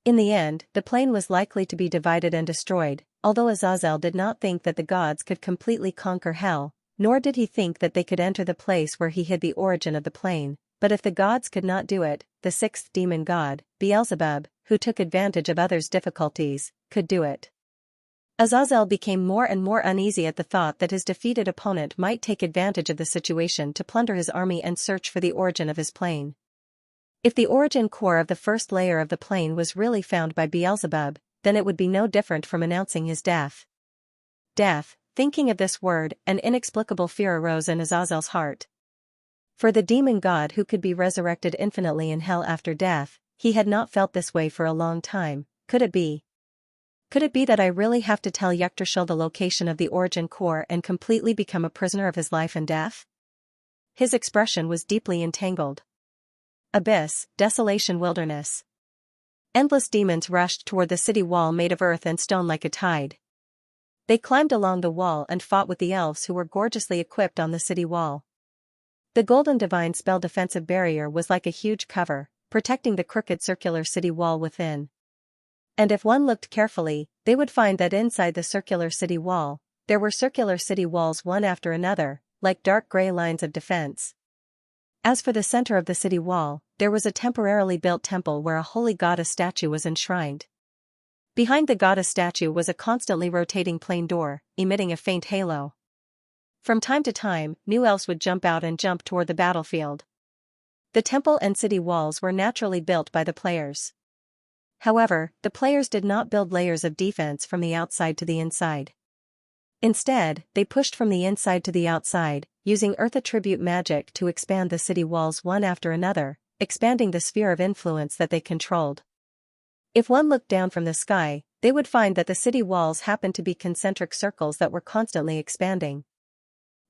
Speaker 1: In the end, the plane was likely to be divided and destroyed, although Azazel did not think that the gods could completely conquer hell, nor did he think that they could enter the place where he hid the origin of the plane. But if the gods could not do it, the sixth demon god, Beelzebub, who took advantage of others' difficulties, could do it. Azazel became more and more uneasy at the thought that his defeated opponent might take advantage of the situation to plunder his army and search for the origin of his plane. If the origin core of the first layer of the plane was really found by Beelzebub, then it would be no different from announcing his death. Death, thinking of this word, an inexplicable fear arose in Azazel's heart. For the demon god who could be resurrected infinitely in hell after death, he had not felt this way for a long time. Could it be? Could it be that I really have to tell Yggdrasil the location of the origin core and completely become a prisoner of his life and death? His expression was deeply entangled. Abyss, desolation, wilderness. Endless demons rushed toward the city wall made of earth and stone like a tide. They climbed along the wall and fought with the elves who were gorgeously equipped on the city wall. The golden divine spell defensive barrier was like a huge cover, protecting the crooked circular city wall within. And if one looked carefully, they would find that inside the circular city wall, there were circular city walls one after another, like dark gray lines of defense. As for the center of the city wall, there was a temporarily built temple where a holy goddess statue was enshrined. Behind the goddess statue was a constantly rotating plane door, emitting a faint halo. From time to time, new elves would jump out and jump toward the battlefield. The temple and city walls were naturally built by the players. However, the players did not build layers of defense from the outside to the inside. Instead, they pushed from the inside to the outside, using earth attribute magic to expand the city walls one after another, expanding the sphere of influence that they controlled. If one looked down from the sky, they would find that the city walls happened to be concentric circles that were constantly expanding.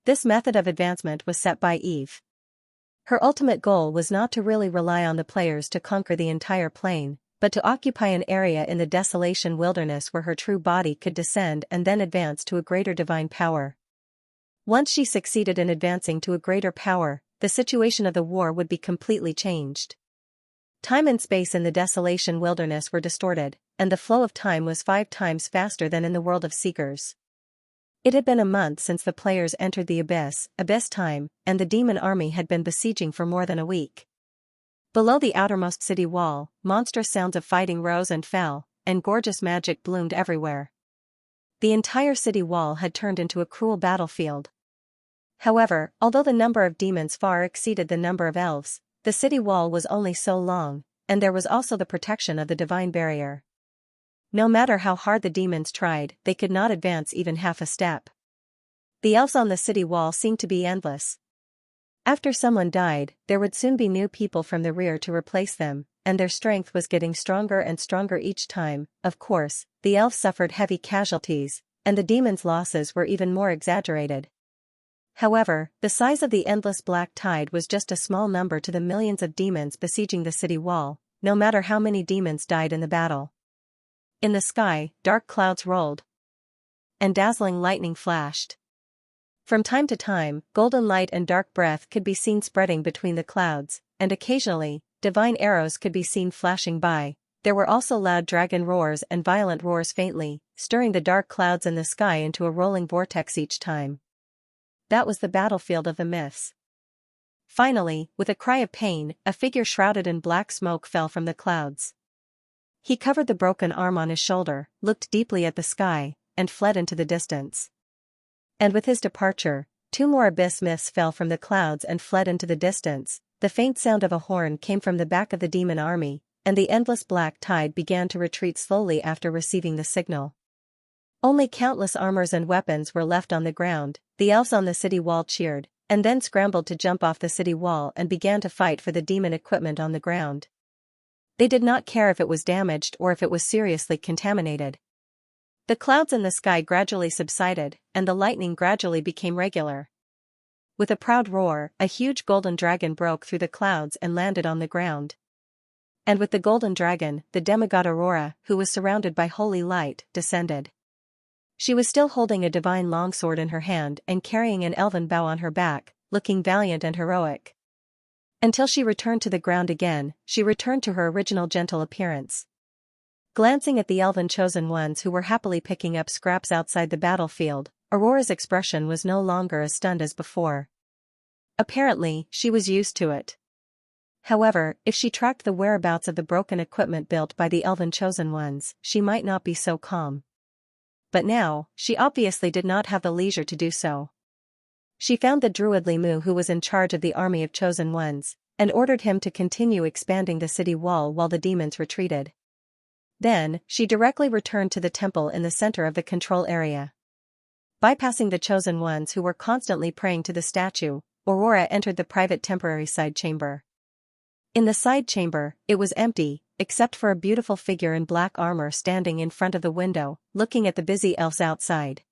Speaker 1: This method of advancement was set by Eve. Her ultimate goal was not to really rely on the players to conquer the entire plane, but to occupy an area in the desolation wilderness where her true body could descend and then advance to a greater divine power. Once she succeeded in advancing to a greater power, the situation of the war would be completely changed. Time and space in the desolation wilderness were distorted, and the flow of time was 5 times faster than in the world of seekers. It had been a month since the players entered the abyss time, and the demon army had been besieging for more than a week. Below the outermost city wall, monstrous sounds of fighting rose and fell, and gorgeous magic bloomed everywhere. The entire city wall had turned into a cruel battlefield. However, although the number of demons far exceeded the number of elves, the city wall was only so long, and there was also the protection of the divine barrier. No matter how hard the demons tried, they could not advance even half a step. The elves on the city wall seemed to be endless. After someone died, there would soon be new people from the rear to replace them, and their strength was getting stronger and stronger each time. Of course, the elves suffered heavy casualties, and the demons' losses were even more exaggerated. However, the size of the endless black tide was just a small number to the millions of demons besieging the city wall, no matter how many demons died in the battle. In the sky, dark clouds rolled, and dazzling lightning flashed. From time to time, golden light and dark breath could be seen spreading between the clouds, and occasionally, divine arrows could be seen flashing by. There were also loud dragon roars and violent roars faintly, stirring the dark clouds in the sky into a rolling vortex each time. That was the battlefield of the myths. Finally, with a cry of pain, a figure shrouded in black smoke fell from the clouds. He covered the broken arm on his shoulder, looked deeply at the sky, and fled into the distance. And with his departure, 2 more abyss myths fell from the clouds and fled into the distance. The faint sound of a horn came from the back of the demon army, and the endless black tide began to retreat slowly after receiving the signal. Only countless armors and weapons were left on the ground. The elves on the city wall cheered, and then scrambled to jump off the city wall and began to fight for the demon equipment on the ground. They did not care if it was damaged or if it was seriously contaminated. The clouds in the sky gradually subsided, and the lightning gradually became regular. With a proud roar, a huge golden dragon broke through the clouds and landed on the ground. And with the golden dragon, the demigod Aurora, who was surrounded by holy light, descended. She was still holding a divine longsword in her hand and carrying an elven bow on her back, looking valiant and heroic. Until she returned to the ground again, she returned to her original gentle appearance. Glancing at the elven chosen ones who were happily picking up scraps outside the battlefield, Aurora's expression was no longer as stunned as before. Apparently, she was used to it. However, if she tracked the whereabouts of the broken equipment built by the elven chosen ones, she might not be so calm. But now, she obviously did not have the leisure to do so. She found the druid Limu who was in charge of the army of chosen ones, and ordered him to continue expanding the city wall while the demons retreated. Then, she directly returned to the temple in the center of the control area. Bypassing the chosen ones who were constantly praying to the statue, Aurora entered the private temporary side chamber. In the side chamber, it was empty, except for a beautiful figure in black armor standing in front of the window, looking at the busy elves outside.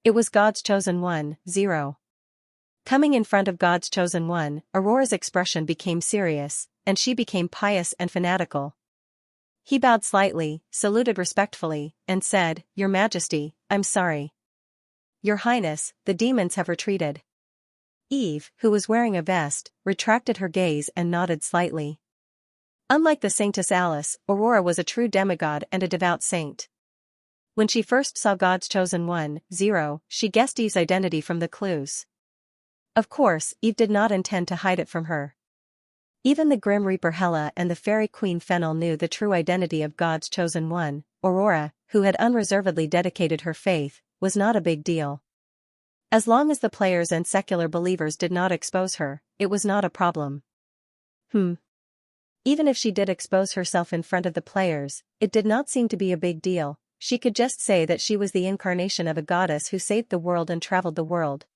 Speaker 1: It was God's chosen one, Zero. Coming in front of God's chosen one, Aurora's expression became serious, and she became pious and fanatical. He bowed slightly, saluted respectfully, and said, "Your Majesty, I'm sorry. Your Highness, the demons have retreated." Eve, who was wearing a vest, retracted her gaze and nodded slightly. Unlike the Saintess Alice, Aurora was a true demigod and a devout saint. When she first saw God's chosen one, Zero, she guessed Eve's identity from the clues. Of course, Eve did not intend to hide it from her. Even the Grim Reaper Hela and the Fairy Queen Fennel knew the true identity of God's chosen one. Aurora, who had unreservedly dedicated her faith, was not a big deal. As long as the players and secular believers did not expose her, it was not a problem. Even if she did expose herself in front of the players, it did not seem to be a big deal. She could just say that she was the incarnation of a goddess who saved the world and traveled the world.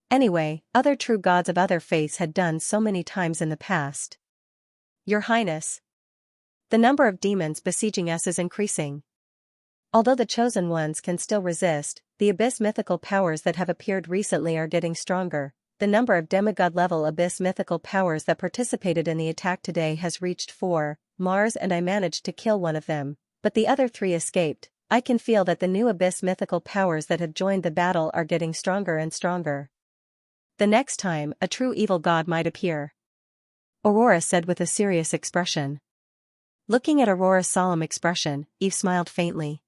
Speaker 1: Anyway, other true gods of other faiths had done so many times in the past. Your Highness. The number of demons besieging us is increasing. Although the chosen ones can still resist, the abyss mythical powers that have appeared recently are getting stronger. The number of demigod-level abyss mythical powers that participated in the attack today has reached 4. Mars and I managed to kill one of them, but the other 3 escaped. I can feel that the new abyss mythical powers that have joined the battle are getting stronger and stronger. The next time, a true evil god might appear. Aurora said with a serious expression. Looking at Aurora's solemn expression, Eve smiled faintly.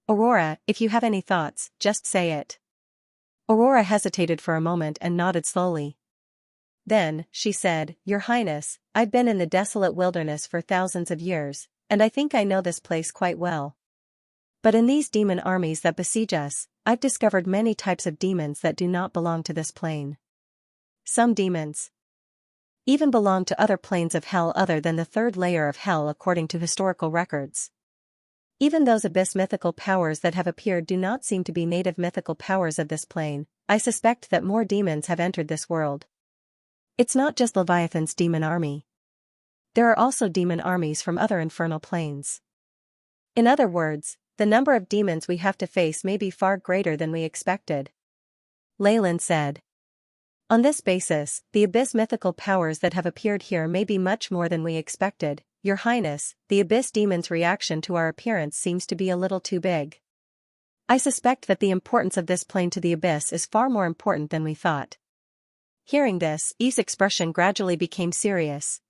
Speaker 1: Aurora, if you have any thoughts, just say it. Aurora hesitated for a moment and nodded slowly. Then, she said, Your Highness, I've been in the desolate wilderness for thousands of years, and I think I know this place quite well. But in these demon armies that besiege us, I've discovered many types of demons that do not belong to this plane. Some demons even belong to other planes of hell other than the 3rd layer of hell according to historical records. Even those abyss mythical powers that have appeared do not seem to be native mythical powers of this plane. I suspect that more demons have entered this world. It's not just Leviathan's demon army. There are also demon armies from other infernal planes. In other words, the number of demons we have to face may be far greater than we expected. Leyland said. On this basis, the abyss mythical powers that have appeared here may be much more than we expected. Your Highness, the abyss demon's reaction to our appearance seems to be a little too big. I suspect that the importance of this plane to the abyss is far more important than we thought. Hearing this, Eve's expression gradually became serious.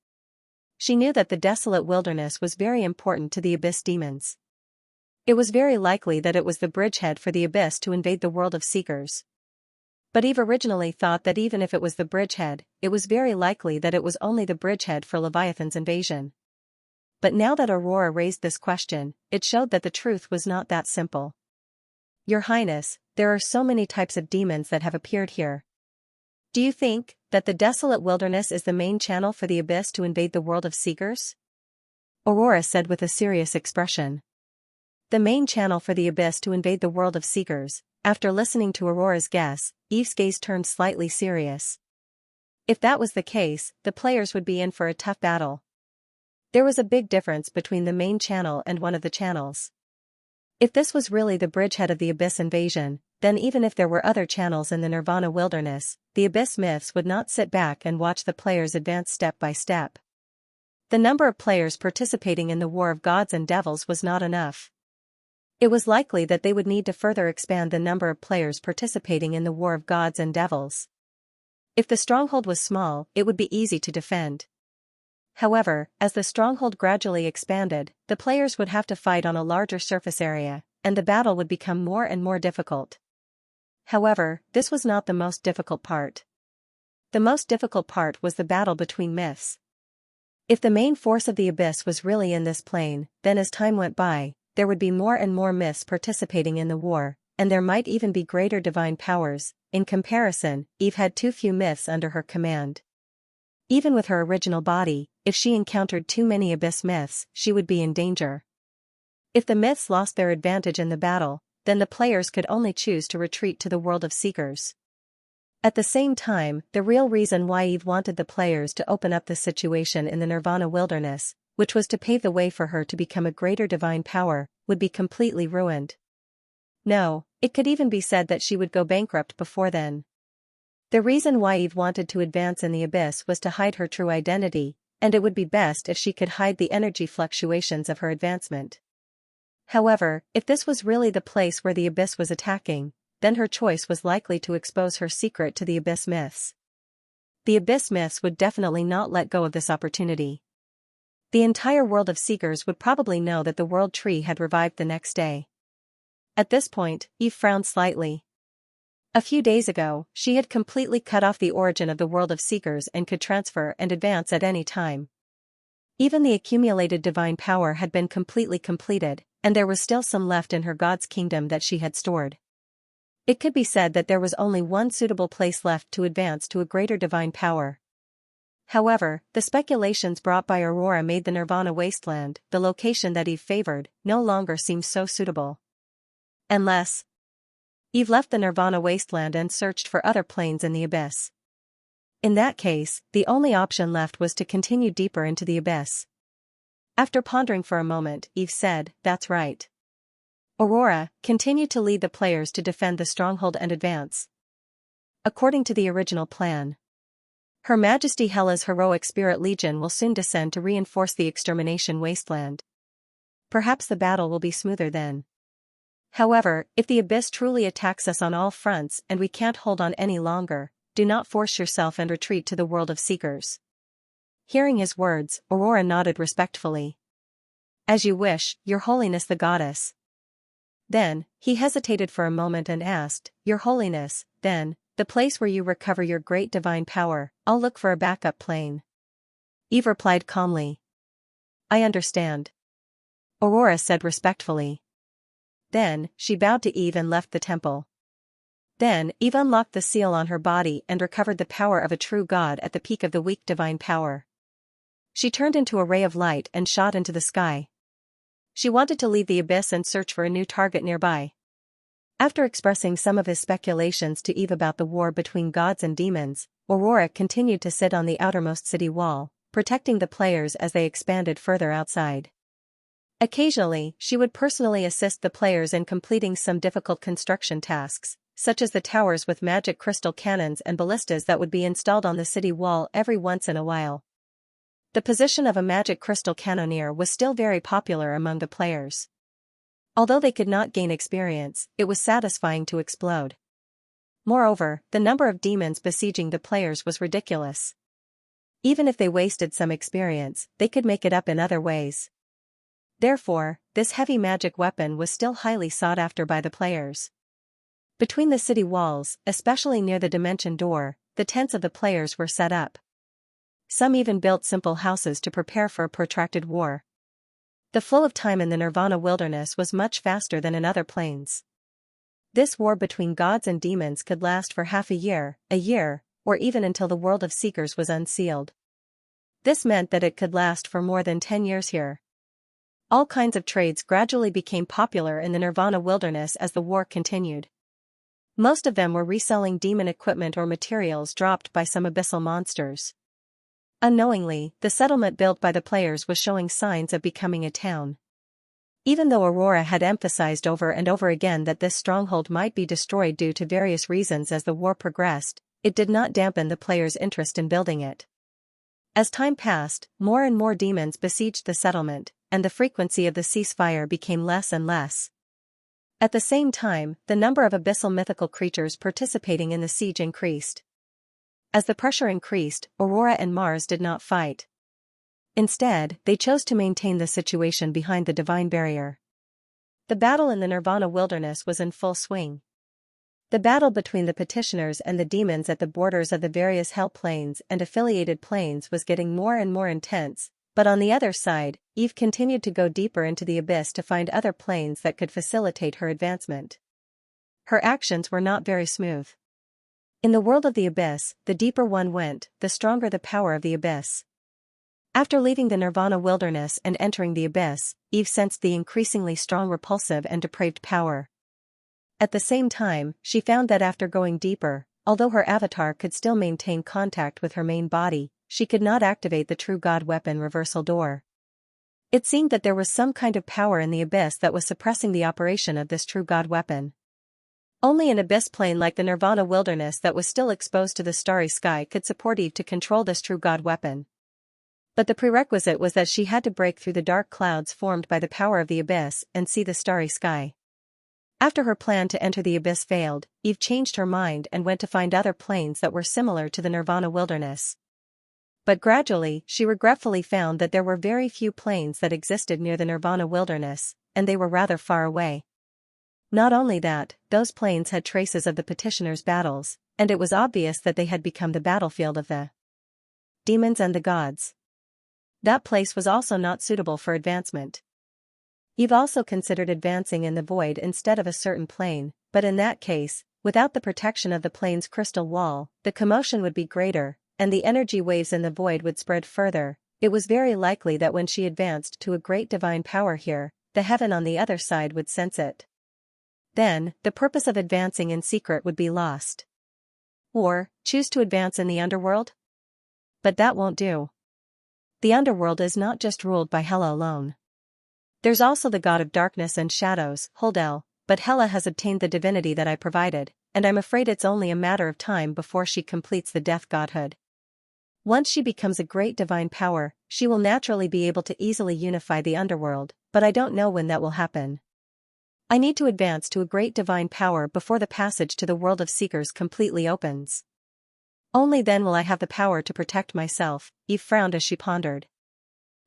Speaker 1: She knew that the desolate wilderness was very important to the abyss demons. It was very likely that it was the bridgehead for the abyss to invade the world of seekers. But Eve originally thought that even if it was the bridgehead, it was very likely that it was only the bridgehead for Leviathan's invasion. But now that Aurora raised this question, it showed that the truth was not that simple. Your Highness, there are so many types of demons that have appeared here. Do you think that the desolate wilderness is the main channel for the abyss to invade the world of seekers? Aurora said with a serious expression. The main channel for the abyss to invade the world of seekers. After listening to Aurora's guess, Eve's gaze turned slightly serious. If that was the case, the players would be in for a tough battle. There was a big difference between the main channel and one of the channels. If this was really the bridgehead of the abyss invasion, then even if there were other channels in the Nirvana wilderness, the abyss myths would not sit back and watch the players advance step by step. The number of players participating in the War of Gods and Devils was not enough. It was likely that they would need to further expand the number of players participating in the War of Gods and Devils. If the stronghold was small, it would be easy to defend. However, as the stronghold gradually expanded, the players would have to fight on a larger surface area, and the battle would become more and more difficult. However, this was not the most difficult part. The most difficult part was the battle between myths. If the main force of the abyss was really in this plane, then as time went by, there would be more and more myths participating in the war, and there might even be greater divine powers. In comparison, Eve had too few myths under her command. Even with her original body, if she encountered too many abyss myths, she would be in danger. If the myths lost their advantage in the battle, then the players could only choose to retreat to the world of seekers. At the same time, the real reason why Eve wanted the players to open up the situation in the Nirvana wilderness, which was to pave the way for her to become a greater divine power, would be completely ruined. No, it could even be said that she would go bankrupt before then. The reason why Eve wanted to advance in the abyss was to hide her true identity, and it would be best if she could hide the energy fluctuations of her advancement. However, if this was really the place where the abyss was attacking, then her choice was likely to expose her secret to the abyss myths. The abyss myths would definitely not let go of this opportunity. The entire world of seekers would probably know that the world tree had revived the next day. At this point, Eve frowned slightly. A few days ago, she had completely cut off the origin of the world of seekers and could transfer and advance at any time. Even the accumulated divine power had been completely completed, and there was still some left in her God's kingdom that she had stored. It could be said that there was only one suitable place left to advance to a greater divine power. However, the speculations brought by Aurora made the Nirvana wasteland, the location that Eve favored, no longer seem so suitable. Unless Eve left the Nirvana wasteland and searched for other planes in the abyss. In that case, the only option left was to continue deeper into the abyss. After pondering for a moment, Eve said, "That's right." Aurora continued to lead the players to defend the stronghold and advance. According to the original plan, Her Majesty Hela's heroic spirit legion will soon descend to reinforce the extermination wasteland. Perhaps the battle will be smoother then. However, if the abyss truly attacks us on all fronts and we can't hold on any longer, do not force yourself and retreat to the world of seekers. Hearing his words, Aurora nodded respectfully. As you wish, Your Holiness the Goddess. Then, he hesitated for a moment and asked, Your Holiness, then, the place where you recover your great divine power, I'll look for a backup plane. Eve replied calmly. I understand. Aurora said respectfully. Then, she bowed to Eve and left the temple. Then, Eve unlocked the seal on her body and recovered the power of a true god at the peak of the weak divine power. She turned into a ray of light and shot into the sky. She wanted to leave the abyss and search for a new target nearby. After expressing some of his speculations to Eve about the war between gods and demons, Aurora continued to sit on the outermost city wall, protecting the players as they expanded further outside. Occasionally, she would personally assist the players in completing some difficult construction tasks, such as the towers with magic crystal cannons and ballistas that would be installed on the city wall every once in a while. The position of a magic crystal cannoneer was still very popular among the players. Although they could not gain experience, it was satisfying to explode. Moreover, the number of demons besieging the players was ridiculous. Even if they wasted some experience, they could make it up in other ways. Therefore, this heavy magic weapon was still highly sought after by the players. Between the city walls, especially near the dimension door, the tents of the players were set up. Some even built simple houses to prepare for a protracted war. The flow of time in the Nirvana wilderness was much faster than in other planes. This war between gods and demons could last for half a year, or even until the world of seekers was unsealed. This meant that it could last for more than 10 years here. All kinds of trades gradually became popular in the Nirvana wilderness as the war continued. Most of them were reselling demon equipment or materials dropped by some abyssal monsters. Unknowingly, the settlement built by the players was showing signs of becoming a town. Even though Aurora had emphasized over and over again that this stronghold might be destroyed due to various reasons as the war progressed, it did not dampen the players' interest in building it. As time passed, more and more demons besieged the settlement, and the frequency of the ceasefire became less and less. At the same time, the number of abyssal mythical creatures participating in the siege increased. As the pressure increased, Aurora and Mars did not fight. Instead, they chose to maintain the situation behind the divine barrier. The battle in the Nirvana wilderness was in full swing. The battle between the petitioners and the demons at the borders of the various hell planes and affiliated planes was getting more and more intense, but on the other side, Eve continued to go deeper into the abyss to find other planes that could facilitate her advancement. Her actions were not very smooth. In the world of the abyss, the deeper one went, the stronger the power of the abyss. After leaving the Nirvana wilderness and entering the abyss, Eve sensed the increasingly strong repulsive and depraved power. At the same time, she found that after going deeper, although her avatar could still maintain contact with her main body, she could not activate the True God weapon reversal door. It seemed that there was some kind of power in the abyss that was suppressing the operation of this True God weapon. Only an abyss plane like the Nirvana wilderness that was still exposed to the starry sky could support Eve to control this True God weapon. But the prerequisite was that she had to break through the dark clouds formed by the power of the abyss and see the starry sky. After her plan to enter the abyss failed, Eve changed her mind and went to find other planes that were similar to the Nirvana wilderness. But gradually, she regretfully found that there were very few planes that existed near the Nirvana wilderness, and they were rather far away. Not only that, those planes had traces of the petitioners' battles, and it was obvious that they had become the battlefield of the demons and the gods. That place was also not suitable for advancement. Eve also considered advancing in the void instead of a certain plane, but in that case, without the protection of the plane's crystal wall, the commotion would be greater, and the energy waves in the void would spread further. It was very likely that when she advanced to a great divine power here, the heaven on the other side would sense it. Then, the purpose of advancing in secret would be lost. Or, choose to advance in the underworld? But that won't do. The underworld is not just ruled by Hela alone. There's also the god of darkness and shadows, Holdel, but Hela has obtained the divinity that I provided, and I'm afraid it's only a matter of time before she completes the death godhood. Once she becomes a great divine power, she will naturally be able to easily unify the underworld, but I don't know when that will happen. I need to advance to a great divine power before the passage to the world of seekers completely opens. Only then will I have the power to protect myself. Eve frowned as she pondered.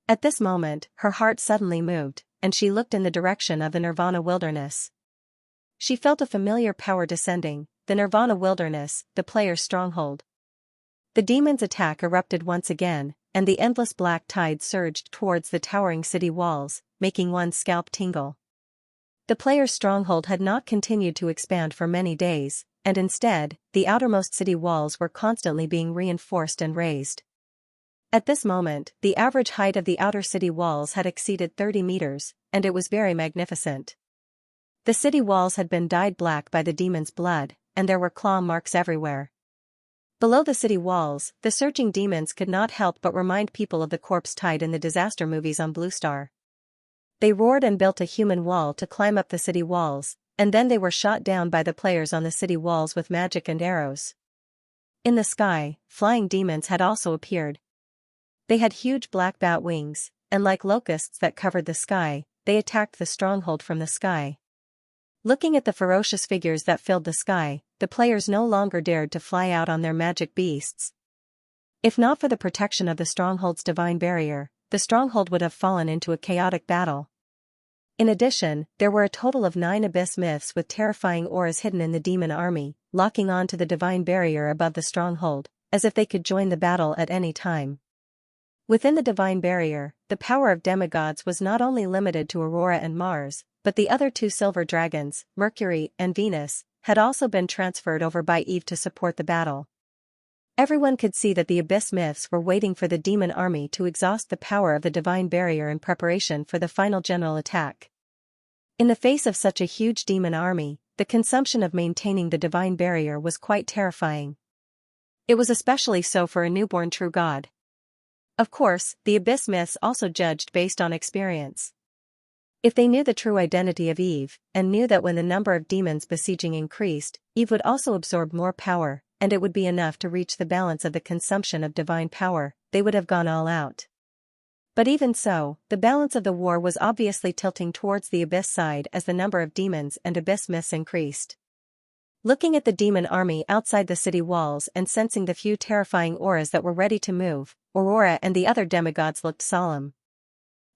Speaker 1: At this moment, her heart suddenly moved, and she looked in the direction of the Nirvana wilderness. She felt a familiar power descending, the Nirvana wilderness, the player's stronghold. The demon's attack erupted once again, and the endless black tide surged towards the towering city walls, making one's scalp tingle. The player's stronghold had not continued to expand for many days, and instead, the outermost city walls were constantly being reinforced and raised. At this moment, the average height of the outer city walls had exceeded 30 meters, and it was very magnificent. The city walls had been dyed black by the demon's blood, and there were claw marks everywhere. Below the city walls, the surging demons could not help but remind people of the corpse tide in the disaster movies on Blue Star. They roared and built a human wall to climb up the city walls, and then they were shot down by the players on the city walls with magic and arrows. In the sky, flying demons had also appeared. They had huge black bat wings, and like locusts that covered the sky, they attacked the stronghold from the sky. Looking at the ferocious figures that filled the sky, the players no longer dared to fly out on their magic beasts. If not for the protection of the stronghold's divine barrier, the stronghold would have fallen into a chaotic battle. In addition, there were a total of 9 abyss myths with terrifying auras hidden in the demon army, locking on to the divine barrier above the stronghold, as if they could join the battle at any time. Within the divine barrier, the power of demigods was not only limited to Aurora and Mars, but the other 2 silver dragons, Mercury and Venus, had also been transferred over by Eve to support the battle. Everyone could see that the abyss myths were waiting for the demon army to exhaust the power of the divine barrier in preparation for the final general attack. In the face of such a huge demon army, the consumption of maintaining the divine barrier was quite terrifying. It was especially so for a newborn true god. Of course, the abyss myths also judged based on experience. If they knew the true identity of Eve, and knew that when the number of demons besieging increased, Eve would also absorb more power, and it would be enough to reach the balance of the consumption of divine power, they would have gone all out. But even so, the balance of the war was obviously tilting towards the abyss side as the number of demons and abyss myths increased. Looking at the demon army outside the city walls and sensing the few terrifying auras that were ready to move, Aurora and the other demigods looked solemn.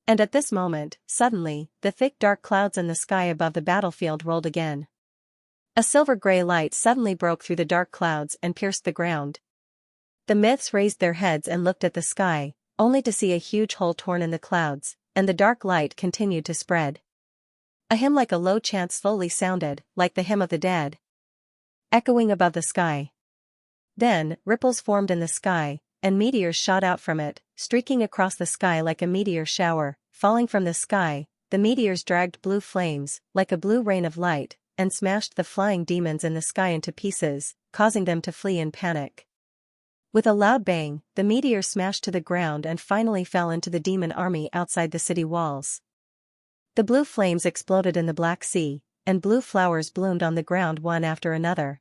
Speaker 1: And at this moment, suddenly, the thick dark clouds in the sky above the battlefield rolled again. A silver-gray light suddenly broke through the dark clouds and pierced the ground. The myths raised their heads and looked at the sky, only to see a huge hole torn in the clouds, and the dark light continued to spread. A hymn like a low chant slowly sounded, like the hymn of the dead, echoing above the sky. Then, ripples formed in the sky, and meteors shot out from it, streaking across the sky like a meteor shower. Falling from the sky, the meteors dragged blue flames, like a blue rain of light, and smashed the flying demons in the sky into pieces, causing them to flee in panic. With a loud bang, the meteors smashed to the ground and finally fell into the demon army outside the city walls. The blue flames exploded in the Black Sea, and blue flowers bloomed on the ground one after another.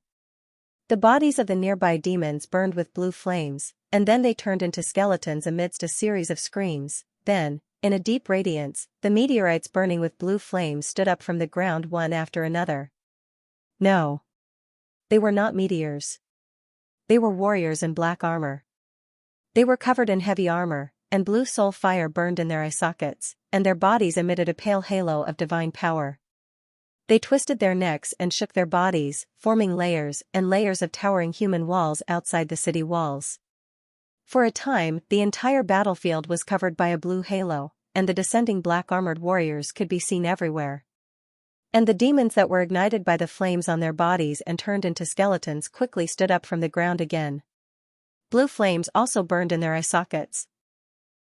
Speaker 1: The bodies of the nearby demons burned with blue flames, and then they turned into skeletons amidst a series of screams. Then, in a deep radiance, the meteorites burning with blue flames stood up from the ground one after another. No. They were not meteors. They were warriors in black armor. They were covered in heavy armor, and blue soul fire burned in their eye sockets, and their bodies emitted a pale halo of divine power. They twisted their necks and shook their bodies, forming layers and layers of towering human walls outside the city walls. For a time, the entire battlefield was covered by a blue halo, and the descending black-armored warriors could be seen everywhere. And the demons that were ignited by the flames on their bodies and turned into skeletons quickly stood up from the ground again. Blue flames also burned in their eye sockets.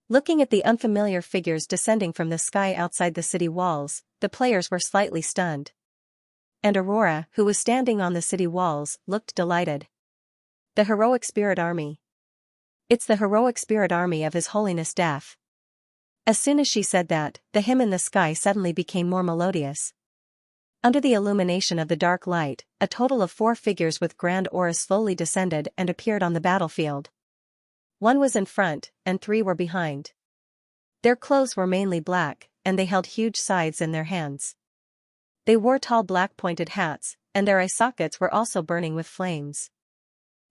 Speaker 1: Looking at the unfamiliar figures descending from the sky outside the city walls, the players were slightly stunned. And Aurora, who was standing on the city walls, looked delighted. The heroic spirit army. It's the heroic spirit army of His Holiness Death. As soon as she said that, the hymn in the sky suddenly became more melodious. Under the illumination of the dark light, a total of 4 figures with grand auras slowly descended and appeared on the battlefield. 1 was in front, and 3 were behind. Their clothes were mainly black, and they held huge scythes in their hands. They wore tall black pointed hats, and their eye sockets were also burning with flames.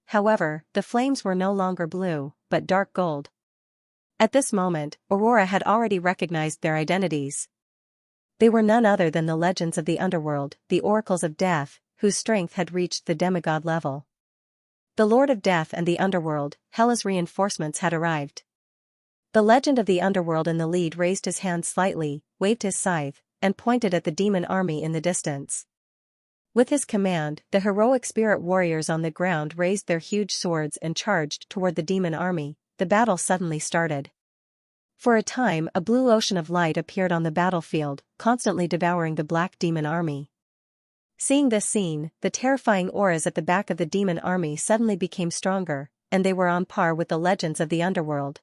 Speaker 1: However, the flames were no longer blue, but dark gold. At this moment, Aurora had already recognized their identities. They were none other than the legends of the underworld, the oracles of death, whose strength had reached the demigod level. The Lord of Death and the underworld, Hela's reinforcements had arrived. The legend of the underworld in the lead raised his hand slightly, waved his scythe, and pointed at the demon army in the distance. With his command, the heroic spirit warriors on the ground raised their huge swords and charged toward the demon army. The battle suddenly started. For a time, a blue ocean of light appeared on the battlefield, constantly devouring the black demon army. Seeing this scene, the terrifying auras at the back of the demon army suddenly became stronger, and they were on par with the legends of the underworld.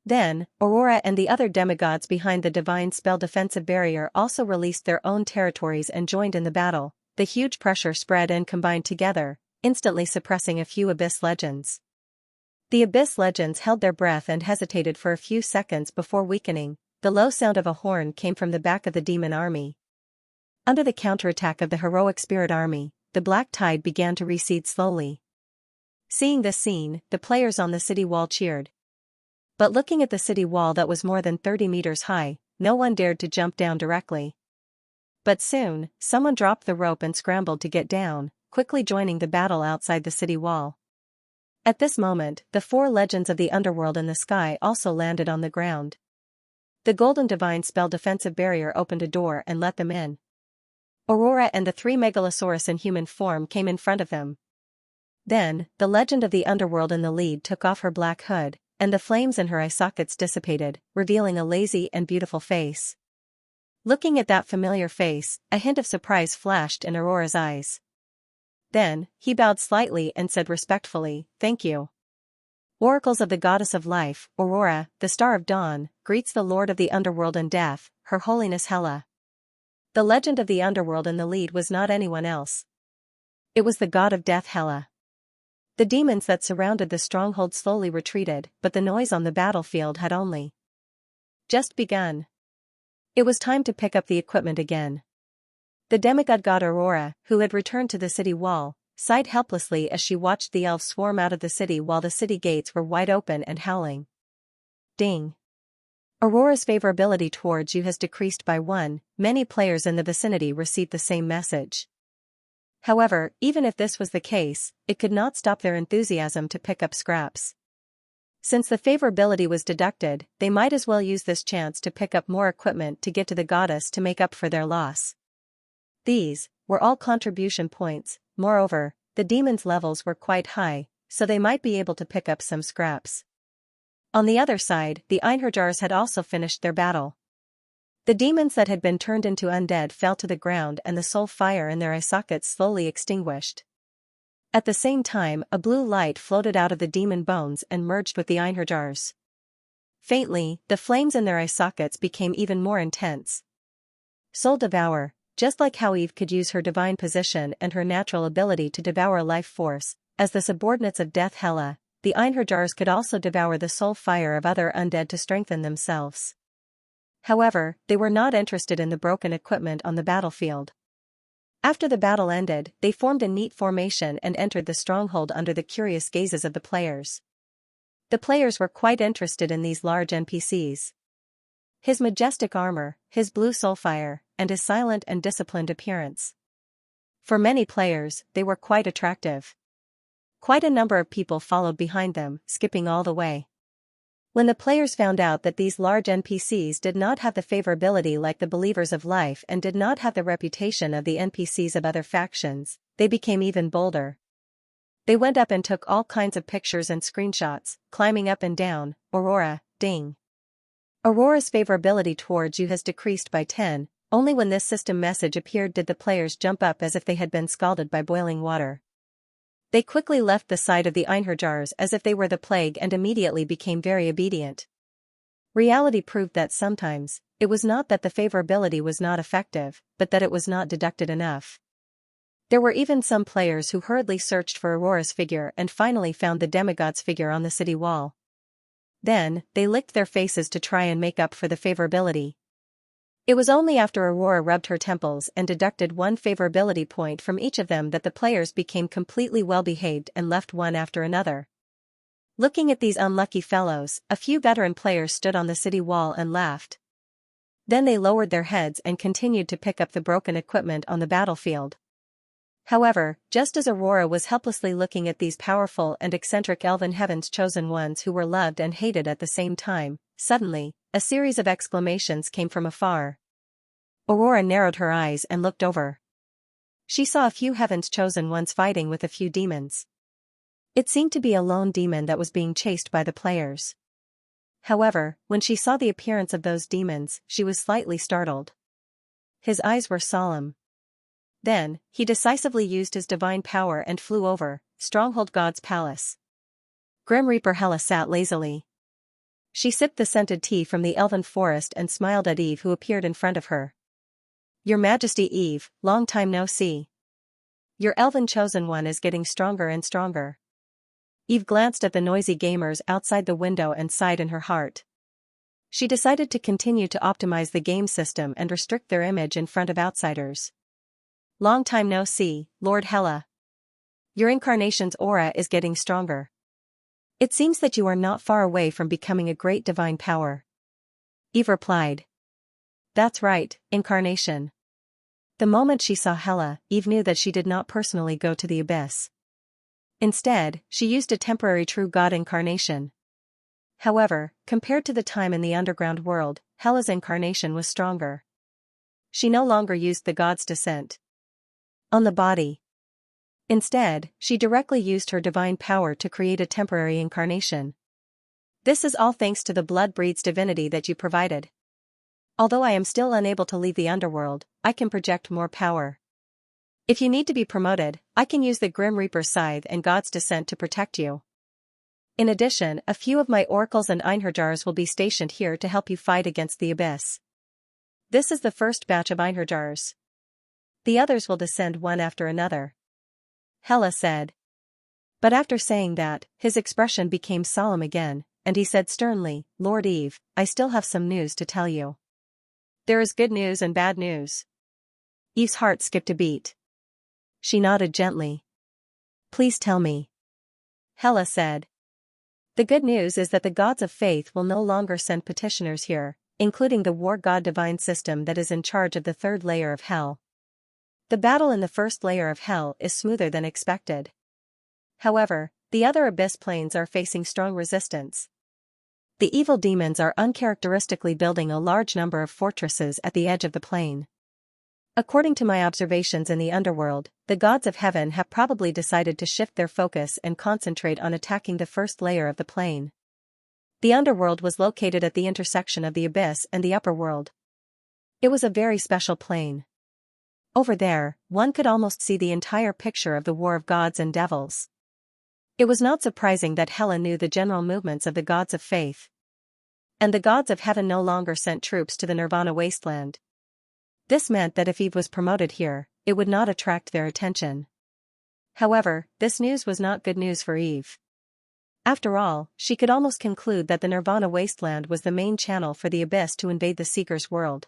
Speaker 1: Then, Aurora and the other demigods behind the divine spell defensive barrier also released their own territories and joined in the battle. The huge pressure spread and combined together, instantly suppressing a few abyss legends. The abyss legends held their breath and hesitated for a few seconds before weakening. The low sound of a horn came from the back of the demon army. Under the counterattack of the heroic spirit army, the black tide began to recede slowly. Seeing this scene, the players on the city wall cheered. But looking at the city wall that was more than 30 meters high, no one dared to jump down directly. But soon, someone dropped the rope and scrambled to get down, quickly joining the battle outside the city wall. At this moment, the 4 legends of the underworld in the sky also landed on the ground. The golden divine spell defensive barrier opened a door and let them in. Aurora and the 3 megalosaurus in human form came in front of them. Then, the legend of the underworld in the lead took off her black hood, and the flames in her eye sockets dissipated, revealing a lazy and beautiful face. Looking at that familiar face, a hint of surprise flashed in Aurora's eyes. Then, he bowed slightly and said respectfully, "Thank you. Oracles of the goddess of life, Aurora, the star of dawn, greets the lord of the underworld and death, Her Holiness Hela." The legend of the underworld in the lead was not anyone else. It was the god of death Hela. The demons that surrounded the stronghold slowly retreated, but the noise on the battlefield had only just begun. It was time to pick up the equipment again. The demigod god Aurora, who had returned to the city wall, sighed helplessly as she watched the elves swarm out of the city while the city gates were wide open and howling. Ding. Aurora's favorability towards you has decreased by 1. Many players in the vicinity received the same message. However, even if this was the case, it could not stop their enthusiasm to pick up scraps. Since the favorability was deducted, they might as well use this chance to pick up more equipment to get to the goddess to make up for their loss. These were all contribution points. Moreover, the demons' levels were quite high, so they might be able to pick up some scraps. On the other side, the Einherjars had also finished their battle. The demons that had been turned into undead fell to the ground and the soul fire in their eye sockets slowly extinguished. At the same time, a blue light floated out of the demon bones and merged with the Einherjars. Faintly, the flames in their eye sockets became even more intense. Soul Devour. Just like how Eve could use her divine position and her natural ability to devour life force, as the subordinates of Death Hela, the Einherjars could also devour the soul fire of other undead to strengthen themselves. However, they were not interested in the broken equipment on the battlefield. After the battle ended, they formed a neat formation and entered the stronghold under the curious gazes of the players. The players were quite interested in these large NPCs. His majestic armor, his blue soulfire, and his silent and disciplined appearance. For many players, they were quite attractive. Quite a number of people followed behind them, skipping all the way. When the players found out that these large NPCs did not have the favorability like the believers of life and did not have the reputation of the NPCs of other factions, they became even bolder. They went up and took all kinds of pictures and screenshots, climbing up and down. Aurora, ding. Aurora's favorability towards you has decreased by 10, only when this system message appeared did the players jump up as if they had been scalded by boiling water. They quickly left the side of the Einherjars as if they were the plague and immediately became very obedient. Reality proved that sometimes, it was not that the favorability was not effective, but that it was not deducted enough. There were even some players who hurriedly searched for Aurora's figure and finally found the demigod's figure on the city wall. Then, they licked their faces to try and make up for the favorability. It was only after Aurora rubbed her temples and deducted 1 favorability point from each of them that the players became completely well-behaved and left one after another. Looking at these unlucky fellows, a few veteran players stood on the city wall and laughed. Then they lowered their heads and continued to pick up the broken equipment on the battlefield. However, just as Aurora was helplessly looking at these powerful and eccentric elven heaven's chosen ones who were loved and hated at the same time, suddenly, a series of exclamations came from afar. Aurora narrowed her eyes and looked over. She saw a few heaven's chosen ones fighting with a few demons. It seemed to be a lone demon that was being chased by the players. However, when she saw the appearance of those demons, she was slightly startled. His eyes were solemn. Then, he decisively used his divine power and flew over, Stronghold God's palace. Grim Reaper Hela sat lazily. She sipped the scented tea from the elven forest and smiled at Eve who appeared in front of her. Your Majesty Eve, long time no see. Your elven chosen one is getting stronger and stronger. Eve glanced at the noisy gamers outside the window and sighed in her heart. She decided to continue to optimize the game system and restrict their image in front of outsiders. Long time no see, Lord Hela. Your incarnation's aura is getting stronger. It seems that you are not far away from becoming a great divine power. Eve replied. That's right, incarnation. The moment she saw Hela, Eve knew that she did not personally go to the abyss. Instead, she used a temporary true god incarnation. However, compared to the time in the underground world, Hela's incarnation was stronger. She no longer used the god's descent on the body. Instead, she directly used her divine power to create a temporary incarnation. This is all thanks to the blood breeds divinity that you provided. Although I am still unable to leave the underworld, I can project more power. If you need to be promoted, I can use the Grim Reaper's scythe and God's descent to protect you. In addition, a few of my oracles and Einherjars will be stationed here to help you fight against the abyss. This is the first batch of Einherjars. The others will descend one after another. Hela said. But after saying that, his expression became solemn again, and he said sternly, Lord Eve, I still have some news to tell you. There is good news and bad news. Eve's heart skipped a beat. She nodded gently. Please tell me. Hela said. The good news is that the gods of faith will no longer send petitioners here, including the war god divine system that is in charge of the third layer of hell. The battle in the first layer of hell is smoother than expected. However, the other abyss planes are facing strong resistance. The evil demons are uncharacteristically building a large number of fortresses at the edge of the plane. According to my observations in the underworld, the gods of heaven have probably decided to shift their focus and concentrate on attacking the first layer of the plane. The underworld was located at the intersection of the abyss and the upper world. It was a very special plane. Over there, one could almost see the entire picture of the war of gods and devils. It was not surprising that Hela knew the general movements of the gods of faith. And the gods of heaven no longer sent troops to the Nirvana wasteland. This meant that if Eve was promoted here, it would not attract their attention. However, this news was not good news for Eve. After all, she could almost conclude that the Nirvana wasteland was the main channel for the abyss to invade the Seeker's world.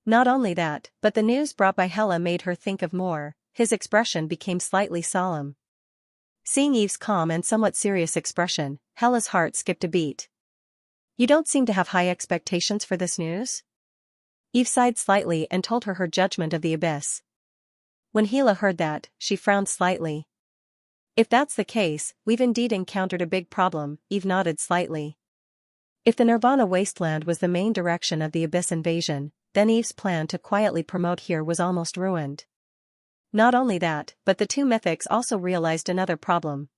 Speaker 1: Not only that, but the news brought by Hela made her think of more. His expression became slightly solemn. Seeing Eve's calm and somewhat serious expression, Hela's heart skipped a beat. You don't seem to have high expectations for this news? Eve sighed slightly and told her judgment of the abyss. When Hela heard that, she frowned slightly. If that's the case, we've indeed encountered a big problem. Eve nodded slightly. If the Nirvana wasteland was the main direction of the abyss invasion, then Eve's plan to quietly promote here was almost ruined. Not only that, but the two mythics also realized another problem.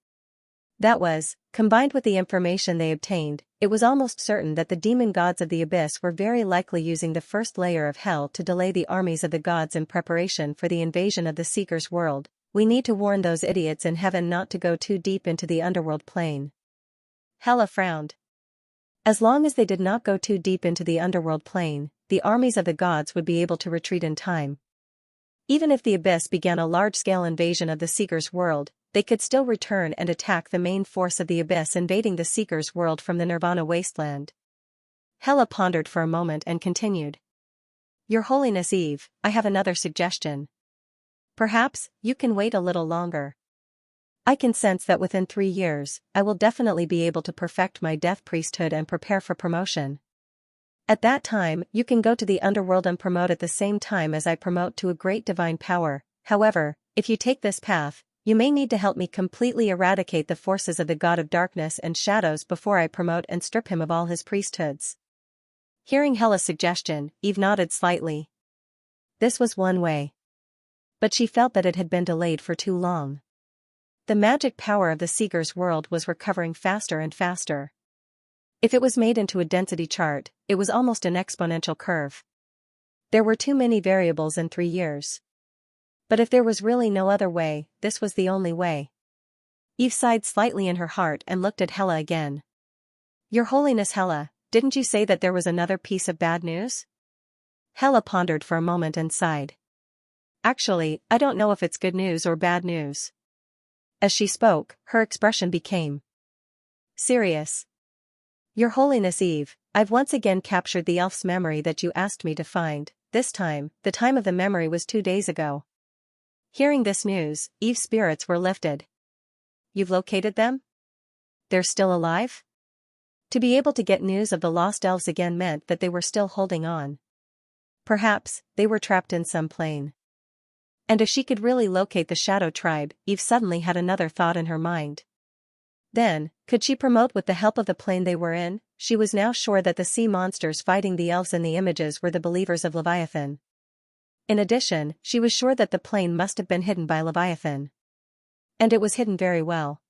Speaker 1: That was, combined with the information they obtained, it was almost certain that the demon gods of the abyss were very likely using the first layer of hell to delay the armies of the gods in preparation for the invasion of the Seeker's world. We need to warn those idiots in heaven not to go too deep into the underworld plane. Hela frowned. As long as they did not go too deep into the underworld plane, the armies of the gods would be able to retreat in time. Even if the abyss began a large-scale invasion of the Seeker's world, they could still return and attack the main force of the abyss invading the Seeker's world from the Nirvana wasteland. Hela pondered for a moment and continued. Your Holiness Eve, I have another suggestion. Perhaps, you can wait a little longer. I can sense that within 3 years, I will definitely be able to perfect my death priesthood and prepare for promotion. At that time, you can go to the underworld and promote at the same time as I promote to a great divine power. However, if you take this path, you may need to help me completely eradicate the forces of the god of darkness and shadows before I promote and strip him of all his priesthoods. Hearing Hela's suggestion, Eve nodded slightly. This was one way. But she felt that it had been delayed for too long. The magic power of the Seeker's world was recovering faster and faster. If it was made into a density chart, it was almost an exponential curve. There were too many variables in 3 years. But if there was really no other way, this was the only way. Eve sighed slightly in her heart and looked at Hela again. Your Holiness Hela, didn't you say that there was another piece of bad news? Hela pondered for a moment and sighed. Actually, I don't know if it's good news or bad news. As she spoke, her expression became serious. Your Holiness Eve, I've once again captured the elf's memory that you asked me to find. This time, the time of the memory was 2 days ago. Hearing this news, Eve's spirits were lifted. You've located them? They're still alive? To be able to get news of the lost elves again meant that they were still holding on. Perhaps, they were trapped in some plane. And if she could really locate the Shadow Tribe, Eve suddenly had another thought in her mind. Then, could she promote with the help of the plane they were in? She was now sure that the sea monsters fighting the elves in the images were the believers of Leviathan. In addition, she was sure that the plane must have been hidden by Leviathan. And it was hidden very well.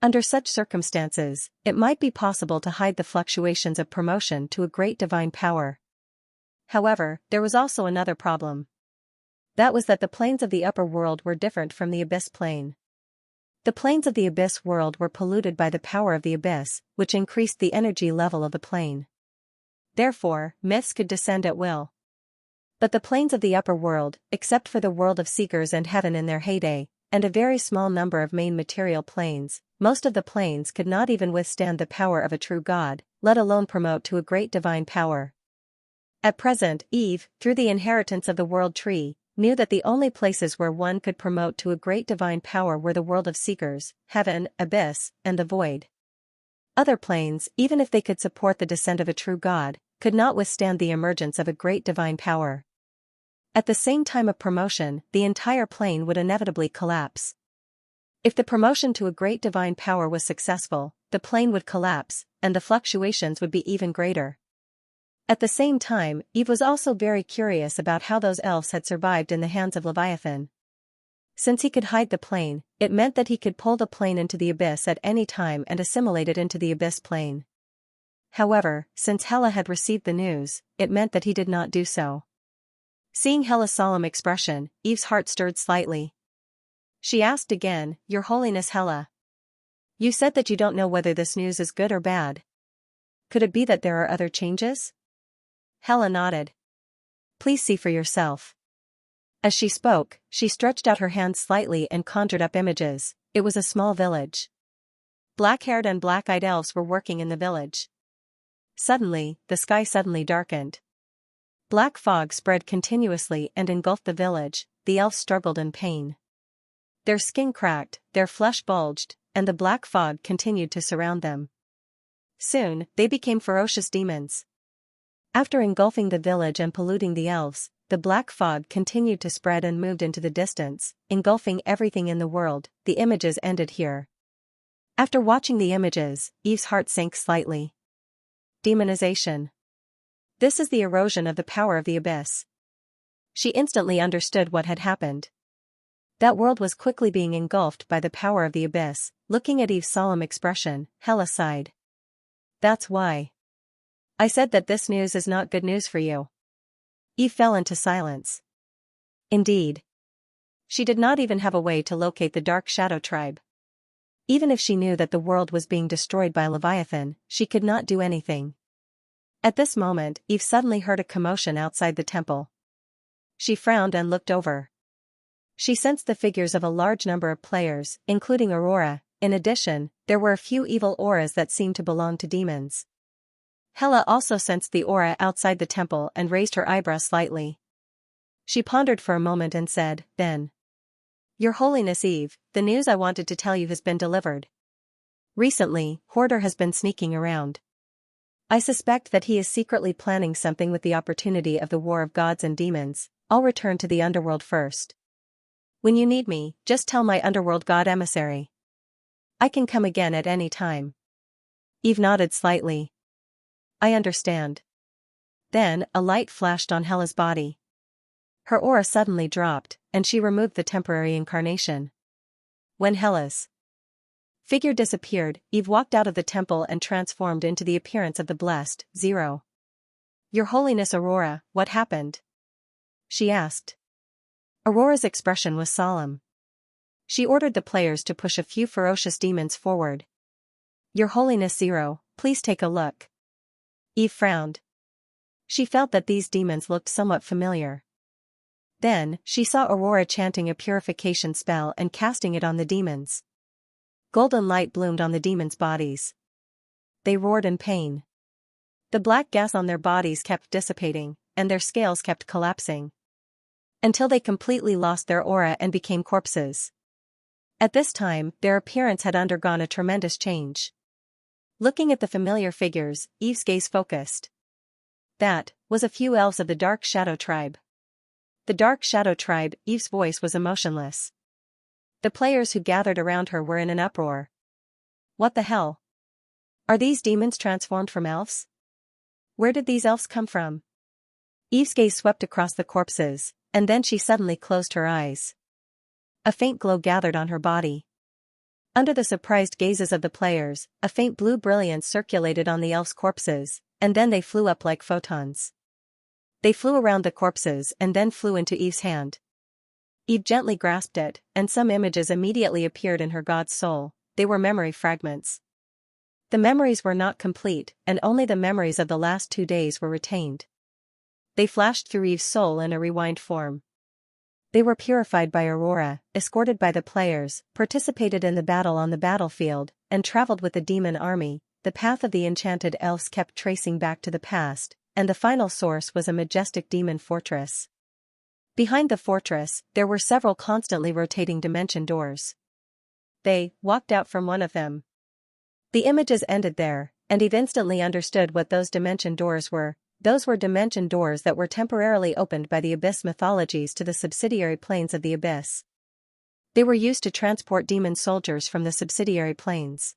Speaker 1: Under such circumstances, it might be possible to hide the fluctuations of promotion to a great divine power. However, there was also another problem. That was that the planes of the upper world were different from the abyss plane. The planes of the abyss world were polluted by the power of the abyss, which increased the energy level of the plane. Therefore, myths could descend at will. But the planes of the upper world, except for the world of seekers and heaven in their heyday, and a very small number of main material planes, most of the planes could not even withstand the power of a true god, let alone promote to a great divine power. At present, Eve, through the inheritance of the world tree, knew that the only places where one could promote to a great divine power were the world of seekers, heaven, abyss, and the void. Other planes, even if they could support the descent of a true god, could not withstand the emergence of a great divine power. At the same time of promotion, the entire plane would inevitably collapse. If the promotion to a great divine power was successful, the plane would collapse, and the fluctuations would be even greater. At the same time, Eve was also very curious about how those elves had survived in the hands of Leviathan. Since he could hide the plane, it meant that he could pull the plane into the abyss at any time and assimilate it into the abyss plane. However, since Hela had received the news, it meant that he did not do so. Seeing Hela's solemn expression, Eve's heart stirred slightly. She asked again, "Your Holiness Hela. You said that you don't know whether this news is good or bad. Could it be that there are other changes?" Hela nodded. "Please see for yourself." As she spoke, she stretched out her hands slightly and conjured up images. It was a small village. Black-haired and black-eyed elves were working in the village. Suddenly, the sky suddenly darkened. Black fog spread continuously and engulfed the village. The elves struggled in pain. Their skin cracked, their flesh bulged, and the black fog continued to surround them. Soon, they became ferocious demons. After engulfing the village and polluting the elves, the black fog continued to spread and moved into the distance, engulfing everything in the world. The images ended here. After watching the images, Eve's heart sank slightly. Demonization. This is the erosion of the power of the abyss. She instantly understood what had happened. That world was quickly being engulfed by the power of the abyss. Looking at Eve's solemn expression, Hela sighed. "That's why I said that this news is not good news for you." Eve fell into silence. Indeed. She did not even have a way to locate the Dark Shadow tribe. Even if she knew that the world was being destroyed by Leviathan, she could not do anything. At this moment, Eve suddenly heard a commotion outside the temple. She frowned and looked over. She sensed the figures of a large number of players, including Aurora. In addition, there were a few evil auras that seemed to belong to demons. Hela also sensed the aura outside the temple and raised her eyebrows slightly. She pondered for a moment and said, "Then, Your Holiness Eve, the news I wanted to tell you has been delivered. Recently, Hoarder has been sneaking around. I suspect that he is secretly planning something with the opportunity of the war of gods and demons. I'll return to the underworld first. When you need me, just tell my underworld god emissary. I can come again at any time." Eve nodded slightly. "I understand." Then, a light flashed on Hela's body. Her aura suddenly dropped, and she removed the temporary incarnation. When Hela's figure disappeared, Eve walked out of the temple and transformed into the appearance of the blessed Zero. "Your Holiness Aurora, what happened?" she asked. Aurora's expression was solemn. She ordered the players to push a few ferocious demons forward. "Your Holiness Zero, please take a look." Eve frowned. She felt that these demons looked somewhat familiar. Then, she saw Aurora chanting a purification spell and casting it on the demons. Golden light bloomed on the demons' bodies. They roared in pain. The black gas on their bodies kept dissipating, and their scales kept collapsing, until they completely lost their aura and became corpses. At this time, their appearance had undergone a tremendous change. Looking at the familiar figures, Eve's gaze focused. That was a few elves of the Dark Shadow tribe. The Dark Shadow tribe. Eve's voice was emotionless. The players who gathered around her were in an uproar. What the hell? Are these demons transformed from elves? Where did these elves come from? Eve's gaze swept across the corpses, and then she suddenly closed her eyes. A faint glow gathered on her body. Under the surprised gazes of the players, a faint blue brilliance circulated on the elves' corpses, and then they flew up like photons. They flew around the corpses and then flew into Eve's hand. Eve gently grasped it, and some images immediately appeared in her god's soul. They were memory fragments. The memories were not complete, and only the memories of the last 2 days were retained. They flashed through Eve's soul in a rewind form. They were purified by Aurora, escorted by the players, participated in the battle on the battlefield, and traveled with the demon army. The path of the enchanted elves kept tracing back to the past, and the final source was a majestic demon fortress. Behind the fortress, there were several constantly rotating dimension doors. They walked out from one of them. The images ended there, and Eve instantly understood what those dimension doors were. Those were dimension doors that were temporarily opened by the Abyss mythologies to the subsidiary planes of the Abyss. They were used to transport demon soldiers from the subsidiary planes.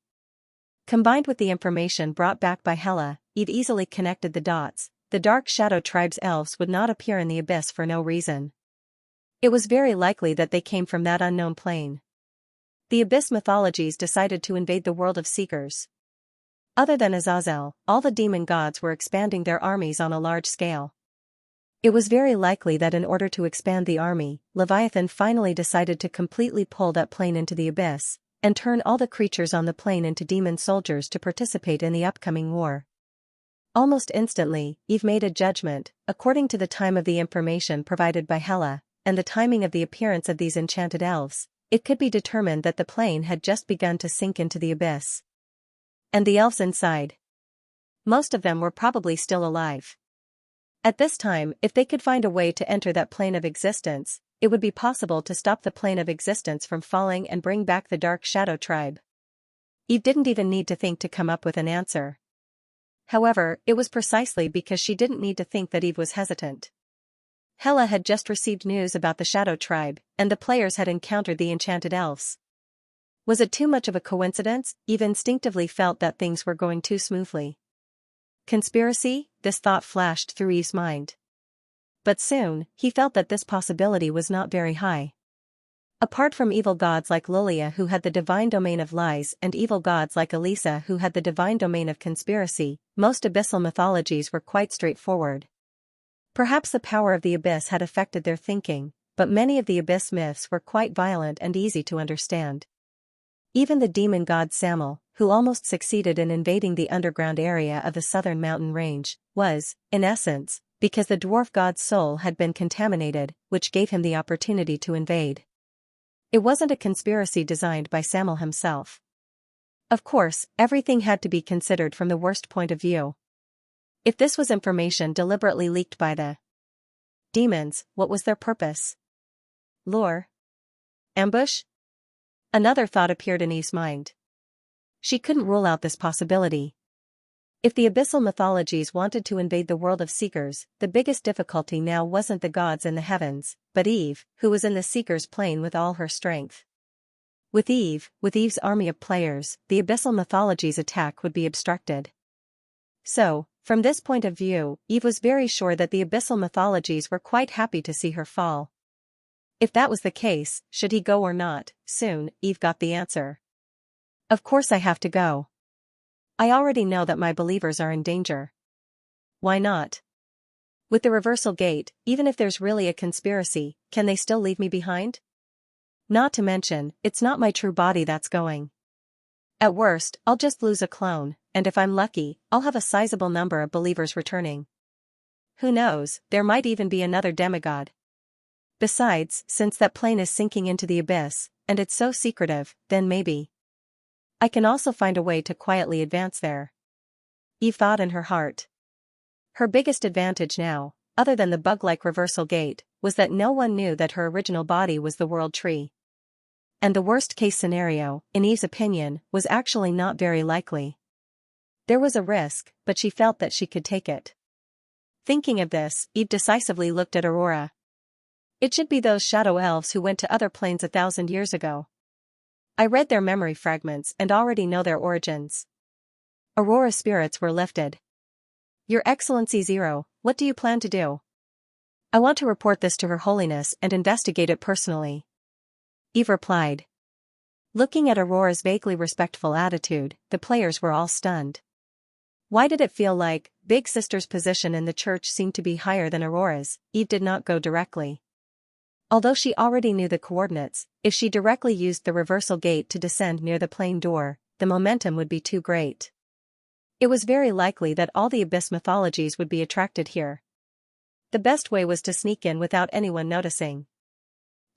Speaker 1: Combined with the information brought back by Hela, Eve easily connected the dots. The Dark Shadow Tribe's elves would not appear in the Abyss for no reason. It was very likely that they came from that unknown plane. The Abyss mythologies decided to invade the world of Seekers. Other than Azazel, all the demon gods were expanding their armies on a large scale. It was very likely that in order to expand the army, Leviathan finally decided to completely pull that plane into the Abyss, and turn all the creatures on the plane into demon soldiers to participate in the upcoming war. Almost instantly, Eve made a judgment, according to the time of the information provided by Hela, and the timing of the appearance of these enchanted elves. It could be determined that the plane had just begun to sink into the Abyss. And the elves inside. Most of them were probably still alive. At this time, if they could find a way to enter that plane of existence, it would be possible to stop the plane of existence from falling and bring back the Dark Shadow Tribe. Eve didn't even need to think to come up with an answer. However, it was precisely because she didn't need to think that Eve was hesitant. Hela had just received news about the Shadow Tribe, and the players had encountered the enchanted elves. Was it too much of a coincidence? Eve instinctively felt that things were going too smoothly. Conspiracy? This thought flashed through Eve's mind. But soon, he felt that this possibility was not very high. Apart from evil gods like Lilia who had the divine domain of lies and evil gods like Elisa who had the divine domain of conspiracy, most abyssal mythologies were quite straightforward. Perhaps the power of the Abyss had affected their thinking, but many of the Abyss myths were quite violent and easy to understand. Even the demon god Samel, who almost succeeded in invading the underground area of the southern mountain range, was, in essence, because the dwarf god's soul had been contaminated, which gave him the opportunity to invade. It wasn't a conspiracy designed by Samel himself. Of course, everything had to be considered from the worst point of view. If this was information deliberately leaked by the demons, what was their purpose? Lure? Ambush? Another thought appeared in Eve's mind. She couldn't rule out this possibility. If the abyssal mythologies wanted to invade the world of Seekers, the biggest difficulty now wasn't the gods in the heavens, but Eve, who was in the Seekers' plane with all her strength. With Eve's army of players, the abyssal mythologies' attack would be obstructed. So, from this point of view, Eve was very sure that the abyssal mythologies were quite happy to see her fall. If that was the case, should he go or not? Soon, Eve got the answer. Of course I have to go. I already know that my believers are in danger. Why not? With the reversal gate, even if there's really a conspiracy, can they still leave me behind? Not to mention, it's not my true body that's going. At worst, I'll just lose a clone, and if I'm lucky, I'll have a sizable number of believers returning. Who knows, there might even be another demigod. Besides, since that plane is sinking into the abyss, and it's so secretive, then maybe I can also find a way to quietly advance there. Eve thought in her heart. Her biggest advantage now, other than the bug-like reversal gate, was that no one knew that her original body was the world tree. And the worst-case scenario, in Eve's opinion, was actually not very likely. There was a risk, but she felt that she could take it. Thinking of this, Eve decisively looked at Aurora. It should be those shadow elves who went to other planes 1,000 years ago. I read their memory fragments and already know their origins. Aurora's spirits were lifted. Your Excellency Zero, what do you plan to do? I want to report this to Her Holiness and investigate it personally. Eve replied. Looking at Aurora's vaguely respectful attitude, the players were all stunned. Why did it feel like Big Sister's position in the church seemed to be higher than Aurora's? Eve did not go directly. Although she already knew the coordinates, if she directly used the reversal gate to descend near the plane door, the momentum would be too great. It was very likely that all the abyss mythologies would be attracted here. The best way was to sneak in without anyone noticing.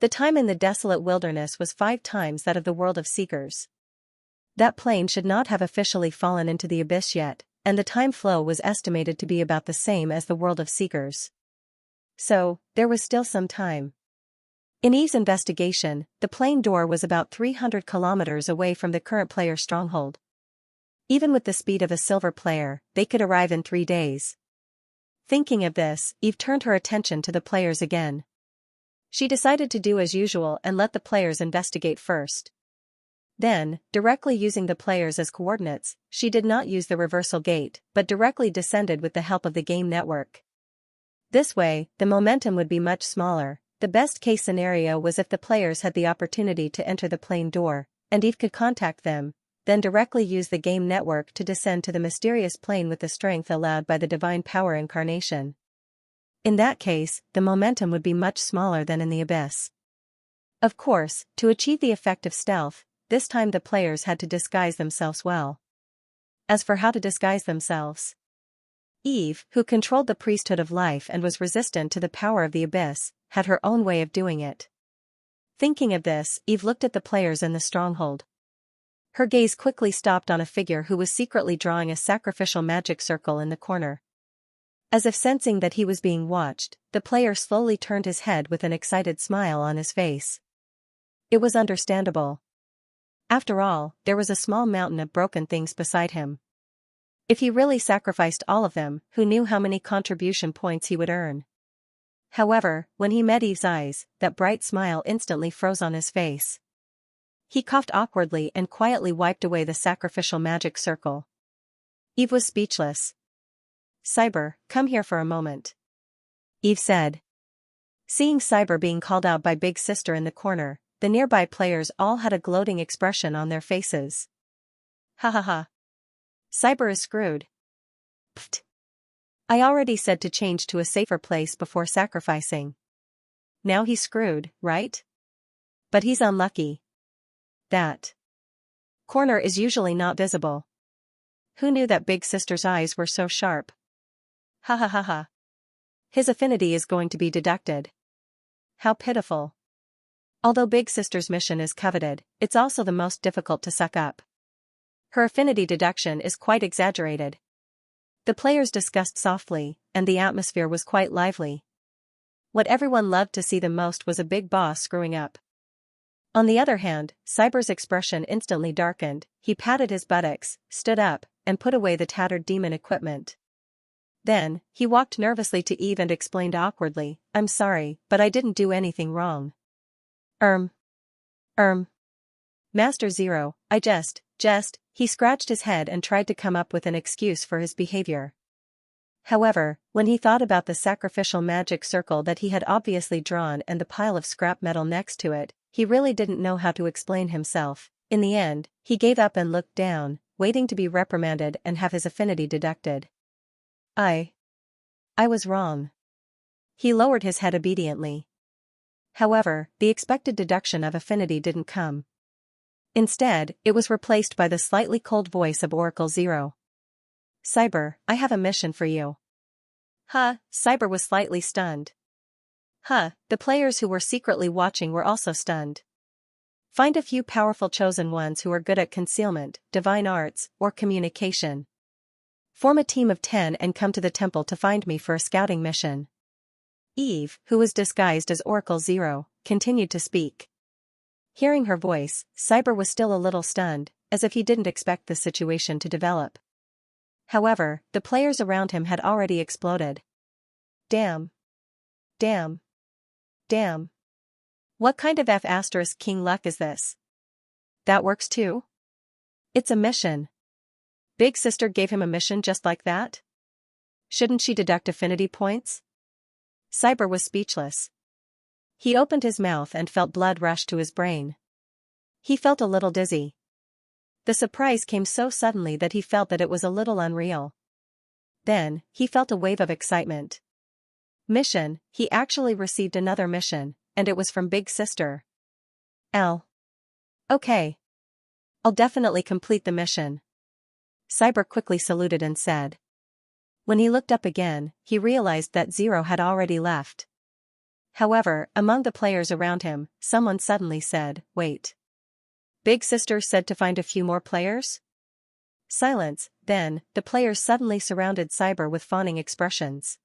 Speaker 1: The time in the desolate wilderness was 5 times that of the world of Seekers. That plane should not have officially fallen into the abyss yet, and the time flow was estimated to be about the same as the world of Seekers. So, there was still some time. In Eve's investigation, the plane door was about 300 kilometers away from the current player's stronghold. Even with the speed of a silver player, they could arrive in 3 days. Thinking of this, Eve turned her attention to the players again. She decided to do as usual and let the players investigate first. Then, directly using the players as coordinates, she did not use the reversal gate, but directly descended with the help of the game network. This way, the momentum would be much smaller. The best-case scenario was if the players had the opportunity to enter the plane door, and Eve could contact them, then directly use the game network to descend to the mysterious plane with the strength allowed by the divine power incarnation. In that case, the momentum would be much smaller than in the abyss. Of course, to achieve the effect of stealth, this time the players had to disguise themselves well. As for how to disguise themselves, Eve, who controlled the priesthood of life and was resistant to the power of the abyss, had her own way of doing it. Thinking of this, Eve looked at the players in the stronghold. Her gaze quickly stopped on a figure who was secretly drawing a sacrificial magic circle in the corner. As if sensing that he was being watched, the player slowly turned his head with an excited smile on his face. It was understandable. After all, there was a small mountain of broken things beside him. If he really sacrificed all of them, who knew how many contribution points he would earn? However, when he met Eve's eyes, that bright smile instantly froze on his face. He coughed awkwardly and quietly wiped away the sacrificial magic circle. Eve was speechless. "Cyber, come here for a moment," Eve said. Seeing Cyber being called out by Big Sister in the corner, the nearby players all had a gloating expression on their faces. "Ha ha ha. Cyber is screwed. Pfft. I already said to change to a safer place before sacrificing. Now he's screwed, right? But he's unlucky. That corner is usually not visible. Who knew that Big Sister's eyes were so sharp? Ha ha ha ha. His affinity is going to be deducted. How pitiful. Although Big Sister's mission is coveted, it's also the most difficult to suck up. Her affinity deduction is quite exaggerated." The players discussed softly, and the atmosphere was quite lively. What everyone loved to see the most was a big boss screwing up. On the other hand, Cyber's expression instantly darkened. He patted his buttocks, stood up, and put away the tattered demon equipment. Then, he walked nervously to Eve and explained awkwardly, "I'm sorry, but I didn't do anything wrong." Master Zero, I just, he scratched his head and tried to come up with an excuse for his behavior. However, when he thought about the sacrificial magic circle that he had obviously drawn and the pile of scrap metal next to it, he really didn't know how to explain himself. In the end, he gave up and looked down, waiting to be reprimanded and have his affinity deducted. I was wrong." He lowered his head obediently. However, the expected deduction of affinity didn't come. Instead, it was replaced by the slightly cold voice of Oracle Zero. "Cyber, I have a mission for you." Huh, Cyber was slightly stunned. The players who were secretly watching were also stunned. "Find a few powerful chosen ones who are good at concealment, divine arts, or communication. Form a team of 10 and come to the temple to find me for a scouting mission." Eve, who was disguised as Oracle Zero, continued to speak. Hearing her voice, Cyber was still a little stunned, as if he didn't expect the situation to develop. However, the players around him had already exploded. Damn. What kind of F** king luck is this? That works too? It's a mission. Big Sister gave him a mission just like that? Shouldn't she deduct affinity points? Cyber was speechless. He opened his mouth and felt blood rush to his brain. He felt a little dizzy. The surprise came so suddenly that he felt that it was a little unreal. Then, he felt a wave of excitement. Mission, he actually received another mission, and it was from Big Sister. Okay. I'll definitely complete the mission. Cyber quickly saluted and said. When he looked up again, he realized that Zero had already left. However, among the players around him, someone suddenly said, "Wait. Big Sister said to find a few more players?" Silence. Then, the players suddenly surrounded Cyber with fawning expressions.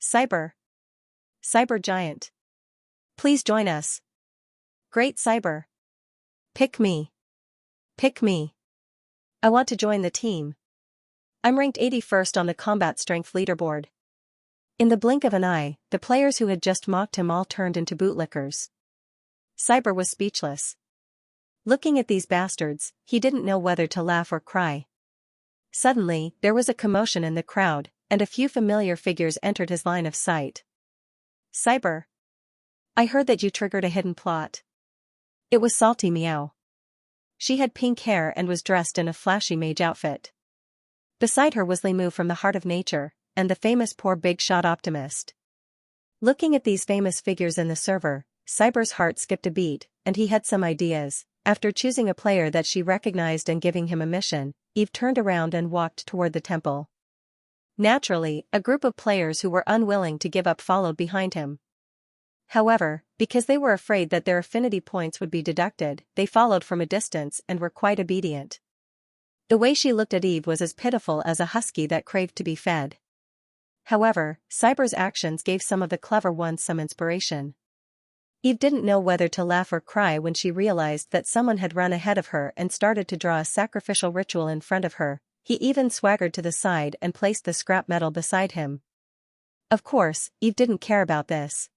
Speaker 1: "Cyber! Cyber Giant. Please join us. Great Cyber. Pick me. Pick me. I want to join the team. I'm ranked 81st on the combat strength leaderboard. In the blink of an eye, the players who had just mocked him all turned into bootlickers. Cyber was speechless. Looking at these bastards, he didn't know whether to laugh or cry. Suddenly, there was a commotion in the crowd, and a few familiar figures entered his line of sight. Cyber. I heard that you triggered a hidden plot. It was Salty Meow. She had pink hair and was dressed in a flashy mage outfit. Beside her was Limu from the Heart of Nature, and the famous Poor Big Shot Optimist. Looking at these famous figures in the server, Cyber's heart skipped a beat, and he had some ideas. After choosing a player that she recognized and giving him a mission, Eve turned around and walked toward the temple. Naturally, a group of players who were unwilling to give up followed behind him. However, because they were afraid that their affinity points would be deducted, they followed from a distance and were quite obedient. The way she looked at Eve was as pitiful as a husky that craved to be fed. However, Cyber's actions gave some of the clever ones some inspiration. Eve didn't know whether to laugh or cry when she realized that someone had run ahead of her and started to draw a sacrificial ritual in front of her. He even swaggered to the side and placed the scrap metal beside him. Of course, Eve didn't care about this.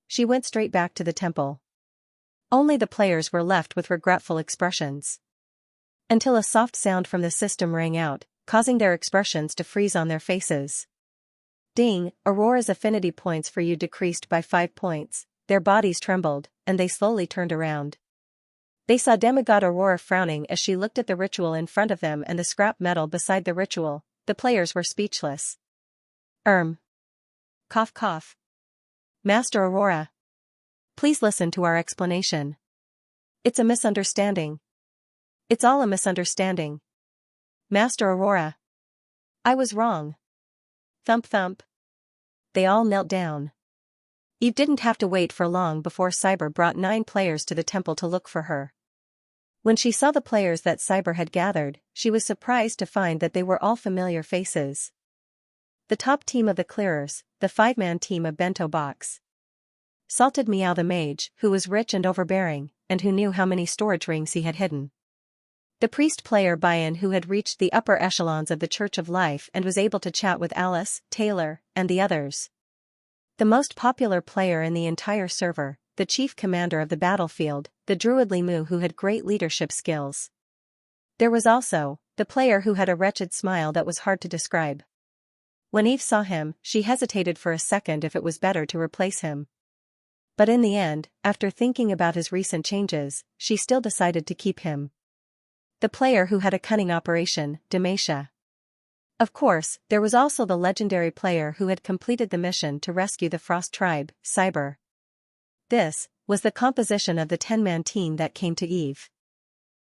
Speaker 1: She went straight back to the temple. Only the players were left with regretful expressions. Until a soft sound from the system rang out, causing their expressions to freeze on their faces. Ding, Aurora's affinity points for you decreased by 5 points, their bodies trembled, and they slowly turned around. They saw Demigod Aurora frowning as she looked at the ritual in front of them and the scrap metal beside the ritual. The players were speechless. Cough cough. Master Aurora. Please listen to our explanation. It's a misunderstanding. It's all a misunderstanding. Master Aurora. I was wrong. Thump thump. They all knelt down. Eve didn't have to wait for long before Cyber brought 9 players to the temple to look for her. When she saw the players that Cyber had gathered, she was surprised to find that they were all familiar faces. The top team of the clearers, the 5-man team of Bento Box. Salted Meow the mage, who was rich and overbearing, and who knew how many storage rings he had hidden. The priest player Bayan, who had reached the upper echelons of the Church of Life and was able to chat with Alice, Taylor, and the others. The most popular player in the entire server, the chief commander of the battlefield, the druid Limu, who had great leadership skills. There was also the player who had a wretched smile that was hard to describe. When Eve saw him, she hesitated for a second if it was better to replace him. But in the end, after thinking about his recent changes, she still decided to keep him. The player who had a cunning operation, Demacia. Of course, there was also the legendary player who had completed the mission to rescue the Frost tribe, Cyber. This was the composition of the 10-man team that came to Eve.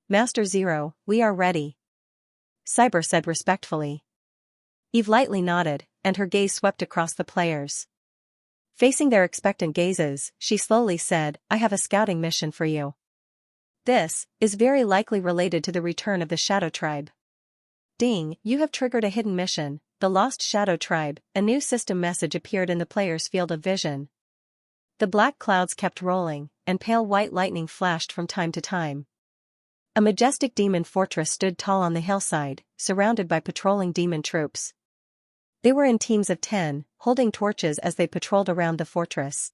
Speaker 1: Master Zero, we are ready. Cyber said respectfully. Eve lightly nodded, and her gaze swept across the players. Facing their expectant gazes, she slowly said, I have a scouting mission for you. This is very likely related to the return of the Shadow Tribe. Ding, you have triggered a hidden mission, the Lost Shadow Tribe. A new system message appeared in the player's field of vision. The black clouds kept rolling, and pale white lightning flashed from time to time. A majestic demon fortress stood tall on the hillside, surrounded by patrolling demon troops. They were in teams of 10, holding torches as they patrolled around the fortress.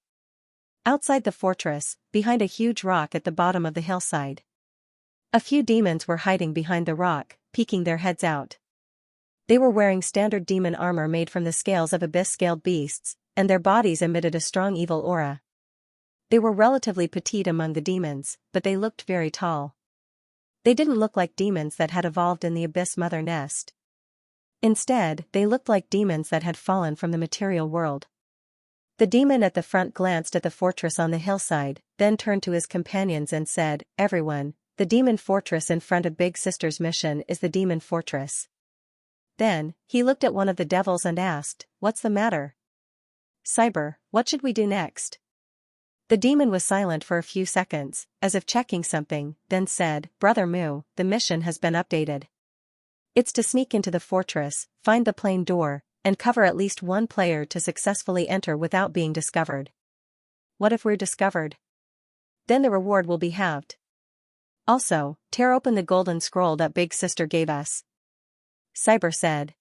Speaker 1: Outside the fortress, behind a huge rock at the bottom of the hillside. A few demons were hiding behind the rock, peeking their heads out. They were wearing standard demon armor made from the scales of abyss-scaled beasts, and their bodies emitted a strong evil aura. They were relatively petite among the demons, but they looked very tall. They didn't look like demons that had evolved in the Abyss Mother Nest. Instead, they looked like demons that had fallen from the material world. The demon at the front glanced at the fortress on the hillside, then turned to his companions and said, Everyone, the demon fortress in front of Big Sister's mission is the demon fortress. Then, he looked at one of the devils and asked, What's the matter? Cyber, what should we do next? The demon was silent for a few seconds, as if checking something, then said, Brother Moo, the mission has been updated. It's to sneak into the fortress, find the plane door, and cover at least one player to successfully enter without being discovered. What if we're discovered? Then the reward will be halved. Also, tear open the golden scroll that Big Sister gave us, Cyber said.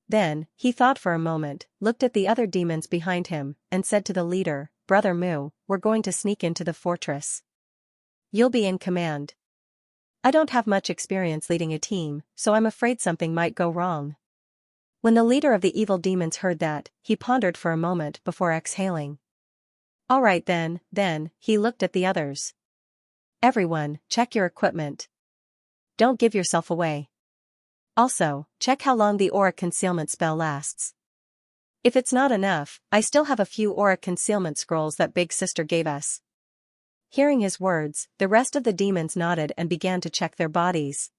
Speaker 1: Then, he thought for a moment, looked at the other demons behind him, and said to the leader, Brother Mu, we're going to sneak into the fortress. You'll be in command. I don't have much experience leading a team, so I'm afraid something might go wrong. When the leader of the evil demons heard that, he pondered for a moment before exhaling. All right then, he looked at the others. Everyone, check your equipment. Don't give yourself away. Also, check how long the aura concealment spell lasts. If it's not enough, I still have a few aura concealment scrolls that Big Sister gave us. Hearing his words, the rest of the demons nodded and began to check their bodies.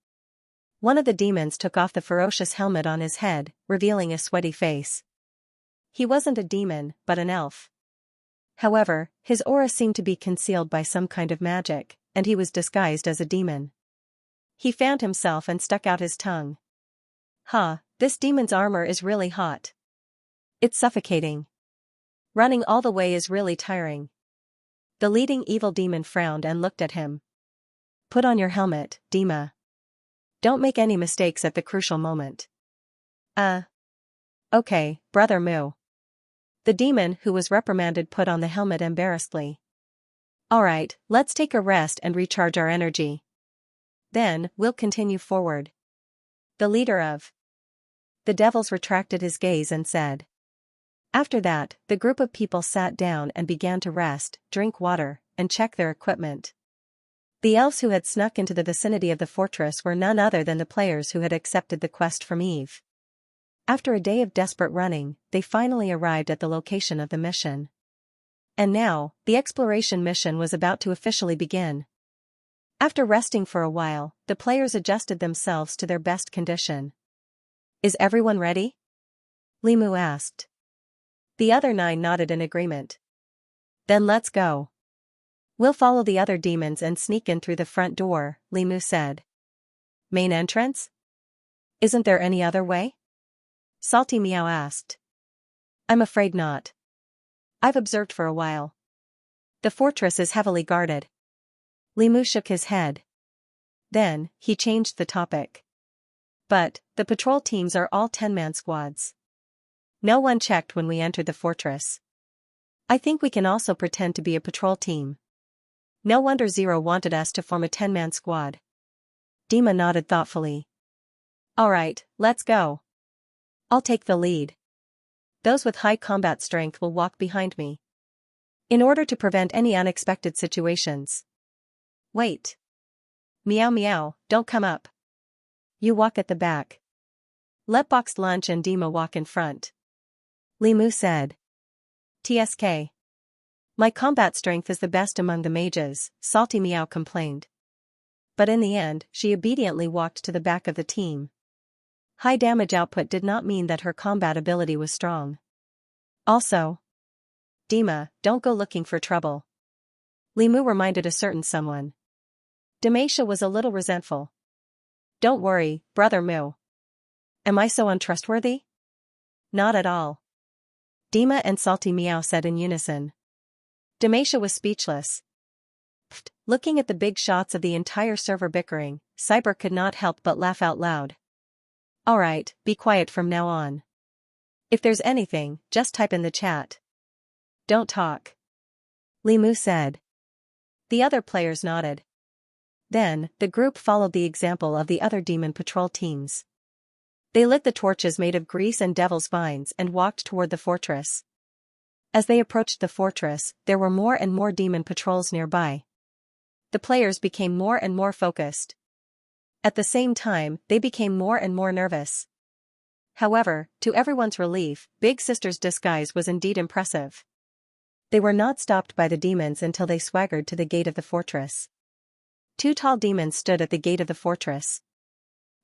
Speaker 1: One of the demons took off the ferocious helmet on his head, revealing a sweaty face. He wasn't a demon, but an elf. However, his aura seemed to be concealed by some kind of magic, and he was disguised as a demon. He fanned himself and stuck out his tongue. This demon's armor is really hot. It's suffocating. Running all the way is really tiring. The leading evil demon frowned and looked at him. Put on your helmet, Dima. Don't make any mistakes at the crucial moment. Okay, Brother Mu. The demon who was reprimanded put on the helmet embarrassedly. Alright, let's take a rest and recharge our energy. Then, we'll continue forward. The leader of the devils retracted his gaze and said. After that, the group of people sat down and began to rest, drink water, and check their equipment. The elves who had snuck into the vicinity of the fortress were none other than the players who had accepted the quest from Eve. After a day of desperate running, they finally arrived at the location of the mission. And now, the exploration mission was about to officially begin. After resting for a while, the players adjusted themselves to their best condition. Is everyone ready? Limu asked. The other 9 nodded in agreement. Then let's go. We'll follow the other demons and sneak in through the front door, Limu said. Main entrance? Isn't there any other way? Salty Meow asked. I'm afraid not. I've observed for a while. The fortress is heavily guarded. Limu shook his head. Then, he changed the topic. But, the patrol teams are all 10-man squads. No one checked when we entered the fortress. I think we can also pretend to be a patrol team. No wonder Zero wanted us to form a 10-man squad. Dima nodded thoughtfully. Alright, let's go. I'll take the lead. Those with high combat strength will walk behind me. In order to prevent any unexpected situations. Wait. Meow meow, don't come up. You walk at the back. Let Boxed Lunch and Dima walk in front. Limu said. TSK. My combat strength is the best among the mages, Salty Meow complained. But in the end, she obediently walked to the back of the team. High damage output did not mean that her combat ability was strong. Also, Dima, don't go looking for trouble. Limu reminded a certain someone. Demacia was a little resentful. Don't worry, Brother Mu. Am I so untrustworthy? Not at all. Dima and Salty Meow said in unison. Demacia was speechless. Looking at the big shots of the entire server bickering, Cyber could not help but laugh out loud. Alright, be quiet from now on. If there's anything, just type in the chat. Don't talk. Limu said. The other players nodded. Then, the group followed the example of the other demon patrol teams. They lit the torches made of grease and devil's vines and walked toward the fortress. As they approached the fortress, there were more and more demon patrols nearby. The players became more and more focused. At the same time, they became more and more nervous. However, to everyone's relief, Big Sister's disguise was indeed impressive. They were not stopped by the demons until they swaggered to the gate of the fortress. 2 tall demons stood at the gate of the fortress.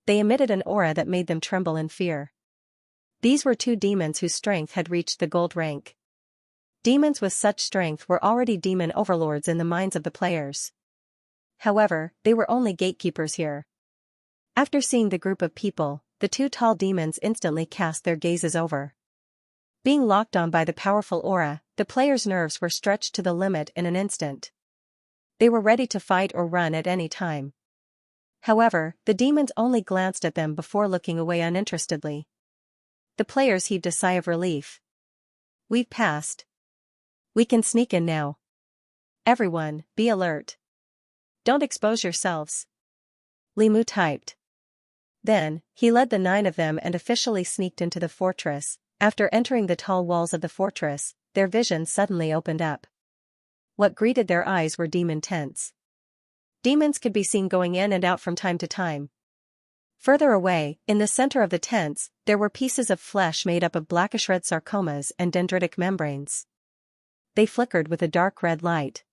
Speaker 1: They emitted an aura that made them tremble in fear. These were 2 demons whose strength had reached the gold rank. Demons with such strength were already demon overlords in the minds of the players. However, they were only gatekeepers here. After seeing the group of people, the two tall demons instantly cast their gazes over. Being locked on by the powerful aura, the players' nerves were stretched to the limit in an instant. They were ready to fight or run at any time. However, the demons only glanced at them before looking away uninterestedly. The players heaved a sigh of relief. We've passed. We can sneak in now. Everyone, be alert. Don't expose yourselves. Limu typed. Then, he led the 9 of them and officially sneaked into the fortress. After entering the tall walls of the fortress, their vision suddenly opened up. What greeted their eyes were demon tents. Demons could be seen going in and out from time to time. Further away, in the center of the tents, there were pieces of flesh made up of blackish-red sarcomas and dendritic membranes. They flickered with a dark red light.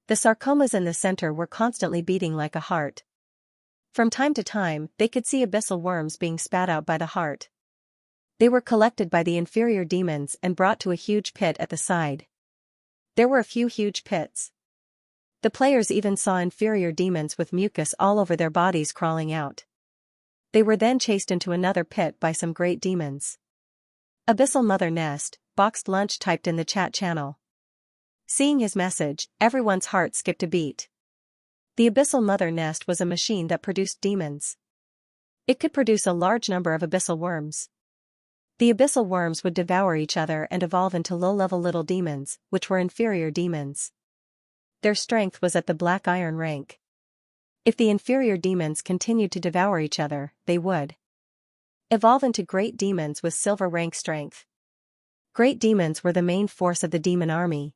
Speaker 1: The sarcomas in the center were constantly beating like a heart. From time to time, they could see abyssal worms being spat out by the heart. They were collected by the inferior demons and brought to a huge pit at the side. There were a few huge pits. The players even saw inferior demons with mucus all over their bodies crawling out. They were then chased into another pit by some great demons. Abyssal Mother Nest, Boxed Lunch typed in the chat channel. Seeing his message, everyone's heart skipped a beat. The Abyssal Mother Nest was a machine that produced demons. It could produce a large number of abyssal worms. The abyssal worms would devour each other and evolve into low-level little demons, which were inferior demons. Their strength was at the black iron rank. If the inferior demons continued to devour each other, they would evolve into great demons with silver rank strength. Great demons were the main force of the demon army.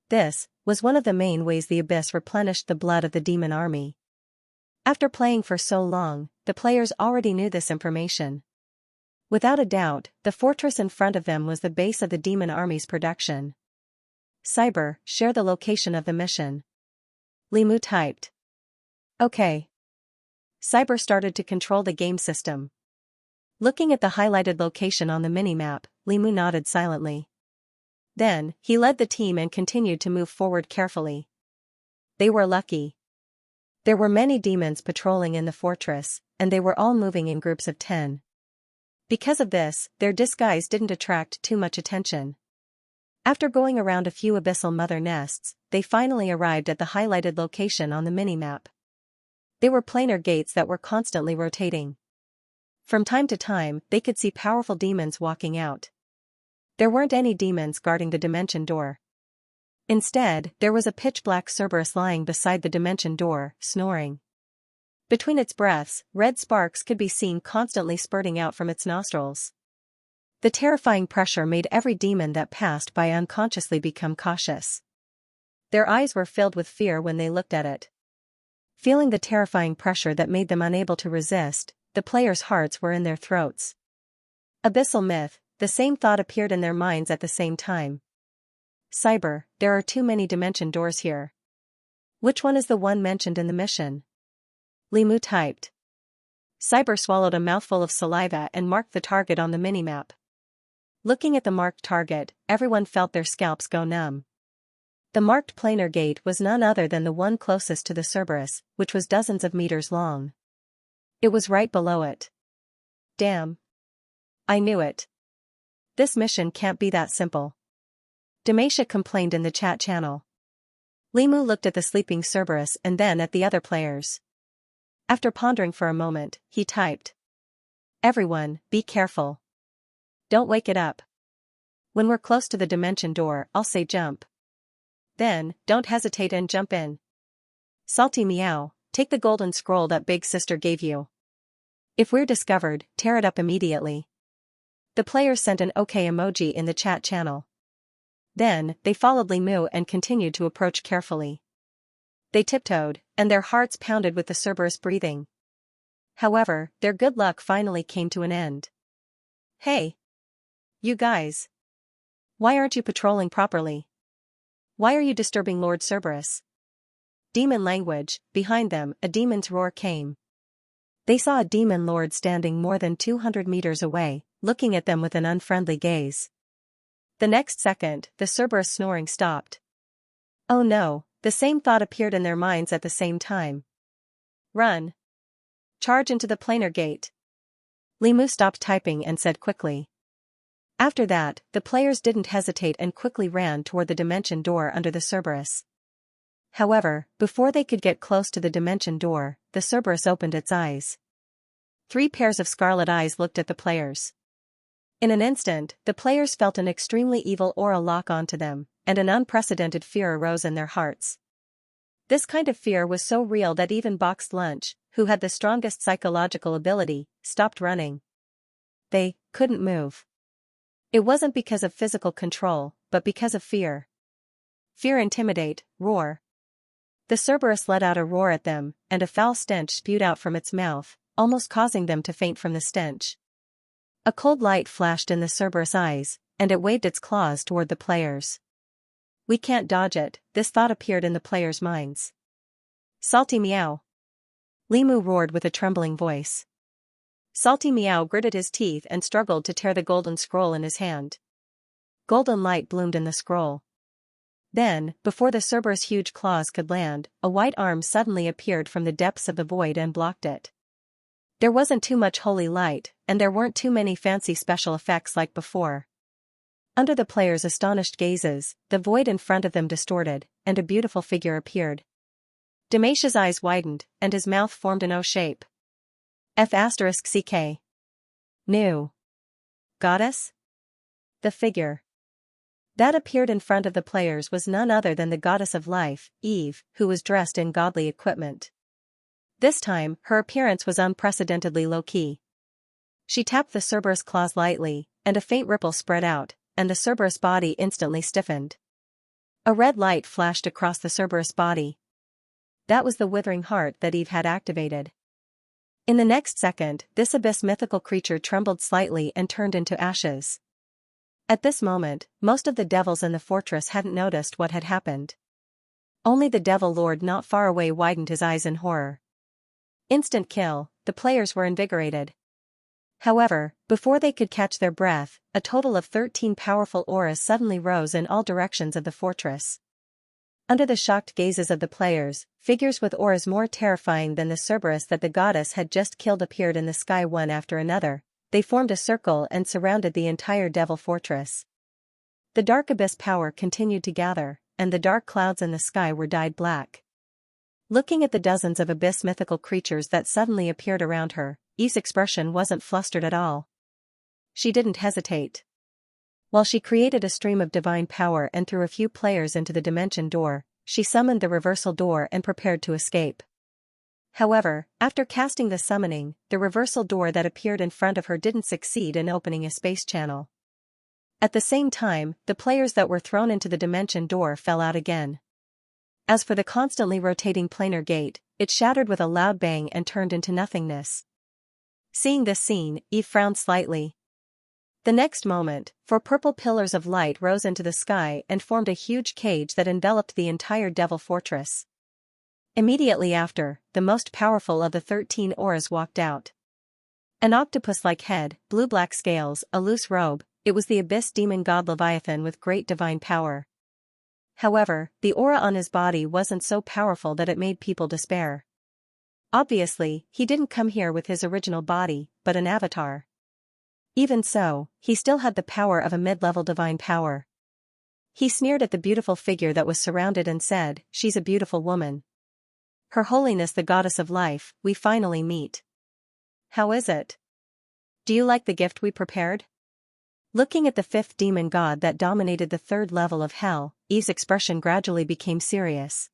Speaker 1: This was one of the main ways the abyss replenished the blood of the demon army. After playing for so long, the players already knew this information. Without a doubt, the fortress in front of them was the base of the demon army's production. Cyber, share the location of the mission. Limu typed. Okay. Cyber started to control the game system. Looking at the highlighted location on the minimap, Limu nodded silently. Then, he led the team and continued to move forward carefully. They were lucky. There were many demons patrolling in the fortress, and they were all moving in groups of 10. Because of this, their disguise didn't attract too much attention. After going around a few abyssal mother nests, they finally arrived at the highlighted location on the minimap. They were planar gates that were constantly rotating. From time to time, they could see powerful demons walking out. There weren't any demons guarding the dimension door. Instead, there was a pitch-black Cerberus lying beside the dimension door, snoring. Between its breaths, red sparks could be seen constantly spurting out from its nostrils. The terrifying pressure made every demon that passed by unconsciously become cautious. Their eyes were filled with fear when they looked at it. Feeling the terrifying pressure that made them unable to resist, the players' hearts were in their throats. Abyssal myth, the same thought appeared in their minds at the same time. Cyber, there are too many dimension doors here. Which one is the one mentioned in the mission? Limu typed. Cyber swallowed a mouthful of saliva and marked the target on the minimap. Looking at the marked target, everyone felt their scalps go numb. The marked planar gate was none other than the one closest to the Cerberus, which was dozens of meters long. It was right below it. Damn. I knew it. This mission can't be that simple. Demacia complained in the chat channel. Limu looked at the sleeping Cerberus and then at the other players. After pondering for a moment, he typed. Everyone, be careful. Don't wake it up. When we're close to the dimension door, I'll say jump. Then, don't hesitate and jump in. Salty meow, take the golden scroll that Big Sister gave you. If we're discovered, tear it up immediately. The players sent an OK emoji in the chat channel. Then, they followed Limu and continued to approach carefully. They tiptoed, and their hearts pounded with the Cerberus breathing. However, their good luck finally came to an end. Hey! You guys! Why aren't you patrolling properly? Why are you disturbing Lord Cerberus? Demon language, behind them, a demon's roar came. They saw a demon lord standing more than 200 meters away, looking at them with an unfriendly gaze. The next second, the Cerberus snoring stopped. Oh no! The same thought appeared in their minds at the same time. Run! Charge into the planar gate! Limu stopped typing and said quickly. After that, the players didn't hesitate and quickly ran toward the dimension door under the Cerberus. However, before they could get close to the dimension door, the Cerberus opened its eyes. 3 pairs of scarlet eyes looked at the players. In an instant, the players felt an extremely evil aura lock onto them, and an unprecedented fear arose in their hearts. This kind of fear was so real that even Boxed Lunch, who had the strongest psychological ability, stopped running. They couldn't move. It wasn't because of physical control, but because of fear. Fear intimidate, roar. The Cerberus let out a roar at them, and a foul stench spewed out from its mouth, almost causing them to faint from the stench. A cold light flashed in the Cerberus' eyes, and it waved its claws toward the players. We can't dodge it, this thought appeared in the players' minds. Salty meow. Limu roared with a trembling voice. Salty Meow gritted his teeth and struggled to tear the golden scroll in his hand. Golden light bloomed in the scroll. Then, before the Cerberus' huge claws could land, a white arm suddenly appeared from the depths of the void and blocked it. There wasn't too much holy light, and there weren't too many fancy special effects like before. Under the players' astonished gazes, the void in front of them distorted, and a beautiful figure appeared. Damasia's eyes widened, and his mouth formed an O shape. F***CK. New. Goddess? The figure that appeared in front of the players was none other than the goddess of life, Eve, who was dressed in godly equipment. This time, her appearance was unprecedentedly low-key. She tapped the Cerberus' claws lightly, and a faint ripple spread out, and the Cerberus body instantly stiffened. A red light flashed across the Cerberus body. That was the withering heart that Eve had activated. In the next second, this abyss mythical creature trembled slightly and turned into ashes. At this moment, most of the devils in the fortress hadn't noticed what had happened. Only the devil lord not far away widened his eyes in horror. Instant kill, the players were invigorated. However, before they could catch their breath, a total of 13 powerful auras suddenly rose in all directions of the fortress. Under the shocked gazes of the players, figures with auras more terrifying than the Cerberus that the goddess had just killed appeared in the sky one after another. They formed a circle and surrounded the entire devil fortress. The dark abyss power continued to gather, and the dark clouds in the sky were dyed black. Looking at the dozens of abyss mythical creatures that suddenly appeared around her, Eve's expression wasn't flustered at all. She didn't hesitate. While she created a stream of divine power and threw a few players into the dimension door, she summoned the reversal door and prepared to escape. However, after casting the summoning, the reversal door that appeared in front of her didn't succeed in opening a space channel. At the same time, the players that were thrown into the dimension door fell out again. As for the constantly rotating planar gate, it shattered with a loud bang and turned into nothingness. Seeing this scene, Eve frowned slightly. The next moment, 4 purple pillars of light rose into the sky and formed a huge cage that enveloped the entire devil fortress. Immediately after, the most powerful of the 13 auras walked out. An octopus-like head, blue-black scales, a loose robe, it was the abyss demon god Leviathan with great divine power. However, the aura on his body wasn't so powerful that it made people despair. Obviously, he didn't come here with his original body, but an avatar. Even so, he still had the power of a mid-level divine power. He sneered at the beautiful figure that was surrounded and said, "She's a beautiful woman. Her Holiness the Goddess of Life, we finally meet. How is it? Do you like the gift we prepared?" Looking at the 5th demon god that dominated the 3rd level of hell, Eve's expression gradually became serious.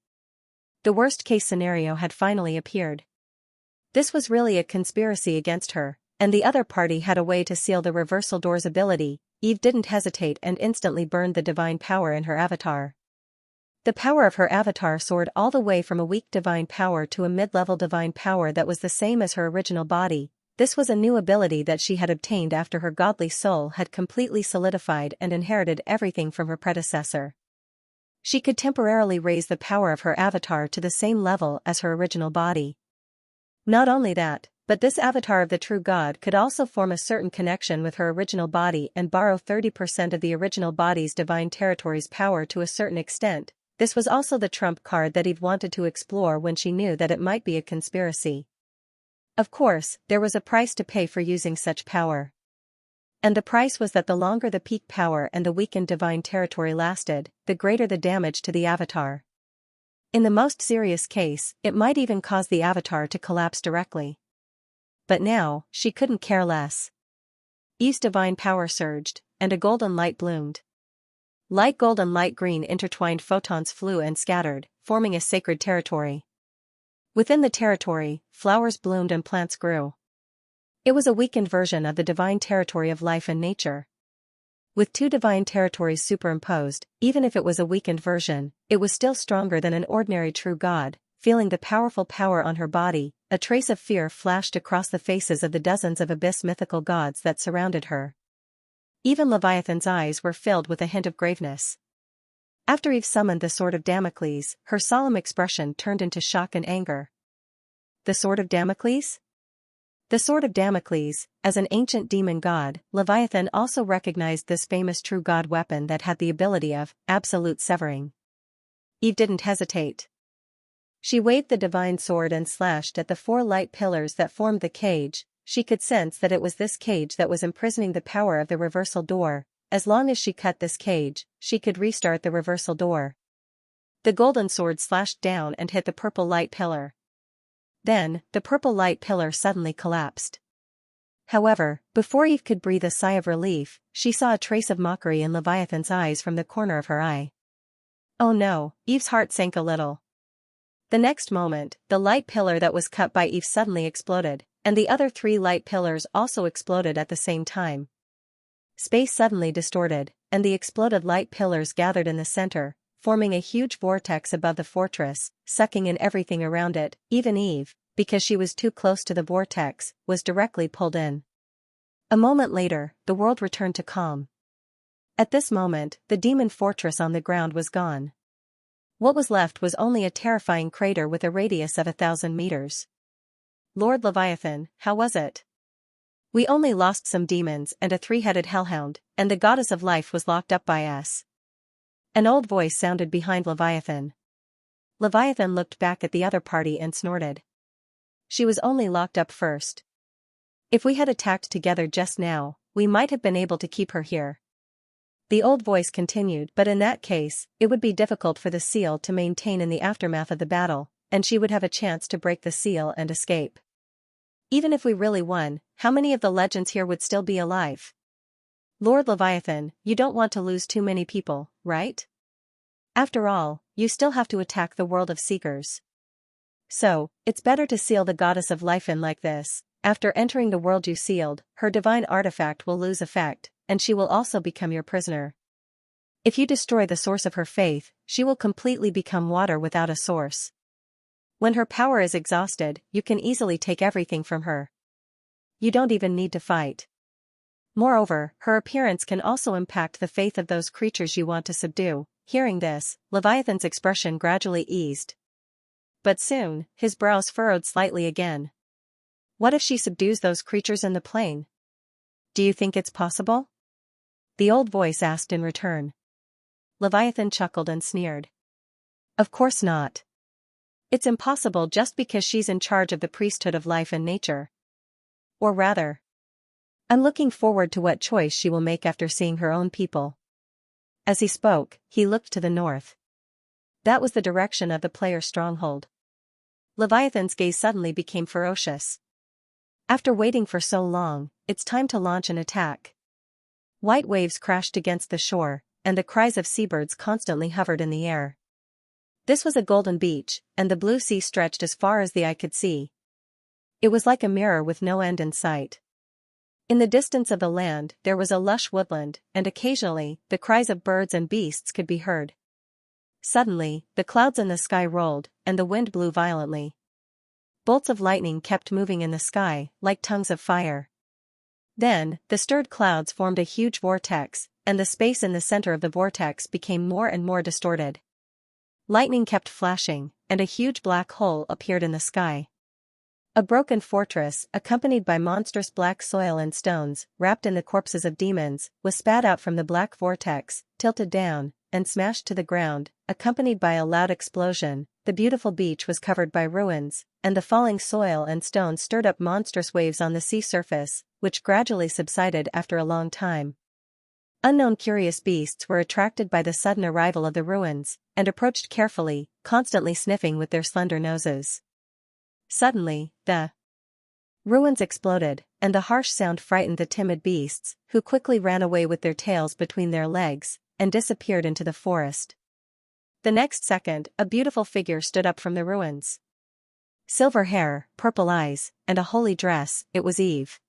Speaker 1: The worst-case scenario had finally appeared. This was really a conspiracy against her, and the other party had a way to seal the reversal door's ability. Eve didn't hesitate and instantly burned the divine power in her avatar. The power of her avatar soared all the way from a weak divine power to a mid-level divine power that was the same as her original body. This was a new ability that she had obtained after her godly soul had completely solidified and inherited everything from her predecessor. She could temporarily raise the power of her avatar to the same level as her original body. Not only that, but this avatar of the true god could also form a certain connection with her original body and borrow 30% of the original body's divine territory's power to a certain extent. This was also the trump card that Eve wanted to explore when she knew that it might be a conspiracy. Of course, there was a price to pay for using such power. And the price was that the longer the peak power and the weakened divine territory lasted, the greater the damage to the avatar. In the most serious case, it might even cause the avatar to collapse directly. But now, she couldn't care less. Eve's divine power surged, and a golden light bloomed. Light gold and light green intertwined photons flew and scattered, forming a sacred territory. Within the territory, flowers bloomed and plants grew. It was a weakened version of the divine territory of life and nature. With two divine territories superimposed, even if it was a weakened version, it was still stronger than an ordinary true god. Feeling the powerful power on her body, a trace of fear flashed across the faces of the dozens of abyss mythical gods that surrounded her. Even Leviathan's eyes were filled with a hint of graveness. After Eve summoned the Sword of Damocles, her solemn expression turned into shock and anger. The Sword of Damocles? The Sword of Damocles, as an ancient demon god, Leviathan also recognized this famous true god weapon that had the ability of absolute severing. Eve didn't hesitate. She waved the divine sword and slashed at the four light pillars that formed the cage. She could sense that it was this cage that was imprisoning the power of the reversal door. As long as she cut this cage, she could restart the reversal door. The golden sword slashed down and hit the purple light pillar. Then, the purple light pillar suddenly collapsed. However, before Eve could breathe a sigh of relief, she saw a trace of mockery in Leviathan's eyes from the corner of her eye. Oh no, Eve's heart sank a little. The next moment, the light pillar that was cut by Eve suddenly exploded, and the other three light pillars also exploded at the same time. Space suddenly distorted, and the exploded light pillars gathered in the center, forming a huge vortex above the fortress, sucking in everything around it. Even Eve, because she was too close to the vortex, was directly pulled in. A moment later, the world returned to calm. At this moment, the demon fortress on the ground was gone. What was left was only a terrifying crater with a radius of 1,000 meters. Lord Leviathan, how was it? We only lost some demons and a three-headed hellhound, and the goddess of life was locked up by us. An old voice sounded behind Leviathan. Leviathan looked back at the other party and snorted. She was only locked up first. If we had attacked together just now, we might have been able to keep her here. The old voice continued, but in that case, it would be difficult for the seal to maintain in the aftermath of the battle, and she would have a chance to break the seal and escape. Even if we really won, how many of the legends here would still be alive? Lord Leviathan, you don't want to lose too many people, right? After all, you still have to attack the world of seekers. So, it's better to seal the goddess of life in like this. After entering the world you sealed, her divine artifact will lose effect, and she will also become your prisoner. If you destroy the source of her faith, she will completely become water without a source. When her power is exhausted, you can easily take everything from her. You don't even need to fight. Moreover, her appearance can also impact the faith of those creatures you want to subdue. Hearing this, Leviathan's expression gradually eased. But soon, his brows furrowed slightly again. What if she subdues those creatures in the plain? Do you think it's possible? The old voice asked in return. Leviathan chuckled and sneered. Of course not. It's impossible just because she's in charge of the priesthood of life and nature. Or rather, I'm looking forward to what choice she will make after seeing her own people. As he spoke, he looked to the north. That was the direction of the player's stronghold. Leviathan's gaze suddenly became ferocious. After waiting for so long, it's time to launch an attack. White waves crashed against the shore, and the cries of seabirds constantly hovered in the air. This was a golden beach, and the blue sea stretched as far as the eye could see. It was like a mirror with no end in sight. In the distance of the land there was a lush woodland, and occasionally, the cries of birds and beasts could be heard. Suddenly, the clouds in the sky rolled, and the wind blew violently. Bolts of lightning kept moving in the sky, like tongues of fire. Then, the stirred clouds formed a huge vortex, and the space in the center of the vortex became more and more distorted. Lightning kept flashing, and a huge black hole appeared in the sky. A broken fortress, accompanied by monstrous black soil and stones, wrapped in the corpses of demons, was spat out from the black vortex, tilted down, and smashed to the ground, accompanied by a loud explosion. The beautiful beach was covered by ruins, and the falling soil and stones stirred up monstrous waves on the sea surface, which gradually subsided after a long time. Unknown curious beasts were attracted by the sudden arrival of the ruins, and approached carefully, constantly sniffing with their slender noses. Suddenly, the ruins exploded, and the harsh sound frightened the timid beasts, who quickly ran away with their tails between their legs, and disappeared into the forest. The next second, a beautiful figure stood up from the ruins. Silver hair, purple eyes, and a holy dress, it was Eve.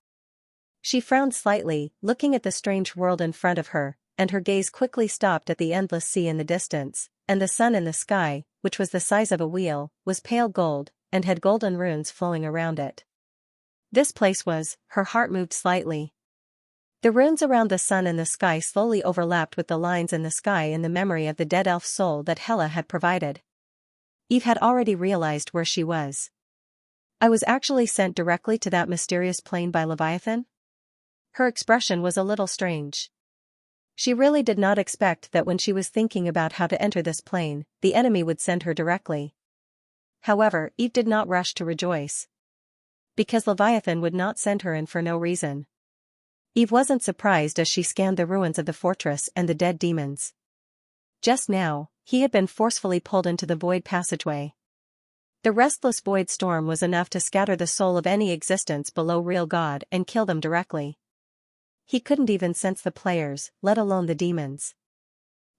Speaker 1: She frowned slightly, looking at the strange world in front of her, and her gaze quickly stopped at the endless sea in the distance, and the sun in the sky, which was the size of a wheel, was pale gold, and had golden runes flowing around it. This place was, her heart moved slightly. The runes around the sun in the sky slowly overlapped with the lines in the sky in the memory of the dead elf soul that Hela had provided. Eve had already realized where she was. I was actually sent directly to that mysterious plane by Leviathan? Her expression was a little strange. She really did not expect that when she was thinking about how to enter this plane, the enemy would send her directly. However, Eve did not rush to rejoice. Because Leviathan would not send her in for no reason. Eve wasn't surprised as she scanned the ruins of the fortress and the dead demons. Just now, he had been forcefully pulled into the void passageway. The restless void storm was enough to scatter the soul of any existence below real God and kill them directly. He couldn't even sense the players, let alone the demons.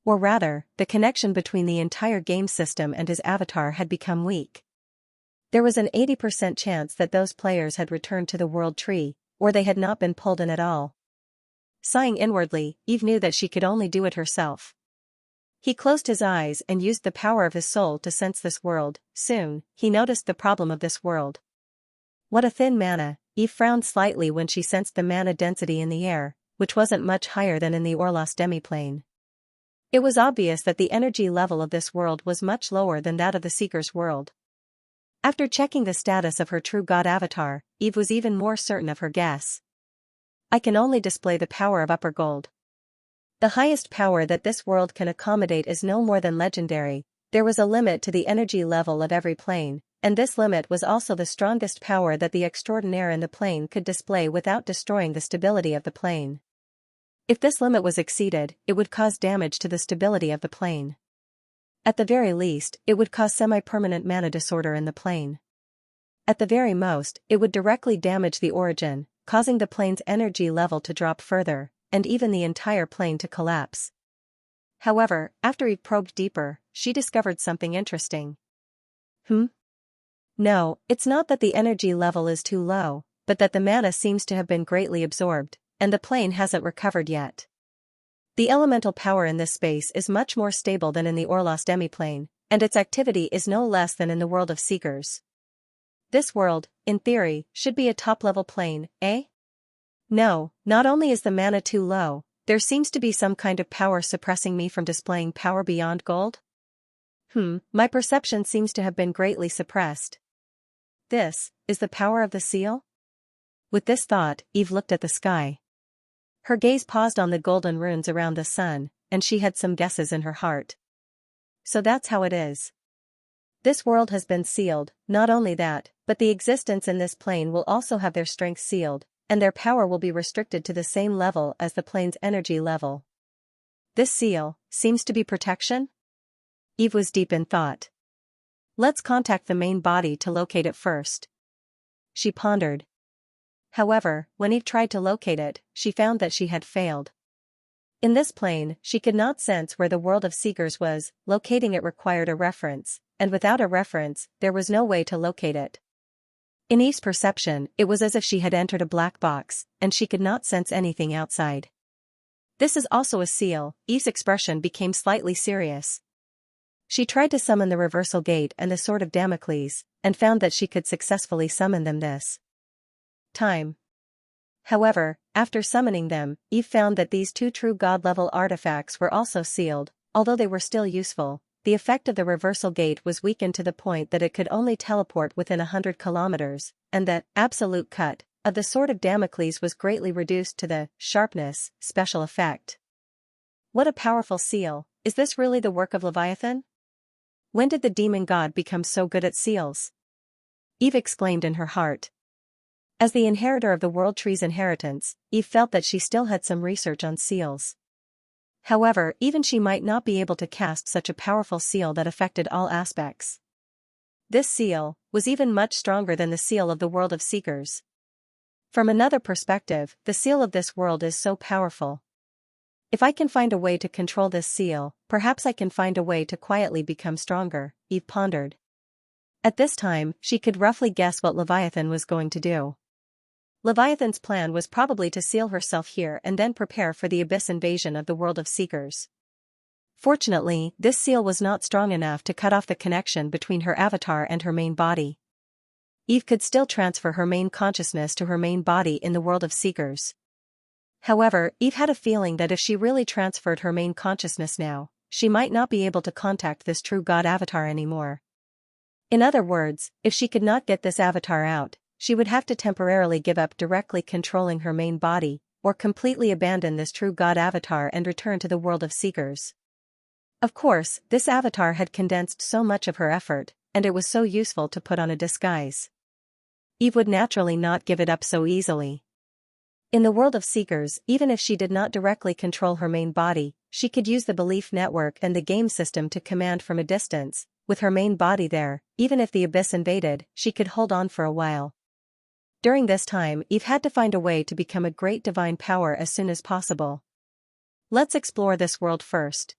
Speaker 1: Or rather, the connection between the entire game system and his avatar had become weak. There was an 80% chance that those players had returned to the world tree, or they had not been pulled in at all. Sighing inwardly, Eve knew that she could only do it herself. He closed his eyes and used the power of his soul to sense this world. Soon, he noticed the problem of this world. What a thin mana. Eve frowned slightly when she sensed the mana density in the air, which wasn't much higher than in the Orlos demiplane. It was obvious that the energy level of this world was much lower than that of the Seeker's world. After checking the status of her true god avatar, Eve was even more certain of her guess. I can only display the power of Upper Gold. The highest power that this world can accommodate is no more than legendary. There was a limit to the energy level of every plane, and this limit was also the strongest power that the extraordinaire in the plane could display without destroying the stability of the plane. If this limit was exceeded, it would cause damage to the stability of the plane. At the very least, it would cause semi-permanent mana disorder in the plane. At the very most, it would directly damage the origin, causing the plane's energy level to drop further, and even the entire plane to collapse. However, after Eve probed deeper, she discovered something interesting. No, it's not that the energy level is too low, but that the mana seems to have been greatly absorbed, and the plane hasn't recovered yet. The elemental power in this space is much more stable than in the Orlos demiplane, and its activity is no less than in the world of Seekers. This world, in theory, should be a top-level plane, eh? No, not only is the mana too low, there seems to be some kind of power suppressing me from displaying power beyond gold? My perception seems to have been greatly suppressed. This is the power of the seal? With this thought, Eve looked at the sky. Her gaze paused on the golden runes around the sun, and she had some guesses in her heart. So that's how it is. This world has been sealed. Not only that, but the existence in this plane will also have their strength sealed, and their power will be restricted to the same level as the plane's energy level. This seal seems to be protection? Eve was deep in thought. Let's contact the main body to locate it first. She pondered. However, when Eve tried to locate it, she found that she had failed. In this plane, she could not sense where the world of Seekers was. Locating it required a reference, and without a reference, there was no way to locate it. In Eve's perception, it was as if she had entered a black box, and she could not sense anything outside. This is also a seal. Eve's expression became slightly serious. She tried to summon the reversal gate and the sword of Damocles, and found that she could successfully summon them this time. However, after summoning them, Eve found that these two true god-level artifacts were also sealed. Although they were still useful, the effect of the reversal gate was weakened to the point that it could only teleport within 100 kilometers, and the absolute cut of the sword of Damocles was greatly reduced to the sharpness special effect. What a powerful seal! is this really the work of Leviathan? When did the demon god become so good at seals? Eve exclaimed in her heart. As the inheritor of the World Tree's inheritance, Eve felt that she still had some research on seals. However, even she might not be able to cast such a powerful seal that affected all aspects. This seal was even much stronger than the seal of the world of seekers. From another perspective, the seal of this world is so powerful. If I can find a way to control this seal, perhaps I can find a way to quietly become stronger, Eve pondered. At this time, she could roughly guess what Leviathan was going to do. Leviathan's plan was probably to seal herself here and then prepare for the abyss invasion of the world of seekers. Fortunately, this seal was not strong enough to cut off the connection between her avatar and her main body. Eve could still transfer her main consciousness to her main body in the world of seekers. However, Eve had a feeling that if she really transferred her main consciousness now, she might not be able to contact this true god avatar anymore. In other words, if she could not get this avatar out, she would have to temporarily give up directly controlling her main body, or completely abandon this true god avatar and return to the world of seekers. Of course, this avatar had condensed so much of her effort, and it was so useful to put on a disguise. Eve would naturally not give it up so easily. In the world of seekers, even if she did not directly control her main body, she could use the belief network and the game system to command from a distance. With her main body there, even if the abyss invaded, she could hold on for a while. During this time, Eve had to find a way to become a great divine power as soon as possible. Let's explore this world first.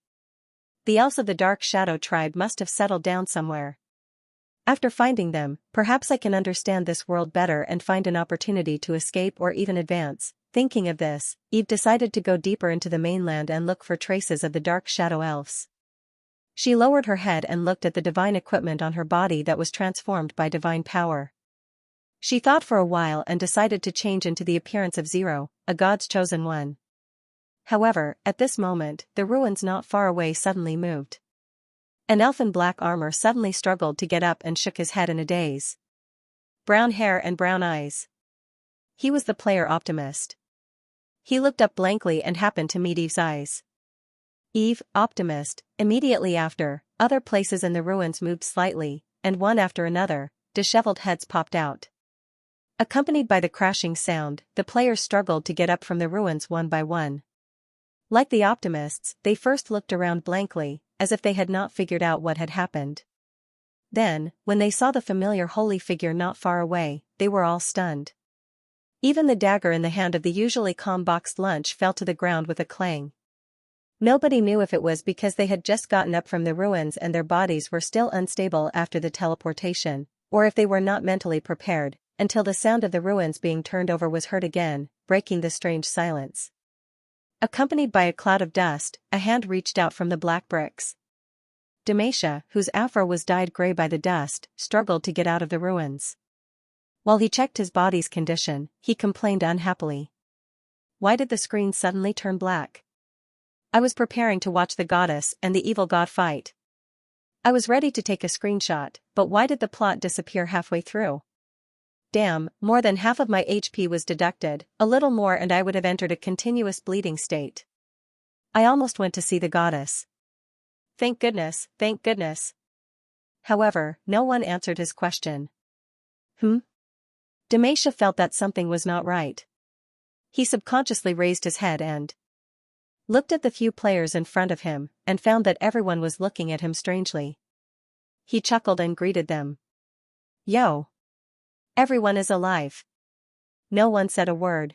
Speaker 1: The elves of the Dark Shadow tribe must have settled down somewhere. After finding them, perhaps I can understand this world better and find an opportunity to escape or even advance. Thinking of this, Eve decided to go deeper into the mainland and look for traces of the Dark Shadow elves. She lowered her head and looked at the divine equipment on her body that was transformed by divine power. She thought for a while and decided to change into the appearance of Zero, a god's chosen one. However, at this moment, the ruins not far away suddenly moved. An elf in black armor suddenly struggled to get up and shook his head in a daze. Brown hair and brown eyes. He was the player Optimist. He looked up blankly and happened to meet Eve's eyes. Eve, Optimist. Immediately after, other places in the ruins moved slightly, and one after another, disheveled heads popped out. Accompanied by the crashing sound, the players struggled to get up from the ruins one by one. Like the Optimists, they first looked around blankly, as if they had not figured out what had happened. Then, when they saw the familiar holy figure not far away, they were all stunned. Even the dagger in the hand of the usually calm boxed lunch fell to the ground with a clang. Nobody knew if it was because they had just gotten up from the ruins and their bodies were still unstable after the teleportation, or if they were not mentally prepared, until the sound of the ruins being turned over was heard again, breaking the strange silence. Accompanied by a cloud of dust, a hand reached out from the black bricks. Xianxia, whose afro was dyed gray by the dust, struggled to get out of the ruins. While he checked his body's condition, he complained unhappily. Why did the screen suddenly turn black? I was preparing to watch the goddess and the evil god fight. I was ready to take a screenshot, but why did the plot disappear halfway through? Damn, more than half of my HP was deducted, a little more and I would have entered a continuous bleeding state. I almost went to see the goddess. Thank goodness, thank goodness. However, no one answered his question. Xianxia felt that something was not right. He subconsciously raised his head and looked at the few players in front of him, and found that everyone was looking at him strangely. He chuckled and greeted them. Yo! Everyone is alive. No one said a word.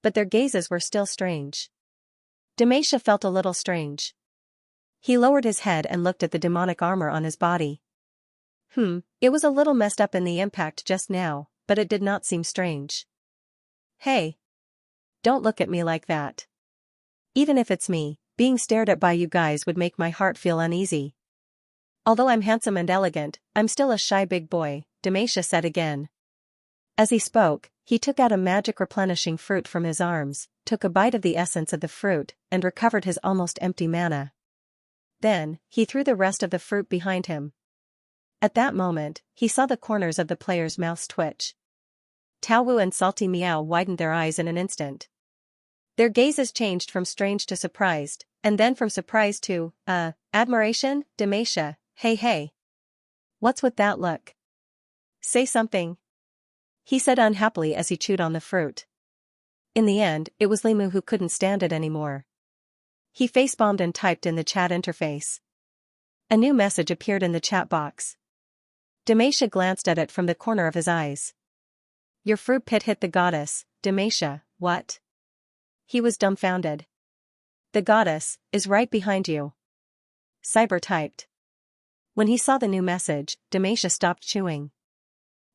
Speaker 1: But their gazes were still strange. Xianxia felt a little strange. He lowered his head and looked at the demonic armor on his body. It was a little messed up in the impact just now, but it did not seem strange. Hey! Don't look at me like that. Even if it's me, being stared at by you guys would make my heart feel uneasy. Although I'm handsome and elegant, I'm still a shy big boy, Xianxia said again. As he spoke, he took out a magic replenishing fruit from his arms, took a bite of the essence of the fruit, and recovered his almost empty mana. Then, he threw the rest of the fruit behind him. At that moment, he saw the corners of the players' mouths twitch. Taowu and Salty Meow widened their eyes in an instant. Their gazes changed from strange to surprised, and then from surprise to, admiration. Demacia, hey. What's with that look? Say something. He said unhappily as he chewed on the fruit. In the end, it was Limu who couldn't stand it anymore. He face-bombed and typed in the chat interface. A new message appeared in the chat box. Demacia glanced at it from the corner of his eyes. Your fruit pit hit the goddess. Demacia, what? He was dumbfounded. The goddess is right behind you. Cyber typed. When he saw the new message, Demacia stopped chewing.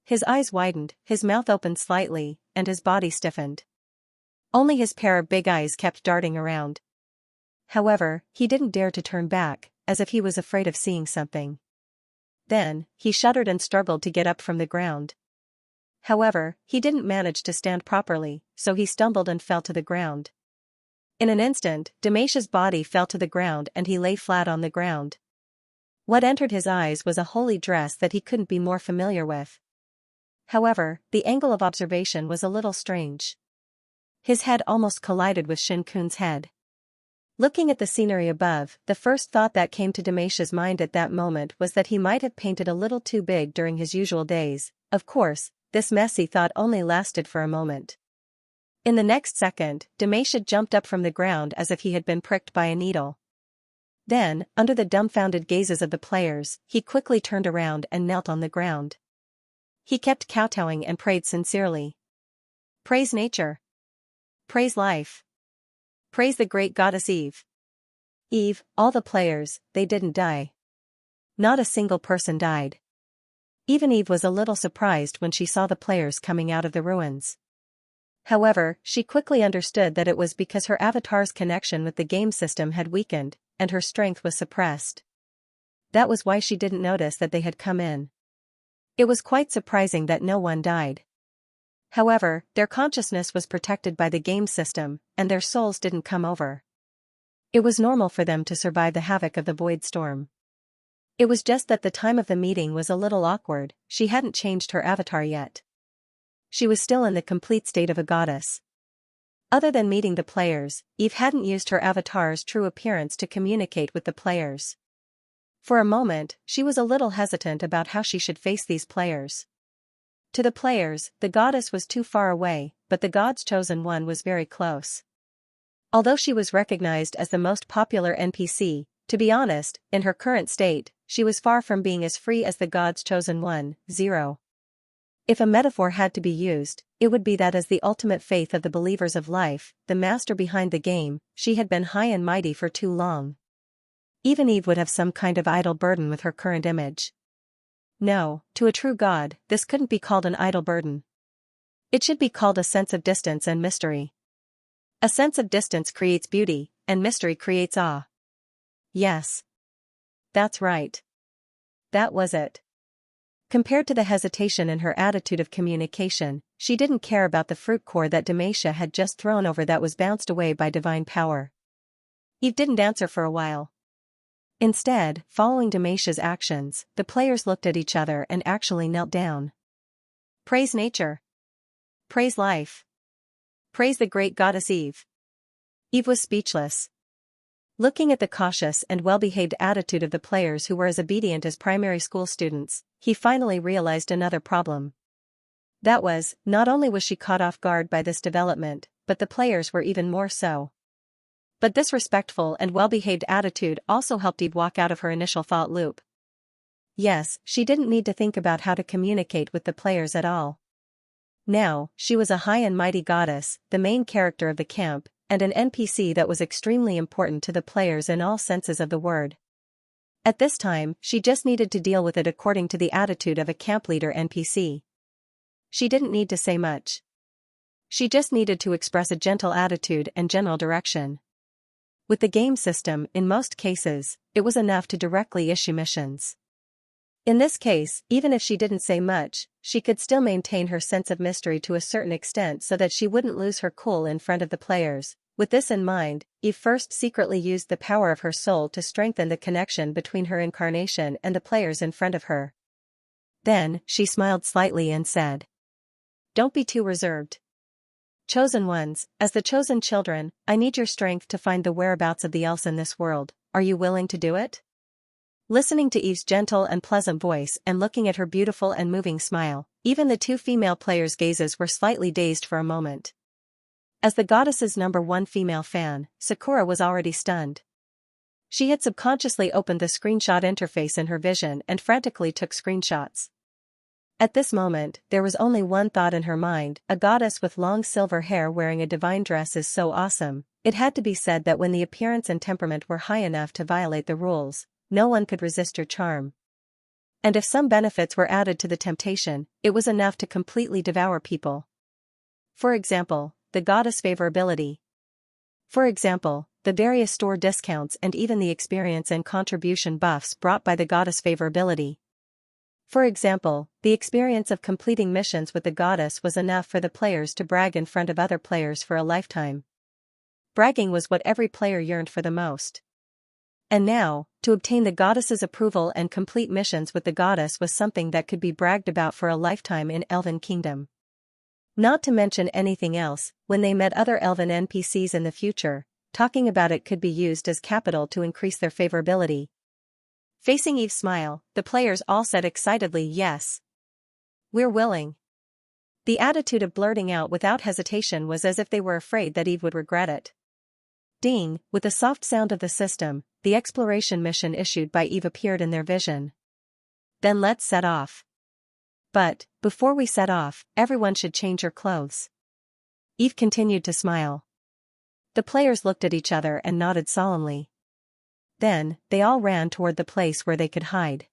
Speaker 1: His eyes widened, his mouth opened slightly, and his body stiffened. Only his pair of big eyes kept darting around. However, he didn't dare to turn back, as if he was afraid of seeing something. Then, he shuddered and struggled to get up from the ground. However, he didn't manage to stand properly, so he stumbled and fell to the ground. In an instant, Demacia's body fell to the ground and he lay flat on the ground. What entered his eyes was a holy dress that he couldn't be more familiar with. However, the angle of observation was a little strange. His head almost collided with Shin Kun's head. Looking at the scenery above, the first thought that came to Demacia's mind at that moment was that he might have painted a little too big during his usual days. Of course, this messy thought only lasted for a moment. In the next second, Demacia jumped up from the ground as if he had been pricked by a needle. Then, under the dumbfounded gazes of the players, he quickly turned around and knelt on the ground. He kept kowtowing and prayed sincerely. Praise nature. Praise life. Praise the great goddess Eve. Eve, all the players, they didn't die. Not a single person died. Even Eve was a little surprised when she saw the players coming out of the ruins. However, she quickly understood that it was because her avatar's connection with the game system had weakened, and her strength was suppressed. That was why she didn't notice that they had come in. It was quite surprising that no one died. However, their consciousness was protected by the game system, and their souls didn't come over. It was normal for them to survive the havoc of the void storm. It was just that the time of the meeting was a little awkward. She hadn't changed her avatar yet. She was still in the complete state of a goddess. Other than meeting the players, Eve hadn't used her avatar's true appearance to communicate with the players. For a moment, she was a little hesitant about how she should face these players. To the players, the goddess was too far away, but the god's chosen one was very close. Although she was recognized as the most popular NPC, to be honest, in her current state, she was far from being as free as the god's chosen one. 0. If a metaphor had to be used, it would be that as the ultimate faith of the believers of life, the master behind the game, she had been high and mighty for too long. Even Eve would have some kind of idle burden with her current image. No, to a true god, this couldn't be called an idle burden. It should be called a sense of distance and mystery. A sense of distance creates beauty, and mystery creates awe. Yes. That's right. That was it. Compared to the hesitation in her attitude of communication, she didn't care about the fruit core that Demacia had just thrown over that was bounced away by divine power. Eve didn't answer for a while. Instead, following Demacia's actions, the players looked at each other and actually knelt down. Praise nature. Praise life. Praise the great goddess Eve. Eve was speechless. Looking at the cautious and well-behaved attitude of the players who were as obedient as primary school students, he finally realized another problem. That was, not only was she caught off guard by this development, but the players were even more so. But this respectful and well-behaved attitude also helped Eve walk out of her initial thought loop. Yes, she didn't need to think about how to communicate with the players at all. Now, she was a high and mighty goddess, the main character of the camp, and an NPC that was extremely important to the players in all senses of the word. At this time, she just needed to deal with it according to the attitude of a camp leader NPC. She didn't need to say much. She just needed to express a gentle attitude and general direction. With the game system, in most cases, it was enough to directly issue missions. In this case, even if she didn't say much, she could still maintain her sense of mystery to a certain extent so that she wouldn't lose her cool in front of the players. With this in mind, Eve first secretly used the power of her soul to strengthen the connection between her incarnation and the players in front of her. Then, she smiled slightly and said, "Don't be too reserved. Chosen ones, as the chosen children, I need your strength to find the whereabouts of the elves in this world. Are you willing to do it? Listening to Eve's gentle and pleasant voice and looking at her beautiful and moving smile, even the two female players' gazes were slightly dazed for a moment. As the goddess's #1 female fan, Sakura was already stunned. She had subconsciously opened the screenshot interface in her vision and frantically took screenshots. At this moment, there was only one thought in her mind: a goddess with long silver hair wearing a divine dress is so awesome. It had to be said that when the appearance and temperament were high enough to violate the rules, no one could resist her charm. And if some benefits were added to the temptation, it was enough to completely devour people. For example, the goddess favorability. For example, the various store discounts and even the experience and contribution buffs brought by the goddess favorability. For example, the experience of completing missions with the goddess was enough for the players to brag in front of other players for a lifetime. Bragging was what every player yearned for the most. And now, to obtain the goddess's approval and complete missions with the goddess was something that could be bragged about for a lifetime in Elven Kingdom. Not to mention anything else, when they met other Elven NPCs in the future, talking about it could be used as capital to increase their favorability. Facing Eve's smile, the players all said excitedly yes. We're willing. The attitude of blurting out without hesitation was as if they were afraid that Eve would regret it. Ding, with the soft sound of the system, the exploration mission issued by Eve appeared in their vision. Then let's set off. But, before we set off, everyone should change your clothes. Eve continued to smile. The players looked at each other and nodded solemnly. Then, they all ran toward the place where they could hide.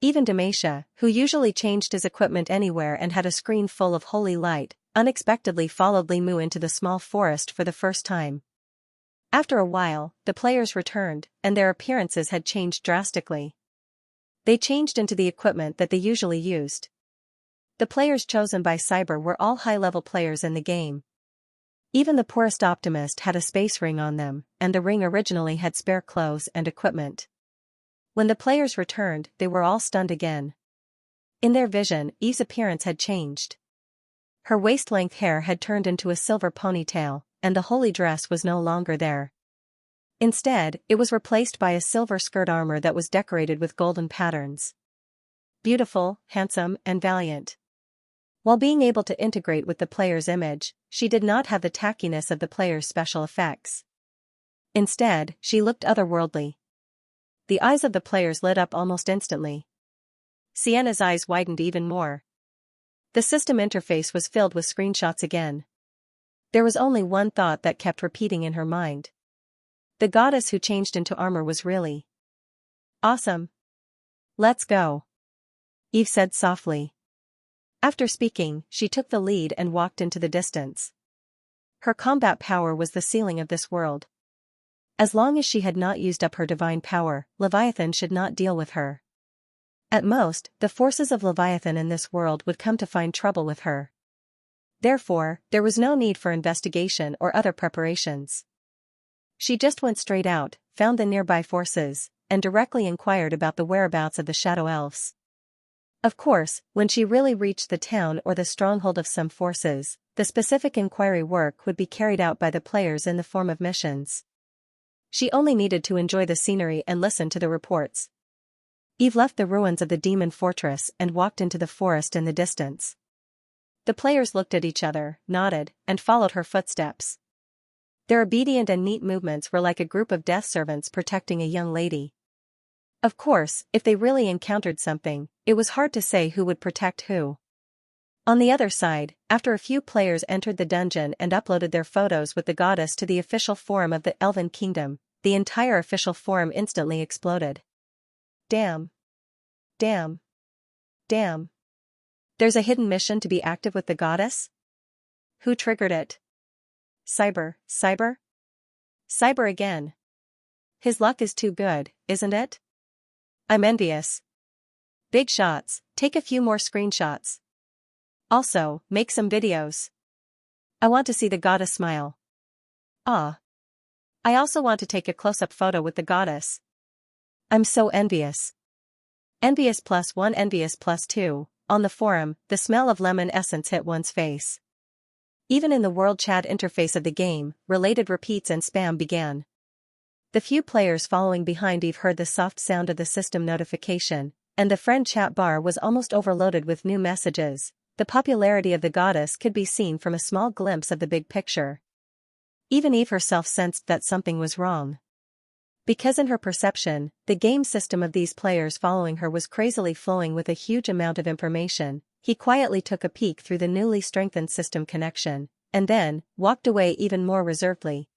Speaker 1: Even Demacia, who usually changed his equipment anywhere and had a screen full of holy light, unexpectedly followed Limu into the small forest for the first time. After a while, the players returned, and their appearances had changed drastically. They changed into the equipment that they usually used. The players chosen by Cyber were all high-level players in the game. Even the poorest optimist had a space ring on them, and the ring originally had spare clothes and equipment. When the players returned, they were all stunned again. In their vision, Eve's appearance had changed. Her waist-length hair had turned into a silver ponytail, and the holy dress was no longer there. Instead, it was replaced by a silver skirt armor that was decorated with golden patterns. Beautiful, handsome, and valiant. While being able to integrate with the player's image, she did not have the tackiness of the player's special effects. Instead, she looked otherworldly. The eyes of the players lit up almost instantly. Sienna's eyes widened even more. The system interface was filled with screenshots again. There was only one thought that kept repeating in her mind. The goddess who changed into armor was really awesome. Let's go, Eve said softly. After speaking, she took the lead and walked into the distance. Her combat power was the ceiling of this world. As long as she had not used up her divine power, Leviathan should not deal with her. At most, the forces of Leviathan in this world would come to find trouble with her. Therefore, there was no need for investigation or other preparations. She just went straight out, found the nearby forces, and directly inquired about the whereabouts of the Shadow Elves. Of course, when she really reached the town or the stronghold of some forces, the specific inquiry work would be carried out by the players in the form of missions. She only needed to enjoy the scenery and listen to the reports. Eve left the ruins of the demon fortress and walked into the forest in the distance. The players looked at each other, nodded, and followed her footsteps. Their obedient and neat movements were like a group of death servants protecting a young lady. Of course, if they really encountered something, it was hard to say who would protect who. On the other side, after a few players entered the dungeon and uploaded their photos with the goddess to the official forum of the Elven Kingdom, the entire official forum instantly exploded. Damn. Damn. Damn. There's a hidden mission to be active with the goddess? Who triggered it? Cyber. Cyber again. His luck is too good, isn't it? I'm envious. Big shots, take a few more screenshots. Also, make some videos. I want to see the goddess smile. Ah. I also want to take a close-up photo with the goddess. I'm so envious. Envious +1, envious +2. On the forum, the smell of lemon essence hit one's face. Even in the world chat interface of the game, related repeats and spam began. The few players following behind Eve heard the soft sound of the system notification, and the friend chat bar was almost overloaded with new messages. The popularity of the goddess could be seen from a small glimpse of the big picture. Even Eve herself sensed that something was wrong. Because in her perception, the game system of these players following her was crazily flowing with a huge amount of information. He quietly took a peek through the newly strengthened system connection, and then walked away even more reservedly.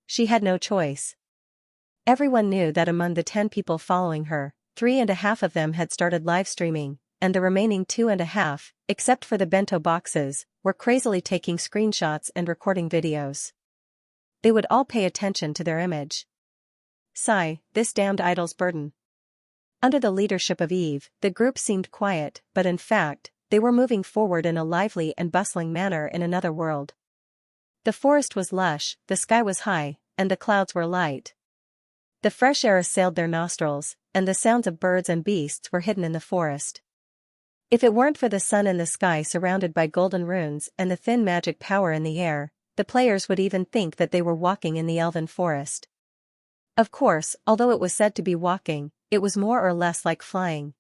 Speaker 1: She had no choice. Everyone knew that among the 10 people following her, 3.5 of them had started live streaming, and the remaining 2.5, except for the bento boxes, were crazily taking screenshots and recording videos. They would all pay attention to their image. Sigh, this damned idol's burden. Under the leadership of Eve, the group seemed quiet, but in fact, they were moving forward in a lively and bustling manner in another world. The forest was lush, the sky was high, and the clouds were light. The fresh air assailed their nostrils, and the sounds of birds and beasts were hidden in the forest. If it weren't for the sun in the sky surrounded by golden runes and the thin magic power in the air, the players would even think that they were walking in the elven forest. Of course, although it was said to be walking, it was more or less like flying.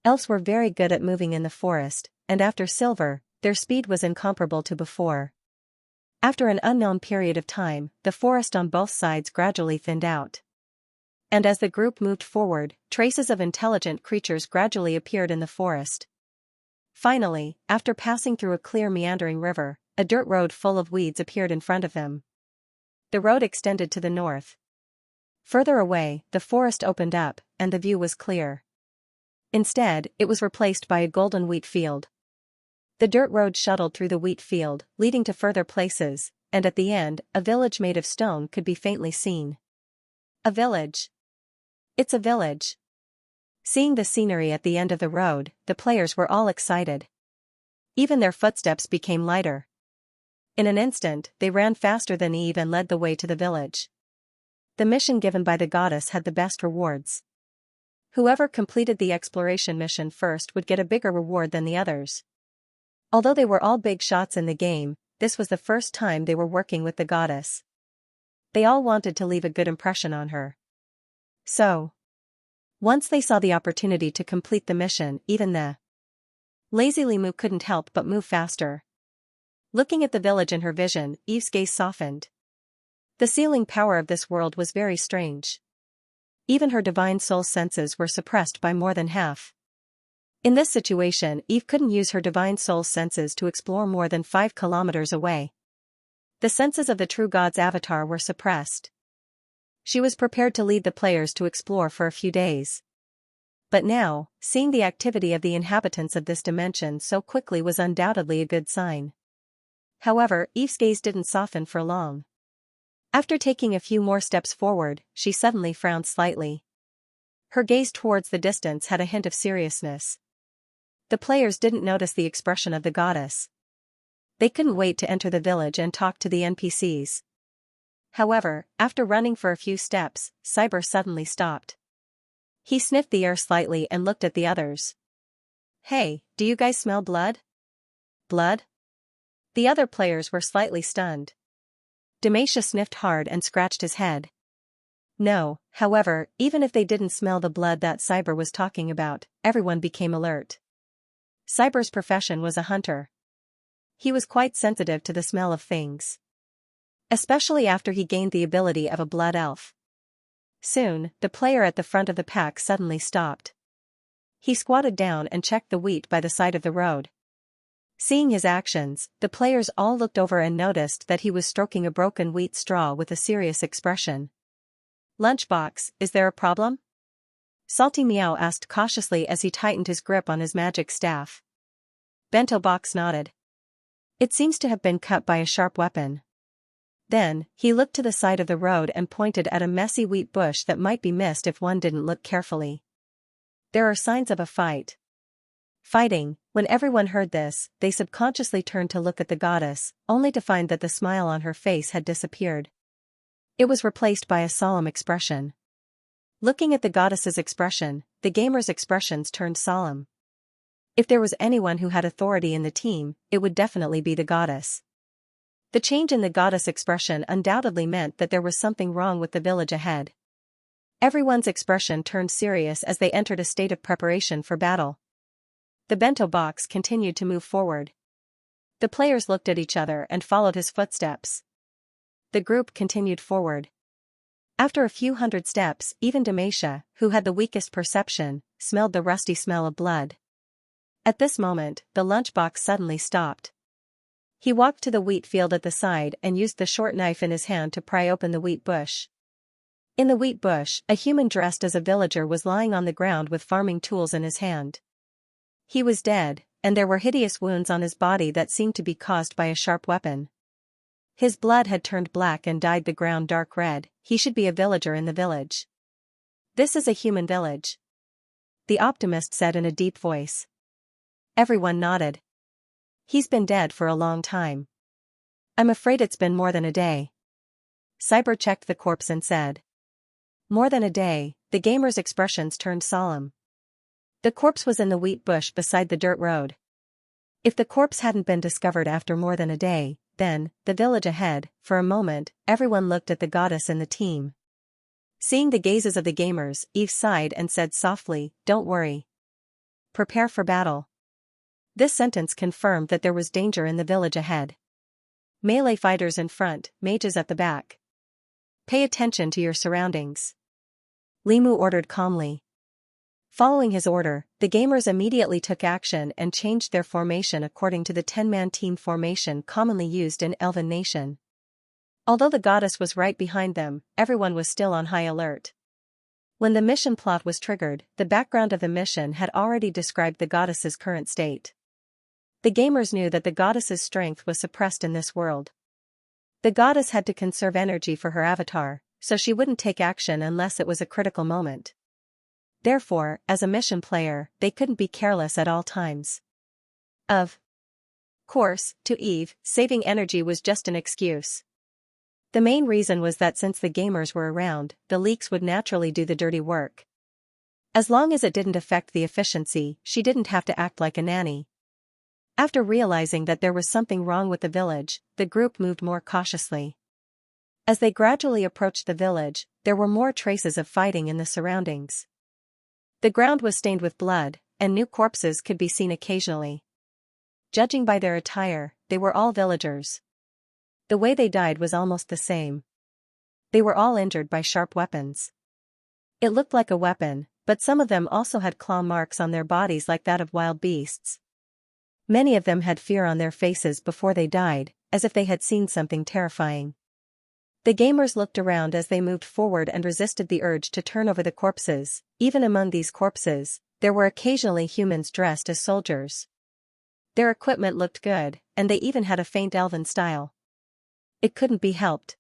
Speaker 1: Elves were very good at moving in the forest, and after Silver, their speed was incomparable to before. After an unknown period of time, the forest on both sides gradually thinned out. And as the group moved forward, traces of intelligent creatures gradually appeared in the forest. Finally, after passing through a clear meandering river, a dirt road full of weeds appeared in front of them. The road extended to the north. Further away, the forest opened up, and the view was clear. Instead, it was replaced by a golden wheat field. The dirt road shuttled through the wheat field, leading to further places, and at the end, a village made of stone could be faintly seen. A village. It's a village. Seeing the scenery at the end of the road, the players were all excited. Even their footsteps became lighter. In an instant, they ran faster than Eve and led the way to the village. The mission given by the goddess had the best rewards. Whoever completed the exploration mission first would get a bigger reward than the others. Although they were all big shots in the game, this was the first time they were working with the goddess. They all wanted to leave a good impression on her. So, once they saw the opportunity to complete the mission, even the lazy Limu couldn't help but move faster. Looking at the village in her vision, Eve's gaze softened. The sealing power of this world was very strange. Even her divine soul senses were suppressed by more than half. In this situation, Eve couldn't use her divine soul senses to explore more than 5 kilometers away. The senses of the true god's avatar were suppressed. She was prepared to lead the players to explore for a few days. But now, seeing the activity of the inhabitants of this dimension so quickly was undoubtedly a good sign. However, Eve's gaze didn't soften for long. After taking a few more steps forward, she suddenly frowned slightly. Her gaze towards the distance had a hint of seriousness. The players didn't notice the expression of the goddess. They couldn't wait to enter the village and talk to the NPCs. However, after running for a few steps, Cyber suddenly stopped. He sniffed the air slightly and looked at the others. "Hey, do you guys smell blood?" "Blood?" The other players were slightly stunned. Demacia sniffed hard and scratched his head. No, however, even if they didn't smell the blood that Cyber was talking about, everyone became alert. Cyber's profession was a hunter. He was quite sensitive to the smell of things. Especially after he gained the ability of a blood elf. Soon, the player at the front of the pack suddenly stopped. He squatted down and checked the wheat by the side of the road. Seeing his actions, the players all looked over and noticed that he was stroking a broken wheat straw with a serious expression. "Lunchbox, is there a problem?" Salty Meow asked cautiously as he tightened his grip on his magic staff. Bento Box nodded. "It seems to have been cut by a sharp weapon." Then, he looked to the side of the road and pointed at a messy wheat bush that might be missed if one didn't look carefully. "There are signs of a fight." Fighting. When everyone heard this, they subconsciously turned to look at the goddess, only to find that the smile on her face had disappeared. It was replaced by a solemn expression. Looking at the goddess's expression, the gamer's expressions turned solemn. If there was anyone who had authority in the team, it would definitely be the goddess. The change in the goddess' expression undoubtedly meant that there was something wrong with the village ahead. Everyone's expression turned serious as they entered a state of preparation for battle. The bento box continued to move forward. The players looked at each other and followed his footsteps. The group continued forward. After a few hundred steps, even Xianxia, who had the weakest perception, smelled the rusty smell of blood. At this moment, the lunchbox suddenly stopped. He walked to the wheat field at the side and used the short knife in his hand to pry open the wheat bush. In the wheat bush, a human dressed as a villager was lying on the ground with farming tools in his hand. He was dead, and there were hideous wounds on his body that seemed to be caused by a sharp weapon. His blood had turned black and dyed the ground dark red. He should be a villager in the village. "This is a human village," the optimist said in a deep voice. Everyone nodded. "He's been dead for a long time. I'm afraid it's been more than a day." Cyber checked the corpse and said. More than a day. The gamer's expressions turned solemn. The corpse was in the wheat bush beside the dirt road. If the corpse hadn't been discovered after more than a day, then, the village ahead, for a moment, everyone looked at the goddess and the team. Seeing the gazes of the gamers, Eve sighed and said softly, "Don't worry. Prepare for battle." This sentence confirmed that there was danger in the village ahead. Melee fighters in front, mages at the back. Pay attention to your surroundings, Limu ordered calmly. Following his order, the gamers immediately took action and changed their formation according to the 10-man team formation commonly used in Elven Nation. Although the goddess was right behind them, everyone was still on high alert. When the mission plot was triggered, the background of the mission had already described the goddess's current state. The gamers knew that the goddess's strength was suppressed in this world. The goddess had to conserve energy for her avatar, so she wouldn't take action unless it was a critical moment. Therefore, as a mission player, they couldn't be careless at all times. Of course, to Eve, saving energy was just an excuse. The main reason was that since the gamers were around, the leaks would naturally do the dirty work. As long as it didn't affect the efficiency, she didn't have to act like a nanny. After realizing that there was something wrong with the village, the group moved more cautiously. As they gradually approached the village, there were more traces of fighting in the surroundings. The ground was stained with blood, and new corpses could be seen occasionally. Judging by their attire, they were all villagers. The way they died was almost the same. They were all injured by sharp weapons. It looked like a weapon, but some of them also had claw marks on their bodies like that of wild beasts. Many of them had fear on their faces before they died, as if they had seen something terrifying. The gamers looked around as they moved forward and resisted the urge to turn over the corpses. Even among these corpses, there were occasionally humans dressed as soldiers. Their equipment looked good, and they even had a faint elven style. It couldn't be helped.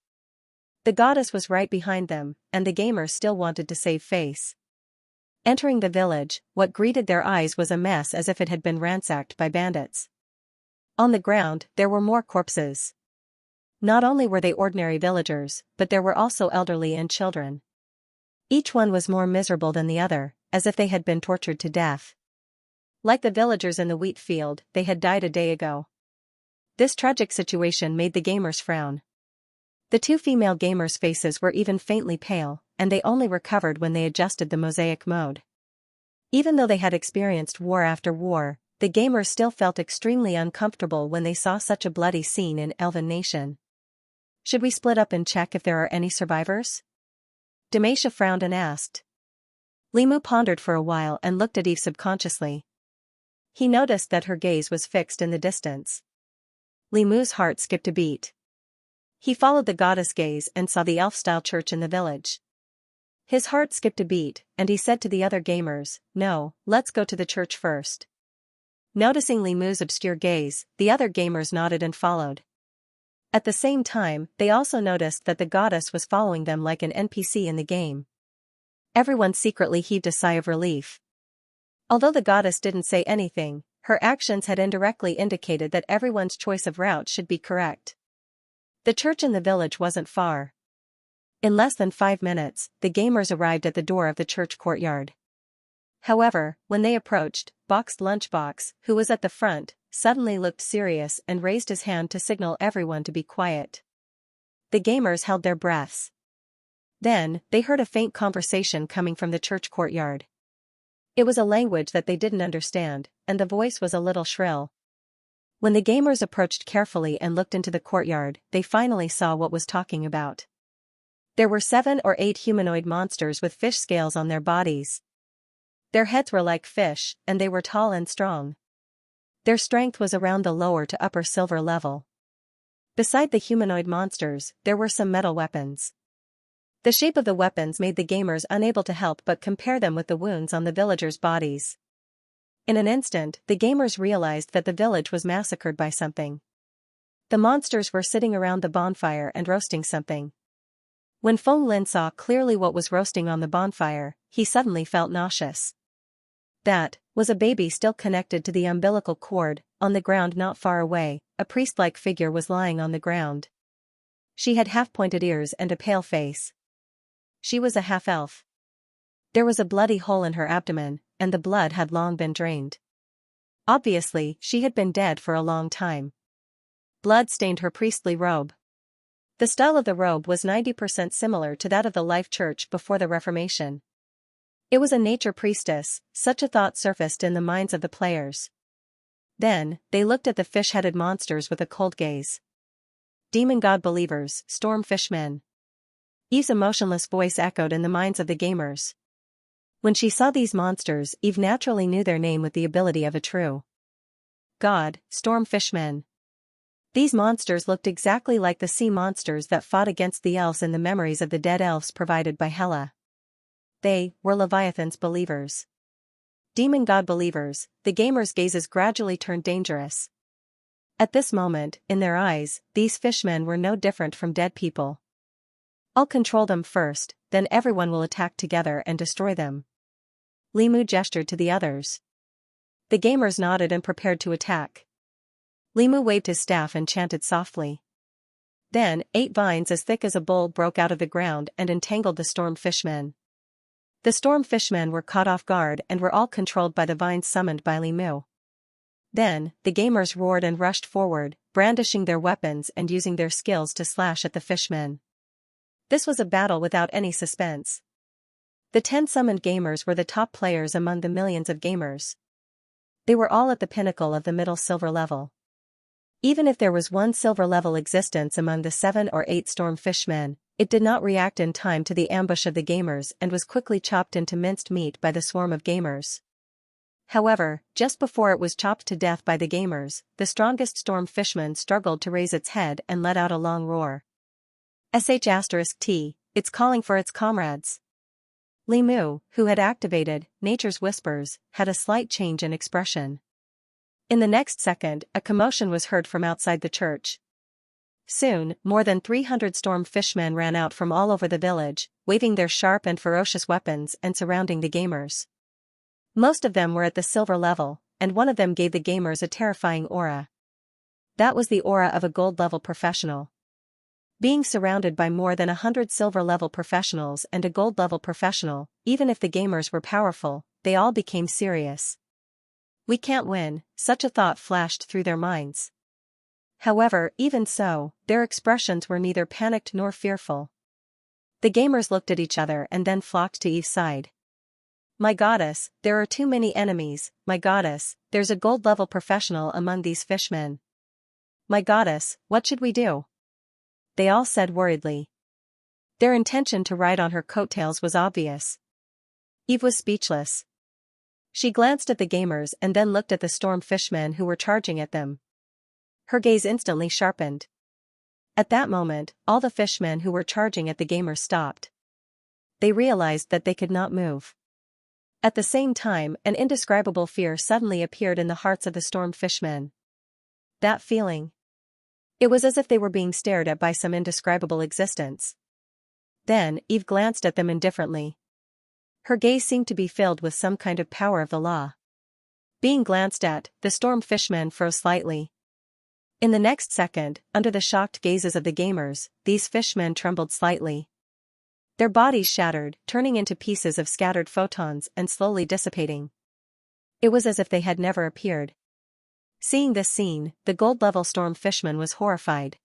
Speaker 1: The goddess was right behind them, and the gamers still wanted to save face. Entering the village, what greeted their eyes was a mess as if it had been ransacked by bandits. On the ground, there were more corpses. Not only were they ordinary villagers, but there were also elderly and children. Each one was more miserable than the other, as if they had been tortured to death. Like the villagers in the wheat field, they had died a day ago. This tragic situation made the gamers frown. The two female gamers' faces were even faintly pale, and they only recovered when they adjusted the mosaic mode. Even though they had experienced war after war, the gamers still felt extremely uncomfortable when they saw such a bloody scene in Elven Nation. Should we split up and check if there are any survivors? Xianxia frowned and asked. Limu pondered for a while and looked at Eve subconsciously. He noticed that her gaze was fixed in the distance. Limu's heart skipped a beat. He followed the goddess gaze and saw the elf-style church in the village. His heart skipped a beat, and he said to the other gamers, "No, let's go to the church first." Noticing Limu's obscure gaze, the other gamers nodded and followed. At the same time, they also noticed that the goddess was following them like an NPC in the game. Everyone secretly heaved a sigh of relief. Although the goddess didn't say anything, her actions had indirectly indicated that everyone's choice of route should be correct. The church in the village wasn't far. In less than 5 minutes, the gamers arrived at the door of the church courtyard. However, when they approached, Boxed Lunchbox, who was at the front, suddenly looked serious and raised his hand to signal everyone to be quiet. The gamers held their breaths. Then, they heard a faint conversation coming from the church courtyard. It was a language that they didn't understand, and the voice was a little shrill. When the gamers approached carefully and looked into the courtyard, they finally saw what was talking about. There were 7 or 8 humanoid monsters with fish scales on their bodies. Their heads were like fish, and they were tall and strong. Their strength was around the lower to upper silver level. Beside the humanoid monsters, there were some metal weapons. The shape of the weapons made the gamers unable to help but compare them with the wounds on the villagers' bodies. In an instant, the gamers realized that the village was massacred by something. The monsters were sitting around the bonfire and roasting something. When Feng Lin saw clearly what was roasting on the bonfire, he suddenly felt nauseous. That was a baby still connected to the umbilical cord. On the ground not far away, a priest-like figure was lying on the ground. She had half-pointed ears and a pale face. She was a half-elf. There was a bloody hole in her abdomen, and the blood had long been drained. Obviously, she had been dead for a long time. Blood stained her priestly robe. The style of the robe was 90% similar to that of the Life Church before the Reformation. It was a nature priestess, such a thought surfaced in the minds of the players. Then, they looked at the fish-headed monsters with a cold gaze. Demon god believers, storm fishmen. Eve's emotionless voice echoed in the minds of the gamers. When she saw these monsters, Eve naturally knew their name with the ability of a true god, storm fishmen. These monsters looked exactly like the sea monsters that fought against the elves in the memories of the dead elves provided by Hela. They were Leviathan's believers. Demon god believers, the gamers' gazes gradually turned dangerous. At this moment, in their eyes, these fishmen were no different from dead people. I'll control them first, then everyone will attack together and destroy them. Limu gestured to the others. The gamers nodded and prepared to attack. Limu waved his staff and chanted softly. Then, 8 vines as thick as a bowl broke out of the ground and entangled the storm fishmen. The storm fishmen were caught off guard and were all controlled by the vines summoned by Limu. Then, the gamers roared and rushed forward, brandishing their weapons and using their skills to slash at the fishmen. This was a battle without any suspense. The 10 summoned gamers were the top players among the millions of gamers. They were all at the pinnacle of the middle silver level. Even if there was one silver level existence among the 7 or 8 storm fishmen, it did not react in time to the ambush of the gamers and was quickly chopped into minced meat by the swarm of gamers. However, just before it was chopped to death by the gamers, the strongest storm fishman struggled to raise its head and let out a long roar. *T, it's calling for its comrades. Limu, who had activated Nature's Whispers, had a slight change in expression. In the next second, a commotion was heard from outside the church. Soon, more than 300 storm fishmen ran out from all over the village, waving their sharp and ferocious weapons and surrounding the gamers. Most of them were at the silver level, and one of them gave the gamers a terrifying aura. That was the aura of a gold-level professional. Being surrounded by more than 100 silver-level professionals and a gold-level professional, even if the gamers were powerful, they all became serious. We can't win, such a thought flashed through their minds. However, even so, their expressions were neither panicked nor fearful. The gamers looked at each other and then flocked to Eve's side. My goddess, there are too many enemies, my goddess, there's a gold-level professional among these fishmen. My goddess, what should we do? They all said worriedly. Their intention to ride on her coattails was obvious. Eve was speechless. She glanced at the gamers and then looked at the storm fishmen who were charging at them. Her gaze instantly sharpened. At that moment, all the fishmen who were charging at the gamers stopped. They realized that they could not move. At the same time, an indescribable fear suddenly appeared in the hearts of the storm fishmen. That feeling. It was as if they were being stared at by some indescribable existence. Then, Eve glanced at them indifferently. Her gaze seemed to be filled with some kind of power of the law. Being glanced at, the storm fishmen froze slightly. In the next second, under the shocked gazes of the gamers, these fishmen trembled slightly. Their bodies shattered, turning into pieces of scattered photons and slowly dissipating. It was as if they had never appeared. Seeing this scene, the gold-level storm fisherman was horrified.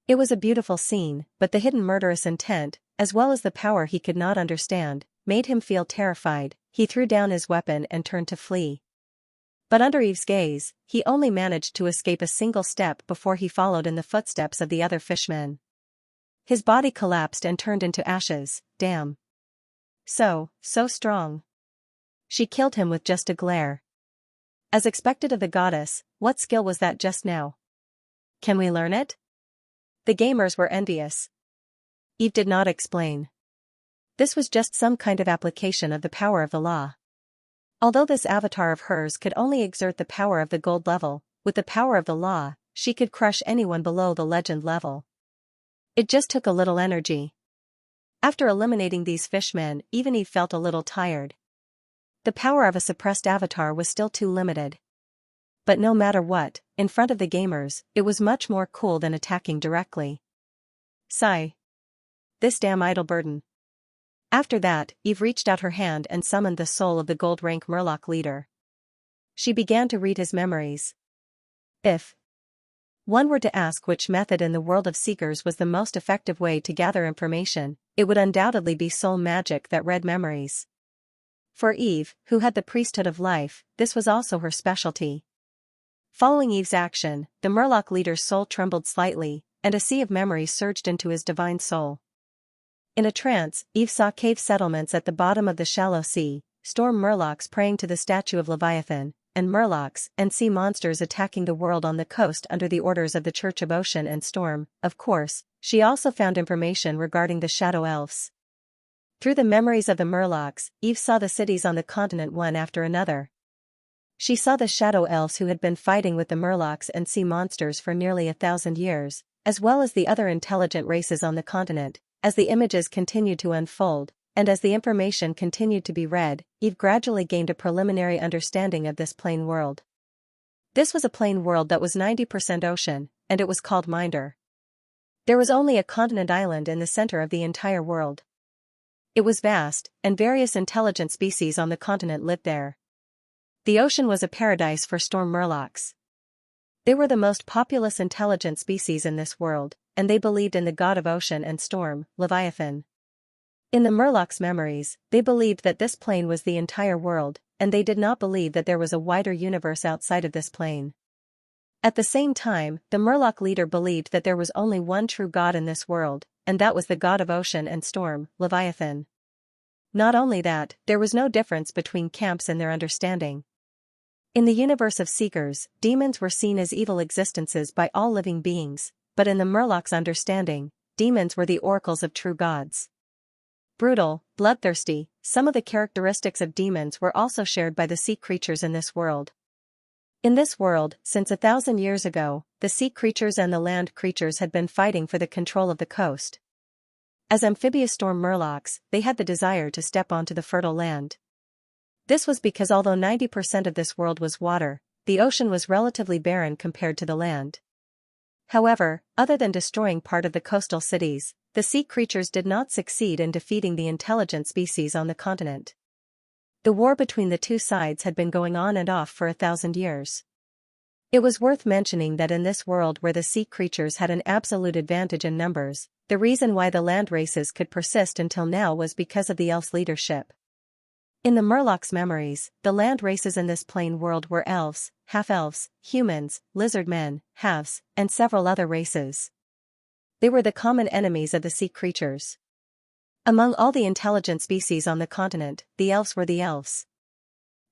Speaker 1: It was a beautiful scene, but the hidden murderous intent, as well as the power he could not understand, made him feel terrified. He threw down his weapon and turned to flee. But under Eve's gaze, he only managed to escape a single step before he followed in the footsteps of the other fishmen. His body collapsed and turned into ashes. Damn. So strong. She killed him with just a glare. As expected of the goddess, what skill was that just now? Can we learn it? The gamers were envious. Eve did not explain. This was just some kind of application of the power of the law. Although this avatar of hers could only exert the power of the gold level, with the power of the law, she could crush anyone below the legend level. It just took a little energy. After eliminating these fishmen, even Eve felt a little tired. The power of a suppressed avatar was still too limited. But no matter what, in front of the gamers, it was much more cool than attacking directly. Sigh. This damn idle burden. After that, Eve reached out her hand and summoned the soul of the gold-rank Murloc leader. She began to read his memories. If one were to ask which method in the world of Seekers was the most effective way to gather information, it would undoubtedly be soul magic that read memories. For Eve, who had the priesthood of life, this was also her specialty. Following Eve's action, the Murloc leader's soul trembled slightly, and a sea of memories surged into his divine soul. In a trance, Eve saw cave settlements at the bottom of the shallow sea, storm Murlocs praying to the statue of Leviathan, and Murlocs and sea monsters attacking the world on the coast under the orders of the Church of Ocean and Storm. Of course, she also found information regarding the Shadow Elves. Through the memories of the Murlocs, Eve saw the cities on the continent one after another. She saw the Shadow Elves who had been fighting with the Murlocs and sea monsters for nearly 1,000 years, as well as the other intelligent races on the continent. As the images continued to unfold, and as the information continued to be read, Eve gradually gained a preliminary understanding of this plane world. This was a plane world that was 90% ocean, and it was called Minder. There was only a continent island in the center of the entire world. It was vast, and various intelligent species on the continent lived there. The ocean was a paradise for storm Murlocs. They were the most populous intelligent species in this world, and they believed in the god of ocean and storm, Leviathan. In the Murlocs' memories, they believed that this plane was the entire world, and they did not believe that there was a wider universe outside of this plane. At the same time, the Murloc leader believed that there was only one true god in this world, and that was the god of ocean and storm, Leviathan. Not only that, there was no difference between camps in their understanding. In the universe of Seekers, demons were seen as evil existences by all living beings, but in the Murlocs' understanding, demons were the oracles of true gods. Brutal, bloodthirsty, some of the characteristics of demons were also shared by the sea creatures in this world. In this world, since 1,000 years ago, the sea creatures and the land creatures had been fighting for the control of the coast. As amphibious storm Murlocs, they had the desire to step onto the fertile land. This was because although 90% of this world was water, the ocean was relatively barren compared to the land. However, other than destroying part of the coastal cities, the sea creatures did not succeed in defeating the intelligent species on the continent. The war between the two sides had been going on and off for 1,000 years. It was worth mentioning that in this world where the sea creatures had an absolute advantage in numbers, the reason why the land races could persist until now was because of the elves' leadership. In the Murlocs' memories, the land races in this plane world were elves, half-elves, humans, lizard men, halves, and several other races. They were the common enemies of the sea creatures. Among all the intelligent species on the continent, the elves were the elves.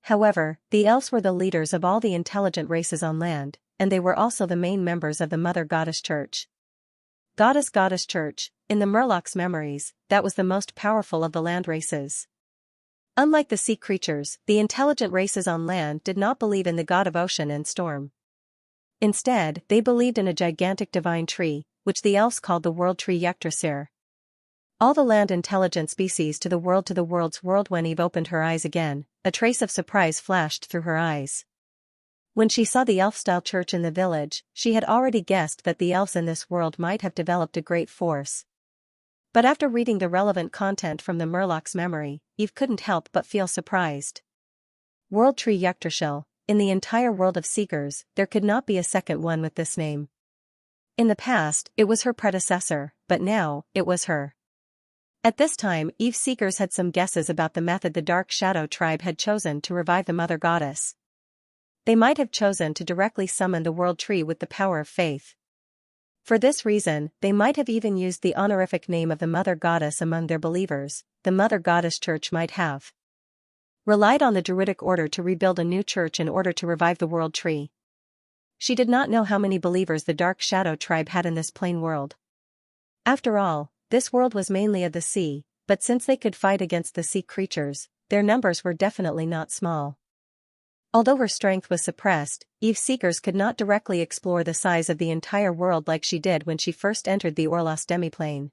Speaker 1: However, the elves were the leaders of all the intelligent races on land, and they were also the main members of the Mother Goddess Church. Goddess Church, in the Murlocs' memories, that was the most powerful of the land races. Unlike the sea creatures, the intelligent races on land did not believe in the god of ocean and storm. Instead, they believed in a gigantic divine tree, which the elves called the world tree Yggdrasil. All the land intelligent species to the world's world. When Eve opened her eyes again, a trace of surprise flashed through her eyes. When she saw the elf-style church in the village, she had already guessed that the elves in this world might have developed a great force. But after reading the relevant content from the Murlocs' memory, Eve couldn't help but feel surprised. World Tree Yggdrasil, in the entire world of seekers, there could not be a second one with this name. In the past, it was her predecessor, but now, it was her. At this time, Eve Seekers had some guesses about the method the Dark Shadow tribe had chosen to revive the Mother Goddess. They might have chosen to directly summon the World Tree with the power of faith. For this reason, they might have even used the honorific name of the Mother Goddess among their believers. The Mother Goddess Church might have relied on the Druidic order to rebuild a new church in order to revive the World Tree. She did not know how many believers the Dark Shadow tribe had in this plain world. After all, this world was mainly of the sea, but since they could fight against the sea creatures, their numbers were definitely not small. Although her strength was suppressed, Eve Seekers could not directly explore the size of the entire world like she did when she first entered the Orlos demiplane.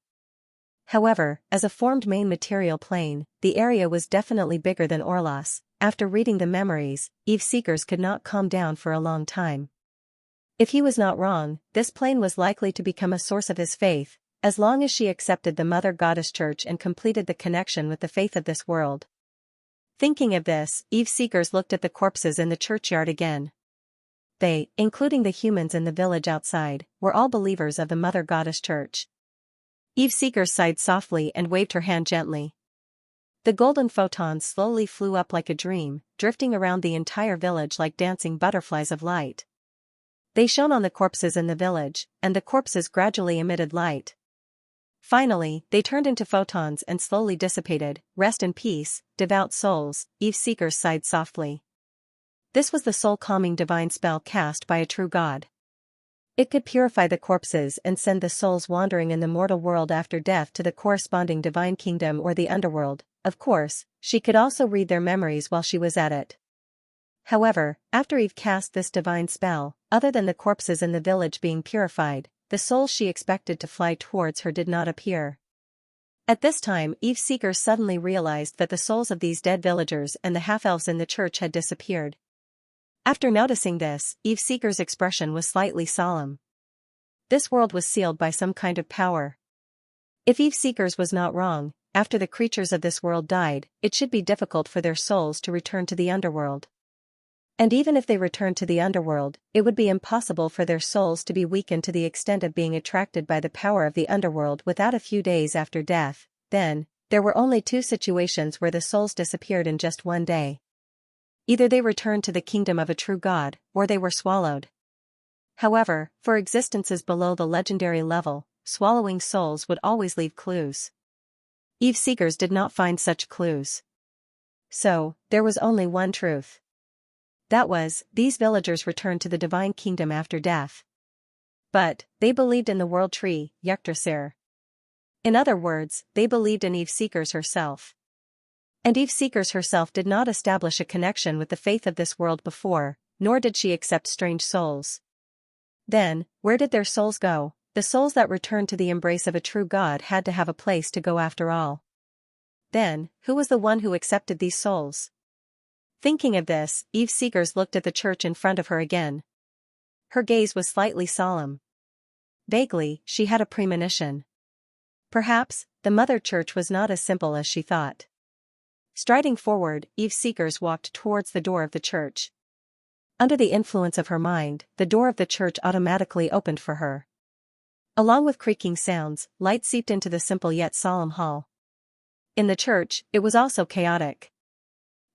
Speaker 1: However, as a formed main material plane, the area was definitely bigger than Orlos. After reading the memories, Eve Seekers could not calm down for a long time. If he was not wrong, this plane was likely to become a source of his faith, as long as she accepted the Mother Goddess Church and completed the connection with the faith of this world. Thinking of this, Eve Seekers looked at the corpses in the churchyard again. They, including the humans in the village outside, were all believers of the Mother Goddess Church. Eve Seekers sighed softly and waved her hand gently. The golden photons slowly flew up like a dream, drifting around the entire village like dancing butterflies of light. They shone on the corpses in the village, and the corpses gradually emitted light. Finally, they turned into photons and slowly dissipated. Rest in peace, devout souls, Eve Seekers sighed softly. This was the soul-calming divine spell cast by a true god. It could purify the corpses and send the souls wandering in the mortal world after death to the corresponding divine kingdom or the underworld. Of course, she could also read their memories while she was at it. However, after Eve cast this divine spell, other than the corpses in the village being purified, the souls she expected to fly towards her did not appear. At this time, Eve Seekers suddenly realized that the souls of these dead villagers and the half-elves in the church had disappeared. After noticing this, Eve Seekers' expression was slightly solemn. This world was sealed by some kind of power. If Eve Seekers was not wrong, after the creatures of this world died, it should be difficult for their souls to return to the underworld. And even if they returned to the underworld, it would be impossible for their souls to be weakened to the extent of being attracted by the power of the underworld without a few days after death. Then, there were only two situations where the souls disappeared in just one day. Either they returned to the kingdom of a true god, or they were swallowed. However, for existences below the legendary level, swallowing souls would always leave clues. Eve Seekers did not find such clues. So, there was only one truth. That was, these villagers returned to the divine kingdom after death. But, they believed in the World Tree, Yggdrasil. In other words, they believed in Eve Seekers herself. And Eve Seekers herself did not establish a connection with the faith of this world before, nor did she accept strange souls. Then, where did their souls go? The souls that returned to the embrace of a true god had to have a place to go after all. Then, who was the one who accepted these souls? Thinking of this, Eve Seekers looked at the church in front of her again. Her gaze was slightly solemn. Vaguely, she had a premonition. Perhaps, the Mother Church was not as simple as she thought. Striding forward, Eve Seekers walked towards the door of the church. Under the influence of her mind, the door of the church automatically opened for her. Along with creaking sounds, light seeped into the simple yet solemn hall. In the church, it was also chaotic.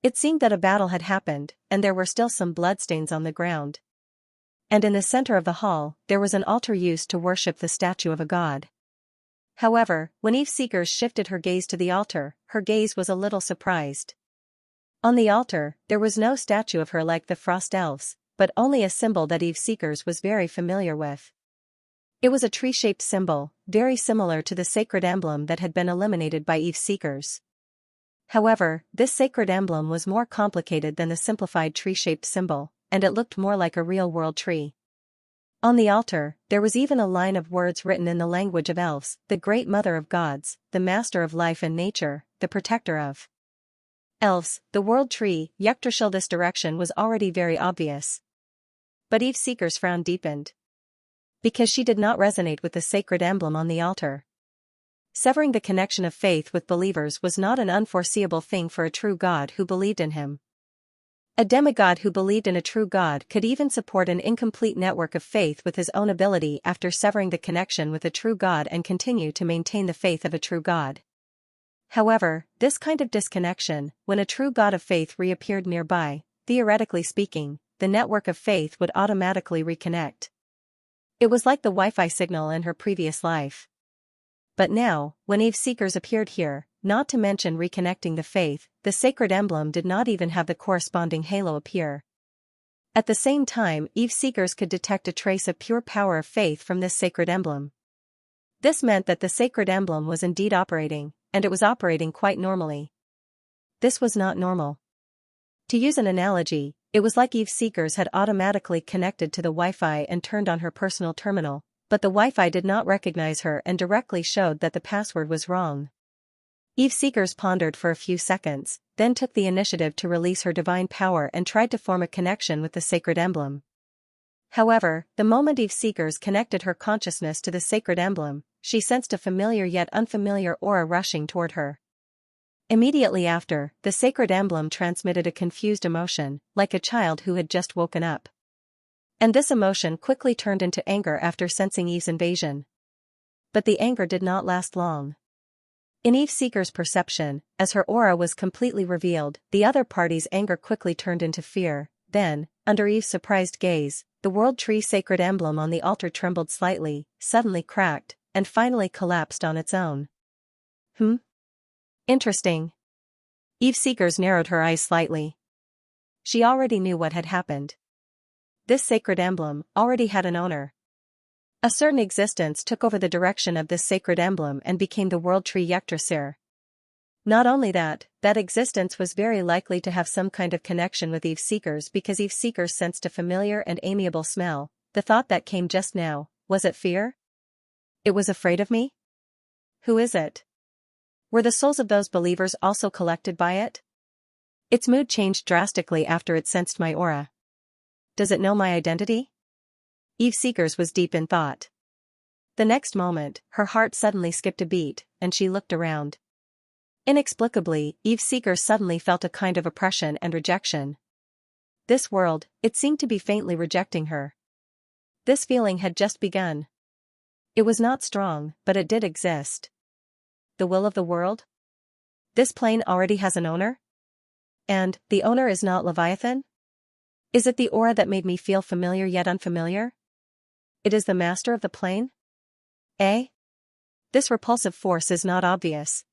Speaker 1: It seemed that a battle had happened, and there were still some bloodstains on the ground. And in the center of the hall, there was an altar used to worship the statue of a god. However, when Eve Seekers shifted her gaze to the altar, her gaze was a little surprised. On the altar, there was no statue of her like the Frost Elves, but only a symbol that Eve Seekers was very familiar with. It was a tree-shaped symbol, very similar to the sacred emblem that had been eliminated by Eve Seekers. However, this sacred emblem was more complicated than the simplified tree-shaped symbol, and it looked more like a real world tree. On the altar, there was even a line of words written in the language of elves: the great mother of gods, the master of life and nature, the protector of elves, the world tree, Yggdrasil. This direction was already very obvious. But Eve Seekers' frown deepened. Because she did not resonate with the sacred emblem on the altar. Severing the connection of faith with believers was not an unforeseeable thing for a true god who believed in him. A demigod who believed in a true god could even support an incomplete network of faith with his own ability after severing the connection with a true god and continue to maintain the faith of a true god. However, this kind of disconnection, when a true god of faith reappeared nearby, theoretically speaking, the network of faith would automatically reconnect. It was like the Wi-Fi signal in her previous life. But now, when Eve Seekers appeared here, not to mention reconnecting the faith, the sacred emblem did not even have the corresponding halo appear. At the same time, Eve Seekers could detect a trace of pure power of faith from this sacred emblem. This meant that the sacred emblem was indeed operating, and it was operating quite normally. This was not normal. To use an analogy, it was like Eve Seekers had automatically connected to the Wi-Fi and turned on her personal terminal, but the Wi-Fi did not recognize her and directly showed that the password was wrong. Eve Seekers pondered for a few seconds, then took the initiative to release her divine power and tried to form a connection with the sacred emblem. However, the moment Eve Seekers connected her consciousness to the sacred emblem, she sensed a familiar yet unfamiliar aura rushing toward her. Immediately after, the sacred emblem transmitted a confused emotion, like a child who had just woken up. And this emotion quickly turned into anger after sensing Eve's invasion. But the anger did not last long. In Eve Seeker's perception, as her aura was completely revealed, the other party's anger quickly turned into fear. Then, under Eve's surprised gaze, the World Tree sacred emblem on the altar trembled slightly, suddenly cracked, and finally collapsed on its own. Interesting. Eve Seekers narrowed her eyes slightly. She already knew what had happened. This sacred emblem already had an owner. A certain existence took over the direction of this sacred emblem and became the World Tree Yggdrasil. Not only that existence was very likely to have some kind of connection with Eve Seekers because Eve Seekers sensed a familiar and amiable smell. The thought that came just now, was it fear? It was afraid of me? Who is it? Were the souls of those believers also collected by it? Its mood changed drastically after it sensed my aura. Does it know my identity? Eve Seekers was deep in thought. The next moment, her heart suddenly skipped a beat, and she looked around. Inexplicably, Eve Seekers suddenly felt a kind of oppression and rejection. This world, it seemed to be faintly rejecting her. This feeling had just begun. It was not strong, but it did exist. The will of the world? This plane already has an owner? And, the owner is not Leviathan? Is it the aura that made me feel familiar yet unfamiliar? It is the master of the plane? Eh? This repulsive force is not obvious.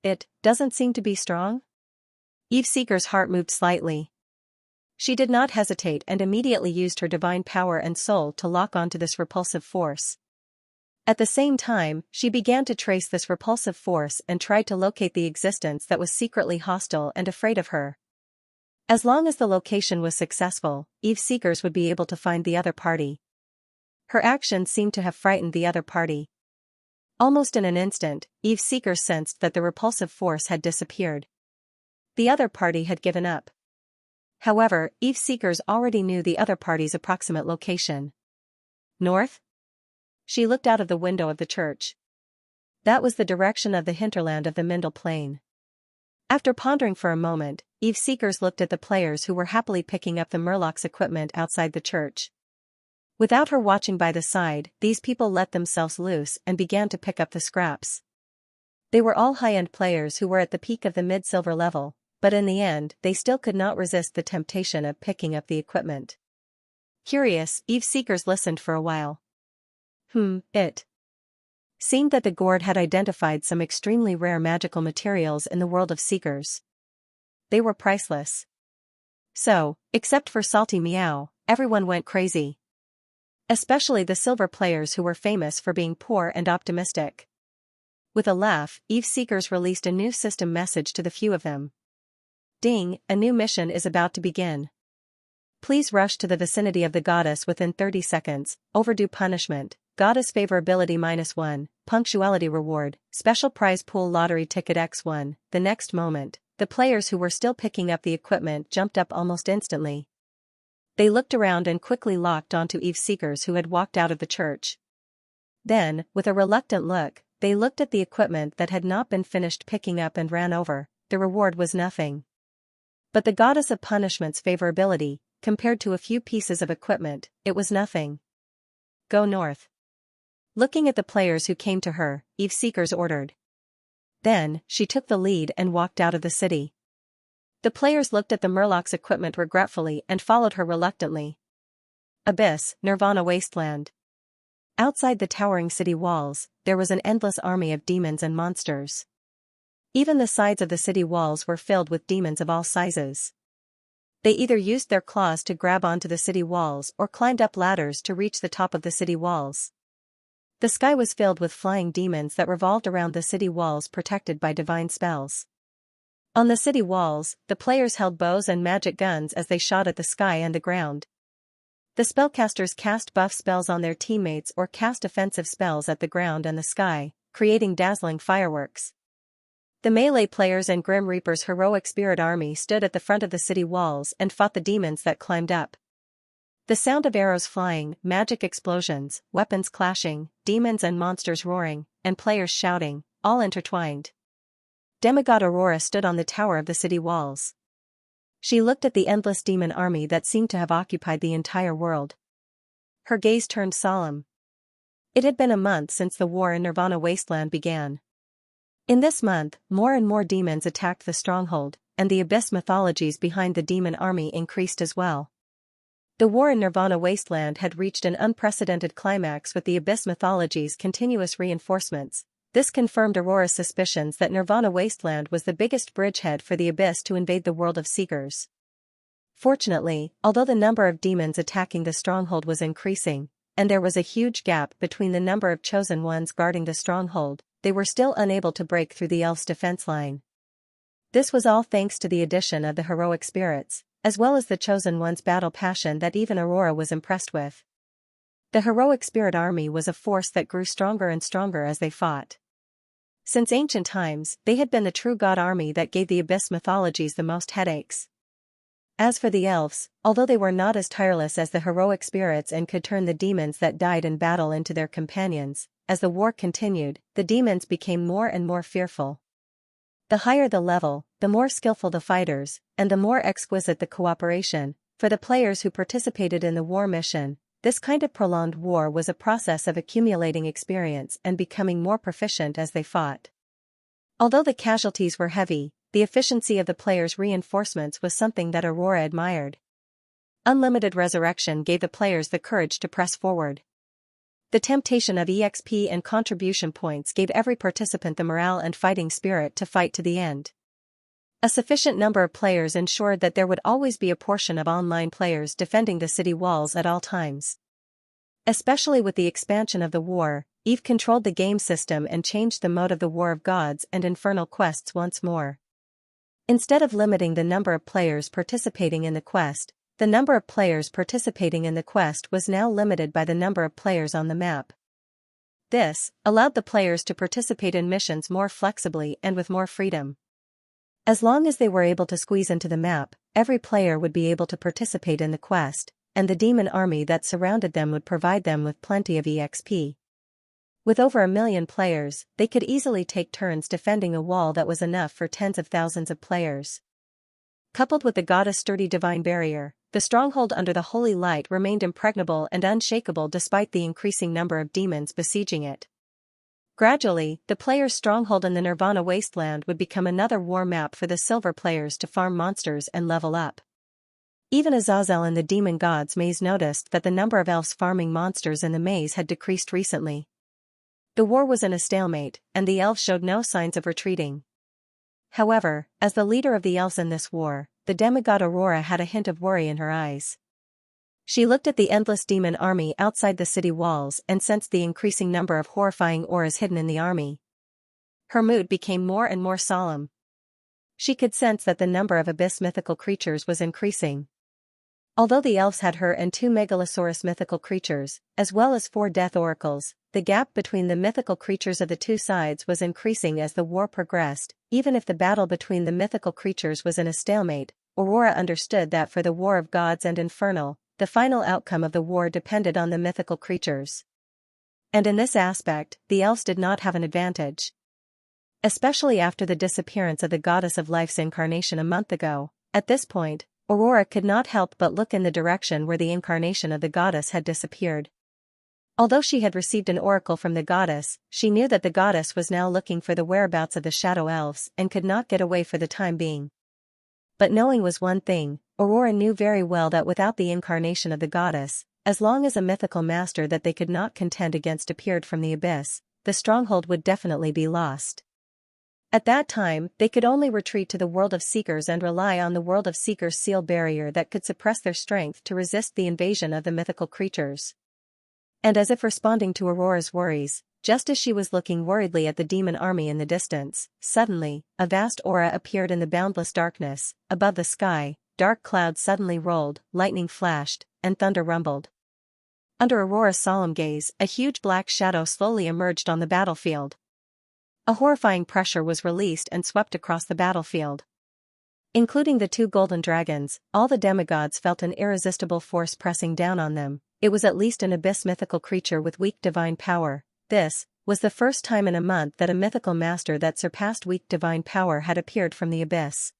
Speaker 1: It doesn't seem to be strong? Eve Seeker's heart moved slightly. She did not hesitate and immediately used her divine power and soul to lock onto this repulsive force. At the same time, she began to trace this repulsive force and tried to locate the existence that was secretly hostile and afraid of her. As long as the location was successful, Eve Seekers would be able to find the other party. Her actions seemed to have frightened the other party. Almost in an instant, Eve Seekers sensed that the repulsive force had disappeared. The other party had given up. However, Eve Seekers already knew the other party's approximate location. North? She looked out of the window of the church. That was the direction of the hinterland of the Mindel Plain. After pondering for a moment, Eve Seekers looked at the players who were happily picking up the Murlocs equipment outside the church. Without her watching by the side, these people let themselves loose and began to pick up the scraps. They were all high-end players who were at the peak of the mid-silver level, but in the end they still could not resist the temptation of picking up the equipment. Curious, Eve Seekers listened for a while. It seemed that the Gourd had identified some extremely rare magical materials in the world of Seekers. They were priceless. So, except for Salty Meow, everyone went crazy. Especially the silver players who were famous for being poor and optimistic. With a laugh, Eve Seekers released a new system message to the few of them. Ding, a new mission is about to begin. Please rush to the vicinity of the goddess within 30 seconds, overdue punishment. Goddess favorability -1, punctuality reward, special prize pool lottery ticket X1. The next moment, the players who were still picking up the equipment jumped up almost instantly. They looked around and quickly locked onto Eve Seekers who had walked out of the church. Then, with a reluctant look, they looked at the equipment that had not been finished picking up and ran over. The reward was nothing. But the goddess of punishment's favorability, compared to a few pieces of equipment, it was nothing. Go north. Looking at the players who came to her, Eve Seekers ordered. Then, she took the lead and walked out of the city. The players looked at the Murloc's equipment regretfully and followed her reluctantly. Abyss, Nirvana Wasteland. Outside the towering city walls, there was an endless army of demons and monsters. Even the sides of the city walls were filled with demons of all sizes. They either used their claws to grab onto the city walls or climbed up ladders to reach the top of the city walls. The sky was filled with flying demons that revolved around the city walls protected by divine spells. On the city walls, the players held bows and magic guns as they shot at the sky and the ground. The spellcasters cast buff spells on their teammates or cast offensive spells at the ground and the sky, creating dazzling fireworks. The melee players and Grim Reaper's heroic spirit army stood at the front of the city walls and fought the demons that climbed up. The sound of arrows flying, magic explosions, weapons clashing, demons and monsters roaring, and players shouting, all intertwined. Demigod Aurora stood on the tower of the city walls. She looked at the endless demon army that seemed to have occupied the entire world. Her gaze turned solemn. It had been a month since the war in Nirvana Wasteland began. In this month, more and more demons attacked the stronghold, and the abyss mythologies behind the demon army increased as well. The war in Nirvana Wasteland had reached an unprecedented climax with the abyss mythologies' continuous reinforcements. This confirmed Aurora's suspicions that Nirvana Wasteland was the biggest bridgehead for the abyss to invade the world of Seekers. Fortunately, although the number of demons attacking the stronghold was increasing, and there was a huge gap between the number of chosen ones guarding the stronghold, they were still unable to break through the elves' defense line. This was all thanks to the addition of the heroic spirits, as well as the chosen one's battle passion that even Aurora was impressed with. The heroic spirit army was a force that grew stronger and stronger as they fought. Since ancient times, they had been the true god army that gave the abyss mythologies the most headaches. As for the elves, although they were not as tireless as the heroic spirits and could turn the demons that died in battle into their companions, as the war continued, the demons became more and more fearful. The higher the level, the more skillful the fighters, and the more exquisite the cooperation. For the players who participated in the war mission, this kind of prolonged war was a process of accumulating experience and becoming more proficient as they fought. Although the casualties were heavy, the efficiency of the players' reinforcements was something that Aurora admired. Unlimited resurrection gave the players the courage to press forward. The temptation of EXP and contribution points gave every participant the morale and fighting spirit to fight to the end. A sufficient number of players ensured that there would always be a portion of online players defending the city walls at all times. Especially with the expansion of the war, Eve controlled the game system and changed the mode of the War of Gods and Infernal quests once more. Instead of limiting the number of players participating in the quest, the number of players participating in the quest was now limited by the number of players on the map. This allowed the players to participate in missions more flexibly and with more freedom. As long as they were able to squeeze into the map, every player would be able to participate in the quest, and the demon army that surrounded them would provide them with plenty of EXP. With over 1 million players, they could easily take turns defending a wall that was enough for tens of thousands of players. Coupled with the goddess' sturdy divine barrier, the stronghold under the holy light remained impregnable and unshakable despite the increasing number of demons besieging it. Gradually, the players' stronghold in the Nirvana Wasteland would become another war map for the silver players to farm monsters and level up. Even Azazel in the demon god's maze noticed that the number of elves farming monsters in the maze had decreased recently. The war was in a stalemate, and the elves showed no signs of retreating. However, as the leader of the elves in this war, the demigod Aurora had a hint of worry in her eyes. She looked at the endless demon army outside the city walls and sensed the increasing number of horrifying auras hidden in the army. Her mood became more and more solemn. She could sense that the number of abyss mythical creatures was increasing. Although the elves had her and 2 megalosaurus mythical creatures, as well as 4 death oracles, the gap between the mythical creatures of the two sides was increasing as the war progressed. Even if the battle between the mythical creatures was in a stalemate, Aurora understood that for the War of Gods and Infernal, the final outcome of the war depended on the mythical creatures. And in this aspect, the elves did not have an advantage. Especially after the disappearance of the goddess of life's incarnation a month ago, At this point, Aurora could not help but look in the direction where the incarnation of the goddess had disappeared. Although she had received an oracle from the goddess, she knew that the goddess was now looking for the whereabouts of the shadow elves and could not get away for the time being. But knowing was one thing, Aurora knew very well that without the incarnation of the goddess, as long as a mythical master that they could not contend against appeared from the abyss, the stronghold would definitely be lost. At that time, they could only retreat to the world of Seekers and rely on the world of Seekers' seal barrier that could suppress their strength to resist the invasion of the mythical creatures. And as if responding to Aurora's worries, just as she was looking worriedly at the demon army in the distance, suddenly, a vast aura appeared in the boundless darkness. Above the sky, dark clouds suddenly rolled, lightning flashed, and thunder rumbled. Under Aurora's solemn gaze, a huge black shadow slowly emerged on the battlefield. A horrifying pressure was released and swept across the battlefield. Including the two golden dragons, all the demigods felt an irresistible force pressing down on them. It was at least an abyss mythical creature with weak divine power. This was the first time in a month that a mythical master that surpassed weak divine power had appeared from the abyss.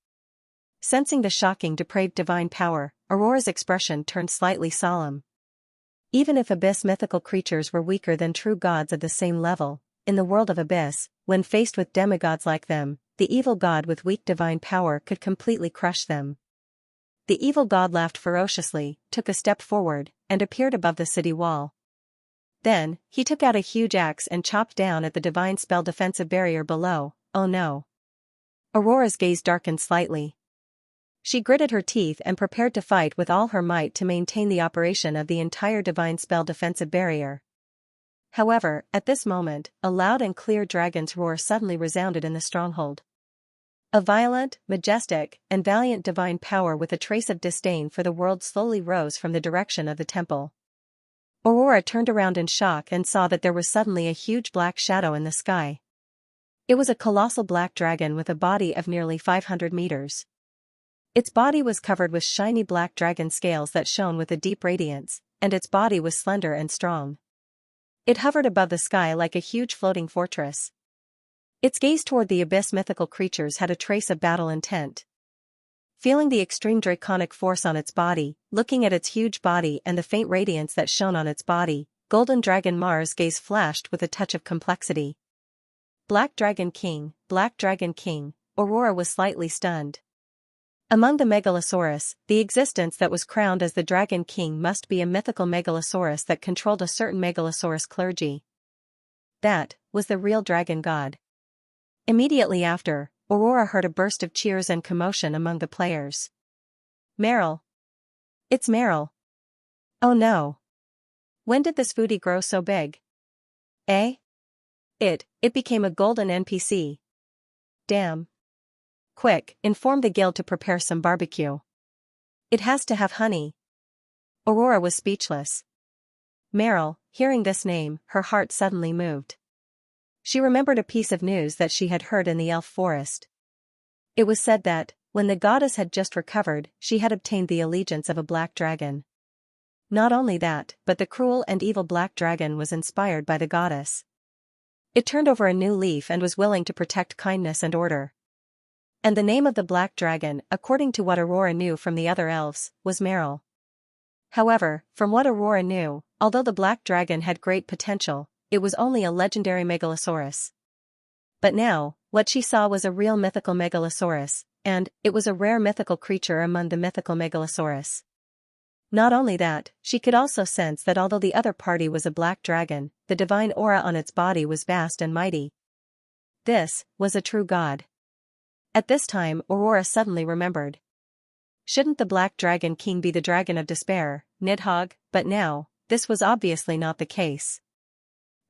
Speaker 1: Sensing the shocking depraved divine power, Aurora's expression turned slightly solemn. Even if abyss mythical creatures were weaker than true gods at the same level, in the world of abyss, when faced with demigods like them, the evil god with weak divine power could completely crush them. The evil god laughed ferociously, took a step forward, and appeared above the city wall. Then, he took out a huge axe and chopped down at the divine spell defensive barrier below. Oh no! Aurora's gaze darkened slightly. She gritted her teeth and prepared to fight with all her might to maintain the operation of the entire divine spell defensive barrier. However, at this moment, a loud and clear dragon's roar suddenly resounded in the stronghold. A violent, majestic, and valiant divine power with a trace of disdain for the world slowly rose from the direction of the temple. Aurora turned around in shock and saw that there was suddenly a huge black shadow in the sky. It was a colossal black dragon with a body of nearly 500 meters. Its body was covered with shiny black dragon scales that shone with a deep radiance, and its body was slender and strong. It hovered above the sky like a huge floating fortress. Its gaze toward the abyss mythical creatures had a trace of battle intent. Feeling the extreme draconic force on its body, looking at its huge body and the faint radiance that shone on its body, Golden Dragon Mars' gaze flashed with a touch of complexity. Black Dragon King, Aurora was slightly stunned. Among the Megalosaurus, the existence that was crowned as the Dragon King must be a mythical Megalosaurus that controlled a certain Megalosaurus clergy. That was the real dragon god. Immediately after, Aurora heard a burst of cheers and commotion among the players. Meryl! It's Meryl! Oh no! When did this foodie grow so big? Eh? It became a golden NPC. Damn. Quick, inform the guild to prepare some barbecue. It has to have honey. Aurora was speechless. Meryl, hearing this name, her heart suddenly moved. She remembered a piece of news that she had heard in the elf forest. It was said that, when the goddess had just recovered, she had obtained the allegiance of a black dragon. Not only that, but the cruel and evil black dragon was inspired by the goddess. It turned over a new leaf and was willing to protect kindness and order. And the name of the black dragon, according to what Aurora knew from the other elves, was Meryl. However, from what Aurora knew, although the black dragon had great potential, it was only a legendary Megalosaurus. But now, what she saw was a real mythical Megalosaurus, and it was a rare mythical creature among the mythical Megalosaurus. Not only that, she could also sense that although the other party was a black dragon, the divine aura on its body was vast and mighty. This was a true god. At this time, Aurora suddenly remembered. Shouldn't the Black Dragon King be the Dragon of Despair, Nidhogg? But now, this was obviously not the case.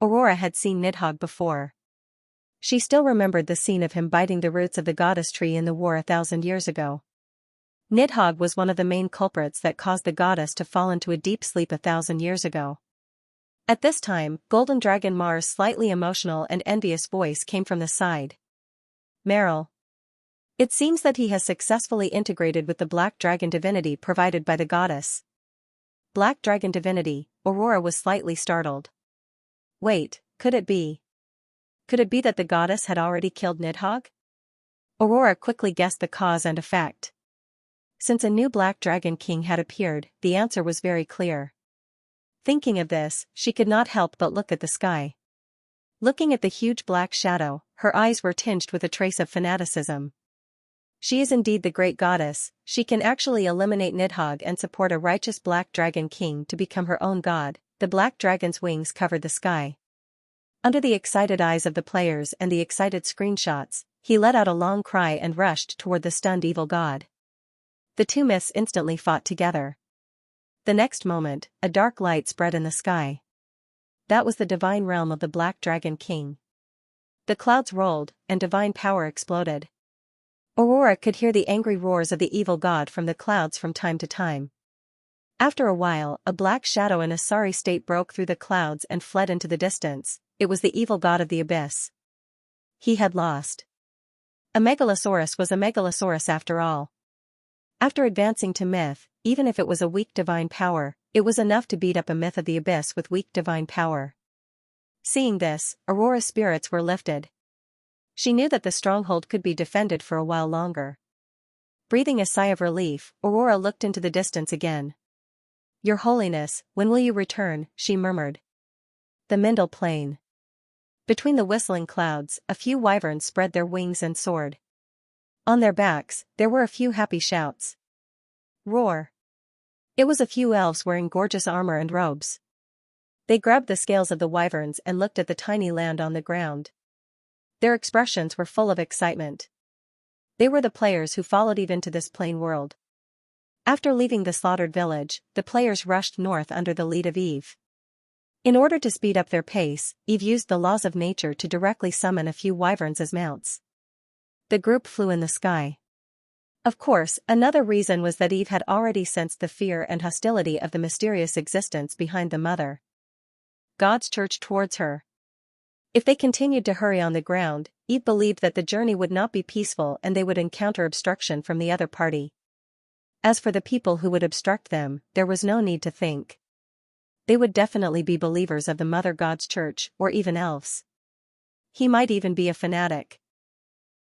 Speaker 1: Aurora had seen Nidhogg before. She still remembered the scene of him biting the roots of the goddess tree in the war 1,000 years ago. Nidhogg was one of the main culprits that caused the goddess to fall into a deep sleep 1,000 years ago. At this time, Golden Dragon Mars' slightly emotional and envious voice came from the side. Meryl. It seems that he has successfully integrated with the Black Dragon divinity provided by the goddess. Black Dragon divinity, Aurora was slightly startled. Wait, could it be? Could it be that the goddess had already killed Nidhogg? Aurora quickly guessed the cause and effect. Since a new Black Dragon King had appeared, the answer was very clear. Thinking of this, she could not help but look at the sky. Looking at the huge black shadow, her eyes were tinged with a trace of fanaticism. She is indeed the great goddess. She can actually eliminate Nidhogg and support a righteous Black Dragon King to become her own god. The Black Dragon's wings covered the sky. Under the excited eyes of the players and the excited screenshots, he let out a long cry and rushed toward the stunned evil god. The two myths instantly fought together. The next moment, a dark light spread in the sky. That was the divine realm of the Black Dragon King. The clouds rolled, and divine power exploded. Aurora could hear the angry roars of the evil god from the clouds from time to time. After a while, a black shadow in a sorry state broke through the clouds and fled into the distance. It was the evil god of the abyss. He had lost. A megalosaurus was a megalosaurus after all. After advancing to myth, even if it was a weak divine power, it was enough to beat up a myth of the abyss with weak divine power. Seeing this, Aurora's spirits were lifted. She knew that the stronghold could be defended for a while longer. Breathing a sigh of relief, Aurora looked into the distance again. "Your Holiness, when will you return?" she murmured. The Mindel Plain. Between the whistling clouds, a few wyverns spread their wings and soared. On their backs, there were a few happy shouts. Roar! It was a few elves wearing gorgeous armor and robes. They grabbed the scales of the wyverns and looked at the tiny land on the ground. Their expressions were full of excitement. They were the players who followed Eve into this plain world. After leaving the slaughtered village, the players rushed north under the lead of Eve. In order to speed up their pace, Eve used the laws of nature to directly summon a few wyverns as mounts. The group flew in the sky. Of course, another reason was that Eve had already sensed the fear and hostility of the mysterious existence behind the Mother God's church towards her. If they continued to hurry on the ground, Eve believed that the journey would not be peaceful and they would encounter obstruction from the other party. As for the people who would obstruct them, there was no need to think. They would definitely be believers of the Mother God's church, or even elves. He might even be a fanatic.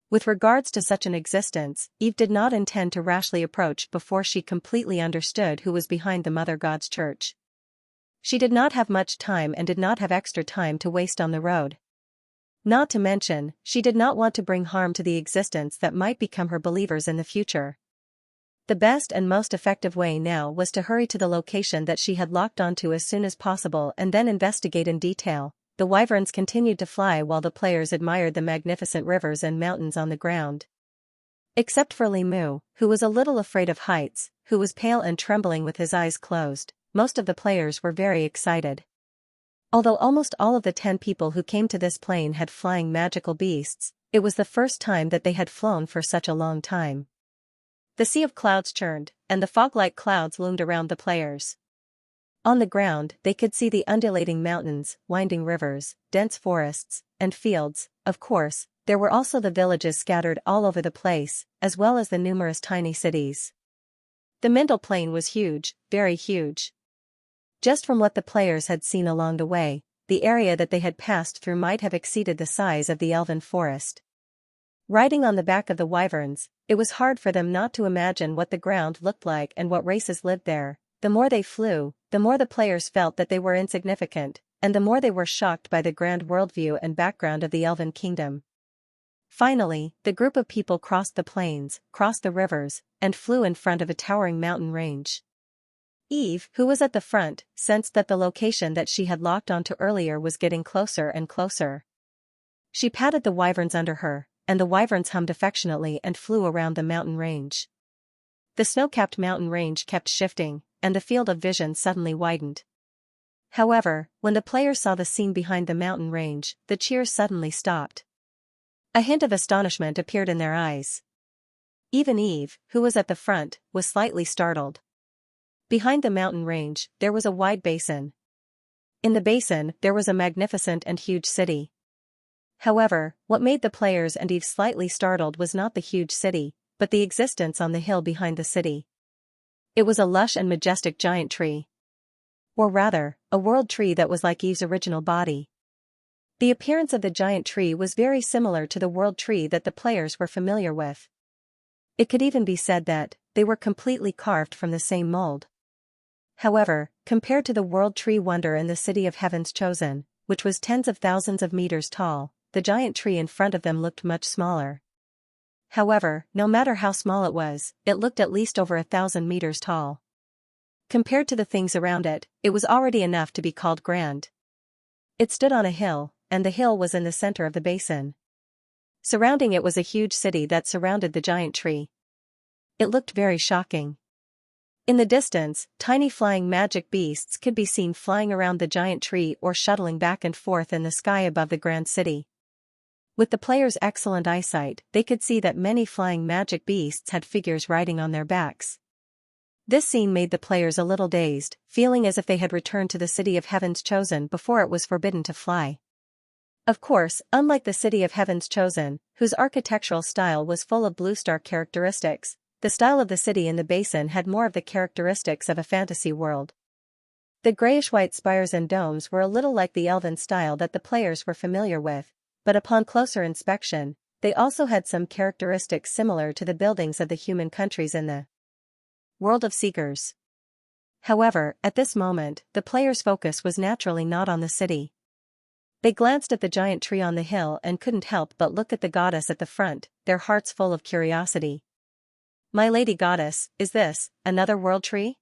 Speaker 1: With regards to such an existence, Eve did not intend to rashly approach before she completely understood who was behind the Mother God's church. She did not have much time and did not have extra time to waste on the road. Not to mention, she did not want to bring harm to the existence that might become her believers in the future. The best and most effective way now was to hurry to the location that she had locked onto as soon as possible and then investigate in detail. The wyverns continued to fly while the players admired the magnificent rivers and mountains on the ground. Except for Limu, who was a little afraid of heights, who was pale and trembling with his eyes closed, most of the players were very excited. Although almost all of the 10 people who came to this plane had flying magical beasts, it was the first time that they had flown for such a long time. The sea of clouds churned, and the fog-like clouds loomed around the players. On the ground, they could see the undulating mountains, winding rivers, dense forests, and fields. Of course, there were also the villages scattered all over the place, as well as the numerous tiny cities. The Mindel Plain was huge, very huge. Just from what the players had seen along the way, the area that they had passed through might have exceeded the size of the elven forest. Riding on the back of the wyverns, it was hard for them not to imagine what the ground looked like and what races lived there. The more they flew, the more the players felt that they were insignificant, and the more they were shocked by the grand worldview and background of the Elven Kingdom. Finally, the group of people crossed the plains, crossed the rivers, and flew in front of a towering mountain range. Eve, who was at the front, sensed that the location that she had locked onto earlier was getting closer and closer. She patted the wyverns under her, and the wyverns hummed affectionately and flew around the mountain range. The snow-capped mountain range kept shifting, and the field of vision suddenly widened. However, when the players saw the scene behind the mountain range, the cheers suddenly stopped. A hint of astonishment appeared in their eyes. Even Eve, who was at the front, was slightly startled. Behind the mountain range, there was a wide basin. In the basin, there was a magnificent and huge city. However, what made the players and Eve slightly startled was not the huge city, but the existence on the hill behind the city. It was a lush and majestic giant tree. Or rather, a world tree that was like Eve's original body. The appearance of the giant tree was very similar to the world tree that the players were familiar with. It could even be said that they were completely carved from the same mold. However, compared to the world tree wonder in the city of Heaven's Chosen, which was tens of thousands of meters tall, the giant tree in front of them looked much smaller. However, no matter how small it looked at least over 1,000 meters tall. Compared to the things around it, it was already enough to be called grand. It stood on a hill, and the hill was in the center of the basin. Surrounding it was a huge city that surrounded the giant tree. It looked very shocking. In the distance, tiny flying magic beasts could be seen flying around the giant tree or shuttling back and forth in the sky above the grand city. With the players' excellent eyesight, they could see that many flying magic beasts had figures riding on their backs. This scene made the players a little dazed, feeling as if they had returned to the city of Heaven's Chosen before it was forbidden to fly. Of course, unlike the city of Heaven's Chosen, whose architectural style was full of blue star characteristics, the style of the city in the basin had more of the characteristics of a fantasy world. The grayish-white spires and domes were a little like the elven style that the players were familiar with, but upon closer inspection, they also had some characteristics similar to the buildings of the human countries in the world of seekers. However, at this moment, the players' focus was naturally not on the city. They glanced at the giant tree on the hill and couldn't help but look at the goddess at the front, their hearts full of curiosity. "My lady goddess, is this another world tree?"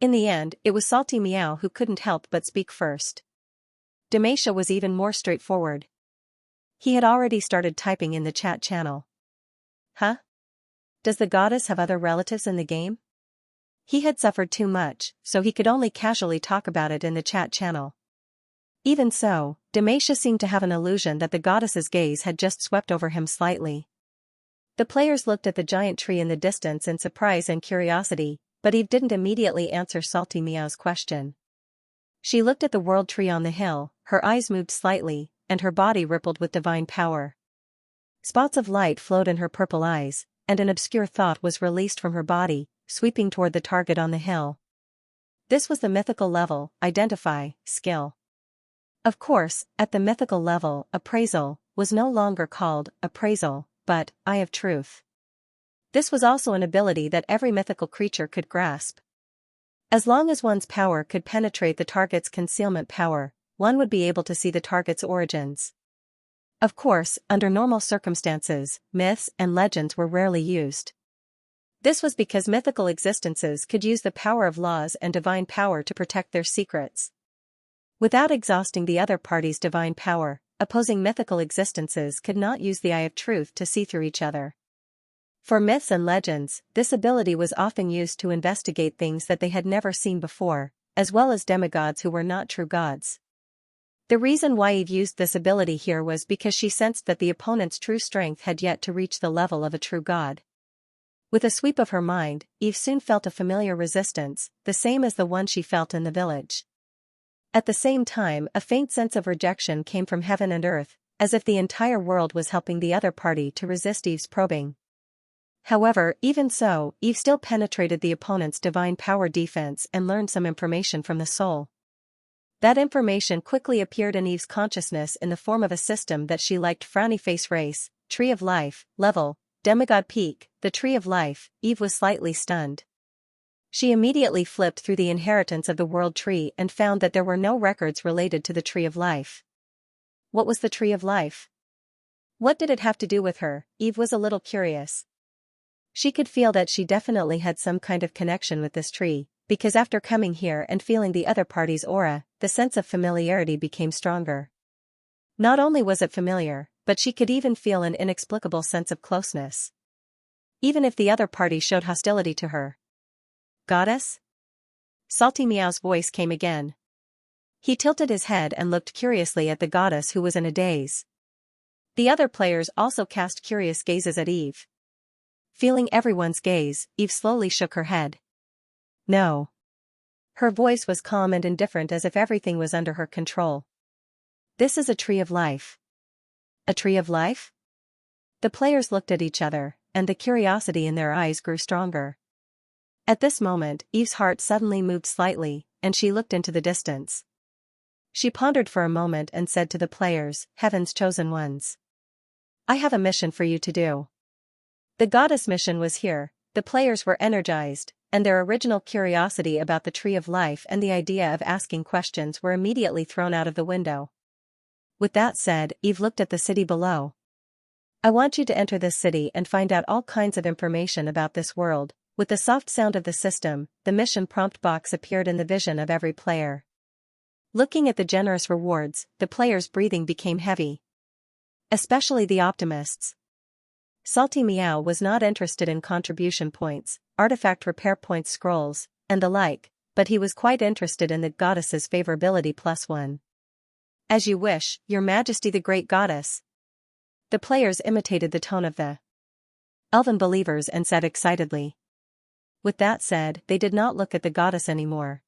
Speaker 1: In the end, it was Salty Meow who couldn't help but speak first. Demacia was even more straightforward. He had already started typing in the chat channel. Huh? Does the goddess have other relatives in the game? He had suffered too much, so he could only casually talk about it in the chat channel. Even so, Demacia seemed to have an illusion that the goddess's gaze had just swept over him slightly. The players looked at the giant tree in the distance in surprise and curiosity, but Eve didn't immediately answer Salty Meow's question. She looked at the world tree on the hill, her eyes moved slightly, and her body rippled with divine power. Spots of light flowed in her purple eyes, and an obscure thought was released from her body, sweeping toward the target on the hill. This was the mythical level, identify, skill. Of course, at the mythical level, appraisal was no longer called appraisal, but eye of truth. This was also an ability that every mythical creature could grasp. As long as one's power could penetrate the target's concealment power, one would be able to see the target's origins. Of course, under normal circumstances, myths and legends were rarely used. This was because mythical existences could use the power of laws and divine power to protect their secrets. Without exhausting the other party's divine power, opposing mythical existences could not use the eye of truth to see through each other. For myths and legends, this ability was often used to investigate things that they had never seen before, as well as demigods who were not true gods. The reason why Eve used this ability here was because she sensed that the opponent's true strength had yet to reach the level of a true god. With a sweep of her mind, Eve soon felt a familiar resistance, the same as the one she felt in the village. At the same time, a faint sense of rejection came from heaven and earth, as if the entire world was helping the other party to resist Eve's probing. However, even so, Eve still penetrated the opponent's divine power defense and learned some information from the soul. That information quickly appeared in Eve's consciousness in the form of a system that she liked: frowny face race, tree of life, level, demigod peak, the tree of life. Eve was slightly stunned. She immediately flipped through the inheritance of the world tree and found that there were no records related to the tree of life. What was the tree of life? What did it have to do with her? Eve was a little curious. She could feel that she definitely had some kind of connection with this tree, because after coming here and feeling the other party's aura, the sense of familiarity became stronger. Not only was it familiar, but she could even feel an inexplicable sense of closeness. Even if the other party showed hostility to her. Goddess? Salty Meow's voice came again. He tilted his head and looked curiously at the goddess, who was in a daze. The other players also cast curious gazes at Eve. Feeling everyone's gaze, Eve slowly shook her head. No. Her voice was calm and indifferent, as if everything was under her control. This is a tree of life. A tree of life? The players looked at each other, and the curiosity in their eyes grew stronger. At this moment, Eve's heart suddenly moved slightly, and she looked into the distance. She pondered for a moment and said to the players, "Heaven's chosen ones. I have a mission for you to do." The goddess mission was here, the players were energized, and their original curiosity about the Tree of Life and the idea of asking questions were immediately thrown out of the window. With that said, Eve looked at the city below. I want you to enter this city and find out all kinds of information about this world. With the soft sound of the system, the mission prompt box appeared in the vision of every player. Looking at the generous rewards, the players' breathing became heavy. Especially the optimists. Salty Meow was not interested in contribution points, artifact repair points scrolls, and the like, but he was quite interested in the goddess's favorability +1. As you wish, Your Majesty the Great Goddess. The players imitated the tone of the elven believers and said excitedly. With that said, they did not look at the goddess anymore.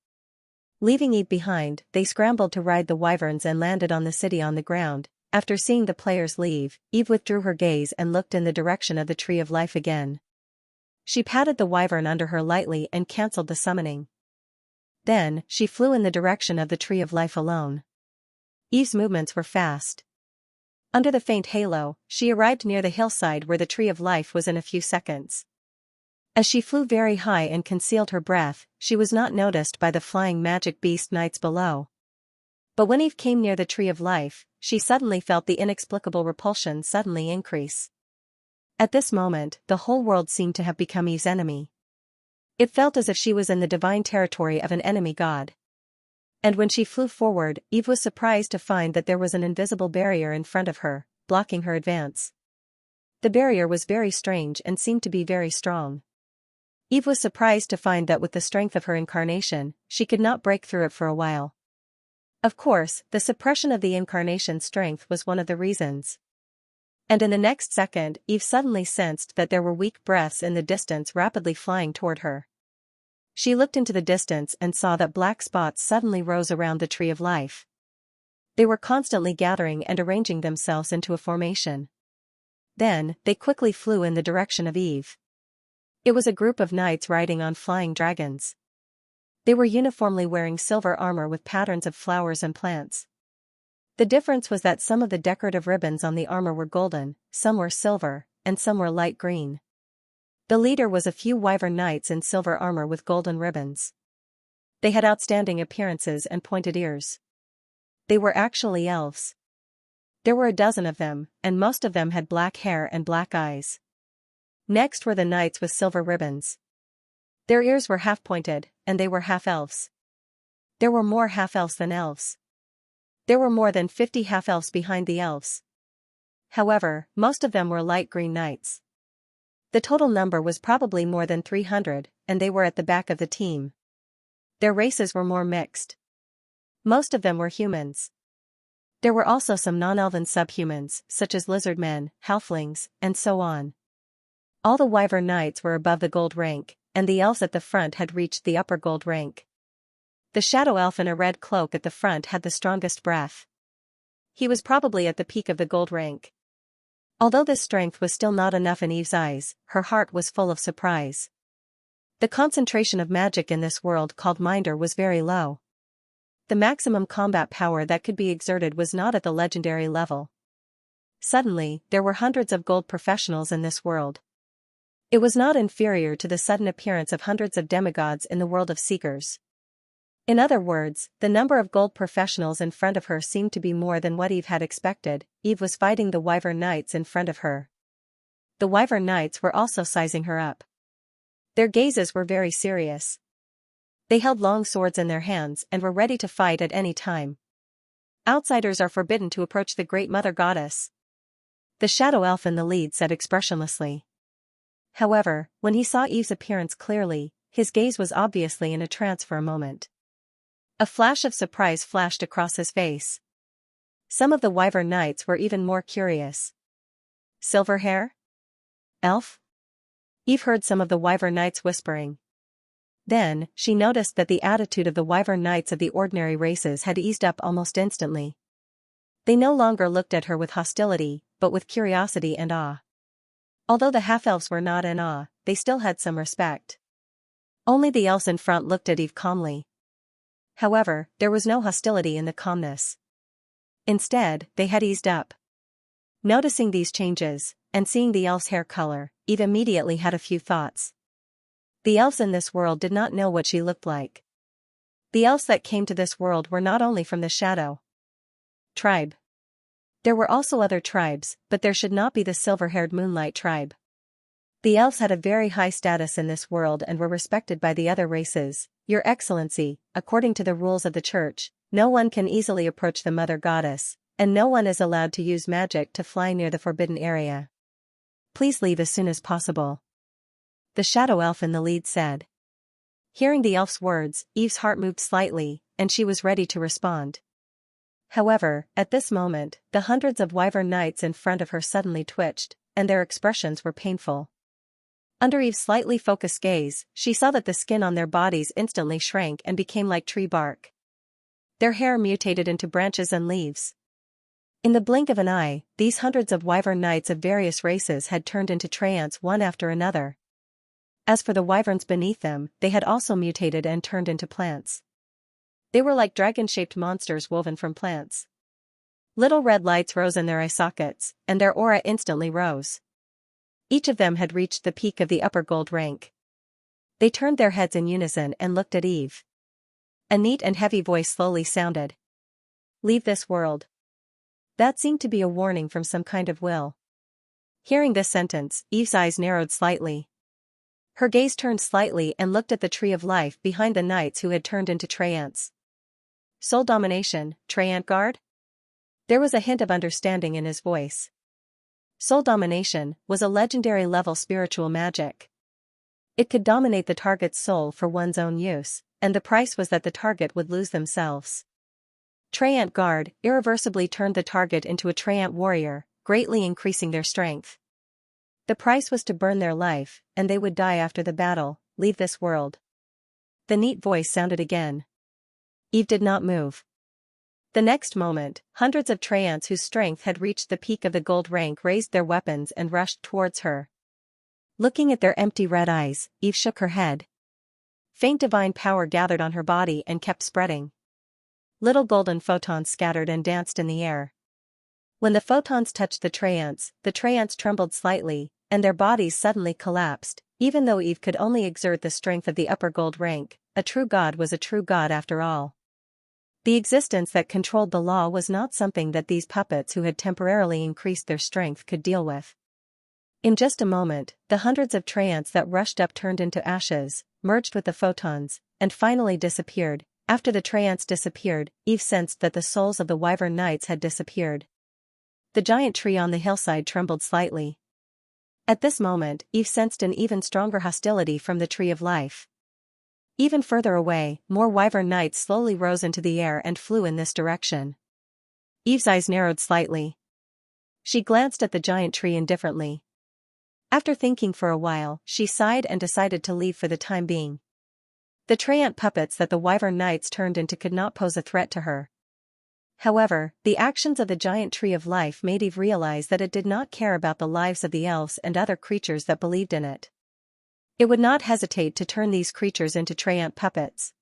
Speaker 1: Leaving Eve behind, they scrambled to ride the wyverns and landed on the city on the ground. After seeing the players leave, Eve withdrew her gaze and looked in the direction of the Tree of Life again. She patted the wyvern under her lightly and cancelled the summoning. Then, she flew in the direction of the Tree of Life alone. Eve's movements were fast. Under the faint halo, she arrived near the hillside where the Tree of Life was in a few seconds. As she flew very high and concealed her breath, she was not noticed by the flying magic beast knights below. But when Eve came near the Tree of Life, she suddenly felt the inexplicable repulsion suddenly increase. At this moment, the whole world seemed to have become Eve's enemy. It felt as if she was in the divine territory of an enemy god. And when she flew forward, Eve was surprised to find that there was an invisible barrier in front of her, blocking her advance. The barrier was very strange and seemed to be very strong. Eve was surprised to find that with the strength of her incarnation, she could not break through it for a while. Of course, the suppression of the incarnation's strength was one of the reasons. And in the next second, Eve suddenly sensed that there were weak breaths in the distance rapidly flying toward her. She looked into the distance and saw that black spots suddenly rose around the Tree of Life. They were constantly gathering and arranging themselves into a formation. Then, they quickly flew in the direction of Eve. It was a group of knights riding on flying dragons. They were uniformly wearing silver armor with patterns of flowers and plants. The difference was that some of the decorative ribbons on the armor were golden, some were silver, and some were light green. The leader was a few wyvern knights in silver armor with golden ribbons. They had outstanding appearances and pointed ears. They were actually elves. There were a dozen of them, and most of them had black hair and black eyes. Next were the knights with silver ribbons. Their ears were half-pointed, and they were half-elves. There were more half-elves than elves. There were more than 50 half-elves behind the elves. However, most of them were light green knights. The total number was probably more than 300, and they were at the back of the team. Their races were more mixed. Most of them were humans. There were also some non-elven subhumans, such as lizardmen, halflings, and so on. All the wyvern knights were above the gold rank, and the elves at the front had reached the upper gold rank. The shadow elf in a red cloak at the front had the strongest breath. He was probably at the peak of the gold rank. Although this strength was still not enough in Eve's eyes, her heart was full of surprise. The concentration of magic in this world called Minder was very low. The maximum combat power that could be exerted was not at the legendary level. Suddenly, there were hundreds of gold professionals in this world. It was not inferior to the sudden appearance of hundreds of demigods in the world of seekers. In other words, the number of gold professionals in front of her seemed to be more than what Eve had expected. Eve was fighting the wyvern knights in front of her. The wyvern knights were also sizing her up. Their gazes were very serious. They held long swords in their hands and were ready to fight at any time. Outsiders are forbidden to approach the great mother goddess. The shadow elf in the lead said expressionlessly. However, when he saw Eve's appearance clearly, his gaze was obviously in a trance for a moment. A flash of surprise flashed across his face. Some of the wyvern knights were even more curious. Silver hair? Elf? Eve heard some of the wyvern knights whispering. Then, she noticed that the attitude of the wyvern knights of the ordinary races had eased up almost instantly. They no longer looked at her with hostility, but with curiosity and awe. Although the half-elves were not in awe, they still had some respect. Only the elves in front looked at Eve calmly. However, there was no hostility in the calmness. Instead, they had eased up. Noticing these changes, and seeing the elf's hair color, Eve immediately had a few thoughts. The elves in this world did not know what she looked like. The elves that came to this world were not only from the Shadow tribe. There were also other tribes, but there should not be the silver-haired Moonlight tribe. The elves had a very high status in this world and were respected by the other races. Your Excellency, according to the rules of the church, no one can easily approach the Mother Goddess, and no one is allowed to use magic to fly near the forbidden area. Please leave as soon as possible. The shadow elf in the lead said. Hearing the elf's words, Eve's heart moved slightly, and she was ready to respond. However, at this moment, the hundreds of wyvern knights in front of her suddenly twitched, and their expressions were painful. Under Eve's slightly focused gaze, she saw that the skin on their bodies instantly shrank and became like tree bark. Their hair mutated into branches and leaves. In the blink of an eye, these hundreds of wyvern knights of various races had turned into treants one after another. As for the wyverns beneath them, they had also mutated and turned into plants. They were like dragon-shaped monsters woven from plants. Little red lights rose in their eye sockets, and their aura instantly rose. Each of them had reached the peak of the upper gold rank. They turned their heads in unison and looked at Eve. A neat and heavy voice slowly sounded. Leave this world. That seemed to be a warning from some kind of will. Hearing this sentence, Eve's eyes narrowed slightly. Her gaze turned slightly and looked at the tree of life behind the knights who had turned into treants. Soul domination, treant guard? There was a hint of understanding in his voice. Soul domination was a legendary level spiritual magic. It could dominate the target's soul for one's own use, and the price was that the target would lose themselves. Treant guard irreversibly turned the target into a treant warrior, greatly increasing their strength. The price was to burn their life, and they would die after the battle. Leave this world. The neat voice sounded again. Eve did not move. The next moment, hundreds of treants whose strength had reached the peak of the gold rank raised their weapons and rushed towards her. Looking at their empty red eyes, Eve shook her head. Faint divine power gathered on her body and kept spreading. Little golden photons scattered and danced in the air. When the photons touched the treants trembled slightly, and their bodies suddenly collapsed. Even though Eve could only exert the strength of the upper gold rank, a true god was a true god after all. The existence that controlled the law was not something that these puppets who had temporarily increased their strength could deal with. In just a moment, the hundreds of treants that rushed up turned into ashes, merged with the photons, and finally disappeared. After the treants disappeared, Eve sensed that the souls of the wyvern knights had disappeared. The giant tree on the hillside trembled slightly. At this moment, Eve sensed an even stronger hostility from the tree of life. Even further away, more wyvern knights slowly rose into the air and flew in this direction. Eve's eyes narrowed slightly. She glanced at the giant tree indifferently. After thinking for a while, she sighed and decided to leave for the time being. The treant puppets that the wyvern knights turned into could not pose a threat to her. However, the actions of the giant tree of life made Eve realize that it did not care about the lives of the elves and other creatures that believed in it. It would not hesitate to turn these creatures into treant puppets.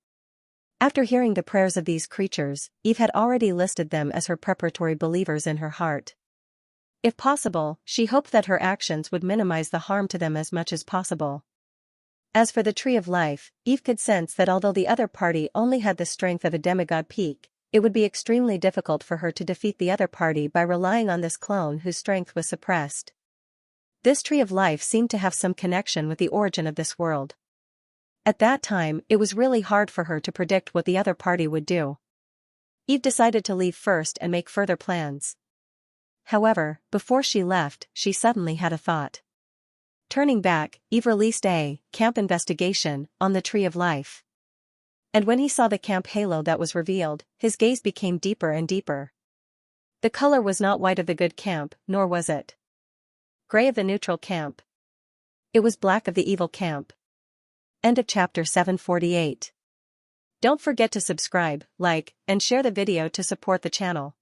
Speaker 1: After hearing the prayers of these creatures, Eve had already listed them as her preparatory believers in her heart. If possible, she hoped that her actions would minimize the harm to them as much as possible. As for the tree of life, Eve could sense that although the other party only had the strength of a demigod peak, it would be extremely difficult for her to defeat the other party by relying on this clone whose strength was suppressed. This tree of life seemed to have some connection with the origin of this world. At that time, it was really hard for her to predict what the other party would do. Eve decided to leave first and make further plans. However, before she left, she suddenly had a thought. Turning back, Eve released a camp investigation on the tree of life. And when he saw the camp halo that was revealed, his gaze became deeper and deeper. The color was not white of the good camp, nor was it gray of the neutral camp. It was black of the evil camp. End of chapter 748. Don't forget to subscribe, like, and share the video to support the channel.